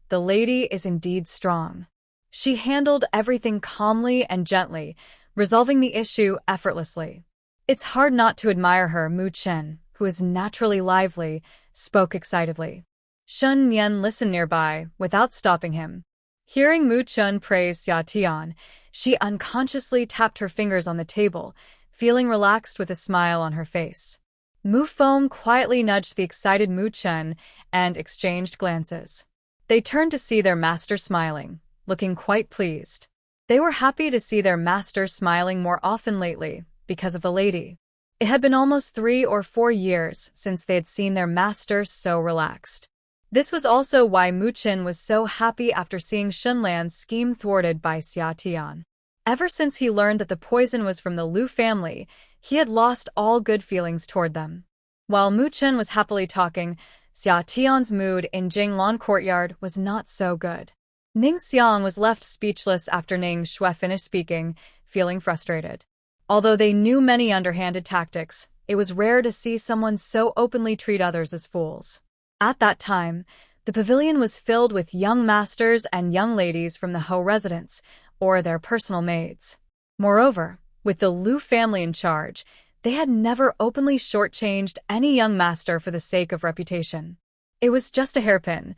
the lady is indeed strong. She handled everything calmly and gently, resolving the issue effortlessly. It's hard not to admire her." Mu Chen, who is naturally lively, spoke excitedly. Shen Nian listened nearby, without stopping him. Hearing Mu Chen praise Xia Tian, she unconsciously tapped her fingers on the table, feeling relaxed with a smile on her face. Mu Feng quietly nudged the excited Mu Chen and exchanged glances. They turned to see their master smiling, looking quite pleased. They were happy to see their master smiling more often lately because of the lady. It had been almost 3 or 4 years since they had seen their master so relaxed. This was also why Mu Chen was so happy after seeing Shenlan's scheme thwarted by Xia Tian. Ever since he learned that the poison was from the Lu family, he had lost all good feelings toward them. While Mu Chen was happily talking, Xia Tian's mood in Jinglan Courtyard was not so good. Ning Xiang was left speechless after Ning Shui finished speaking, feeling frustrated. Although they knew many underhanded tactics, it was rare to see someone so openly treat others as fools. At that time, the pavilion was filled with young masters and young ladies from the Ho residence, or their personal maids. Moreover, with the Lu family in charge, they had never openly shortchanged any young master for the sake of reputation. It was just a hairpin.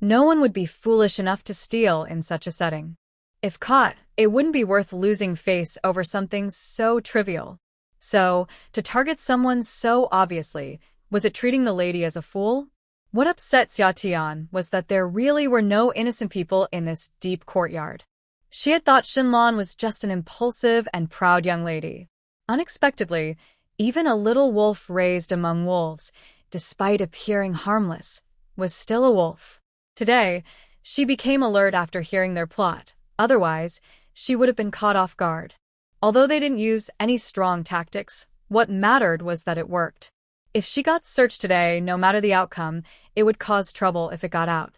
No one would be foolish enough to steal in such a setting. If caught, it wouldn't be worth losing face over something so trivial. So, to target someone so obviously, was it treating the lady as a fool? What upset Xia Tian was that there really were no innocent people in this deep courtyard. She had thought Shenlan was just an impulsive and proud young lady. Unexpectedly, even a little wolf raised among wolves, despite appearing harmless, was still a wolf. Today, she became alert after hearing their plot. Otherwise, she would have been caught off guard. Although they didn't use any strong tactics, what mattered was that it worked. If she got searched today, no matter the outcome, it would cause trouble if it got out.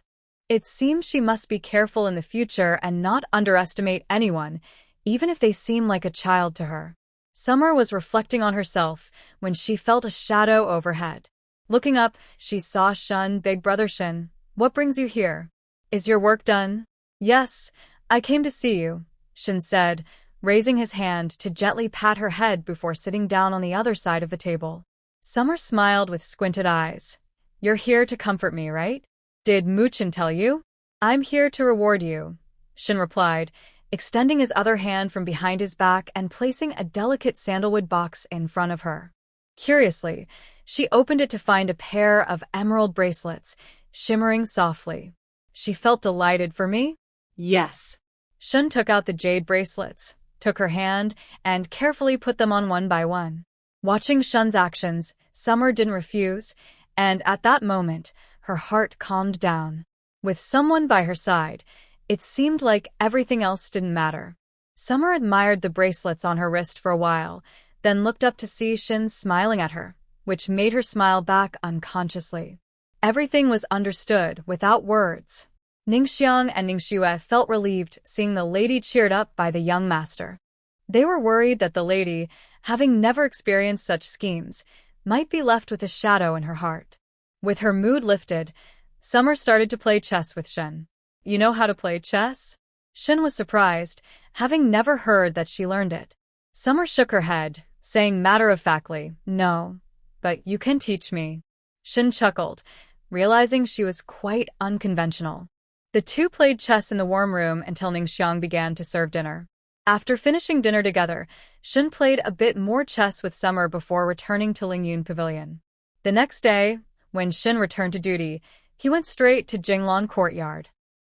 It seemed she must be careful in the future and not underestimate anyone, even if they seem like a child to her. Summer was reflecting on herself when she felt a shadow overhead. Looking up, she saw Shen, big brother Shen. What brings you here? Is your work done? Yes, I came to see you, Shen said, raising his hand to gently pat her head before sitting down on the other side of the table. Summer smiled with squinted eyes. You're here to comfort me, right? Did Mu Chen tell you? I'm here to reward you, Shen replied, extending his other hand from behind his back and placing a delicate sandalwood box in front of her. Curiously, she opened it to find a pair of emerald bracelets, shimmering softly. She felt delighted. For me? Yes. Shen took out the jade bracelets, took her hand, and carefully put them on one by one. Watching Shen's actions, Summer didn't refuse, and at that moment, her heart calmed down. With someone by her side, it seemed like everything else didn't matter. Summer admired the bracelets on her wrist for a while, then looked up to see Shen smiling at her, which made her smile back unconsciously. Everything was understood without words. Ningxiang and Ningxue felt relieved seeing the lady cheered up by the young master. They were worried that the lady, having never experienced such schemes, might be left with a shadow in her heart. With her mood lifted, Summer started to play chess with Shen. You know how to play chess? Shen was surprised, having never heard that she learned it. Summer shook her head, saying matter-of-factly, no, but you can teach me. Shen chuckled, realizing she was quite unconventional. The two played chess in the warm room until Ningxiang began to serve dinner. After finishing dinner together, Shen played a bit more chess with Summer before returning to Lingyun Pavilion. The next day, when Shen returned to duty, he went straight to Jinglan Courtyard.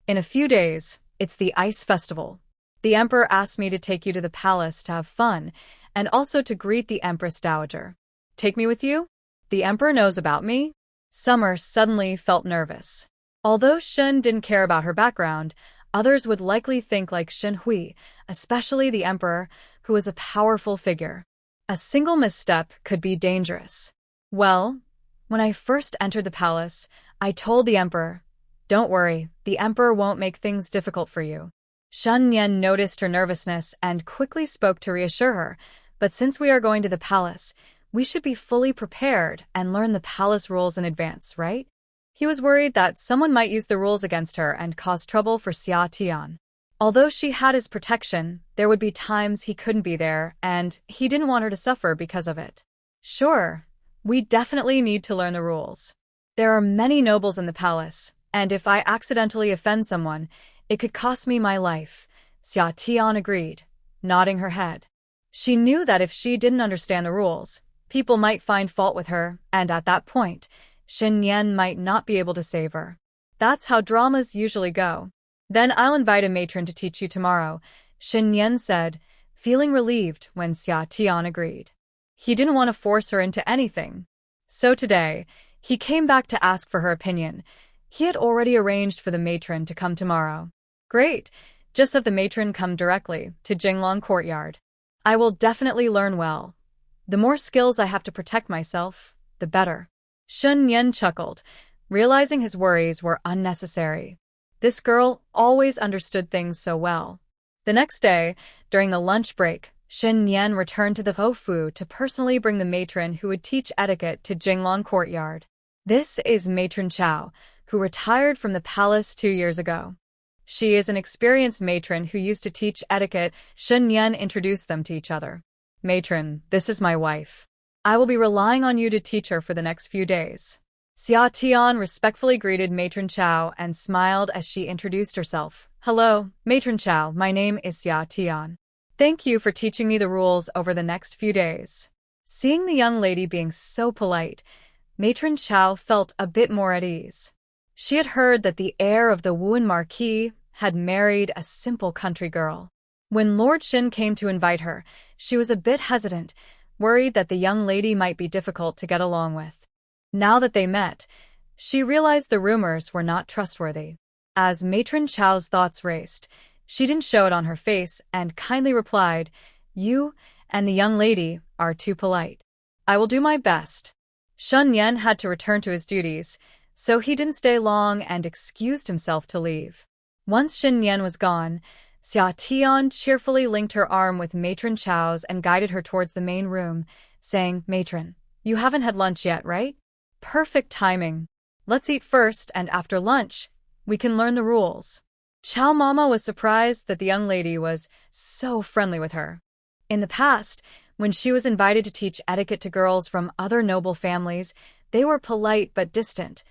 In a few days, it's the Ice Festival. The Emperor asked me to take you to the palace to have fun, and also to greet the Empress Dowager. Take me with you? The Emperor knows about me? Summer suddenly felt nervous. Although Shen didn't care about her background, others would likely think like Shen Hui, especially the Emperor, who was a powerful figure. A single misstep could be dangerous. Well, when I first entered the palace, I told the Emperor, "Don't worry, the Emperor won't make things difficult for you." Shen Nian noticed her nervousness and quickly spoke to reassure her, but since we are going to the palace, we should be fully prepared and learn the palace rules in advance, right? He was worried that someone might use the rules against her and cause trouble for Xia Tian. Although she had his protection, there would be times he couldn't be there, and he didn't want her to suffer because of it. Sure, we definitely need to learn the rules. There are many nobles in the palace, and if I accidentally offend someone, it could cost me my life, Xia Tian agreed, nodding her head. She knew that if she didn't understand the rules, people might find fault with her, and at that point, Shen Nian might not be able to save her. That's how dramas usually go. Then I'll invite a matron to teach you tomorrow, Shen Nian said, feeling relieved when Xia Tian agreed. He didn't want to force her into anything. So today, he came back to ask for her opinion. He had already arranged for the matron to come tomorrow. Great, just have the matron come directly to Jinglong Courtyard. I will definitely learn well. The more skills I have to protect myself, the better. Shen Nian chuckled, realizing his worries were unnecessary. This girl always understood things so well. The next day, during the lunch break, Shen Nian returned to the Fofu to personally bring the matron who would teach etiquette to Jinglong Courtyard. This is Matron Chao, who retired from the palace 2 years ago. She is an experienced matron who used to teach etiquette. Shen Nian introduced them to each other. Matron, this is my wife. I will be relying on you to teach her for the next few days. Xia Tian respectfully greeted Matron Chao and smiled as she introduced herself. Hello, Matron Chao, my name is Xia Tian. Thank you for teaching me the rules over the next few days. Seeing the young lady being so polite, Matron Chao felt a bit more at ease. She had heard that the heir of the Wuan Marquis had married a simple country girl. When Lord Shen came to invite her, she was a bit hesitant, worried that the young lady might be difficult to get along with. Now that they met, she realized the rumors were not trustworthy. As Matron Chao's thoughts raced, she didn't show it on her face and kindly replied, "You and the young lady are too polite. I will do my best." Shen Nian had to return to his duties, so he didn't stay long and excused himself to leave. Once Shen Nian was gone, Xia Tian cheerfully linked her arm with Matron Chao's and guided her towards the main room, saying, "Matron, you haven't had lunch yet, right? Perfect timing. Let's eat first, and after lunch, we can learn the rules." Chao Mama was surprised that the young lady was so friendly with her. In the past, when she was invited to teach etiquette to girls from other noble families, they were polite but distant,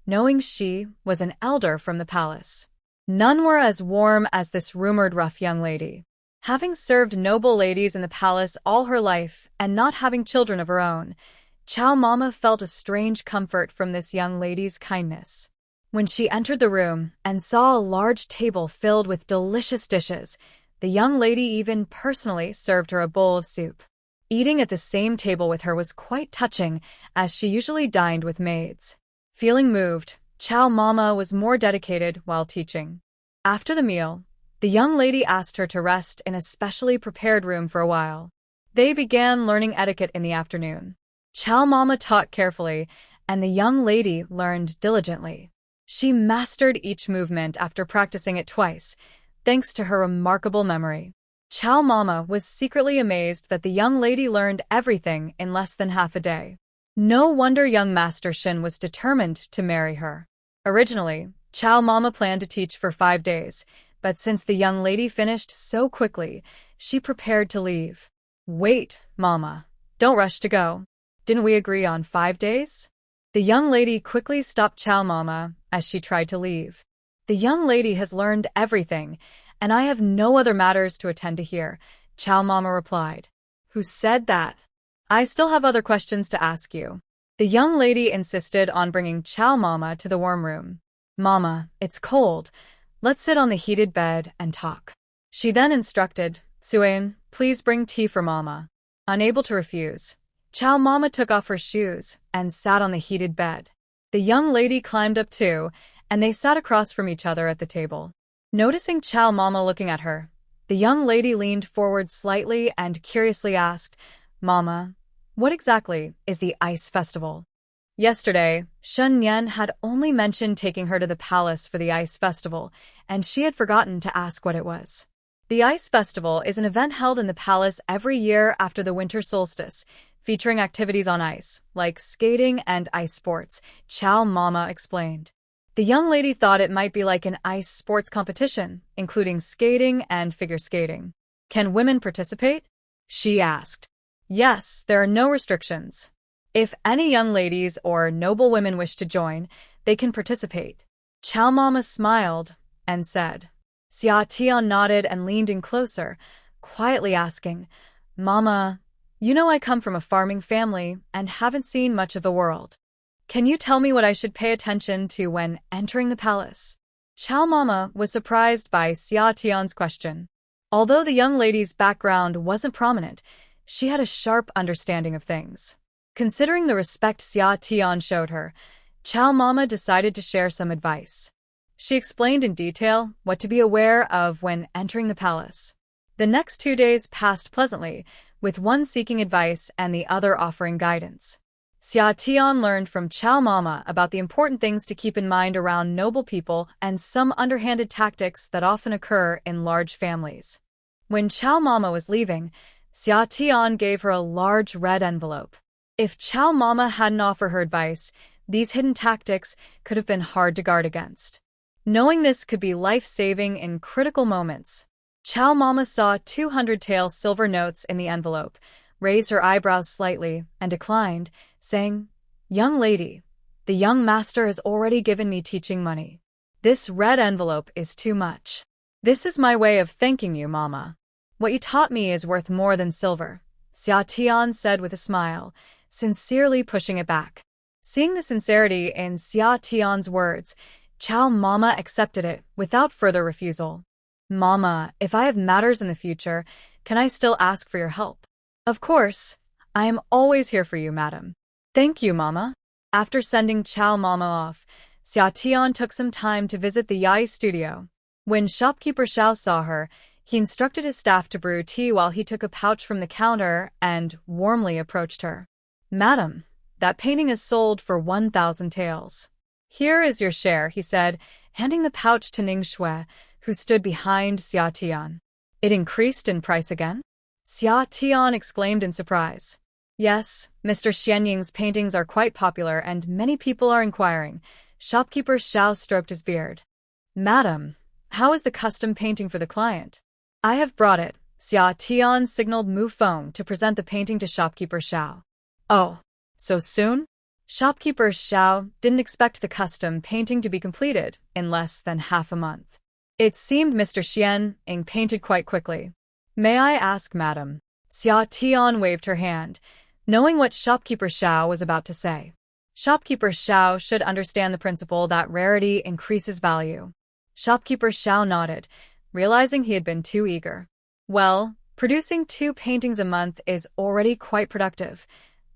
knowing she was an elder from the palace. None were as warm as this rumored rough young lady. Having served noble ladies in the palace all her life and not having children of her own, Chao Mama felt a strange comfort from this young lady's kindness. When she entered the room and saw a large table filled with delicious dishes, the young lady even personally served her a bowl of soup. Eating at the same table with her was quite touching, as she usually dined with maids. Feeling moved, Chao Mama was more dedicated while teaching. After the meal, the young lady asked her to rest in a specially prepared room for a while. They began learning etiquette in the afternoon. Chao Mama taught carefully, and the young lady learned diligently. She mastered each movement after practicing it twice, thanks to her remarkable memory. Chao Mama was secretly amazed that the young lady learned everything in less than half a day. No wonder young Master Shen was determined to marry her. Originally, Chao Mama planned to teach for 5 days, but since the young lady finished so quickly, she prepared to leave. "Wait, Mama. Don't rush to go. Didn't we agree on 5 days? The young lady quickly stopped Chao Mama as she tried to leave. "The young lady has learned everything, and I have no other matters to attend to here," Chao Mama replied. "Who said that? I still have other questions to ask you." The young lady insisted on bringing Chao Mama to the warm room. "Mama, it's cold. Let's sit on the heated bed and talk." She then instructed, "Suan, please bring tea for Mama." Unable to refuse, Chao Mama took off her shoes and sat on the heated bed. The young lady climbed up too, and they sat across from each other at the table. Noticing Chao Mama looking at her, the young lady leaned forward slightly and curiously asked, "Mama, what exactly is the ice festival?" Yesterday, Shen Nian had only mentioned taking her to the palace for the ice festival, and she had forgotten to ask what it was. The ice festival is an event held in the palace every year after the winter solstice, featuring activities on ice, like skating and ice sports, Chao Mama explained. The young lady thought it might be like an ice sports competition, including skating and figure skating. "Can women participate?" she asked. "Yes, there are no restrictions. If any young ladies or noble women wish to join, they can participate." Chao Mama smiled and said. Xia Tian nodded and leaned in closer, quietly asking, Mama, you know I come from a farming family and haven't seen much of the world. Can you tell me what I should pay attention to when entering the palace? Chow Mama was surprised by Xia Tian's question. Although the young lady's background wasn't prominent, she had a sharp understanding of things. Considering the respect Xia Tian showed her, Chow Mama decided to share some advice. She explained in detail what to be aware of when entering the palace. The next 2 days passed pleasantly, with one seeking advice and the other offering guidance. Xia Tian learned from Chow Mama about the important things to keep in mind around noble people and some underhanded tactics that often occur in large families. When Chow Mama was leaving, Xia Tian gave her a large red envelope. If Chow Mama hadn't offered her advice, these hidden tactics could have been hard to guard against. Knowing this could be life-saving in critical moments, Chow Mama saw 200 tael silver notes in the envelope, raised her eyebrows slightly, and declined, saying, "Young lady, the young master has already given me teaching money. This red envelope is too much. This is my way of thanking you, Mama. What you taught me is worth more than silver," Xia Tian said with a smile, sincerely pushing it back. Seeing the sincerity in Xia Tian's words, Chow Mama accepted it without further refusal. "Mama, if I have matters in the future, can I still ask for your help?" "Of course. I am always here for you, madam." "Thank you, Mama." After sending Chow Mama off, Xia Tian took some time to visit the Yai studio. When shopkeeper Xiao saw her, he instructed his staff to brew tea while he took a pouch from the counter and warmly approached her. "Madam, that painting is sold for 1,000 taels. Here is your share," he said, handing the pouch to Ning Shui, who stood behind Xia Tian. "It increased in price again?" Xia Tian exclaimed in surprise. "Yes, Mr. Xianying's paintings are quite popular and many people are inquiring." Shopkeeper Xiao stroked his beard. "Madam, how is the custom painting for the client?" "I have brought it." Xia Tian signaled Mu Feng to present the painting to shopkeeper Xiao. "Oh, so soon?" Shopkeeper Xiao didn't expect the custom painting to be completed in less than half a month. It seemed Mr. Xianying painted quite quickly. "May I ask, madam?" Xia Tian waved her hand, knowing what shopkeeper Xiao was about to say. Shopkeeper Xiao should understand the principle that rarity increases value. Shopkeeper Xiao nodded, realizing he had been too eager. "Well, producing 2 paintings a month is already quite productive.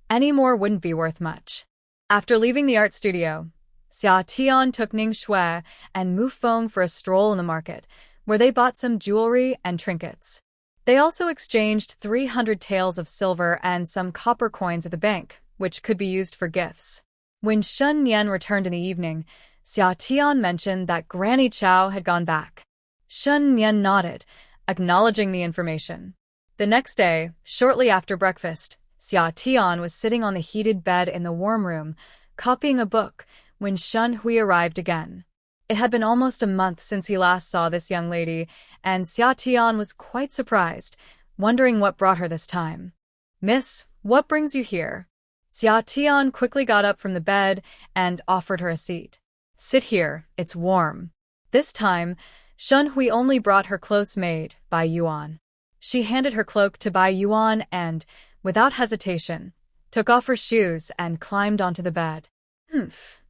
Any more wouldn't be worth much." After leaving the art studio, Xia Tian took Ning Shui and Mu Feng for a stroll in the market, where they bought some jewelry and trinkets. They also exchanged 300 taels of silver and some copper coins at the bank, which could be used for gifts. When Shen Nian returned in the evening, Xia Tian mentioned that Granny Chow had gone back. Shen Nian nodded, acknowledging the information. The next day, shortly after breakfast, Xia Tian was sitting on the heated bed in the warm room, copying a book, when Shen Hui arrived again. It had been almost a month since he last saw this young lady, and Xia Tian was quite surprised, wondering what brought her this time. "Miss, what brings you here?" Xia Tian quickly got up from the bed and offered her a seat. "Sit here, it's warm." This time, Shen Hui only brought her close maid, Bai Yuan. She handed her cloak to Bai Yuan and, without hesitation, took off her shoes and climbed onto the bed.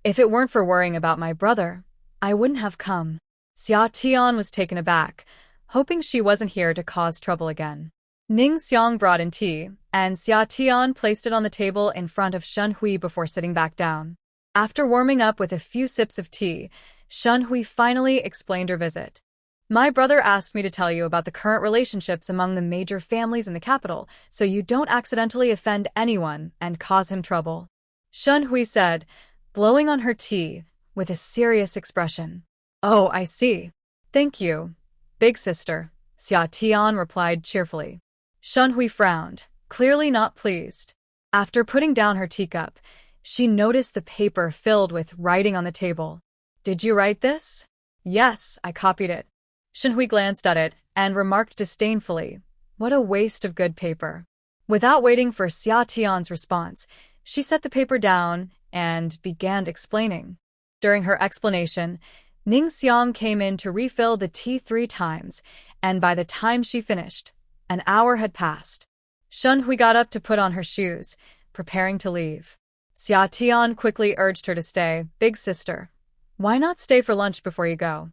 If it weren't for worrying about my brother, I wouldn't have come." Xia Tian was taken aback, hoping she wasn't here to cause trouble again. Ning Xiang brought in tea, and Xia Tian placed it on the table in front of Shen Hui before sitting back down. After warming up with a few sips of tea, Shen Hui finally explained her visit. "My brother asked me to tell you about the current relationships among the major families in the capital, so you don't accidentally offend anyone and cause him trouble," Shen Hui said, blowing on her tea with a serious expression. "Oh, I see. Thank you, big sister," Xia Tian replied cheerfully. Shen Hui frowned, clearly not pleased. After putting down her teacup, she noticed the paper filled with writing on the table. "Did you write this?" "Yes, I copied it." Shen Hui glanced at it and remarked disdainfully, "What a waste of good paper." Without waiting for Xia Tian's response, she set the paper down and began explaining. During her explanation, Ning Xiang came in to refill the tea 3 times, and by the time she finished, an hour had passed. Shen Hui got up to put on her shoes, preparing to leave. Xia Tian quickly urged her to stay. Big sister, why not stay for lunch before you go?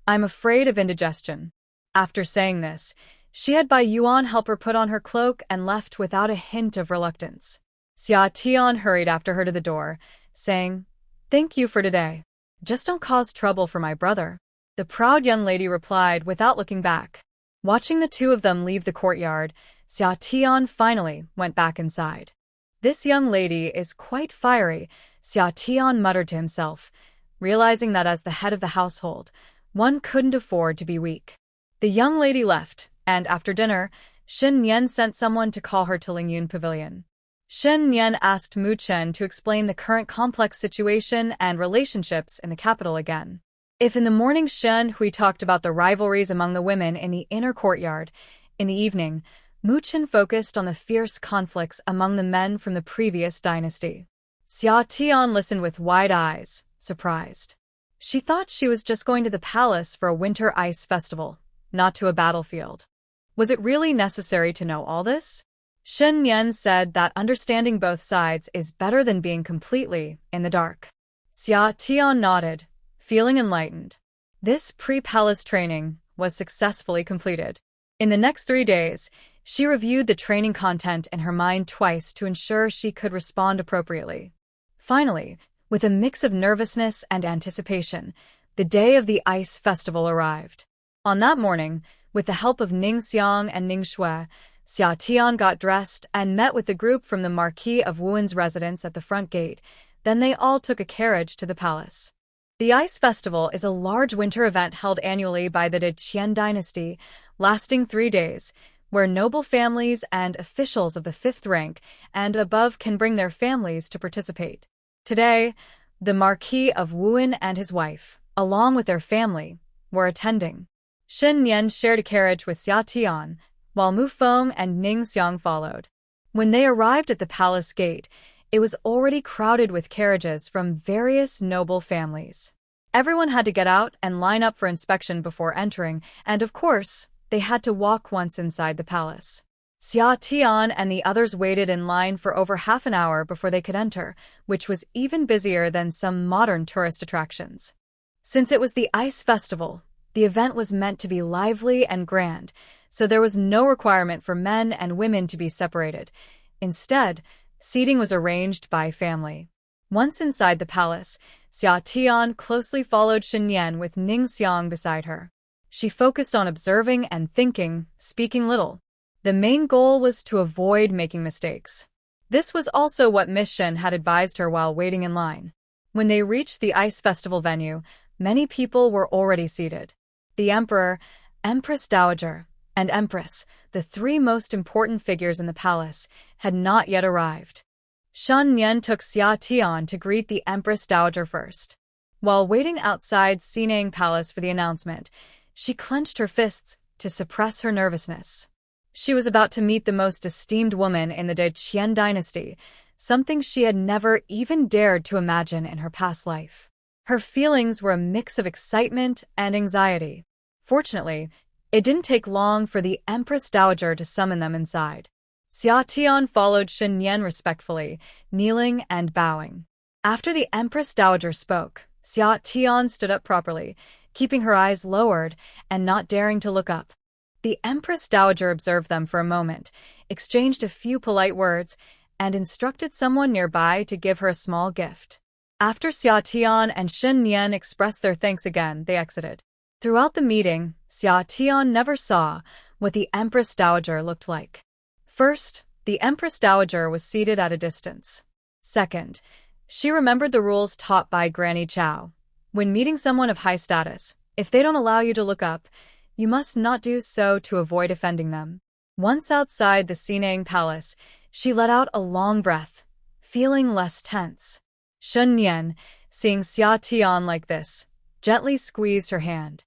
I'm afraid of indigestion. After saying this, she had Bai Yuan help her put on her cloak and left without a hint of reluctance. Xia Tian hurried after her to the door, saying, "Thank you for today. Just don't cause trouble for my brother." The proud young lady replied without looking back. Watching the two of them leave the courtyard, Xia Tian finally went back inside. This young lady is quite fiery, Xia Tian muttered to himself, realizing that as the head of the household, one couldn't afford to be weak. The young lady left, and after dinner, Shen Nian sent someone to call her to Lingyun Pavilion. Shen Nian asked Mu Chen to explain the current complex situation and relationships in the capital again. If in the morning Shen Hui talked about the rivalries among the women in the inner courtyard, in the evening, Mu Chen focused on the fierce conflicts among the men from the previous dynasty. Xia Tian listened with wide eyes, surprised. She thought she was just going to the palace for a winter ice festival, not to a battlefield. Was it really necessary to know all this? Shen Nian said that understanding both sides is better than being completely in the dark. Xia Tian nodded, feeling enlightened. This pre-palace training was successfully completed. In the next 3 days, she reviewed the training content in her mind twice to ensure she could respond appropriately. Finally, with a mix of nervousness and anticipation, the day of the ice festival arrived. On that morning, with the help of Ning Xiang and Ning Shui, Xia Tian got dressed and met with the group from the Marquis of Wuan's residence at the front gate. Then they all took a carriage to the palace. The Ice Festival is a large winter event held annually by the Qian dynasty, lasting 3 days, where noble families and officials of the 5th rank and above can bring their families to participate. Today, the Marquis of Wuan and his wife, along with their family, were attending. Shen Nian shared a carriage with Xia Tian, while Mu Feng and Ning Xiang followed. When they arrived at the palace gate, it was already crowded with carriages from various noble families. Everyone had to get out and line up for inspection before entering, and of course, they had to walk once inside the palace. Xia Tian and the others waited in line for over half an hour before they could enter, which was even busier than some modern tourist attractions. Since it was the Ice Festival, the event was meant to be lively and grand, so there was no requirement for men and women to be separated. Instead, seating was arranged by family. Once inside the palace, Xia Tian closely followed Shen Nian with Ning Xiang beside her. She focused on observing and thinking, speaking little. The main goal was to avoid making mistakes. This was also what Miss Shen had advised her while waiting in line. When they reached the Ice Festival venue, many people were already seated. The Emperor, Empress Dowager, and Empress, the 3 most important figures in the palace, had not yet arrived. Shen Nian took Xia Tian to greet the Empress Dowager first. While waiting outside Xinang Palace for the announcement, she clenched her fists to suppress her nervousness. She was about to meet the most esteemed woman in the Qian dynasty, something she had never even dared to imagine in her past life. Her feelings were a mix of excitement and anxiety. Fortunately, it didn't take long for the Empress Dowager to summon them inside. Xia Tian followed Shen Nian respectfully, kneeling and bowing. After the Empress Dowager spoke, Xia Tian stood up properly, keeping her eyes lowered and not daring to look up. The Empress Dowager observed them for a moment, exchanged a few polite words, and instructed someone nearby to give her a small gift. After Xia Tian and Shen Nian expressed their thanks again, they exited. Throughout the meeting, Xia Tian never saw what the Empress Dowager looked like. First, the Empress Dowager was seated at a distance. Second, she remembered the rules taught by Granny Chow. When meeting someone of high status, if they don't allow you to look up, you must not do so to avoid offending them. Once outside the Xinang Palace, she let out a long breath, feeling less tense. Shen Nian, seeing Xia Tian like this, gently squeezed her hand.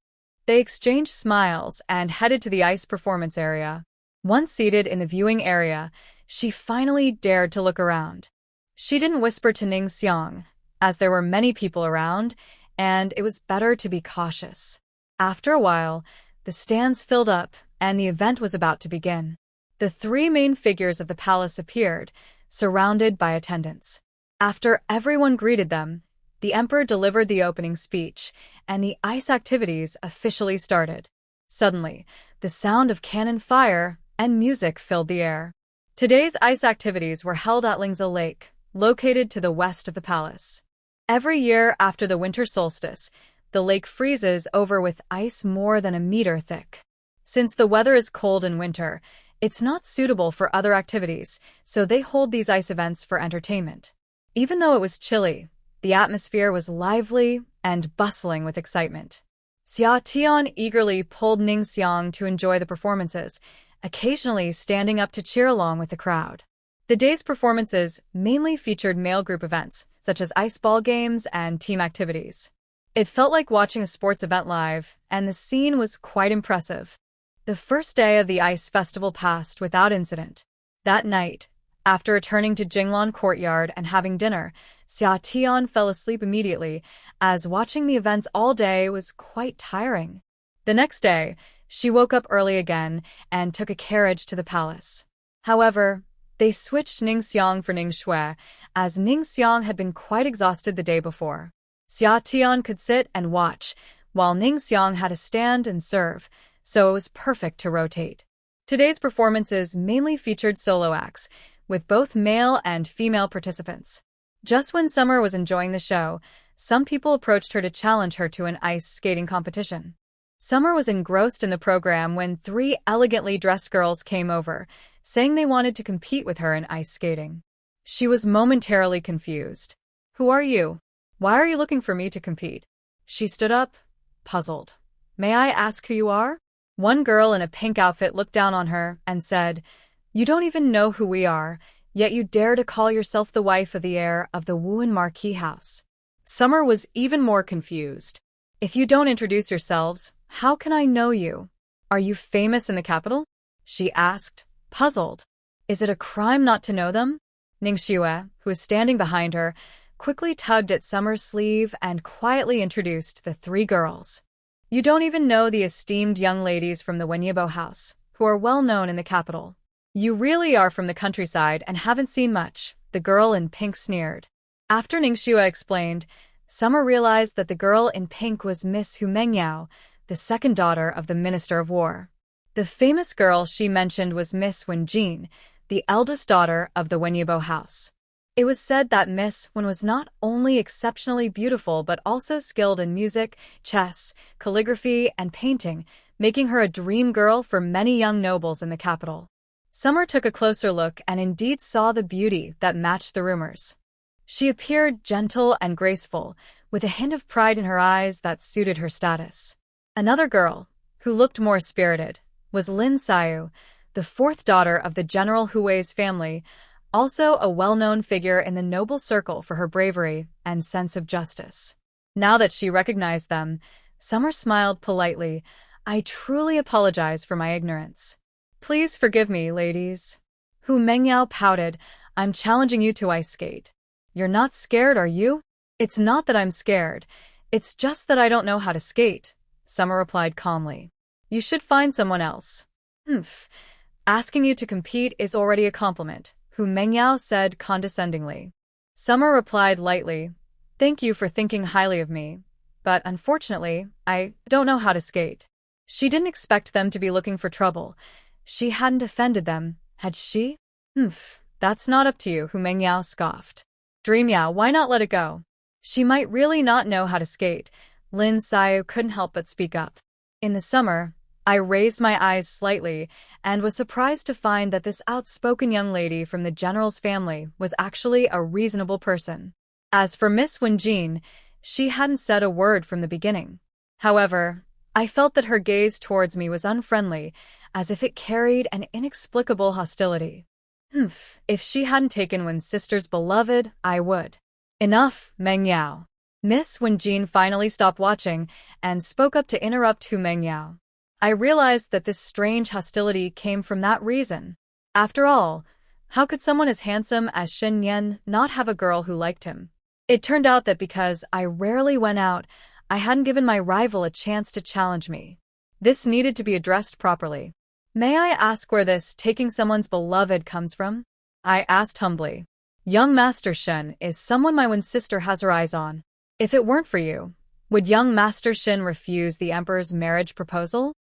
They exchanged smiles and headed to the ice performance area. Once seated in the viewing area, she finally dared to look around. She didn't whisper to Ning Xiang, as there were many people around, and it was better to be cautious. After a while, the stands filled up, and the event was about to begin. The three main figures of the palace appeared, surrounded by attendants. After everyone greeted them, the emperor delivered the opening speech, and the ice activities officially started. Suddenly, the sound of cannon fire and music filled the air. Today's ice activities were held at Lingzhe Lake, located to the west of the palace. Every year after the winter solstice, the lake freezes over with ice more than a meter thick. Since the weather is cold in winter, it's not suitable for other activities, so they hold these ice events for entertainment. Even though it was chilly, the atmosphere was lively and bustling with excitement. Xia Tian eagerly pulled Ningxiang to enjoy the performances, occasionally standing up to cheer along with the crowd. The day's performances mainly featured male group events, such as ice ball games and team activities. It felt like watching a sports event live, and the scene was quite impressive. The first day of the ice festival passed without incident. That night, after returning to Jinglan Courtyard and having dinner, Xia Tian fell asleep immediately, as watching the events all day was quite tiring. The next day, she woke up early again and took a carriage to the palace. However, they switched Ningxiang for Ningxue, as Ningxiang had been quite exhausted the day before. Xia Tian could sit and watch, while Ningxiang had to stand and serve, so it was perfect to rotate. Today's performances mainly featured solo acts, with both male and female participants. Just when Summer was enjoying the show, some people approached her to challenge her to an ice skating competition. Summer was engrossed in the program when three elegantly dressed girls came over, saying they wanted to compete with her in ice skating. She was momentarily confused. "Who are you? Why are you looking for me to compete?" She stood up, puzzled. "May I ask who you are?" One girl in a pink outfit looked down on her and said, "You don't even know who we are, yet you dare to call yourself the wife of the heir of the Wuan Marquis house." Summer was even more confused. "If you don't introduce yourselves, how can I know you? Are you famous in the capital?" she asked, puzzled. "Is it a crime not to know them?" Ningxue, who was standing behind her, quickly tugged at Summer's sleeve and quietly introduced the three girls. "You don't even know the esteemed young ladies from the Wenyebo house, who are well known in the capital. You really are from the countryside and haven't seen much," the girl in pink sneered. After Ningxue explained, Summer realized that the girl in pink was Miss Hu Mengyao, the second daughter of the Minister of War. The famous girl she mentioned was Miss Wenjin, the eldest daughter of the Wenyebo house. It was said that Miss Wen was not only exceptionally beautiful but also skilled in music, chess, calligraphy, and painting, making her a dream girl for many young nobles in the capital. Summer took a closer look and indeed saw the beauty that matched the rumors. She appeared gentle and graceful, with a hint of pride in her eyes that suited her status. Another girl, who looked more spirited, was Lin Xiu, the fourth daughter of the General Hui's family, also a well-known figure in the noble circle for her bravery and sense of justice. Now that she recognized them, Summer smiled politely. "I truly apologize for my ignorance." "Please forgive me, ladies." Hu Mengyao pouted. "I'm challenging you to ice skate." "You're not scared, are you?" "It's not that I'm scared. It's just that I don't know how to skate," Summer replied calmly. "You should find someone else." Asking you to compete is already a compliment," Hu Mengyao said condescendingly. Summer replied lightly, "Thank you for thinking highly of me, but unfortunately, I don't know how to skate." She didn't expect them to be looking for trouble. She hadn't offended them, had she? That's not up to you," Hu Mengyao scoffed. "Dream Yao, why not let it go? She might really not know how to skate." Lin Xiu couldn't help but speak up. "In the summer, I raised my eyes slightly and was surprised to find that this outspoken young lady from the general's family was actually a reasonable person. As for Miss Wenjin, she hadn't said a word from the beginning. However, I felt that her gaze towards me was unfriendly, as if it carried an inexplicable hostility. If she hadn't taken Wen's sister's beloved, I would." "Enough, Mengyao." Miss Wenjin finally stopped watching and spoke up to interrupt Hu Mengyao. "I realized that this strange hostility came from that reason. After all, how could someone as handsome as Shen Nian not have a girl who liked him? It turned out that because I rarely went out, I hadn't given my rival a chance to challenge me. This needed to be addressed properly." May I ask where this taking someone's beloved comes from? I asked humbly. Young Master Shen is someone my twin sister has her eyes on. If it weren't for you, would young Master Shen refuse the emperor's marriage proposal?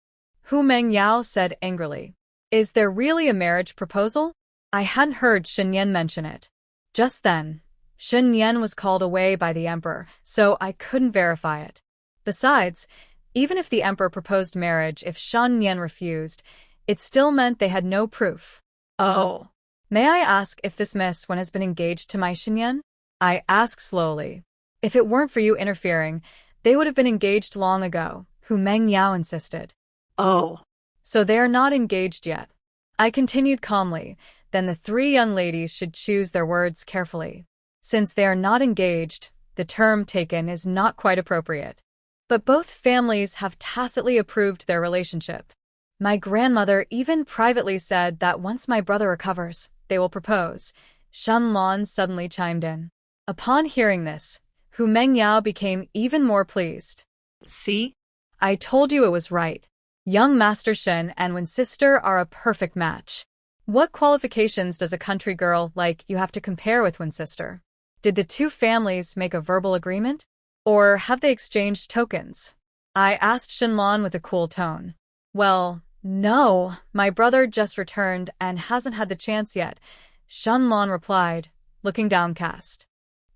Hu Mengyao said angrily. Is there really a marriage proposal? I hadn't heard Shen Nian mention it. Just then, Shen Nian was called away by the emperor, so I couldn't verify it. Besides, even if the emperor proposed marriage if Shen Nian refused, it still meant they had no proof. Oh. May I ask if this Miss Wen has been engaged to my Shen Nian? I asked slowly. If it weren't for you interfering, they would have been engaged long ago, Hu Mengyao insisted. Oh. So they are not engaged yet. I continued calmly, then the three young ladies should choose their words carefully. Since they are not engaged, the term taken is not quite appropriate. But both families have tacitly approved their relationship. My grandmother even privately said that once my brother recovers, they will propose. Shen Lan suddenly chimed in. Upon hearing this, Hu Mengyao became even more pleased. See? I told you it was right. Young Master Shen and Wen sister are a perfect match. What qualifications does a country girl like you have to compare with Wen sister? Did the two families make a verbal agreement? Or have they exchanged tokens? I asked Shen Lan with a cool tone. Well, no, my brother just returned and hasn't had the chance yet, Shen Lan replied, looking downcast.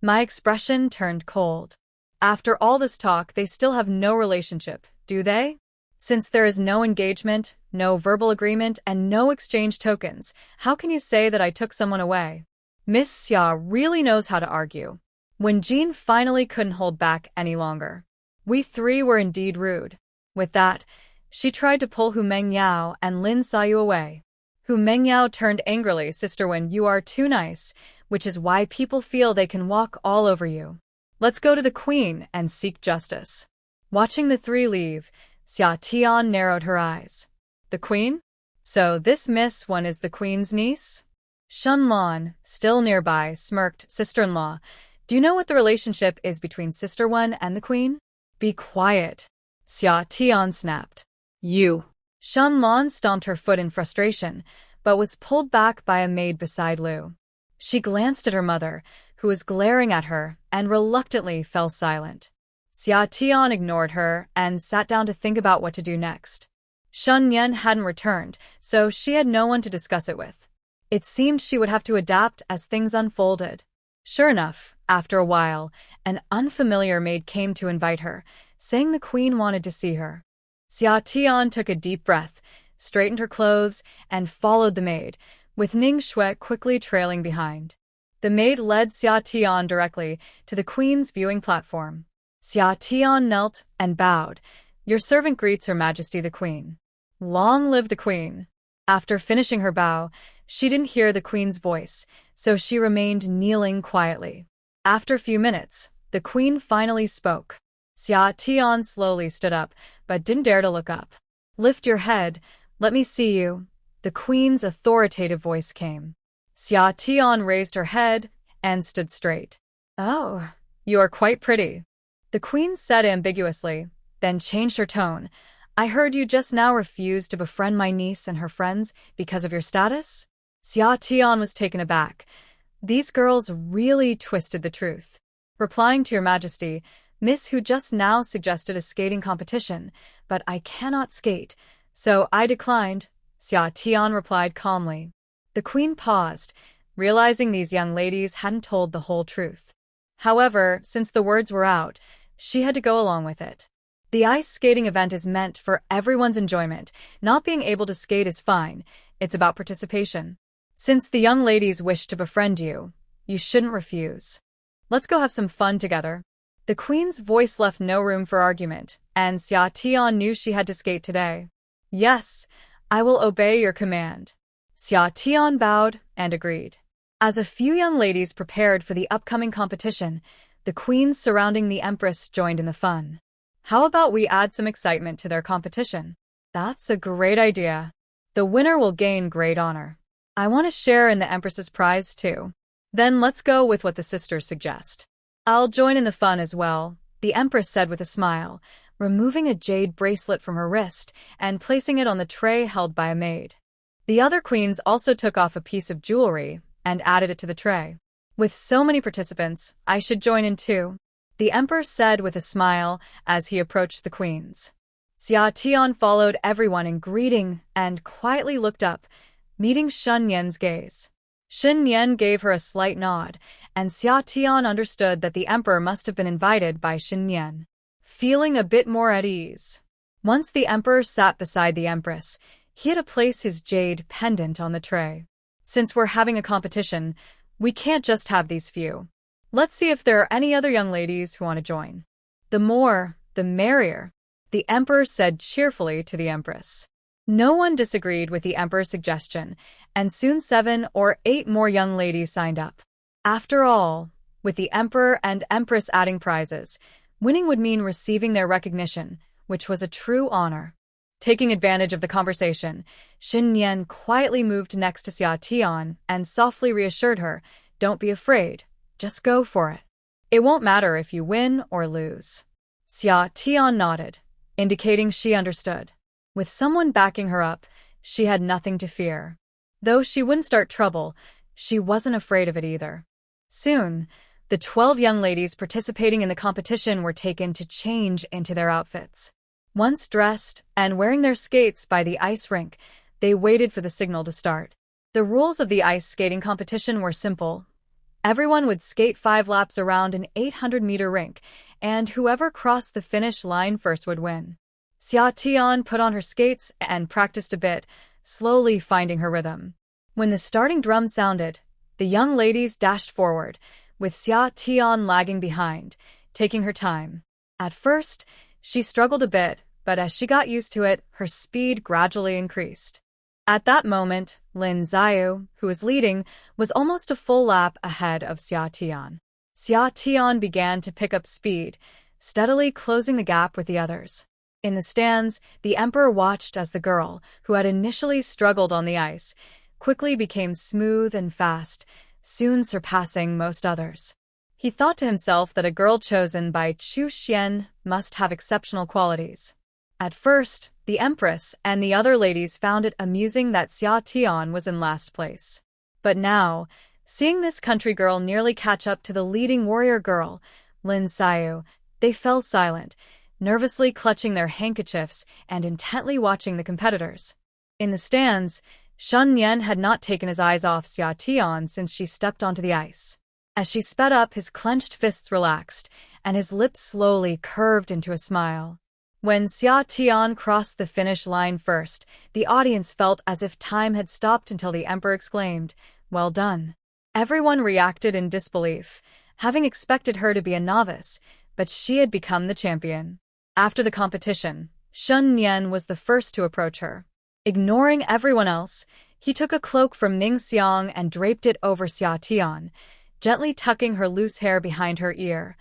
My expression turned cold. After all this talk, they still have no relationship, do they? Since there is no engagement, no verbal agreement, and no exchange tokens, how can you say that I took someone away? Miss Xia really knows how to argue. When Jean finally couldn't hold back any longer. We three were indeed rude. With that, she tried to pull Hu Mengyao and Lin Xiaoyu away. Hu Mengyao turned angrily, Sister Wen, you are too nice, which is why people feel they can walk all over you. Let's go to the queen and seek justice. Watching the three leave, Xia Tian narrowed her eyes. The queen? So this Miss Wen is the queen's niece? Shen Lan, still nearby, smirked, sister-in-law. Do you know what the relationship is between Sister Wen and the queen? Be quiet. Xia Tian snapped. You. Shen Lan stomped her foot in frustration, but was pulled back by a maid beside Lu. She glanced at her mother, who was glaring at her, and reluctantly fell silent. Xia Tian ignored her and sat down to think about what to do next. Shen Nian hadn't returned, so she had no one to discuss it with. It seemed she would have to adapt as things unfolded. Sure enough, after a while, an unfamiliar maid came to invite her, saying the queen wanted to see her. Xia Tian took a deep breath, straightened her clothes, and followed the maid, with Ning Shui quickly trailing behind. The maid led Xia Tian directly to the queen's viewing platform. Xia Tian knelt and bowed. Your servant greets Her Majesty the Queen. Long live the queen. After finishing her bow, she didn't hear the queen's voice, so she remained kneeling quietly. After a few minutes, the queen finally spoke. Xia Tian slowly stood up, but didn't dare to look up. Lift your head, let me see you. The queen's authoritative voice came. Xia Tian raised her head and stood straight. Oh, you are quite pretty. The queen said ambiguously, then changed her tone. I heard you just now refused to befriend my niece and her friends because of your status? Xia Tian was taken aback. These girls really twisted the truth. Replying to Your Majesty, Miss Hu just now suggested a skating competition, but I cannot skate, so I declined, Xia Tian replied calmly. The queen paused, realizing these young ladies hadn't told the whole truth. However, since the words were out, she had to go along with it. The ice skating event is meant for everyone's enjoyment. Not being able to skate is fine. It's about participation. Since the young ladies wish to befriend you, you shouldn't refuse. Let's go have some fun together. The queen's voice left no room for argument, and Xia Tian knew she had to skate today. Yes, I will obey your command. Xia Tian bowed and agreed. As a few young ladies prepared for the upcoming competition, the queens surrounding the empress joined in the fun. How about we add some excitement to their competition? That's a great idea. The winner will gain great honor. I want to share in the empress's prize too. Then let's go with what the sisters suggest. I'll join in the fun as well, the empress said with a smile, removing a jade bracelet from her wrist and placing it on the tray held by a maid. The other queens also took off a piece of jewelry and added it to the tray. With so many participants, I should join in too, the emperor said with a smile as he approached the queens. Xia Tian followed everyone in greeting and quietly looked up, meeting Shen Nian's gaze. Shen Nian gave her a slight nod, and Xia Tian understood that the emperor must have been invited by Shen Nian. Feeling a bit more at ease. Once the emperor sat beside the empress, he had to place his jade pendant on the tray. Since we're having a competition, we can't just have these few. Let's see if there are any other young ladies who want to join. The more, the merrier, the emperor said cheerfully to the empress. No one disagreed with the emperor's suggestion, and soon 7 or 8 more young ladies signed up. After all, with the emperor and empress adding prizes, winning would mean receiving their recognition, which was a true honor. Taking advantage of the conversation, Shen Nian quietly moved next to Xia Tian and softly reassured her, "Don't be afraid, just go for it. It won't matter if you win or lose." Xia Tian nodded, indicating she understood. With someone backing her up, she had nothing to fear. Though she wouldn't start trouble, she wasn't afraid of it either. Soon, the 12 young ladies participating in the competition were taken to change into their outfits. Once dressed and wearing their skates by the ice rink, they waited for the signal to start. The rules of the ice skating competition were simple. Everyone would skate 5 laps around an 800-meter rink, and whoever crossed the finish line first would win. Xia Tian put on her skates and practiced a bit, slowly finding her rhythm. When the starting drum sounded, the young ladies dashed forward, with Xia Tian lagging behind, taking her time. At first, she struggled a bit, but as she got used to it, her speed gradually increased. At that moment, Lin Xiao, who was leading, was almost a full lap ahead of Xia Tian. Xia Tian began to pick up speed, steadily closing the gap with the others. In the stands, the emperor watched as the girl, who had initially struggled on the ice, quickly became smooth and fast, soon surpassing most others. He thought to himself that a girl chosen by Chu Xian must have exceptional qualities. At first, the empress and the other ladies found it amusing that Xia Tian was in last place. But now, seeing this country girl nearly catch up to the leading warrior girl, Lin Xiao, they fell silent, nervously clutching their handkerchiefs and intently watching the competitors. In the stands, Shen Nian had not taken his eyes off Xia Tian since she stepped onto the ice. As she sped up, his clenched fists relaxed, and his lips slowly curved into a smile. When Xia Tian crossed the finish line first, the audience felt as if time had stopped until the emperor exclaimed, "Well done." Everyone reacted in disbelief, having expected her to be a novice, but she had become the champion. After the competition, Shen Nian was the first to approach her. Ignoring everyone else, he took a cloak from Ning Xiang and draped it over Xia Tian, gently tucking her loose hair behind her ear,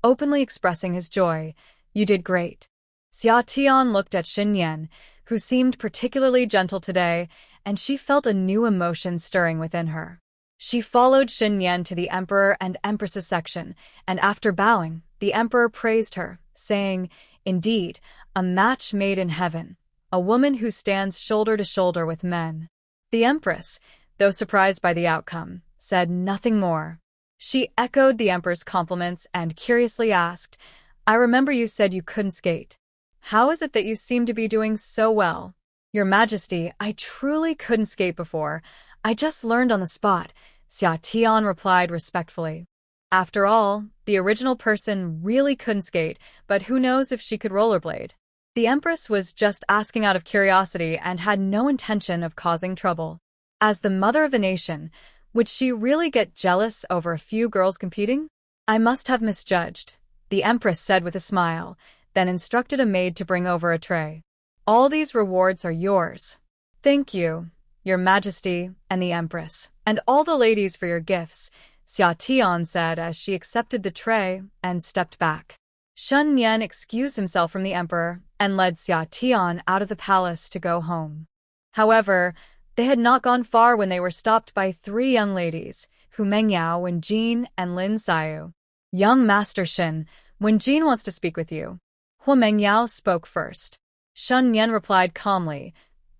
openly expressing his joy. "You did great." Xia Tian looked at Shen Nian, who seemed particularly gentle today, and she felt a new emotion stirring within her. She followed Shen Nian to the emperor and empress's section, and after bowing, the emperor praised her, saying, "Indeed, a match made in heaven, a woman who stands shoulder to shoulder with men." The empress, though surprised by the outcome, said nothing more. She echoed the emperor's compliments and curiously asked, "I remember you said you couldn't skate. How is it that you seem to be doing so well?" "Your Majesty, I truly couldn't skate before. I just learned on the spot," Xia Tian replied respectfully. After all, the original person really couldn't skate, but who knows if she could rollerblade. The empress was just asking out of curiosity and had no intention of causing trouble. As the mother of the nation, would she really get jealous over a few girls competing? "I must have misjudged," the empress said with a smile, then instructed a maid to bring over a tray. "All these rewards are yours." "Thank you, Your Majesty and the empress, and all the ladies for your gifts," Xia Tian said as she accepted the tray and stepped back. Shen Nian excused himself from the emperor and led Xia Tian out of the palace to go home. However, they had not gone far when they were stopped by 3 young ladies, Hu Mengyao, Wenjin, and Lin Xiao. "Young Master Shen, Wenjin wants to speak with you." Hu Mengyao spoke first. Shen Nian replied calmly,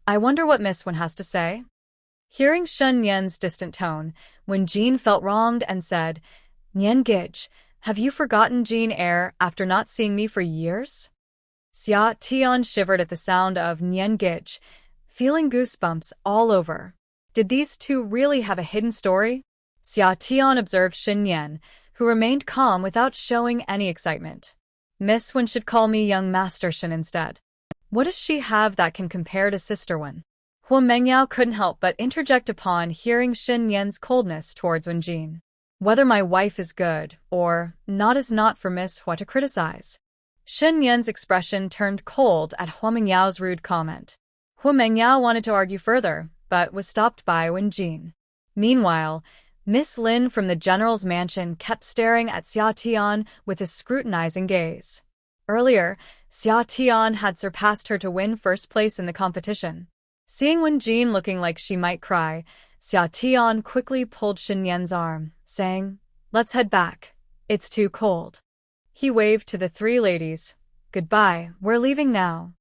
I wonder what Miss Wen has to say? Hearing Shen Nian's distant tone, Wen Jin felt wronged and said, Nian Gij, have you forgotten Jin Air after not seeing me for years? Xia Tian shivered at the sound of Nian Gij, feeling goosebumps all over. Did these two really have a hidden story? Xia Tian observed Shen Nian, who remained calm without showing any excitement. Miss Wen should call me young Master Shen instead. What does she have that can compare to Sister Wen? Hu Mengyao couldn't help but interject upon hearing Shen Nian's coldness towards Wen Jin. Whether my wife is good or not is not for Miss Hua to criticize. Shen Nian's expression turned cold at Hu Mengyao's rude comment. Hu Mengyao wanted to argue further, but was stopped by Wen Jin. Meanwhile, Miss Lin from the general's mansion kept staring at Xia Tian with a scrutinizing gaze. Earlier, Xia Tian had surpassed her to win first place in the competition. Seeing Wen Jin looking like she might cry, Xia Tian quickly pulled Shen Nian's arm, saying, Let's head back. It's too cold. He waved to the three ladies. Goodbye, we're leaving now.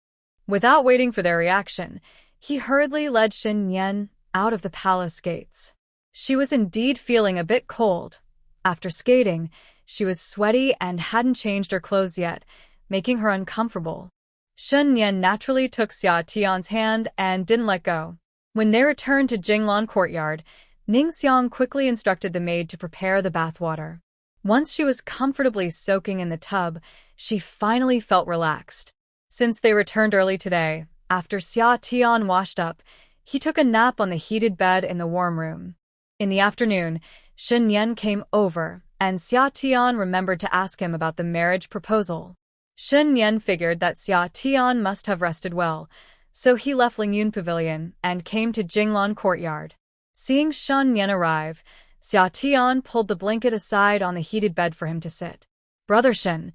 Without waiting for their reaction, he hurriedly led Shen Nian out of the palace gates. She was indeed feeling a bit cold. After skating, she was sweaty and hadn't changed her clothes yet, making her uncomfortable. Shen Nian naturally took Xia Tian's hand and didn't let go. When they returned to Jinglan courtyard, Ningxiang quickly instructed the maid to prepare the bathwater. Once she was comfortably soaking in the tub, she finally felt relaxed. Since they returned early today, after Xia Tian washed up, he took a nap on the heated bed in the warm room. In the afternoon, Shen Nian came over, and Xia Tian remembered to ask him about the marriage proposal. Shen Nian figured that Xia Tian must have rested well, so he left Lingyun Pavilion and came to Jinglan courtyard. Seeing Shen Nian arrive, Xia Tian pulled the blanket aside on the heated bed for him to sit. Brother Shen,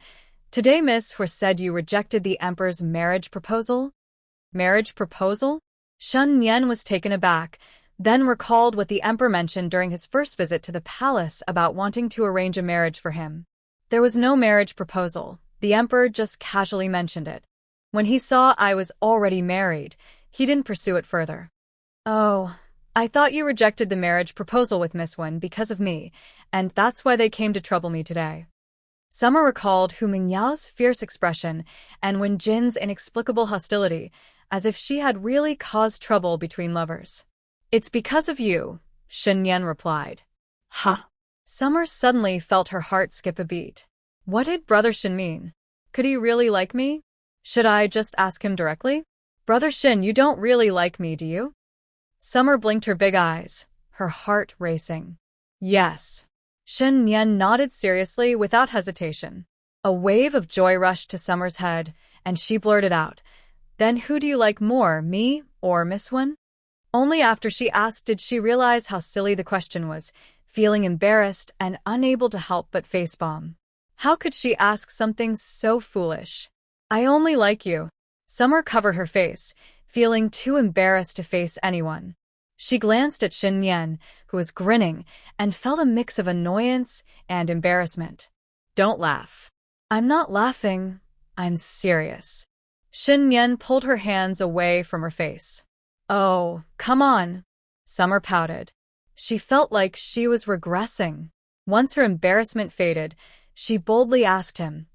today Miss Hua said you rejected the emperor's marriage proposal? Marriage proposal? Shen Nian was taken aback, then recalled what the emperor mentioned during his first visit to the palace about wanting to arrange a marriage for him. There was no marriage proposal. The emperor just casually mentioned it. When he saw I was already married, he didn't pursue it further. Oh, I thought you rejected the marriage proposal with Miss Wen because of me, and that's why they came to trouble me today. Summer recalled Hu Mengyao's fierce expression and Wen Jin's inexplicable hostility, as if she had really caused trouble between lovers. It's because of you, Shen Nian replied. Huh? Summer suddenly felt her heart skip a beat. What did Brother Shen mean? Could he really like me? Should I just ask him directly? Brother Shen, you don't really like me, do you? Summer blinked her big eyes, her heart racing. Yes. Shen Nian nodded seriously without hesitation. A wave of joy rushed to Summer's head, and she blurted out, Then who do you like more, me or Miss Wen? Only after she asked did she realize how silly the question was, feeling embarrassed and unable to help but facepalm. How could she ask something so foolish? I only like you. Summer covered her face, feeling too embarrassed to face anyone. She glanced at Shen Nian, who was grinning, and felt a mix of annoyance and embarrassment. Don't laugh. I'm not laughing. I'm serious. Shen Nian pulled her hands away from her face. Oh, come on. Summer pouted. She felt like she was regressing. Once her embarrassment faded, she boldly asked him,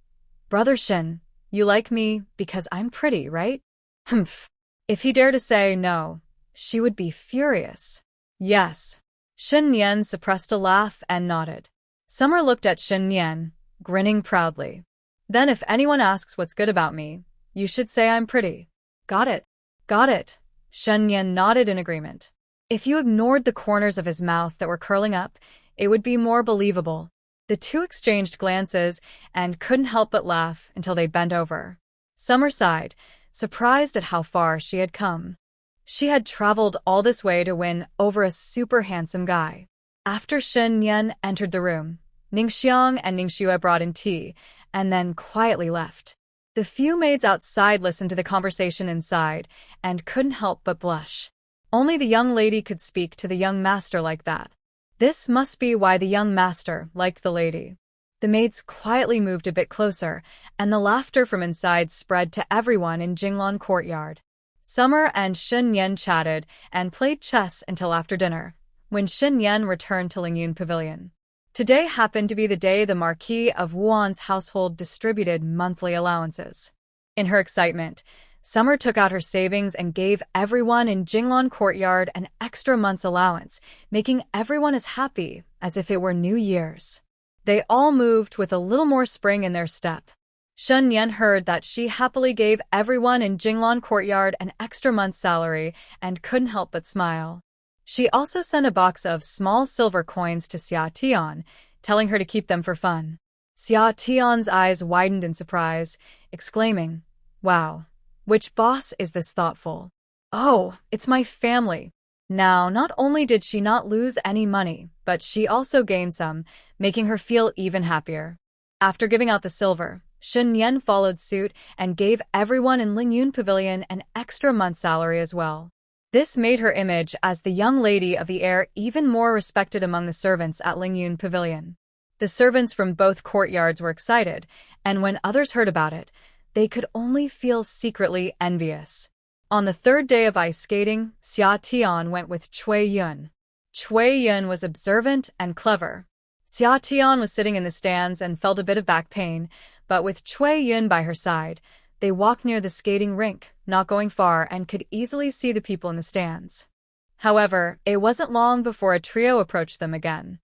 Brother Shen, you like me because I'm pretty, right? Humph. If he dared to say no, she would be furious. Yes. Shen Nian suppressed a laugh and nodded. Summer looked at Shen Nian, grinning proudly. Then if anyone asks what's good about me, you should say I'm pretty. Got it. Got it. Shen Nian nodded in agreement. If you ignored the corners of his mouth that were curling up, it would be more believable. The two exchanged glances and couldn't help but laugh until they bent over. Summer sighed, surprised at how far she had come. She had traveled all this way to win over a super handsome guy. After Shen Nian entered the room, Ningxiang and Ningxue brought in tea, and then quietly left. The few maids outside listened to the conversation inside and couldn't help but blush. Only the young lady could speak to the young master like that. This must be why the young master liked the lady. The maids quietly moved a bit closer, and the laughter from inside spread to everyone in Jinglan courtyard. Summer and Shen Nian chatted and played chess until after dinner, when Shen Nian returned to Lingyun Pavilion. Today happened to be the day the Marquis of Wuan's household distributed monthly allowances. In her excitement, Summer took out her savings and gave everyone in Jinglan courtyard an extra month's allowance, making everyone as happy as if it were New Year's. They all moved with a little more spring in their step. Shen Nian heard that she happily gave everyone in Jinglan courtyard an extra month's salary and couldn't help but smile. She also sent a box of small silver coins to Xia Tian, telling her to keep them for fun. Xia Tian's eyes widened in surprise, exclaiming, "Wow, which boss is this thoughtful? Oh, it's my family." Now, not only did she not lose any money, but she also gained some, making her feel even happier. After giving out the silver, Shen Nian followed suit and gave everyone in Lingyun Pavilion an extra month's salary as well. This made her image as the young lady of the air even more respected among the servants at Lingyun Pavilion. The servants from both courtyards were excited, and when others heard about it, they could only feel secretly envious. On the third day of ice skating, Xia Tian went with Cui Yun. Cui Yun was observant and clever. Xia Tian was sitting in the stands and felt a bit of back pain, but with Cui Yun by her side, they walked near the skating rink, not going far, and could easily see the people in the stands. However, it wasn't long before a trio approached them again.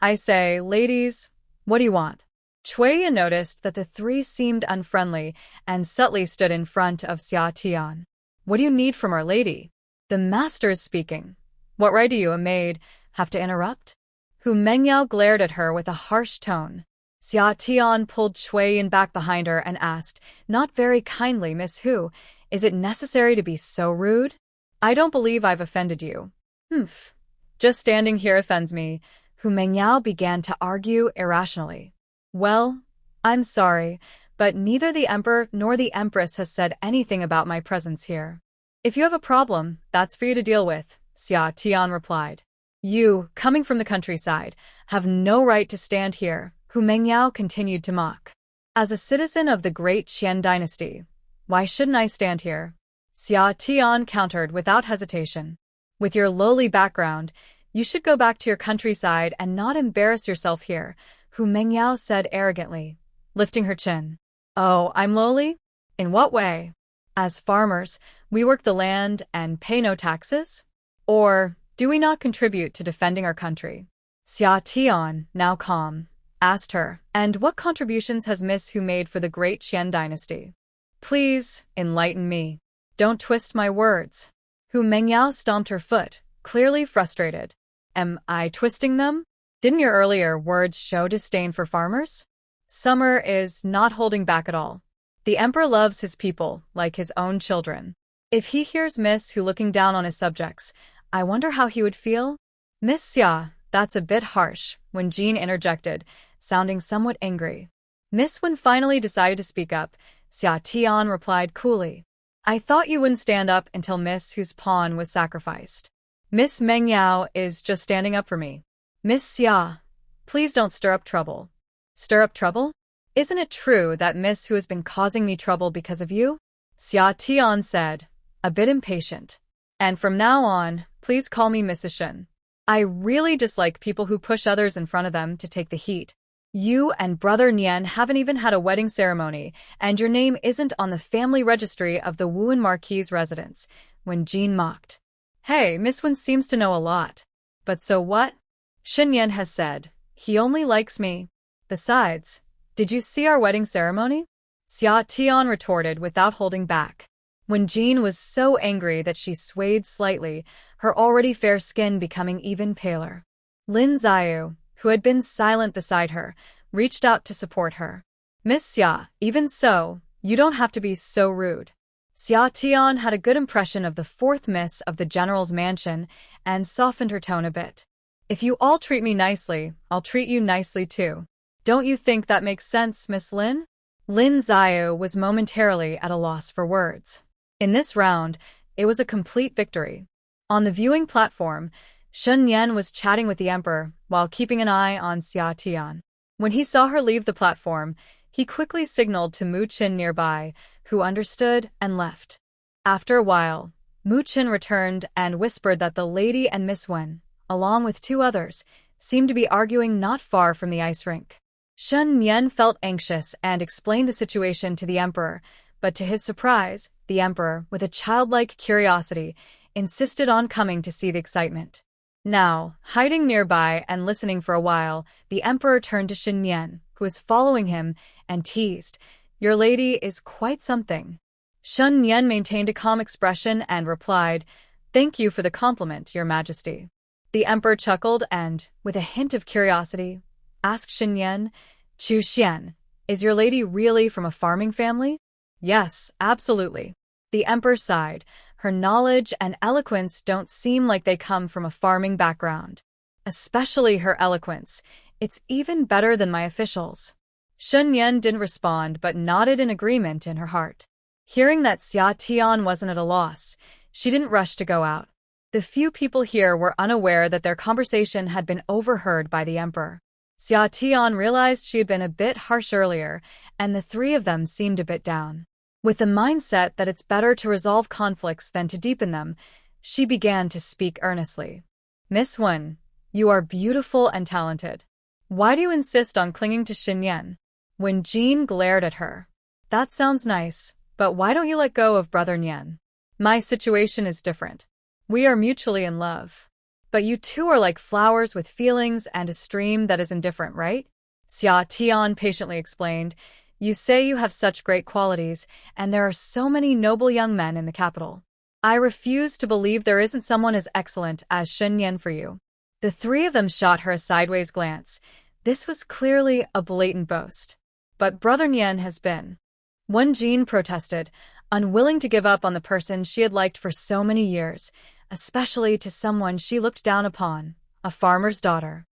"I say, ladies, what do you want?" Cui Yun noticed that the three seemed unfriendly and subtly stood in front of Xia Tian. "What do you need from Our Lady?" "The master is speaking." "What right do you, a maid, have to interrupt?" Hu Mengyao glared at her with a harsh tone. Xia Tian pulled Cui Yun back behind her and asked, not very kindly, "Miss Hu, is it necessary to be so rude? I don't believe I've offended you." "Humph. Just standing here offends me." Hu Mengyao began to argue irrationally. "Well, I'm sorry, but neither the Emperor nor the Empress has said anything about my presence here. If you have a problem, that's for you to deal with," Xia Tian replied. "You, coming from the countryside, have no right to stand here," Hu Mengyao continued to mock. "As a citizen of the great Qian dynasty, why shouldn't I stand here?" Xia Tian countered without hesitation. "With your lowly background, you should go back to your countryside and not embarrass yourself here," Hu Mengyao said arrogantly, lifting her chin. "Oh, I'm lowly? In what way? As farmers, we work the land and pay no taxes? Or do we not contribute to defending our country?" Xia Tian, now calm, asked her, "And what contributions has Miss Hu made for the great Qian dynasty? Please, enlighten me. Don't twist my words." Hu Mengyao stomped her foot, clearly frustrated. "Am I twisting them? Didn't your earlier words show disdain for farmers?" Summer is not holding back at all. "The Emperor loves his people like his own children. If he hears Miss Hu looking down on his subjects, I wonder how he would feel?" "Miss Xia, that's a bit harsh," Wen Jin interjected, sounding somewhat angry. Miss Wen finally decided to speak up. Xia Tian replied coolly, "I thought you wouldn't stand up until Miss Hu's pawn was sacrificed. Miss Mengyao is just standing up for me. Miss Xia, please don't stir up trouble." "Stir up trouble? Isn't it true that Miss Hu has been causing me trouble because of you?" Xia Tian said, a bit impatient. "And from now on, please call me Mrs. Shen. I really dislike people who push others in front of them to take the heat. You and brother Nian haven't even had a wedding ceremony, and your name isn't on the family registry of the Wuan Marquis' residence," Wen Jin mocked. "Hey, Miss Wen seems to know a lot. But so what? Shen Yan has said, he only likes me. Besides, did you see our wedding ceremony?" Xia Tian retorted without holding back. Wen Jin was so angry that she swayed slightly, her already fair skin becoming even paler. Lin Xiao, who had been silent beside her, reached out to support her. "Miss Xia, even so, you don't have to be so rude." Xia Tian had a good impression of the fourth miss of the general's mansion and softened her tone a bit. "If you all treat me nicely, I'll treat you nicely too. Don't you think that makes sense, Miss Lin?" Lin Xiao was momentarily at a loss for words. In this round, it was a complete victory. On the viewing platform, Shen Yan was chatting with the Emperor while keeping an eye on Xia Tian. When he saw her leave the platform, he quickly signaled to Mu Qin nearby, who understood and left. After a while, Mu Qin returned and whispered that the lady and Miss Wen, along with two others, seemed to be arguing not far from the ice rink. Shen Nian felt anxious and explained the situation to the emperor, but to his surprise, the emperor, with a childlike curiosity, insisted on coming to see the excitement. Now, hiding nearby and listening for a while, the emperor turned to Shen Nian, who was following him, and teased, "Your lady is quite something." Shen Nian maintained a calm expression and replied, "Thank you for the compliment, Your Majesty." The emperor chuckled and, with a hint of curiosity, asked Shen Nian, "Chu Xian, is your lady really from a farming family?" "Yes, absolutely." The emperor sighed. Her knowledge and eloquence don't seem like they come from a farming background. Especially her eloquence. It's even better than my officials. Shen Nian didn't respond but nodded in agreement in her heart. Hearing that Xia Tian wasn't at a loss, she didn't rush to go out. The few people here were unaware that their conversation had been overheard by the emperor. Xia Tian realized she had been a bit harsh earlier, and the three of them seemed a bit down. With the mindset that it's better to resolve conflicts than to deepen them, she began to speak earnestly. "Miss Wen, you are beautiful and talented. Why do you insist on clinging to Shen Nian?" When Jean glared at her. "That sounds nice, but why don't you let go of Brother Nian? My situation is different. We are mutually in love. But you two are like flowers with feelings and a stream that is indifferent, right?" Xia Tian patiently explained. "You say you have such great qualities, and there are so many noble young men in the capital. I refuse to believe there isn't someone as excellent as Shen Nian for you." The three of them shot her a sideways glance. This was clearly a blatant boast. "But Brother Nian has been." One Jean protested, unwilling to give up on the person she had liked for so many years, especially to someone she looked down upon, a farmer's daughter.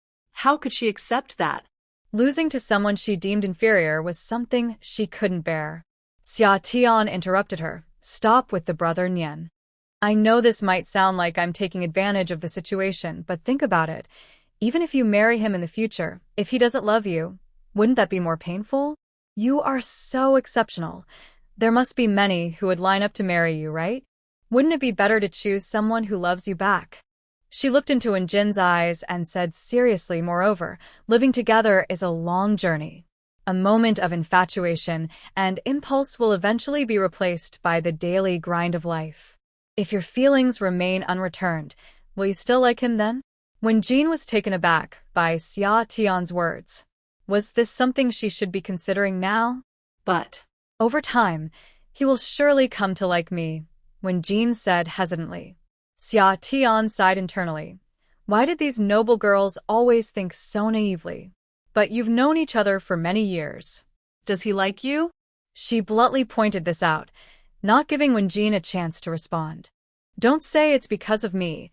How could she accept that? Losing to someone she deemed inferior was something she couldn't bear. Xia Tian interrupted her. "Stop with the Brother Nian. I know this might sound like I'm taking advantage of the situation, but think about it. Even if you marry him in the future, if he doesn't love you, wouldn't that be more painful? You are so exceptional. There must be many who would line up to marry you, right? Wouldn't it be better to choose someone who loves you back?" She looked into Wen Jin's eyes and said seriously, "Moreover, living together is a long journey. A moment of infatuation and impulse will eventually be replaced by the daily grind of life. If your feelings remain unreturned, will you still like him then?" When Jean was taken aback by Xia Tian's words. Was this something she should be considering now? "But over time, he will surely come to like me," when Jean said hesitantly. Xia Tian sighed internally. Why did these noble girls always think so naively? "But you've known each other for many years. Does he like you?" She bluntly pointed this out, not giving Wen Jin a chance to respond. "Don't say it's because of me.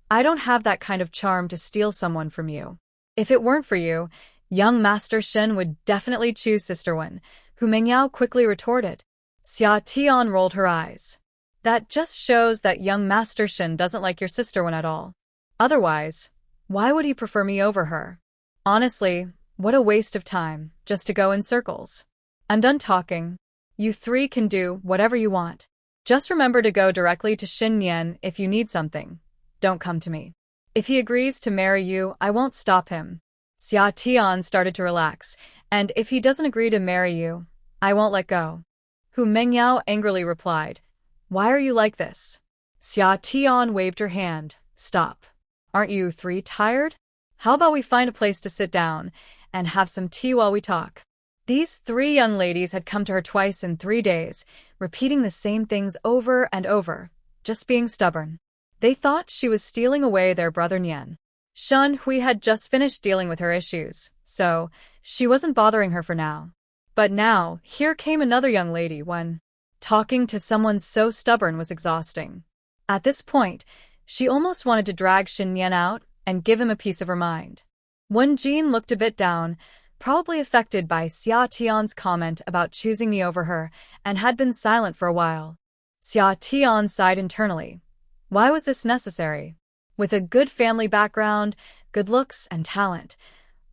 I don't have that kind of charm to steal someone from you. If it weren't for you, young Master Shen would definitely choose Sister Wen," Hu Mengyao quickly retorted. Xia Tian rolled her eyes. "That just shows that young Master Shen doesn't like your sister Wen at all. Otherwise, why would he prefer me over her? Honestly, what a waste of time, just to go in circles. I'm done talking. You three can do whatever you want. Just remember to go directly to Shen Nian if you need something. Don't come to me. If he agrees to marry you, I won't stop him." Xia Tian started to relax, "And if he doesn't agree to marry you, I won't let go." Hu Mengyao angrily replied, "Why are you like this?" Xia Tian waved her hand. "Stop. Aren't you three tired? How about we find a place to sit down and have some tea while we talk?" These three young ladies had come to her twice in 3 days, repeating the same things over and over, just being stubborn. They thought she was stealing away their Brother Nian. Shen Hui had just finished dealing with her issues, so she wasn't bothering her for now. But now, here came another young lady when talking to someone so stubborn was exhausting. At this point, she almost wanted to drag Shen Nian out and give him a piece of her mind. Wen Jin looked a bit down, probably affected by Xia Tian's comment about choosing me over her, and had been silent for a while. Xia Tian sighed internally. Why was this necessary? With a good family background, good looks, and talent,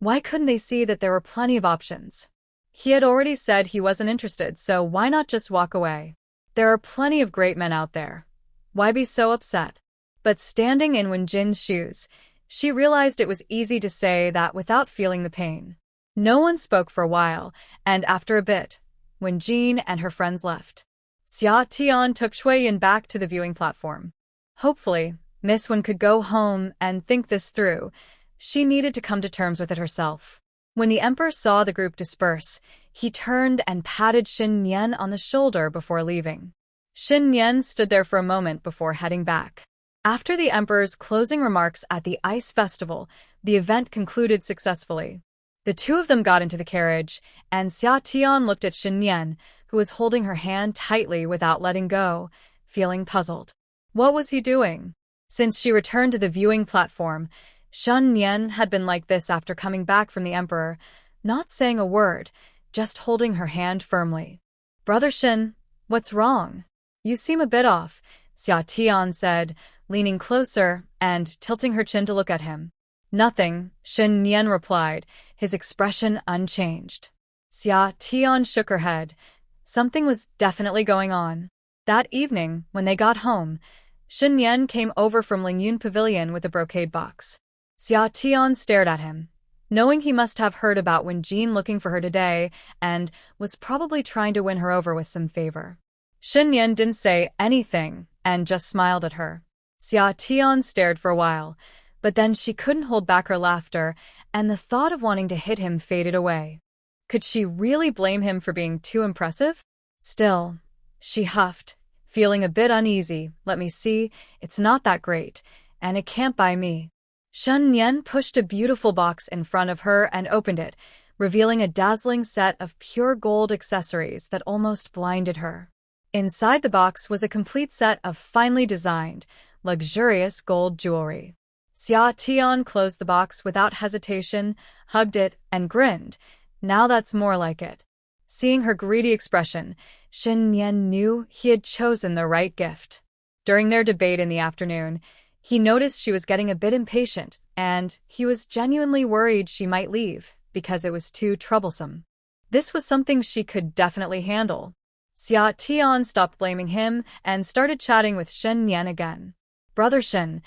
Why couldn't they see that there were plenty of options? He had already said he wasn't interested, so why not just walk away? There are plenty of great men out there. Why be so upset? But standing in Wenjin's shoes, she realized it was easy to say that without feeling the pain. No one spoke for a while, and after a bit, Wenjin and her friends left. Xia Tian took Shuiyin back to the viewing platform. Hopefully, Miss Wen could go home and think this through. She needed to come to terms with it herself. When the emperor saw the group disperse, he turned and patted Shen Nian on the shoulder before leaving. Shen Nian stood there for a moment before heading back. After the emperor's closing remarks at the ice festival, the event concluded successfully. The two of them got into the carriage, and Xia Tian looked at Shen Nian, who was holding her hand tightly without letting go, feeling puzzled. What was he doing? Since she returned to the viewing platform, Shen Nian had been like this after coming back from the emperor, not saying a word, just holding her hand firmly. "Brother Shen, what's wrong? You seem a bit off," Xia Tian said, leaning closer and tilting her chin to look at him. "Nothing," Shen Nian replied, his expression unchanged. Xia Tian shook her head. Something was definitely going on. That evening, when they got home, Shen Nian came over from Lingyun Pavilion with a brocade box. Xia Tian stared at him, knowing he must have heard about Wenjin looking for her today and was probably trying to win her over with some favor. Shen Nian didn't say anything and just smiled at her. Xia Tian stared for a while, but then she couldn't hold back her laughter, and the thought of wanting to hit him faded away. Could she really blame him for being too impressive? Still, she huffed, feeling a bit uneasy. "Let me see, it's not that great, and it can't buy me." Shen Nian pushed a beautiful box in front of her and opened it, revealing a dazzling set of pure gold accessories that almost blinded her. Inside the box was a complete set of finely designed, luxurious gold jewelry. Xia Tian closed the box without hesitation, hugged it, and grinned. Now that's more like it. Seeing her greedy expression, Shen Nian knew he had chosen the right gift. During their debate in the afternoon, he noticed she was getting a bit impatient, and he was genuinely worried she might leave because it was too troublesome. This was something she could definitely handle. Xia Tian stopped blaming him and started chatting with Shen Nian again. "Brother Shen,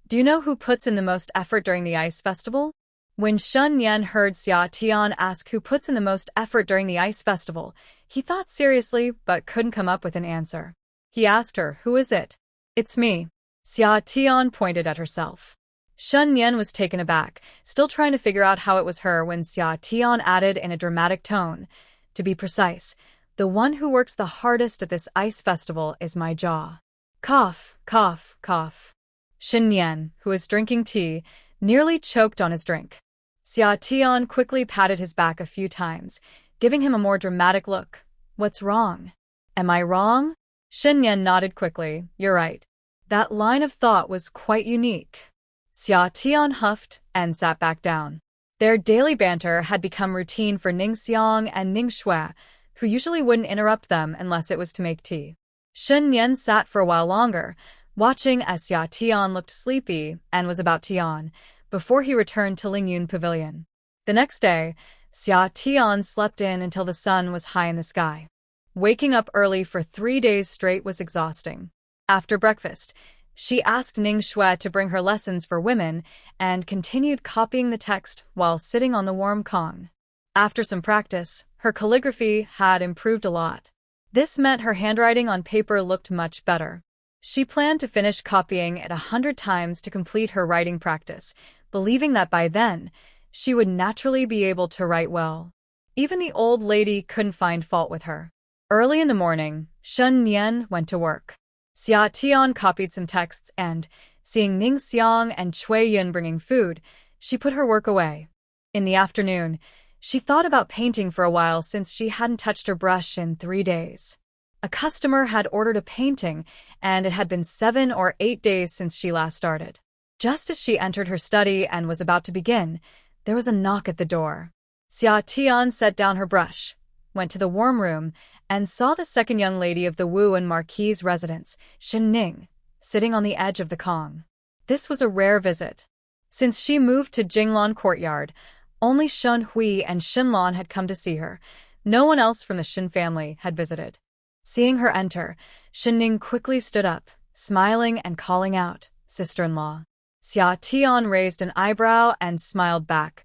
do you know who puts in the most effort during the ice festival?" When Shen Nian heard Xia Tian ask who puts in the most effort during the ice festival, he thought seriously but couldn't come up with an answer. He asked her, "Who is it?" "It's me." Xia Tian pointed at herself. Shen Nian was taken aback, still trying to figure out how it was her when Xia Tian added in a dramatic tone, "To be precise, the one who works the hardest at this ice festival is my jaw." Cough, cough, cough. Shen Nian, who was drinking tea, nearly choked on his drink. Xia Tian quickly patted his back a few times, giving him a more dramatic look. "What's wrong?" "Am I wrong?" Shen Nian nodded quickly. "You're right." That line of thought was quite unique. Xia Tian huffed and sat back down. Their daily banter had become routine for Ning Xiang and Ning Shui, who usually wouldn't interrupt them unless it was to make tea. Shen Nian sat for a while longer, watching as Xia Tian looked sleepy and was about to yawn, before he returned to Lingyun Pavilion. The next day, Xia Tian slept in until the sun was high in the sky. Waking up early for 3 days straight was exhausting. After breakfast, she asked Ning Shui to bring her lessons for women and continued copying the text while sitting on the warm kong. After some practice, her calligraphy had improved a lot. This meant her handwriting on paper looked much better. She planned to finish copying it 100 times to complete her writing practice, believing that by then, she would naturally be able to write well. Even the old lady couldn't find fault with her. Early in the morning, Shen Nian went to work. Xia Tian copied some texts and, seeing Ning Xiang and Cui Yun bringing food, she put her work away. In the afternoon, she thought about painting for a while since she hadn't touched her brush in 3 days. A customer had ordered a painting, and it had been 7 or 8 days since she last started. Just as she entered her study and was about to begin, there was a knock at the door. Xia Tian set down her brush, went to the warm room, and saw the second young lady of the Wu and Marquis' residence, Shen Ning, sitting on the edge of the kong. This was a rare visit. Since she moved to Jinglan Courtyard, Only Shen Hui and Shen Lan had come to see her. No one else from the Shen family had visited. Seeing her enter, Shen Ning quickly stood up, smiling and calling out, "Sister-in-law." Xia Tian raised an eyebrow and smiled back.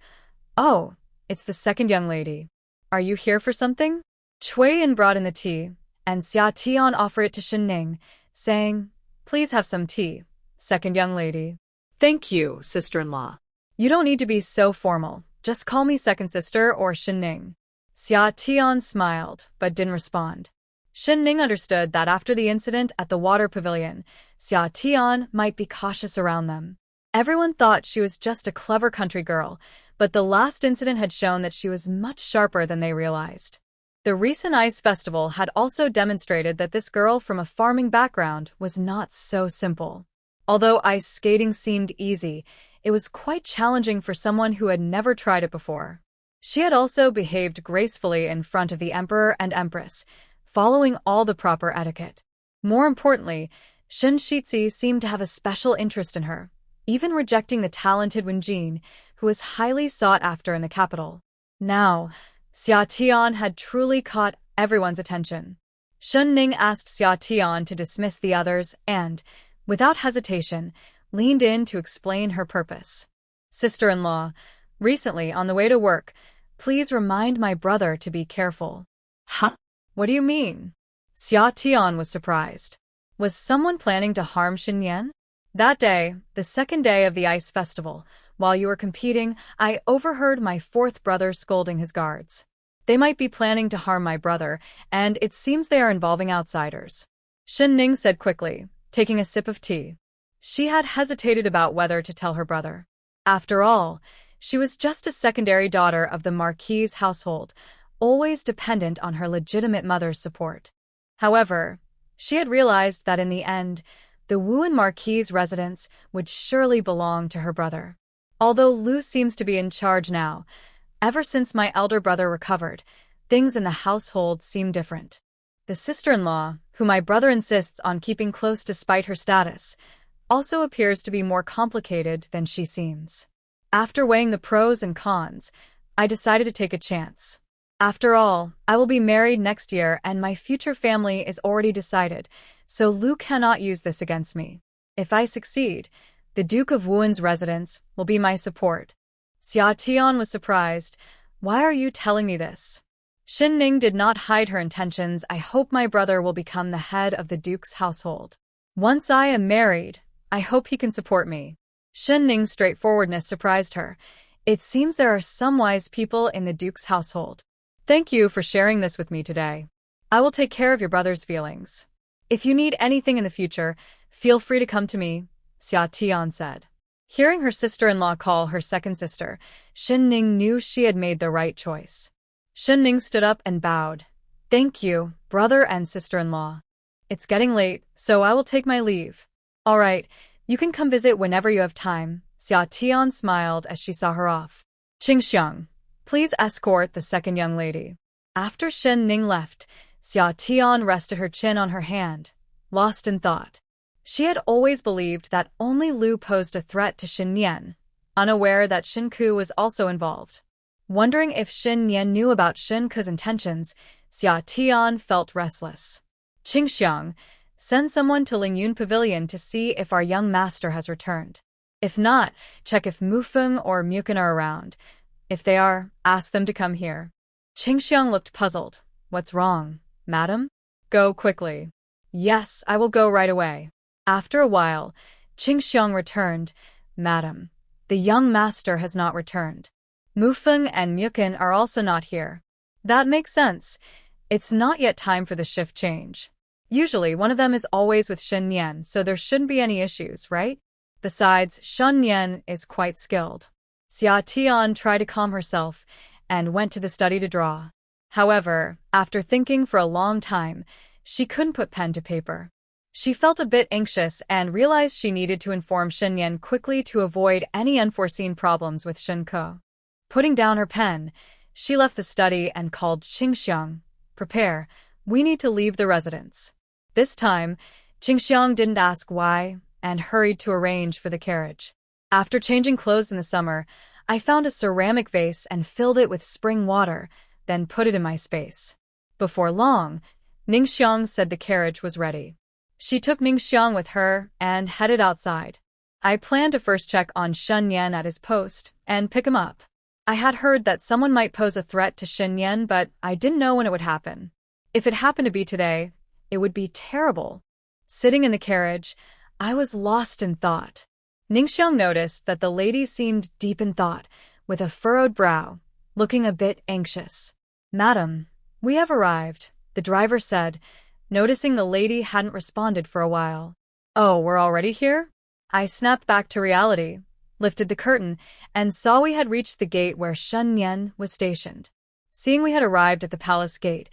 "Oh, it's the second young lady. Are you here for something?" Cui Yin brought in the tea, and Xia Tian offered it to Shen Ning, saying, "Please have some tea, second young lady." "Thank you, sister-in-law." "You don't need to be so formal. Just call me second sister or Shen Ning." Xia Tian smiled, but didn't respond. Shen Ning understood that after the incident at the water pavilion, Xia Tian might be cautious around them. Everyone thought she was just a clever country girl, but the last incident had shown that she was much sharper than they realized. The recent ice festival had also demonstrated that this girl from a farming background was not so simple. Although ice skating seemed easy, it was quite challenging for someone who had never tried it before. She had also behaved gracefully in front of the Emperor and Empress, following all the proper etiquette. More importantly, Shen Shitzi seemed to have a special interest in her, even rejecting the talented Wen Jin, who was highly sought after in the capital. Now, Xia Tian had truly caught everyone's attention. Shen Ning asked Xia Tian to dismiss the others and, without hesitation, leaned in to explain her purpose. "Sister-in-law, recently on the way to work, please remind my brother to be careful." "Huh? "What do you mean?" Xia Tian was surprised. Was someone planning to harm Shen Yan? "That day, the second day of the ice festival, while you were competing, I overheard my fourth brother scolding his guards. They might be planning to harm my brother, and it seems they are involving outsiders," Shen Ning said quickly, taking a sip of tea. She had hesitated about whether to tell her brother. After all, she was just a secondary daughter of the Marquis's household, always dependent on her legitimate mother's support. However, she had realized that in the end, the Wuan Marquis's residence would surely belong to her brother. Although Lu seems to be in charge now, ever since my elder brother recovered, things in the household seem different. The sister-in-law, who my brother insists on keeping close despite her status, also appears to be more complicated than she seems. After weighing the pros and cons, I decided to take a chance. After all, I will be married next year and my future family is already decided, so Lu cannot use this against me. If I succeed, the Duke of Wuan's residence will be my support. Xia Tian was surprised. "Why are you telling me this?" Shen Ning did not hide her intentions. "I hope my brother will become the head of the Duke's household. Once I am married, I hope he can support me." Shen Ning's straightforwardness surprised her. It seems there are some wise people in the Duke's household. "Thank you for sharing this with me today. I will take care of your brother's feelings. If you need anything in the future, feel free to come to me," Xia Tian said. Hearing her sister-in-law call her second sister, Shen Ning knew she had made the right choice. Shen Ning stood up and bowed. "Thank you, brother and sister-in-law. It's getting late, so I will take my leave." "All right, you can come visit whenever you have time," Xia Tian smiled as she saw her off. "Qingxiang, please escort the second young lady." After Shen Ning left, Xia Tian rested her chin on her hand, lost in thought. She had always believed that only Lu posed a threat to Shen Nian, unaware that Shen Ku was also involved. Wondering if Shen Nian knew about Shen Ku's intentions, Xia Tian felt restless. "Qingxiang, send someone to Lingyun Pavilion to see if our young master has returned. If not, check if Mufeng or Muken are around. If they are, ask them to come here." Qingxiang looked puzzled. "What's wrong, madam?" "Go quickly." "Yes, I will go right away." After a while, Qingxiang returned. "Madam, the young master has not returned. Mufeng and Muken are also not here." "That makes sense. It's not yet time for the shift change. Usually one of them is always with Shen Nian, so there shouldn't be any issues, right? Besides, Shen Nian is quite skilled." Xia Tian tried to calm herself and went to the study to draw. However, after thinking for a long time, she couldn't put pen to paper. She felt a bit anxious and realized she needed to inform Shen Yan quickly to avoid any unforeseen problems with Shen Ke. Putting down her pen, she left the study and called Qingxiang. "Prepare, we need to leave the residence." This time, Qingxiang didn't ask why and hurried to arrange for the carriage. "After changing clothes in the summer, I found a ceramic vase and filled it with spring water, then put it in my space. Before long, Ningxiang said the carriage was ready. She took Ningxiang with her and headed outside. I planned to first check on Shen Nian at his post and pick him up. I had heard that someone might pose a threat to Shen Nian, but I didn't know when it would happen. If it happened to be today, it would be terrible. Sitting in the carriage, I was lost in thought. Ningxiang noticed that the lady seemed deep in thought, with a furrowed brow, looking a bit anxious. "Madam, we have arrived," the driver said, noticing the lady hadn't responded for a while. "Oh, we're already here?" I snapped back to reality, lifted the curtain, and saw we had reached the gate where Shen Nian was stationed. Seeing we had arrived at the palace gate,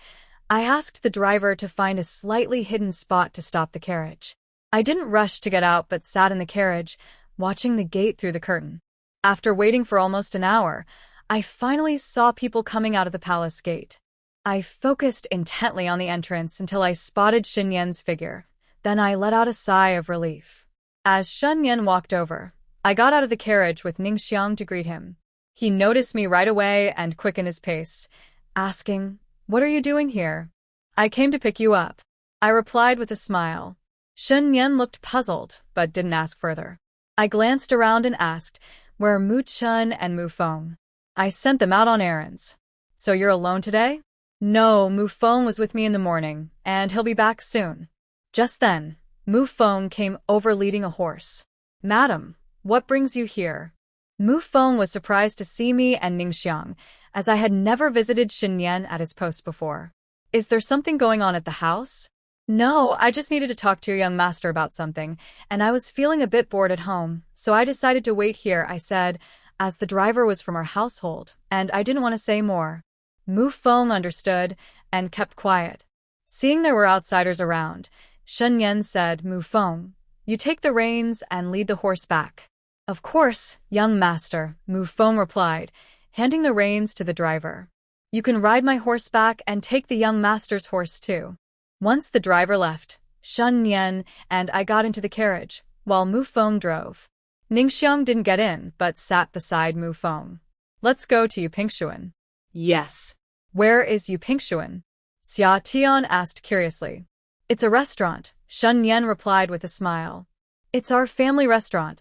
I asked the driver to find a slightly hidden spot to stop the carriage. I didn't rush to get out but sat in the carriage, watching the gate through the curtain. After waiting for almost an hour, I finally saw people coming out of the palace gate. I focused intently on the entrance until I spotted Shen Nian's figure. Then I let out a sigh of relief. As Shen Nian walked over, I got out of the carriage with Ningxiang to greet him. He noticed me right away and quickened his pace, asking, "What are you doing here?" "I came to pick you up," I replied with a smile. Shen Nian looked puzzled, but didn't ask further. I glanced around and asked, "Where are Mu Chun and Mu Feng?" "I sent them out on errands." "So you're alone today?" "No, Mu Feng was with me in the morning, and he'll be back soon." Just then, Mu Feng came over leading a horse. "Madam, what brings you here?" Mu Feng was surprised to see me and Ningxiang, as I had never visited Shen Nian at his post before. "Is there something going on at the house?" "No, I just needed to talk to your young master about something, and I was feeling a bit bored at home, so I decided to wait here," I said, as the driver was from our household, and I didn't want to say more. Mu Feng understood and kept quiet. Seeing there were outsiders around, Shen Nian said, "Mu Feng, you take the reins and lead the horse back." "Of course, young master," Mu Feng replied, handing the reins to the driver. "You can ride my horse back and take the young master's horse too." Once the driver left, Shen Nian and I got into the carriage, while Mu Feng drove. Ningxiang didn't get in, but sat beside Mu Feng. "Let's go to Yupingxuan." "Yes." "Where is Yupingxuan?" Xia Tian asked curiously. "It's a restaurant," Shen Nian replied with a smile. "It's our family restaurant.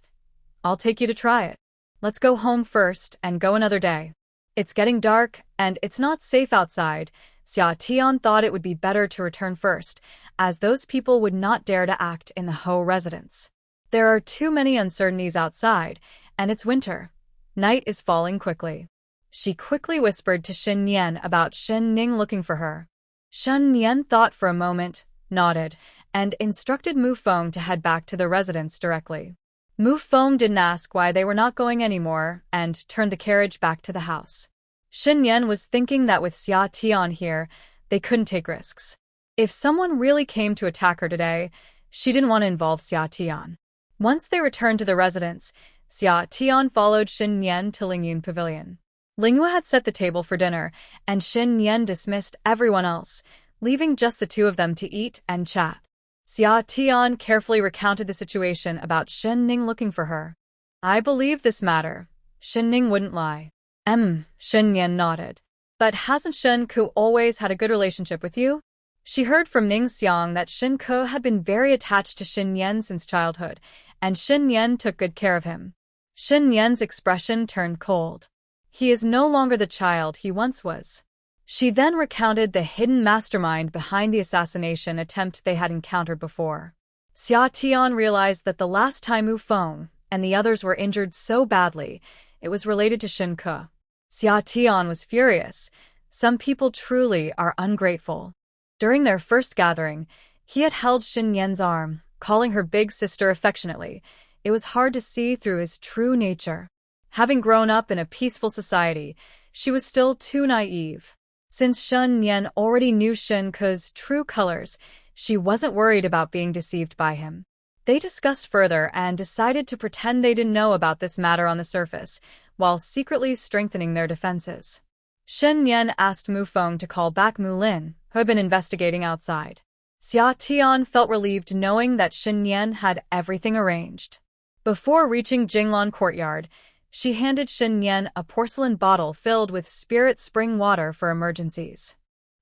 I'll take you to try it. Let's go home first and go another day. It's getting dark, and it's not safe outside." Xia Tian thought it would be better to return first, as those people would not dare to act in the Ho residence. There are too many uncertainties outside, and it's winter. Night is falling quickly. She quickly whispered to Shen Nian about Shen Ning looking for her. Shen Nian thought for a moment, nodded, and instructed Mu Feng to head back to the residence directly. Mu Feng didn't ask why they were not going anymore and turned the carriage back to the house. Shen Nian was thinking that with Xia Tian here, they couldn't take risks. If someone really came to attack her today, she didn't want to involve Xia Tian. Once they returned to the residence, Xia Tian followed Shen Nian to Lingyun Pavilion. Linghua had set the table for dinner, and Shen Nian dismissed everyone else, leaving just the two of them to eat and chat. Xia Tian carefully recounted the situation about Shen Ning looking for her. "I believe this matter. Shen Ning wouldn't lie." Shen Nian nodded. "But hasn't Shen Ku always had a good relationship with you?" She heard from Ningxiang that Shen Ku had been very attached to Shen Nian since childhood, and Shen Nian took good care of him. Shen Nian's expression turned cold. He is no longer the child he once was. She then recounted the hidden mastermind behind the assassination attempt they had encountered before. Xia Tian realized that the last time Mu Feng and the others were injured so badly, it was related to Shen Ku. Xia Tian was furious. Some people truly are ungrateful. During their first gathering, he had held Shen Nian's arm, calling her big sister affectionately. It was hard to see through his true nature. Having grown up in a peaceful society, she was still too naive. Since Shen Nian already knew Shen Ku's true colors, she wasn't worried about being deceived by him. They discussed further and decided to pretend they didn't know about this matter on the surface, while secretly strengthening their defenses. Shen Nian asked Mu Feng to call back Mu Lin, who had been investigating outside. Xia Tian felt relieved knowing that Shen Nian had everything arranged. Before reaching Jinglan Courtyard, She handed Shen Nian a porcelain bottle filled with spirit spring water for emergencies.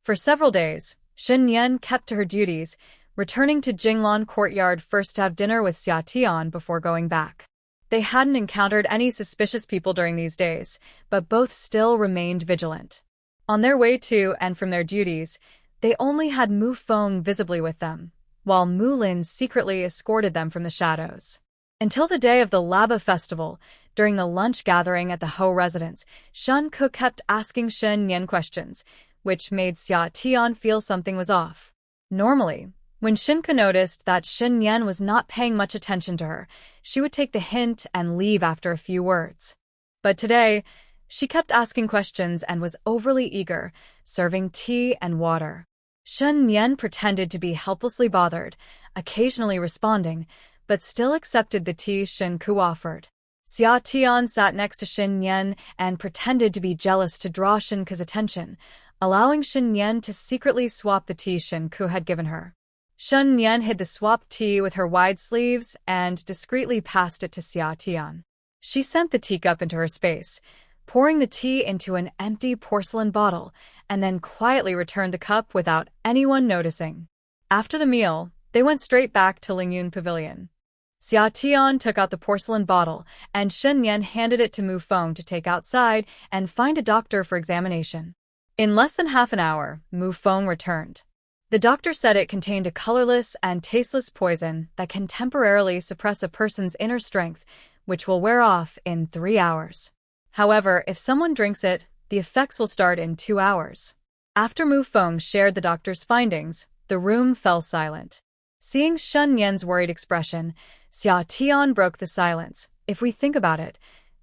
For several days, Shen Nian kept to her duties, returning to Jinglan courtyard first to have dinner with Xia Tian before going back. They hadn't encountered any suspicious people during these days, but both still remained vigilant. On their way to and from their duties, they only had Mu Feng visibly with them, while Mu Lin secretly escorted them from the shadows. Until the day of the Laba festival, during the lunch gathering at the Ho residence, Shen Ke kept asking Shen Nian questions, which made Xia Tian feel something was off. Normally, when Shen Ke noticed that Shen Nian was not paying much attention to her, she would take the hint and leave after a few words. But today, she kept asking questions and was overly eager, serving tea and water. Shen Nian pretended to be helplessly bothered, occasionally responding, but still accepted the tea Shen Ke offered. Xia Tian sat next to Shen Nian and pretended to be jealous to draw Shen Ke's attention, allowing Shen Nian to secretly swap the tea Shen Ke had given her. Shen Nian hid the swapped tea with her wide sleeves and discreetly passed it to Xia Tian. She sent the teacup into her space, pouring the tea into an empty porcelain bottle, and then quietly returned the cup without anyone noticing. After the meal, they went straight back to Lingyun Pavilion. Xia Tian took out the porcelain bottle, and Shen Nian handed it to Mu Feng to take outside and find a doctor for examination. In less than half an hour, Mu Feng returned. The doctor said it contained a colorless and tasteless poison that can temporarily suppress a person's inner strength, which will wear off in 3 hours. However, if someone drinks it, the effects will start in 2 hours. After Mu Feng shared the doctor's findings, the room fell silent. Seeing Shen Nian's worried expression, Xia Tian broke the silence. If we think about it,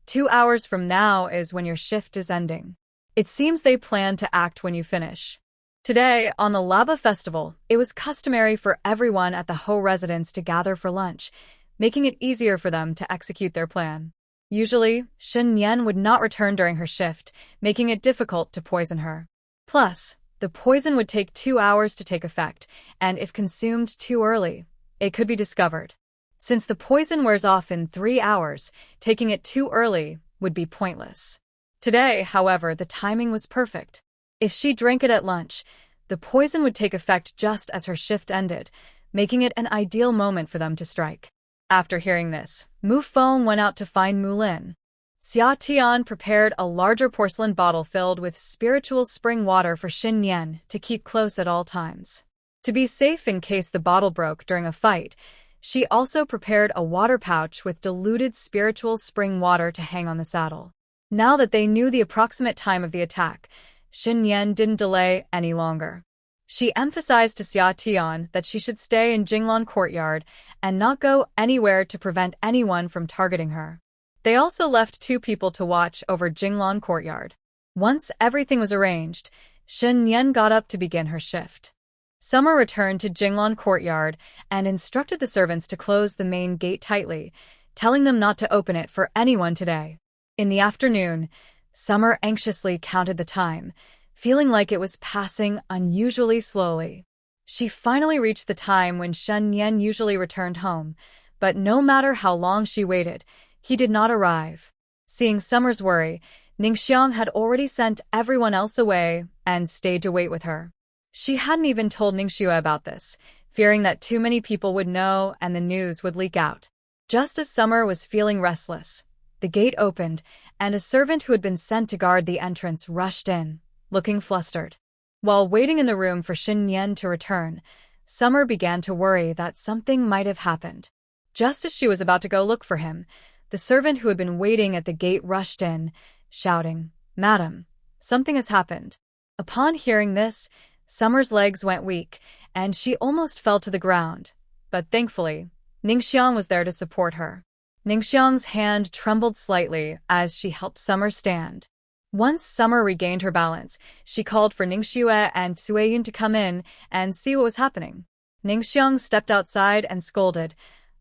2 hours from now is when your shift is ending. It seems they plan to act when you finish. Today, on the Laba festival, it was customary for everyone at the Ho residence to gather for lunch, making it easier for them to execute their plan. Usually, Shen Nian would not return during her shift, making it difficult to poison her. Plus, the poison would take 2 hours to take effect, and if consumed too early, it could be discovered. Since the poison wears off in 3 hours, taking it too early would be pointless. Today, however, the timing was perfect. If she drank it at lunch, the poison would take effect just as her shift ended, making it an ideal moment for them to strike. After hearing this, Mu Feng went out to find Mu Lin. Xia Tian prepared a larger porcelain bottle filled with spiritual spring water for Shen Nian to keep close at all times. To be safe in case the bottle broke during a fight, she also prepared a water pouch with diluted spiritual spring water to hang on the saddle. Now that they knew the approximate time of the attack, Shen Nian didn't delay any longer. She emphasized to Xia Tian that she should stay in Jinglan courtyard and not go anywhere to prevent anyone from targeting her. They also left 2 people to watch over Jinglan courtyard. Once everything was arranged, Shen Nian got up to begin her shift. Summer returned to Jinglan courtyard and instructed the servants to close the main gate tightly, telling them not to open it for anyone today. In the afternoon, Summer anxiously counted the time, feeling like it was passing unusually slowly. She finally reached the time when Shen Nian usually returned home, but no matter how long she waited, he did not arrive. Seeing Summer's worry, Ningxiang had already sent everyone else away and stayed to wait with her. She hadn't even told Ningxue about this, fearing that too many people would know and the news would leak out. Just as Summer was feeling restless, the gate opened, and a servant who had been sent to guard the entrance rushed in, looking flustered. While waiting in the room for Shen Nian to return, Summer began to worry that something might have happened. Just as she was about to go look for him, the servant who had been waiting at the gate rushed in, shouting, "Madam, something has happened." Upon hearing this, Summer's legs went weak, and she almost fell to the ground. But thankfully, Ningxiang was there to support her. Ningxiang's hand trembled slightly as she helped Summer stand. Once Summer regained her balance, she called for Ningxue and Sueyun to come in and see what was happening. Ningxiang stepped outside and scolded,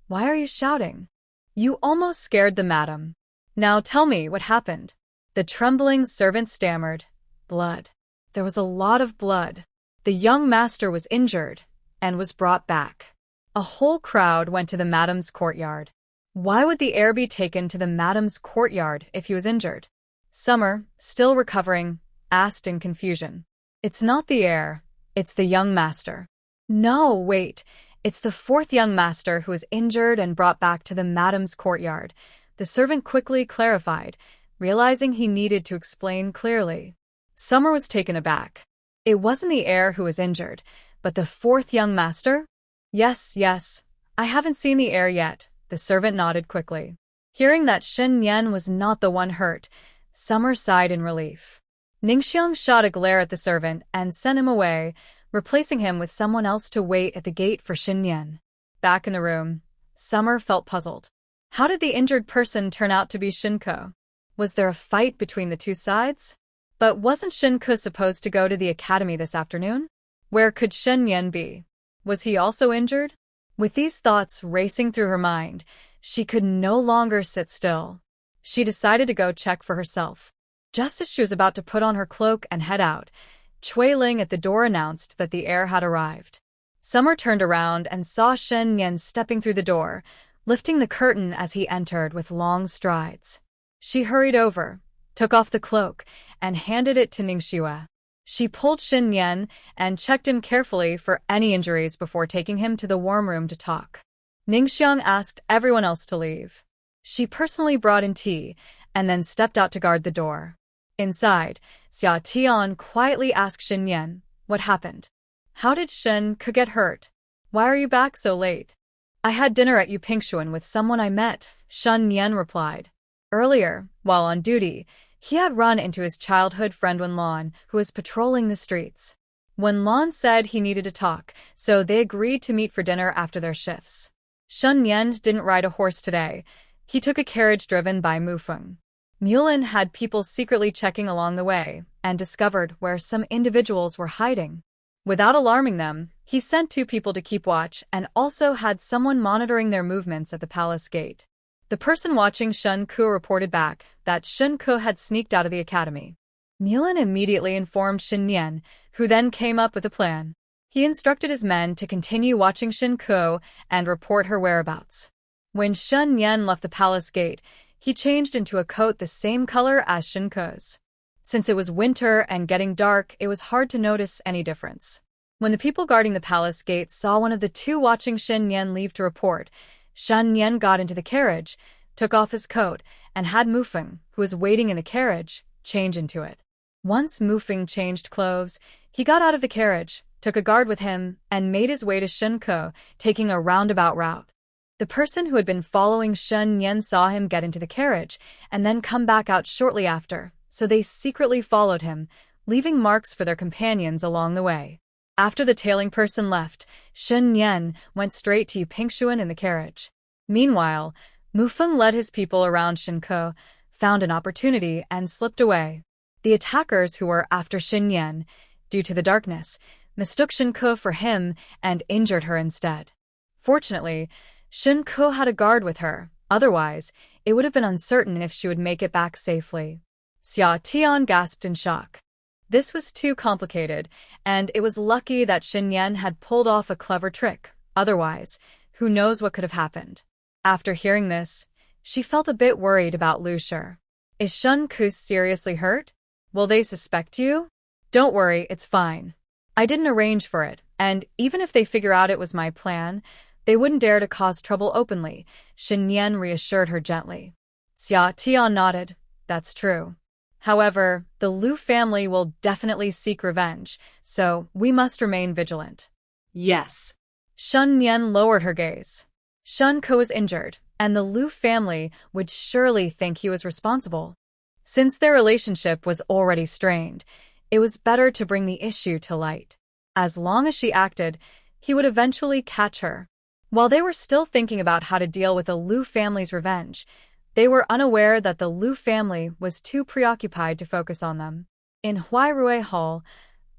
"Why are you shouting? You almost scared the madam. Now tell me what happened." The trembling servant stammered, "Blood. There was a lot of blood. The young master was injured and was brought back." A whole crowd went to the madam's courtyard. Why would the heir be taken to the madam's courtyard if he was injured? Summer, still recovering, asked in confusion. It's not the heir, it's the young master. No, wait, it's the fourth young master who was injured and brought back to the madam's courtyard. The servant quickly clarified, realizing he needed to explain clearly. Summer was taken aback. It wasn't the heir who was injured, but the fourth young master? Yes, I haven't seen the heir yet, the servant nodded quickly. Hearing that Shen Nian was not the one hurt, Summer sighed in relief. Ningxiang shot a glare at the servant and sent him away, replacing him with someone else to wait at the gate for Shen Nian. Back in the room, Summer felt puzzled. How did the injured person turn out to be Shinko? Was there a fight between the two sides? But wasn't Shinko supposed to go to the academy this afternoon? Where could Shen Nian be? Was he also injured? With these thoughts racing through her mind, she could no longer sit still. She decided to go check for herself. Just as she was about to put on her cloak and head out, Cui Ling at the door announced that the heir had arrived. Summer turned around and saw Shen Nian stepping through the door, lifting the curtain as he entered with long strides. She hurried over, took off the cloak, and handed it to Ningxue. She pulled Shen Nian and checked him carefully for any injuries before taking him to the warm room to talk. Ningxiang asked everyone else to leave. She personally brought in tea and then stepped out to guard the door. Inside, Xia Tian quietly asked Shen Nian, "What happened? How did Shen Ke get hurt? Why are you back so late?" "I had dinner at Yupingxuan with someone I met," Shen Nian replied. Earlier, while on duty, he had run into his childhood friend Wenlan, who was patrolling the streets. Wenlan said he needed to talk, so they agreed to meet for dinner after their shifts. Shen Nian didn't ride a horse today. He took a carriage driven by Mufeng. Mulan had people secretly checking along the way and discovered where some individuals were hiding. Without alarming them, he sent 2 people to keep watch and also had someone monitoring their movements at the palace gate. The person watching Shen Ke reported back that Shen Ke had sneaked out of the academy. Mulan immediately informed Shen Nian, who then came up with a plan. He instructed his men to continue watching Shen Ke and report her whereabouts. When Shen Nian left the palace gate, he changed into a coat the same color as Shen Ke's. Since it was winter and getting dark, it was hard to notice any difference. When the people guarding the palace gate saw one of the 2 watching Shen Nian leave to report, Shen Nian got into the carriage, took off his coat, and had Mufeng, who was waiting in the carriage, change into it. Once Mufeng changed clothes, he got out of the carriage, took a guard with him, and made his way to Shen Ke, taking a roundabout route. The person who had been following Shen Nian saw him get into the carriage and then come back out shortly after, so they secretly followed him, leaving marks for their companions along the way. After the tailing person left, Shen Nian went straight to Yupingxuan in the carriage. Meanwhile, Mufeng led his people around Shen Ke, found an opportunity, and slipped away. The attackers who were after Shen Nian, due to the darkness, mistook Shen Ke for him and injured her instead. Fortunately, Shen Ke had a guard with her, otherwise, it would have been uncertain if she would make it back safely. Xia Tian gasped in shock. This was too complicated, and it was lucky that Shen Nian had pulled off a clever trick, otherwise, who knows what could have happened. After hearing this, she felt a bit worried about Lu Shi. Is Shen Ke seriously hurt? Will they suspect you? Don't worry, it's fine. I didn't arrange for it, and even if they figure out it was my plan, they wouldn't dare to cause trouble openly, Shen Nian reassured her gently. Xia Tian nodded. That's true. However, the Lu family will definitely seek revenge, so we must remain vigilant. Yes. Shen Nian lowered her gaze. Shen Ke was injured, and the Lu family would surely think he was responsible. Since their relationship was already strained, it was better to bring the issue to light. As long as she acted, he would eventually catch her. While they were still thinking about how to deal with the Lu family's revenge, they were unaware that the Lu family was too preoccupied to focus on them. In Huirue Hall,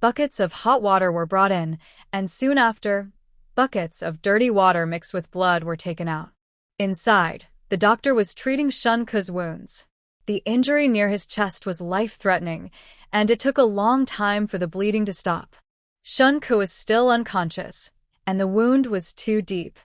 buckets of hot water were brought in, and soon after, buckets of dirty water mixed with blood were taken out. Inside, the doctor was treating Shen Ke's wounds. The injury near his chest was life-threatening, and it took a long time for the bleeding to stop. Shen Ke was still unconscious, and the wound was too deep.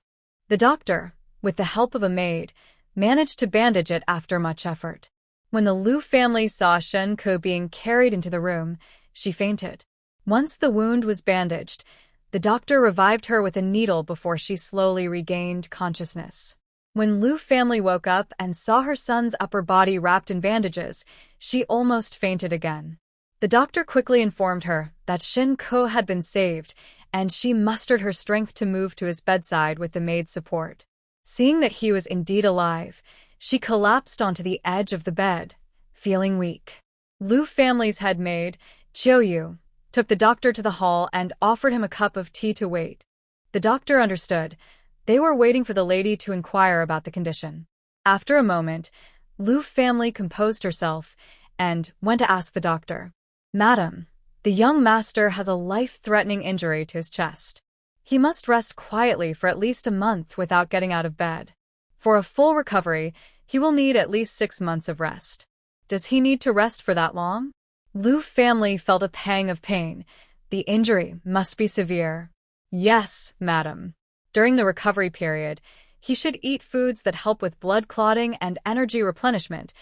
The doctor, with the help of a maid, managed to bandage it after much effort. When the Lu family saw Shen Ko being carried into the room, she fainted. Once the wound was bandaged, the doctor revived her with a needle before she slowly regained consciousness. When Lu family woke up and saw her son's upper body wrapped in bandages, she almost fainted again. The doctor quickly informed her that Shen Ko had been saved, and she mustered her strength to move to his bedside with the maid's support. Seeing that he was indeed alive, she collapsed onto the edge of the bed, feeling weak. Lu family's head maid, Yu, took the doctor to the hall and offered him a cup of tea to wait. The doctor understood. They were waiting for the lady to inquire about the condition. After a moment, Lu family composed herself and went to ask the doctor, "Madam, the young master has a life-threatening injury to his chest. He must rest quietly for at least a month without getting out of bed. For a full recovery, he will need at least 6 months of rest. Does he need to rest for that long?" Lu family felt a pang of pain. The injury must be severe. "Yes, madam. During the recovery period, he should eat foods that help with blood clotting and energy replenishment,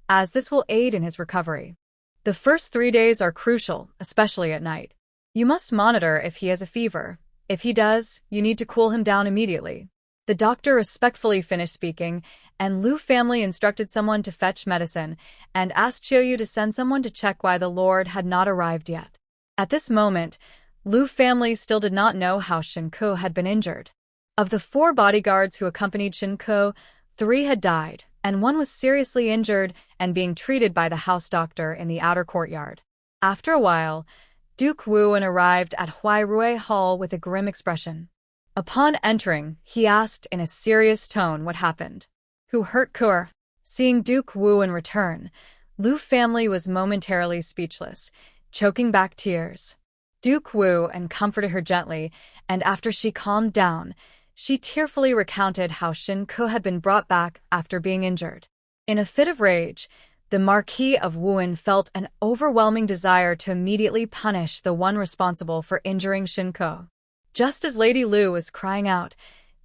as this will aid in his recovery. The first 3 days are crucial, especially at night. You must monitor if he has a fever. If he does, you need to cool him down immediately." The doctor respectfully finished speaking, and Lu family instructed someone to fetch medicine and asked Qiuyu to send someone to check why the Lord had not arrived yet. At this moment, Lu family still did not know how Shen Ko had been injured. Of the 4 bodyguards who accompanied Shen Ko, 3 had died, and 1 was seriously injured and being treated by the house doctor in the outer courtyard. After a while, Duke Wuan arrived at Huirui Hall with a grim expression. Upon entering, he asked in a serious tone what happened. "Who hurt Kur?" Seeing Duke Wuan return, Lu family was momentarily speechless, choking back tears. Duke Wuan comforted her gently, and after she calmed down, she tearfully recounted how Shen Ko had been brought back after being injured. In a fit of rage, the Marquis of Wuan felt an overwhelming desire to immediately punish the one responsible for injuring Shen Ko. Just as Lady Lu was crying out,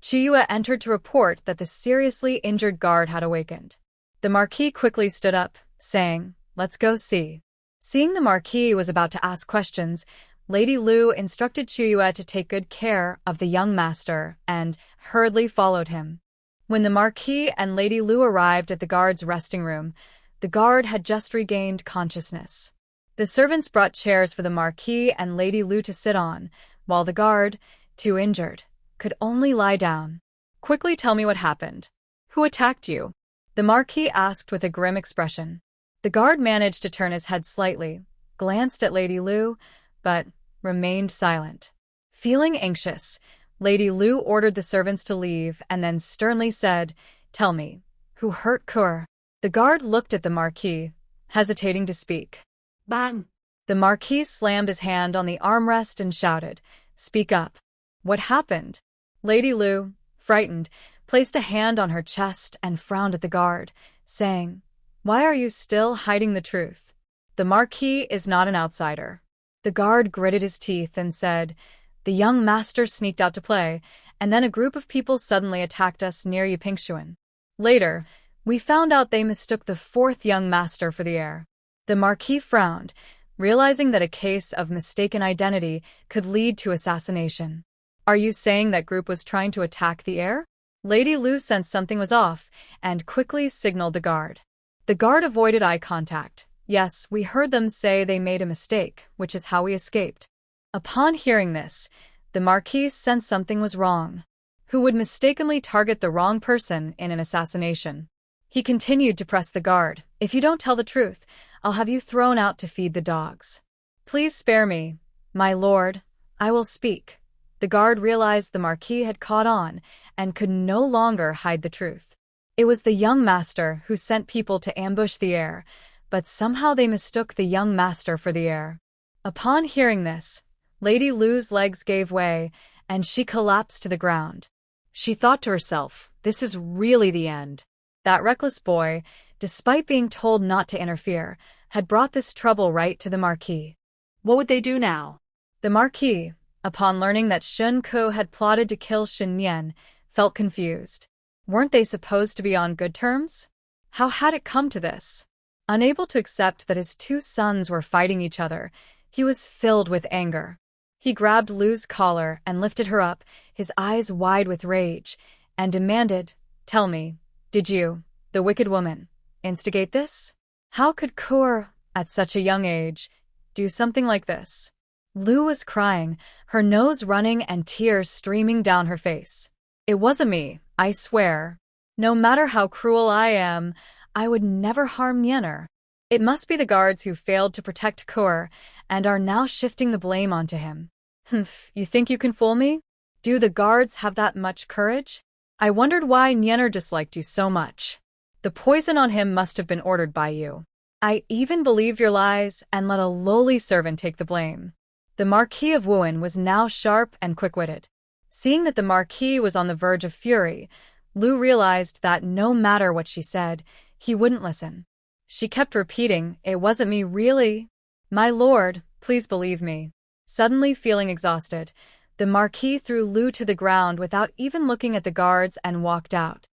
Qiuyu entered to report that the seriously injured guard had awakened. The Marquis quickly stood up, saying, "Let's go see." Seeing the Marquis was about to ask questions, Lady Lu instructed Qiuyu to take good care of the young master and hurriedly followed him. When the Marquis and Lady Lu arrived at the guard's resting room, the guard had just regained consciousness. The servants brought chairs for the Marquis and Lady Lu to sit on, while the guard, too injured, could only lie down. "Quickly tell me what happened. Who attacked you?" the Marquis asked with a grim expression. The guard managed to turn his head slightly, glanced at Lady Lu, but remained silent. Feeling anxious, Lady Lu ordered the servants to leave and then sternly said, "Tell me, who hurt Kur?" The guard looked at the Marquis, hesitating to speak. Bang! The Marquis slammed his hand on the armrest and shouted, "Speak up. What happened?" Lady Lu, frightened, placed a hand on her chest and frowned at the guard, saying, "Why are you still hiding the truth? The Marquis is not an outsider." The guard gritted his teeth and said, "The young master sneaked out to play, and then a group of people suddenly attacked us near Yipingxuan. Later, we found out they mistook the 4th young master for the heir." The Marquis frowned, realizing that a case of mistaken identity could lead to assassination. "Are you saying that group was trying to attack the heir?" Lady Lu sensed something was off and quickly signaled the guard. The guard avoided eye contact. "Yes, we heard them say they made a mistake, which is how we escaped." Upon hearing this, the Marquis sensed something was wrong. Who would mistakenly target the wrong person in an assassination? He continued to press the guard. "If you don't tell the truth, I'll have you thrown out to feed the dogs." "Please spare me, my lord. I will speak." The guard realized the Marquis had caught on and could no longer hide the truth. It was the young master who sent people to ambush the heir, but somehow they mistook the young master for the heir. Upon hearing this, Lady Lu's legs gave way, and she collapsed to the ground. She thought to herself, "This is really the end." That reckless boy, despite being told not to interfere, had brought this trouble right to the Marquis. What would they do now? The Marquis, upon learning that Shen Ko had plotted to kill Nian, felt confused. Weren't they supposed to be on good terms? How had it come to this? Unable to accept that his two sons were fighting each other, he was filled with anger. He grabbed Lu's collar and lifted her up, his eyes wide with rage, and demanded, "Tell me, did you, the wicked woman, instigate this? How could Kur, at such a young age, do something like this?" Lu was crying, her nose running and tears streaming down her face. "It wasn't me, I swear. No matter how cruel I am, I would never harm Nian. It must be the guards who failed to protect Kur and are now shifting the blame onto him. Humph, you think you can fool me? Do the guards have that much courage? I wondered why Nian disliked you so much. The poison on him must have been ordered by you. I even believed your lies and let a lowly servant take the blame." The Marquis of Wuan was now sharp and quick-witted. Seeing that the Marquis was on the verge of fury, Lu realized that no matter what she said, he wouldn't listen. She kept repeating, "It wasn't me, really. My lord, please believe me." Suddenly feeling exhausted, the Marquis threw Lu to the ground without even looking at the guards and walked out.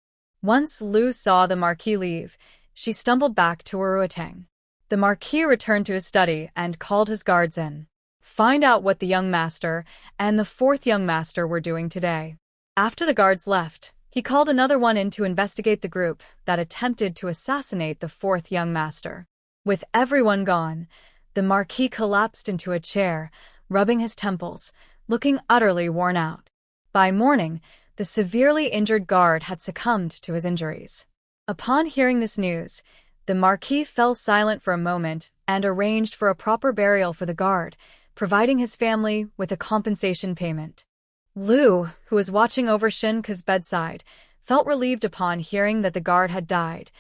Once Lu saw the Marquis leave, she stumbled back to Uruatang. The Marquis returned to his study and called his guards in. Find out what the young master and the fourth young master were doing today. After the guards left, he called another one in to investigate the group that attempted to assassinate the fourth young master. With everyone gone, the Marquis collapsed into a chair, rubbing his temples, looking utterly worn out. By morning, the severely injured guard had succumbed to his injuries. Upon hearing this news, the Marquis fell silent for a moment and arranged for a proper burial for the guard, providing his family with a compensation payment. Lu, who was watching over Shen Ke's bedside, felt relieved upon hearing that the guard had died.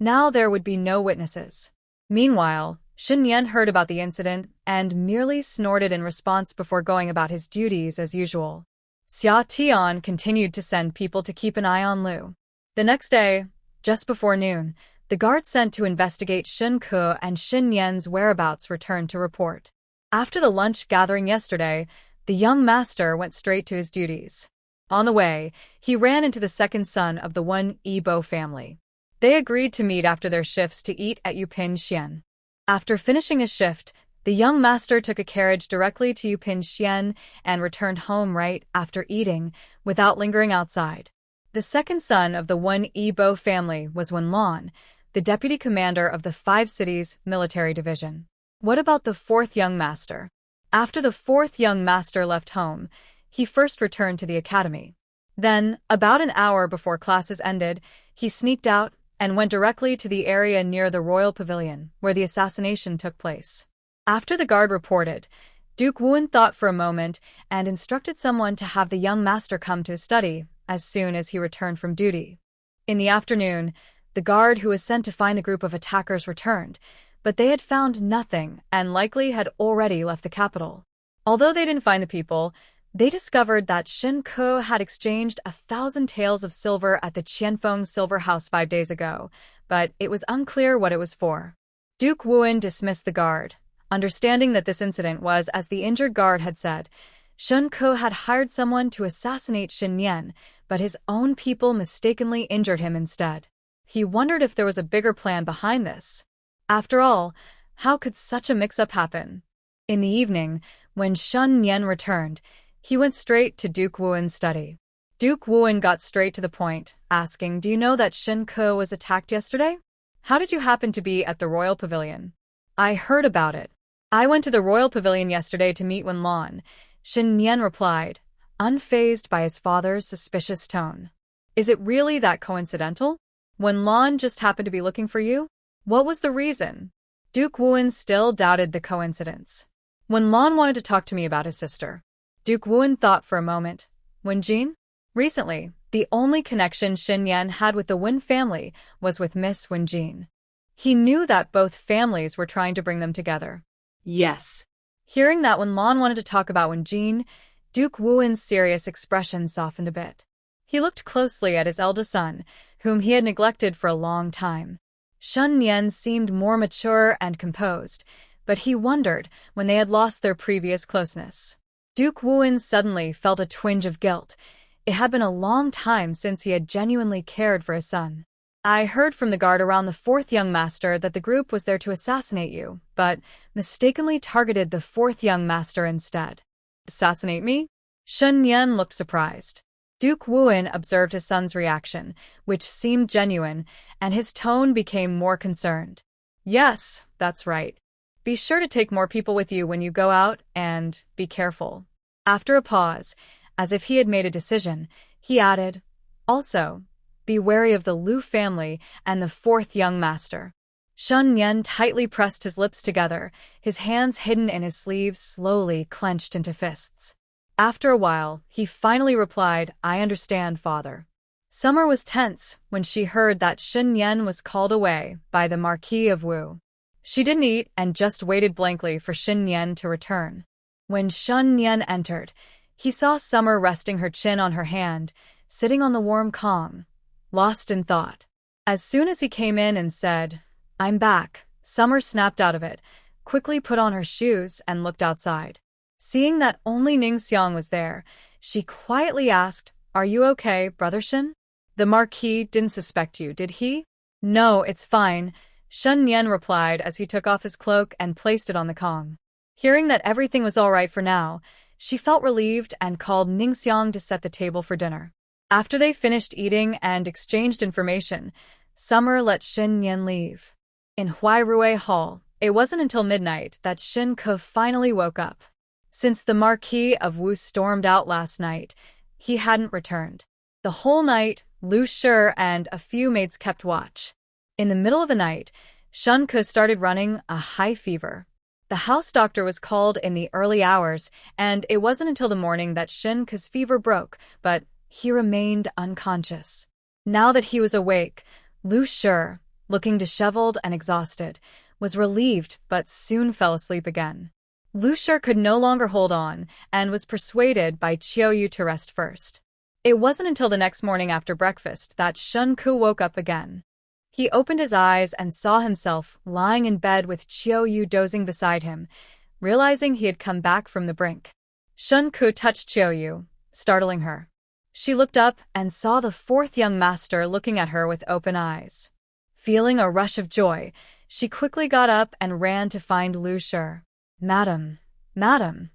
Now there would be no witnesses. Meanwhile, Nian heard about the incident and merely snorted in response before going about his duties as usual. Xia Tian continued to send people to keep an eye on Lu. The next day, just before noon, the guard sent to investigate Shen Ke and Nian's whereabouts returned to report. After the lunch gathering yesterday, the young master went straight to his duties. On the way, he ran into the second son of the one Yibo family. They agreed to meet after their shifts to eat at Yupin Xian. After finishing his shift, the young master took a carriage directly to Yupin Xian and returned home right after eating, without lingering outside. The second son of the one Yibo family was Wenlan, the deputy commander of the 5 cities military division. What about the fourth young master? After the fourth young master left home, he first returned to the academy. Then, about an hour before classes ended, he sneaked out and went directly to the area near the royal pavilion, where the assassination took place. After the guard reported, Duke Wuan thought for a moment and instructed someone to have the young master come to his study as soon as he returned from duty. In the afternoon, the guard who was sent to find the group of attackers returned, but they had found nothing and likely had already left the capital. Although they didn't find the people, they discovered that Shen Ke had exchanged 1,000 taels of silver at the Qianfeng Silver House 5 days ago, but it was unclear what it was for. Duke Wuan dismissed the guard, understanding that this incident was as the injured guard had said. Shen Ke had hired someone to assassinate Shen Nian, but his own people mistakenly injured him instead. He wondered if there was a bigger plan behind this. After all, how could such a mix-up happen? In the evening, when Shen Nian returned, he went straight to Duke Wuan's study. Duke Wuan got straight to the point, asking, "Do you know that Shen Ke was attacked yesterday? How did you happen to be at the royal pavilion?" "I heard about it. I went to the royal pavilion yesterday to meet Wenlan," Shen Nian replied, unfazed by his father's suspicious tone. "Is it really that coincidental? Wenlan just happened to be looking for you? What was the reason?" Duke Wuan still doubted the coincidence. "Wenlan wanted to talk to me about his sister." Duke Wuan thought for a moment. "Wenjin?" Recently, the only connection Shen Nian had with the Wen family was with Miss Wenjin. He knew that both families were trying to bring them together. Yes. Hearing that Wenlan wanted to talk about Wenjin, Duke Wuan's serious expression softened a bit. He looked closely at his eldest son, whom he had neglected for a long time. Shen Nian seemed more mature and composed, but he wondered when they had lost their previous closeness. Duke Wuan suddenly felt a twinge of guilt. It had been a long time since he had genuinely cared for his son. I heard from the guard around the fourth young master that the group was there to assassinate you, but mistakenly targeted the fourth young master instead. Assassinate me? Shen Nian looked surprised. Duke Wuan observed his son's reaction, which seemed genuine, and his tone became more concerned. Yes, that's right. Be sure to take more people with you when you go out, and be careful. After a pause, as if he had made a decision, he added, also, be wary of the Liu family and the fourth young master. Shen Nian tightly pressed his lips together, his hands hidden in his sleeves slowly clenched into fists. After a while, he finally replied, I understand, father. Summer was tense when she heard that Shen Nian was called away by the Marquis of Wu. She didn't eat and just waited blankly for Shen Nian to return. When Shen Nian entered, he saw Summer resting her chin on her hand, sitting on the warm Kong, lost in thought. As soon as he came in and said, I'm back, Summer snapped out of it, quickly put on her shoes and looked outside. Seeing that only Ningxiang was there, she quietly asked, Are you okay, Brother Shen? The Marquis didn't suspect you, did he? No, it's fine, Shen Nian replied as he took off his cloak and placed it on the Kong. Hearing that everything was all right for now, she felt relieved and called Ningxiang to set the table for dinner. After they finished eating and exchanged information, Summer let Shen Nian leave. In Huirue Hall, it wasn't until midnight that Shen Ke finally woke up. Since the Marquis of Wu stormed out last night, he hadn't returned. The whole night, Lu Shi and a few maids kept watch. In the middle of the night, Shen Ke started running a high fever. The house doctor was called in the early hours, and it wasn't until the morning that Shen Ke's fever broke, but he remained unconscious. Now that he was awake, Lu Shi, looking disheveled and exhausted, was relieved but soon fell asleep again. Lu Shi could no longer hold on and was persuaded by Qiuyu to rest first. It wasn't until the next morning after breakfast that Shen Ke woke up again. He opened his eyes and saw himself lying in bed with Qiuyu dozing beside him, realizing he had come back from the brink. Shen Ke touched Qiuyu, startling her. She looked up and saw the fourth young master looking at her with open eyes. Feeling a rush of joy, she quickly got up and ran to find Lu Shi. Madam,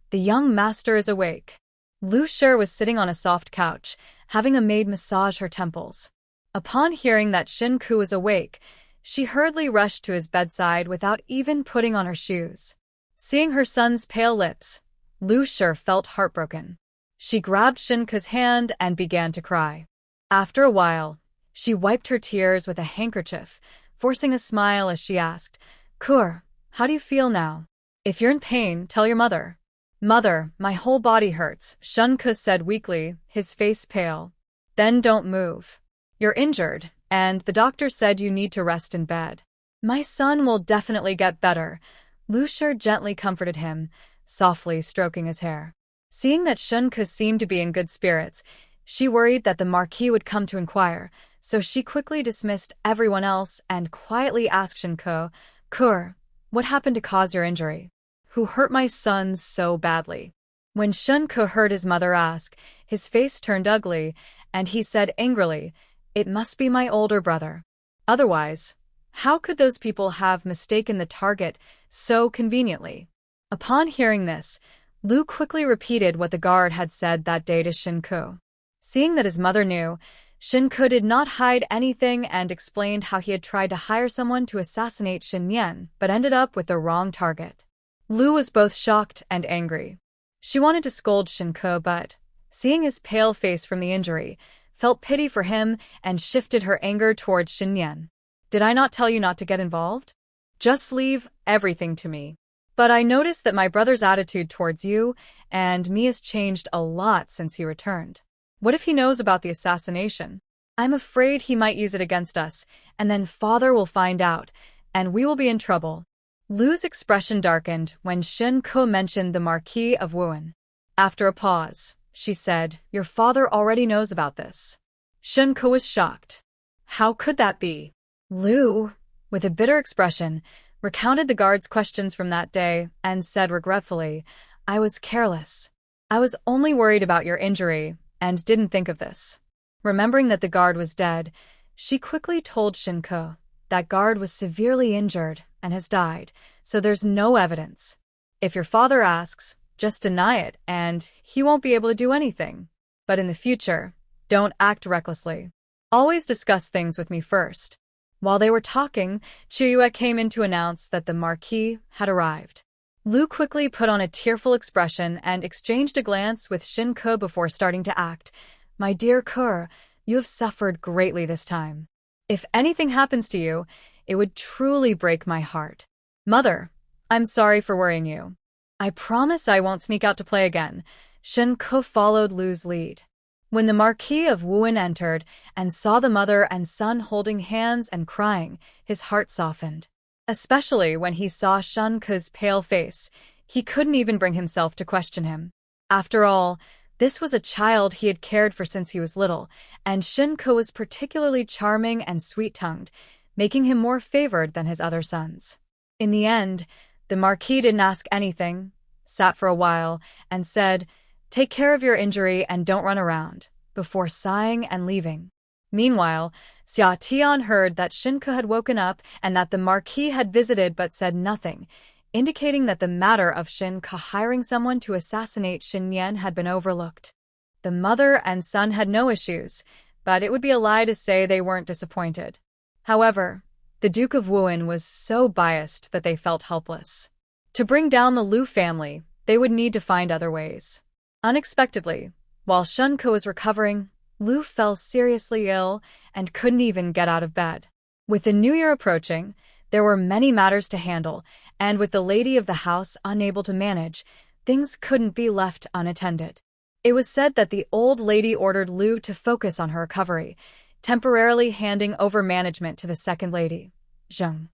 the young master is awake. Lu Shi was sitting on a soft couch, having a maid massage her temples. Upon hearing that Shen Ke was awake, she hurriedly rushed to his bedside without even putting on her shoes. Seeing her son's pale lips, Lu Shi felt heartbroken. She grabbed Shen Ke's hand and began to cry. After a while, she wiped her tears with a handkerchief, forcing a smile as she asked, Kur, how do you feel now? If you're in pain, tell your mother. Mother, my whole body hurts, Shen Ke said weakly, his face pale. Then don't move. You're injured, and the doctor said you need to rest in bed. My son will definitely get better. Lu Shi gently comforted him, softly stroking his hair. Seeing that Shen Ke seemed to be in good spirits, she worried that the Marquis would come to inquire, so she quickly dismissed everyone else and quietly asked Shen Ke, Kur, what happened to cause your injury? Who hurt my son so badly? When Shen Ke heard his mother ask, his face turned ugly, and he said angrily, It must be my older brother. Otherwise, how could those people have mistaken the target so conveniently? Upon hearing this, Lu quickly repeated what the guard had said that day to Shen Ke. Seeing that his mother knew, Shen Ke did not hide anything and explained how he had tried to hire someone to assassinate Shen Nian, but ended up with the wrong target. Lu was both shocked and angry. She wanted to scold Shen Ke, but, seeing his pale face from the injury, felt pity for him and shifted her anger towards Shen Nian. Did I not tell you not to get involved? Just leave everything to me. But I noticed that my brother's attitude towards you and me has changed a lot since he returned. What if he knows about the assassination? I'm afraid he might use it against us, and then father will find out, and we will be in trouble. Lu's expression darkened when Shen Ke mentioned the Marquis of Wuan. After a pause, she said, Your father already knows about this. Shen Ke was shocked. How could that be? Lu, with a bitter expression, recounted the guard's questions from that day and said regretfully, I was careless. I was only worried about your injury, and didn't think of this. Remembering that the guard was dead, she quickly told Shen Ke. That guard was severely injured and has died, so there's no evidence. If your father asks, just deny it and he won't be able to do anything. But in the future, don't act recklessly. Always discuss things with me first. While they were talking, Chiyue came in to announce that the Marquis had arrived. Lu quickly put on a tearful expression and exchanged a glance with Shen Ke before starting to act. My dear Ke, you have suffered greatly this time. If anything happens to you, it would truly break my heart. Mother, I'm sorry for worrying you. I promise I won't sneak out to play again. Shen Ke followed Lu's lead. When the Marquis of Wuan entered and saw the mother and son holding hands and crying, his heart softened. Especially when he saw Shen Ke's pale face, he couldn't even bring himself to question him. After all, this was a child he had cared for since he was little, and Shen Ke was particularly charming and sweet-tongued, making him more favored than his other sons. In the end, the Marquis didn't ask anything, sat for a while, and said, "Take care of your injury and don't run around," before sighing and leaving. Meanwhile, Xia heard that Shen Ke had woken up and that the Marquis had visited but said nothing, indicating that the matter of Shen Ke hiring someone to assassinate Nian had been overlooked. The mother and son had no issues, but it would be a lie to say they weren't disappointed. However, the Duke of Wuan was so biased that they felt helpless. To bring down the Lu family, they would need to find other ways. Unexpectedly, while Shen Ke was recovering, Lu fell seriously ill and couldn't even get out of bed. With the new year approaching, there were many matters to handle, and with the lady of the house unable to manage, things couldn't be left unattended. It was said that the old lady ordered Lu to focus on her recovery, temporarily handing over management to the second lady, Zheng.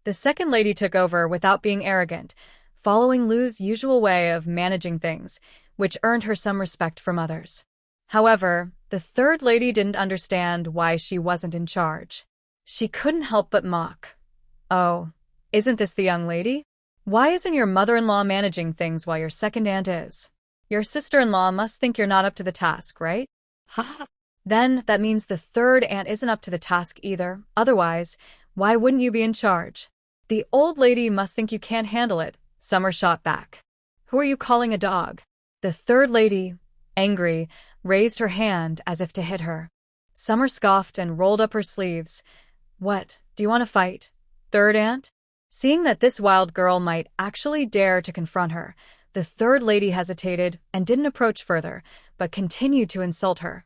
The second lady took over without being arrogant, following Lu's usual way of managing things, which earned her some respect from others. However, the third lady didn't understand why she wasn't in charge. She couldn't help but mock. Oh, isn't this the young lady? Why isn't your mother-in-law managing things while your second aunt is? Your sister-in-law must think you're not up to the task, right? Ha! Then that means the third aunt isn't up to the task either. Otherwise, why wouldn't you be in charge? The old lady must think you can't handle it. Summer shot back. Who are you calling a dog? The third lady, angry, raised her hand as if to hit her. Summer scoffed and rolled up her sleeves. What, do you want to fight, third aunt? Seeing that this wild girl might actually dare to confront her, the third lady hesitated and didn't approach further, but continued to insult her.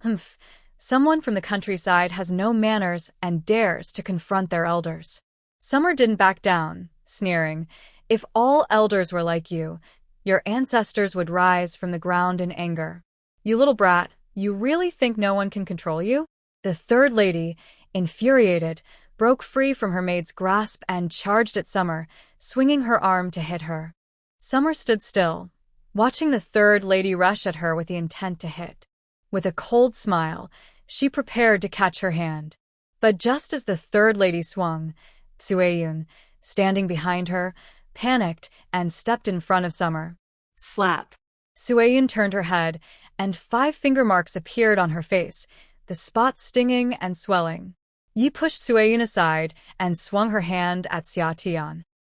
Humph, someone from the countryside has no manners and dares to confront their elders. Summer didn't back down, sneering. If all elders were like you, your ancestors would rise from the ground in anger. You little brat, you really think no one can control you? The third lady, infuriated, broke free from her maid's grasp and charged at Summer, swinging her arm to hit her. Summer stood still, watching the third lady rush at her with the intent to hit. With a cold smile, she prepared to catch her hand. But just as the third lady swung, Sueyun, standing behind her, panicked and stepped in front of Summer. Slap. Sueyun turned her head, and 5 finger marks appeared on her face, the spots stinging and swelling. Yi pushed Sueyun aside and swung her hand at Xia.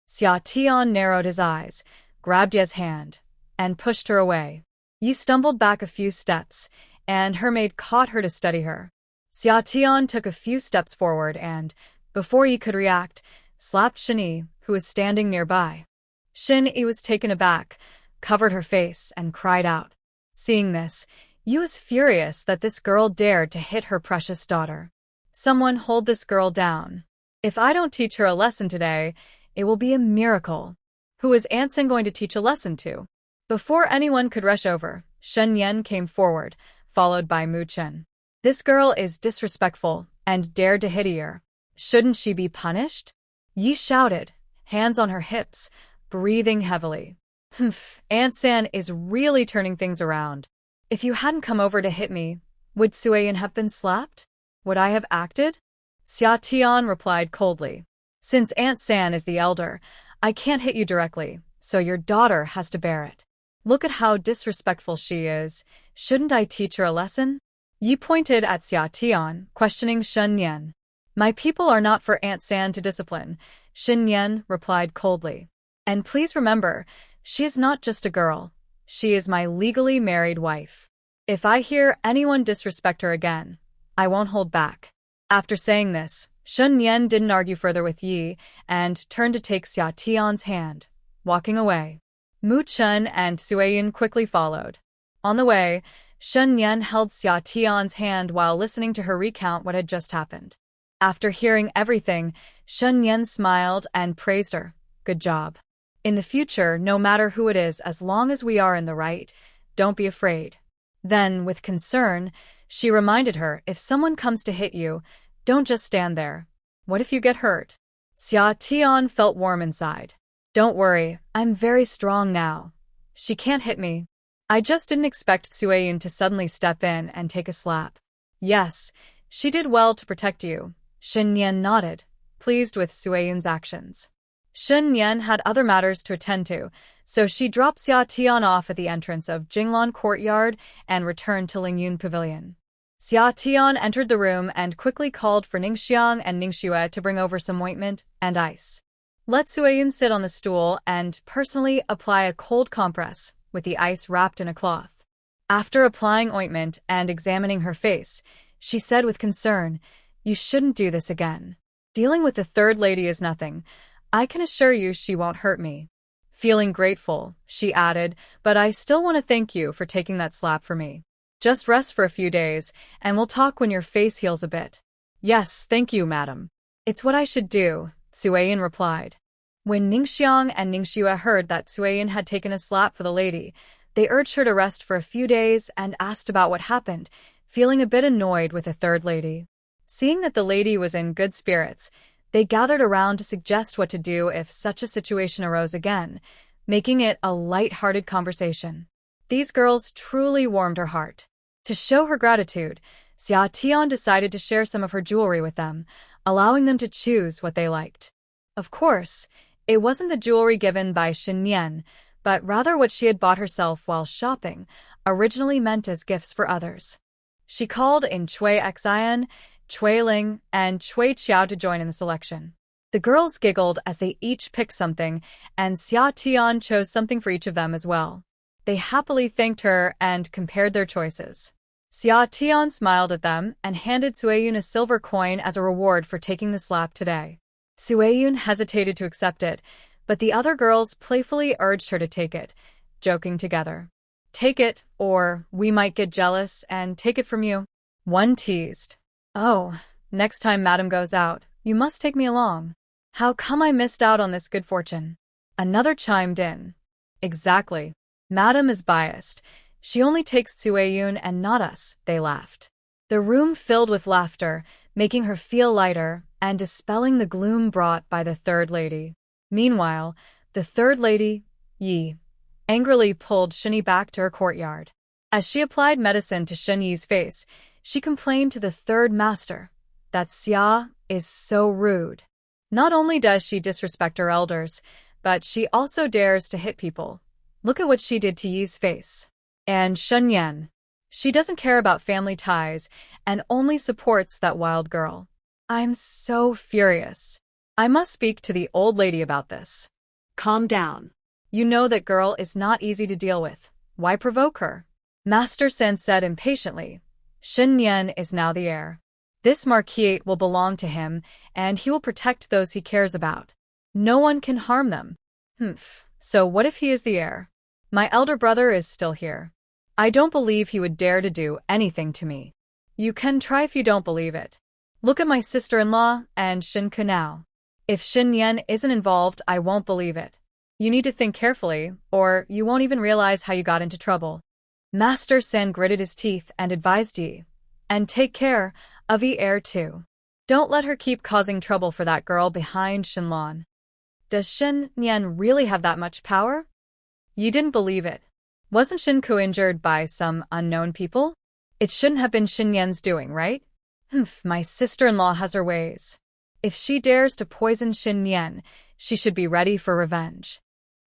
Xia narrowed his eyes, grabbed Ye's hand, and pushed her away. Yi stumbled back a few steps, and her maid caught her to steady her. Xia took a few steps forward and, before Yi could react, slapped Shen, who was standing nearby. Shen was taken aback, covered her face, and cried out. Seeing this, Yi was furious that this girl dared to hit her precious daughter. Someone hold this girl down. If I don't teach her a lesson today, it will be a miracle. Who is Aunt Sen going to teach a lesson to? Before anyone could rush over, Shen Nian came forward, followed by Mu Chen. This girl is disrespectful and dared to hit her. Shouldn't she be punished? Yi shouted, hands on her hips, breathing heavily. Humph, Aunt San is really turning things around. If you hadn't come over to hit me, would Sueyun have been slapped? Would I have acted? Xia replied coldly. Since Aunt San is the elder, I can't hit you directly, so your daughter has to bear it. Look at how disrespectful she is. Shouldn't I teach her a lesson? Yi pointed at Xia Tian, questioning Shen Nian. My people are not for Aunt San to discipline, Shen Nian replied coldly. And please remember, she is not just a girl. She is my legally married wife. If I hear anyone disrespect her again, I won't hold back. After saying this, Shen Nian didn't argue further with Yi and turned to take Xia Tian's hand, walking away. Mu Chen and Sueyin quickly followed. On the way, Shen Nian held Xia Tian's hand while listening to her recount what had just happened. After hearing everything, Shen Nian smiled and praised her. Good job. In the future, no matter who it is, as long as we are in the right, don't be afraid. Then, with concern, she reminded her, if someone comes to hit you, don't just stand there. What if you get hurt? Xia Tian felt warm inside. Don't worry, I'm very strong now. She can't hit me. I just didn't expect Sueyin to suddenly step in and take a slap. Yes, she did well to protect you. Shen Nian nodded, pleased with Sueyin's actions. Shen Nian had other matters to attend to, so she dropped Xia Tian off at the entrance of Jinglan Courtyard and returned to Lingyun Pavilion. Xia Tian entered the room and quickly called for Ningxiang and Ningxue to bring over some ointment and ice. Let Sueyin sit on the stool and personally apply a cold compress with the ice wrapped in a cloth. After applying ointment and examining her face, she said with concern, "You shouldn't do this again. Dealing with the third lady is nothing. I can assure you she won't hurt me." Feeling grateful, she added, "But I still want to thank you for taking that slap for me. Just rest for a few days, and we'll talk when your face heals a bit." "Yes, thank you, madam. It's what I should do," Sueyin replied. When Ningxiang and Ningxue heard that Sueyin had taken a slap for the lady, they urged her to rest for a few days and asked about what happened, feeling a bit annoyed with the third lady. Seeing that the lady was in good spirits, they gathered around to suggest what to do if such a situation arose again, making it a light-hearted conversation. These girls truly warmed her heart. To show her gratitude, Xia Tian decided to share some of her jewelry with them, allowing them to choose what they liked. Of course, it wasn't the jewelry given by Shen Nian, but rather what she had bought herself while shopping, originally meant as gifts for others. She called in Cui Xian, Cui Ling, and Cui Qiao to join in the selection. The girls giggled as they each picked something, and Xia Tian chose something for each of them as well. They happily thanked her and compared their choices. Xia Tian smiled at them and handed Sueyin a silver coin as a reward for taking the slap today. Sueyin hesitated to accept it, but the other girls playfully urged her to take it, joking together. "Take it, or we might get jealous and take it from you," one teased. "Oh, next time Madam goes out, you must take me along. How come I missed out on this good fortune?" Another chimed in. "Exactly. Madam is biased. She only takes Sueyin and not us," they laughed. The room filled with laughter, making her feel lighter and dispelling the gloom brought by the third lady. Meanwhile, the third lady, Yi, angrily pulled Shen Yi back to her courtyard. As she applied medicine to Shen Yi's face, she complained to the third master that Xia is so rude. Not only does she disrespect her elders, but she also dares to hit people. Look at what she did to Yi's face. And Shen Yan. She doesn't care about family ties and only supports that wild girl. I'm so furious. I must speak to the old lady about this. Calm down. You know that girl is not easy to deal with. Why provoke her? Master Shen said impatiently. Shen Nian is now the heir. This marquisate will belong to him, and he will protect those he cares about. No one can harm them. So what if he is the heir? My elder brother is still here. I don't believe he would dare to do anything to me. You can try if you don't believe it. Look at my sister-in-law and Shen Ke now. If Shen Nian isn't involved, I won't believe it. You need to think carefully, or you won't even realize how you got into trouble. Master Shen gritted his teeth and advised Yi. And take care of the heir too. Don't let her keep causing trouble for that girl behind Shenlong. Does Shen Nian really have that much power? Yi didn't believe it. Wasn't Shen Ku injured by some unknown people? It shouldn't have been Shen Nian's doing, right? My sister-in-law has her ways. If she dares to poison Shen Nian, she should be ready for revenge.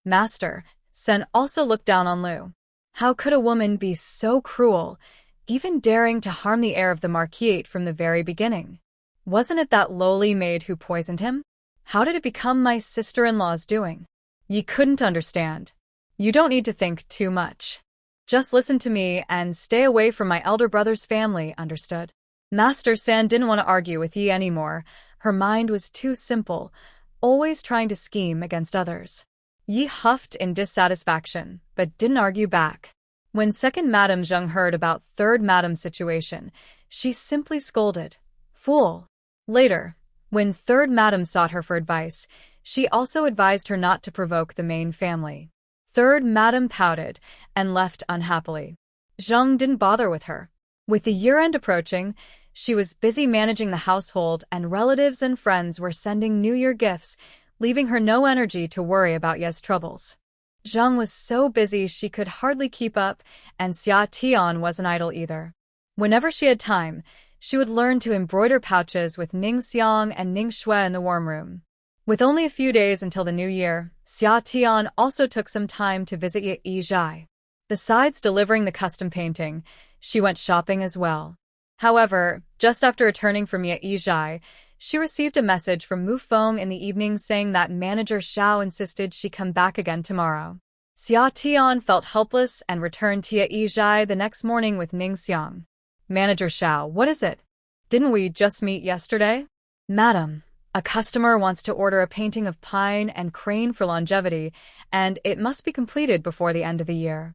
Master, Shen also looked down on Lu. How could a woman be so cruel, even daring to harm the heir of the marquise from the very beginning? Wasn't it that lowly maid who poisoned him? How did it become my sister-in-law's doing? Ye couldn't understand. You don't need to think too much. Just listen to me and stay away from my elder brother's family, understood? Master Shen didn't want to argue with Yi anymore. Her mind was too simple, always trying to scheme against others. Yi huffed in dissatisfaction, but didn't argue back. When second Madame Zheng heard about third Madame's situation, she simply scolded. Fool! Later, when third Madame sought her for advice, she also advised her not to provoke the main family. Third Madame pouted and left unhappily. Zheng didn't bother with her. With the year-end approaching, she was busy managing the household, and relatives and friends were sending New Year gifts, leaving her no energy to worry about Ye's troubles. Zheng was so busy she could hardly keep up, and Xia Tian wasn't idle either. Whenever she had time, she would learn to embroider pouches with Ning Xiang and Ning Shui in the warm room. With only a few days until the new year, Xia Tian also took some time to visit Yi Zhai. Besides delivering the custom painting, she went shopping as well. However, just after returning from Yi Zhai, she received a message from Mu Feng in the evening saying that manager Xiao insisted she come back again tomorrow. Xia Tian felt helpless and returned to Yi Zhai the next morning with Ning Xiang. Manager Xiao, what is it? Didn't we just meet yesterday? Madam, a customer wants to order a painting of pine and crane for longevity, and it must be completed before the end of the year.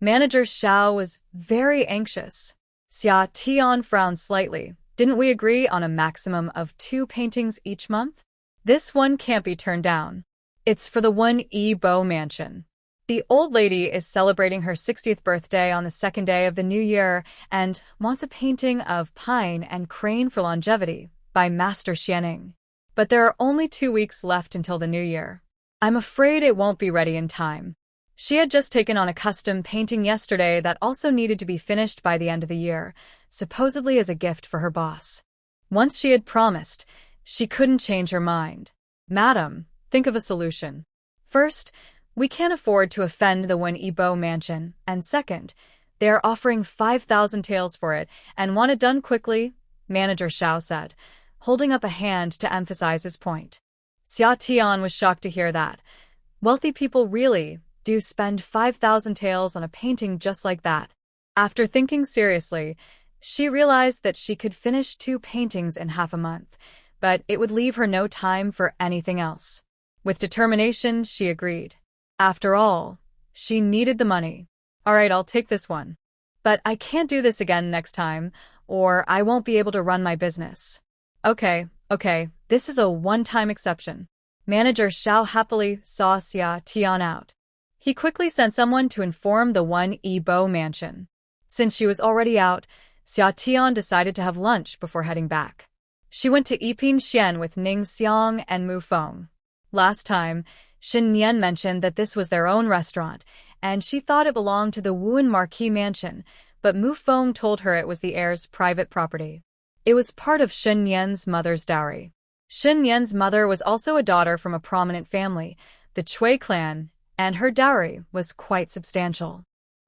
Manager Xiao was very anxious. Xia Tian frowned slightly. Didn't we agree on a maximum of 2 paintings each month? This one can't be turned down. It's for the 1 Bo mansion. The old lady is celebrating her 60th birthday on the second day of the new year and wants a painting of pine and crane for longevity by Master Xianing. But there are only 2 weeks left until the new year. I'm afraid it won't be ready in time. She had just taken on a custom painting yesterday that also needed to be finished by the end of the year, supposedly as a gift for her boss. Once she had promised, she couldn't change her mind. Madam, think of a solution. First, we can't afford to offend the 1 Bo mansion, and second, they are offering 5,000 taels for it and want it done quickly, Manager Xiao said, holding up a hand to emphasize his point. Xia Tian was shocked to hear that. Wealthy people really do spend 5,000 taels on a painting just like that. After thinking seriously, she realized that she could finish 2 paintings in half a month, but it would leave her no time for anything else. With determination, she agreed. After all, she needed the money. All right, I'll take this one. But I can't do this again next time, or I won't be able to run my business. Okay, this is a one-time exception. Manager Xiao happily saw Xia Tian out. He quickly sent someone to inform the 1 Bo mansion. Since she was already out, Xia Tian decided to have lunch before heading back. She went to Yiping Shen with Ning Xiang and Mu Feng. Last time, Shen Nian mentioned that this was their own restaurant, and she thought it belonged to the Wuan Marquis mansion, but Mu Feng told her it was the heir's private property. It was part of Shen Nian's mother's dowry. Shen Nian's mother was also a daughter from a prominent family, the Cui clan, and her dowry was quite substantial.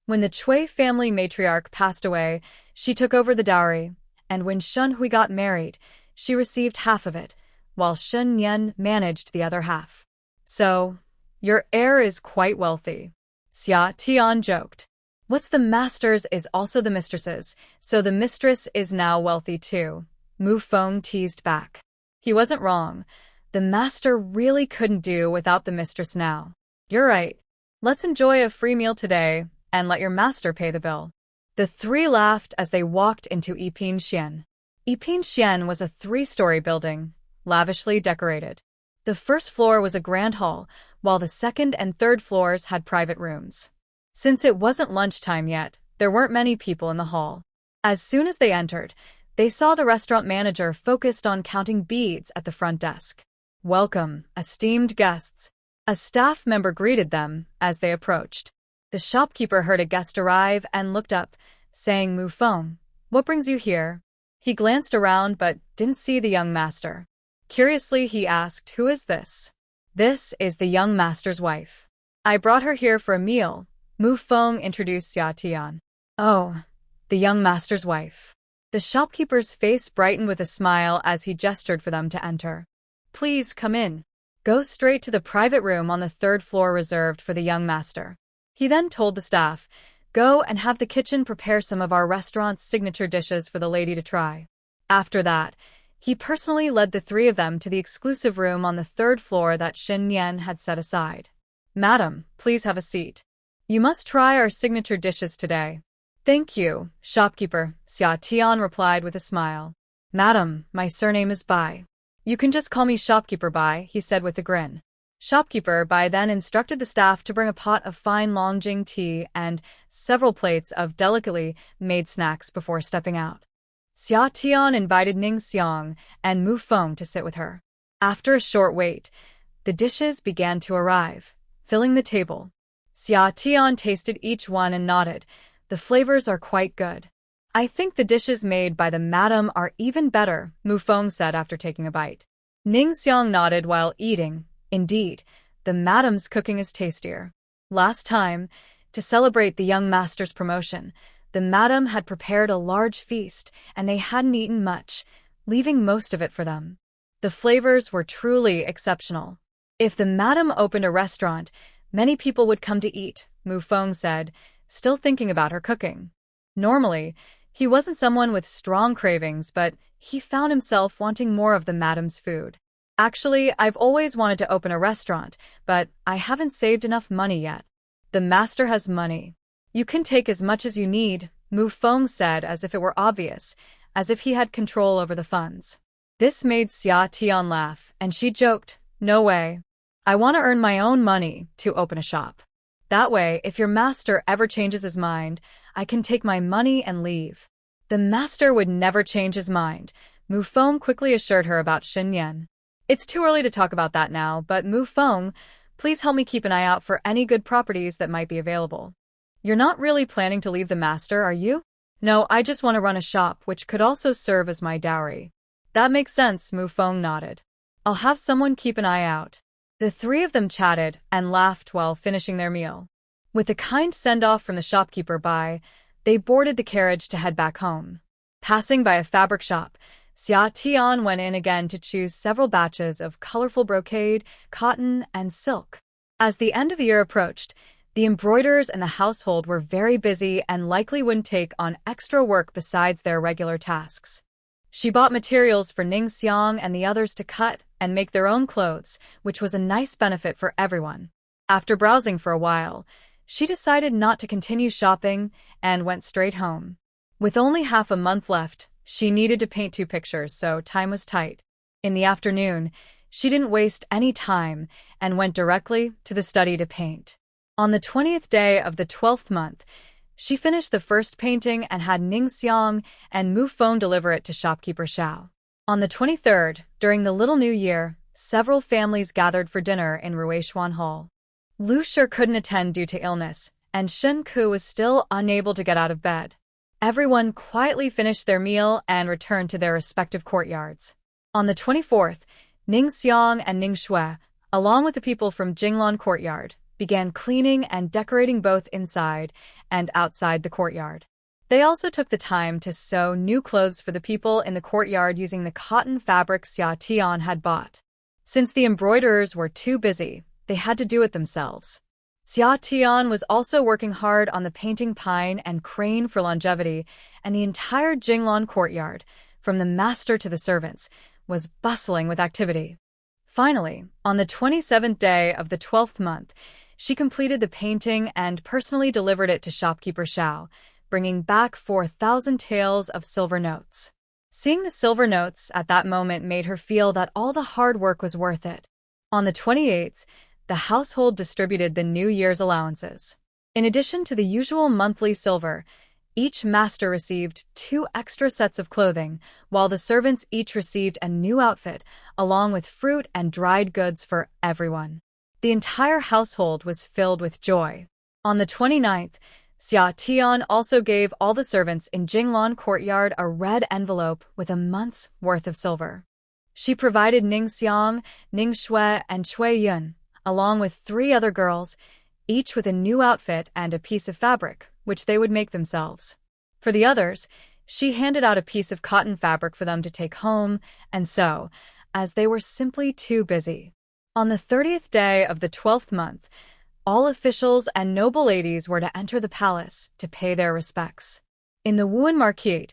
When the Cui family matriarch passed away, she took over the dowry, and when Shen Hui got married, she received half of it, while Shen Nian managed the other half. So, your heir is quite wealthy. Xia Tian joked. What's the master's is also the mistress's, so the mistress is now wealthy too, Mu Feng teased back. He wasn't wrong. The master really couldn't do without the mistress now. You're right. Let's enjoy a free meal today, and let your master pay the bill. The 3 laughed as they walked into Yiping Shen. Yiping Shen was a 3-story building, lavishly decorated. The first floor was a grand hall, while the second and third floors had private rooms. Since it wasn't lunchtime yet, there weren't many people in the hall. As soon as they entered, they saw the restaurant manager focused on counting beads at the front desk. Welcome, esteemed guests. A staff member greeted them as they approached. The shopkeeper heard a guest arrive and looked up, saying, Mu Feng, what brings you here? He glanced around but didn't see the young master. Curiously, he asked, who is this? This is the young master's wife. I brought her here for a meal, Mu Feng introduced Xia Tian. Oh, the young master's wife. The shopkeeper's face brightened with a smile as he gestured for them to enter. Please come in. Go straight to the private room on the 3rd floor reserved for the young master. He then told the staff, go and have the kitchen prepare some of our restaurant's signature dishes for the lady to try. After that, he personally led the 3 of them to the exclusive room on the 3rd floor that Shen Nian had set aside. Madam, please have a seat. You must try our signature dishes today. Thank you, shopkeeper, Xia Tian replied with a smile. Madam, my surname is Bai. You can just call me Shopkeeper Bai, he said with a grin. Shopkeeper Bai then instructed the staff to bring a pot of fine Longjing tea and several plates of delicately made snacks before stepping out. Xia Tian invited Ning Xiang and Mu Feng to sit with her. After a short wait, the dishes began to arrive, filling the table. Xia Tian tasted each one and nodded. The flavors are quite good. I think the dishes made by the madam are even better, Mu Feng said after taking a bite. Ning Xiang nodded while eating. Indeed, the madam's cooking is tastier. Last time, to celebrate the young master's promotion, the madam had prepared a large feast and they hadn't eaten much, leaving most of it for them. The flavors were truly exceptional. If the madam opened a restaurant, many people would come to eat, Mu Feng said, still thinking about her cooking. Normally, he wasn't someone with strong cravings, but he found himself wanting more of the madam's food. Actually, I've always wanted to open a restaurant, but I haven't saved enough money yet. The master has money. You can take as much as you need, Mu Feng said as if it were obvious, as if he had control over the funds. This made Xia Tian laugh, and she joked, no way. I want to earn my own money to open a shop. That way, if your master ever changes his mind, I can take my money and leave. The master would never change his mind, Mu Feng quickly assured her about Shen Nian. It's too early to talk about that now, but Mu Feng, please help me keep an eye out for any good properties that might be available. You're not really planning to leave the master, are you? No, I just want to run a shop, which could also serve as my dowry. That makes sense, Mu Feng nodded. I'll have someone keep an eye out. The 3 of them chatted and laughed while finishing their meal. With a kind send-off from the shopkeeper Bai, they boarded the carriage to head back home. Passing by a fabric shop, Xia Tian went in again to choose several batches of colorful brocade, cotton, and silk. As the end of the year approached, the embroiderers in the household were very busy and likely wouldn't take on extra work besides their regular tasks. She bought materials for Ning Xiang and the others to cut and make their own clothes, which was a nice benefit for everyone. After browsing for a while, she decided not to continue shopping and went straight home. With only half a month left, she needed to paint 2 pictures, so time was tight. In the afternoon, she didn't waste any time and went directly to the study to paint. On the 20th day of the 12th month, she finished the first painting and had Ning Xiang and Mu Feng deliver it to shopkeeper Xiao. On the 23rd, during the Little New Year, several families gathered for dinner in Ruishuan Hall. Lu Shi couldn't attend due to illness, and Shen Ku was still unable to get out of bed. Everyone quietly finished their meal and returned to their respective courtyards. On the 24th, Ning Xiang and Ning Shui, along with the people from Jinglan Courtyard, began cleaning and decorating both inside and outside the courtyard. They also took the time to sew new clothes for the people in the courtyard using the cotton fabric Xia Tian had bought. Since the embroiderers were too busy, they had to do it themselves. Xia Tian was also working hard on the painting Pine and Crane for longevity, and the entire Jinglan courtyard, from the master to the servants, was bustling with activity. Finally, on the 27th day of the 12th month, she completed the painting and personally delivered it to shopkeeper Xiao, bringing back 4,000 taels of silver notes. Seeing the silver notes at that moment made her feel that all the hard work was worth it. On the 28th, the household distributed the New Year's allowances. In addition to the usual monthly silver, each master received 2 extra sets of clothing, while the servants each received a new outfit, along with fruit and dried goods for everyone. The entire household was filled with joy. On the 29th, Xia Tian also gave all the servants in Jinglan Courtyard a red envelope with a month's worth of silver. She provided Ning Xiang, Ning Shui, and Chui Yun, along with 3 other girls, each with a new outfit and a piece of fabric, which they would make themselves. For the others, she handed out a piece of cotton fabric for them to take home and sew, as they were simply too busy. On the 30th day of the 12th month, all officials and noble ladies were to enter the palace to pay their respects. In the Wuan Marquis,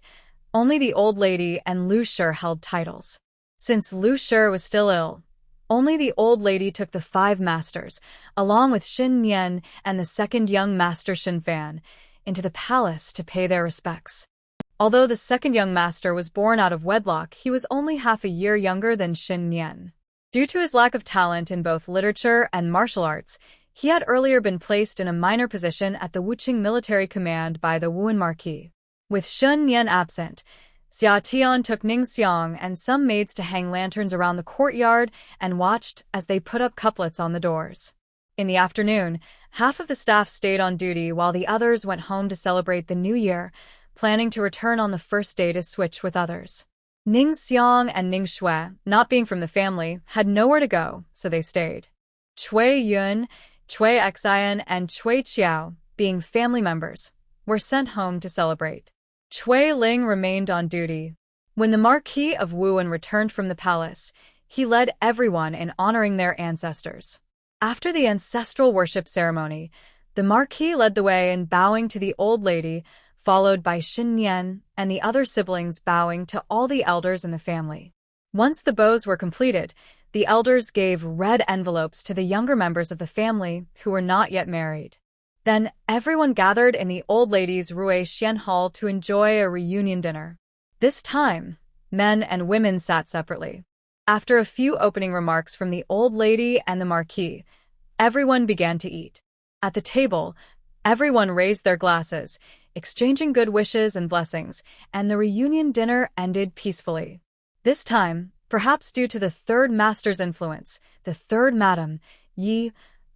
only the old lady and Lu Shi held titles. Since Lu Shi was still ill, only the old lady took the 5 masters, along with Shen Nian and the second young master Shen Fan, into the palace to pay their respects. Although the second young master was born out of wedlock, he was only half a year younger than Shen Nian. Due to his lack of talent in both literature and martial arts, he had earlier been placed in a minor position at the Wuqing military command by the Wuan Marquis. With Shen Nian absent, Xia Tian took Ning Xiang and some maids to hang lanterns around the courtyard and watched as they put up couplets on the doors. In the afternoon, half of the staff stayed on duty while the others went home to celebrate the new year, planning to return on the first day to switch with others. Ning Xiang and Ning Shui, not being from the family, had nowhere to go, so they stayed. Cui Yun, Cui Xian, and Cui Qiao, being family members, were sent home to celebrate. Cui Ling remained on duty. When the Marquis of Wuan returned from the palace, he led everyone in honoring their ancestors. After the ancestral worship ceremony, the Marquis led the way in bowing to the old lady, followed by Shen Nian and the other siblings bowing to all the elders in the family. Once the bows were completed, the elders gave red envelopes to the younger members of the family who were not yet married. Then everyone gathered in the old lady's Rui Xian Hall to enjoy a reunion dinner. This time, men and women sat separately. After a few opening remarks from the old lady and the Marquis, everyone began to eat. At the table, everyone raised their glasses, exchanging good wishes and blessings, and the reunion dinner ended peacefully. This time, perhaps due to the third master's influence, the third madam, Yi,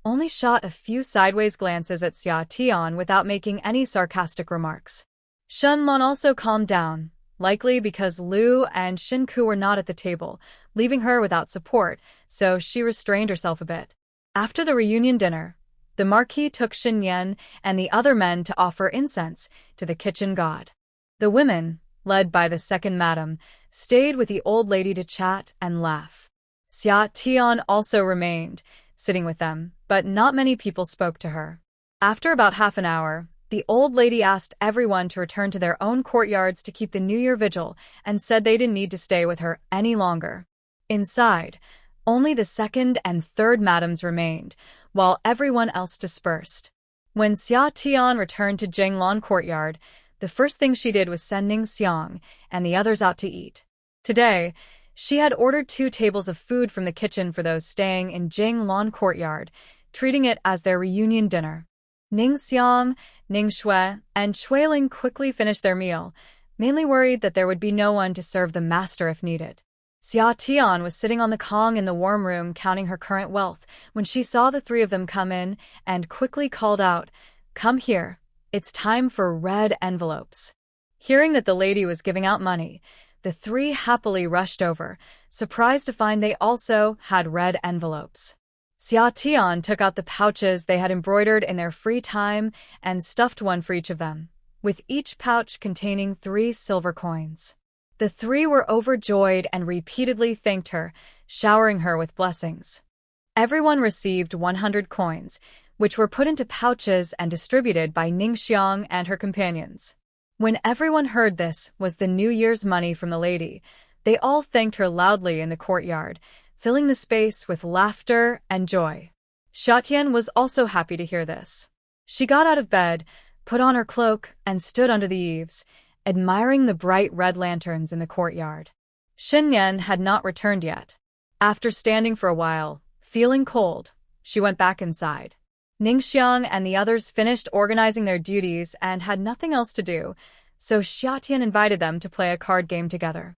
only shot a few sideways glances at Xia Tian without making any sarcastic remarks. Shen Lan also calmed down, likely because Lu and Shinku were not at the table, leaving her without support, so she restrained herself a bit. After the reunion dinner, the Marquis took Shen Yan and the other men to offer incense to the kitchen god. The women, led by the second madam, stayed with the old lady to chat and laugh. Xia Tian also remained, sitting with them, but not many people spoke to her. After about half an hour, the old lady asked everyone to return to their own courtyards to keep the New Year vigil and said they didn't need to stay with her any longer. Inside, only the second and third madams remained, while everyone else dispersed. When Xia Tian returned to Jinglan courtyard, the first thing she did was send Ning Xiang and the others out to eat. Today, she had ordered 2 tables of food from the kitchen for those staying in Jinglan courtyard, treating it as their reunion dinner. Ning Xiang, Ning Shui, and Cui Ling quickly finished their meal, mainly worried that there would be no one to serve the master if needed. Xia Tian was sitting on the Kong in the warm room counting her current wealth when she saw the 3 of them come in and quickly called out, "Come here, it's time for red envelopes." Hearing that the lady was giving out money, the 3 happily rushed over, surprised to find they also had red envelopes. Xia Tian took out the pouches they had embroidered in their free time and stuffed one for each of them, with each pouch containing 3 silver coins. The 3 were overjoyed and repeatedly thanked her, showering her with blessings. Everyone received 100 coins, which were put into pouches and distributed by Ning Xiang and her companions. When everyone heard this was the New Year's money from the lady, they all thanked her loudly in the courtyard, filling the space with laughter and joy. Xiatian was also happy to hear this. She got out of bed, put on her cloak, and stood under the eaves, admiring the bright red lanterns in the courtyard. Shen Yan had not returned yet. After standing for a while, feeling cold, she went back inside. Ning Xiang and the others finished organizing their duties and had nothing else to do, so Xiatian invited them to play a card game together.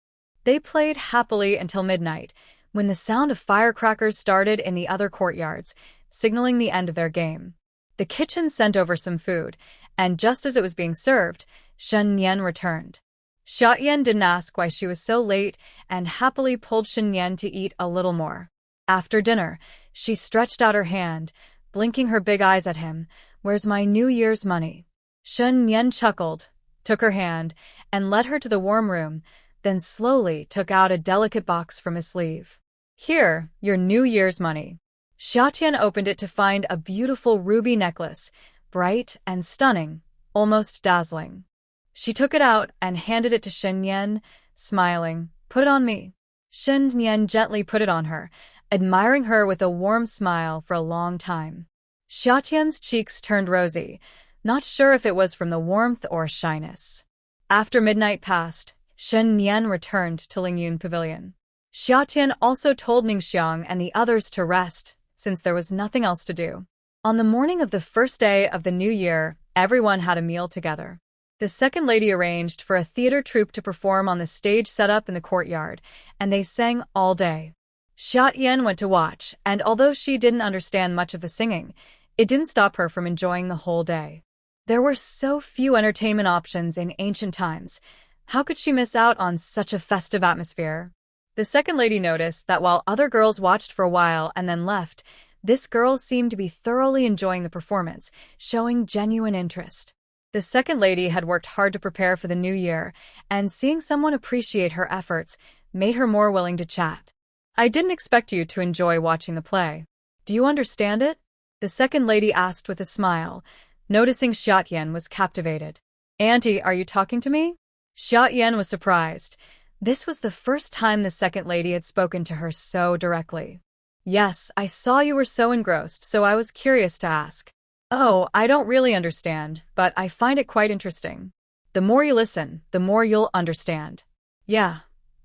They played happily until midnight, when the sound of firecrackers started in the other courtyards, signaling the end of their game. The kitchen sent over some food, and just as it was being served, Shen Yan returned. Xiatian didn't ask why she was so late and happily pulled Shen Yan to eat a little more. After dinner, she stretched out her hand, blinking her big eyes at him. "Where's my New Year's money?" Shen Nian chuckled, took her hand, and led her to the warm room, then slowly took out a delicate box from his sleeve. "Here, your New Year's money." Xia Tian opened it to find a beautiful ruby necklace, bright and stunning, almost dazzling. She took it out and handed it to Shen Nian, smiling. "Put it on me." Shen Nian gently put it on her, admiring her with a warm smile for a long time. Xia Tian's cheeks turned rosy, not sure if it was from the warmth or shyness. After midnight passed, Shen Nian returned to Lingyun Pavilion. Xia Tian also told Ningxiang and the others to rest, since there was nothing else to do. On the morning of the first day of the new year, everyone had a meal together. The second lady arranged for a theater troupe to perform on the stage set up in the courtyard, and they sang all day. Xia Tian went to watch, and although she didn't understand much of the singing, it didn't stop her from enjoying the whole day. There were so few entertainment options in ancient times. How could she miss out on such a festive atmosphere? The second lady noticed that while other girls watched for a while and then left, this girl seemed to be thoroughly enjoying the performance, showing genuine interest. The second lady had worked hard to prepare for the new year, and seeing someone appreciate her efforts made her more willing to chat. "I didn't expect you to enjoy watching the play. Do you understand it?" the second lady asked with a smile, noticing Xia Tian was captivated. "Auntie, are you talking to me?" Xia Tian was surprised. This was the first time the second lady had spoken to her so directly. "Yes, I saw you were so engrossed, so I was curious to ask." "Oh, I don't really understand, but I find it quite interesting. The more you listen, the more you'll understand." "Yeah.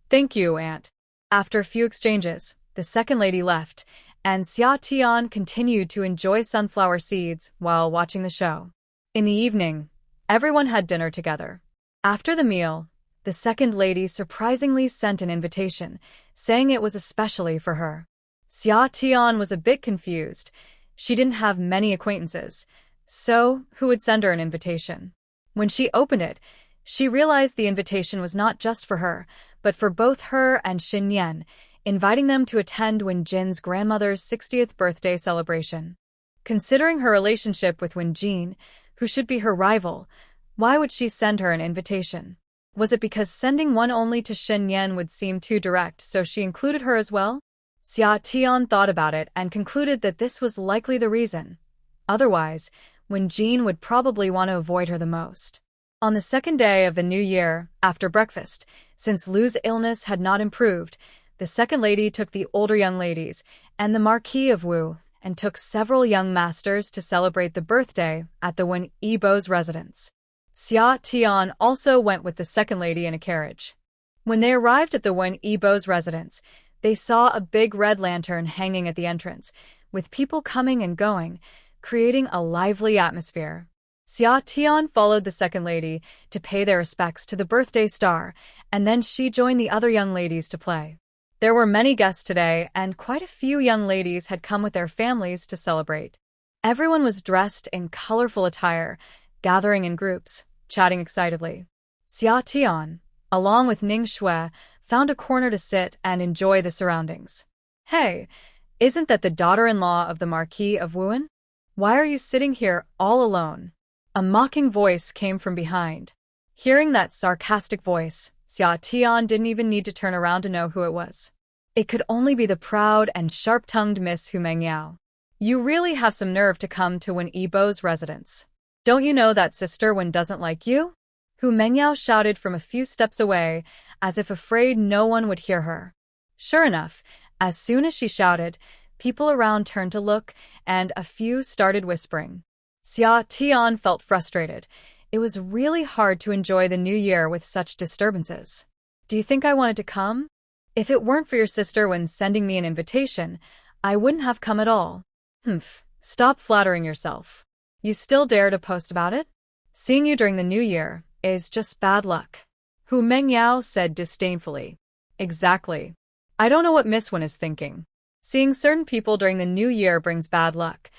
Thank you, Aunt." After a few exchanges, the second lady left, and Xia Tian continued to enjoy sunflower seeds while watching the show. In the evening, everyone had dinner together. After the meal, the second lady surprisingly sent an invitation, saying it was especially for her. Xia Tian was a bit confused. She didn't have many acquaintances, so who would send her an invitation? When she opened it, she realized the invitation was not just for her, but for both her and Shen Nian, inviting them to attend Wen Jin's grandmother's 60th birthday celebration. Considering her relationship with Wen Jin, who should be her rival, why would she send her an invitation? Was it because sending one only to Shen Nian would seem too direct, so she included her as well? Xia Tian thought about it and concluded that this was likely the reason. Otherwise, Wen Jin would probably want to avoid her the most. On the second day of the new year, after breakfast, since Lu's illness had not improved, the second lady took the older young ladies and the Marquis of Wu and took several young masters to celebrate the birthday at the Wen Yibo's residence. Xia Tian also went with the second lady in a carriage. When they arrived at the Wen Yibo's residence, they saw a big red lantern hanging at the entrance, with people coming and going, creating a lively atmosphere. Xia Tian followed the second lady to pay their respects to the birthday star, and then she joined the other young ladies to play. There were many guests today, and quite a few young ladies had come with their families to celebrate. Everyone was dressed in colorful attire, gathering in groups, chatting excitedly. Xia Tian, along with Ning Shui, found a corner to sit and enjoy the surroundings. "Hey, isn't that the daughter-in-law of the Marquis of Wuan? Why are you sitting here all alone?" A mocking voice came from behind. Hearing that sarcastic voice, Xia Tian didn't even need to turn around to know who it was. It could only be the proud and sharp-tongued Miss Hu Mengyao. "You really have some nerve to come to Wen Yibo's residence. Don't you know that Sister Wen doesn't like you?" Hu Mengyao shouted from a few steps away, as if afraid no one would hear her. Sure enough, as soon as she shouted, people around turned to look, and a few started whispering. Xia Tian felt frustrated. It was really hard to enjoy the new year with such disturbances. "Do you think I wanted to come? If it weren't for your sister when sending me an invitation, I wouldn't have come at all." "Humph, stop flattering yourself. You still dare to post about it? Seeing you during the new year is just bad luck," Hu Mengyao said disdainfully. "Exactly. I don't know what Miss Wen is thinking. Seeing certain people during the new year brings bad luck.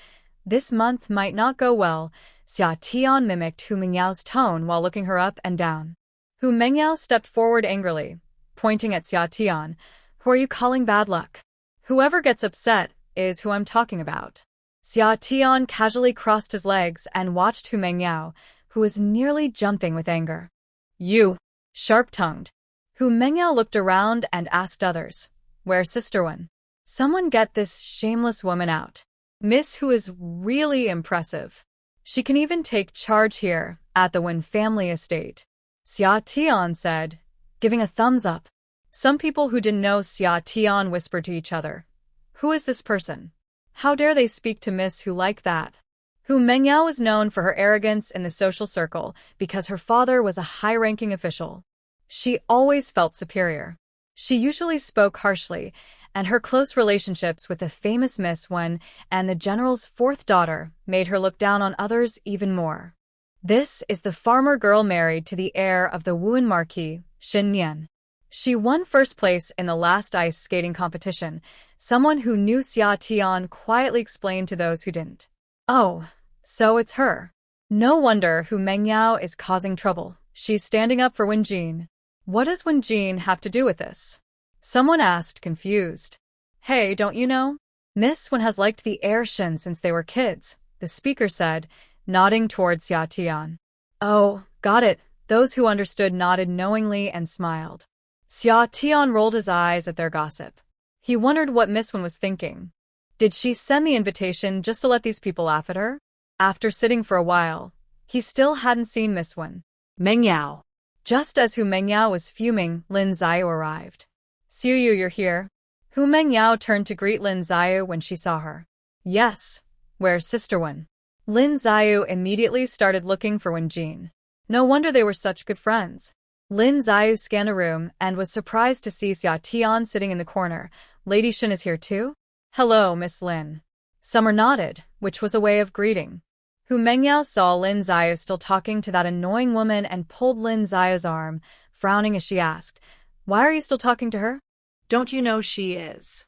This month might not go well." Xia Tian mimicked Hu Mengyao's tone while looking her up and down. Hu Mengyao stepped forward angrily, pointing at Xia Tian. "Who are you calling bad luck? Whoever gets upset is who I'm talking about." Xia Tian casually crossed his legs and watched Hu Mengyao, who was nearly jumping with anger. You, sharp-tongued. Hu Mengyao looked around and asked others, where's Sister Wen? Someone get this shameless woman out. Miss Hu is really impressive. She can even take charge here, at the Wen family estate. Xia Tian said, giving a thumbs up. Some people who didn't know Xia Tian whispered to each other, who is this person? How dare they speak to Miss Hu like that? Hu Mengyao was known for her arrogance in the social circle because her father was a high-ranking official. She always felt superior. She usually spoke harshly, and her close relationships with the famous Miss Wen and the general's fourth daughter made her look down on others even more. This is the farmer girl married to the heir of the Wuan Marquis, Shen Nian. She won first place in the last ice skating competition. Someone who knew Xia Tian quietly explained to those who didn't. Oh, so it's her. No wonder Hu Mengyao is causing trouble. She's standing up for Wen Jin. What does Wen Jin have to do with this? Someone asked, confused. Hey, don't you know? Miss Wen has liked the heir Shen since they were kids, the speaker said, nodding towards Xia Tian. Oh, got it. Those who understood nodded knowingly and smiled. Xia Tian rolled his eyes at their gossip. He wondered what Miss Wen was thinking. Did she send the invitation just to let these people laugh at her? After sitting for a while, he still hadn't seen Miss Wen. Mengyao. Just as Hu Mengyao was fuming, Lin Xiao arrived. Xiu, you're here? Hu Mengyao turned to greet Lin Xiao when she saw her. Yes. Where's Sister Wen? Lin Xiao immediately started looking for Wen Jin. No wonder they were such good friends. Lin Xiao scanned a room and was surprised to see Xia Tian sitting in the corner. Lady Shen is here too? Hello, Miss Lin. Summer nodded, which was a way of greeting. Hu Mengyao saw Lin Xiao still talking to that annoying woman and pulled Lin Xiao's arm, frowning as she asked, why are you still talking to her? Don't you know she is?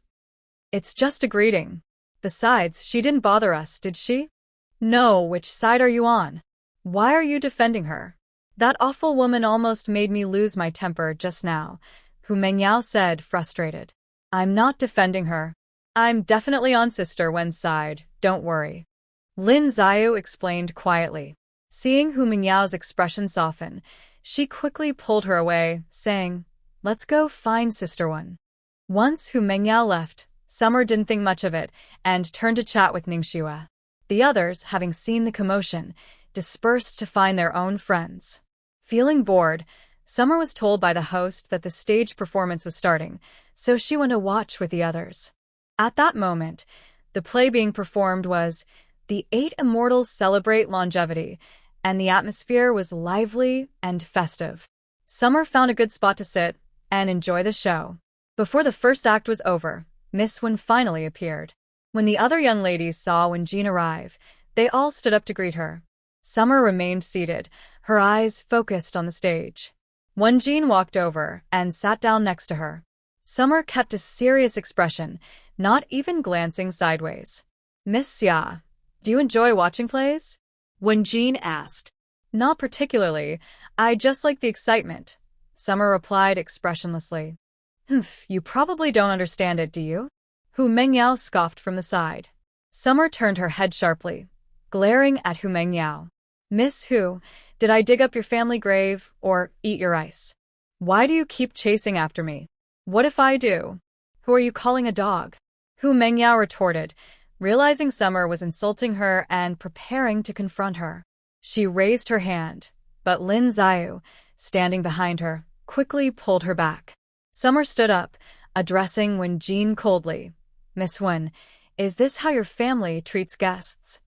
It's just a greeting. Besides, she didn't bother us, did she? No, which side are you on? Why are you defending her? That awful woman almost made me lose my temper just now, Hu Mengyao said, frustrated. I'm not defending her. I'm definitely on Sister Wen's side, don't worry. Lin Xiao explained quietly. Seeing Hu Mengyao's expression soften, she quickly pulled her away, saying, let's go find Sister Wen. Once Hu Mengyao left, Summer didn't think much of it and turned to chat with Ningxue. The others, having seen the commotion, dispersed to find their own friends. Feeling bored, Summer was told by the host that the stage performance was starting, so she went to watch with the others. At that moment, the play being performed was The 8 Immortals Celebrate Longevity, and the atmosphere was lively and festive. Summer found a good spot to sit and enjoy the show. Before the first act was over, Miss Wen finally appeared. When the other young ladies saw Wen Jin arrive, they all stood up to greet her. Summer remained seated, her eyes focused on the stage. Wen Jin walked over and sat down next to her. Summer kept a serious expression, not even glancing sideways. Miss Xia, do you enjoy watching plays? Wen Jin asked. Not particularly. I just like the excitement, Summer replied expressionlessly. You probably don't understand it, do you? Hu Mengyao scoffed from the side. Summer turned her head sharply, glaring at Hu Mengyao. Miss Hu, did I dig up your family grave or eat your ice? Why do you keep chasing after me? What if I do? Who are you calling a dog? Hu Mengyao retorted, realizing Summer was insulting her and preparing to confront her. She raised her hand, but Lin Xiao, standing behind her, quickly pulled her back. Summer stood up, addressing Wen Jin coldly. Miss Wen, is this how your family treats guests?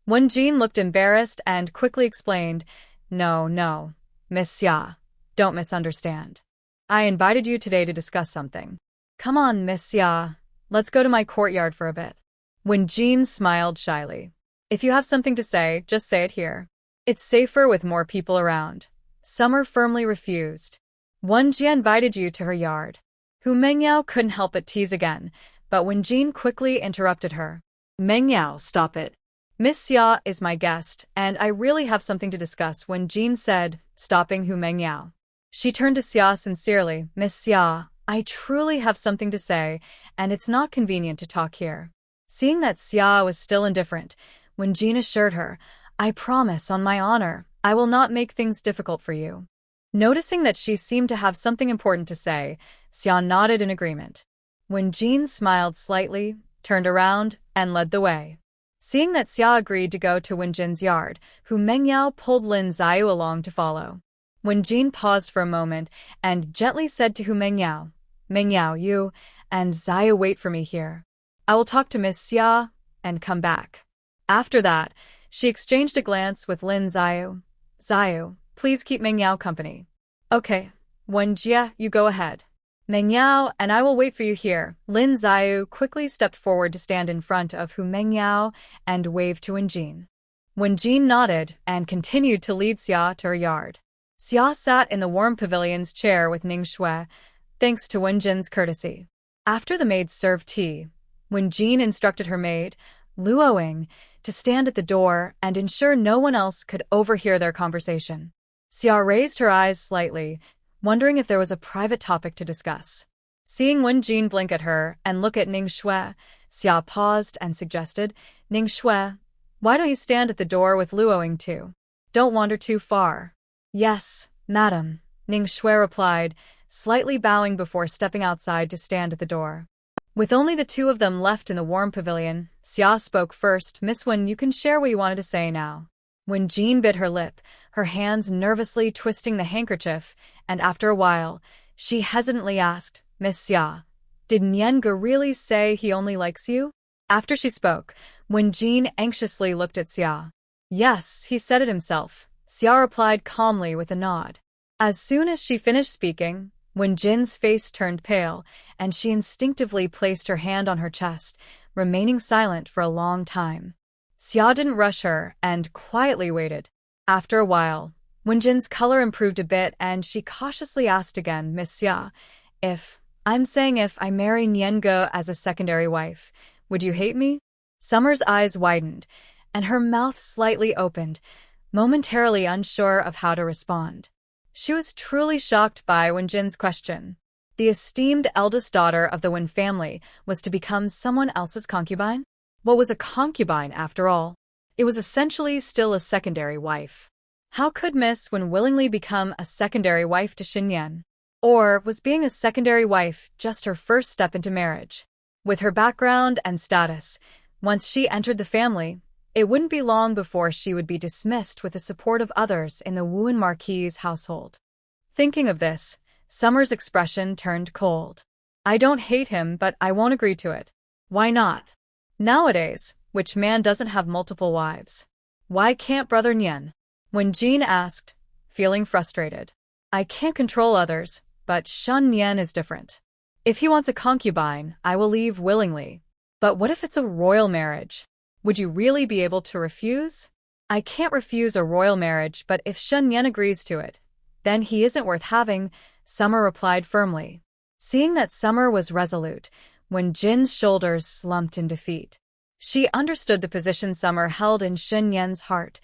Wen Jin looked embarrassed and quickly explained, No, Miss Xia, don't misunderstand. I invited you today to discuss something. Come on, Miss Xia, let's go to my courtyard for a bit. Wen Jin smiled shyly. If you have something to say, just say it here. It's safer with more people around. Summer firmly refused. Wen Jia invited you to her yard. Hu Mengyao couldn't help but tease again, but Wen Jin quickly interrupted her. Mengyao, stop it. Miss Xia is my guest, and I really have something to discuss, Wen Jin said, stopping Hu Mengyao. She turned to Xia sincerely. Miss Xia, I truly have something to say, and it's not convenient to talk here. Seeing that Xia was still indifferent, Wenjin assured her, "I promise on my honor, I will not make things difficult for you." Noticing that she seemed to have something important to say, Xia nodded in agreement. Wenjin smiled slightly, turned around, and led the way. Seeing that Xia agreed to go to Wenjin's yard, Hu Mengyao pulled Lin Xiao along to follow. Wenjin paused for a moment and gently said to Hu Mengyao, "Mengyao, you and Xiao wait for me here. I will talk to Miss Xia and come back." After that, she exchanged a glance with Lin Xiao. "Xiao, please keep Mengyao company." "Okay, Wenjia, you go ahead. Mengyao and I will wait for you here." Lin Xiao quickly stepped forward to stand in front of Hu Mengyao and waved to Wenjin. Wenjin nodded and continued to lead Xia to her yard. Xia sat in the warm pavilion's chair with Ning Shui, thanks to Wenjin's courtesy. After the maids served tea, Wenjin instructed her maid, Luoing, to stand at the door and ensure no one else could overhear their conversation. Xia raised her eyes slightly, wondering if there was a private topic to discuss. Seeing Wenjin blink at her and look at Ning Shui, Xia paused and suggested, "Ning Shui, why don't you stand at the door with Luoing too? Don't wander too far." "Yes, madam," Ning Shui replied, slightly bowing before stepping outside to stand at the door. With only the two of them left in the warm pavilion, Xia spoke first. "Miss Wen, you can share what you wanted to say now." Wenjin bit her lip, her hands nervously twisting the handkerchief, and after a while, she hesitantly asked, "Miss Xia, did Nian really say he only likes you?" After she spoke, Wenjin anxiously looked at Xia. "Yes, he said it himself," Xia replied calmly with a nod. As soon as she finished speaking, Wenjin's face turned pale, and she instinctively placed her hand on her chest, remaining silent for a long time. Xia didn't rush her and quietly waited. After a while, Wenjin's color improved a bit and she cautiously asked again, "Miss Xia, if I marry Nian as a secondary wife, would you hate me?" Summer's eyes widened, and her mouth slightly opened, momentarily unsure of how to respond. She was truly shocked by Wenjin's question. The esteemed eldest daughter of the Wen family was to become someone else's concubine? What was a concubine, after all? It was essentially still a secondary wife. How could Miss Wen willingly become a secondary wife to Shen Nian? Or was being a secondary wife just her first step into marriage? With her background and status, once she entered the family, it wouldn't be long before she would be dismissed with the support of others in the Wuan Marquis's household. Thinking of this, Summer's expression turned cold. "I don't hate him, but I won't agree to it." "Why not?" "Nowadays, which man doesn't have multiple wives? Why can't Brother Nian?" Wenjin asked, feeling frustrated. "I can't control others, but Shen Nian is different. If he wants a concubine, I will leave willingly. But what if it's a royal marriage? Would you really be able to refuse?" "I can't refuse a royal marriage, but if Shen Nian agrees to it, then he isn't worth having," Summer replied firmly. Seeing that Summer was resolute, Wenjin's shoulders slumped in defeat. She understood the position Summer held in Shen Nian's heart.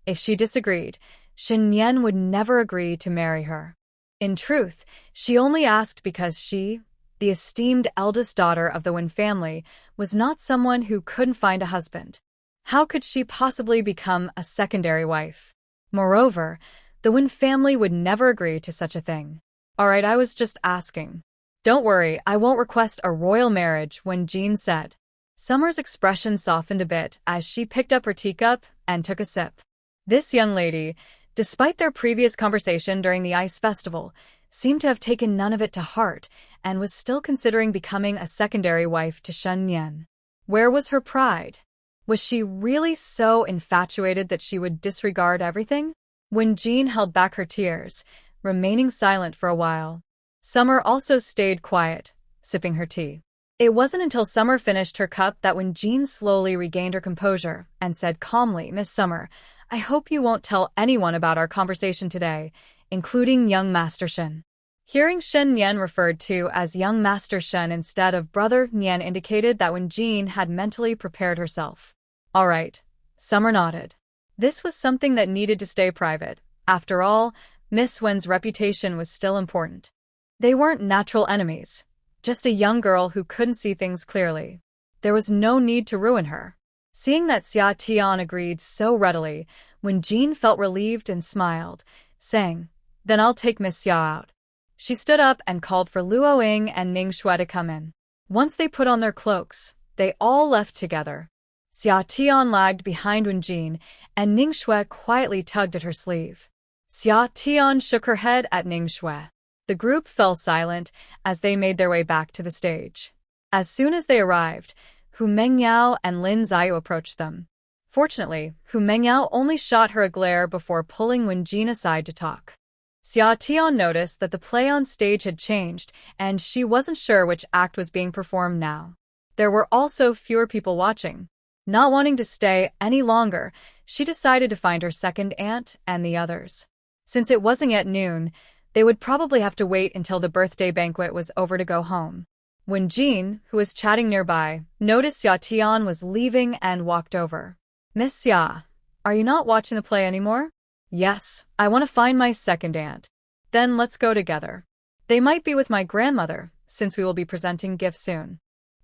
If she disagreed, Shen Nian would never agree to marry her. In truth, she only asked because she, the esteemed eldest daughter of the Wen family, was not someone who couldn't find a husband. How could she possibly become a secondary wife? Moreover, the Wen family would never agree to such a thing. "All right, I was just asking." "Don't worry, I won't request a royal marriage," Wenjin said. Summer's expression softened a bit as she picked up her teacup and took a sip. This young lady, despite their previous conversation during the ice festival, seemed to have taken none of it to heart and was still considering becoming a secondary wife to Shen Nian. Where was her pride? Was she really so infatuated that she would disregard everything? Wenjin held back her tears, remaining silent for a while. Summer also stayed quiet, sipping her tea. It wasn't until Summer finished her cup that Wenjin slowly regained her composure and said calmly, "Miss Summer, I hope you won't tell anyone about our conversation today, including young Master Shen." Hearing Shen Nian referred to as young Master Shen instead of Brother Nian indicated that Wenjin had mentally prepared herself. "All right," Summer nodded. This was something that needed to stay private. After all, Miss Wen's reputation was still important. They weren't natural enemies, just a young girl who couldn't see things clearly. There was no need to ruin her. Seeing that Xia Tian agreed so readily, Wen Jin felt relieved and smiled, saying, "Then I'll take Miss Xia out." She stood up and called for Luo Ying and Ning Shui to come in. Once they put on their cloaks, they all left together. Xia Tian lagged behind Wen Jin, and Ning Shui quietly tugged at her sleeve. Xia Tian shook her head at Ning Shui. The group fell silent as they made their way back to the stage. As soon as they arrived, Hu Mengyao and Lin Ziyu approached them. Fortunately, Hu Mengyao only shot her a glare before pulling Wen Jin aside to talk. Xia Tian noticed that the play on stage had changed, and she wasn't sure which act was being performed now. There were also fewer people watching. Not wanting to stay any longer, she decided to find her second aunt and the others. Since it wasn't yet noon, they would probably have to wait until the birthday banquet was over to go home. Wen Jin, who was chatting nearby, noticed Xia Tian was leaving and walked over. "Miss Xia, are you not watching the play anymore?" "Yes, I want to find my second aunt." "Then let's go together." "They might be with my grandmother, since we will be presenting gifts soon."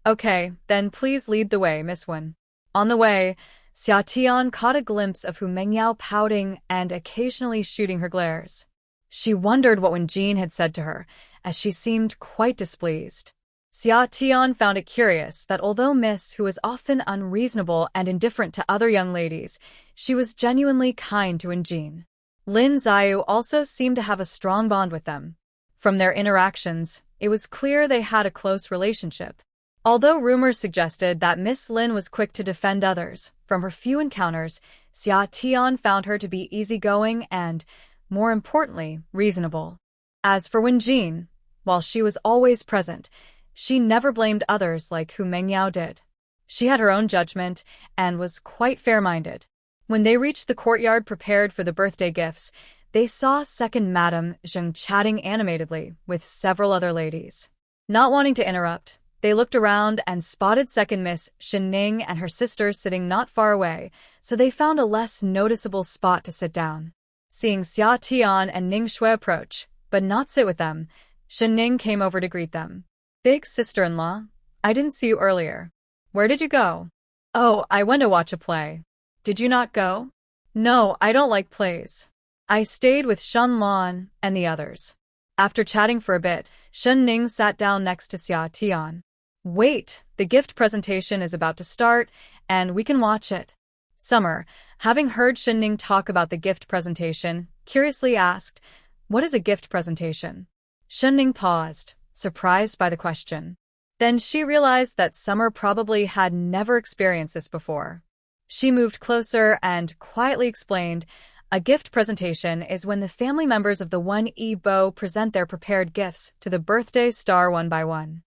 "Okay, then please lead the way, Miss Wen." On the way, Xia Tian caught a glimpse of Hu Mengyao pouting and occasionally shooting her glares. She wondered what Wen Jin had said to her, as she seemed quite displeased. Xia Tian found it curious that although Miss Hu was often unreasonable and indifferent to other young ladies, she was genuinely kind to Wen Jin. Lin Ziyu also seemed to have a strong bond with them. From their interactions, it was clear they had a close relationship. Although rumors suggested that Miss Lin was quick to defend others, from her few encounters, Xia Tian found her to be easygoing and, more importantly, reasonable. As for Wen Jin, while she was always present, she never blamed others like Hu Mengyao did. She had her own judgment and was quite fair-minded. When they reached the courtyard prepared for the birthday gifts, they saw second Madame Zheng chatting animatedly with several other ladies. Not wanting to interrupt, they looked around and spotted second Miss Shen Ning and her sisters sitting not far away, so they found a less noticeable spot to sit down. Seeing Xia Tian and Ning Shui approach, but not sit with them, Shen Ning came over to greet them. "Big sister-in-law, I didn't see you earlier. Where did you go?" "Oh, I went to watch a play." "Did you not go?" "No, I don't like plays." "I stayed with Shen Lan and the others." After chatting for a bit, Shen Ning sat down next to Xia Tian. "Wait, the gift presentation is about to start, and we can watch it." Summer, having heard Shen Ning talk about the gift presentation, curiously asked, "What is a gift presentation?" Shen Ning paused, surprised by the question. Then she realized that Summer probably had never experienced this before. She moved closer and quietly explained, "A gift presentation is when the family members of the 1E Bo present their prepared gifts to the birthday star one by one.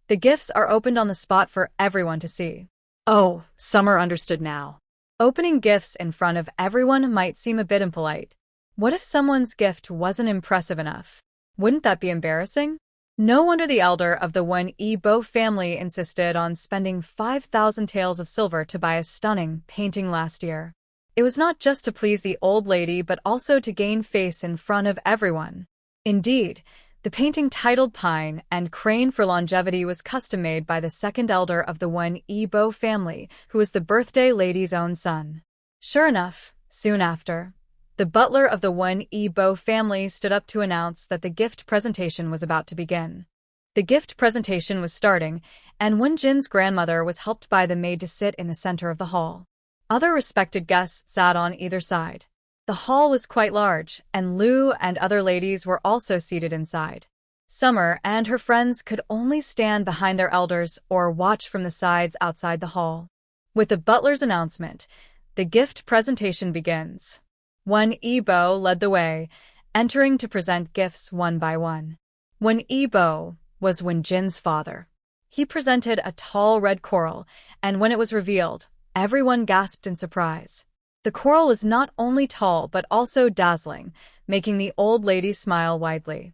The gifts are opened on the spot for everyone to see." Oh, Summer understood now. Opening gifts in front of everyone might seem a bit impolite. What if someone's gift wasn't impressive enough? Wouldn't that be embarrassing? No wonder the elder of the 1E Bo family insisted on spending 5,000 taels of silver to buy a stunning painting last year. It was not just to please the old lady but also to gain face in front of everyone. Indeed, the painting titled Pine and Crane for Longevity was custom-made by the second elder of the 1E Bo family, who was the birthday lady's own son. Sure enough, soon after, the butler of the 1E Bo family stood up to announce that the gift presentation was about to begin. The gift presentation was starting, and Wen Jin's grandmother was helped by the maid to sit in the center of the hall. Other respected guests sat on either side. The hall was quite large, and Lu and other ladies were also seated inside. Summer and her friends could only stand behind their elders or watch from the sides outside the hall. With the butler's announcement, the gift presentation begins. 1E Bo led the way, entering to present gifts one by one. 1E Bo was Wen Jin's father. He presented a tall red coral, and when it was revealed, everyone gasped in surprise. The coral was not only tall but also dazzling, making the old lady smile widely.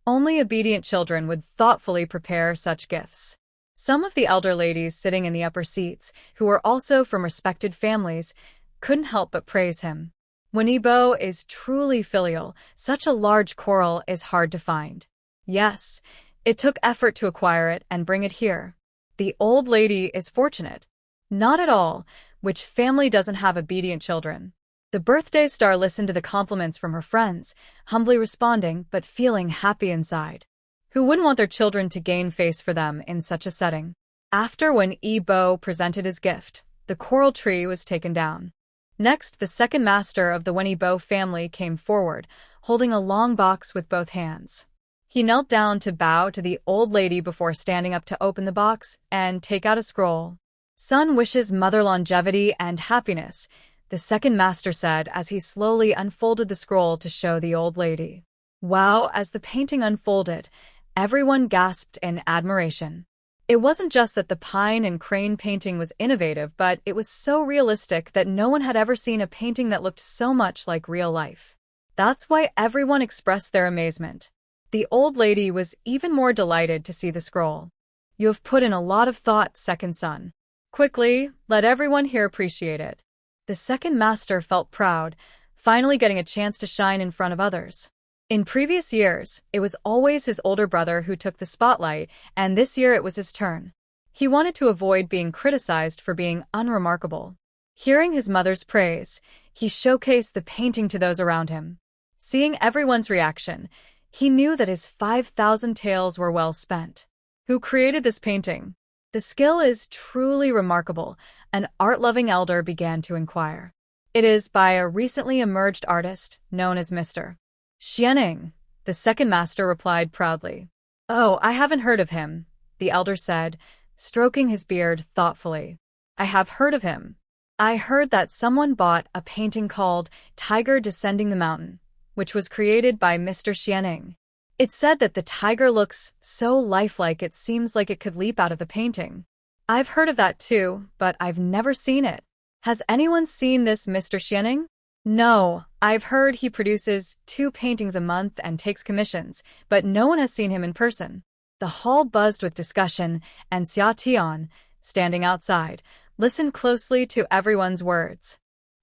Only obedient children would thoughtfully prepare such gifts. Some of the elder ladies sitting in the upper seats, who were also from respected families, couldn't help but praise him. When Bo is truly filial, such a large coral is hard to find. Yes, it took effort to acquire it and bring it here. The old lady is fortunate. Not at all. Which family doesn't have obedient children? The birthday star listened to the compliments from her friends, humbly responding but feeling happy inside. Who wouldn't want their children to gain face for them in such a setting? After when Bo presented his gift, the coral tree was taken down. Next, the second master of the Bo family came forward, holding a long box with both hands. He knelt down to bow to the old lady before standing up to open the box and take out a scroll. Son wishes mother longevity and happiness, the second master said as he slowly unfolded the scroll to show the old lady. Wow, as the painting unfolded, everyone gasped in admiration. It wasn't just that the pine and crane painting was innovative, but it was so realistic that no one had ever seen a painting that looked so much like real life. That's why everyone expressed their amazement. The old lady was even more delighted to see the scroll. You have put in a lot of thought, second son. Quickly, let everyone here appreciate it. The second master felt proud, finally getting a chance to shine in front of others. In previous years, it was always his older brother who took the spotlight, and this year it was his turn. He wanted to avoid being criticized for being unremarkable. Hearing his mother's praise, he showcased the painting to those around him. Seeing everyone's reaction, he knew that his 5,000 taels were well spent. Who created this painting? The skill is truly remarkable, an art-loving elder began to inquire. It is by a recently emerged artist known as Mr. Shen, the second master replied proudly. Oh, I haven't heard of him, the elder said, stroking his beard thoughtfully. I have heard of him. I heard that someone bought a painting called Tiger Descending the Mountain, which was created by Mr. Shen. It said that the tiger looks so lifelike it seems like it could leap out of the painting. I've heard of that too, but I've never seen it. Has anyone seen this Mr. Shen? No, I've heard he produces 2 paintings a month and takes commissions, but no one has seen him in person. The hall buzzed with discussion, and Xia, standing outside, listened closely to everyone's words.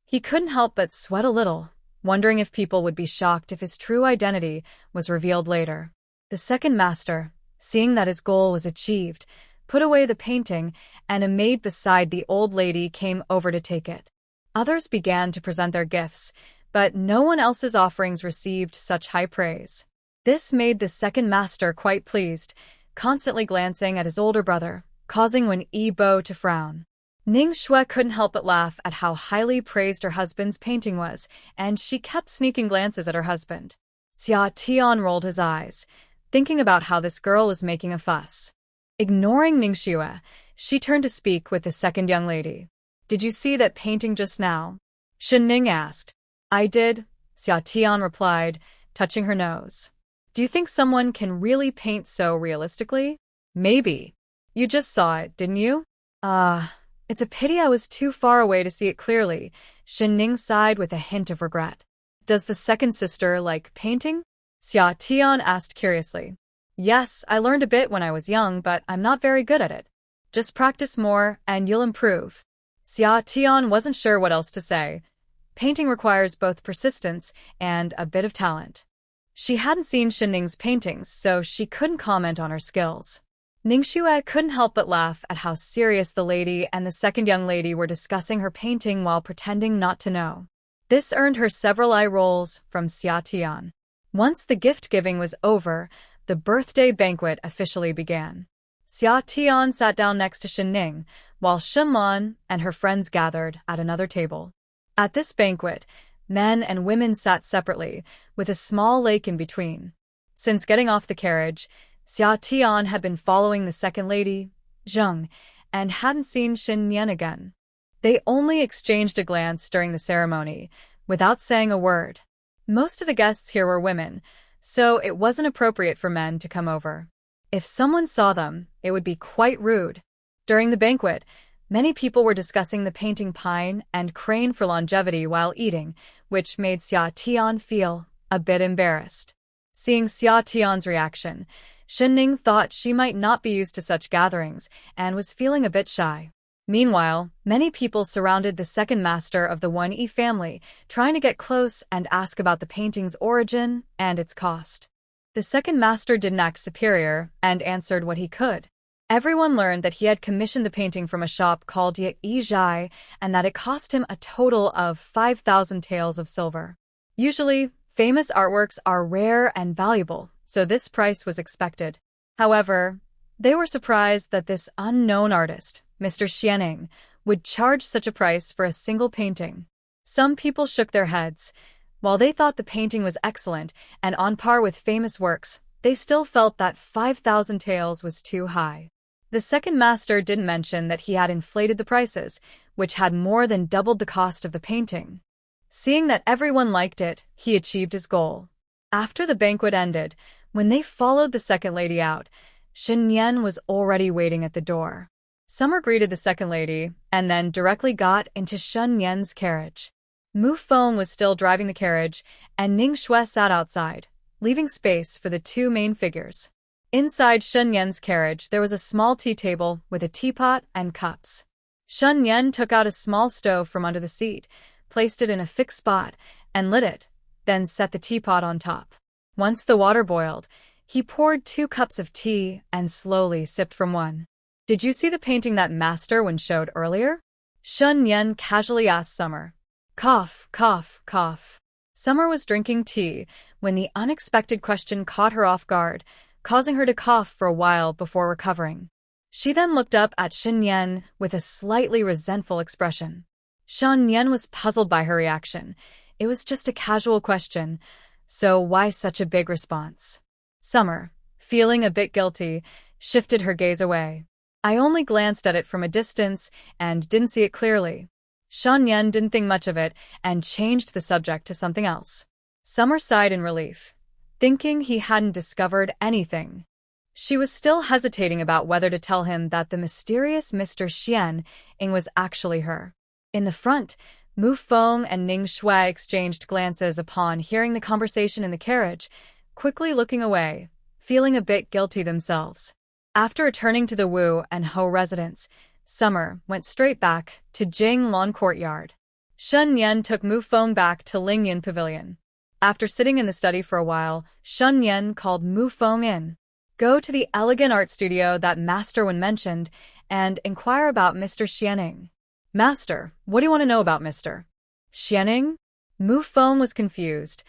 He couldn't help but sweat a little, wondering if people would be shocked if his true identity was revealed later. The second master, seeing that his goal was achieved, put away the painting, and a maid beside the old lady came over to take it. Others began to present their gifts, but no one else's offerings received such high praise. This made the second master quite pleased, constantly glancing at his older brother, causing Wen Bo to frown. Ning Shui couldn't help but laugh at how highly praised her husband's painting was, and she kept sneaking glances at her husband. Xia rolled his eyes, thinking about how this girl was making a fuss. Ignoring Ning Shui, she turned to speak with the second young lady. Did you see that painting just now? Shen Ning asked. I did, Xia replied, touching her nose. Do you think someone can really paint so realistically? Maybe. You just saw it, didn't you? It's a pity I was too far away to see it clearly, Shen Ning sighed with a hint of regret. Does the second sister like painting? Xia asked curiously. Yes, I learned a bit when I was young, but I'm not very good at it. Just practice more, and you'll improve. Xia wasn't sure what else to say. Painting requires both persistence and a bit of talent. She hadn't seen Shen Ning's paintings, so she couldn't comment on her skills. Ning Shui couldn't help but laugh at how serious the lady and the second young lady were discussing her painting while pretending not to know. This earned her several eye rolls from Xia. Once the gift-giving was over, the birthday banquet officially began. Xia sat down next to Shen Ning, while Shenlan and her friends gathered at another table. At this banquet, men and women sat separately, with a small lake in between. Since getting off the carriage, Xia had been following the second lady, Zheng, and hadn't seen Shen Nian again. They only exchanged a glance during the ceremony, without saying a word. Most of the guests here were women, so it wasn't appropriate for men to come over. If someone saw them, it would be quite rude. During the banquet, many people were discussing the painting pine and crane for longevity while eating, which made Xia feel a bit embarrassed. Seeing Xia's reaction, Shen Ning thought she might not be used to such gatherings and was feeling a bit shy. Meanwhile, many people surrounded the second master of the family, trying to get close and ask about the painting's origin and its cost. The second master didn't act superior and answered what he could. Everyone learned that he had commissioned the painting from a shop called Ye Zhai and that it cost him a total of 5,000 taels of silver. Usually, famous artworks are rare and valuable, so this price was expected. However, they were surprised that this unknown artist, Mr. Xianing, would charge such a price for a single painting. Some people shook their heads. While they thought the painting was excellent and on par with famous works, they still felt that 5,000 taels was too high. The second master didn't mention that he had inflated the prices, which had more than doubled the cost of the painting. Seeing that everyone liked it, he achieved his goal. After the banquet ended, when they followed the second lady out, Nian was already waiting at the door. Summer greeted the second lady and then directly got into Nian's carriage. Mu Feng was still driving the carriage, and Ning Xue sat outside, leaving space for the two main figures. Inside Nian's carriage, there was a small tea table with a teapot and cups. Nian took out a small stove from under the seat, placed it in a fixed spot, and lit it, then set the teapot on top. Once the water boiled, he poured 2 cups of tea and slowly sipped from one. "Did you see the painting that Master Wen showed earlier?" Nian casually asked Summer. Cough, cough, cough. Summer was drinking tea when the unexpected question caught her off guard, causing her to cough for a while before recovering. She then looked up at Nian with a slightly resentful expression. Nian was puzzled by her reaction. It was just a casual question, so why such a big response? Summer, feeling a bit guilty, shifted her gaze away. "I only glanced at it from a distance and didn't see it clearly." Nian didn't think much of it and changed the subject to something else. Summer sighed in relief, thinking he hadn't discovered anything. She was still hesitating about whether to tell him that the mysterious Mr. Xianing was actually her. In the front, Mu Feng and Ning Xue exchanged glances upon hearing the conversation in the carriage, quickly looking away, feeling a bit guilty themselves. After returning to the Wu and Ho residence, Summer went straight back to Jinglan Courtyard. Nian took Mu Feng back to Lingyun Pavilion. After sitting in the study for a while, Nian called Mu Feng in. "Go to the elegant art studio that Master Wen mentioned and inquire about Mr. Xianing." "Master, what do you want to know about Mr. Xianing?" Mu Feng was confused.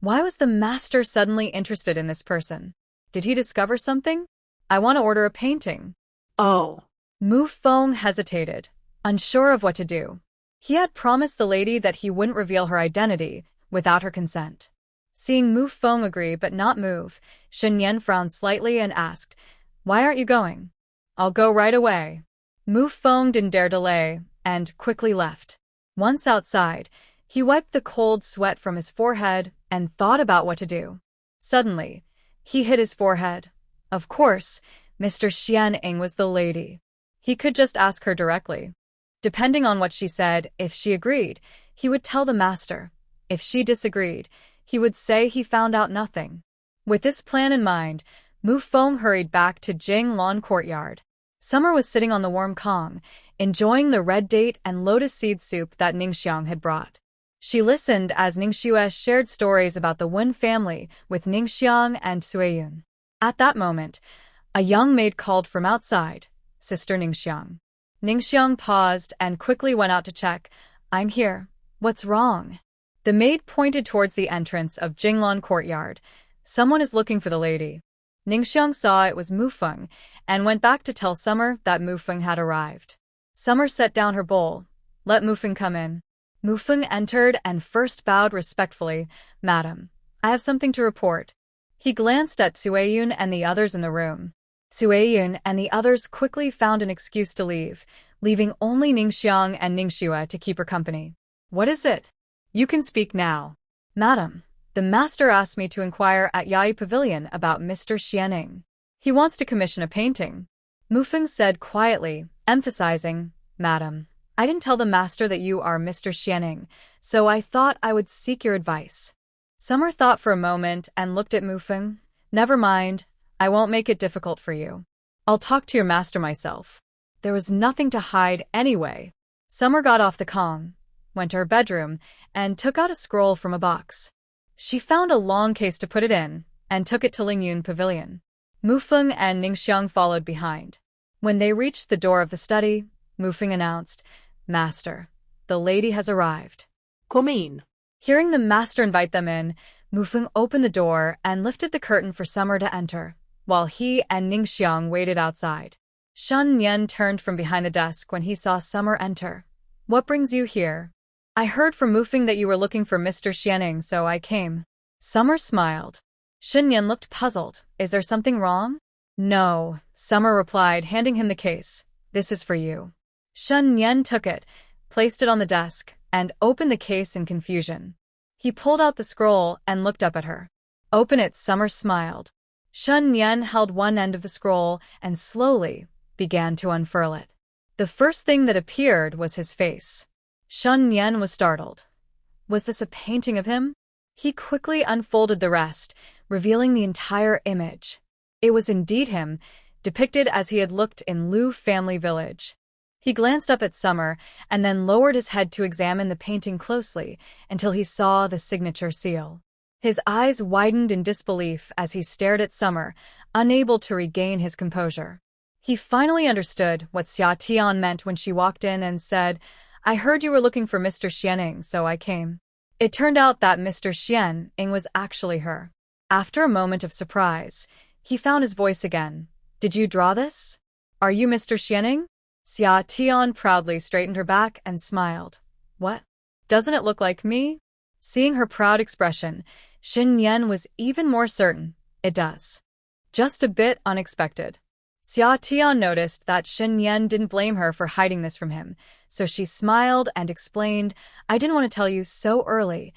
Why was the master suddenly interested in this person? Did he discover something? "I want to order a painting." Oh. Mu Feng hesitated, unsure of what to do. He had promised the lady that he wouldn't reveal her identity without her consent. Seeing Mu Feng agree but not move, Nian frowned slightly and asked, "Why aren't you going?" "I'll go right away." Mu Feng didn't dare delay and quickly left. Once outside, he wiped the cold sweat from his forehead and thought about what to do. Suddenly, he hit his forehead. Of course, Mr. Xianing was the lady. He could just ask her directly. Depending on what she said, if she agreed, he would tell the master. If she disagreed, he would say he found out nothing. With this plan in mind, Mu Feng hurried back to Jinglan Courtyard. Summer was sitting on the warm kong, enjoying the red date and lotus seed soup that Ningxiang had brought. She listened as Ningxue shared stories about the Wen family with Ningxiang and Suiyun. At that moment, a young maid called from outside, "Sister Ningxiang." Ningxiang paused and quickly went out to check. "I'm here. What's wrong?" The maid pointed towards the entrance of Jinglan Courtyard. "Someone is looking for the lady." Ningxiang saw it was Mu Feng and went back to tell Summer that Mu Feng had arrived. Summer set down her bowl. "Let Mu Feng come in." Mu Feng entered and first bowed respectfully. "Madam, I have something to report." He glanced at Suiyun and the others in the room. Suiyun and the others quickly found an excuse to leave, leaving only Ningxiang and Ningxue to keep her company. "What is it?" "You can speak now." "Madam, the master asked me to inquire at Yai Pavilion about Mr. Xianing. He wants to commission a painting." Mu Feng said quietly, emphasizing, "Madam, I didn't tell the master that you are Mr. Xianing, so I thought I would seek your advice." Summer thought for a moment and looked at Mu Feng. "Never mind. I won't make it difficult for you. I'll talk to your master myself." There was nothing to hide anyway. Summer got off the kong, went to her bedroom, and took out a scroll from a box. She found a long case to put it in, and took it to Lingyun Pavilion. Mu Feng and Ningxiang followed behind. When they reached the door of the study, Mufeng announced, "Master, the lady has arrived." Come in. Hearing the master invite them in, Mufeng opened the door and lifted the curtain for Summer to enter, while he and Ningxiang waited outside. Shen Nian turned from behind the desk when he saw Summer enter. "What brings you here?" "I heard from Mufeng that you were looking for Mr. Xianing, so I came." Summer smiled. Shen Nian looked puzzled. "Is there something wrong?" "No," Summer replied, handing him the case. "This is for you." Shen Nian took it, placed it on the desk, and opened the case in confusion. He pulled out the scroll and looked up at her. "Open it," Summer smiled. Shen Nian held one end of the scroll and slowly began to unfurl it. The first thing that appeared was his face. Shen Nian was startled. Was this a painting of him? He quickly unfolded the rest, revealing the entire image. It was indeed him, depicted as he had looked in Lu Family Village. He glanced up at Summer and then lowered his head to examine the painting closely until he saw the signature seal. His eyes widened in disbelief as he stared at Summer, unable to regain his composure. He finally understood what Xia Tian meant when she walked in and said, "I heard you were looking for Mr. Xianing, so I came." It turned out that Mr. Xianing was actually her. After a moment of surprise, he found his voice again. "Did you draw this? Are you Mr. Xianing?" Xia Tian proudly straightened her back and smiled. "What? Doesn't it look like me?" Seeing her proud expression, Shen Nian was even more certain. "It does." Just a bit unexpected. Xia Tian noticed that Shen Nian didn't blame her for hiding this from him, so she smiled and explained, "I didn't want to tell you so early.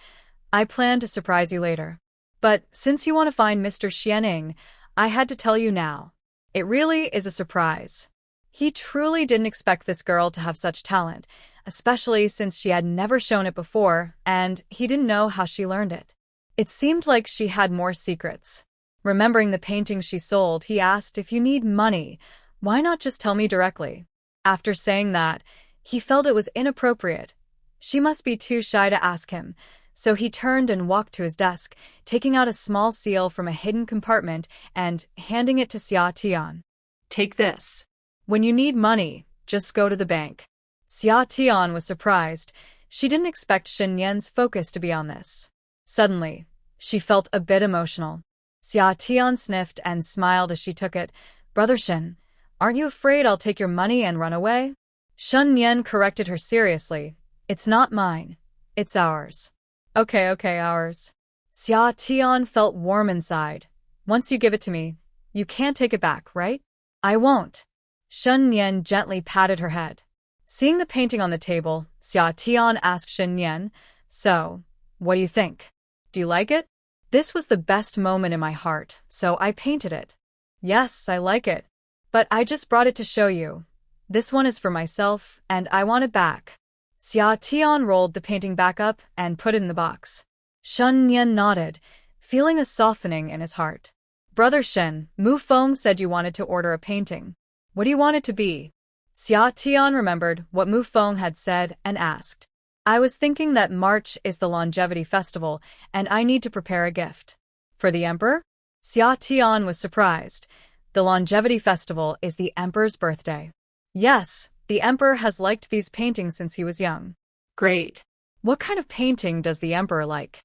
I planned to surprise you later. But since you want to find Mr. Xianing, I had to tell you now. It really is a surprise." He truly didn't expect this girl to have such talent, especially since she had never shown it before, and he didn't know how she learned it. It seemed like she had more secrets. Remembering the painting she sold, he asked, "If you need money, why not just tell me directly?" After saying that, he felt it was inappropriate. She must be too shy to ask him, so he turned and walked to his desk, taking out a small seal from a hidden compartment and handing it to Xia Tian. "Take this. When you need money, just go to the bank." Xia Tian was surprised. She didn't expect Shen Nian's focus to be on this. Suddenly, she felt a bit emotional. Xia Tian sniffed and smiled as she took it. "Brother Shen, aren't you afraid I'll take your money and run away?" Shen Nian corrected her seriously. "It's not mine. It's ours." Okay, ours." Xia Tian felt warm inside. "Once you give it to me, you can't take it back, right?" "I won't." Shen Nian gently patted her head. Seeing the painting on the table, Xia Tian asked Shen Nian, "So, what do you think? Do you like it?" "This was the best moment in my heart, so I painted it." "Yes, I like it. But I just brought it to show you. This one is for myself, and I want it back." Xia Tian rolled the painting back up and put it in the box. Shen Nian nodded, feeling a softening in his heart. "Brother Shen, Mu Feng said you wanted to order a painting. What do you want it to be?" Xia Tian remembered what Mu Feng had said and asked. "I was thinking that March is the longevity festival, and I need to prepare a gift." "For the emperor?" Xia Tian was surprised. The longevity festival is the emperor's birthday. "Yes, the emperor has liked these paintings since he was young." "Great. What kind of painting does the emperor like?"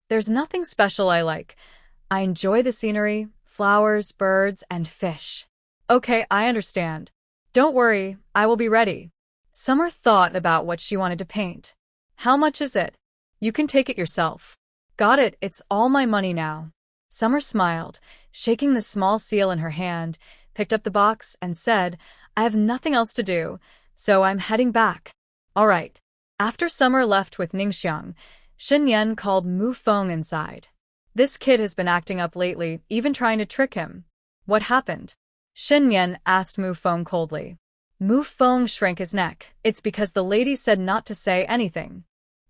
"There's nothing special I like. I enjoy the scenery, flowers, birds, and fish." "Okay, I understand. Don't worry, I will be ready." Summer thought about what she wanted to paint. "How much is it?" "You can take it yourself." "Got it, it's all my money now." Summer smiled, shaking the small seal in her hand, picked up the box, and said, "I have nothing else to do, so I'm heading back." "All right." After Summer left with Ningxiang, Shen Nian called Mu Feng inside. "This kid has been acting up lately, even trying to trick him." "What happened?" Shen Nian asked Mu Feng coldly. Mu Feng shrank his neck. "It's because the lady said not to say anything."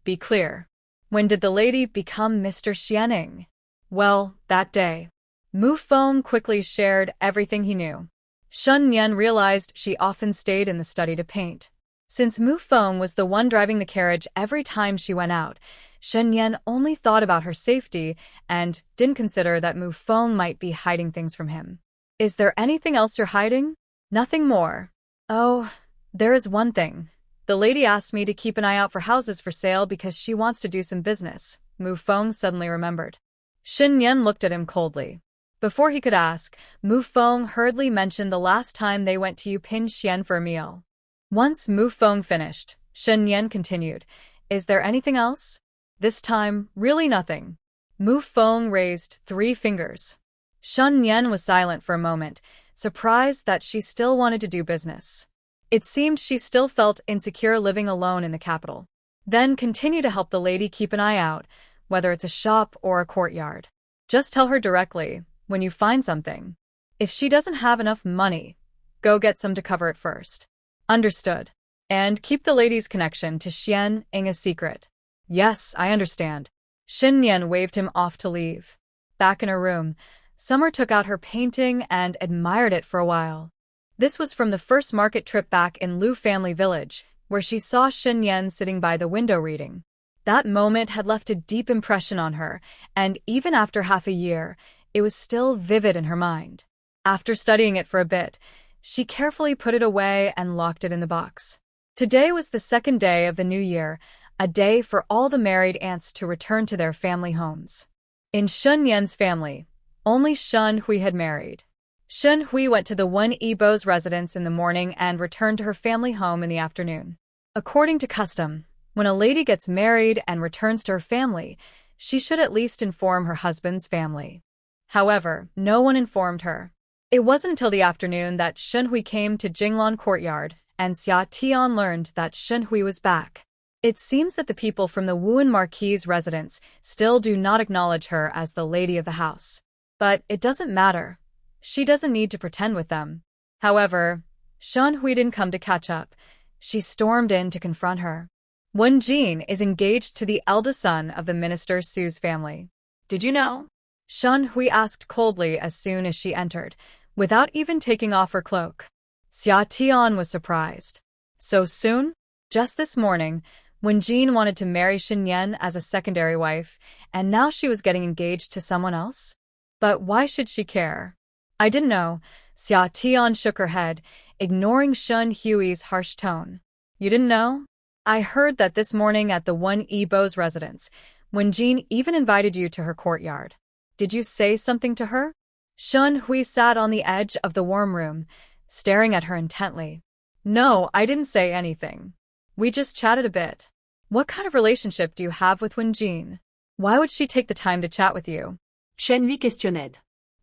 "Be clear. When did the lady become Mr. Xianing?" "Well, that day." Mu Feng quickly shared everything he knew. Shen Nian realized she often stayed in the study to paint. Since Mu Feng was the one driving the carriage every time she went out, Shen Nian only thought about her safety and didn't consider that Mu Feng might be hiding things from him. "Is there anything else you're hiding?" Nothing more. Oh, there is one thing. The lady asked me to keep an eye out for houses for sale because she wants to do some business, Mu Feng suddenly remembered. Shen Nian looked at him coldly. Before he could ask, Mu Feng hurriedly mentioned the last time they went to Yupin Xian for a meal. Once Mu Feng finished, Shen Nian continued, "Is there anything else?" This time, really nothing. Mu Feng raised 3 fingers. Shen Nian was silent for a moment, surprised that she still wanted to do business. It seemed she still felt insecure living alone in the capital. Then continue to help the lady keep an eye out, whether it's a shop or a courtyard. Just tell her directly, when you find something. If she doesn't have enough money, go get some to cover it first. Understood. And keep the lady's connection to Xian Ying a secret. Yes, I understand. Shen Nian waved him off to leave. Back in her room, Summer took out her painting and admired it for a while. This was from the first market trip back in Lu Family Village, where she saw Shen Nian sitting by the window reading. That moment had left a deep impression on her, and even after half a year, it was still vivid in her mind. After studying it for a bit, she carefully put it away and locked it in the box. Today was the second day of the new year, a day for all the married aunts to return to their family homes. In Shen Nian's family, only Shen Hui had married. Shen Hui went to the Wen Yibo's residence in the morning and returned to her family home in the afternoon. According to custom, when a lady gets married and returns to her family, she should at least inform her husband's family. However, no one informed her. It wasn't until the afternoon that Shen Hui came to Jinglan Courtyard, and Xia Tian learned that Shen Hui was back. It seems that the people from the Wuan Marquis' residence still do not acknowledge her as the lady of the house. But it doesn't matter. She doesn't need to pretend with them. However, Shen Hui didn't come to catch up. She stormed in to confront her. Wen Jin is engaged to the eldest son of the minister Su's family. Did you know? Shen Hui asked coldly as soon as she entered, without even taking off her cloak. Xia Tian was surprised. So soon? Just this morning, Wen Jin wanted to marry Shen Nian as a secondary wife, and now she was getting engaged to someone else? But why should she care? I didn't know. Xia Tian shook her head, ignoring Shen Hui's harsh tone. You didn't know? I heard that this morning at the Wen Yibo's residence, Wen Jin even invited you to her courtyard. Did you say something to her? Shen Hui sat on the edge of the warm room, staring at her intently. No, I didn't say anything. We just chatted a bit. What kind of relationship do you have with Wen Jin? Why would she take the time to chat with you? Shen lui questionnait.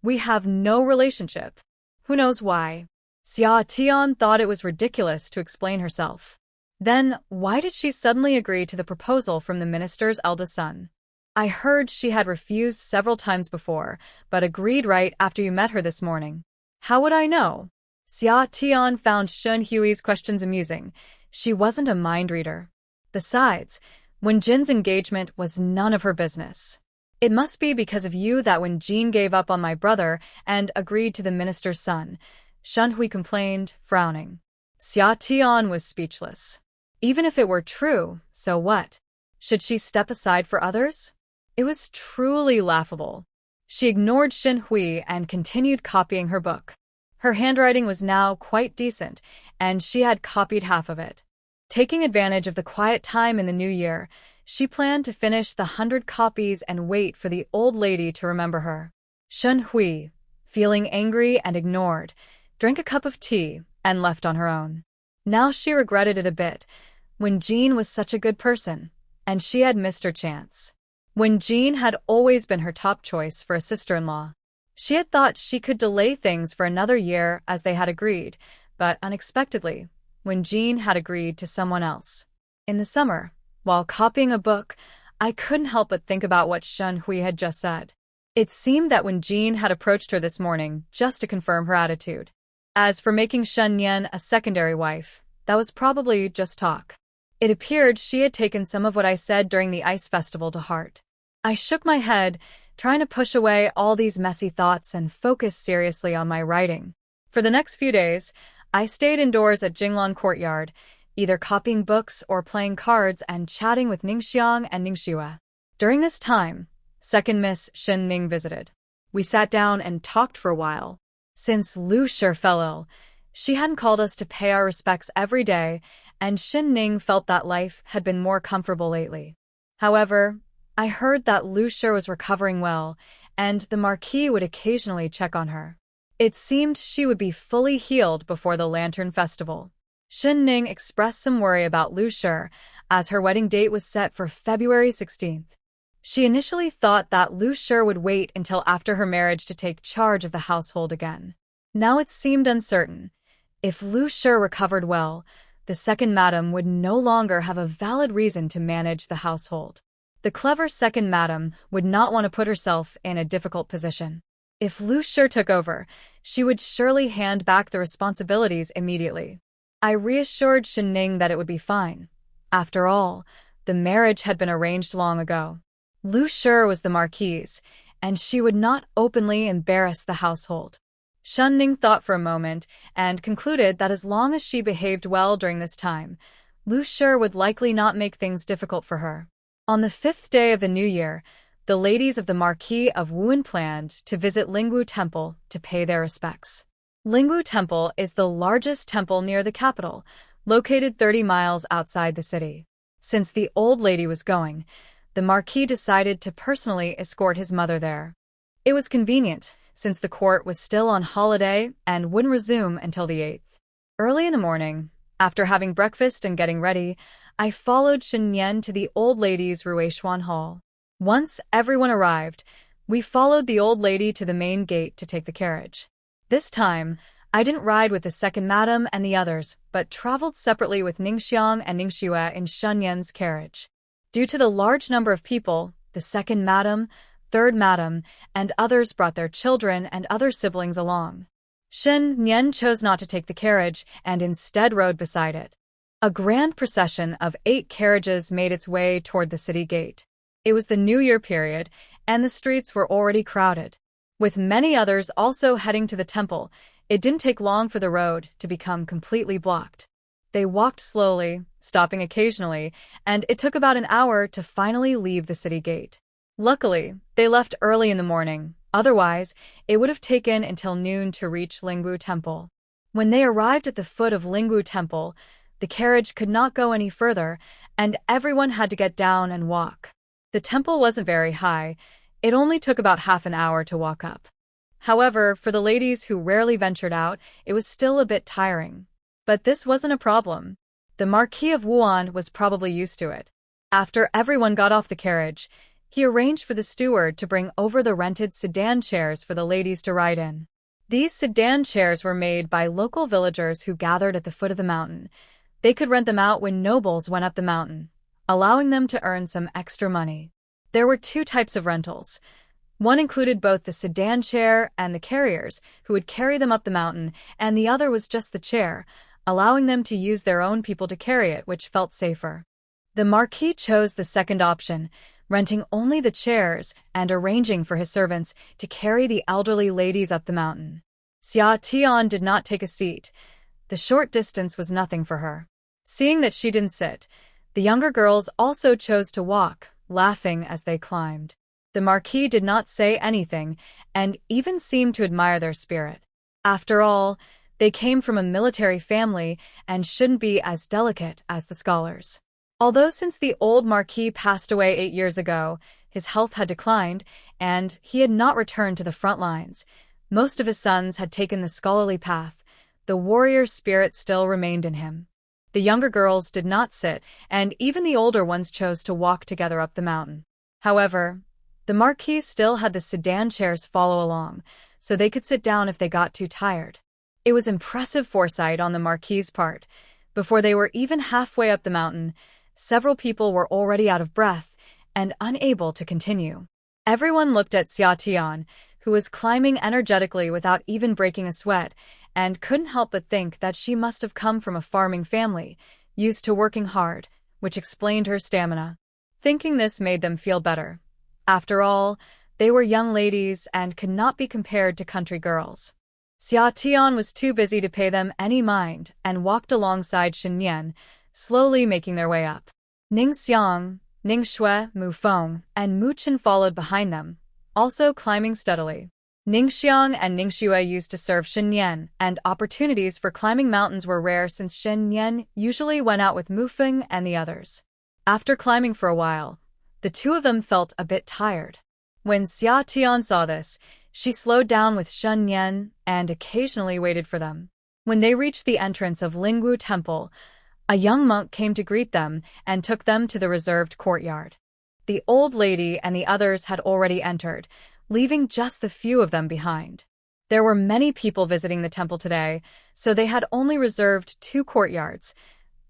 We have no relationship. Who knows why? Xia Tian thought it was ridiculous to explain herself. Then, why did she suddenly agree to the proposal from the minister's eldest son? I heard she had refused several times before, but agreed right after you met her this morning. How would I know? Xia Tian found Shen Hui's questions amusing. She wasn't a mind reader. Besides, Wen Jin's engagement was none of her business. It must be because of you that Wen Jin gave up on my brother and agreed to the minister's son, Shen Hui complained, frowning. Xia Tian was speechless. Even if it were true, so what? Should she step aside for others? It was truly laughable. She ignored Shen Hui and continued copying her book. Her handwriting was now quite decent, and she had copied half of it. Taking advantage of the quiet time in the new year, she planned to finish the 100 copies and wait for the old lady to remember her. Shen Hui, feeling angry and ignored, drank a cup of tea and left on her own. Now she regretted it a bit. Wen Jin was such a good person, and she had missed her chance. Wen Jin had always been her top choice for a sister-in-law. She had thought she could delay things for another year as they had agreed, but unexpectedly, Wen Jin had agreed to someone else. In the summer, while copying a book, I couldn't help but think about what Shen Hui had just said. It seemed that Wen Jin had approached her this morning just to confirm her attitude. As for making Shen Nian a secondary wife, that was probably just talk. It appeared she had taken some of what I said during the ice festival to heart. I shook my head, trying to push away all these messy thoughts and focus seriously on my writing. For the next few days, I stayed indoors at Jinglan Courtyard, either copying books or playing cards and chatting with Ningxiang and Ningxue. During this time, second Miss Shen Ning visited. We sat down and talked for a while. Since Lu Shi fell ill, She hadn't called us to pay our respects every day, and Shen Ning felt that life had been more comfortable lately. However, I heard that Lu Shi was recovering well, and the Marquis would occasionally check on her. It seemed she would be fully healed before the Lantern Festival. Shen Ning expressed some worry about Lu Shi, as her wedding date was set for February 16th. She initially thought that Lu Shi would wait until after her marriage to take charge of the household again. Now it seemed uncertain. If Lu Shi recovered well, the second madam would no longer have a valid reason to manage the household. The clever second madam would not want to put herself in a difficult position. If Lu Shi took over, she would surely hand back the responsibilities immediately. I reassured Shen Ning that it would be fine. After all, the marriage had been arranged long ago. Lu Shi was the Marquise, and she would not openly embarrass the household. Shen Ning thought for a moment and concluded that as long as she behaved well during this time, Lu Shi would likely not make things difficult for her. On the 5th day of the new year, the ladies of the Marquis of Wuan planned to visit Lingwu Temple to pay their respects. Lingwu Temple is the largest temple near the capital, located 30 miles outside the city. Since the old lady was going, the Marquis decided to personally escort his mother there. It was convenient, since the court was still on holiday and wouldn't resume until the 8th. Early in the morning, after having breakfast and getting ready, I followed Shen Nian to the old lady's Ruishuan Hall. Once everyone arrived, we followed the old lady to the main gate to take the carriage. This time, I didn't ride with the second madam and the others, but traveled separately with Ningxiang and Ningxue in Shen Nian's carriage. Due to the large number of people, the second madam, third madam, and others brought their children and other siblings along. Shen Nian chose not to take the carriage and instead rode beside it. A grand procession of 8 carriages made its way toward the city gate. It was the New Year period, and the streets were already crowded. With many others also heading to the temple, it didn't take long for the road to become completely blocked. They walked slowly, stopping occasionally, and it took about an hour to finally leave the city gate. Luckily, they left early in the morning. Otherwise, it would have taken until noon to reach Lingwu Temple. When they arrived at the foot of Lingwu Temple, the carriage could not go any further, and everyone had to get down and walk. The temple wasn't very high. It only took about half an hour to walk up. However, for the ladies who rarely ventured out, it was still a bit tiring. But this wasn't a problem. The Marquis of Wuan was probably used to it. After everyone got off the carriage, he arranged for the steward to bring over the rented sedan chairs for the ladies to ride in. These sedan chairs were made by local villagers who gathered at the foot of the mountain. They could rent them out when nobles went up the mountain, allowing them to earn some extra money. There were 2 types of rentals. One included both the sedan chair and the carriers, who would carry them up the mountain, and the other was just the chair, allowing them to use their own people to carry it, which felt safer. The Marquis chose the second option, renting only the chairs and arranging for his servants to carry the elderly ladies up the mountain. Xia did not take a seat. The short distance was nothing for her. Seeing that she didn't sit, the younger girls also chose to walk, laughing as they climbed. The Marquis did not say anything and even seemed to admire their spirit. After all, they came from a military family and shouldn't be as delicate as the scholars. Although since the old Marquis passed away 8 years ago, his health had declined, and he had not returned to the front lines. Most of his sons had taken the scholarly path. The warrior spirit still remained in him. The younger girls did not sit, and even the older ones chose to walk together up the mountain. However, the Marquis still had the sedan chairs follow along, so they could sit down if they got too tired. It was impressive foresight on the Marquis's part. Before they were even halfway up the mountain, several people were already out of breath and unable to continue. Everyone looked at Xia, who was climbing energetically without even breaking a sweat, and couldn't help but think that she must have come from a farming family, used to working hard, which explained her stamina. Thinking this made them feel better. After all, they were young ladies and could not be compared to country girls. Xia was too busy to pay them any mind and walked alongside Shen Nian, slowly making their way up. Ningxiang, Ningxue, Mufeng, and Mu Chen followed behind them, also climbing steadily. Ningxiang and Ningxue used to serve Shen Nian, and opportunities for climbing mountains were rare since Shen Nian usually went out with Mufeng and the others. After climbing for a while, the two of them felt a bit tired. When Xia Tian saw this, she slowed down with Shen Nian and occasionally waited for them. When they reached the entrance of Lingwu Temple, a young monk came to greet them and took them to the reserved courtyard. The old lady and the others had already entered, leaving just the few of them behind. There were many people visiting the temple today, so they had only reserved 2 courtyards,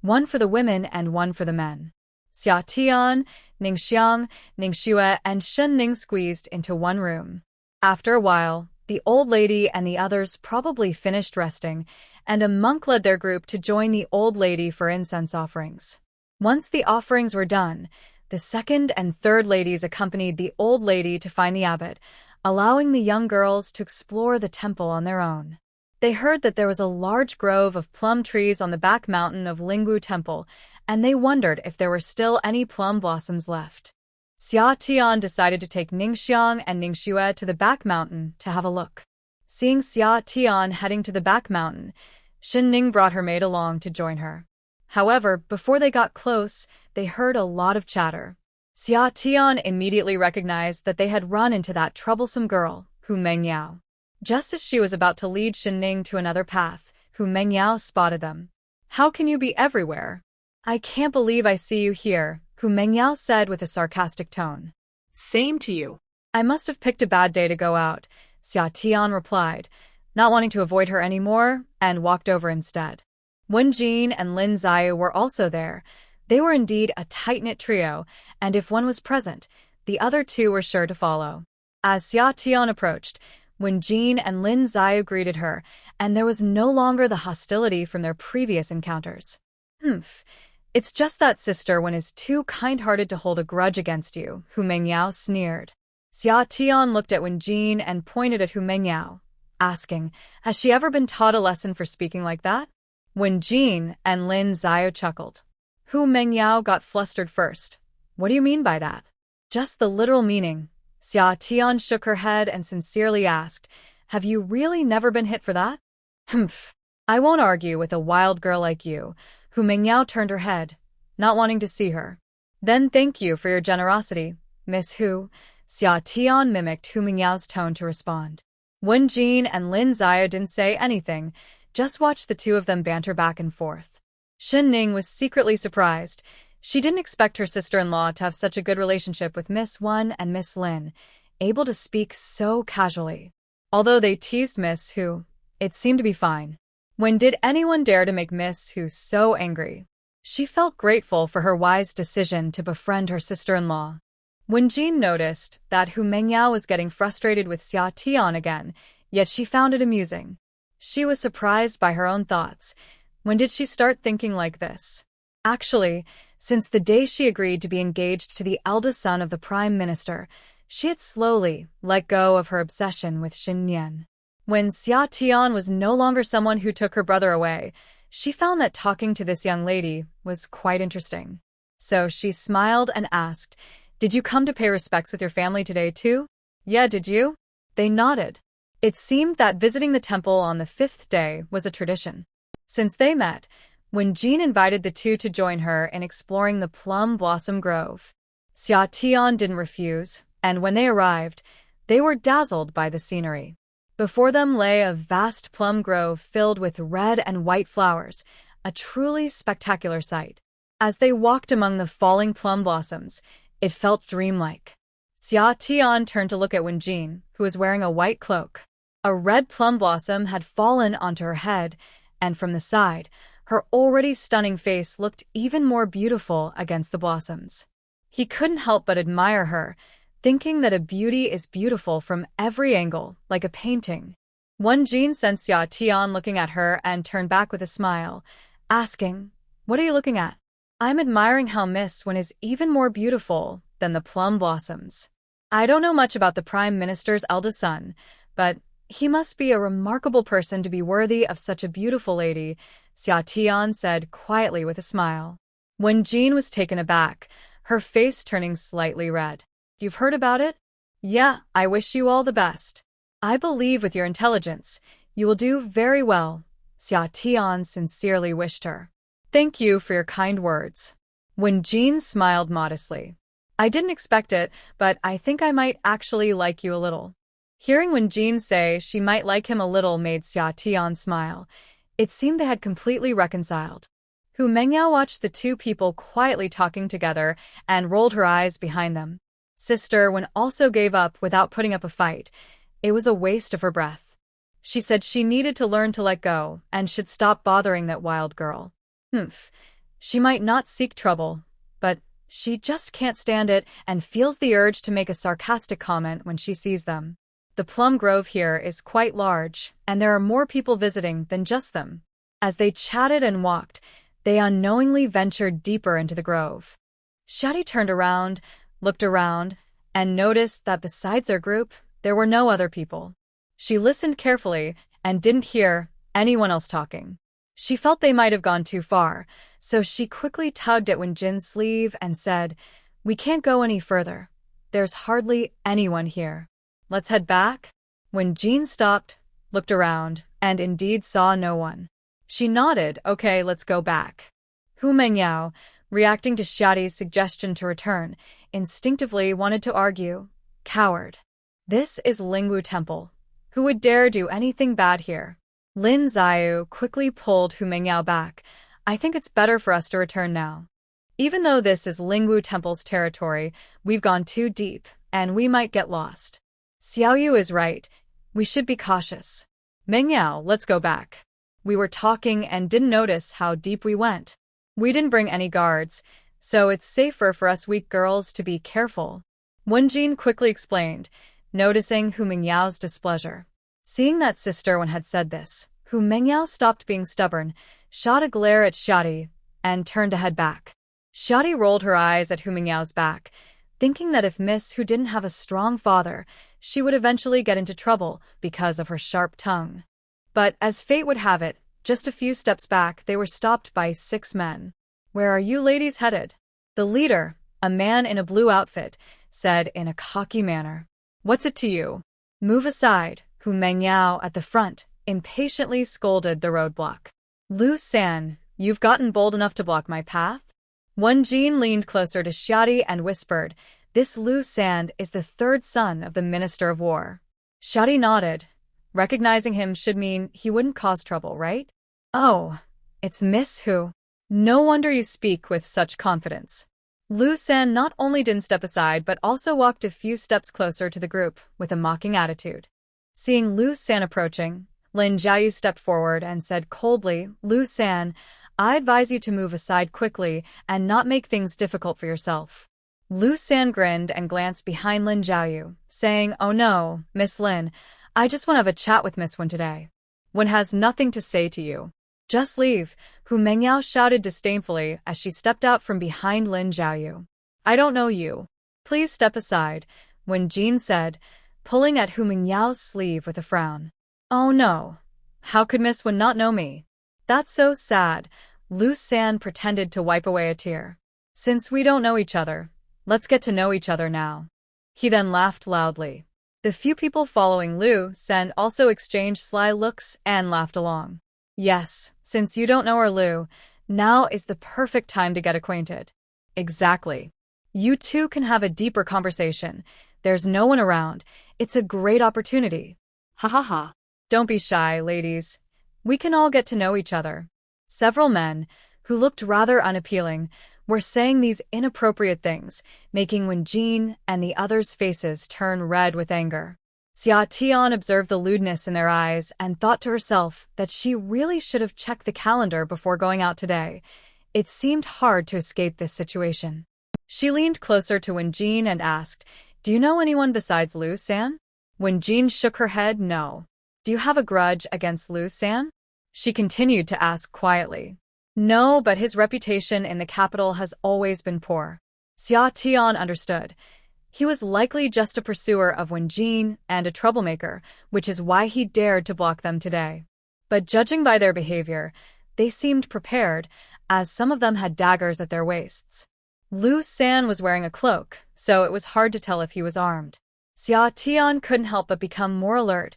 one for the women and one for the men. Xia Tian, Ningxiang, Ningxue, and Shen Ning squeezed into one room. After a while, the old lady and the others probably finished resting, and a monk led their group to join the old lady for incense offerings. Once the offerings were done, the second and third ladies accompanied the old lady to find the abbot, allowing the young girls to explore the temple on their own. They heard that there was a large grove of plum trees on the back mountain of Lingwu Temple, and they wondered if there were still any plum blossoms left. Xia Tian decided to take Ningxiang and Ningxue to the back mountain to have a look. Seeing Xia Tian heading to the back mountain, Shen Ning brought her maid along to join her. However, before they got close, they heard a lot of chatter. Xia Tian immediately recognized that they had run into that troublesome girl, Hu Mengyao. Just as she was about to lead Shen Ning to another path, Hu Mengyao spotted them. "How can you be everywhere? I can't believe I see you here," Hu Mengyao said with a sarcastic tone. Same to you. "I must have picked a bad day to go out," Xia Tian replied, not wanting to avoid her anymore, and walked over instead. Wen Jin and Lin Ziyu were also there. They were indeed a tight-knit trio, and if one was present, the other two were sure to follow. As Xia Tian approached, Wen Jin and Lin Ziyu greeted her, and there was no longer the hostility from their previous encounters. It's just that sister one is too kind-hearted to hold a grudge against you," Hu Mengyao sneered. Xia Tian looked at Wen Jin and pointed at Hu Mengyao, asking, "Has she ever been taught a lesson for speaking like that?" Wen Jin and Lin Ziyu chuckled. Hu Mengyao got flustered first. "What do you mean by that?" "Just the literal meaning." Xia Tian shook her head and sincerely asked, "Have you really never been hit for that?" "Humph. I won't argue with a wild girl like you." Hu Mengyao turned her head, not wanting to see her. "Then thank you for your generosity, Miss Hu." Xia Tian mimicked Hu Mengyao's tone to respond. Wen Jin and Lin Ziyu didn't say anything, just watched the two of them banter back and forth. Shen Ning was secretly surprised. She didn't expect her sister-in-law to have such a good relationship with Miss Wen and Miss Lin, able to speak so casually. Although they teased Miss Hu, it seemed to be fine. When did anyone dare to make Miss Hu so angry? She felt grateful for her wise decision to befriend her sister-in-law. When Jean noticed that Hu Mengyao was getting frustrated with Xia Tian again, yet she found it amusing. She was surprised by her own thoughts. When did she start thinking like this? Actually, since the day she agreed to be engaged to the eldest son of the Prime Minister, she had slowly let go of her obsession with Shen Nian. When Xia Tian was no longer someone who took her brother away, she found that talking to this young lady was quite interesting. So she smiled and asked, "Did you come to pay respects with your family today too?" "Yeah, did you?" They nodded. It seemed that visiting the temple on the 5th day was a tradition. Since they met, when Jean invited the two to join her in exploring the plum blossom grove, Xia Tian didn't refuse, and when they arrived, they were dazzled by the scenery. Before them lay a vast plum grove filled with red and white flowers, a truly spectacular sight. As they walked among the falling plum blossoms, it felt dreamlike. Xia Tian turned to look at Wen Jin, who was wearing a white cloak. A red plum blossom had fallen onto her head, and from the side, her already stunning face looked even more beautiful against the blossoms. He couldn't help but admire her, thinking that a beauty is beautiful from every angle, like a painting. Wen Jin sensed Xia Tian looking at her and turned back with a smile, asking, "What are you looking at?" "I'm admiring how Miss Wen is even more beautiful than the plum blossoms. I don't know much about the Prime Minister's eldest son, but he must be a remarkable person to be worthy of such a beautiful lady," Xia Tian said quietly with a smile. Wen Jin was taken aback, her face turning slightly red. "You've heard about it?" "Yeah, I wish you all the best." I believe with your intelligence, you will do very well, Xia Tian sincerely wished her. Thank you for your kind words. Wen-jin smiled modestly. I didn't expect it, but I think I might actually like you a little. Hearing Wen-jin say she might like him a little made Xia Tian smile. It seemed they had completely reconciled. Hu Mengyao watched the two people quietly talking together and rolled her eyes behind them. Sister Wen also gave up without putting up a fight. It was a waste of her breath. She said she needed to learn to let go and should stop bothering that wild girl. She might not seek trouble, but she just can't stand it and feels the urge to make a sarcastic comment when she sees them. The plum grove here is quite large, and there are more people visiting than just them. As they chatted and walked, they unknowingly ventured deeper into the grove. Shadi turned around, looked around, and noticed that besides their group, there were no other people. She listened carefully and didn't hear anyone else talking. She felt they might have gone too far, so she quickly tugged at Wen-jin's sleeve and said, "We can't go any further. There's hardly anyone here. Let's head back?" Wen-jin stopped, looked around, and indeed saw no one. She nodded, "Okay, let's go back." Hu Mengyao, reacting to Shadi's suggestion to return, instinctively wanted to argue. Coward. This is Lingwu Temple. Who would dare do anything bad here? Lin Xiao quickly pulled Hu Mengyao back. I think it's better for us to return now. Even though this is Lingwu Temple's territory, we've gone too deep, and we might get lost. Xiaoyu is right. We should be cautious. Mengyao, let's go back. We were talking and didn't notice how deep we went. We didn't bring any guards, so it's safer for us weak girls to be careful. Wen-jin quickly explained, noticing Hu Mengyao's displeasure. Seeing that Sister Wen had said this, Hu Mengyao stopped being stubborn, shot a glare at Shadi, and turned to head back. Shadi rolled her eyes at Hu Mengyao's back, thinking that if Miss Hu didn't have a strong father, she would eventually get into trouble because of her sharp tongue. But as fate would have it, just a few steps back they were stopped by 6 men. "Where are you ladies headed?" The leader, a man in a blue outfit, said in a cocky manner. "What's it to you?" "Move aside," Hu Mengyao at the front impatiently scolded the roadblock. "Lu San, you've gotten bold enough to block my path?" Wen-jin leaned closer to Shadi and whispered, "This Lu San is the 3rd son of the Minister of War." Shadi nodded. Recognizing him should mean he wouldn't cause trouble, right? "Oh, it's Miss Hu. No wonder you speak with such confidence." Lu San not only didn't step aside but also walked a few steps closer to the group with a mocking attitude. Seeing Lu San approaching, Lin Jiayu stepped forward and said coldly, "Lu San, I advise you to move aside quickly and not make things difficult for yourself." Lu San grinned and glanced behind Lin Jiayu, saying, "Oh no, Miss Lin, I just want to have a chat with Miss Wen today. Wen has nothing to say to you. Just leave," Hu Mengyao shouted disdainfully as she stepped out from behind Lin Jiayu. "I don't know you. Please step aside," Wen-jin said, pulling at Hu Mengyao's sleeve with a frown. "Oh no. How could Miss Wen not know me? That's so sad." Lu San pretended to wipe away a tear. "Since we don't know each other, let's get to know each other now." He then laughed loudly. The few people following Lu San also exchanged sly looks and laughed along. "Yes, since you don't know her, Lu, now is the perfect time to get acquainted." "Exactly. You two can have a deeper conversation. There's no one around. It's a great opportunity." Ha ha ha. "Don't be shy, ladies. We can all get to know each other." Several men, who looked rather unappealing, were saying these inappropriate things, making Wen-jin and the others' faces turn red with anger. Xia Tian observed the lewdness in their eyes and thought to herself that she really should have checked the calendar before going out today. It seemed hard to escape this situation. She leaned closer to Wen-jin and asked, "Do you know anyone besides Lu San?" Wen-jin shook her head no. "Do you have a grudge against Lu San?" She continued to ask quietly. "No, but his reputation in the capital has always been poor." Xia Tian understood. He was likely just a pursuer of Wen-jin and a troublemaker, which is why he dared to block them today. But judging by their behavior, they seemed prepared, as some of them had daggers at their waists. Lu San was wearing a cloak, so it was hard to tell if he was armed. Xia Tian couldn't help but become more alert,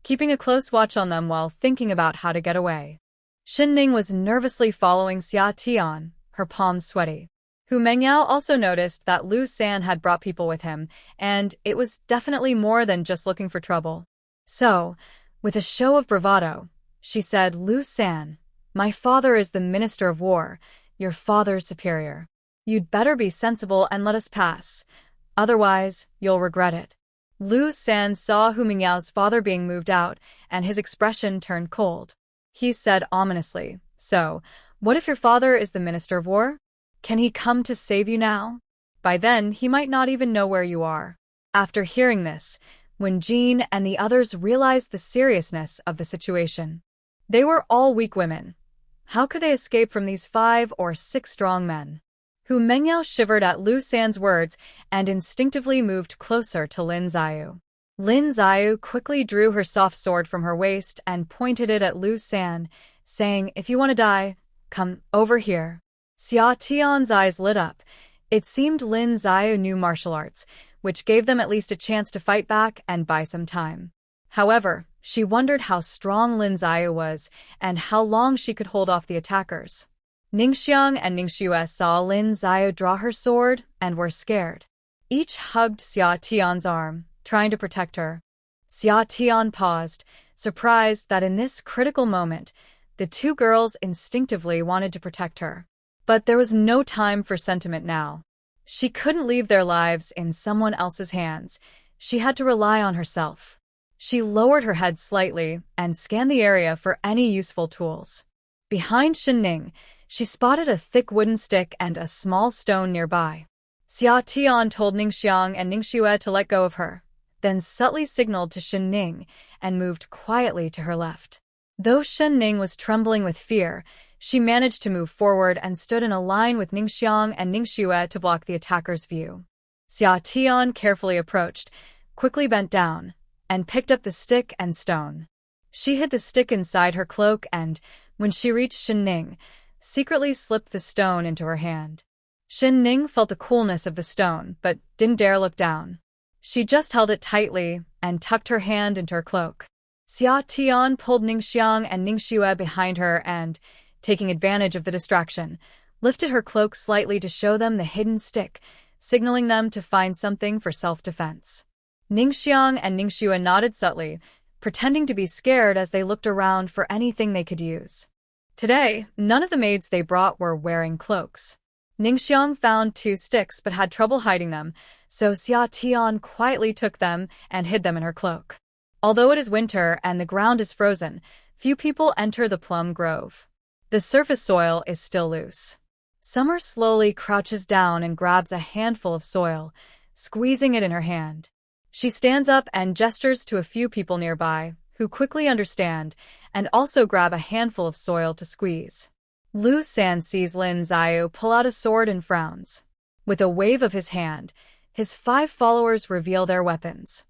keeping a close watch on them while thinking about how to get away. Shen Ning was nervously following Xia Tian, her palms sweaty. Hu Mengyao also noticed that Lu San had brought people with him, and it was definitely more than just looking for trouble. So, with a show of bravado, she said, "Lu San, my father is the Minister of War, your father's superior. You'd better be sensible and let us pass. Otherwise, you'll regret it." Lu San saw Hu Mingyao's father being moved out, and his expression turned cold. He said ominously, "So, what if your father is the Minister of War? Can he come to save you now? By then, he might not even know where you are." After hearing this, Wen Jin and the others realized the seriousness of the situation. They were all weak women. How could they escape from these 5 or 6 strong men? Hu Mengyao shivered at Lu San's words and instinctively moved closer to Lin Xiu. Lin Xiu quickly drew her soft sword from her waist and pointed it at Lu San, saying, "If you want to die, come over here." Xia Tian's eyes lit up. It seemed Lin Xiu knew martial arts, which gave them at least a chance to fight back and buy some time. However, she wondered how strong Lin Xiu was and how long she could hold off the attackers. Ningxiang and Ningxue saw Lin Xiu draw her sword and were scared. Each hugged Xia Tian's arm, trying to protect her. Xia Tian paused, surprised that in this critical moment, the 2 girls instinctively wanted to protect her. But there was no time for sentiment now. She couldn't leave their lives in someone else's hands. She had to rely on herself. She lowered her head slightly and scanned the area for any useful tools. Behind Shen Ning, she spotted a thick wooden stick and a small stone nearby. Xia Tian told Ningxiang and Ningxue to let go of her, then subtly signaled to Shen Ning and moved quietly to her left. Though Shen Ning was trembling with fear, she managed to move forward and stood in a line with Ningxiang and Ningxue to block the attacker's view. Xia Tian carefully approached, quickly bent down, and picked up the stick and stone. She hid the stick inside her cloak and, when she reached Shen Ning, secretly slipped the stone into her hand. Shen Ning felt the coolness of the stone, but didn't dare look down. She just held it tightly and tucked her hand into her cloak. Xia Tian pulled Ningxiang and Ningxue behind her and, taking advantage of the distraction, lifted her cloak slightly to show them the hidden stick, signaling them to find something for self-defense. Ningxiang and Ningxue nodded subtly, pretending to be scared as they looked around for anything they could use. Today, none of the maids they brought were wearing cloaks. Ningxiang found 2 sticks but had trouble hiding them, so Xia Tian quietly took them and hid them in her cloak. Although it is winter and the ground is frozen, few people enter the plum grove. The surface soil is still loose. Summer slowly crouches down and grabs a handful of soil, squeezing it in her hand. She stands up and gestures to a few people nearby, who quickly understand and also grab a handful of soil to squeeze. Lu San sees Lin Xiu pull out a sword and frowns. With a wave of his hand, his 5 followers reveal their weapons.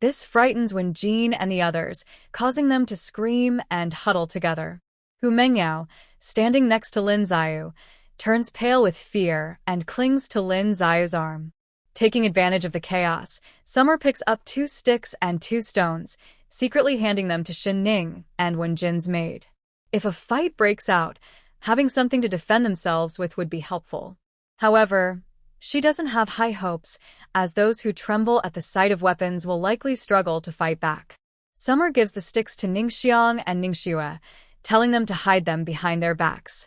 This frightens Wen Jin and the others, causing them to scream and huddle together. Hu Mengyao, standing next to Lin Xiu, turns pale with fear and clings to Lin Xiu's arm. Taking advantage of the chaos, Summer picks up 2 sticks and 2 stones, secretly handing them to Shen Ning and Wen Jin's maid. If a fight breaks out, having something to defend themselves with would be helpful. However, she doesn't have high hopes, as those who tremble at the sight of weapons will likely struggle to fight back. Summer gives the sticks to Ningxiang and Ningxue, telling them to hide them behind their backs.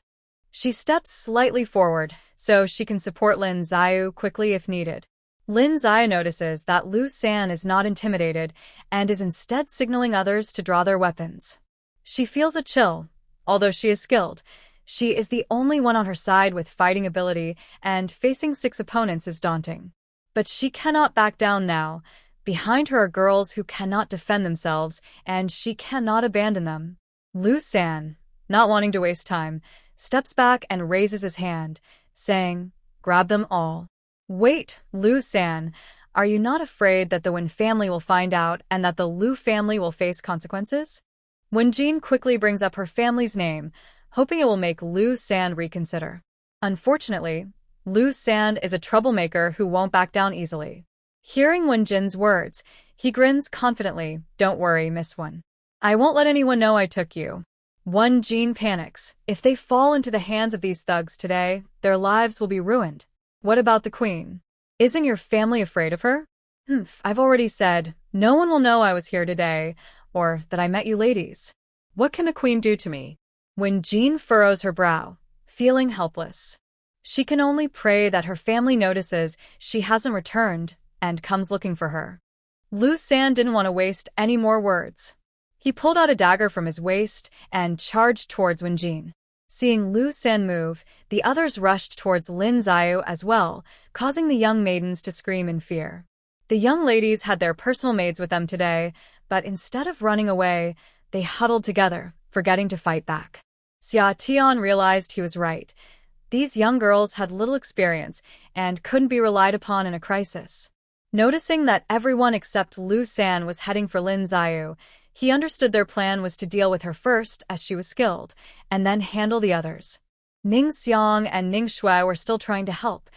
She steps slightly forward, so she can support Lin Xiu quickly if needed. Lin Xiu notices that Lu San is not intimidated and is instead signaling others to draw their weapons. She feels a chill. Although she is skilled, she is the only one on her side with fighting ability, and facing 6 opponents is daunting. But she cannot back down now. Behind her are girls who cannot defend themselves, and she cannot abandon them. Lu San, not wanting to waste time, steps back and raises his hand, saying, "Grab them all." "Wait, Lu San, are you not afraid that the Wen family will find out and that the Lu family will face consequences?" Wen Jin quickly brings up her family's name, hoping it will make Lu San reconsider. Unfortunately, Lu San is a troublemaker who won't back down easily. Hearing Wen Jin's words, he grins confidently. Don't worry, Miss Wen. I won't let anyone know I took you. Wen Jin panics. If they fall into the hands of these thugs today, their lives will be ruined. What about the queen? Isn't your family afraid of her? I've already said, no one will know I was here today, or that I met you ladies. What can the queen do to me? Wen Jin furrows her brow, feeling helpless. She can only pray that her family notices she hasn't returned and comes looking for her. Lu San didn't want to waste any more words. He pulled out a dagger from his waist and charged towards Wen Jin. Seeing Lu San move, the others rushed towards Lin Xiao as well, causing the young maidens to scream in fear. The young ladies had their personal maids with them today, but instead of running away, they huddled together, forgetting to fight back. Xia Tian realized he was right. These young girls had little experience and couldn't be relied upon in a crisis. Noticing that everyone except Lu San was heading for Lin Xiao, he understood their plan was to deal with her first as she was skilled, and then handle the others. Ning Xiang and Ning Shui were still trying to help,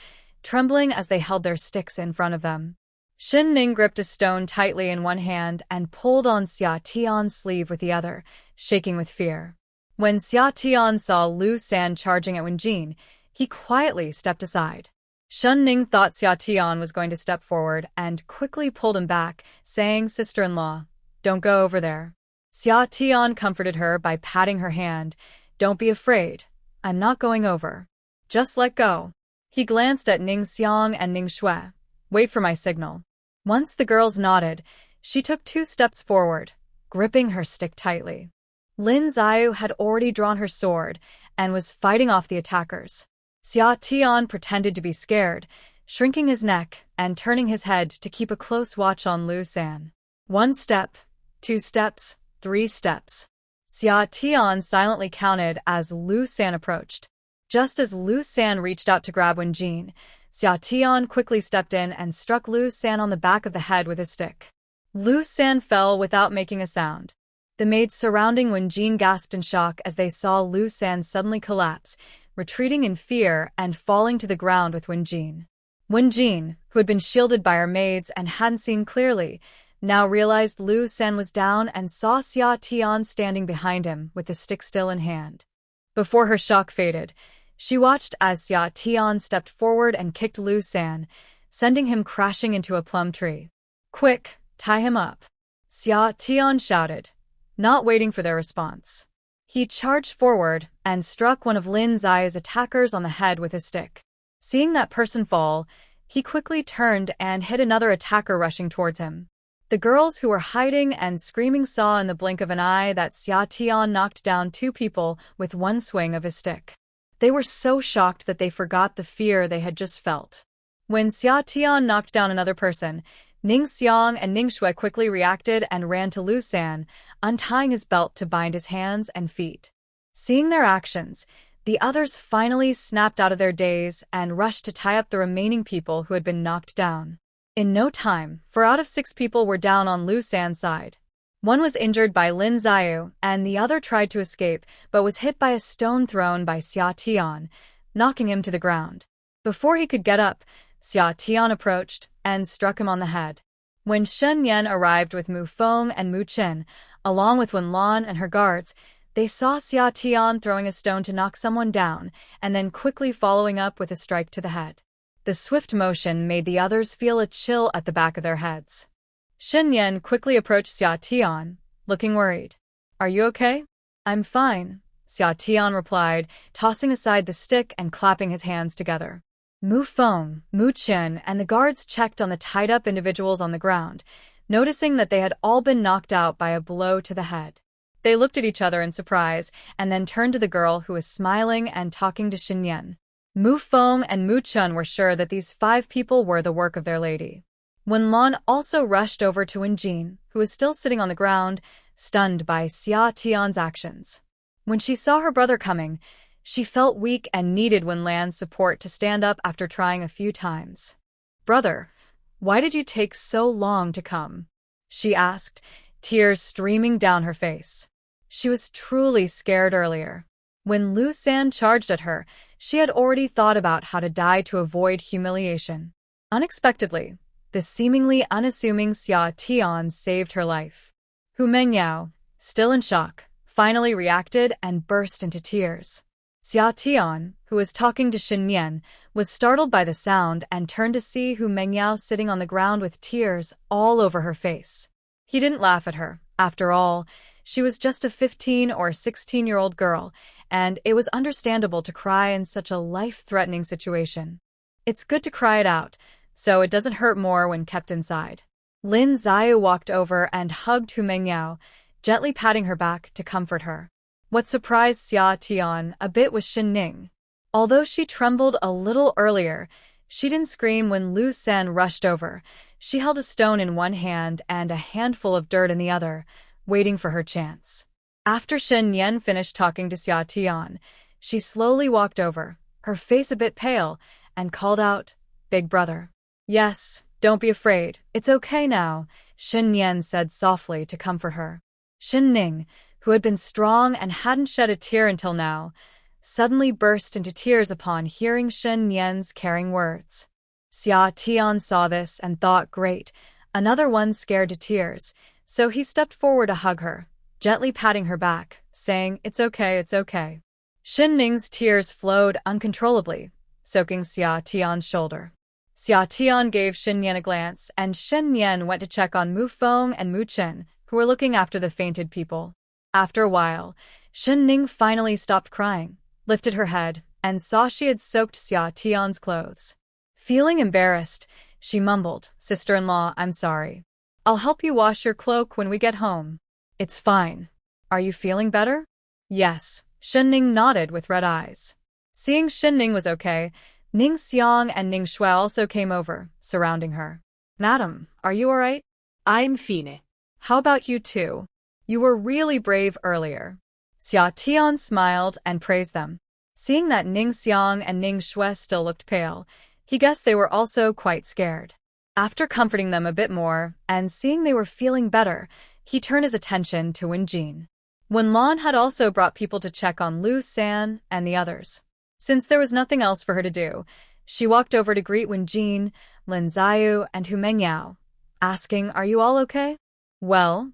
trembling as they held their sticks in front of them. Shen Ning gripped a stone tightly in one hand and pulled on Xia Tian's sleeve with the other, shaking with fear. When Xia Tian saw Lu San charging at Wen Jin, he quietly stepped aside. Shen Ning thought Xia Tian was going to step forward and quickly pulled him back, saying, "Sister-in-law, don't go over there." Xia Tian comforted her by patting her hand. "Don't be afraid. I'm not going over. Just let go." He glanced at Ning Xiang and Ning Shui. "Wait for my signal." Once the girls nodded, she took 2 steps forward, gripping her stick tightly. Lin Xiao had already drawn her sword and was fighting off the attackers. Xia Tian pretended to be scared, shrinking his neck and turning his head to keep a close watch on Lu San. 1 step, 2 steps, 3 steps. Xia Tian silently counted as Lu San approached. Just as Lu San reached out to grab Wen Jin, Xia Tian quickly stepped in and struck Lu San on the back of the head with his stick. Lu San fell without making a sound. The maids surrounding Wen Jin gasped in shock as they saw Lu San suddenly collapse, retreating in fear and falling to the ground with Wen Jin. Wen Jin, who had been shielded by her maids and hadn't seen clearly, now realized Lu San was down and saw Xia Tian standing behind him with the stick still in hand. Before her shock faded, she watched as Xia Tian stepped forward and kicked Lu San, sending him crashing into a plum tree. "Quick, tie him up," Xia Tian shouted, not waiting for their response. He charged forward and struck one of Lin Xiao's attackers on the head with his stick. Seeing that person fall, he quickly turned and hit another attacker rushing towards him. The girls who were hiding and screaming saw in the blink of an eye that Xia Tian knocked down 2 people with 1 swing of his stick. They were so shocked that they forgot the fear they had just felt. When Xia Tian knocked down another person, Ning Xiang and Ning Shui quickly reacted and ran to Lu San, untying his belt to bind his hands and feet. Seeing their actions, the others finally snapped out of their daze and rushed to tie up the remaining people who had been knocked down. In no time, 4 out of 6 people were down on Lu San's side. 1 was injured by Lin Xiao, and the other tried to escape, but was hit by a stone thrown by Xia Tian, knocking him to the ground. Before he could get up, Xia Tian approached and struck him on the head. When Shen Yan arrived with Mu Feng and Mu Chen, along with Wen Lan and her guards, they saw Xia Tian throwing a stone to knock someone down, and then quickly following up with a strike to the head. The swift motion made the others feel a chill at the back of their heads. Shen Yan quickly approached Xia Tian, looking worried. "Are you okay?" "I'm fine," Xia Tian replied, tossing aside the stick and clapping his hands together. Mu Feng, Mu Chen, and the guards checked on the tied-up individuals on the ground, noticing that they had all been knocked out by a blow to the head. They looked at each other in surprise, and then turned to the girl who was smiling and talking to Shen Yan. Mu Feng and Mu Chen were sure that these 5 people were the work of their lady. Wen Lan also rushed over to Wen Jin, who was still sitting on the ground, stunned by Xia Tian's actions. When she saw her brother coming, she felt weak and needed Wen Lan's support to stand up after trying a few times. "Brother, why did you take so long to come?" she asked, tears streaming down her face. She was truly scared earlier. When Lu San charged at her, she had already thought about how to die to avoid humiliation. Unexpectedly, The seemingly unassuming Xia Tian saved her life. Hu Mengyao, still in shock, finally reacted and burst into tears. Xia Tian, who was talking to Shen Nian, was startled by the sound and turned to see Hu Mengyao sitting on the ground with tears all over her face. He didn't laugh at her. After all, she was just a 15 or 16-year-old girl, and it was understandable to cry in such a life-threatening situation. It's good to cry it out, so it doesn't hurt more when kept inside. Lin Xiao walked over and hugged Hu Mengyao, gently patting her back to comfort her. What surprised Xia Tian a bit was Shen Ning. Although she trembled a little earlier, she didn't scream when Lu Sen rushed over. She held a stone in one hand and a handful of dirt in the other, waiting for her chance. After Shen Nian finished talking to Xia Tian, she slowly walked over, her face a bit pale, and called out, "Big brother." "Yes, don't be afraid. It's okay now," Shen Nian said softly to comfort her. Shen Ning, who had been strong and hadn't shed a tear until now, suddenly burst into tears upon hearing Shen Nian's caring words. Xia Tian saw this and thought, great, another one scared to tears, so he stepped forward to hug her, gently patting her back, saying, "It's okay, it's okay." Shen Ning's tears flowed uncontrollably, soaking Xia Tian's shoulder. Xia Tian gave Shen Nian a glance, and Shen Nian went to check on Mu Feng and Mu Chen, who were looking after the fainted people. After a while, Shen Ning finally stopped crying, lifted her head, and saw she had soaked Xia Tian's clothes. Feeling embarrassed, she mumbled, "Sister-in-law, I'm sorry. I'll help you wash your cloak when we get home." "It's fine. Are you feeling better?" "Yes," Shen Ning nodded with red eyes. Seeing Shen Ning was okay, Ning Xiang and Ning Shui also came over, surrounding her. "Madam, are you all right?" I'm fine. "How about you two? You were really brave earlier." Xia Tian smiled and praised them. Seeing that Ning Xiang and Ning Shui still looked pale, he guessed they were also quite scared. After comforting them a bit more, and seeing they were feeling better, he turned his attention to Wen Jin. Wen Lan had also brought people to check on Lu San and the others. Since there was nothing else for her to do, she walked over to greet Wen Jin, Lin Xiao, and Hu Mengyao, asking, "Are you all okay?" Well,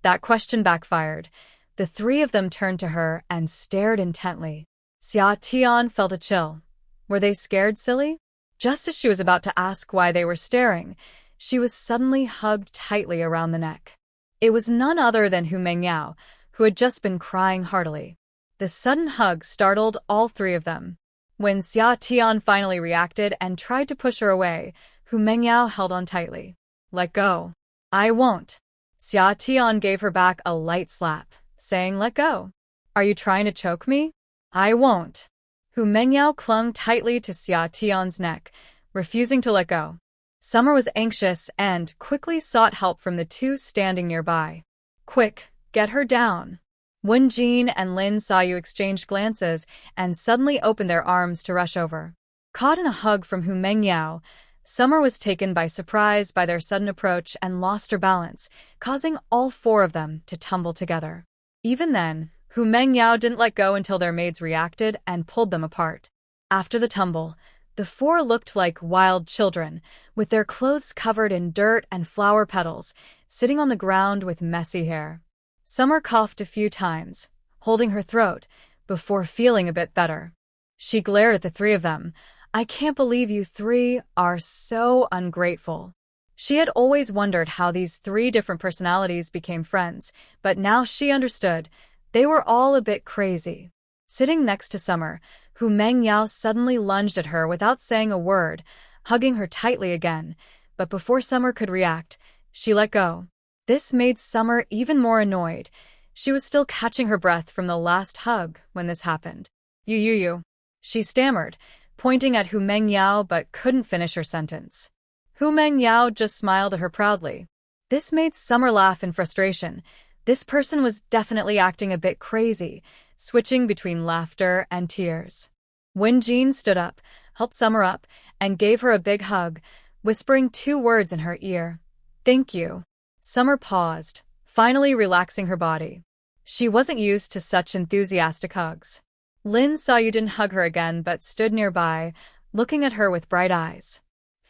that question backfired. The three of them turned to her and stared intently. Xia Tian felt a chill. Were they scared silly? Just as she was about to ask why they were staring, she was suddenly hugged tightly around the neck. It was none other than Hu Mengyao, who had just been crying heartily. The sudden hug startled all three of them. When Xia Tian finally reacted and tried to push her away, Hu Mengyao held on tightly. "Let go." "I won't." Xia Tian gave her back a light slap, saying, "Let go." "Are you trying to choke me?" "I won't." Hu Mengyao clung tightly to Xia Tian's neck, refusing to let go. Summer was anxious and quickly sought help from the two standing nearby. "Quick, get her down." Wen Jin and Lin Xiao exchanged glances and suddenly opened their arms to rush over. Caught in a hug from Hu Mengyao, Summer was taken by surprise by their sudden approach and lost her balance, causing all four of them to tumble together. Even then, Hu Mengyao didn't let go until their maids reacted and pulled them apart. After the tumble, the four looked like wild children, with their clothes covered in dirt and flower petals, sitting on the ground with messy hair. Summer coughed a few times, holding her throat, before feeling a bit better. She glared at the three of them. "I can't believe you three are so ungrateful." She had always wondered how these three different personalities became friends, but now she understood. They were all a bit crazy. Sitting next to Summer, Hu Mengyao suddenly lunged at her without saying a word, hugging her tightly again, but before Summer could react, she let go. This made Summer even more annoyed. She was still catching her breath from the last hug when this happened. You, she stammered, pointing at Hu Mengyao but couldn't finish her sentence. Hu Mengyao just smiled at her proudly. This made Summer laugh in frustration. This person was definitely acting a bit crazy, switching between laughter and tears. Wen Jin stood up, helped Summer up, and gave her a big hug, whispering 2 words in her ear. "Thank you." Summer paused, finally relaxing her body. She wasn't used to such enthusiastic hugs. Lin Xiao didn't hug her again but stood nearby, looking at her with bright eyes.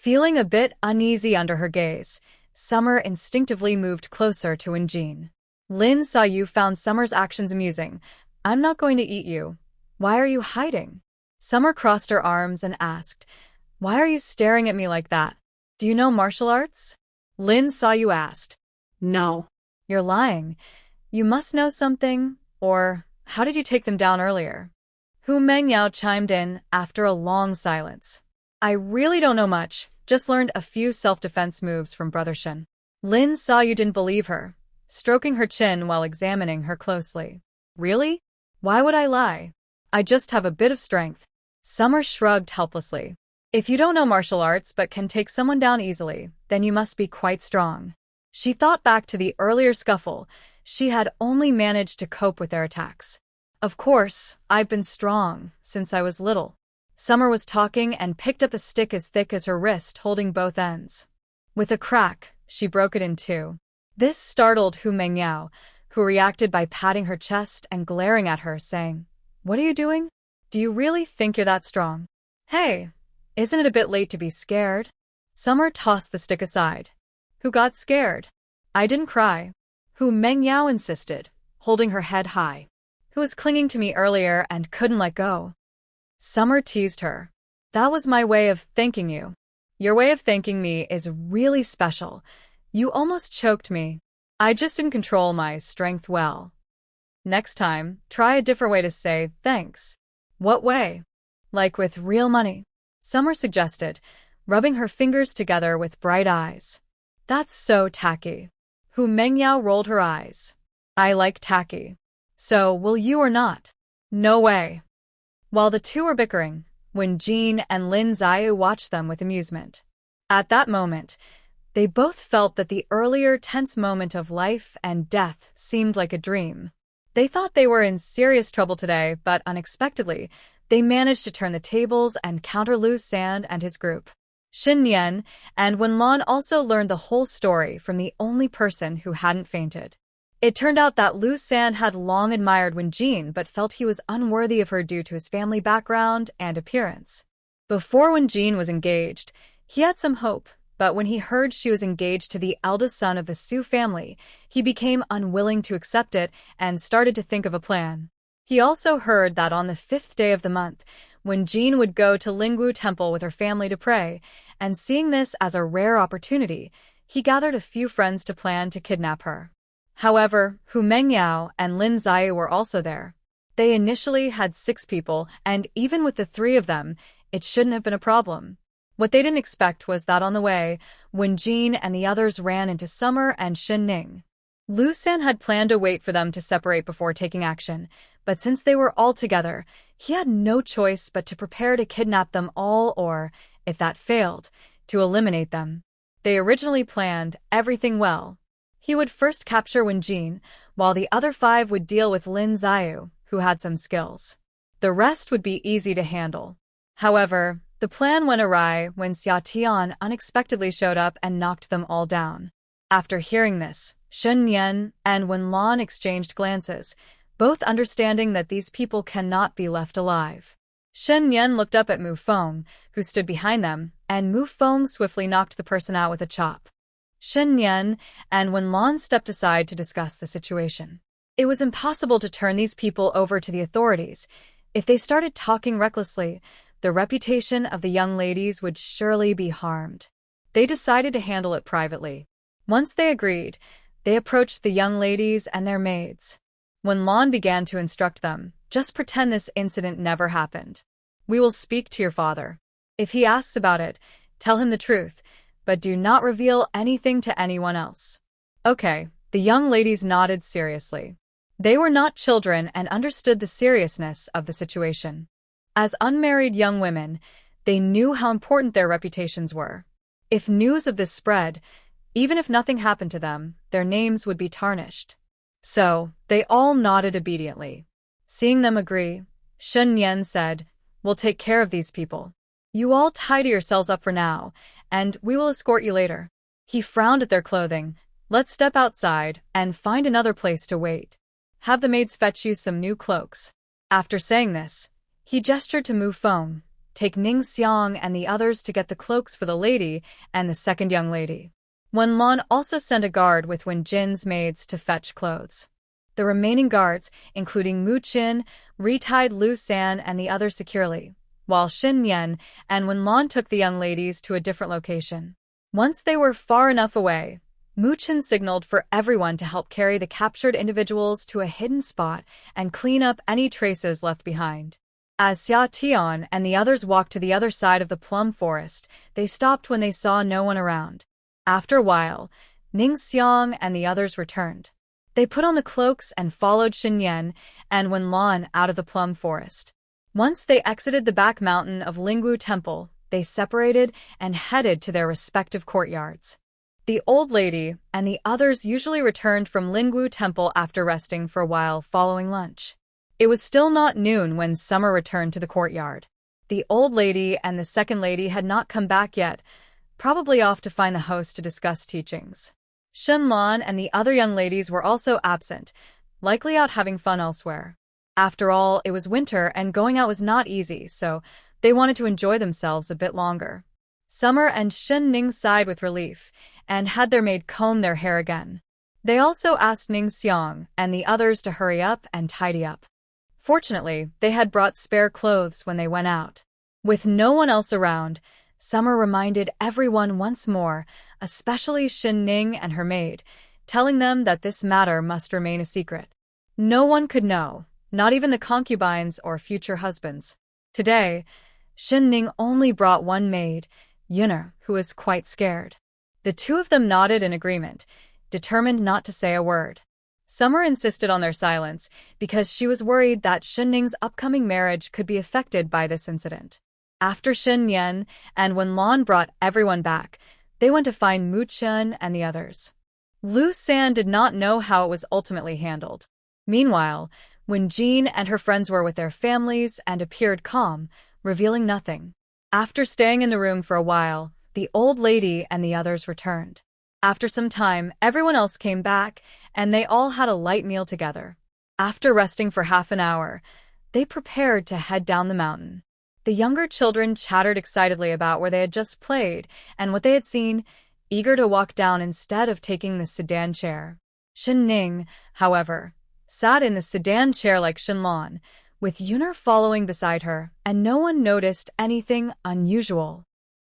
Feeling a bit uneasy under her gaze, Summer instinctively moved closer to Wenjin. Lin saw you found Summer's actions amusing. I'm not going to eat you. Why are you hiding? Summer crossed her arms and asked, Why are you staring at me like that? Do you know martial arts? Lin saw you asked. No. You're lying. You must know something, or how did you take them down earlier? Hu Mengyao chimed in after a long silence. I really don't know much, just learned a few self-defense moves from Brother Shen. Lin saw you didn't believe her, stroking her chin while examining her closely. Really? Why would I lie? I just have a bit of strength. Summer shrugged helplessly. If you don't know martial arts but can take someone down easily, then you must be quite strong. She thought back to the earlier scuffle. She had only managed to cope with their attacks. Of course, I've been strong since I was little. Summer was talking and picked up a stick as thick as her wrist, holding both ends. With a crack, she broke it in two. This startled Hu Mengyao, who reacted by patting her chest and glaring at her, saying, What are you doing? Do you really think you're that strong? Hey, isn't it a bit late to be scared? Summer tossed the stick aside. Who got scared? I didn't cry. Hu Mengyao insisted, holding her head high. Who was clinging to me earlier and couldn't let go? Summer teased her. That was my way of thanking you. Your way of thanking me is really special. You almost choked me. I just didn't control my strength well. Next time, try a different way to say thanks. What way? Like with real money? Summer suggested, rubbing her fingers together with bright eyes. That's so tacky. Hu Mengyao rolled her eyes. I like tacky. So, will you or not? No way. While the two were bickering, Wenjin and Lin Xiao watched them with amusement. At that moment, they both felt that the earlier tense moment of life and death seemed like a dream. They thought they were in serious trouble today, but unexpectedly, they managed to turn the tables and counter Lu San and his group. Nian and Wenlan also learned the whole story from the only person who hadn't fainted. It turned out that Lu San had long admired Wenjin but felt he was unworthy of her due to his family background and appearance. Before Wenjin was engaged, he had some hope, but when he heard she was engaged to the eldest son of the Su family, he became unwilling to accept it and started to think of a plan. He also heard that on the 5th day of the month, Wenjin would go to Lingwu Temple with her family to pray, and seeing this as a rare opportunity, he gathered a few friends to plan to kidnap her. However, Hu Mengyao and Lin Xiao were also there. They initially had 6 people, and even with the 3 of them, it shouldn't have been a problem. What they didn't expect was that on the way, Wenjin and the others ran into Summer and Shen Ning. Lu San had planned to wait for them to separate before taking action, but since they were all together, he had no choice but to prepare to kidnap them all or, if that failed, to eliminate them. They originally planned everything well. He would first capture Wenjin, while the other 5 would deal with Lin Xiao, who had some skills. The rest would be easy to handle. However, the plan went awry when Xia Tian unexpectedly showed up and knocked them all down. After hearing this, Shen Nian and Wenlan exchanged glances, both understanding that these people cannot be left alive. Shen Nian looked up at Mu Feng, who stood behind them, and Mu Feng swiftly knocked the person out with a chop. Shen Nian and Wenlan stepped aside to discuss the situation. It was impossible to turn these people over to the authorities. If they started talking recklessly, the reputation of the young ladies would surely be harmed. They decided to handle it privately. Once they agreed, they approached the young ladies and their maids. Wenlan began to instruct them, just pretend this incident never happened. We will speak to your father. If he asks about it, tell him the truth, but do not reveal anything to anyone else. Okay, the young ladies nodded seriously. They were not children and understood the seriousness of the situation. As unmarried young women, they knew how important their reputations were. If news of this spread, even if nothing happened to them, their names would be tarnished. So, they all nodded obediently. Seeing them agree, Shen Nian said, We'll take care of these people. You all tidy yourselves up for now, and we will escort you later. He frowned at their clothing. Let's step outside and find another place to wait. Have the maids fetch you some new cloaks. After saying this, he gestured to Mu Feng, take Ning Xiang and the others to get the cloaks for the lady and the second young lady. Wenlan also sent a guard with Wen Jin's maids to fetch clothes. The remaining guards, including Mu Qin, retied Lu San and the others securely, while Shen Nian and Wenlan took the young ladies to a different location. Once they were far enough away, Mu Qin signaled for everyone to help carry the captured individuals to a hidden spot and clean up any traces left behind. As Xia Tian and the others walked to the other side of the plum forest, they stopped when they saw no one around. After a while, Ning Xiang and the others returned. They put on the cloaks and followed Shen Yan and Wenlan out of the plum forest. Once they exited the back mountain of Lingwu Temple, they separated and headed to their respective courtyards. The old lady and the others usually returned from Lingwu Temple after resting for a while following lunch. It was still not noon when Summer returned to the courtyard. The old lady and the second lady had not come back yet, probably off to find the host to discuss teachings. Shen Lan and the other young ladies were also absent, likely out having fun elsewhere. After all, it was winter and going out was not easy, so they wanted to enjoy themselves a bit longer. Summer and Shen Ning sighed with relief and had their maid comb their hair again. They also asked Ning Xiang and the others to hurry up and tidy up. Fortunately, they had brought spare clothes when they went out. With no one else around, Summer reminded everyone once more, especially Shen Ning and her maid, telling them that this matter must remain a secret. No one could know, not even the concubines or future husbands. Today, Shen Ning only brought one maid, Yun'er, who was quite scared. The two of them nodded in agreement, determined not to say a word. Summer insisted on their silence because she was worried that Shen Ning's upcoming marriage could be affected by this incident. After Shen Nian and Wenlan brought everyone back, they went to find Mu Qin and the others. Lu San did not know how it was ultimately handled. Meanwhile, Wen Jin and her friends were with their families and appeared calm, revealing nothing. After staying in the room for a while, the old lady and the others returned. After some time, everyone else came back, and they all had a light meal together. After resting for half an hour, they prepared to head down the mountain. The younger children chattered excitedly about where they had just played and what they had seen, eager to walk down instead of taking the sedan chair. Shen Ning, however, sat in the sedan chair like Shenlan, with Yun'er following beside her, and no one noticed anything unusual.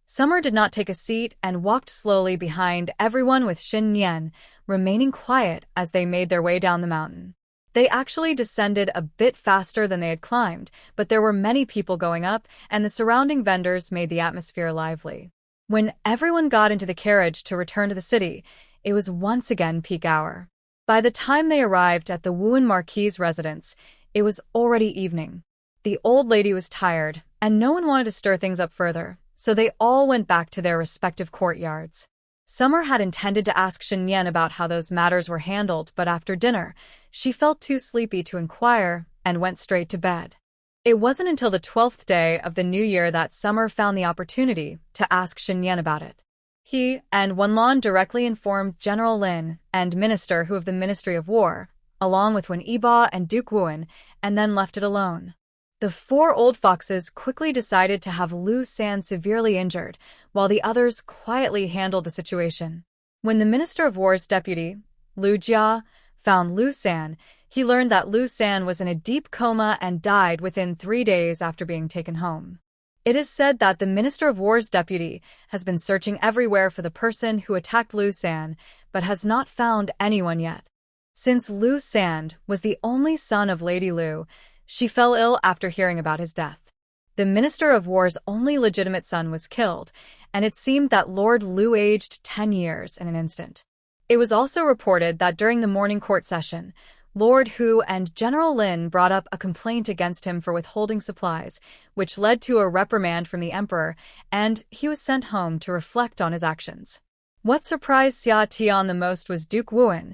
Summer did not take a seat and walked slowly behind everyone with Shen Nian, remaining quiet as they made their way down the mountain. They actually descended a bit faster than they had climbed, but there were many people going up, and the surrounding vendors made the atmosphere lively. When everyone got into the carriage to return to the city, it was once again peak hour. By the time they arrived at the Wuan Marquis' residence, it was already evening. The old lady was tired, and no one wanted to stir things up further, so they all went back to their respective courtyards. Summer had intended to ask Shen Yan about how those matters were handled, but after dinner, she felt too sleepy to inquire and went straight to bed. It wasn't until the 12th day of the new year that Summer found the opportunity to ask Shen Yan about it. He and Wenlan directly informed General Lin and Minister Hu of the Ministry of War, along with Wen Yiba and Duke Wuan, and then left it alone. The four old foxes quickly decided to have Lu San severely injured, while the others quietly handled the situation. When the Minister of War's deputy, Lu Jia, found Lu San, he learned that Lu San was in a deep coma and died within 3 days after being taken home. It is said that the Minister of War's deputy has been searching everywhere for the person who attacked Lu San, but has not found anyone yet. Since Lu San was the only son of Lady Lu, she fell ill after hearing about his death. The Minister of War's only legitimate son was killed, and it seemed that Lord Lu aged 10 years in an instant. It was also reported that during the morning court session, Lord Hu and General Lin brought up a complaint against him for withholding supplies, which led to a reprimand from the emperor, and he was sent home to reflect on his actions. What surprised Xia Tian the most was Duke Wuan.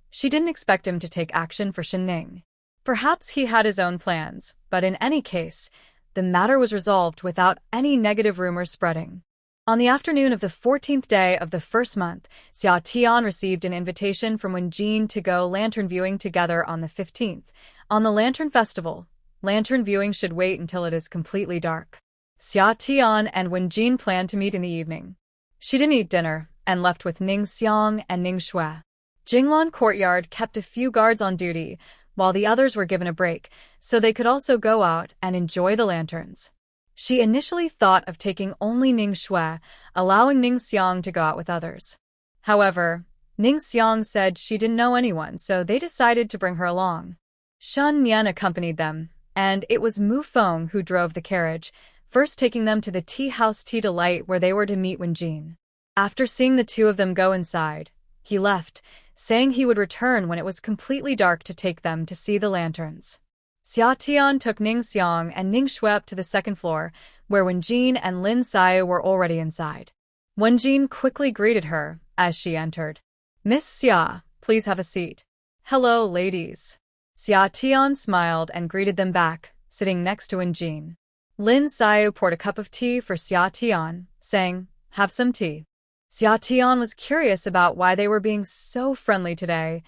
She didn't expect him to take action for Shen Ning. Perhaps he had his own plans, but in any case, the matter was resolved without any negative rumors spreading. On the afternoon of the 14th day of the first month, Xia Tian received an invitation from Wen Jin to go lantern viewing together on the 15th. On the Lantern Festival, lantern viewing should wait until it is completely dark. Xia Tian and Wenjin planned to meet in the evening. She didn't eat dinner and left with Ning Xiang and Ning Shui. Jinglan Courtyard kept a few guards on duty, while the others were given a break, so they could also go out and enjoy the lanterns. She initially thought of taking only Ning Shui, allowing Ning Xiang to go out with others. However, Ning Xiang said she didn't know anyone, so they decided to bring her along. Shen Nian accompanied them, and it was Mu Feng who drove the carriage, first taking them to the tea house Tea Delight where they were to meet Wenjin. After seeing the two of them go inside, he left, saying he would return when it was completely dark to take them to see the lanterns. Xia Tian took Ning Xiang and Ning Shui up to the second floor, where Wenjin and Lin Xiao were already inside. Wenjin quickly greeted her as she entered. "Miss Xia, please have a seat." "Hello, ladies." Xia Tian smiled and greeted them back, sitting next to Wenjin. Lin Xiao poured a cup of tea for Xia Tian, saying, "Have some tea." Xia Tian was curious about why they were being so friendly today.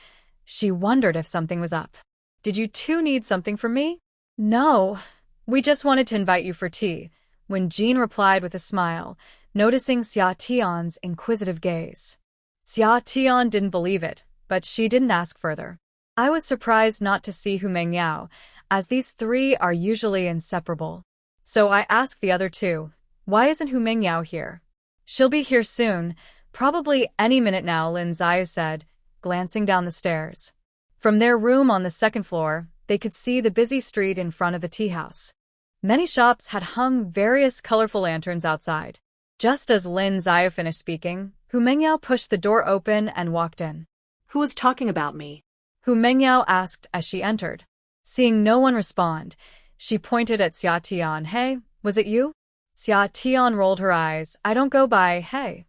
She wondered if something was up. "Did you two need something from me?" "No, we just wanted to invite you for tea," Wenjin replied with a smile, noticing Xia Tian's inquisitive gaze. Xia Tian didn't believe it, but she didn't ask further. "I was surprised not to see Hu Mengyao, as these three are usually inseparable. So I asked the other two, why isn't Hu Mengyao here?" "She'll be here soon, probably any minute now," Lin Xiao said, glancing down the stairs. From their room on the second floor, they could see the busy street in front of the tea house. Many shops had hung various colorful lanterns outside. Just as Lin Xiao finished speaking, Hu Mengyao pushed the door open and walked in. Who was talking about me? Hu Mengyao asked as she entered. Seeing no one respond, she pointed at Xia Tian. "Hey, was it you?" Xia Tian rolled her eyes. "I don't go by hey."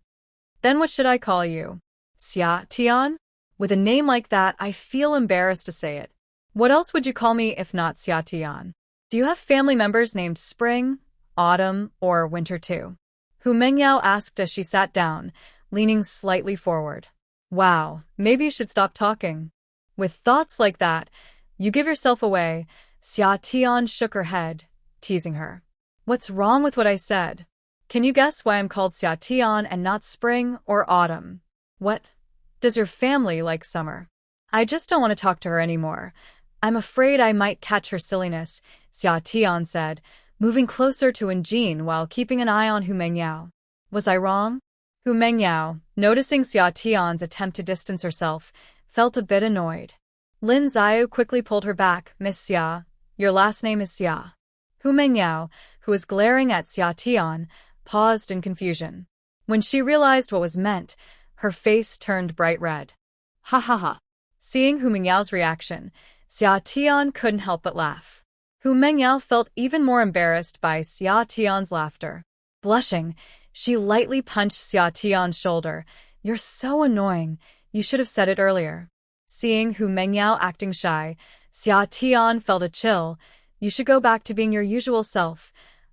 "Then what should I call you?" "Xia Tian? With a name like that, I feel embarrassed to say it. What else would you call me if not Xia Tian? Do you have family members named Spring, Autumn, or Winter too?" Hu Mengyao asked as she sat down, leaning slightly forward. "Wow, maybe you should stop talking. With thoughts like that, you give yourself away." Xia Tian shook her head, teasing her. "What's wrong with what I said? Can you guess why I'm called Xia Tian and not Spring or Autumn? What? Does your family like summer?" "I just don't want to talk to her anymore. I'm afraid I might catch her silliness," Xia Tian said, moving closer to Wenjin while keeping an eye on Hu Mengyao. "Was I wrong?" Hu Mengyao, noticing Xia Tian's attempt to distance herself, felt a bit annoyed. Lin Xiao quickly pulled her back. "Miss Xia, your last name is Xia." Hu Mengyao, who was glaring at Xia Tian, paused in confusion. When she realized what was meant, her face turned bright red. "Ha ha ha." Seeing Hu Mengyao reaction, Xia Tian couldn't help but laugh. Hu Mengyao felt even more embarrassed by Xia Tian's laughter. Blushing, she lightly punched Xia Tian's shoulder. "You're so annoying. You should have said it earlier." Seeing Hu Mengyao acting shy, Xia Tian felt a chill. "You should go back to being your usual self.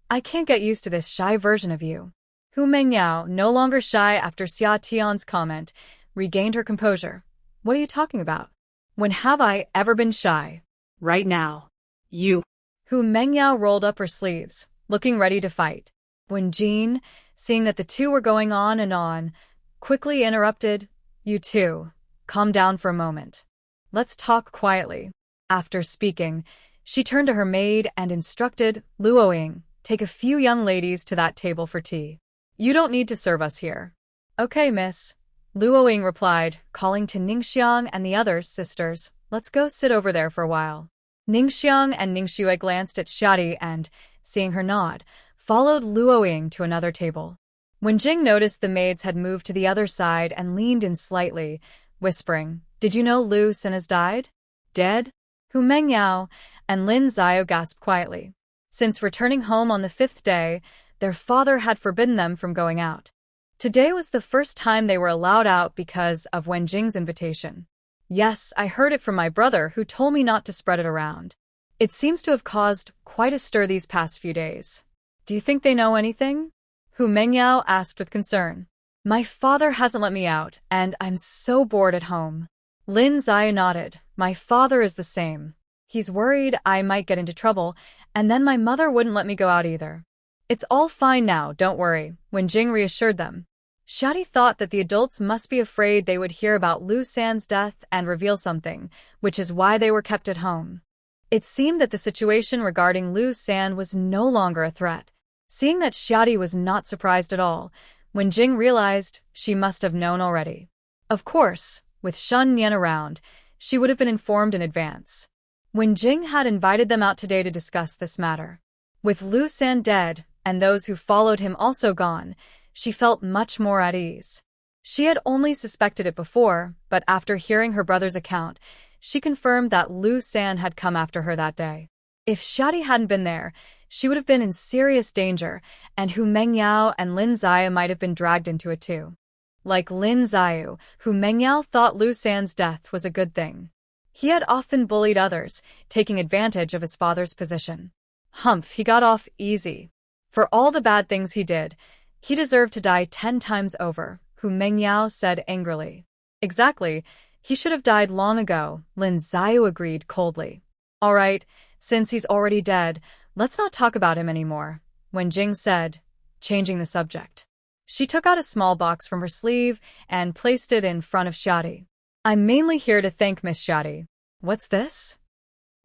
I can't get used to this shy version of you." Hu Mengyao, no longer shy after Xia Tian's comment, regained her composure. "What are you talking about? When have I ever been shy?" "Right now. You." Hu Mengyao rolled up her sleeves, looking ready to fight. Wenjin, seeing that the two were going on and on, quickly interrupted. "You two, calm down for a moment. Let's talk quietly." After speaking, she turned to her maid and instructed, "Luoying, take a few young ladies to that table for tea. You don't need to serve us here." "Okay, miss," Luoying replied, calling to Ningxiang and the other sisters. "Let's go sit over there for a while." Ningxiang and Ningxue glanced at Xiadi and, seeing her nod, followed Luoying to another table. When Jing noticed the maids had moved to the other side and leaned in slightly, whispering, "Did you know Lu Sin has died?" "Dead?" Hu Mengyao and Lin Xiao gasped quietly. Since returning home on the 5th day, their father had forbidden them from going out. Today was the first time they were allowed out because of Wen Jing's invitation. "Yes, I heard it from my brother who told me not to spread it around. It seems to have caused quite a stir these past few days. Do you think they know anything?" Hu Mengyao asked with concern. "My father hasn't let me out, and I'm so bored at home." Lin Xiao nodded. "My father is the same. He's worried I might get into trouble, and then my mother wouldn't let me go out either. It's all fine now, don't worry, Wenjing reassured them. Shadi thought that the adults must be afraid they would hear about Lu San's death and reveal something, which is why they were kept at home. It seemed that the situation regarding Lu San was no longer a threat. Seeing that Shadi was not surprised at all, Wenjing realized she must have known already. Of course, with Shen Nian around, she would have been informed in advance. Wenjing had invited them out today to discuss this matter. With Lu San dead, and those who followed him also gone, she felt much more at ease. She had only suspected it before, but after hearing her brother's account, she confirmed that Lu San had come after her that day. If Shadi hadn't been there, she would have been in serious danger, and Hu Mengyao and Lin Ziyu might have been dragged into it too. Like Lin Ziyu, Hu Mengyao thought Lu San's death was a good thing. He had often bullied others, taking advantage of his father's position. Humph, he got off easy. For all the bad things he did, he deserved to die 10 times over, Hu Mengyao said angrily. Exactly, he should have died long ago, Lin Ziyu agreed coldly. All right, since he's already dead, let's not talk about him anymore, Wenjing said, changing the subject. She took out a small box from her sleeve and placed it in front of Shadi. I'm mainly here to thank Miss Shadi. What's this?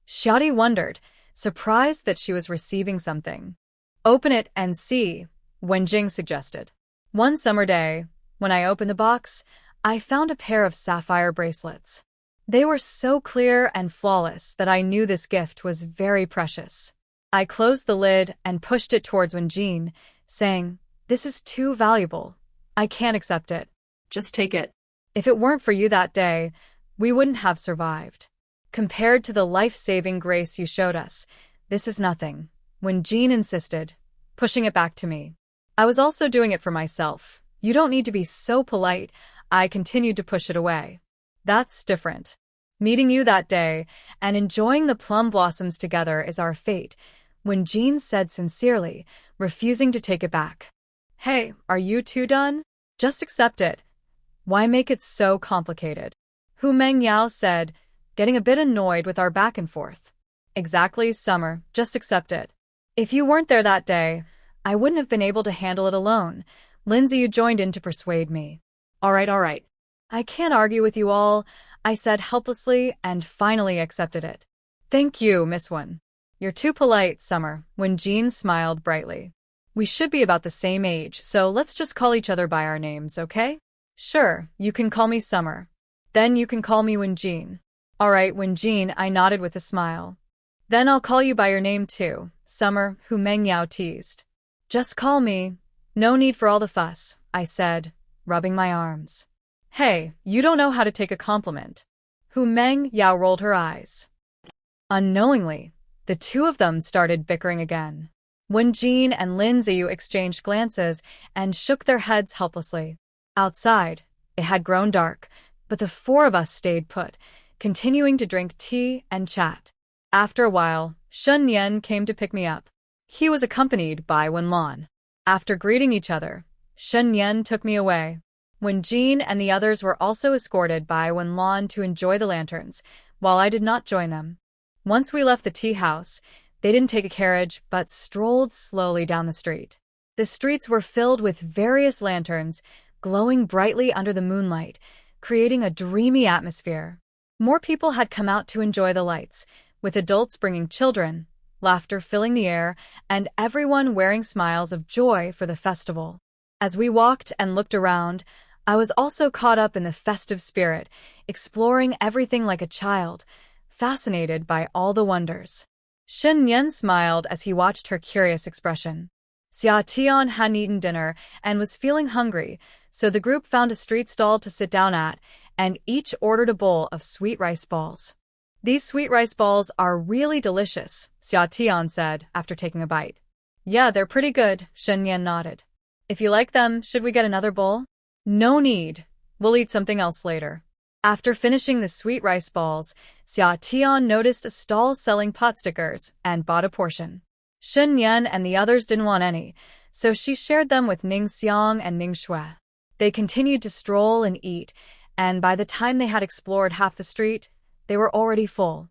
Shadi wondered, surprised that she was receiving something. Open it and see, Wenjing suggested. One summer day, when I opened the box, I found a pair of sapphire bracelets. They were so clear and flawless that I knew this gift was very precious. I closed the lid and pushed it towards Wenjing, saying, "This is too valuable. I can't accept it. Just take it. If it weren't for you that day, we wouldn't have survived. Compared to the life-saving grace you showed us, this is nothing," Wenjing insisted, pushing it back to me. I was also doing it for myself. You don't need to be so polite. I continued to push it away. That's different. Meeting you that day and enjoying the plum blossoms together is our fate, Wenjing said sincerely, refusing to take it back. Hey, are you two done? Just accept it. Why make it so complicated? Hu Mengyao said, getting a bit annoyed with our back and forth. Exactly, Summer, just accept it. If you weren't there that day, I wouldn't have been able to handle it alone. Lindsay, you joined in to persuade me. All right. I can't argue with you all, I said helplessly and finally accepted it. Thank you, Miss One. You're too polite, Summer, Wenjing smiled brightly. We should be about the same age, so let's just call each other by our names, okay? Sure, you can call me Summer. Then you can call me Wenjing. All right, Wenjing, I nodded with a smile. Then I'll call you by your name too, Summer, Hu Mengyao teased. Just call me. No need for all the fuss, I said, rubbing my arms. Hey, you don't know how to take a compliment. Hu Mengyao rolled her eyes. Unknowingly, the two of them started bickering again. Wenjing and Lin Ziyu exchanged glances and shook their heads helplessly. Outside, it had grown dark, but the four of us stayed put, continuing to drink tea and chat. After a while, Shen Nian came to pick me up. He was accompanied by Wenlan. After greeting each other, Shen Nian took me away. Wenjing and the others were also escorted by Wenlan to enjoy the lanterns, while I did not join them. Once we left the tea house, they didn't take a carriage but strolled slowly down the street. The streets were filled with various lanterns, glowing brightly under the moonlight, creating a dreamy atmosphere. More people had come out to enjoy the lights, with adults bringing children, laughter filling the air, and everyone wearing smiles of joy for the festival. As we walked and looked around, I was also caught up in the festive spirit, exploring everything like a child, fascinated by all the wonders. Shen Nian smiled as he watched her curious expression. Xia Tian hadn't eaten dinner and was feeling hungry, so the group found a street stall to sit down at, and each ordered a bowl of sweet rice balls. These sweet rice balls are really delicious, Xia Tian said after taking a bite. Yeah, they're pretty good, Shen Nian nodded. If you like them, should we get another bowl? No need. We'll eat something else later. After finishing the sweet rice balls, Xia Tian noticed a stall selling pot stickers and bought a portion. Shen Nian and the others didn't want any, so she shared them with Ning Xiang and Ning Shui. They continued to stroll and eat, and by the time they had explored half the street, they were already full.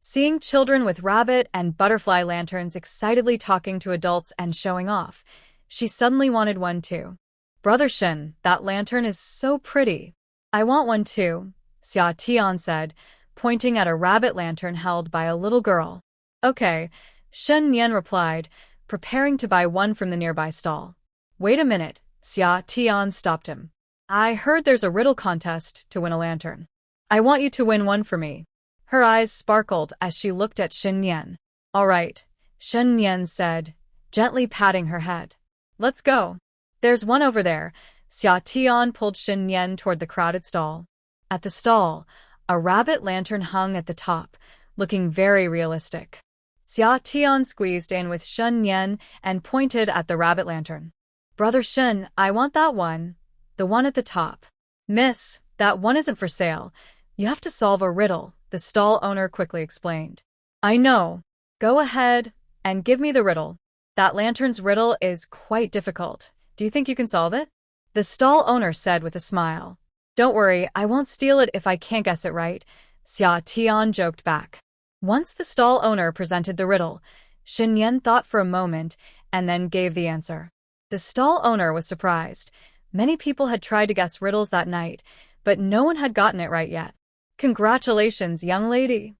Seeing children with rabbit and butterfly lanterns excitedly talking to adults and showing off, she suddenly wanted one too. Brother Shen, that lantern is so pretty. I want one too, Xia said, pointing at a rabbit lantern held by a little girl. Okay, Shen Nian replied, preparing to buy one from the nearby stall. Wait a minute, Xia stopped him. I heard there's a riddle contest to win a lantern. I want you to win one for me. Her eyes sparkled as she looked at Shen Nian. All right, Shen Nian said, gently patting her head. Let's go. There's one over there. Xia pulled Shen Nian toward the crowded stall. At the stall, a rabbit lantern hung at the top, looking very realistic. Xia squeezed in with Shen Nian and pointed at the rabbit lantern. Brother Shen, I want that one. The one at the top. Miss, that one isn't for sale. You have to solve a riddle, the stall owner quickly explained. I know. Go ahead and give me the riddle. That lantern's riddle is quite difficult. Do you think you can solve it? The stall owner said with a smile. Don't worry, I won't steal it if I can't guess it right, Xia joked back. Once the stall owner presented the riddle, Shen Nian thought for a moment and then gave the answer. The stall owner was surprised. Many people had tried to guess riddles that night, but no one had gotten it right yet. Congratulations, young lady.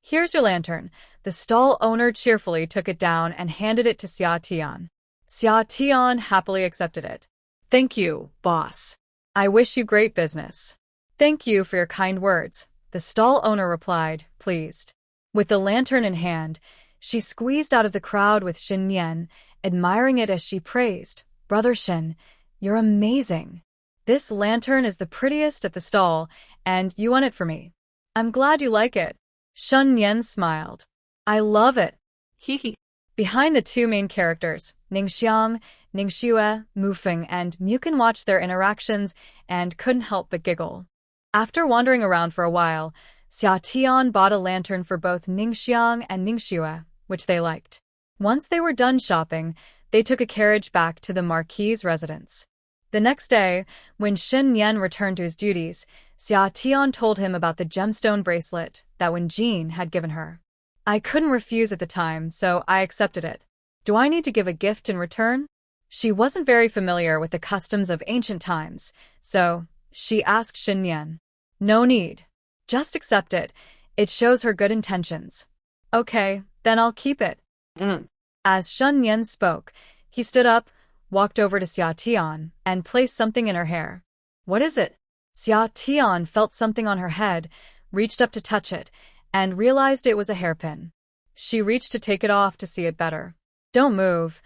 Here's your lantern. The stall owner cheerfully took it down and handed it to Xia. Xia happily accepted it. Thank you, boss. I wish you great business. Thank you for your kind words, the stall owner replied, pleased. With the lantern in hand, she squeezed out of the crowd with Shen Nian, admiring it as she praised, Brother Shen, you're amazing. This lantern is the prettiest at the stall, and you won it for me. I'm glad you like it. Shen Nian smiled. I love it. Hee. Behind the two main characters, Ningxiang, Ningxue, Mufeng, and Mukan watched their interactions and couldn't help but giggle. After wandering around for a while, Xia bought a lantern for both Ningxiang and Ningxue, which they liked. Once they were done shopping, they took a carriage back to the Marquis's residence. The next day, when Shen Nian returned to his duties, Xia told him about the gemstone bracelet that Wen Jin had given her. I couldn't refuse at the time, so I accepted it. Do I need to give a gift in return? She wasn't very familiar with the customs of ancient times, so she asked Shen Nian. No need. Just accept it. It shows her good intentions. Okay, then I'll keep it. As Shen Nian spoke, he stood up, walked over to Xia and placed something in her hair. What is it? Xia felt something on her head, reached up to touch it, and realized it was a hairpin. She reached to take it off to see it better. Don't move.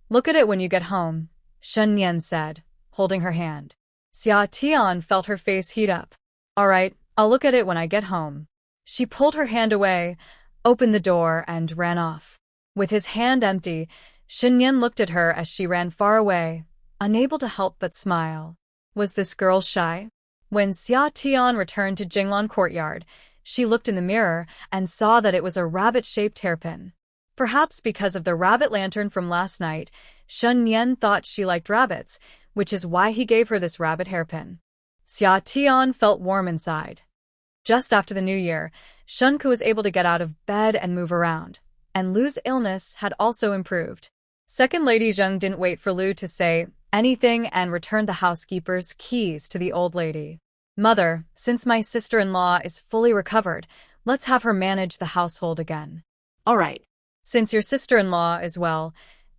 Look at it when you get home, Shen Nian said, holding her hand. Xia felt her face heat up. All right, I'll look at it when I get home. She pulled her hand away, opened the door, and ran off. With his hand empty, Shen Nian looked at her as she ran far away, unable to help but smile. Was this girl shy? When Xia returned to Jinglan Courtyard, she looked in the mirror and saw that it was a rabbit-shaped hairpin. Perhaps because of the rabbit lantern from last night, Shen Nian thought she liked rabbits, which is why he gave her this rabbit hairpin. Xia felt warm inside. Just after the new year, Shunku was able to get out of bed and move around, and Lu's illness had also improved. Second Lady Zheng didn't wait for Lu to say anything and returned the housekeeper's keys to the old lady. Mother, since my sister-in-law is fully recovered, let's have her manage the household again. All right. Since your sister-in-law is well,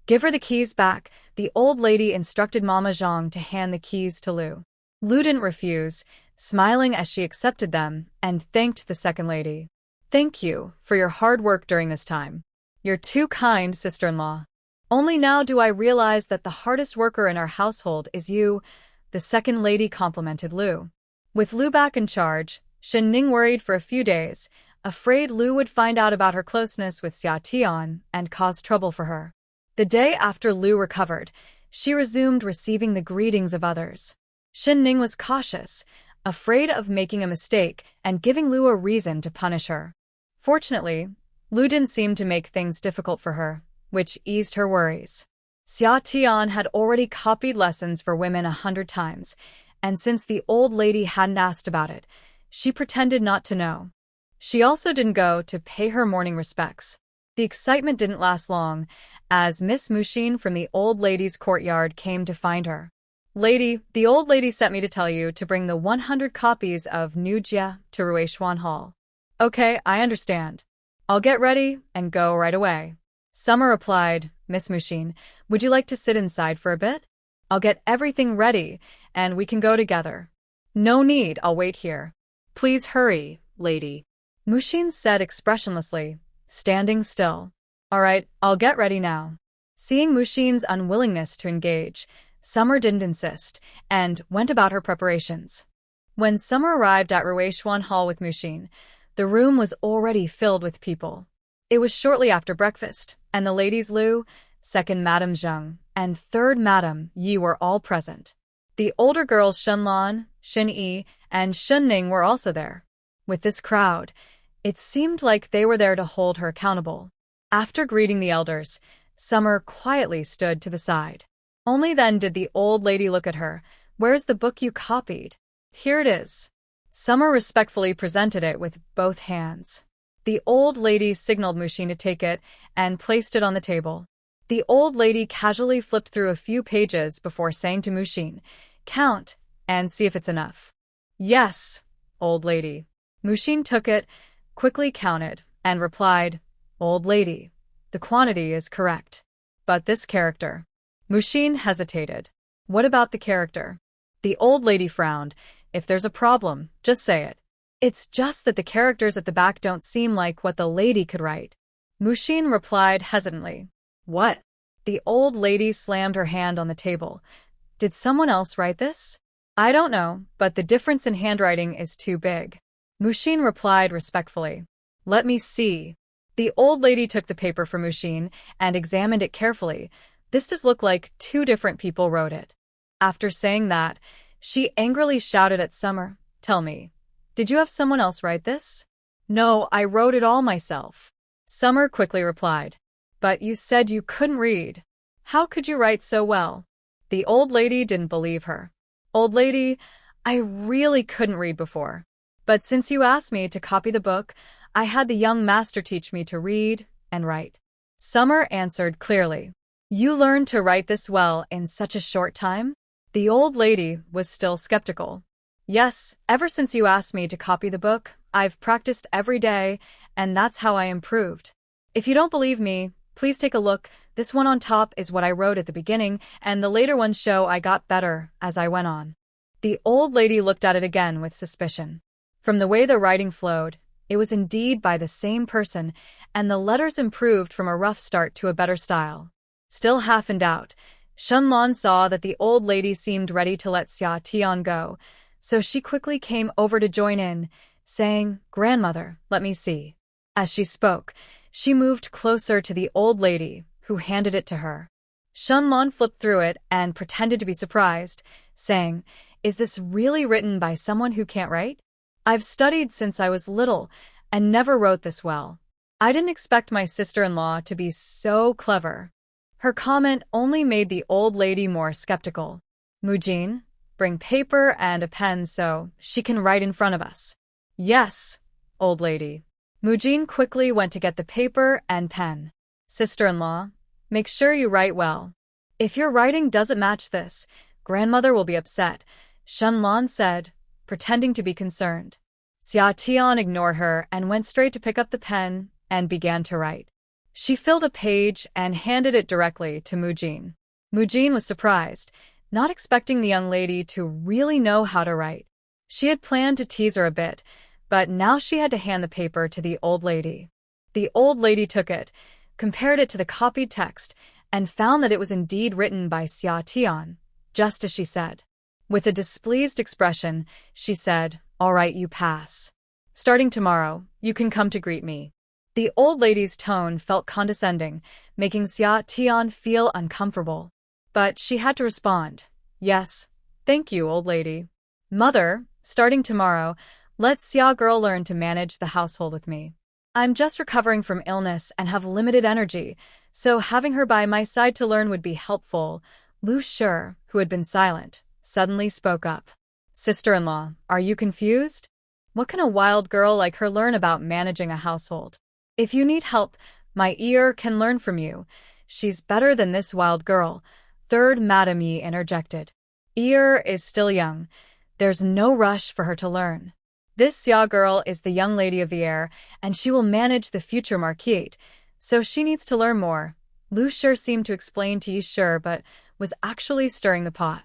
give her the keys back, the old lady instructed Mama Zhang to hand the keys to Lu. Lu didn't refuse, smiling as she accepted them and thanked the second lady. Thank you for your hard work during this time. You're too kind, sister-in-law. Only now do I realize that the hardest worker in our household is you, the second lady complimented Lu. With Lu back in charge, Shen Ning worried for a few days, afraid Lu would find out about her closeness with Xia and cause trouble for her. The day after Lu recovered, she resumed receiving the greetings of others. Shen Ning was cautious, afraid of making a mistake and giving Lu a reason to punish her. Fortunately, Lu didn't seem to make things difficult for her, which eased her worries. Xia had already copied lessons for women 100 times, and since the old lady hadn't asked about it, she pretended not to know. She also didn't go to pay her morning respects. The excitement didn't last long, as Miss Mushin from the old lady's courtyard came to find her. Lady, the old lady sent me to tell you to bring the 100 copies of New Jia to Ruishuan Hall. Okay, I understand. I'll get ready and go right away. Summer replied, Miss Mushin, would you like to sit inside for a bit? I'll get everything ready, and we can go together. No need, I'll wait here. Please hurry, lady. Mushin said expressionlessly, standing still. All right, I'll get ready now. Seeing Mushin's unwillingness to engage, Summer didn't insist, and went about her preparations. When Summer arrived at Ruishuan Hall with Mushin, the room was already filled with people. It was shortly after breakfast, and the ladies Lu, second Madame Zheng, and third Madame Yi were all present. The older girls Shen Lan, Shen Yi, and Shen Ning were also there. With this crowd, it seemed like they were there to hold her accountable. After greeting the elders, Summer quietly stood to the side. Only then did the old lady look at her. Where's the book you copied? Here it is. Summer respectfully presented it with both hands. The old lady signaled Mushin to take it and placed it on the table. The old lady casually flipped through a few pages before saying to Mushin, Count and see if it's enough. Yes, old lady. Mushin took it, quickly counted, and replied, Old lady, the quantity is correct. But this character. Mushin hesitated. What about the character? The old lady frowned. If there's a problem, just say it. It's just that the characters at the back don't seem like what the lady could write. Mushin replied hesitantly. What? The old lady slammed her hand on the table. Did someone else write this? I don't know, but the difference in handwriting is too big. Mushin replied respectfully. Let me see. The old lady took the paper from Mushin and examined it carefully. This does look like two different people wrote it. After saying that, she angrily shouted at Summer, Tell me, did you have someone else write this? No, I wrote it all myself. Summer quickly replied. But you said you couldn't read. How could you write so well? The old lady didn't believe her. Old lady, I really couldn't read before. But since you asked me to copy the book, I had the young master teach me to read and write. Summer answered clearly. You learned to write this well in such a short time? The old lady was still skeptical. Yes, ever since you asked me to copy the book, I've practiced every day, and that's how I improved. If you don't believe me, please take a look. This one on top is what I wrote at the beginning, and the later ones show I got better as I went on. The old lady looked at it again with suspicion. From the way the writing flowed, it was indeed by the same person, and the letters improved from a rough start to a better style. Still half in doubt, Shen Lan saw that the old lady seemed ready to let Xia Tian go, so she quickly came over to join in, saying, Grandmother, let me see. As she spoke, she moved closer to the old lady, who handed it to her. Shen Lan flipped through it and pretended to be surprised, saying, Is this really written by someone who can't write? I've studied since I was little and never wrote this well. I didn't expect my sister-in-law to be so clever. Her comment only made the old lady more skeptical. Mujin, bring paper and a pen so she can write in front of us. Yes, old lady. Mujin quickly went to get the paper and pen. Sister-in-law, make sure you write well. If your writing doesn't match this, grandmother will be upset, Shen Lan said, pretending to be concerned. Xia Tian ignored her and went straight to pick up the pen and began to write. She filled a page and handed it directly to Mujin. Mujin was surprised, not expecting the young lady to really know how to write. She had planned to tease her a bit, but now she had to hand the paper to the old lady. The old lady took it, compared it to the copied text, and found that it was indeed written by Xia Tian, just as she said. With a displeased expression, she said, All right, you pass. Starting tomorrow, you can come to greet me. The old lady's tone felt condescending, making Xia Tian feel uncomfortable. But she had to respond. Yes, thank you, old lady. Mother, starting tomorrow, let Xia girl learn to manage the household with me. I'm just recovering from illness and have limited energy, so having her by my side to learn would be helpful. Lu Shi, who had been silent, suddenly spoke up. Sister-in-law, are you confused? What can a wild girl like her learn about managing a household? If you need help, my ear can learn from you. She's better than this wild girl, third Madame Yi interjected. Ear is still young. There's no rush for her to learn. This Xia girl is the young lady of the air, and she will manage the future marquise, so she needs to learn more. Lu sure seemed to explain to Yi sure, but was actually stirring the pot.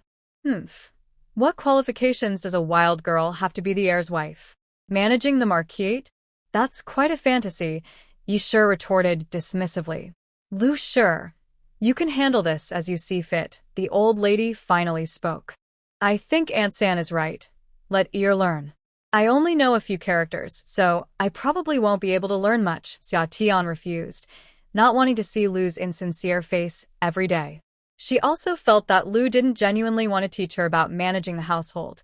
What qualifications does a wild girl have to be the heir's wife? Managing the marquise? That's quite a fantasy, Yi sure retorted dismissively. Lu sure, you can handle this as you see fit, the old lady finally spoke. I think Aunt San is right. Let ear learn. I only know a few characters, so I probably won't be able to learn much, Xia Tian refused, not wanting to see Lu's insincere face every day. She also felt that Lu didn't genuinely want to teach her about managing the household.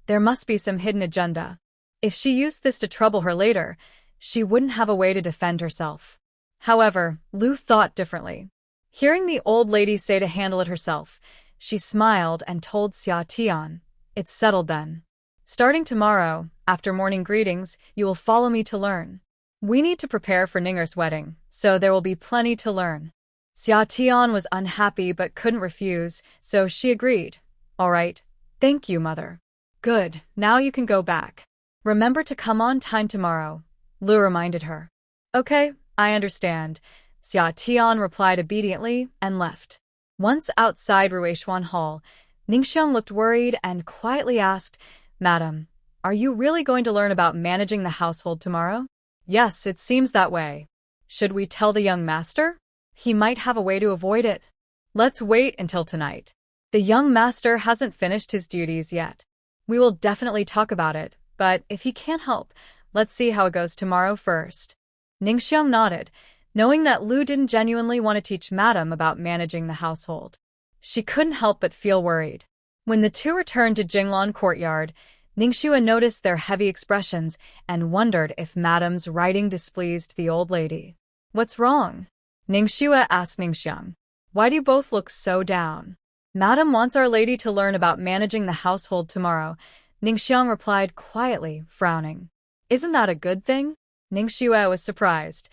There must be some hidden agenda. If she used this to trouble her later, she wouldn't have a way to defend herself. However, Lu thought differently. Hearing the old lady say to handle it herself, she smiled and told Xia Tian, "It's settled then. Starting tomorrow, after morning greetings, you will follow me to learn. We need to prepare for Ninger's wedding, so there will be plenty to learn." Xia Tian was unhappy but couldn't refuse, so she agreed. "All right. Thank you, mother." "Good, now you can go back. Remember to come on time tomorrow," Lu reminded her. "Okay, I understand," Xia Tian replied obediently and left. Once outside Ruishuan Hall, Ningxiang looked worried and quietly asked, "Madam, are you really going to learn about managing the household tomorrow?" "Yes, it seems that way." "Should we tell the young master? He might have a way to avoid it." "Let's wait until tonight. The young master hasn't finished his duties yet. We will definitely talk about it, but if he can't help, let's see how it goes tomorrow first." Ningxiang nodded, knowing that Lu didn't genuinely want to teach Madame about managing the household. She couldn't help but feel worried. When the two returned to Jinglan Courtyard, Ningxue noticed their heavy expressions and wondered if Madame's writing displeased the old lady. "What's wrong?" Ningxue asked Ningxiang. "Why do you both look so down?" "Madame wants our lady to learn about managing the household tomorrow," Ningxiang replied quietly, frowning. "Isn't that a good thing?" Ningxue was surprised.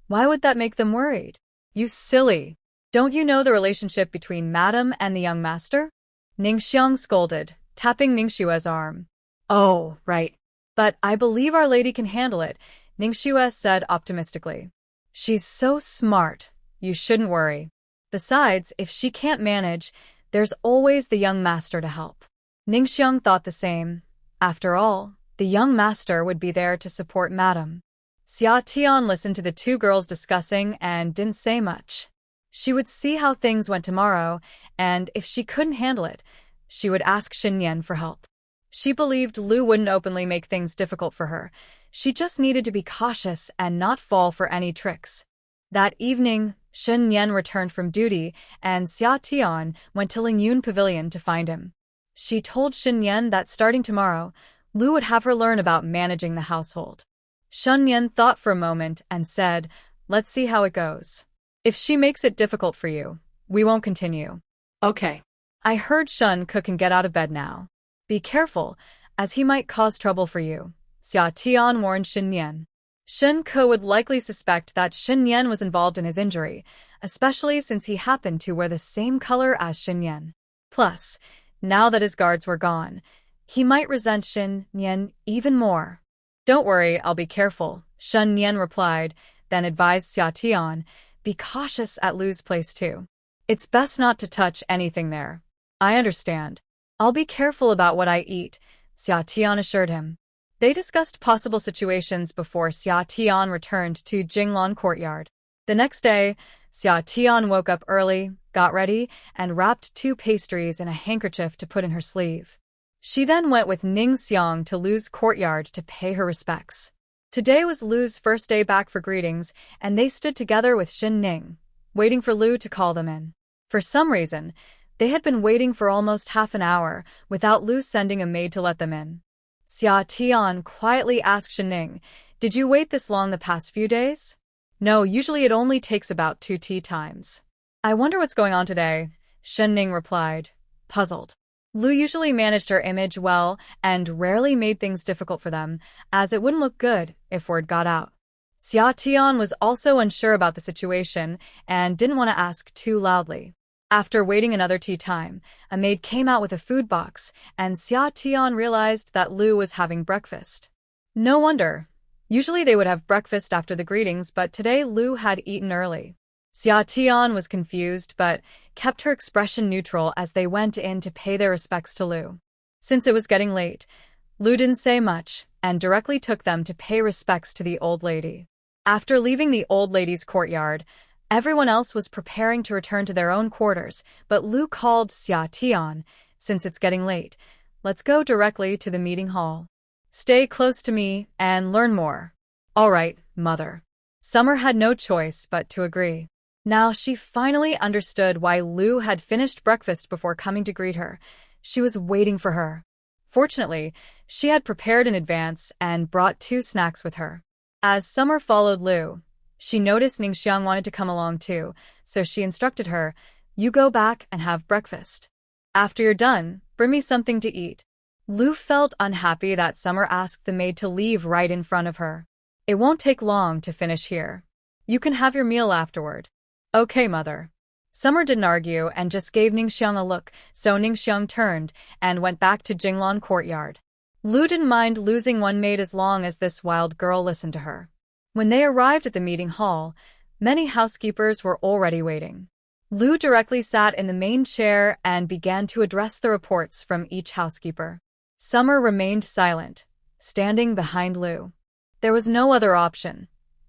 "Why would that make them worried?" "You silly! Don't you know the relationship between Madame and the young master?" Ningxiang scolded, tapping Ningxue's arm. "Oh, right. But I believe our lady can handle it," Ningxue said optimistically. "She's so smart. You shouldn't worry. Besides, if she can't manage, there's always the young master to help." Ningxiang thought the same. After all, the young master would be there to support Madame. Xia Tian listened to the two girls discussing and didn't say much. She would see how things went tomorrow, and if she couldn't handle it, she would ask Shen Nian for help. She believed Lu wouldn't openly make things difficult for her. She just needed to be cautious and not fall for any tricks. That evening, Shen Nian returned from duty, and Xia Tian went to Lingyun Pavilion to find him. She told Shen Nian that starting tomorrow, Lu would have her learn about managing the household. Shen Nian thought for a moment and said, "Let's see how it goes. If she makes it difficult for you, we won't continue." "Okay. I heard Shen cook and get out of bed now. Be careful, as he might cause trouble for you," Xia Tian warned Shen Nian. Shen Ke would likely suspect that Shen Nian was involved in his injury, especially since he happened to wear the same color as Shen Nian. Plus, now that his guards were gone, he might resent Shen Nian even more. "Don't worry, I'll be careful," Shen Nian replied, then advised Xia Tian, "Be cautious at Lu's place too. It's best not to touch anything there." "I understand. I'll be careful about what I eat," Xia Tian assured him. They discussed possible situations before Xia Tian returned to Jinglan Courtyard. The next day, Xia Tian woke up early, got ready, and wrapped 2 pastries in a handkerchief to put in her sleeve. She then went with Ning Xiang to Lu's courtyard to pay her respects. Today was Lu's first day back for greetings, and they stood together with Shen Ning, waiting for Lu to call them in. For some reason, they had been waiting for almost half an hour without Lu sending a maid to let them in. Xia Tian quietly asked Shen Ning, "Did you wait this long the past few days?" "No, usually it only takes about 2 tea times." "I wonder what's going on today," Shen Ning replied, puzzled. Lu usually managed her image well and rarely made things difficult for them, as it wouldn't look good if word got out. Xia was also unsure about the situation and didn't want to ask too loudly. After waiting another tea time, a maid came out with a food box, and Xia realized that Lu was having breakfast. No wonder. Usually they would have breakfast after the greetings, but today Lu had eaten early. Xia was confused, but kept her expression neutral as they went in to pay their respects to Lu. Since it was getting late, Lu didn't say much and directly took them to pay respects to the old lady. After leaving the old lady's courtyard, everyone else was preparing to return to their own quarters, but Lu called Xia, "Since it's getting late, let's go directly to the meeting hall. Stay close to me and learn more." "All right, mother." Summer had no choice but to agree. Now she finally understood why Lu had finished breakfast before coming to greet her. She was waiting for her. Fortunately, she had prepared in advance and brought 2 snacks with her. As Summer followed Lu, she noticed Ningxiang wanted to come along too, so she instructed her, "You go back and have breakfast. After you're done, bring me something to eat." Lu felt unhappy that Summer asked the maid to leave right in front of her. "It won't take long to finish here. You can have your meal afterward." "Okay, mother." Summer didn't argue and just gave Ningxiang a look, so Ningxiang turned and went back to Jinglan courtyard. Lu didn't mind losing one maid as long as this wild girl listened to her. When they arrived at the meeting hall, many housekeepers were already waiting. Lu directly sat in the main chair and began to address the reports from each housekeeper. Summer remained silent, standing behind Lu. There was no other option.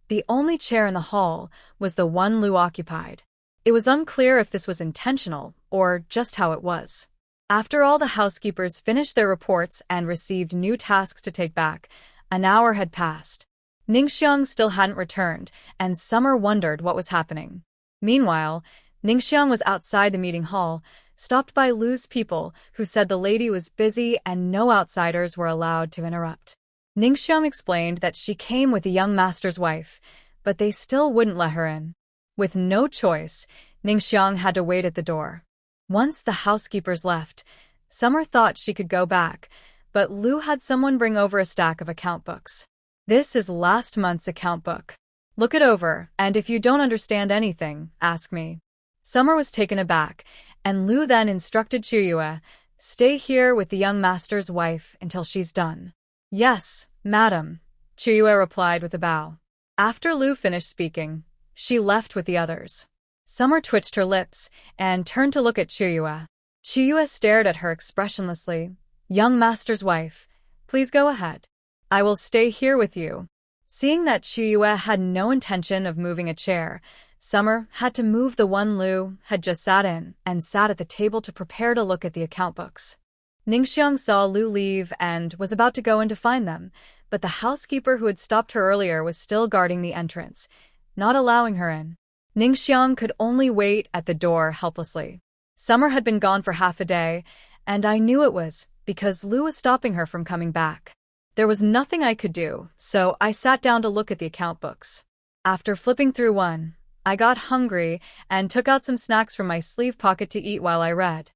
The only chair in the hall was the one Lu occupied. It was unclear if this was intentional or just how it was. After all the housekeepers finished their reports and received new tasks to take back, an hour had passed. Ningxiang still hadn't returned, and Summer wondered what was happening. Meanwhile, Ningxiang was outside the meeting hall, stopped by Lu's people, who said the lady was busy and no outsiders were allowed to interrupt. Ningxiang explained that she came with the young master's wife, but they still wouldn't let her in. With no choice, Ningxiang had to wait at the door. Once the housekeepers left, Summer thought she could go back, but Lu had someone bring over a stack of account books. "This is last month's account book. Look it over, and if you don't understand anything, ask me." Summer was taken aback, and Lu then instructed Chuyue, "Stay here with the young master's wife until she's done." "Yes, madam," Chuyue replied with a bow. After Lu finished speaking, she left with the others. Summer twitched her lips and turned to look at Chuyue. Chuyue stared at her expressionlessly. "Young master's wife, please go ahead. I will stay here with you." Seeing that Chuyue had no intention of moving a chair, Summer had to move the one Lu had just sat in and sat at the table to prepare to look at the account books. Ningxiang saw Lu leave and was about to go in to find them, but the housekeeper who had stopped her earlier was still guarding the entrance, not allowing her in. Ningxiang could only wait at the door helplessly. Summer had been gone for half a day, and I knew it was because Lu was stopping her from coming back. There was nothing I could do, so I sat down to look at the account books. After flipping through one, I got hungry and took out some snacks from my sleeve pocket to eat while I read.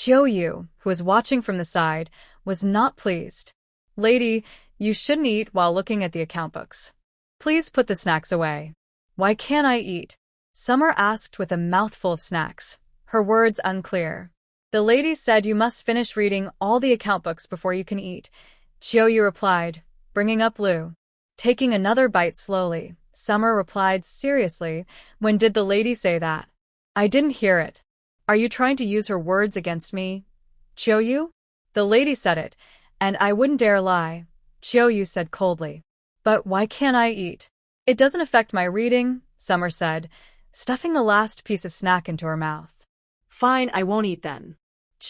Yu, who was watching from the side, was not pleased. "Lady, you shouldn't eat while looking at the account books. Please put the snacks away." "Why can't I eat?" Summer asked with a mouthful of snacks, her words unclear. "The lady said you must finish reading all the account books before you can eat," Yu replied, bringing up Lu. Taking another bite slowly, Summer replied seriously, "When did the lady say that? I didn't hear it. Are you trying to use her words against me, Yu?" "The lady said it, and I wouldn't dare lie," Yu said coldly. "But why can't I eat?" "It doesn't affect my reading," Summer said, stuffing the last piece of snack into her mouth. "Fine, I won't eat then."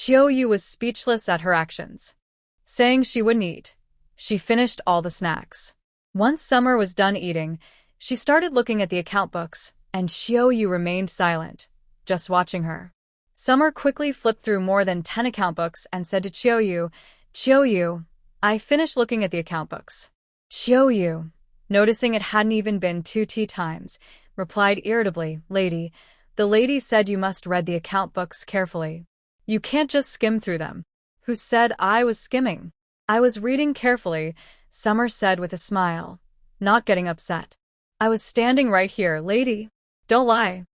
Yu was speechless at her actions. Saying she wouldn't eat, she finished all the snacks. Once Summer was done eating, she started looking at the account books, and Yu remained silent, just watching her. Summer quickly flipped through more than 10 account books and said to Yu, "I finished looking at the account books." Yu, noticing it hadn't even been 2 tea times, replied irritably, "Lady, the lady said you must read the account books carefully. You can't just skim through them." Who said I was skimming? I was reading carefully, Summer said with a smile, not getting upset. I was standing right here, lady. Don't lie.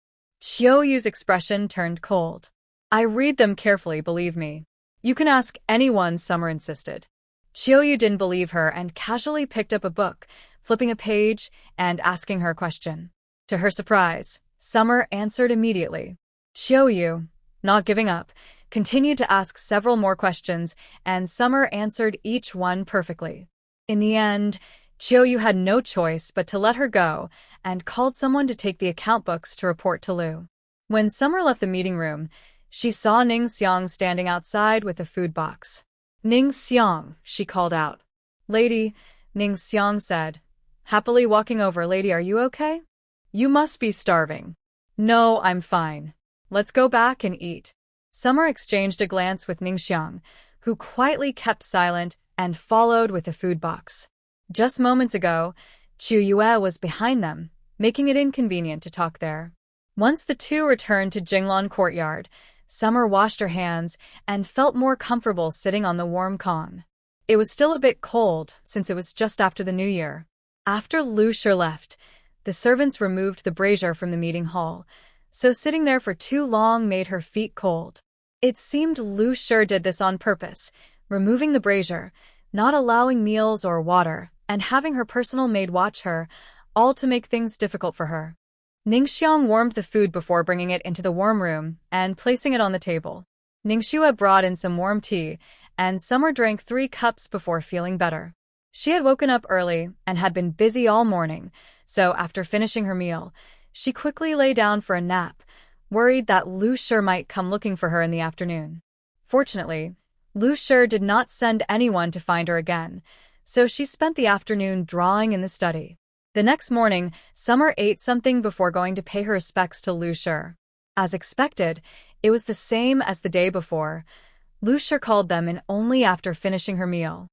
Qiuyu's expression turned cold. I read them carefully, believe me. You can ask anyone, Summer insisted. Qiuyu didn't believe her and casually picked up a book, flipping a page and asking her a question. To her surprise, Summer answered immediately. Qiuyu, not giving up, continued to ask several more questions, and Summer answered each one perfectly. In the end, Qiuyu had no choice but to let her go and called someone to take the account books to report to Lu. When Summer left the meeting room, she saw Ning Xiang standing outside with a food box. Ning Xiang, she called out. Lady, Ning Xiang said, happily walking over. Lady, are you okay? You must be starving. No, I'm fine. Let's go back and eat. Summer exchanged a glance with Ning Xiang, who quietly kept silent and followed with the food box. Just moments ago, Qiuyue was behind them, making it inconvenient to talk there. Once the two returned to Jinglan Courtyard, Summer washed her hands and felt more comfortable sitting on the warm kong. It was still a bit cold since it was just after the New Year. After Lu Shi left, the servants removed the brazier from the meeting hall, so sitting there for too long made her feet cold. It seemed Lu Shi did this on purpose, removing the brazier, not allowing meals or water, and having her personal maid watch her, all to make things difficult for her. Ningxiang warmed the food before bringing it into the warm room and placing it on the table. Ningxue brought in some warm tea, and Summer drank 3 cups before feeling better. She had woken up early and had been busy all morning, so after finishing her meal, she quickly lay down for a nap, worried that Lu Shi might come looking for her in the afternoon. Fortunately, Lu Shi did not send anyone to find her again, so she spent the afternoon drawing in the study. The next morning, Summer ate something before going to pay her respects to Lu Shi. As expected, it was the same as the day before. Lu Shi called them in only after finishing her meal.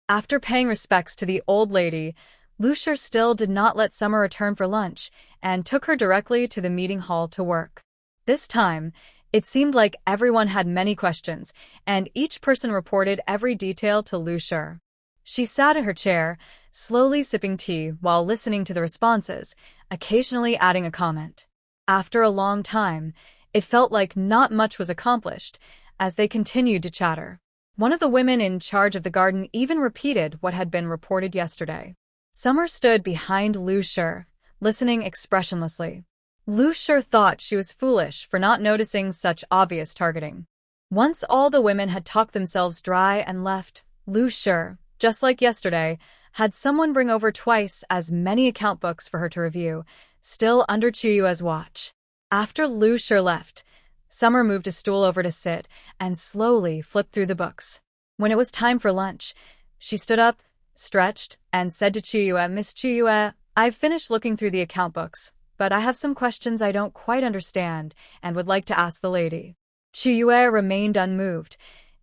After paying respects to the old lady, Lu Shi still did not let Summer return for lunch and took her directly to the meeting hall to work. This time, it seemed like everyone had many questions, and each person reported every detail to Lu Shi. She sat in her chair, slowly sipping tea while listening to the responses, occasionally adding a comment. After a long time, it felt like not much was accomplished as they continued to chatter. One of the women in charge of the garden even repeated what had been reported yesterday. Summer stood behind Lu Shi, listening expressionlessly. Lu Shi thought she was foolish for not noticing such obvious targeting. Once all the women had talked themselves dry and left, Lu Shi, just like yesterday, had someone bring over twice as many account books for her to review, still under Qiuyue's watch. After Lu Shi left, Summer moved a stool over to sit and slowly flipped through the books. When it was time for lunch, she stood up, stretched, and said to Qiuyue, Miss Qiuyue, I've finished looking through the account books, but I have some questions I don't quite understand and would like to ask the lady. Qiuyue remained unmoved.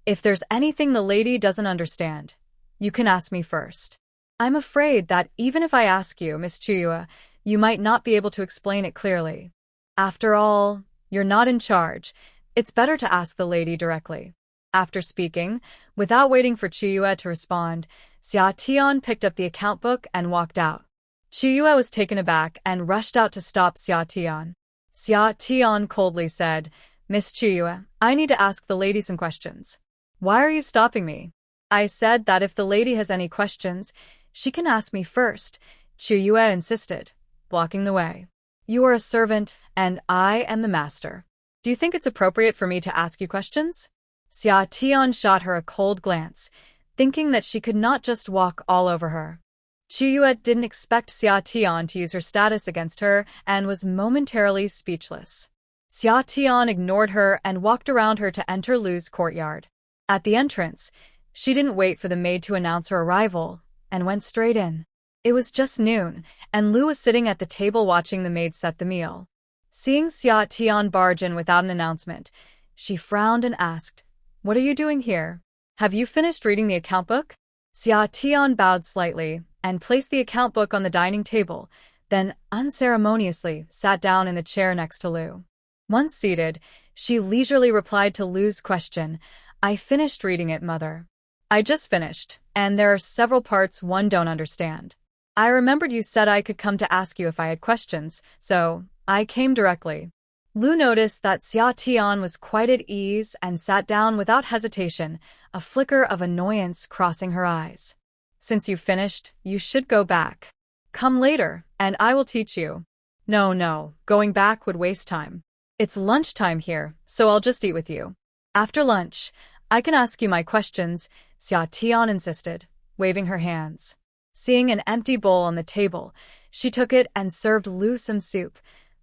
If there's anything the lady doesn't understand, you can ask me first. I'm afraid that even if I ask you, Miss Qiuyue, you might not be able to explain it clearly. After all, you're not in charge. It's better to ask the lady directly. After speaking, without waiting for Qiuyue to respond, Xia Tian picked up the account book and walked out. Qiuyue was taken aback and rushed out to stop Xia Tian. Xia Tian coldly said, Miss Qiuyue, I need to ask the lady some questions. Why are you stopping me? I said that if the lady has any questions, she can ask me first, Qiuyue insisted, blocking the way. You are a servant, and I am the master. Do you think it's appropriate for me to ask you questions? Xia Tian shot her a cold glance, thinking that she could not just walk all over her. Qiuyue didn't expect Xia Tian to use her status against her and was momentarily speechless. Xia Tian ignored her and walked around her to enter Lu's courtyard. At the entrance, she didn't wait for the maid to announce her arrival and went straight in. It was just noon, and Lu was sitting at the table watching the maid set the meal. Seeing Xia Tian barge in without an announcement, she frowned and asked, What are you doing here? Have you finished reading the account book? Xia Tian bowed slightly and placed the account book on the dining table, then unceremoniously sat down in the chair next to Lu. Once seated, she leisurely replied to Lu's question, I finished reading it, Mother. I just finished, and there are several parts one don't understand. I remembered you said I could come to ask you if I had questions, so I came directly. Lu noticed that Xia Tian was quite at ease and sat down without hesitation, a flicker of annoyance crossing her eyes. Since you finished, you should go back. Come later, and I will teach you. No, going back would waste time. It's lunchtime here, so I'll just eat with you. After lunch, I can ask you my questions, Xia Tian insisted, waving her hands. Seeing an empty bowl on the table, she took it and served Lu some soup,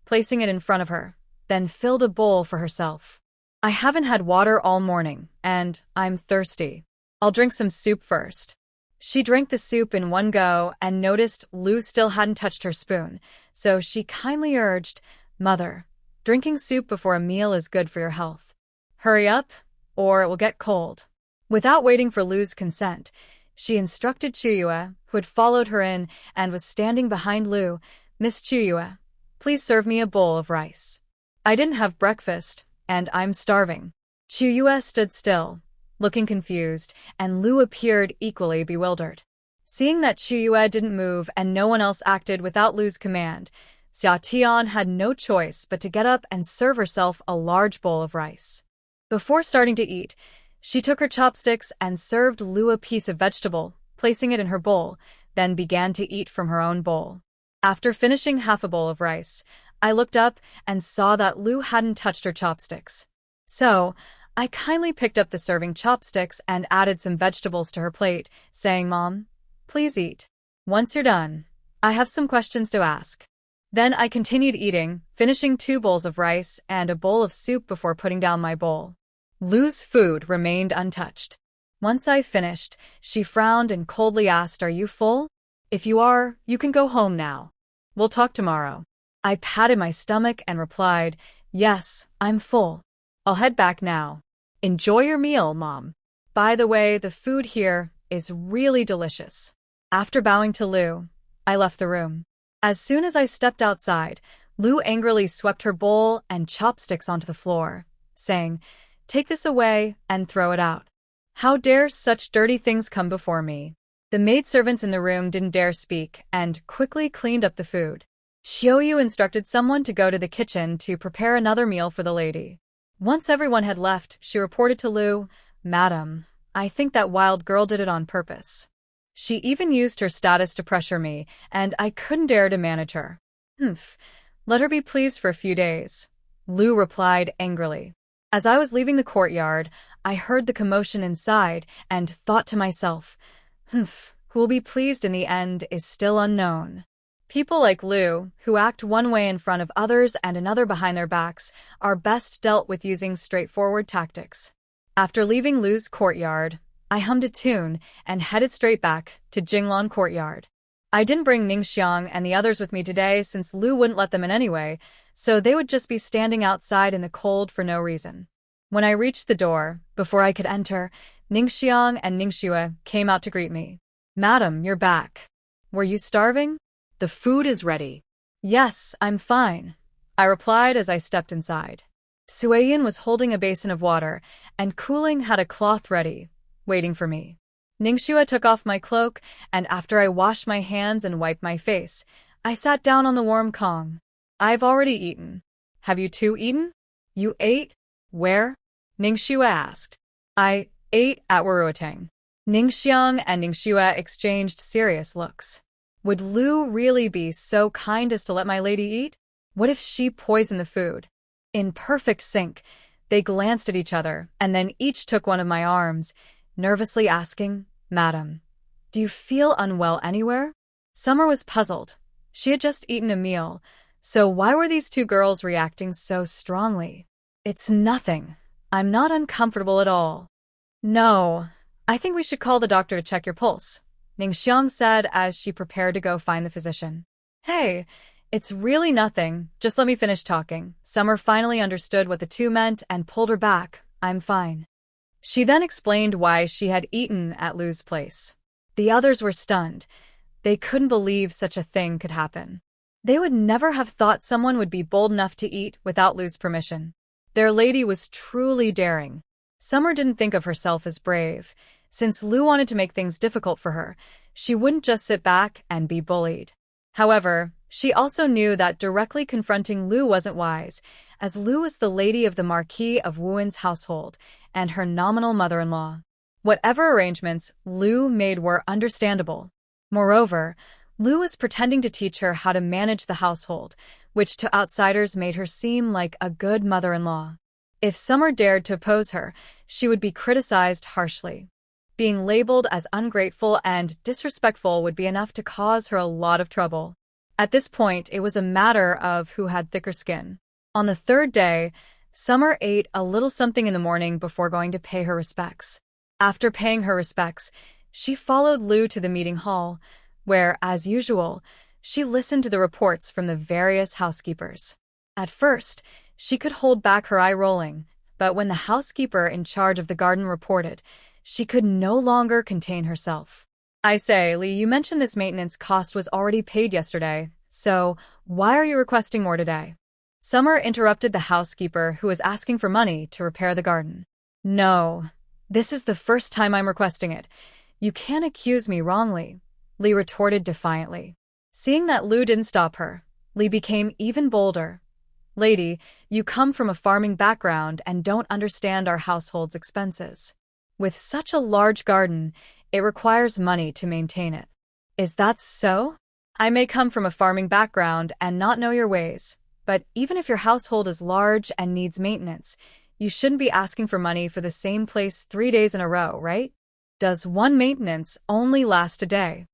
placing it in front of her, then filled a bowl for herself. I haven't had water all morning, and I'm thirsty. I'll drink some soup first. She drank the soup in one go and noticed Lu still hadn't touched her spoon, so she kindly urged, Mother, drinking soup before a meal is good for your health. Hurry up, or it will get cold. Without waiting for Lu's consent, she instructed Chuyue, who had followed her in and was standing behind Lu, Miss Chuyue, please serve me a bowl of rice. I didn't have breakfast, and I'm starving. Chuyue stood still, looking confused, and Lu appeared equally bewildered. Seeing that Chuyue didn't move and no one else acted without Lu's command, Xia Tian had no choice but to get up and serve herself a large bowl of rice. Before starting to eat, she took her chopsticks and served Lu a piece of vegetable, placing it in her bowl, then began to eat from her own bowl. After finishing half a bowl of rice, I looked up and saw that Lu hadn't touched her chopsticks. So, I kindly picked up the serving chopsticks and added some vegetables to her plate, saying, Mom, please eat. Once you're done, I have some questions to ask. Then I continued eating, finishing 2 bowls of rice and a bowl of soup before putting down my bowl. Lu's food remained untouched. Once I finished, she frowned and coldly asked, Are you full? If you are, you can go home now. We'll talk tomorrow. I patted my stomach and replied, Yes, I'm full. I'll head back now. Enjoy your meal, Mom. By the way, the food here is really delicious. After bowing to Lu, I left the room. As soon as I stepped outside, Lu angrily swept her bowl and chopsticks onto the floor, saying, Take this away and throw it out. How dare such dirty things come before me? The maidservants in the room didn't dare speak and quickly cleaned up the food. Xiaoyu instructed someone to go to the kitchen to prepare another meal for the lady. Once everyone had left, she reported to Lu, Madam, I think that wild girl did it on purpose. She even used her status to pressure me, and I couldn't dare to manage her. Let her be pleased for a few days. Lu replied angrily. As I was leaving the courtyard, I heard the commotion inside and thought to myself, who will be pleased in the end is still unknown. People like Lu, who act one way in front of others and another behind their backs, are best dealt with using straightforward tactics. After leaving Lu's courtyard, I hummed a tune and headed straight back to Jinglan Courtyard. I didn't bring Ningxiang and the others with me today since Lu wouldn't let them in anyway, so they would just be standing outside in the cold for no reason. When I reached the door, before I could enter, Ningxiang and Ningxue came out to greet me. Madam, you're back. Were you starving? The food is ready. Yes, I'm fine, I replied as I stepped inside. Suiyin was holding a basin of water, and Cooling had a cloth ready, waiting for me. Ningxue took off my cloak, and after I washed my hands and wiped my face, I sat down on the warm kong. I've already eaten. Have you two eaten? You ate? Where? Ningxue asked. I ate at Wuruotang. Ningxiang and Ningxue exchanged serious looks. Would Lu really be so kind as to let my lady eat? What if she poisoned the food? In perfect sync, they glanced at each other, and then each took one of my arms, nervously asking, Madam, do you feel unwell anywhere? Summer was puzzled. She had just eaten a meal, so why were these two girls reacting so strongly? It's nothing. I'm not uncomfortable at all. No, I think we should call the doctor to check your pulse, Ningxiang said as she prepared to go find the physician. Hey, it's really nothing, just let me finish talking. Summer finally understood what the two meant and pulled her back. I'm fine. She then explained why she had eaten at Lu's place. The others were stunned. They couldn't believe such a thing could happen. They would never have thought someone would be bold enough to eat without Lu's permission. Their lady was truly daring. Summer didn't think of herself as brave. Since Lu wanted to make things difficult for her, she wouldn't just sit back and be bullied. However, she also knew that directly confronting Lu wasn't wise, as Lu was the lady of the Marquis of Wuan's household and her nominal mother-in-law. Whatever arrangements Lu made were understandable. Moreover, Lu was pretending to teach her how to manage the household, which to outsiders made her seem like a good mother-in-law. If Summer dared to oppose her, she would be criticized harshly. Being labeled as ungrateful and disrespectful would be enough to cause her a lot of trouble. At this point, it was a matter of who had thicker skin. On the third day, Summer ate a little something in the morning before going to pay her respects. After paying her respects, she followed Lu to the meeting hall, where, as usual, she listened to the reports from the various housekeepers. At first, she could hold back her eye rolling, but when the housekeeper in charge of the garden reported, she could no longer contain herself. I say, Lee, you mentioned this maintenance cost was already paid yesterday, so why are you requesting more today? Summer interrupted the housekeeper who was asking for money to repair the garden. No, this is the first time I'm requesting it. You can't accuse me wrongly, Lee retorted defiantly. Seeing that Lu didn't stop her, Lee became even bolder. Lady, you come from a farming background and don't understand our household's expenses. With such a large garden, it requires money to maintain it. Is that so? I may come from a farming background and not know your ways, but even if your household is large and needs maintenance, you shouldn't be asking for money for the same place 3 days in a row, right? Does one maintenance only last a day?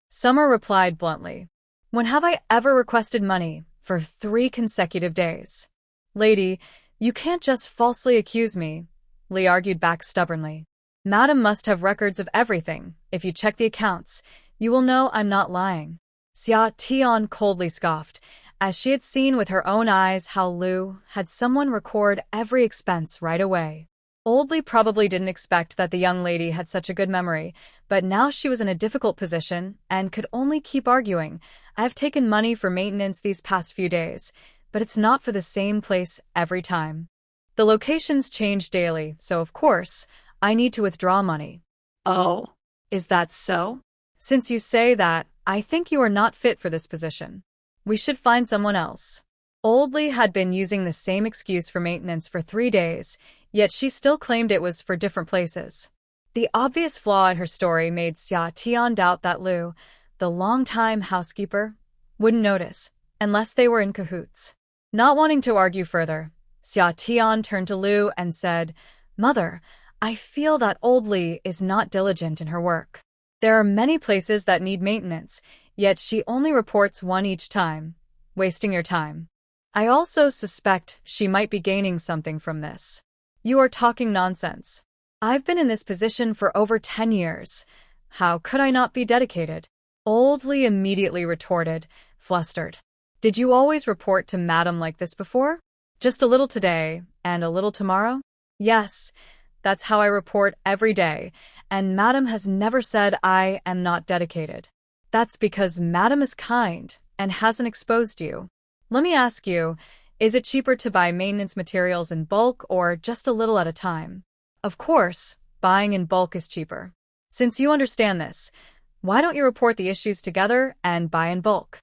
Summer replied bluntly. When have I ever requested money for 3 consecutive days? Lady, you can't just falsely accuse me, Lee argued back stubbornly. Madam must have records of everything. If you check the accounts, you will know I'm not lying. Xia Tian coldly scoffed, as she had seen with her own eyes how Lu had someone record every expense right away. Old Lee probably didn't expect that the young lady had such a good memory, but now she was in a difficult position and could only keep arguing. I've taken money for maintenance these past few days, but it's not for the same place every time. The locations change daily, so of course, I need to withdraw money. Oh, is that so? Since you say that, I think you are not fit for this position. We should find someone else. Old Lee had been using the same excuse for maintenance for 3 days, yet she still claimed it was for different places. The obvious flaw in her story made Xia Tian doubt that Lu, the longtime housekeeper, wouldn't notice, unless they were in cahoots. Not wanting to argue further, Xia Tian turned to Lu and said, Mother, I feel that Old Lee is not diligent in her work. There are many places that need maintenance, yet she only reports one each time, wasting your time. I also suspect she might be gaining something from this. You are talking nonsense. I've been in this position for over 10 years. How could I not be dedicated? Old Lee immediately retorted, flustered. Did you always report to Madam like this before? Just a little today, and a little tomorrow? Yes, that's how I report every day, and Madam has never said I am not dedicated. That's because Madam is kind and hasn't exposed you. Let me ask you, is it cheaper to buy maintenance materials in bulk or just a little at a time? Of course, buying in bulk is cheaper. Since you understand this, why don't you report the issues together and buy in bulk?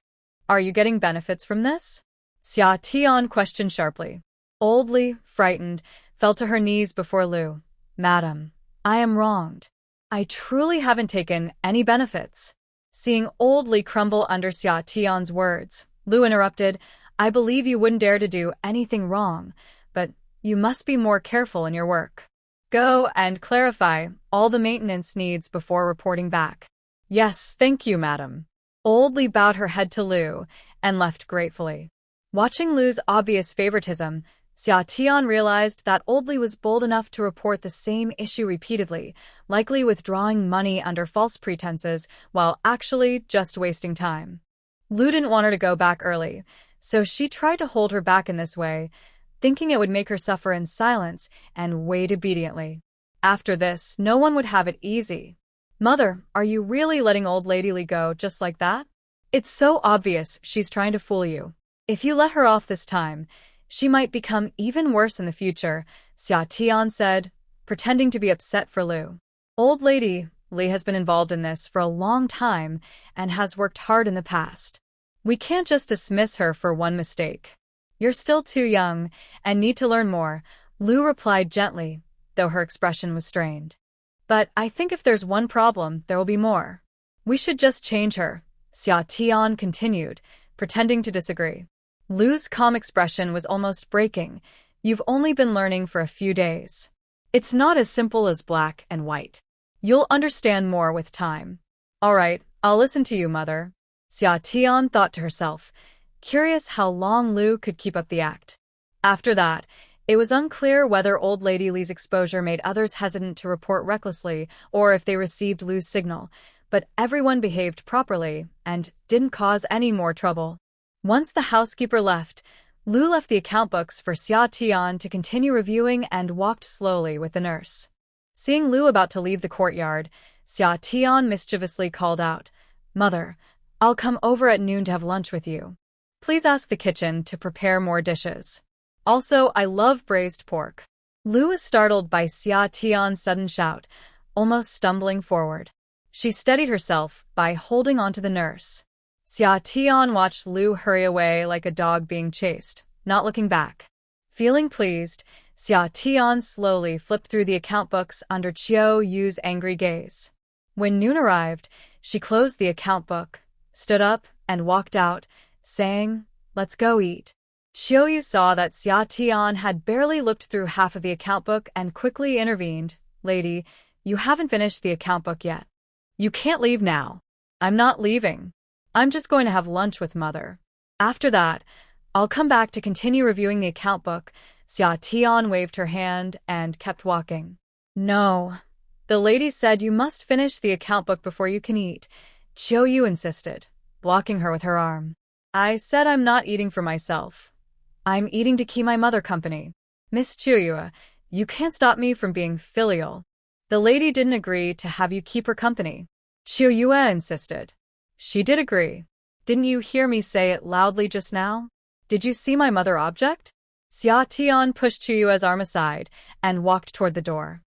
Are you getting benefits from this? Xia Tian questioned sharply. Old Lee, frightened, fell to her knees before Lu. Madam, I am wronged. I truly haven't taken any benefits. Seeing Old Lee crumble under Xia Tian's words, Lu interrupted, I believe you wouldn't dare to do anything wrong, but you must be more careful in your work. Go and clarify all the maintenance needs before reporting back. Yes, thank you, madam. Old Lee bowed her head to Lu and left gratefully. Watching Lu's obvious favoritism, Xia Tian realized that Old Lee was bold enough to report the same issue repeatedly, likely withdrawing money under false pretenses while actually just wasting time. Lu didn't want her to go back early, so she tried to hold her back in this way, thinking it would make her suffer in silence and wait obediently. After this, no one would have it easy. Mother, are you really letting Old Lady Lee go just like that? It's so obvious she's trying to fool you. If you let her off this time, she might become even worse in the future, Xia Tian said, pretending to be upset for Lu. Old lady, Li has been involved in this for a long time and has worked hard in the past. We can't just dismiss her for one mistake. You're still too young and need to learn more, Lu replied gently, though her expression was strained. But I think if there's one problem, there will be more. We should just change her, Xia Tian continued, pretending to disagree. Lu's calm expression was almost breaking. You've only been learning for a few days. It's not as simple as black and white. You'll understand more with time. All right, I'll listen to you, mother. Xia Tian thought to herself, curious how long Lu could keep up the act. After that, it was unclear whether old lady Li's exposure made others hesitant to report recklessly or if they received Lu's signal, but everyone behaved properly and didn't cause any more trouble. Once the housekeeper left, Lu left the account books for Xia Tian to continue reviewing and walked slowly with the nurse. Seeing Lu about to leave the courtyard, Xia Tian mischievously called out, "Mother, I'll come over at noon to have lunch with you. Please ask the kitchen to prepare more dishes. Also, I love braised pork." Lu was startled by Xia Tian's sudden shout, almost stumbling forward. She steadied herself by holding onto the nurse. Xia Tian watched Lu hurry away like a dog being chased, not looking back. Feeling pleased, Xia Tian slowly flipped through the account books under Qiu Yu's angry gaze. When noon arrived, she closed the account book, stood up, and walked out, saying, "Let's go eat." Qiu Yu saw that Xia Tian had barely looked through half of the account book and quickly intervened, "Lady, you haven't finished the account book yet. You can't leave now." "I'm not leaving. I'm just going to have lunch with mother. After that, I'll come back to continue reviewing the account book." Xia Tian waved her hand and kept walking. "No. The lady said you must finish the account book before you can eat," Qiu Yu insisted, blocking her with her arm. "I said I'm not eating for myself. I'm eating to keep my mother company. Miss Qiu Yu, you can't stop me from being filial. The lady didn't agree to have you keep her company," Qiu Yu insisted. "She did agree. Didn't you hear me say it loudly just now? Did you see my mother object?" Xia Tian pushed Qiu Yu's arm aside and walked toward the door.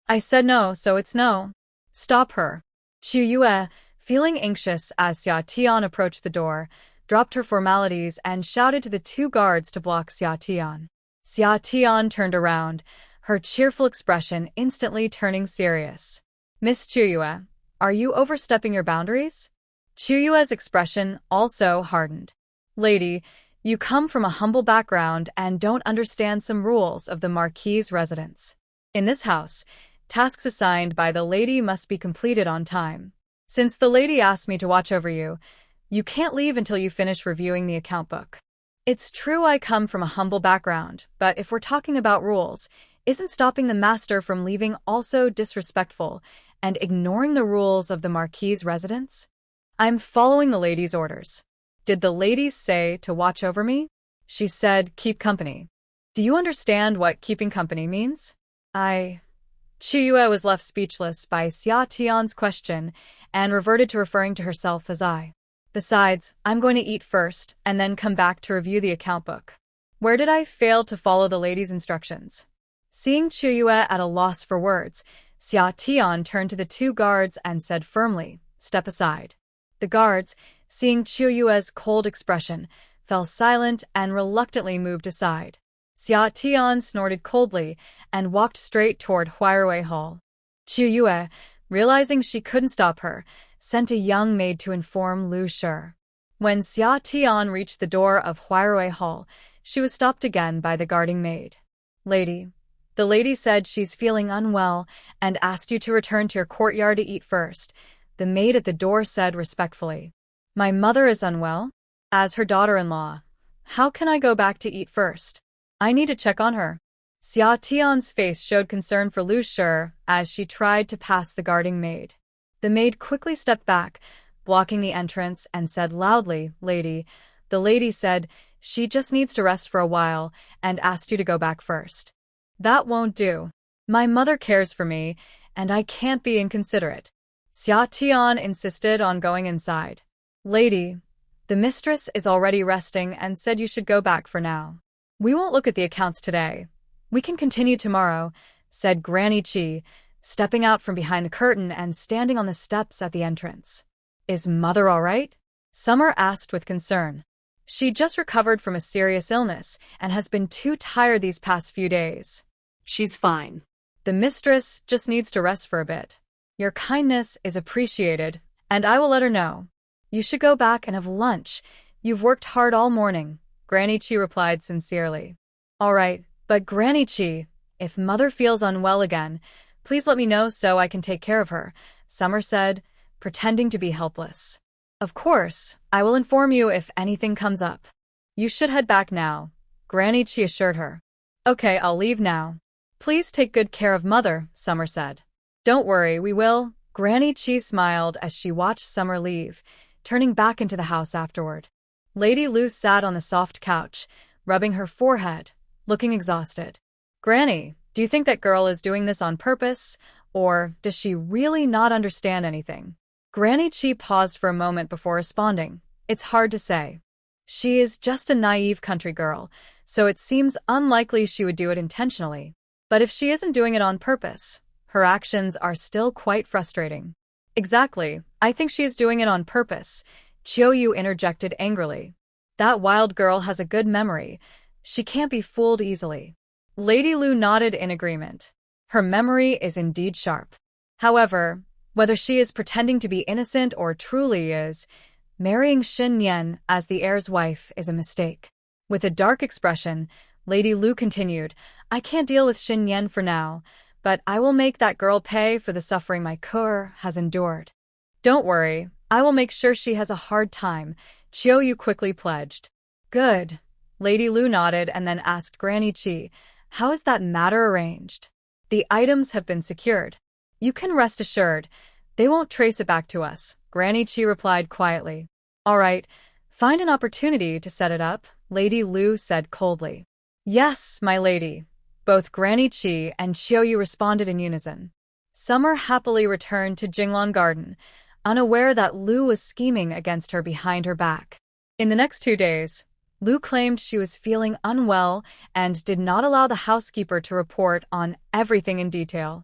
"I said no, so it's no. Stop her." Qiu Yu, feeling anxious as Xia Tian approached the door, dropped her formalities and shouted to the two guards to block Xia Tian. Xia Tian turned around, her cheerful expression instantly turning serious. "Miss Qiu Yu, are you overstepping your boundaries?" Qiu Yu's expression also hardened. "Lady, you come from a humble background and don't understand some rules of the Marquis's residence. In this house, tasks assigned by the lady must be completed on time. Since the lady asked me to watch over you, you can't leave until you finish reviewing the account book. It's true I come from a humble background, but if we're talking about rules, isn't stopping the master from leaving also disrespectful and ignoring the rules of the Marquis's residence? I'm following the lady's orders. Did the lady say to watch over me? She said keep company. Do you understand what keeping company means?" Qiu Yu was left speechless by Xia Tian's question and reverted to referring to herself as I. "Besides, I'm going to eat first and then come back to review the account book. Where did I fail to follow the lady's instructions?" Seeing Qiu Yu at a loss for words, Xia Tian turned to the two guards and said firmly, "Step aside." The guards, seeing Qiu Yu's cold expression, fell silent and reluctantly moved aside. Xia Tian snorted coldly and walked straight toward Firewood Hall. Qiu Yu, realizing she couldn't stop her, sent a young maid to inform Lu Shi. When Xia Tian reached the door of Firewood Hall, she was stopped again by the guarding maid. "Lady, the lady said she's feeling unwell and asked you to return to your courtyard to eat first," the maid at the door said respectfully. "My mother is unwell? As her daughter-in-law, how can I go back to eat first? I need to check on her." Xia Tian's face showed concern for Lu Shi as she tried to pass the guarding maid. The maid quickly stepped back, blocking the entrance, and said loudly, "Lady, the lady said she just needs to rest for a while and asked you to go back first." "That won't do. My mother cares for me, and I can't be inconsiderate." Xia Tian insisted on going inside. "Lady, the mistress is already resting and said you should go back for now. We won't look at the accounts today. We can continue tomorrow," said Granny Chi, stepping out from behind the curtain and standing on the steps at the entrance. Is Mother all right? Summer asked with concern. She just recovered from a serious illness and has been too tired these past few days. She's fine. The mistress just needs to rest for a bit. Your kindness is appreciated, and I will let her know. You should go back and have lunch. You've worked hard all morning, Granny Chi replied sincerely. All right, but Granny Chi, if Mother feels unwell again, please let me know so I can take care of her, Summer said, pretending to be helpless. Of course, I will inform you if anything comes up. You should head back now, Granny Chi assured her. Okay, I'll leave now. Please take good care of Mother, Summer said. Don't worry, we will. Granny Chi smiled as she watched Summer leave, turning back into the house afterward. Lady Lu sat on the soft couch, rubbing her forehead, looking exhausted. Granny, do you think that girl is doing this on purpose, or does she really not understand anything? Granny Chi paused for a moment before responding. It's hard to say. She is just a naive country girl, so it seems unlikely she would do it intentionally. But if she isn't doing it on purpose, her actions are still quite frustrating. Exactly, I think she is doing it on purpose, Chiou interjected angrily. That wild girl has a good memory. She can't be fooled easily. Lady Lu nodded in agreement. Her memory is indeed sharp. However, whether she is pretending to be innocent or truly is, marrying Shen Nian as the heir's wife is a mistake. With a dark expression, Lady Lu continued, I can't deal with Shen Nian for now, but I will make that girl pay for the suffering my cour has endured. Don't worry, I will make sure she has a hard time, Chiou quickly pledged. Good. Lady Lu nodded and then asked Granny Chi, how is that matter arranged? The items have been secured. You can rest assured, they won't trace it back to us, Granny Chi replied quietly. All right, find an opportunity to set it up, Lady Lu said coldly. Yes, my lady. Both Granny Chi and Chiou responded in unison. Summer happily returned to Jinglong Garden, unaware that Lu was scheming against her behind her back. In the next 2 days, Lu claimed she was feeling unwell and did not allow the housekeeper to report on everything in detail.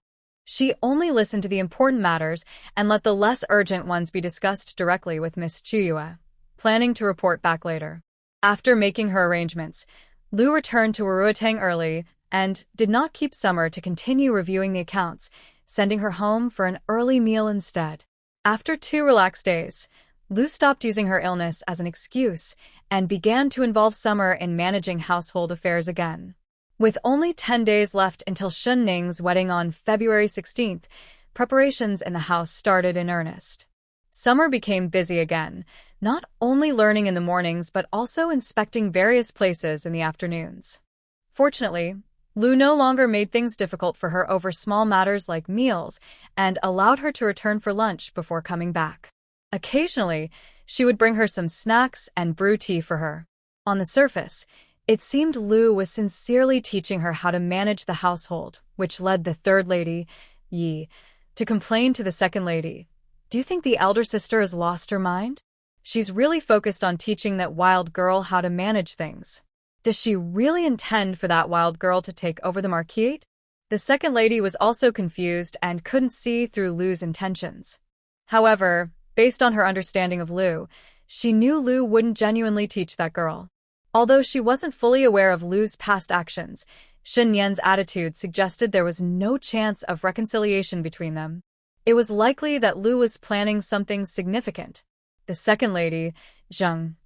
She only listened to the important matters and let the less urgent ones be discussed directly with Miss Chiou, planning to report back later. After making her arrangements, Lu returned to Waruatang early and did not keep Summer to continue reviewing the accounts, sending her home for an early meal instead. After 2 relaxed days, Lu stopped using her illness as an excuse and began to involve Summer in managing household affairs again. With only 10 days left until Shun Ning's wedding on February 16th, preparations in the house started in earnest. Summer became busy again, not only learning in the mornings but also inspecting various places in the afternoons. Fortunately, Lu no longer made things difficult for her over small matters like meals and allowed her to return for lunch before coming back. Occasionally, she would bring her some snacks and brew tea for her. On the surface, it seemed Lu was sincerely teaching her how to manage the household, which led the third lady, Yi, to complain to the second lady. Do you think the elder sister has lost her mind? She's really focused on teaching that wild girl how to manage things. Does she really intend for that wild girl to take over the marquise? The second lady was also confused and couldn't see through Lu's intentions. However, based on her understanding of Lu, she knew Lu wouldn't genuinely teach that girl. Although she wasn't fully aware of Lu's past actions, Shen Yan's attitude suggested there was no chance of reconciliation between them. It was likely that Lu was planning something significant. The second lady, Zheng,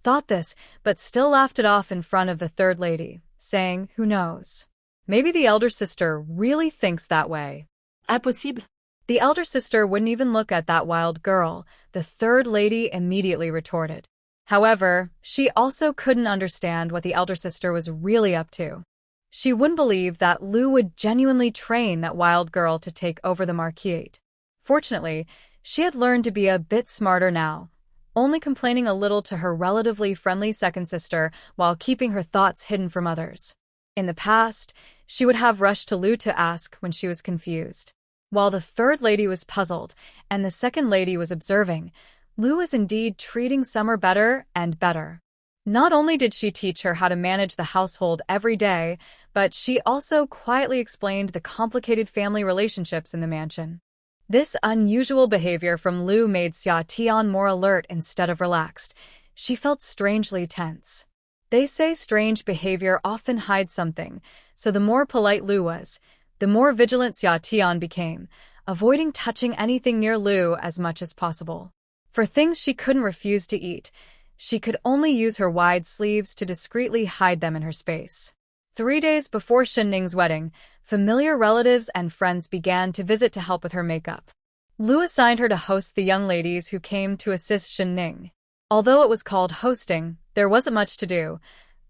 thought this, but still laughed it off in front of the third lady, saying, who knows? Maybe the elder sister really thinks that way. Impossible. The elder sister wouldn't even look at that wild girl, the third lady immediately retorted. However, she also couldn't understand what the elder sister was really up to. She wouldn't believe that Lu would genuinely train that wild girl to take over the marquise. Fortunately, she had learned to be a bit smarter now, only complaining a little to her relatively friendly second sister while keeping her thoughts hidden from others. In the past, she would have rushed to Lu to ask when she was confused. While the third lady was puzzled and the second lady was observing, Lu was indeed treating Summer better and better. Not only did she teach her how to manage the household every day, but she also quietly explained the complicated family relationships in the mansion. This unusual behavior from Lu made Xia Tian more alert instead of relaxed. She felt strangely tense. They say strange behavior often hides something, so the more polite Lu was, the more vigilant Xia Tian became, avoiding touching anything near Lu as much as possible. For things she couldn't refuse to eat, she could only use her wide sleeves to discreetly hide them in her space. 3 days before Shen Ning's wedding, familiar relatives and friends began to visit to help with her makeup. Lu assigned her to host the young ladies who came to assist Shen Ning. Although it was called hosting, there wasn't much to do.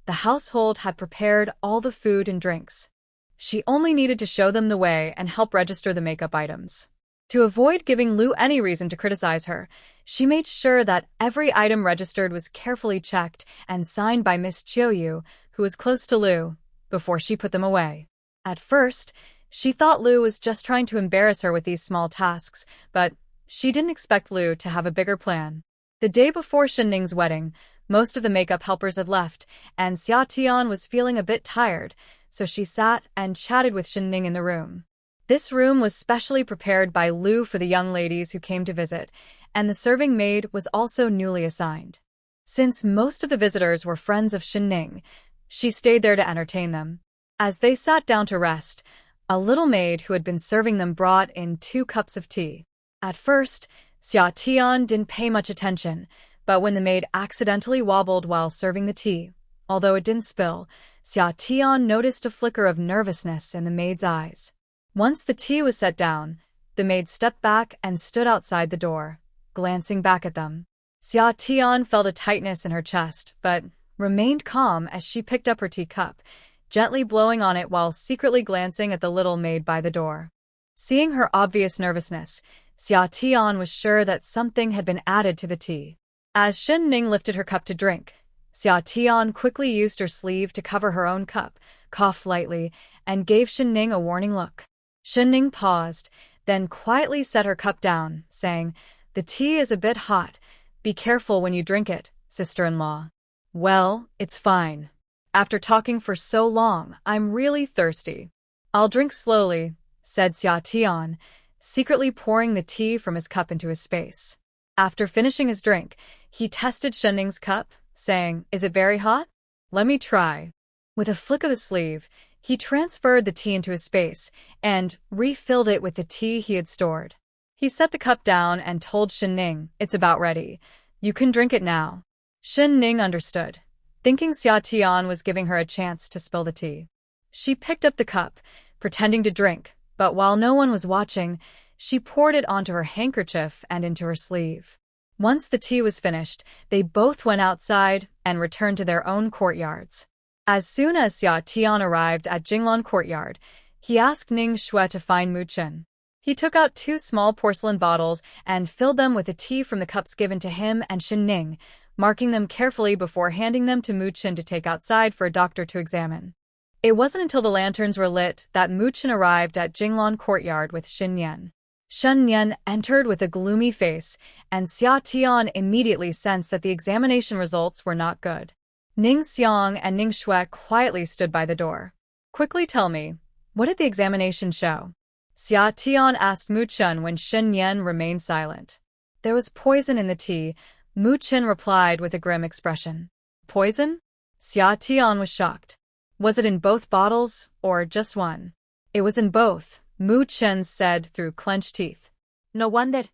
The household had prepared all the food and drinks. She only needed to show them the way and help register the makeup items. To avoid giving Lu any reason to criticize her, she made sure that every item registered was carefully checked and signed by Miss Chiuyu, who was close to Lu, before she put them away. At first, she thought Lu was just trying to embarrass her with these small tasks, but she didn't expect Lu to have a bigger plan. The day before Shen Ning's wedding, most of the makeup helpers had left, and Xia Tian was feeling a bit tired, so she sat and chatted with Shen Ning in the room. This room was specially prepared by Lu for the young ladies who came to visit, and the serving maid was also newly assigned. Since most of the visitors were friends of Shen Ning, she stayed there to entertain them. As they sat down to rest, a little maid who had been serving them brought in 2 cups of tea. At first, Xia Tian didn't pay much attention, but when the maid accidentally wobbled while serving the tea, although it didn't spill, Xia Tian noticed a flicker of nervousness in the maid's eyes. Once the tea was set down, the maid stepped back and stood outside the door, glancing back at them. Xia Tian felt a tightness in her chest, but remained calm as she picked up her teacup, gently blowing on it while secretly glancing at the little maid by the door. Seeing her obvious nervousness, Xia Tian was sure that something had been added to the tea. As Shen Ning lifted her cup to drink, Xia Tian quickly used her sleeve to cover her own cup, coughed lightly, and gave Shen Ning a warning look. Shen Ning paused, then quietly set her cup down, saying, "The tea is a bit hot. Be careful when you drink it, sister-in-law." "Well, it's fine. After talking for so long, I'm really thirsty. I'll drink slowly," said Xia Tian, secretly pouring the tea from his cup into his space. After finishing his drink, he tested Shen Ning's cup, saying, "Is it very hot? Let me try." With a flick of his sleeve, he transferred the tea into his space and refilled it with the tea he had stored. He set the cup down and told Shen Ning, "It's about ready. You can drink it now." Shen Ning understood, thinking Xia Tian was giving her a chance to spill the tea. She picked up the cup, pretending to drink, but while no one was watching, she poured it onto her handkerchief and into her sleeve. Once the tea was finished, they both went outside and returned to their own courtyards. As soon as Xia Tian arrived at Jinglan Courtyard, he asked Ning Shui to find Mu Chen. He took out 2 small porcelain bottles and filled them with the tea from the cups given to him and Shen Ning, marking them carefully before handing them to Mu Chen to take outside for a doctor to examine. It wasn't until the lanterns were lit that Mu Chen arrived at Jinglan Courtyard with Shen Nian. Shen Nian entered with a gloomy face, and Xia Tian immediately sensed that the examination results were not good. Ning Xiang and Ning Shui quietly stood by the door. "Quickly tell me, what did the examination show?" Xia Tian asked Mu Chen when Shen Nian remained silent. "There was poison in the tea," Mu Chen replied with a grim expression. "Poison?" Xia Tian was shocked. "Was it in both bottles, or just one?" "It was in both," Mu Chen said through clenched teeth. No wonder.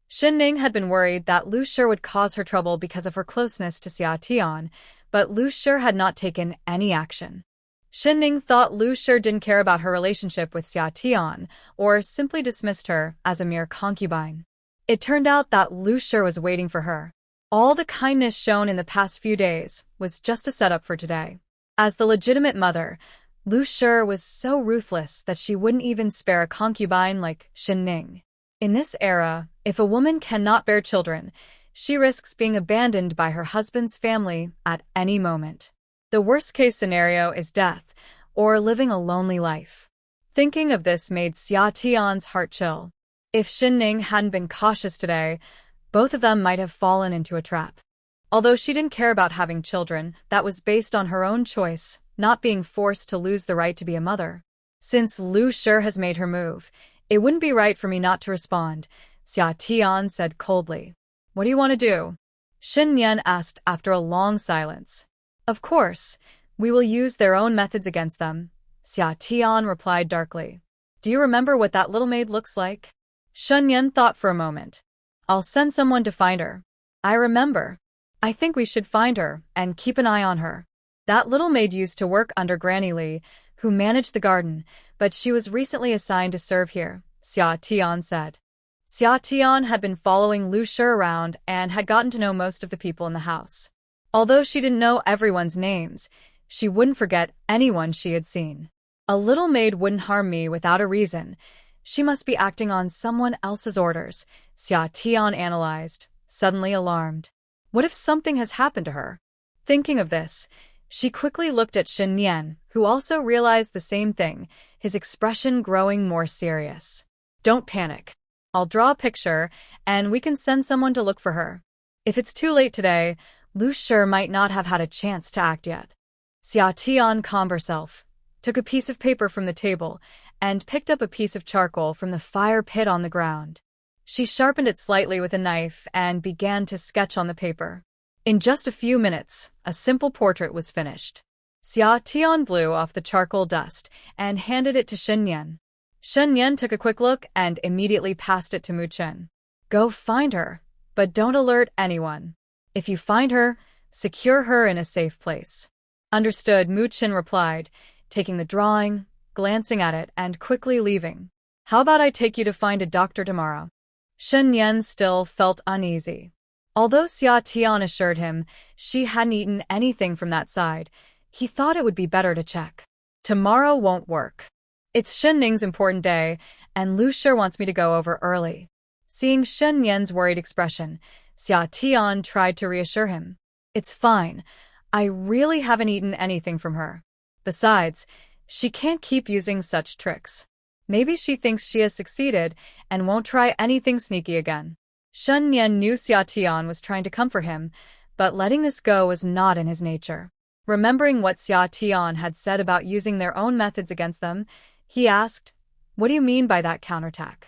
Shen Ning had been worried that Lu Shi would cause her trouble because of her closeness to Xia Tian, but Lu Shi had not taken any action. Shen Ning thought Lu Shi didn't care about her relationship with Xia Tian, or simply dismissed her as a mere concubine. It turned out that Lu Shi was waiting for her. All the kindness shown in the past few days was just a setup for today. As the legitimate mother, Lu Shi was so ruthless that she wouldn't even spare a concubine like Shen Ning. In this era, if a woman cannot bear children, she risks being abandoned by her husband's family at any moment. The worst-case scenario is death, or living a lonely life. Thinking of this made Xia Tian's heart chill. If Shen Ning hadn't been cautious today, both of them might have fallen into a trap. Although she didn't care about having children, that was based on her own choice, not being forced to lose the right to be a mother. Since Lu Shi has made her move, it wouldn't be right for me not to respond, Xia Tian said coldly. What do you want to do? Shen Nian asked after a long silence. Of course, we will use their own methods against them, Xia Tian replied darkly. Do you remember what that little maid looks like? Shen Nian thought for a moment. I'll send someone to find her. I remember. I think we should find her and keep an eye on her. That little maid used to work under Granny Li, who managed the garden, but she was recently assigned to serve here, Xia Tian said. Xia Tian had been following Lu Shi around and had gotten to know most of the people in the house. Although she didn't know everyone's names, she wouldn't forget anyone she had seen. A little maid wouldn't harm me without a reason. She must be acting on someone else's orders, Xia Tian analyzed, suddenly alarmed. What if something has happened to her? Thinking of this, she quickly looked at Shen Nian, who also realized the same thing, his expression growing more serious. Don't panic. I'll draw a picture, and we can send someone to look for her. If it's too late today, Lu Shi might not have had a chance to act yet. Xia Tian calmed herself, took a piece of paper from the table, and picked up a piece of charcoal from the fire pit on the ground. She sharpened it slightly with a knife and began to sketch on the paper. In just a few minutes, a simple portrait was finished. Xia Tian blew off the charcoal dust and handed it to Shen Nian. Shen Nian took a quick look and immediately passed it to Mu Chen. Go find her, but don't alert anyone. If you find her, secure her in a safe place. Understood, Mu Chen replied, taking the drawing, glancing at it, and quickly leaving. How about I take you to find a doctor tomorrow? Shen Nian still felt uneasy. Although Xia Tian assured him she hadn't eaten anything from that side, he thought it would be better to check. Tomorrow won't work. It's Shen Ning's important day, and Lu Shi wants me to go over early. Seeing Shen Nian's worried expression, Xia Tian tried to reassure him. It's fine. I really haven't eaten anything from her. Besides, she can't keep using such tricks. Maybe she thinks she has succeeded and won't try anything sneaky again. Shen Nian knew Xia Tian was trying to comfort him, but letting this go was not in his nature. Remembering what Xia Tian had said about using their own methods against them, he asked, What do you mean by that counterattack?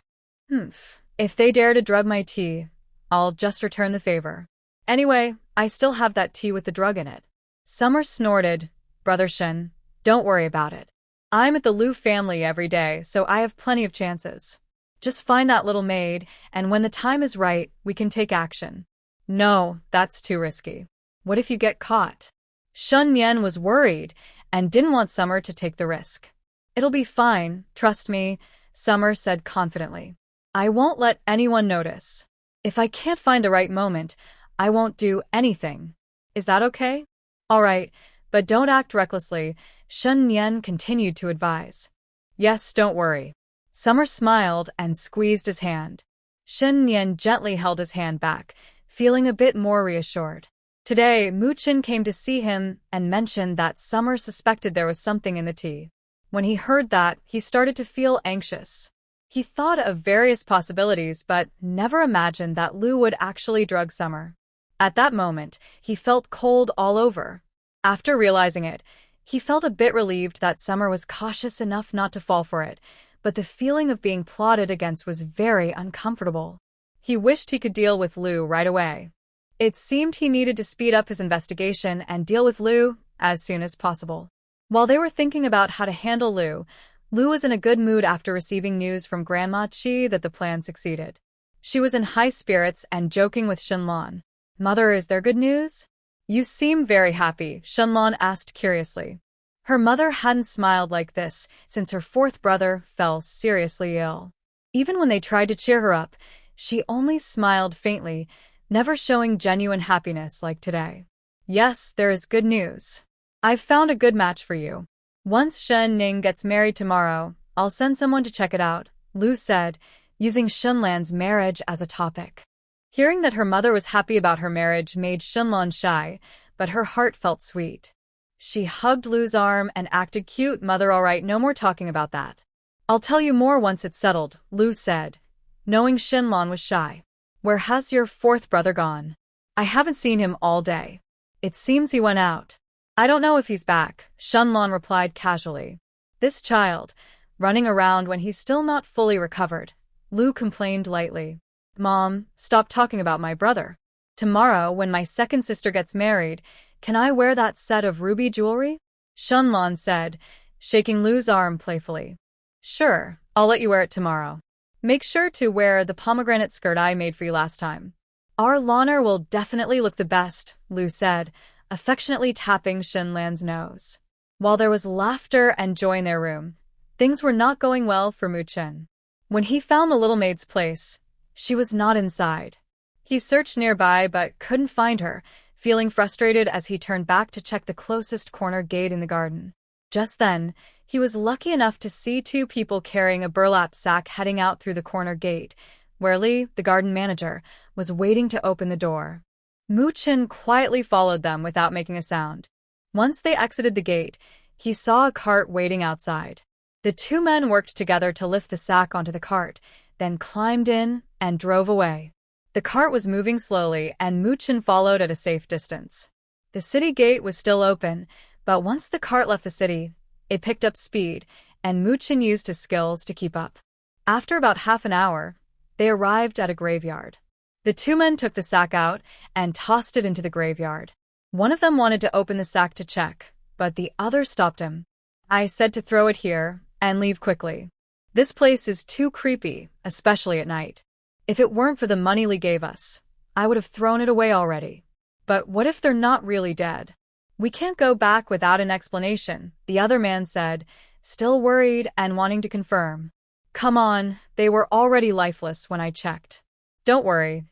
If they dare to drug my tea, I'll just return the favor. Anyway, I still have that tea with the drug in it. Summer snorted, Brother Shen, don't worry about it. I'm at the Lu family every day, so I have plenty of chances. Just find that little maid, and when the time is right, we can take action. No, that's too risky. What if you get caught? Shen Nian was worried and didn't want Summer to take the risk. It'll be fine, trust me, Summer said confidently. I won't let anyone notice. If I can't find the right moment, I won't do anything. Is that okay? All right, but don't act recklessly, Shen Nian continued to advise. Yes, don't worry. Summer smiled and squeezed his hand. Shen Nian gently held his hand back, feeling a bit more reassured. Today, Mu Chen came to see him and mentioned that Summer suspected there was something in the tea. When he heard that, he started to feel anxious. He thought of various possibilities but never imagined that Lu would actually drug Summer. At that moment, he felt cold all over. After realizing it, he felt a bit relieved that Summer was cautious enough not to fall for it, but the feeling of being plotted against was very uncomfortable. He wished he could deal with Lu right away. It seemed he needed to speed up his investigation and deal with Lu as soon as possible. While they were thinking about how to handle Lu was in a good mood after receiving news from Grandma Qi that the plan succeeded. She was in high spirits and joking with Shenlan. Mother, is there good news? You seem very happy, Shenlan asked curiously. Her mother hadn't smiled like this since her fourth brother fell seriously ill. Even when they tried to cheer her up, she only smiled faintly, never showing genuine happiness like today. Yes, there is good news. I've found a good match for you. Once Shen Ning gets married tomorrow, I'll send someone to check it out, Lu said, using Shenlan's marriage as a topic. Hearing that her mother was happy about her marriage made Shenlan shy, but her heart felt sweet. She hugged Lu's arm and acted cute. Mother, all right, no more talking about that. I'll tell you more once it's settled, Lu said, knowing Shenlan was shy. Where has your fourth brother gone? I haven't seen him all day. It seems he went out. I don't know if he's back, Shenlan replied casually. This child, running around when he's still not fully recovered, Lu complained lightly. Mom, stop talking about my brother. Tomorrow, when my second sister gets married, can I wear that set of ruby jewelry? Shenlan said, shaking Lu's arm playfully. Sure, I'll let you wear it tomorrow. Make sure to wear the pomegranate skirt I made for you last time. Our honor will definitely look the best, Lu said, affectionately tapping Shenlan's nose. While there was laughter and joy in their room, things were not going well for Mu Chen. When he found the little maid's place, she was not inside. He searched nearby but couldn't find her, feeling frustrated as he turned back to check the closest corner gate in the garden. Just then, he was lucky enough to see two people carrying a burlap sack heading out through the corner gate, where Li, the garden manager, was waiting to open the door. Mu Chen quietly followed them without making a sound. Once they exited the gate, he saw a cart waiting outside. The two men worked together to lift the sack onto the cart, then climbed in and drove away. The cart was moving slowly, and Mu Chen followed at a safe distance. The city gate was still open, but once the cart left the city, it picked up speed, and Mu Chen used his skills to keep up. After about half an hour, they arrived at a graveyard. The two men took the sack out and tossed it into the graveyard. One of them wanted to open the sack to check, but the other stopped him. I said to throw it here and leave quickly. This place is too creepy, especially at night. If it weren't for the money Li gave us, I would have thrown it away already. But what if they're not really dead? We can't go back without an explanation, the other man said, still worried and wanting to confirm. Come on, they were already lifeless when I checked. Don't worry.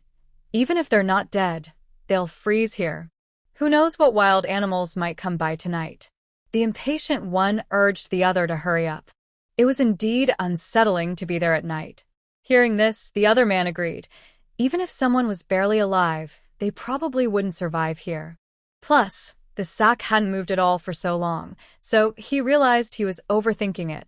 Even if they're not dead, they'll freeze here. Who knows what wild animals might come by tonight? The impatient one urged the other to hurry up. It was indeed unsettling to be there at night. Hearing this, the other man agreed. Even if someone was barely alive, they probably wouldn't survive here. Plus, the sack hadn't moved at all for so long, so he realized he was overthinking it.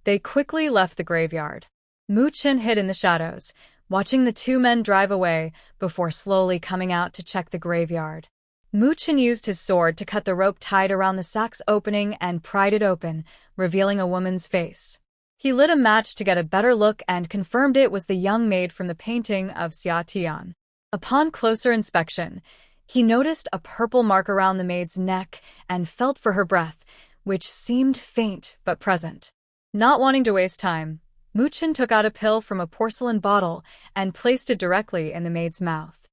They quickly left the graveyard. Mu Chen hid in the shadows, watching the two men drive away before slowly coming out to check the graveyard. Mu Chen used his sword to cut the rope tied around the sack's opening and pried it open, revealing a woman's face. He lit a match to get a better look and confirmed it was the young maid from the painting of Xia Tian. Upon closer inspection, he noticed a purple mark around the maid's neck and felt for her breath, which seemed faint but present. Not wanting to waste time, Mu Chen took out a pill from a porcelain bottle and placed it directly in the maid's mouth.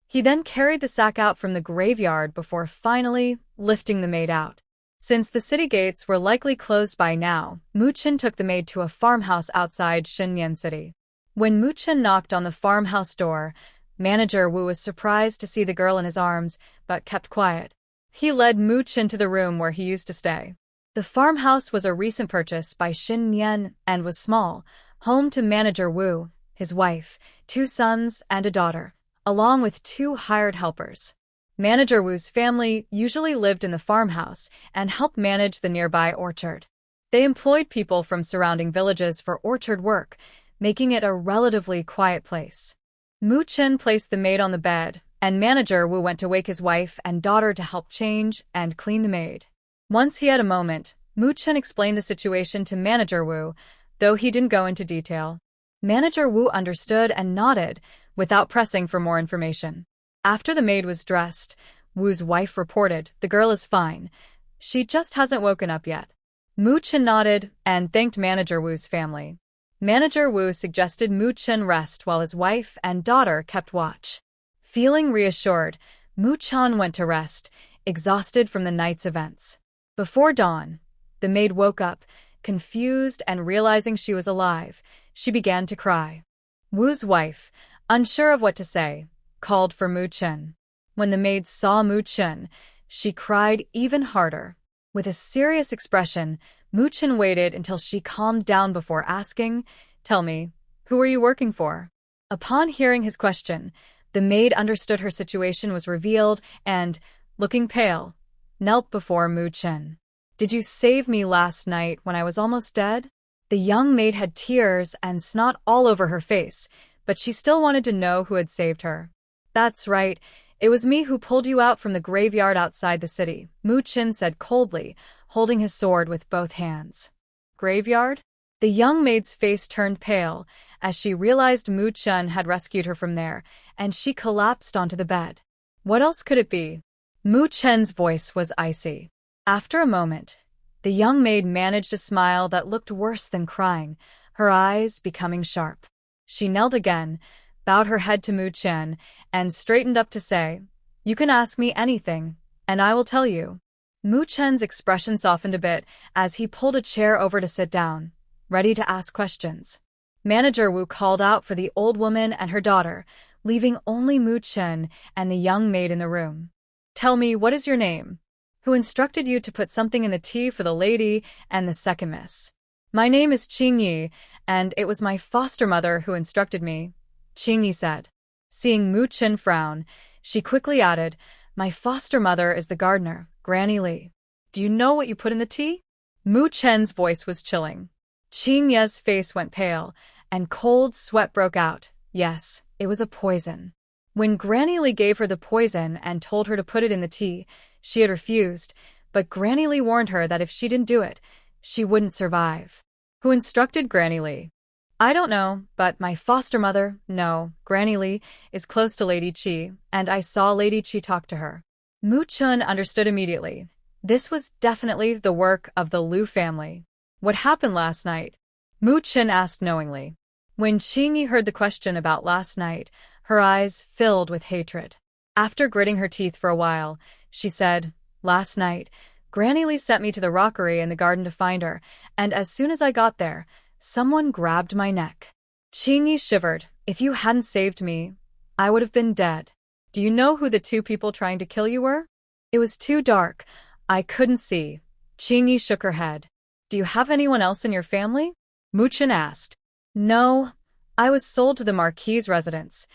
He then carried the sack out from the graveyard before finally lifting the maid out. Since the city gates were likely closed by now, Mu Chen took the maid to a farmhouse outside Nian City. When Mu Chen knocked on the farmhouse door, Manager Wu was surprised to see the girl in his arms, but kept quiet. He led Mu Chen to the room where he used to stay. The farmhouse was a recent purchase by Nian and was small, home to Manager Wu, his wife, 2 sons, and a daughter, along with 2 hired helpers. Manager Wu's family usually lived in the farmhouse and helped manage the nearby orchard. They employed people from surrounding villages for orchard work, making it a relatively quiet place. Mu Chen placed the maid on the bed, and Manager Wu went to wake his wife and daughter to help change and clean the maid. Once he had a moment, Mu Chen explained the situation to Manager Wu, though he didn't go into detail. Manager Wu understood and nodded, without pressing for more information. After the maid was dressed, Wu's wife reported, "The girl is fine. She just hasn't woken up yet." Mu Chen nodded and thanked Manager Wu's family. Manager Wu suggested Mu Chen rest while his wife and daughter kept watch. Feeling reassured, Mu Chen went to rest, exhausted from the night's events. Before dawn, the maid woke up, confused and realizing she was alive. She began to cry. Wu's wife, unsure of what to say, called for Mu Chen. When the maid saw Mu Chen, she cried even harder. With a serious expression, Mu Chen waited until she calmed down before asking, "Tell me, who are you working for?" Upon hearing his question, the maid understood her situation was revealed and, looking pale, knelt before Mu Chen. "Did you save me last night when I was almost dead?" The young maid had tears and snot all over her face, but she still wanted to know who had saved her. "That's right. It was me who pulled you out from the graveyard outside the city, Mu Chen said coldly, holding his sword with both hands. Graveyard? The young maid's face turned pale as she realized Mu Chen had rescued her from there, and she collapsed onto the bed. What else could it be? Mu Chen's voice was icy. After a moment, the young maid managed a smile that looked worse than crying, her eyes becoming sharp. She knelt again, bowed her head to Mu Chen, and straightened up to say, "You can ask me anything, and I will tell you." Mu Chen's expression softened a bit as he pulled a chair over to sit down, ready to ask questions. Manager Wu called out for the old woman and her daughter, leaving only Mu Chen and the young maid in the room. "Tell me, what is your name? Who instructed you to put something in the tea for the lady and the second miss?" "My name is Qing Yi, and it was my foster mother who instructed me," Qing Yi said. Seeing Mu Chen frown, she quickly added, "My foster mother is the gardener, Granny Li. Do you know what you put in the tea?" Mu Chen's voice was chilling. Qing Yi's face went pale, and cold sweat broke out. Yes, it was a poison. When Granny Li gave her the poison and told her to put it in the tea, she had refused, but Granny Li warned her that if she didn't do it, she wouldn't survive. Who instructed Granny Li? "I don't know, but my foster mother, no, Granny Li, is close to Lady Qi, and I saw Lady Qi talk to her." Mu Chen understood immediately. This was definitely the work of the Liu family. "What happened last night?" Mu Chen asked knowingly. When Qing Yi heard the question about last night, her eyes filled with hatred. After gritting her teeth for a while, she said, "Last night, Granny Li sent me to the rockery in the garden to find her, and as soon as I got there, someone grabbed my neck." Qing Yi shivered. "If you hadn't saved me, I would have been dead." "Do you know who the two people trying to kill you were?" "It was too dark. I couldn't see." Qing Yi shook her head. "Do you have anyone else in your family?" Mu Chen asked. "No, I was sold to the Marquis's residence.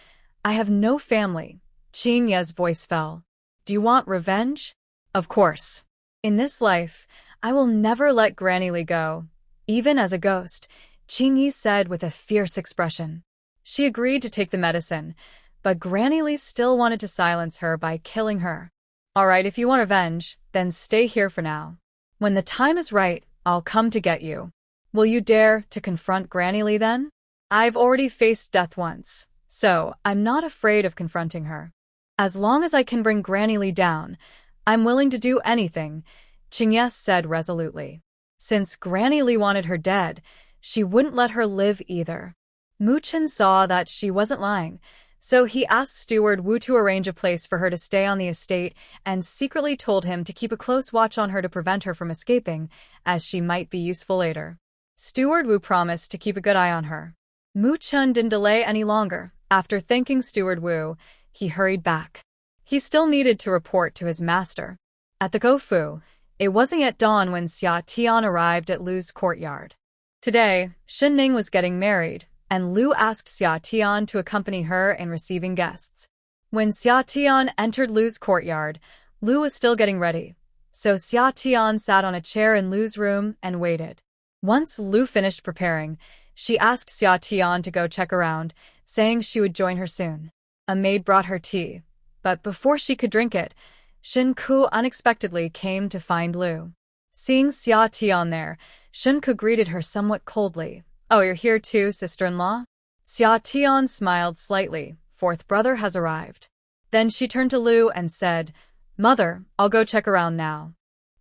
I have no family." Qing Yi's voice fell. "Do you want revenge?" "Of course. In this life, I will never let Granny Li go, even as a ghost," Qing Yi said with a fierce expression. She agreed to take the medicine, but Granny Li still wanted to silence her by killing her. "All right, if you want revenge, then stay here for now. When the time is right, I'll come to get you." "Will you dare to confront Granny Li then?" "I've already faced death once, so I'm not afraid of confronting her. As long as I can bring Granny Li down, I'm willing to do anything," Qing Yi said resolutely. Since Granny Li wanted her dead, she wouldn't let her live either. Mu Chen saw that she wasn't lying, so he asked Steward Wu to arrange a place for her to stay on the estate and secretly told him to keep a close watch on her to prevent her from escaping, as she might be useful later. Steward Wu promised to keep a good eye on her. Mu Chen didn't delay any longer. After thanking Steward Wu, he hurried back. He still needed to report to his master. At the Gofu, it wasn't yet dawn when Xia Tian arrived at Lu's courtyard. Today, Shen Ning was getting married, and Lu asked Xia Tian to accompany her in receiving guests. When Xia Tian entered Lu's courtyard, Lu was still getting ready, so Xia Tian sat on a chair in Lu's room and waited. Once Lu finished preparing, she asked Xia Tian to go check around, saying she would join her soon. A maid brought her tea, but before she could drink it, Shen Ku unexpectedly came to find Lu. Seeing Xia Tian there, Shen Ku greeted her somewhat coldly. "Oh, you're here too, sister-in-law?" Xia Tian smiled slightly. "Fourth brother has arrived." Then she turned to Lu and said, "Mother, I'll go check around now."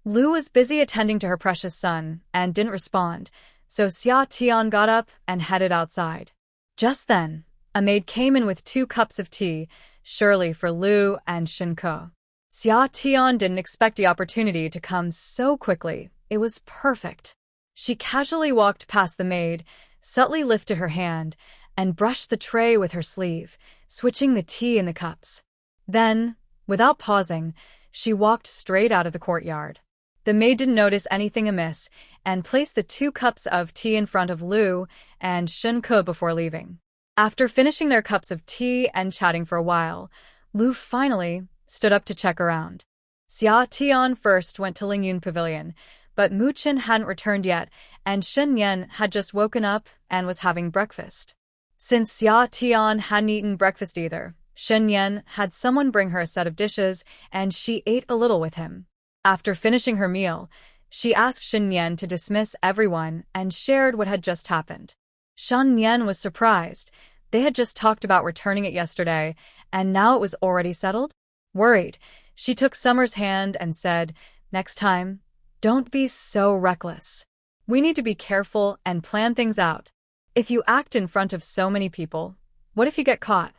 Lu was busy attending to her precious son and didn't respond, so Xia Tian got up and headed outside. Just then, a maid came in with 2 cups of tea, surely for Lu and Shen Ku. Xia Tian didn't expect the opportunity to come so quickly. It was perfect. She casually walked past the maid, subtly lifted her hand, and brushed the tray with her sleeve, switching the tea in the cups. Then, without pausing, she walked straight out of the courtyard. The maid didn't notice anything amiss and placed the 2 cups of tea in front of Lu and Shen Ku before leaving. After finishing their cups of tea and chatting for a while, Lu finally stood up to check around. Xia Tian first went to Lingyun Pavilion, but Mu Chen hadn't returned yet, and Shen Nian had just woken up and was having breakfast. Since Xia Tian hadn't eaten breakfast either, Shen Nian had someone bring her a set of dishes, and she ate a little with him. After finishing her meal, she asked Shen Nian to dismiss everyone and shared what had just happened. Shen Nian was surprised. They had just talked about returning it yesterday, and now it was already settled? Worried, she took Summer's hand and said, "Next time, don't be so reckless. We need to be careful and plan things out. If you act in front of so many people, what if you get caught?"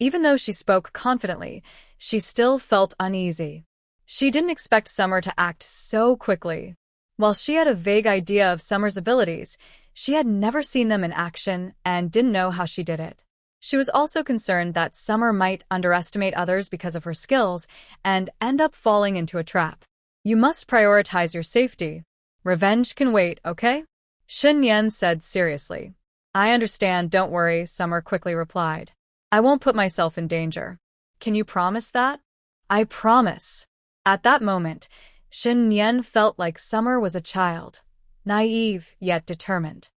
Even though she spoke confidently, she still felt uneasy. She didn't expect Summer to act so quickly. While she had a vague idea of Summer's abilities, she had never seen them in action and didn't know how she did it. She was also concerned that Summer might underestimate others because of her skills and end up falling into a trap. "You must prioritize your safety. Revenge can wait, okay?" Shen Nian said seriously. "I understand, don't worry," Summer quickly replied. "I won't put myself in danger. Can you promise that?" "I promise." At that moment, Shen Nian felt like Summer was a child, naive yet determined.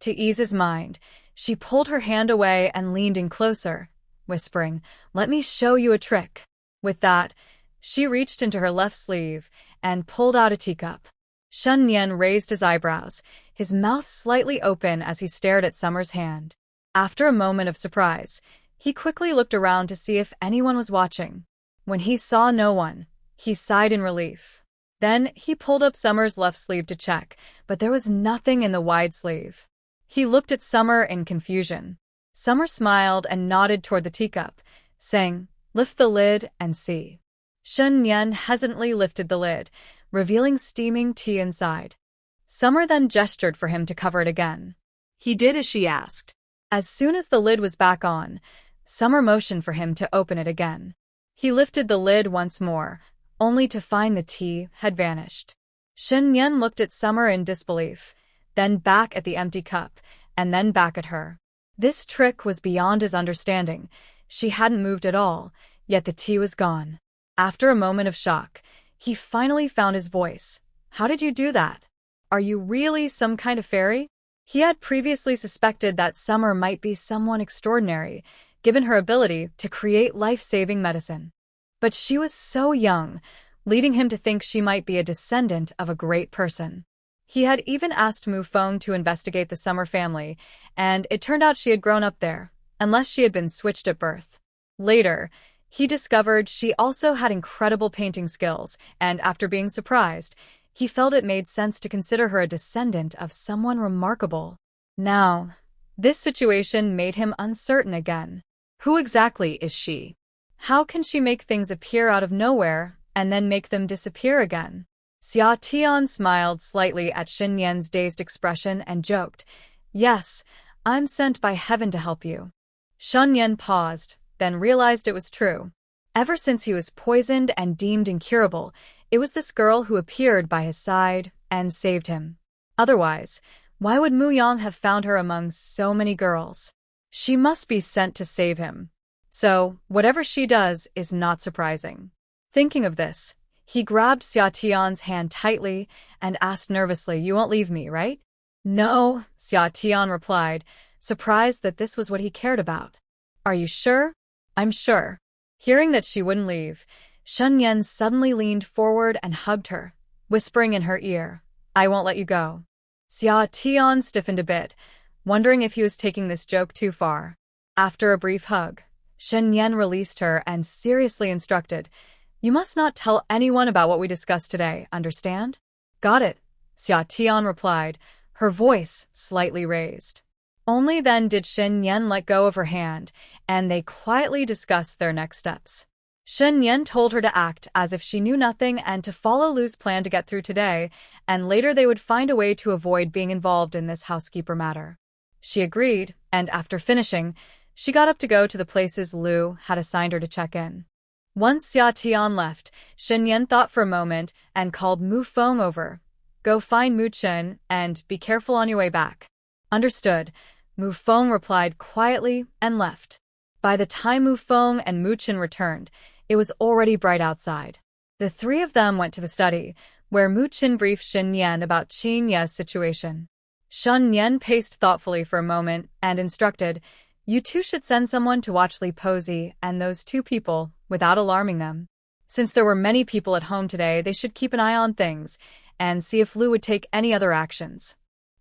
To ease his mind, she pulled her hand away and leaned in closer, whispering, "Let me show you a trick." With that, she reached into her left sleeve and pulled out a teacup. Shen Nian raised his eyebrows, his mouth slightly open as he stared at Summer's hand. After a moment of surprise, he quickly looked around to see if anyone was watching. When he saw no one, he sighed in relief. Then he pulled up Summer's left sleeve to check, but there was nothing in the wide sleeve. He looked at Summer in confusion. Summer smiled and nodded toward the teacup, saying, "Lift the lid and see." Shen Nian hesitantly lifted the lid, revealing steaming tea inside. Summer then gestured for him to cover it again. He did as she asked. As soon as the lid was back on, Summer motioned for him to open it again. He lifted the lid once more, only to find the tea had vanished. Shen Nian looked at Summer in disbelief, then back at the empty cup, and then back at her. This trick was beyond his understanding. She hadn't moved at all, yet the tea was gone. After a moment of shock, he finally found his voice. "How did you do that? Are you really some kind of fairy?" He had previously suspected that Summer might be someone extraordinary, given her ability to create life-saving medicine. But she was so young, leading him to think she might be a descendant of a great person. He had even asked Mu Feng to investigate the Summer family, and it turned out she had grown up there, unless she had been switched at birth. Later, he discovered she also had incredible painting skills, and after being surprised, he felt it made sense to consider her a descendant of someone remarkable. Now, this situation made him uncertain again. Who exactly is she? How can she make things appear out of nowhere and then make them disappear again? Xia smiled slightly at Shen Nian's dazed expression and joked, "Yes, I'm sent by heaven to help you." Shen Nian paused, then realized it was true. Ever since he was poisoned and deemed incurable, it was this girl who appeared by his side and saved him. Otherwise, why would Mu Yang have found her among so many girls? She must be sent to save him. So, whatever she does is not surprising. Thinking of this, he grabbed Xia hand tightly and asked nervously, "You won't leave me, right?" "No," Xia replied, surprised that this was what he cared about. "Are you sure?" "I'm sure." Hearing that she wouldn't leave, Shen Nian suddenly leaned forward and hugged her, whispering in her ear, "I won't let you go." Xia stiffened a bit, wondering if he was taking this joke too far. After a brief hug, Shen Nian released her and seriously instructed, "You must not tell anyone about what we discussed today, understand?" "Got it," Xia replied, her voice slightly raised. Only then did Shen Nian let go of her hand, and they quietly discussed their next steps. Shen Nian told her to act as if she knew nothing and to follow Lu's plan to get through today, and later they would find a way to avoid being involved in this housekeeper matter. She agreed, and after finishing, she got up to go to the places Lu had assigned her to check in. Once Xia left, Shen Nian thought for a moment and called Mu Feng over. "Go find Mu Chen and be careful on your way back." "Understood," Mu Feng replied quietly and left. By the time Mu Feng and Mu Chen returned, it was already bright outside. The three of them went to the study, where Mu Chen briefed Shen Nian about Qin Ye's situation. Shen Nian paced thoughtfully for a moment and instructed, You two should send someone to watch Li Posey and those two people without alarming them. Since there were many people at home today, they should keep an eye on things and see if Lu would take any other actions.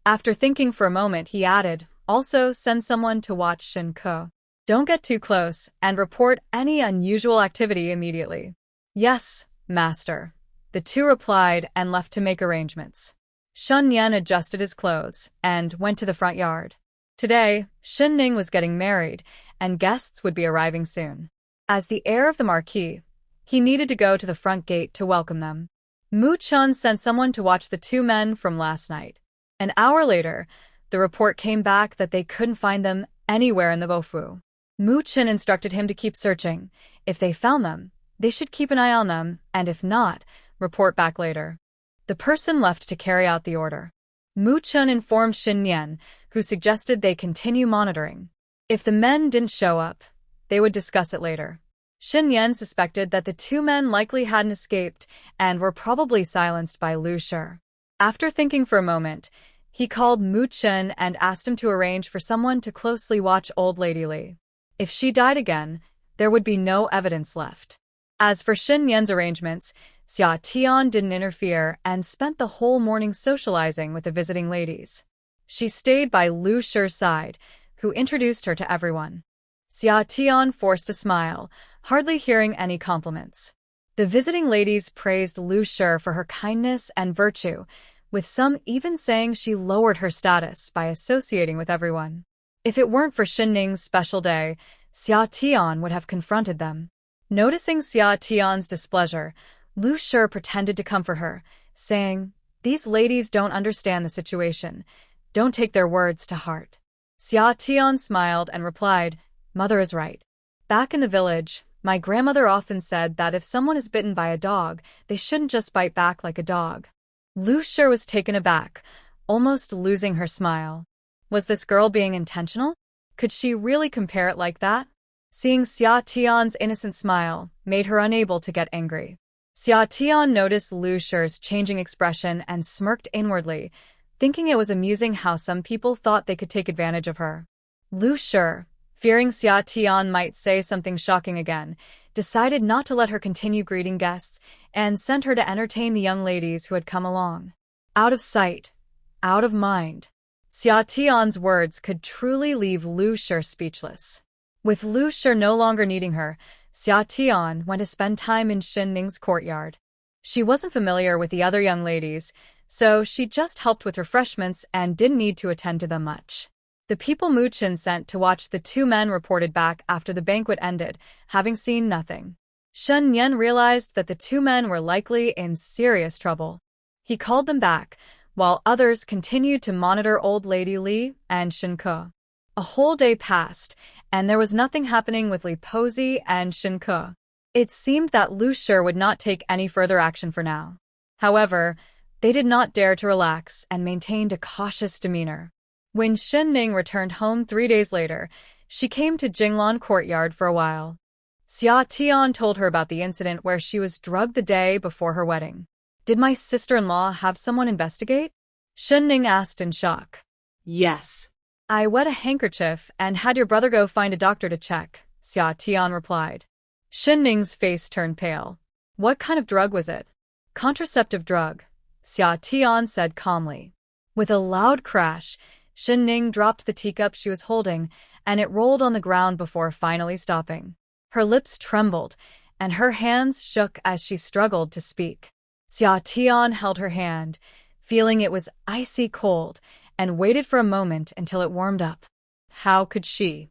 After thinking for a moment, he added, also send someone to watch Shen Ke. Don't get too close and report any unusual activity immediately. Yes, master. The two replied and left to make arrangements. Shen Nian adjusted his clothes and went to the front yard. Today, Shen Ning was getting married and guests would be arriving soon. As the heir of the marquis, he needed to go to the front gate to welcome them. Mu Chun sent someone to watch the two men from last night. An hour later, the report came back that they couldn't find them anywhere in the Bofu. Mu Chun instructed him to keep searching. If they found them, they should keep an eye on them, and if not, report back later. The person left to carry out the order. Mu Chun informed Shen Nian, who suggested they continue monitoring. If the men didn't show up, they would discuss it later. Shen Nian suspected that the two men likely hadn't escaped and were probably silenced by Lu Shi. After thinking for a moment, he called Mu Chun and asked him to arrange for someone to closely watch old Lady Li. If she died again, there would be no evidence left. As for Shen Nian's arrangements, Xia Tian didn't interfere and spent the whole morning socializing with the visiting ladies. She stayed by Lu Shi's side, who introduced her to everyone. Xia Tian forced a smile, hardly hearing any compliments. The visiting ladies praised Lu Shi for her kindness and virtue, with some even saying she lowered her status by associating with everyone. If it weren't for Shen Ning's special day, Xia Tian would have confronted them. Noticing Xia Tian's displeasure, Lu Shi pretended to comfort her, saying, "These ladies don't understand the situation. Don't take their words to heart." Xia Tian smiled and replied, "Mother is right. Back in the village, my grandmother often said that if someone is bitten by a dog, they shouldn't just bite back like a dog." Lu Shi was taken aback, almost losing her smile. Was this girl being intentional? Could she really compare it like that? Seeing Xia Tian's innocent smile made her unable to get angry. Xia Tian noticed Lu Shi's changing expression and smirked inwardly, thinking it was amusing how some people thought they could take advantage of her. Lu Shi, fearing Xia Tian might say something shocking again, decided not to let her continue greeting guests and sent her to entertain the young ladies who had come along. Out of sight, out of mind. Xia Tian's words could truly leave Lu Shi speechless. With Lu Shi no longer needing her, Xia Tian went to spend time in Shen Ning's courtyard. She wasn't familiar with the other young ladies, so she just helped with refreshments and didn't need to attend to them much. The people Mu Chun sent to watch the two men reported back after the banquet ended, having seen nothing. Shen Nian realized that the two men were likely in serious trouble. He called them back, while others continued to monitor old Lady Li and Shen Ke. A whole day passed, and there was nothing happening with Li Posey and Shen Ke. It seemed that Lu Shi would not take any further action for now. However, they did not dare to relax and maintained a cautious demeanor. When Shen Ning returned home 3 days later, she came to Jinglan courtyard for a while. Xia Tian told her about the incident where she was drugged the day before her wedding. "Did my sister-in-law have someone investigate?" Shen Ning asked in shock. "Yes. "I wet a handkerchief and had your brother go find a doctor to check," Xia Tian replied. Shen Ning's face turned pale. "What kind of drug was it?" "Contraceptive drug," Xia Tian said calmly. With a loud crash, Shen Ning dropped the teacup she was holding, and it rolled on the ground before finally stopping. Her lips trembled, and her hands shook as she struggled to speak. Xia Tian held her hand, feeling it was icy cold, and waited for a moment until it warmed up. How could she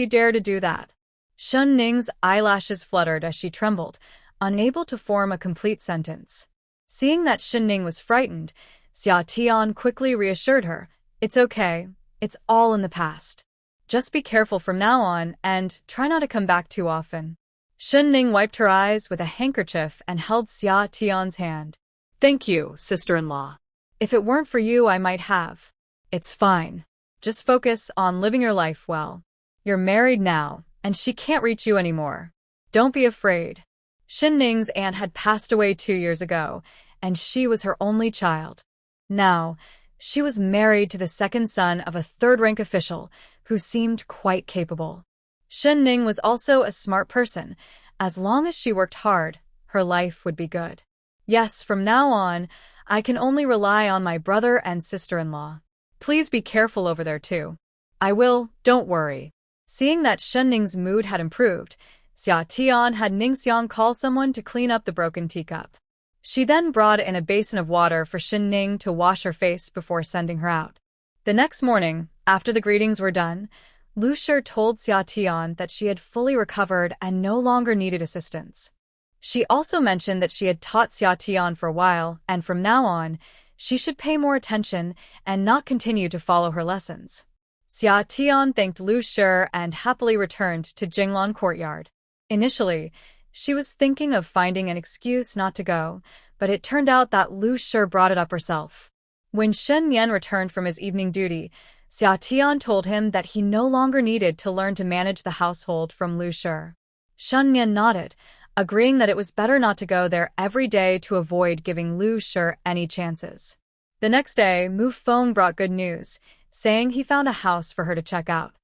dare to do that? Shen Ning's eyelashes fluttered as she trembled, unable to form a complete sentence. Seeing that Shen Ning was frightened, Xia Tian quickly reassured her, "It's okay, it's all in the past. Just be careful from now on and try not to come back too often." Shen Ning wiped her eyes with a handkerchief and held Xia Tian's hand. "Thank you, sister-in-law. "If it weren't for you, I might have." "It's fine. Just focus on living your life well. You're married now, and she can't reach you anymore. Don't be afraid." Shen Ning's aunt had passed away 2 years ago, and she was her only child. Now, she was married to the second son of a third-rank official, who seemed quite capable. Shen Ning was also a smart person. As long as she worked hard, her life would be good. Yes, from now on, I can only rely on my brother and sister-in-law. Please be careful over there too. I will, don't worry. Seeing that Shen Ning's mood had improved, Xia Tian had Ning Xiang call someone to clean up the broken teacup. She then brought in a basin of water for Shen Ning to wash her face before sending her out. The next morning, after the greetings were done, Lu Shi told Xia Tian that she had fully recovered and no longer needed assistance. She also mentioned that she had taught Xia Tian for a while, and from now on, she should pay more attention and not continue to follow her lessons. Xia Tian thanked Lu Shi and happily returned to Jinglan Courtyard. Initially, she was thinking of finding an excuse not to go, but it turned out that Lu Shi brought it up herself. When Shen Nian returned from his evening duty, Xia Tian told him that he no longer needed to learn to manage the household from Lu Shi. Shen Nian nodded, agreeing that it was better not to go there every day to avoid giving Lu Shi any chances. The next day, Mu Feng brought good news, saying he found a house for her to check out.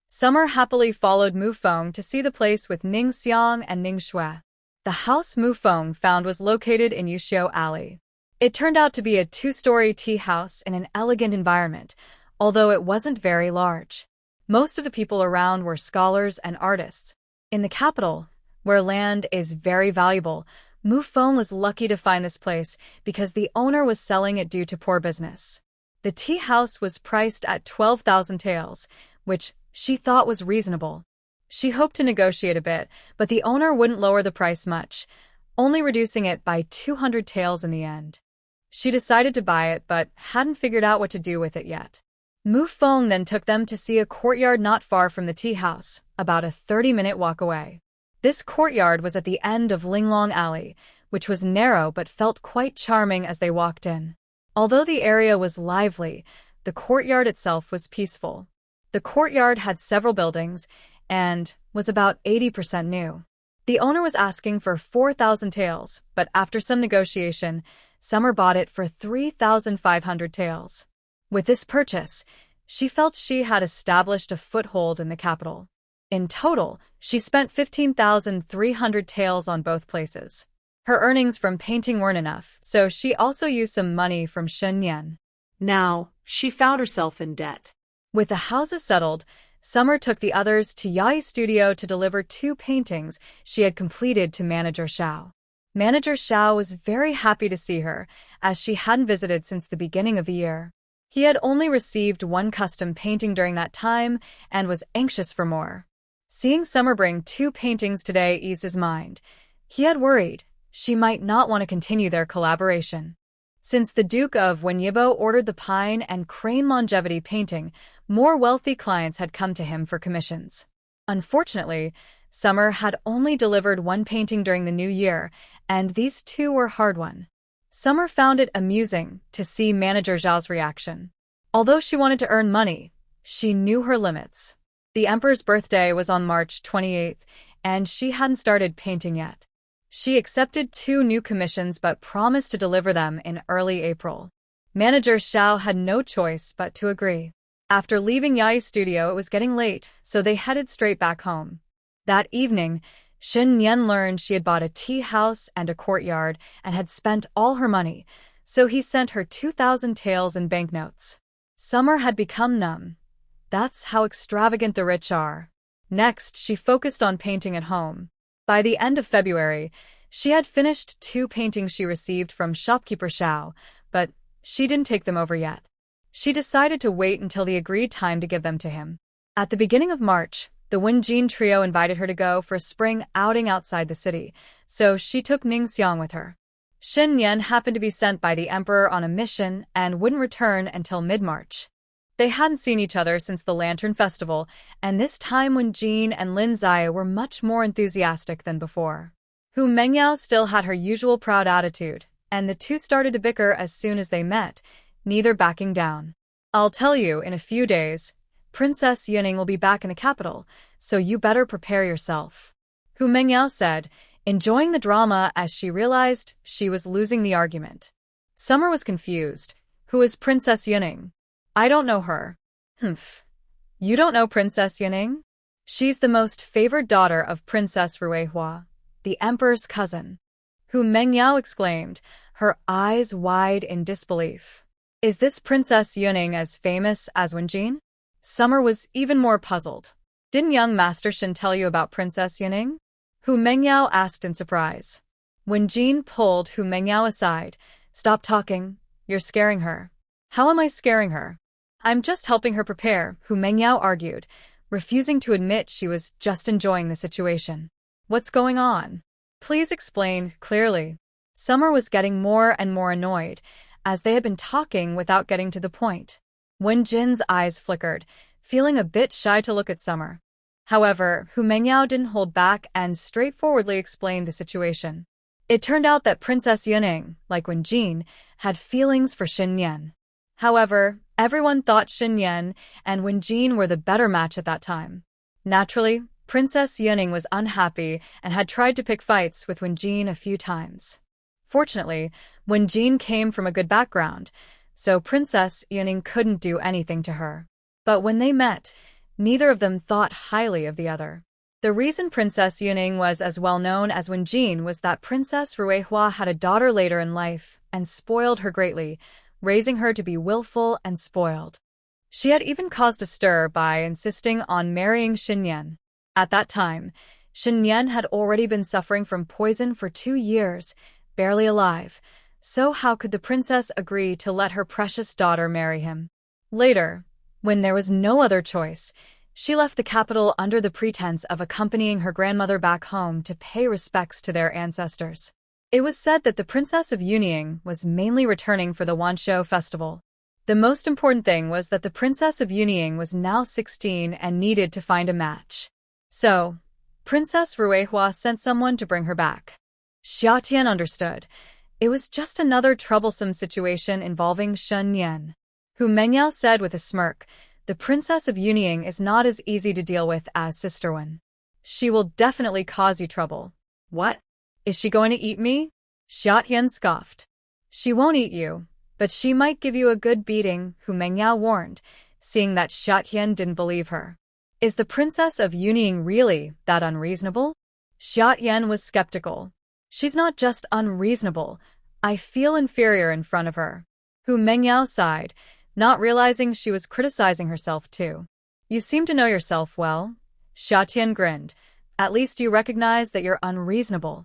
Summer happily followed Mu Feng to see the place with Ning Xiang and Ning Shui. The house Mu Feng found was located in Yuxiu Alley. It turned out to be a 2-story tea house in an elegant environment, although it wasn't very large. Most of the people around were scholars and artists. In the capital, where land is very valuable, Mu Feng was lucky to find this place because the owner was selling it due to poor business. The tea house was priced at 12,000 taels, which she thought was reasonable. She hoped to negotiate a bit, but the owner wouldn't lower the price much, only reducing it by 200 taels in the end. She decided to buy it, but hadn't figured out what to do with it yet. Mu Feng then took them to see a courtyard not far from the tea house, about a 30-minute walk away. This courtyard was at the end of Linglong Alley, which was narrow but felt quite charming as they walked in. Although the area was lively, the courtyard itself was peaceful. The courtyard had several buildings and was about 80% new. The owner was asking for 4,000 taels, but after some negotiation, Summer bought it for 3,500 taels. With this purchase, she felt she had established a foothold in the capital. In total, she spent 15,300 taels on both places. Her earnings from painting weren't enough, so she also used some money from Shen Nian. Now, she found herself in debt. With the houses settled, Summer took the others to Yai's studio to deliver 2 paintings she had completed to Manager Xiao. Manager Xiao was very happy to see her, as she hadn't visited since the beginning of the year. He had only received 1 custom painting during that time and was anxious for more. Seeing Summer bring 2 paintings today eased his mind. He had worried she might not want to continue their collaboration. Since the Duke of Wenyibo ordered the Pine and Crane Longevity painting, more wealthy clients had come to him for commissions. Unfortunately, Summer had only delivered 1 painting during the new year, and these 2 were hard won. Summer found it amusing to see Manager Zhao's reaction. Although she wanted to earn money, she knew her limits. The Emperor's birthday was on March 28th, and she hadn't started painting yet. She accepted 2 new commissions but promised to deliver them in early April. Manager Xiao had no choice but to agree. After leaving Yai's studio, it was getting late, so they headed straight back home. That evening, Shen Nian learned she had bought a tea house and a courtyard and had spent all her money, so he sent her 2,000 taels in banknotes. Summer had become numb. That's how extravagant the rich are. Next, she focused on painting at home. By the end of February, she had finished 2 paintings she received from shopkeeper Xiao, but she didn't take them over yet. She decided to wait until the agreed time to give them to him. At the beginning of March, the Wenjin trio invited her to go for a spring outing outside the city, so she took Ning Xiang with her. Shen Nian happened to be sent by the emperor on a mission and wouldn't return until mid-March. They hadn't seen each other since the Lantern Festival, and this time Wenjin and Lin Zaya were much more enthusiastic than before. Hu Mengyao still had her usual proud attitude, and the 2 started to bicker as soon as they met, neither backing down. I'll tell you, in a few days, Princess Yuning will be back in the capital, so you better prepare yourself. Hu Mengyao said, enjoying the drama as she realized she was losing the argument. Summer was confused. Who is Princess Yuning? I don't know her. You don't know Princess Yuning? She's the most favored daughter of Princess Ruihua, the emperor's cousin. Hu Mengyao exclaimed, her eyes wide in disbelief. Is this Princess Yuning as famous as Wenjin? Summer was even more puzzled. Didn't young Master Shen tell you about Princess Yuning? Hu Mengyao asked in surprise. Wenjin pulled Hu Mengyao aside. Stop talking. You're scaring her. How am I scaring her? I'm just helping her prepare, Hu Mengyao argued, refusing to admit she was just enjoying the situation. What's going on? Please explain clearly. Summer was getting more and more annoyed, as they had been talking without getting to the point. Wenjin's eyes flickered, feeling a bit shy to look at Summer. However, Hu Mengyao didn't hold back and straightforwardly explained the situation. It turned out that Princess Yuning, like Wenjin, had feelings for Shen Nian. However, everyone thought Shen Nian and Wenjin were the better match at that time. Naturally, Princess Yuning was unhappy and had tried to pick fights with Wenjin a few times. Fortunately, Wenjin came from a good background, so Princess Yuning couldn't do anything to her. But when they met, neither of them thought highly of the other. The reason Princess Yuning was as well known as Wenjin was that Princess Ruihua had a daughter later in life and spoiled her greatly, raising her to be willful and spoiled. She had even caused a stir by insisting on marrying Shen Nian. At that time, Shen Nian had already been suffering from poison for 2 years, barely alive, so how could the princess agree to let her precious daughter marry him? Later, when there was no other choice, she left the capital under the pretense of accompanying her grandmother back home to pay respects to their ancestors. It was said that the Princess of Yuning was mainly returning for the Wanshou festival. The most important thing was that the Princess of Yuning was now 16 and needed to find a match. So, Princess Ruihua sent someone to bring her back. Xia Tian understood. It was just another troublesome situation involving Shen Nian. Hu Mengyao said with a smirk, the Princess of Yuning is not as easy to deal with as Sister Wen. She will definitely cause you trouble. What? Is she going to eat me? Xia Tian scoffed. She won't eat you, but she might give you a good beating, Hu Mengyao warned, seeing that Xia Tian didn't believe her. Is the Princess of Yuning really that unreasonable? Xia Tian was skeptical. She's not just unreasonable. I feel inferior in front of her. Hu Mengyao sighed, not realizing she was criticizing herself too. You seem to know yourself well. Xia Tian grinned. At least you recognize that you're unreasonable.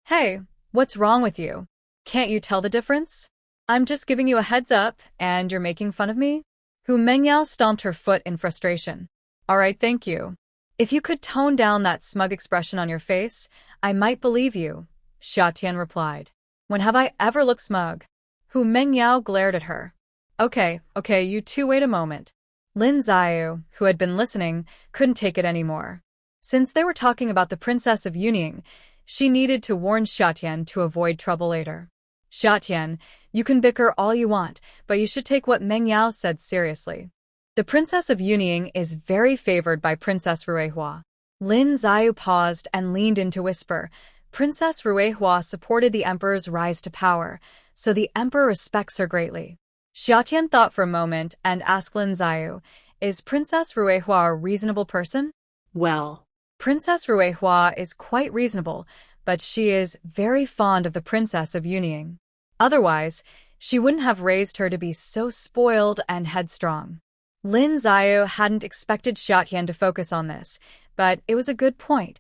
Hey, what's wrong with you? Can't you tell the difference? I'm just giving you a heads up, and you're making fun of me? Hu Mengyao stomped her foot in frustration. All right, thank you. If you could tone down that smug expression on your face, I might believe you, Xia Tian replied. When have I ever looked smug? Hu Mengyao glared at her. Okay, you two wait a moment. Lin Xiao, who had been listening, couldn't take it anymore. Since they were talking about the Princess of Yuning, she needed to warn Xia Tian to avoid trouble later. Xia Tian, you can bicker all you want, but you should take what Mengyao said seriously. The Princess of Yuning is very favored by Princess Ruihua. Lin Xiao paused and leaned in to whisper. Princess Ruihua supported the emperor's rise to power, so the emperor respects her greatly. Xia Tian thought for a moment and asked Lin Xiao, is Princess Ruihua a reasonable person? Well, Princess Ruihua is quite reasonable, but she is very fond of the Princess of Yuning. Otherwise, she wouldn't have raised her to be so spoiled and headstrong. Lin Xiao hadn't expected Xia Tian to focus on this, but it was a good point.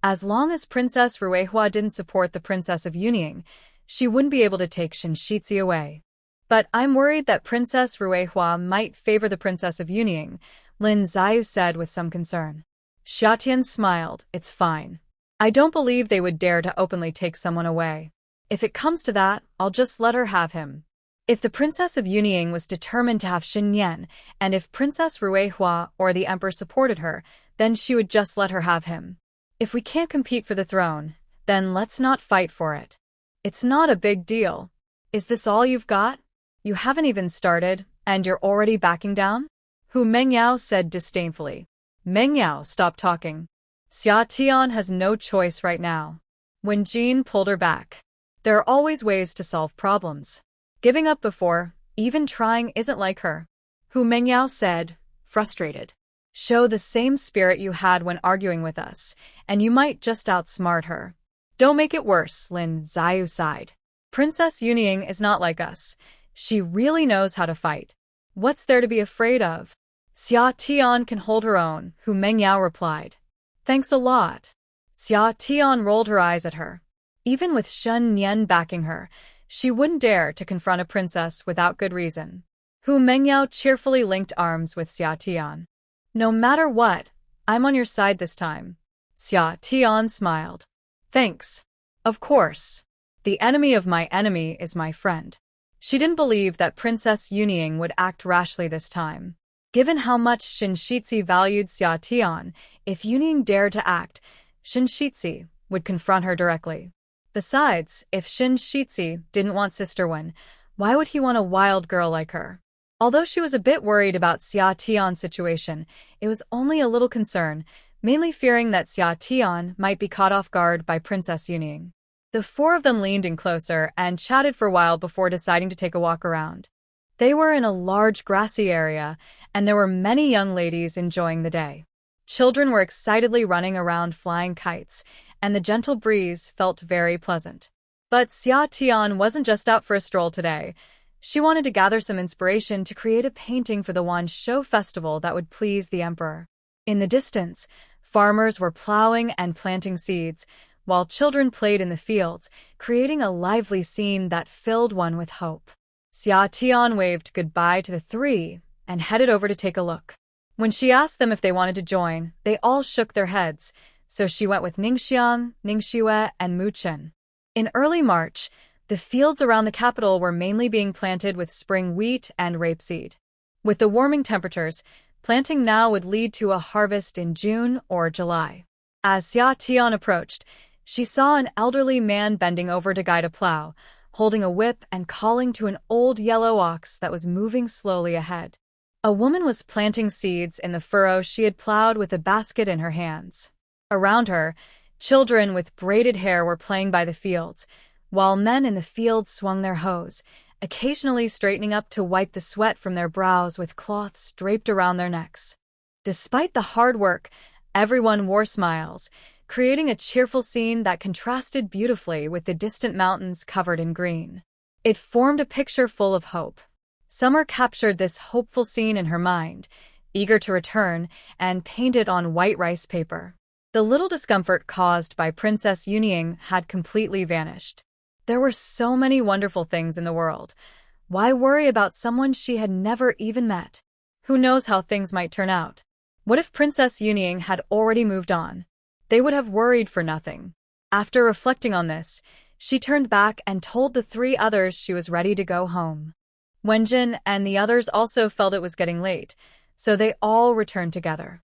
As long as Princess Ruihua didn't support the Princess of Yuning, she wouldn't be able to take Shenshitzi away. But I'm worried that Princess Ruihua might favor the Princess of Yuning, Lin Xiao said with some concern. Xia Tian smiled. It's fine. I don't believe they would dare to openly take someone away. If it comes to that, I'll just let her have him. If the Princess of Yuning was determined to have Shen Nian, and if Princess Ruihua or the Emperor supported her, then she would just let her have him. If we can't compete for the throne, then let's not fight for it. It's not a big deal. Is this all you've got? You haven't even started, and you're already backing down? Hu Mengyao said disdainfully. Mengyao, stop talking. Xia Tian has no choice right now. Wenjin pulled her back. There are always ways to solve problems. Giving up before even trying isn't like her. Hu Mengyao said, frustrated. Show the same spirit you had when arguing with us, and you might just outsmart her. Don't make it worse, Lin Xiu sighed. Princess Yuning is not like us. She really knows how to fight. What's there to be afraid of? Xia Tian can hold her own, Hu Mengyao replied. Thanks a lot. Xia Tian rolled her eyes at her. Even with Shen Nian backing her, she wouldn't dare to confront a princess without good reason. Hu Mengyao cheerfully linked arms with Xia Tian. No matter what, I'm on your side this time. Xia Tian smiled. Thanks. Of course. The enemy of my enemy is my friend. She didn't believe that Princess Yuning would act rashly this time. Given how much Shinshitsi valued Xia Tian, if Yuning dared to act, Shinshitsi would confront her directly. Besides, if Shinshitsi didn't want Sister Wen, why would he want a wild girl like her? Although she was a bit worried about Xia Tian's situation, it was only a little concern, mainly fearing that Xia Tian might be caught off guard by Princess Yuning. The four of them leaned in closer and chatted for a while before deciding to take a walk around. They were in a large grassy area, and there were many young ladies enjoying the day. Children were excitedly running around flying kites, and the gentle breeze felt very pleasant. But Xia Tian wasn't just out for a stroll today. She wanted to gather some inspiration to create a painting for the Wanshou festival that would please the emperor. In the distance, farmers were plowing and planting seeds, while children played in the fields, creating a lively scene that filled one with hope. Xia Tian waved goodbye to the three and headed over to take a look. When she asked them if they wanted to join, they all shook their heads, so she went with Ningxiang, Ningxue, and Mu Chen. In early March, the fields around the capital were mainly being planted with spring wheat and rapeseed. With the warming temperatures, planting now would lead to a harvest in June or July. As Xia Tian approached, she saw an elderly man bending over to guide a plow, holding a whip and calling to an old yellow ox that was moving slowly ahead. A woman was planting seeds in the furrow she had plowed with a basket in her hands. Around her, children with braided hair were playing by the fields, while men in the fields swung their hoes, occasionally straightening up to wipe the sweat from their brows with cloths draped around their necks. Despite the hard work, everyone wore smiles, creating a cheerful scene that contrasted beautifully with the distant mountains covered in green. It formed a picture full of hope. Summer captured this hopeful scene in her mind, eager to return, and paint it on white rice paper. The little discomfort caused by Princess Yuning had completely vanished. There were so many wonderful things in the world. Why worry about someone she had never even met? Who knows how things might turn out? What if Princess Yuning had already moved on? They would have worried for nothing. After reflecting on this, she turned back and told the three others she was ready to go home. Wenjin and the others also felt it was getting late, so they all returned together.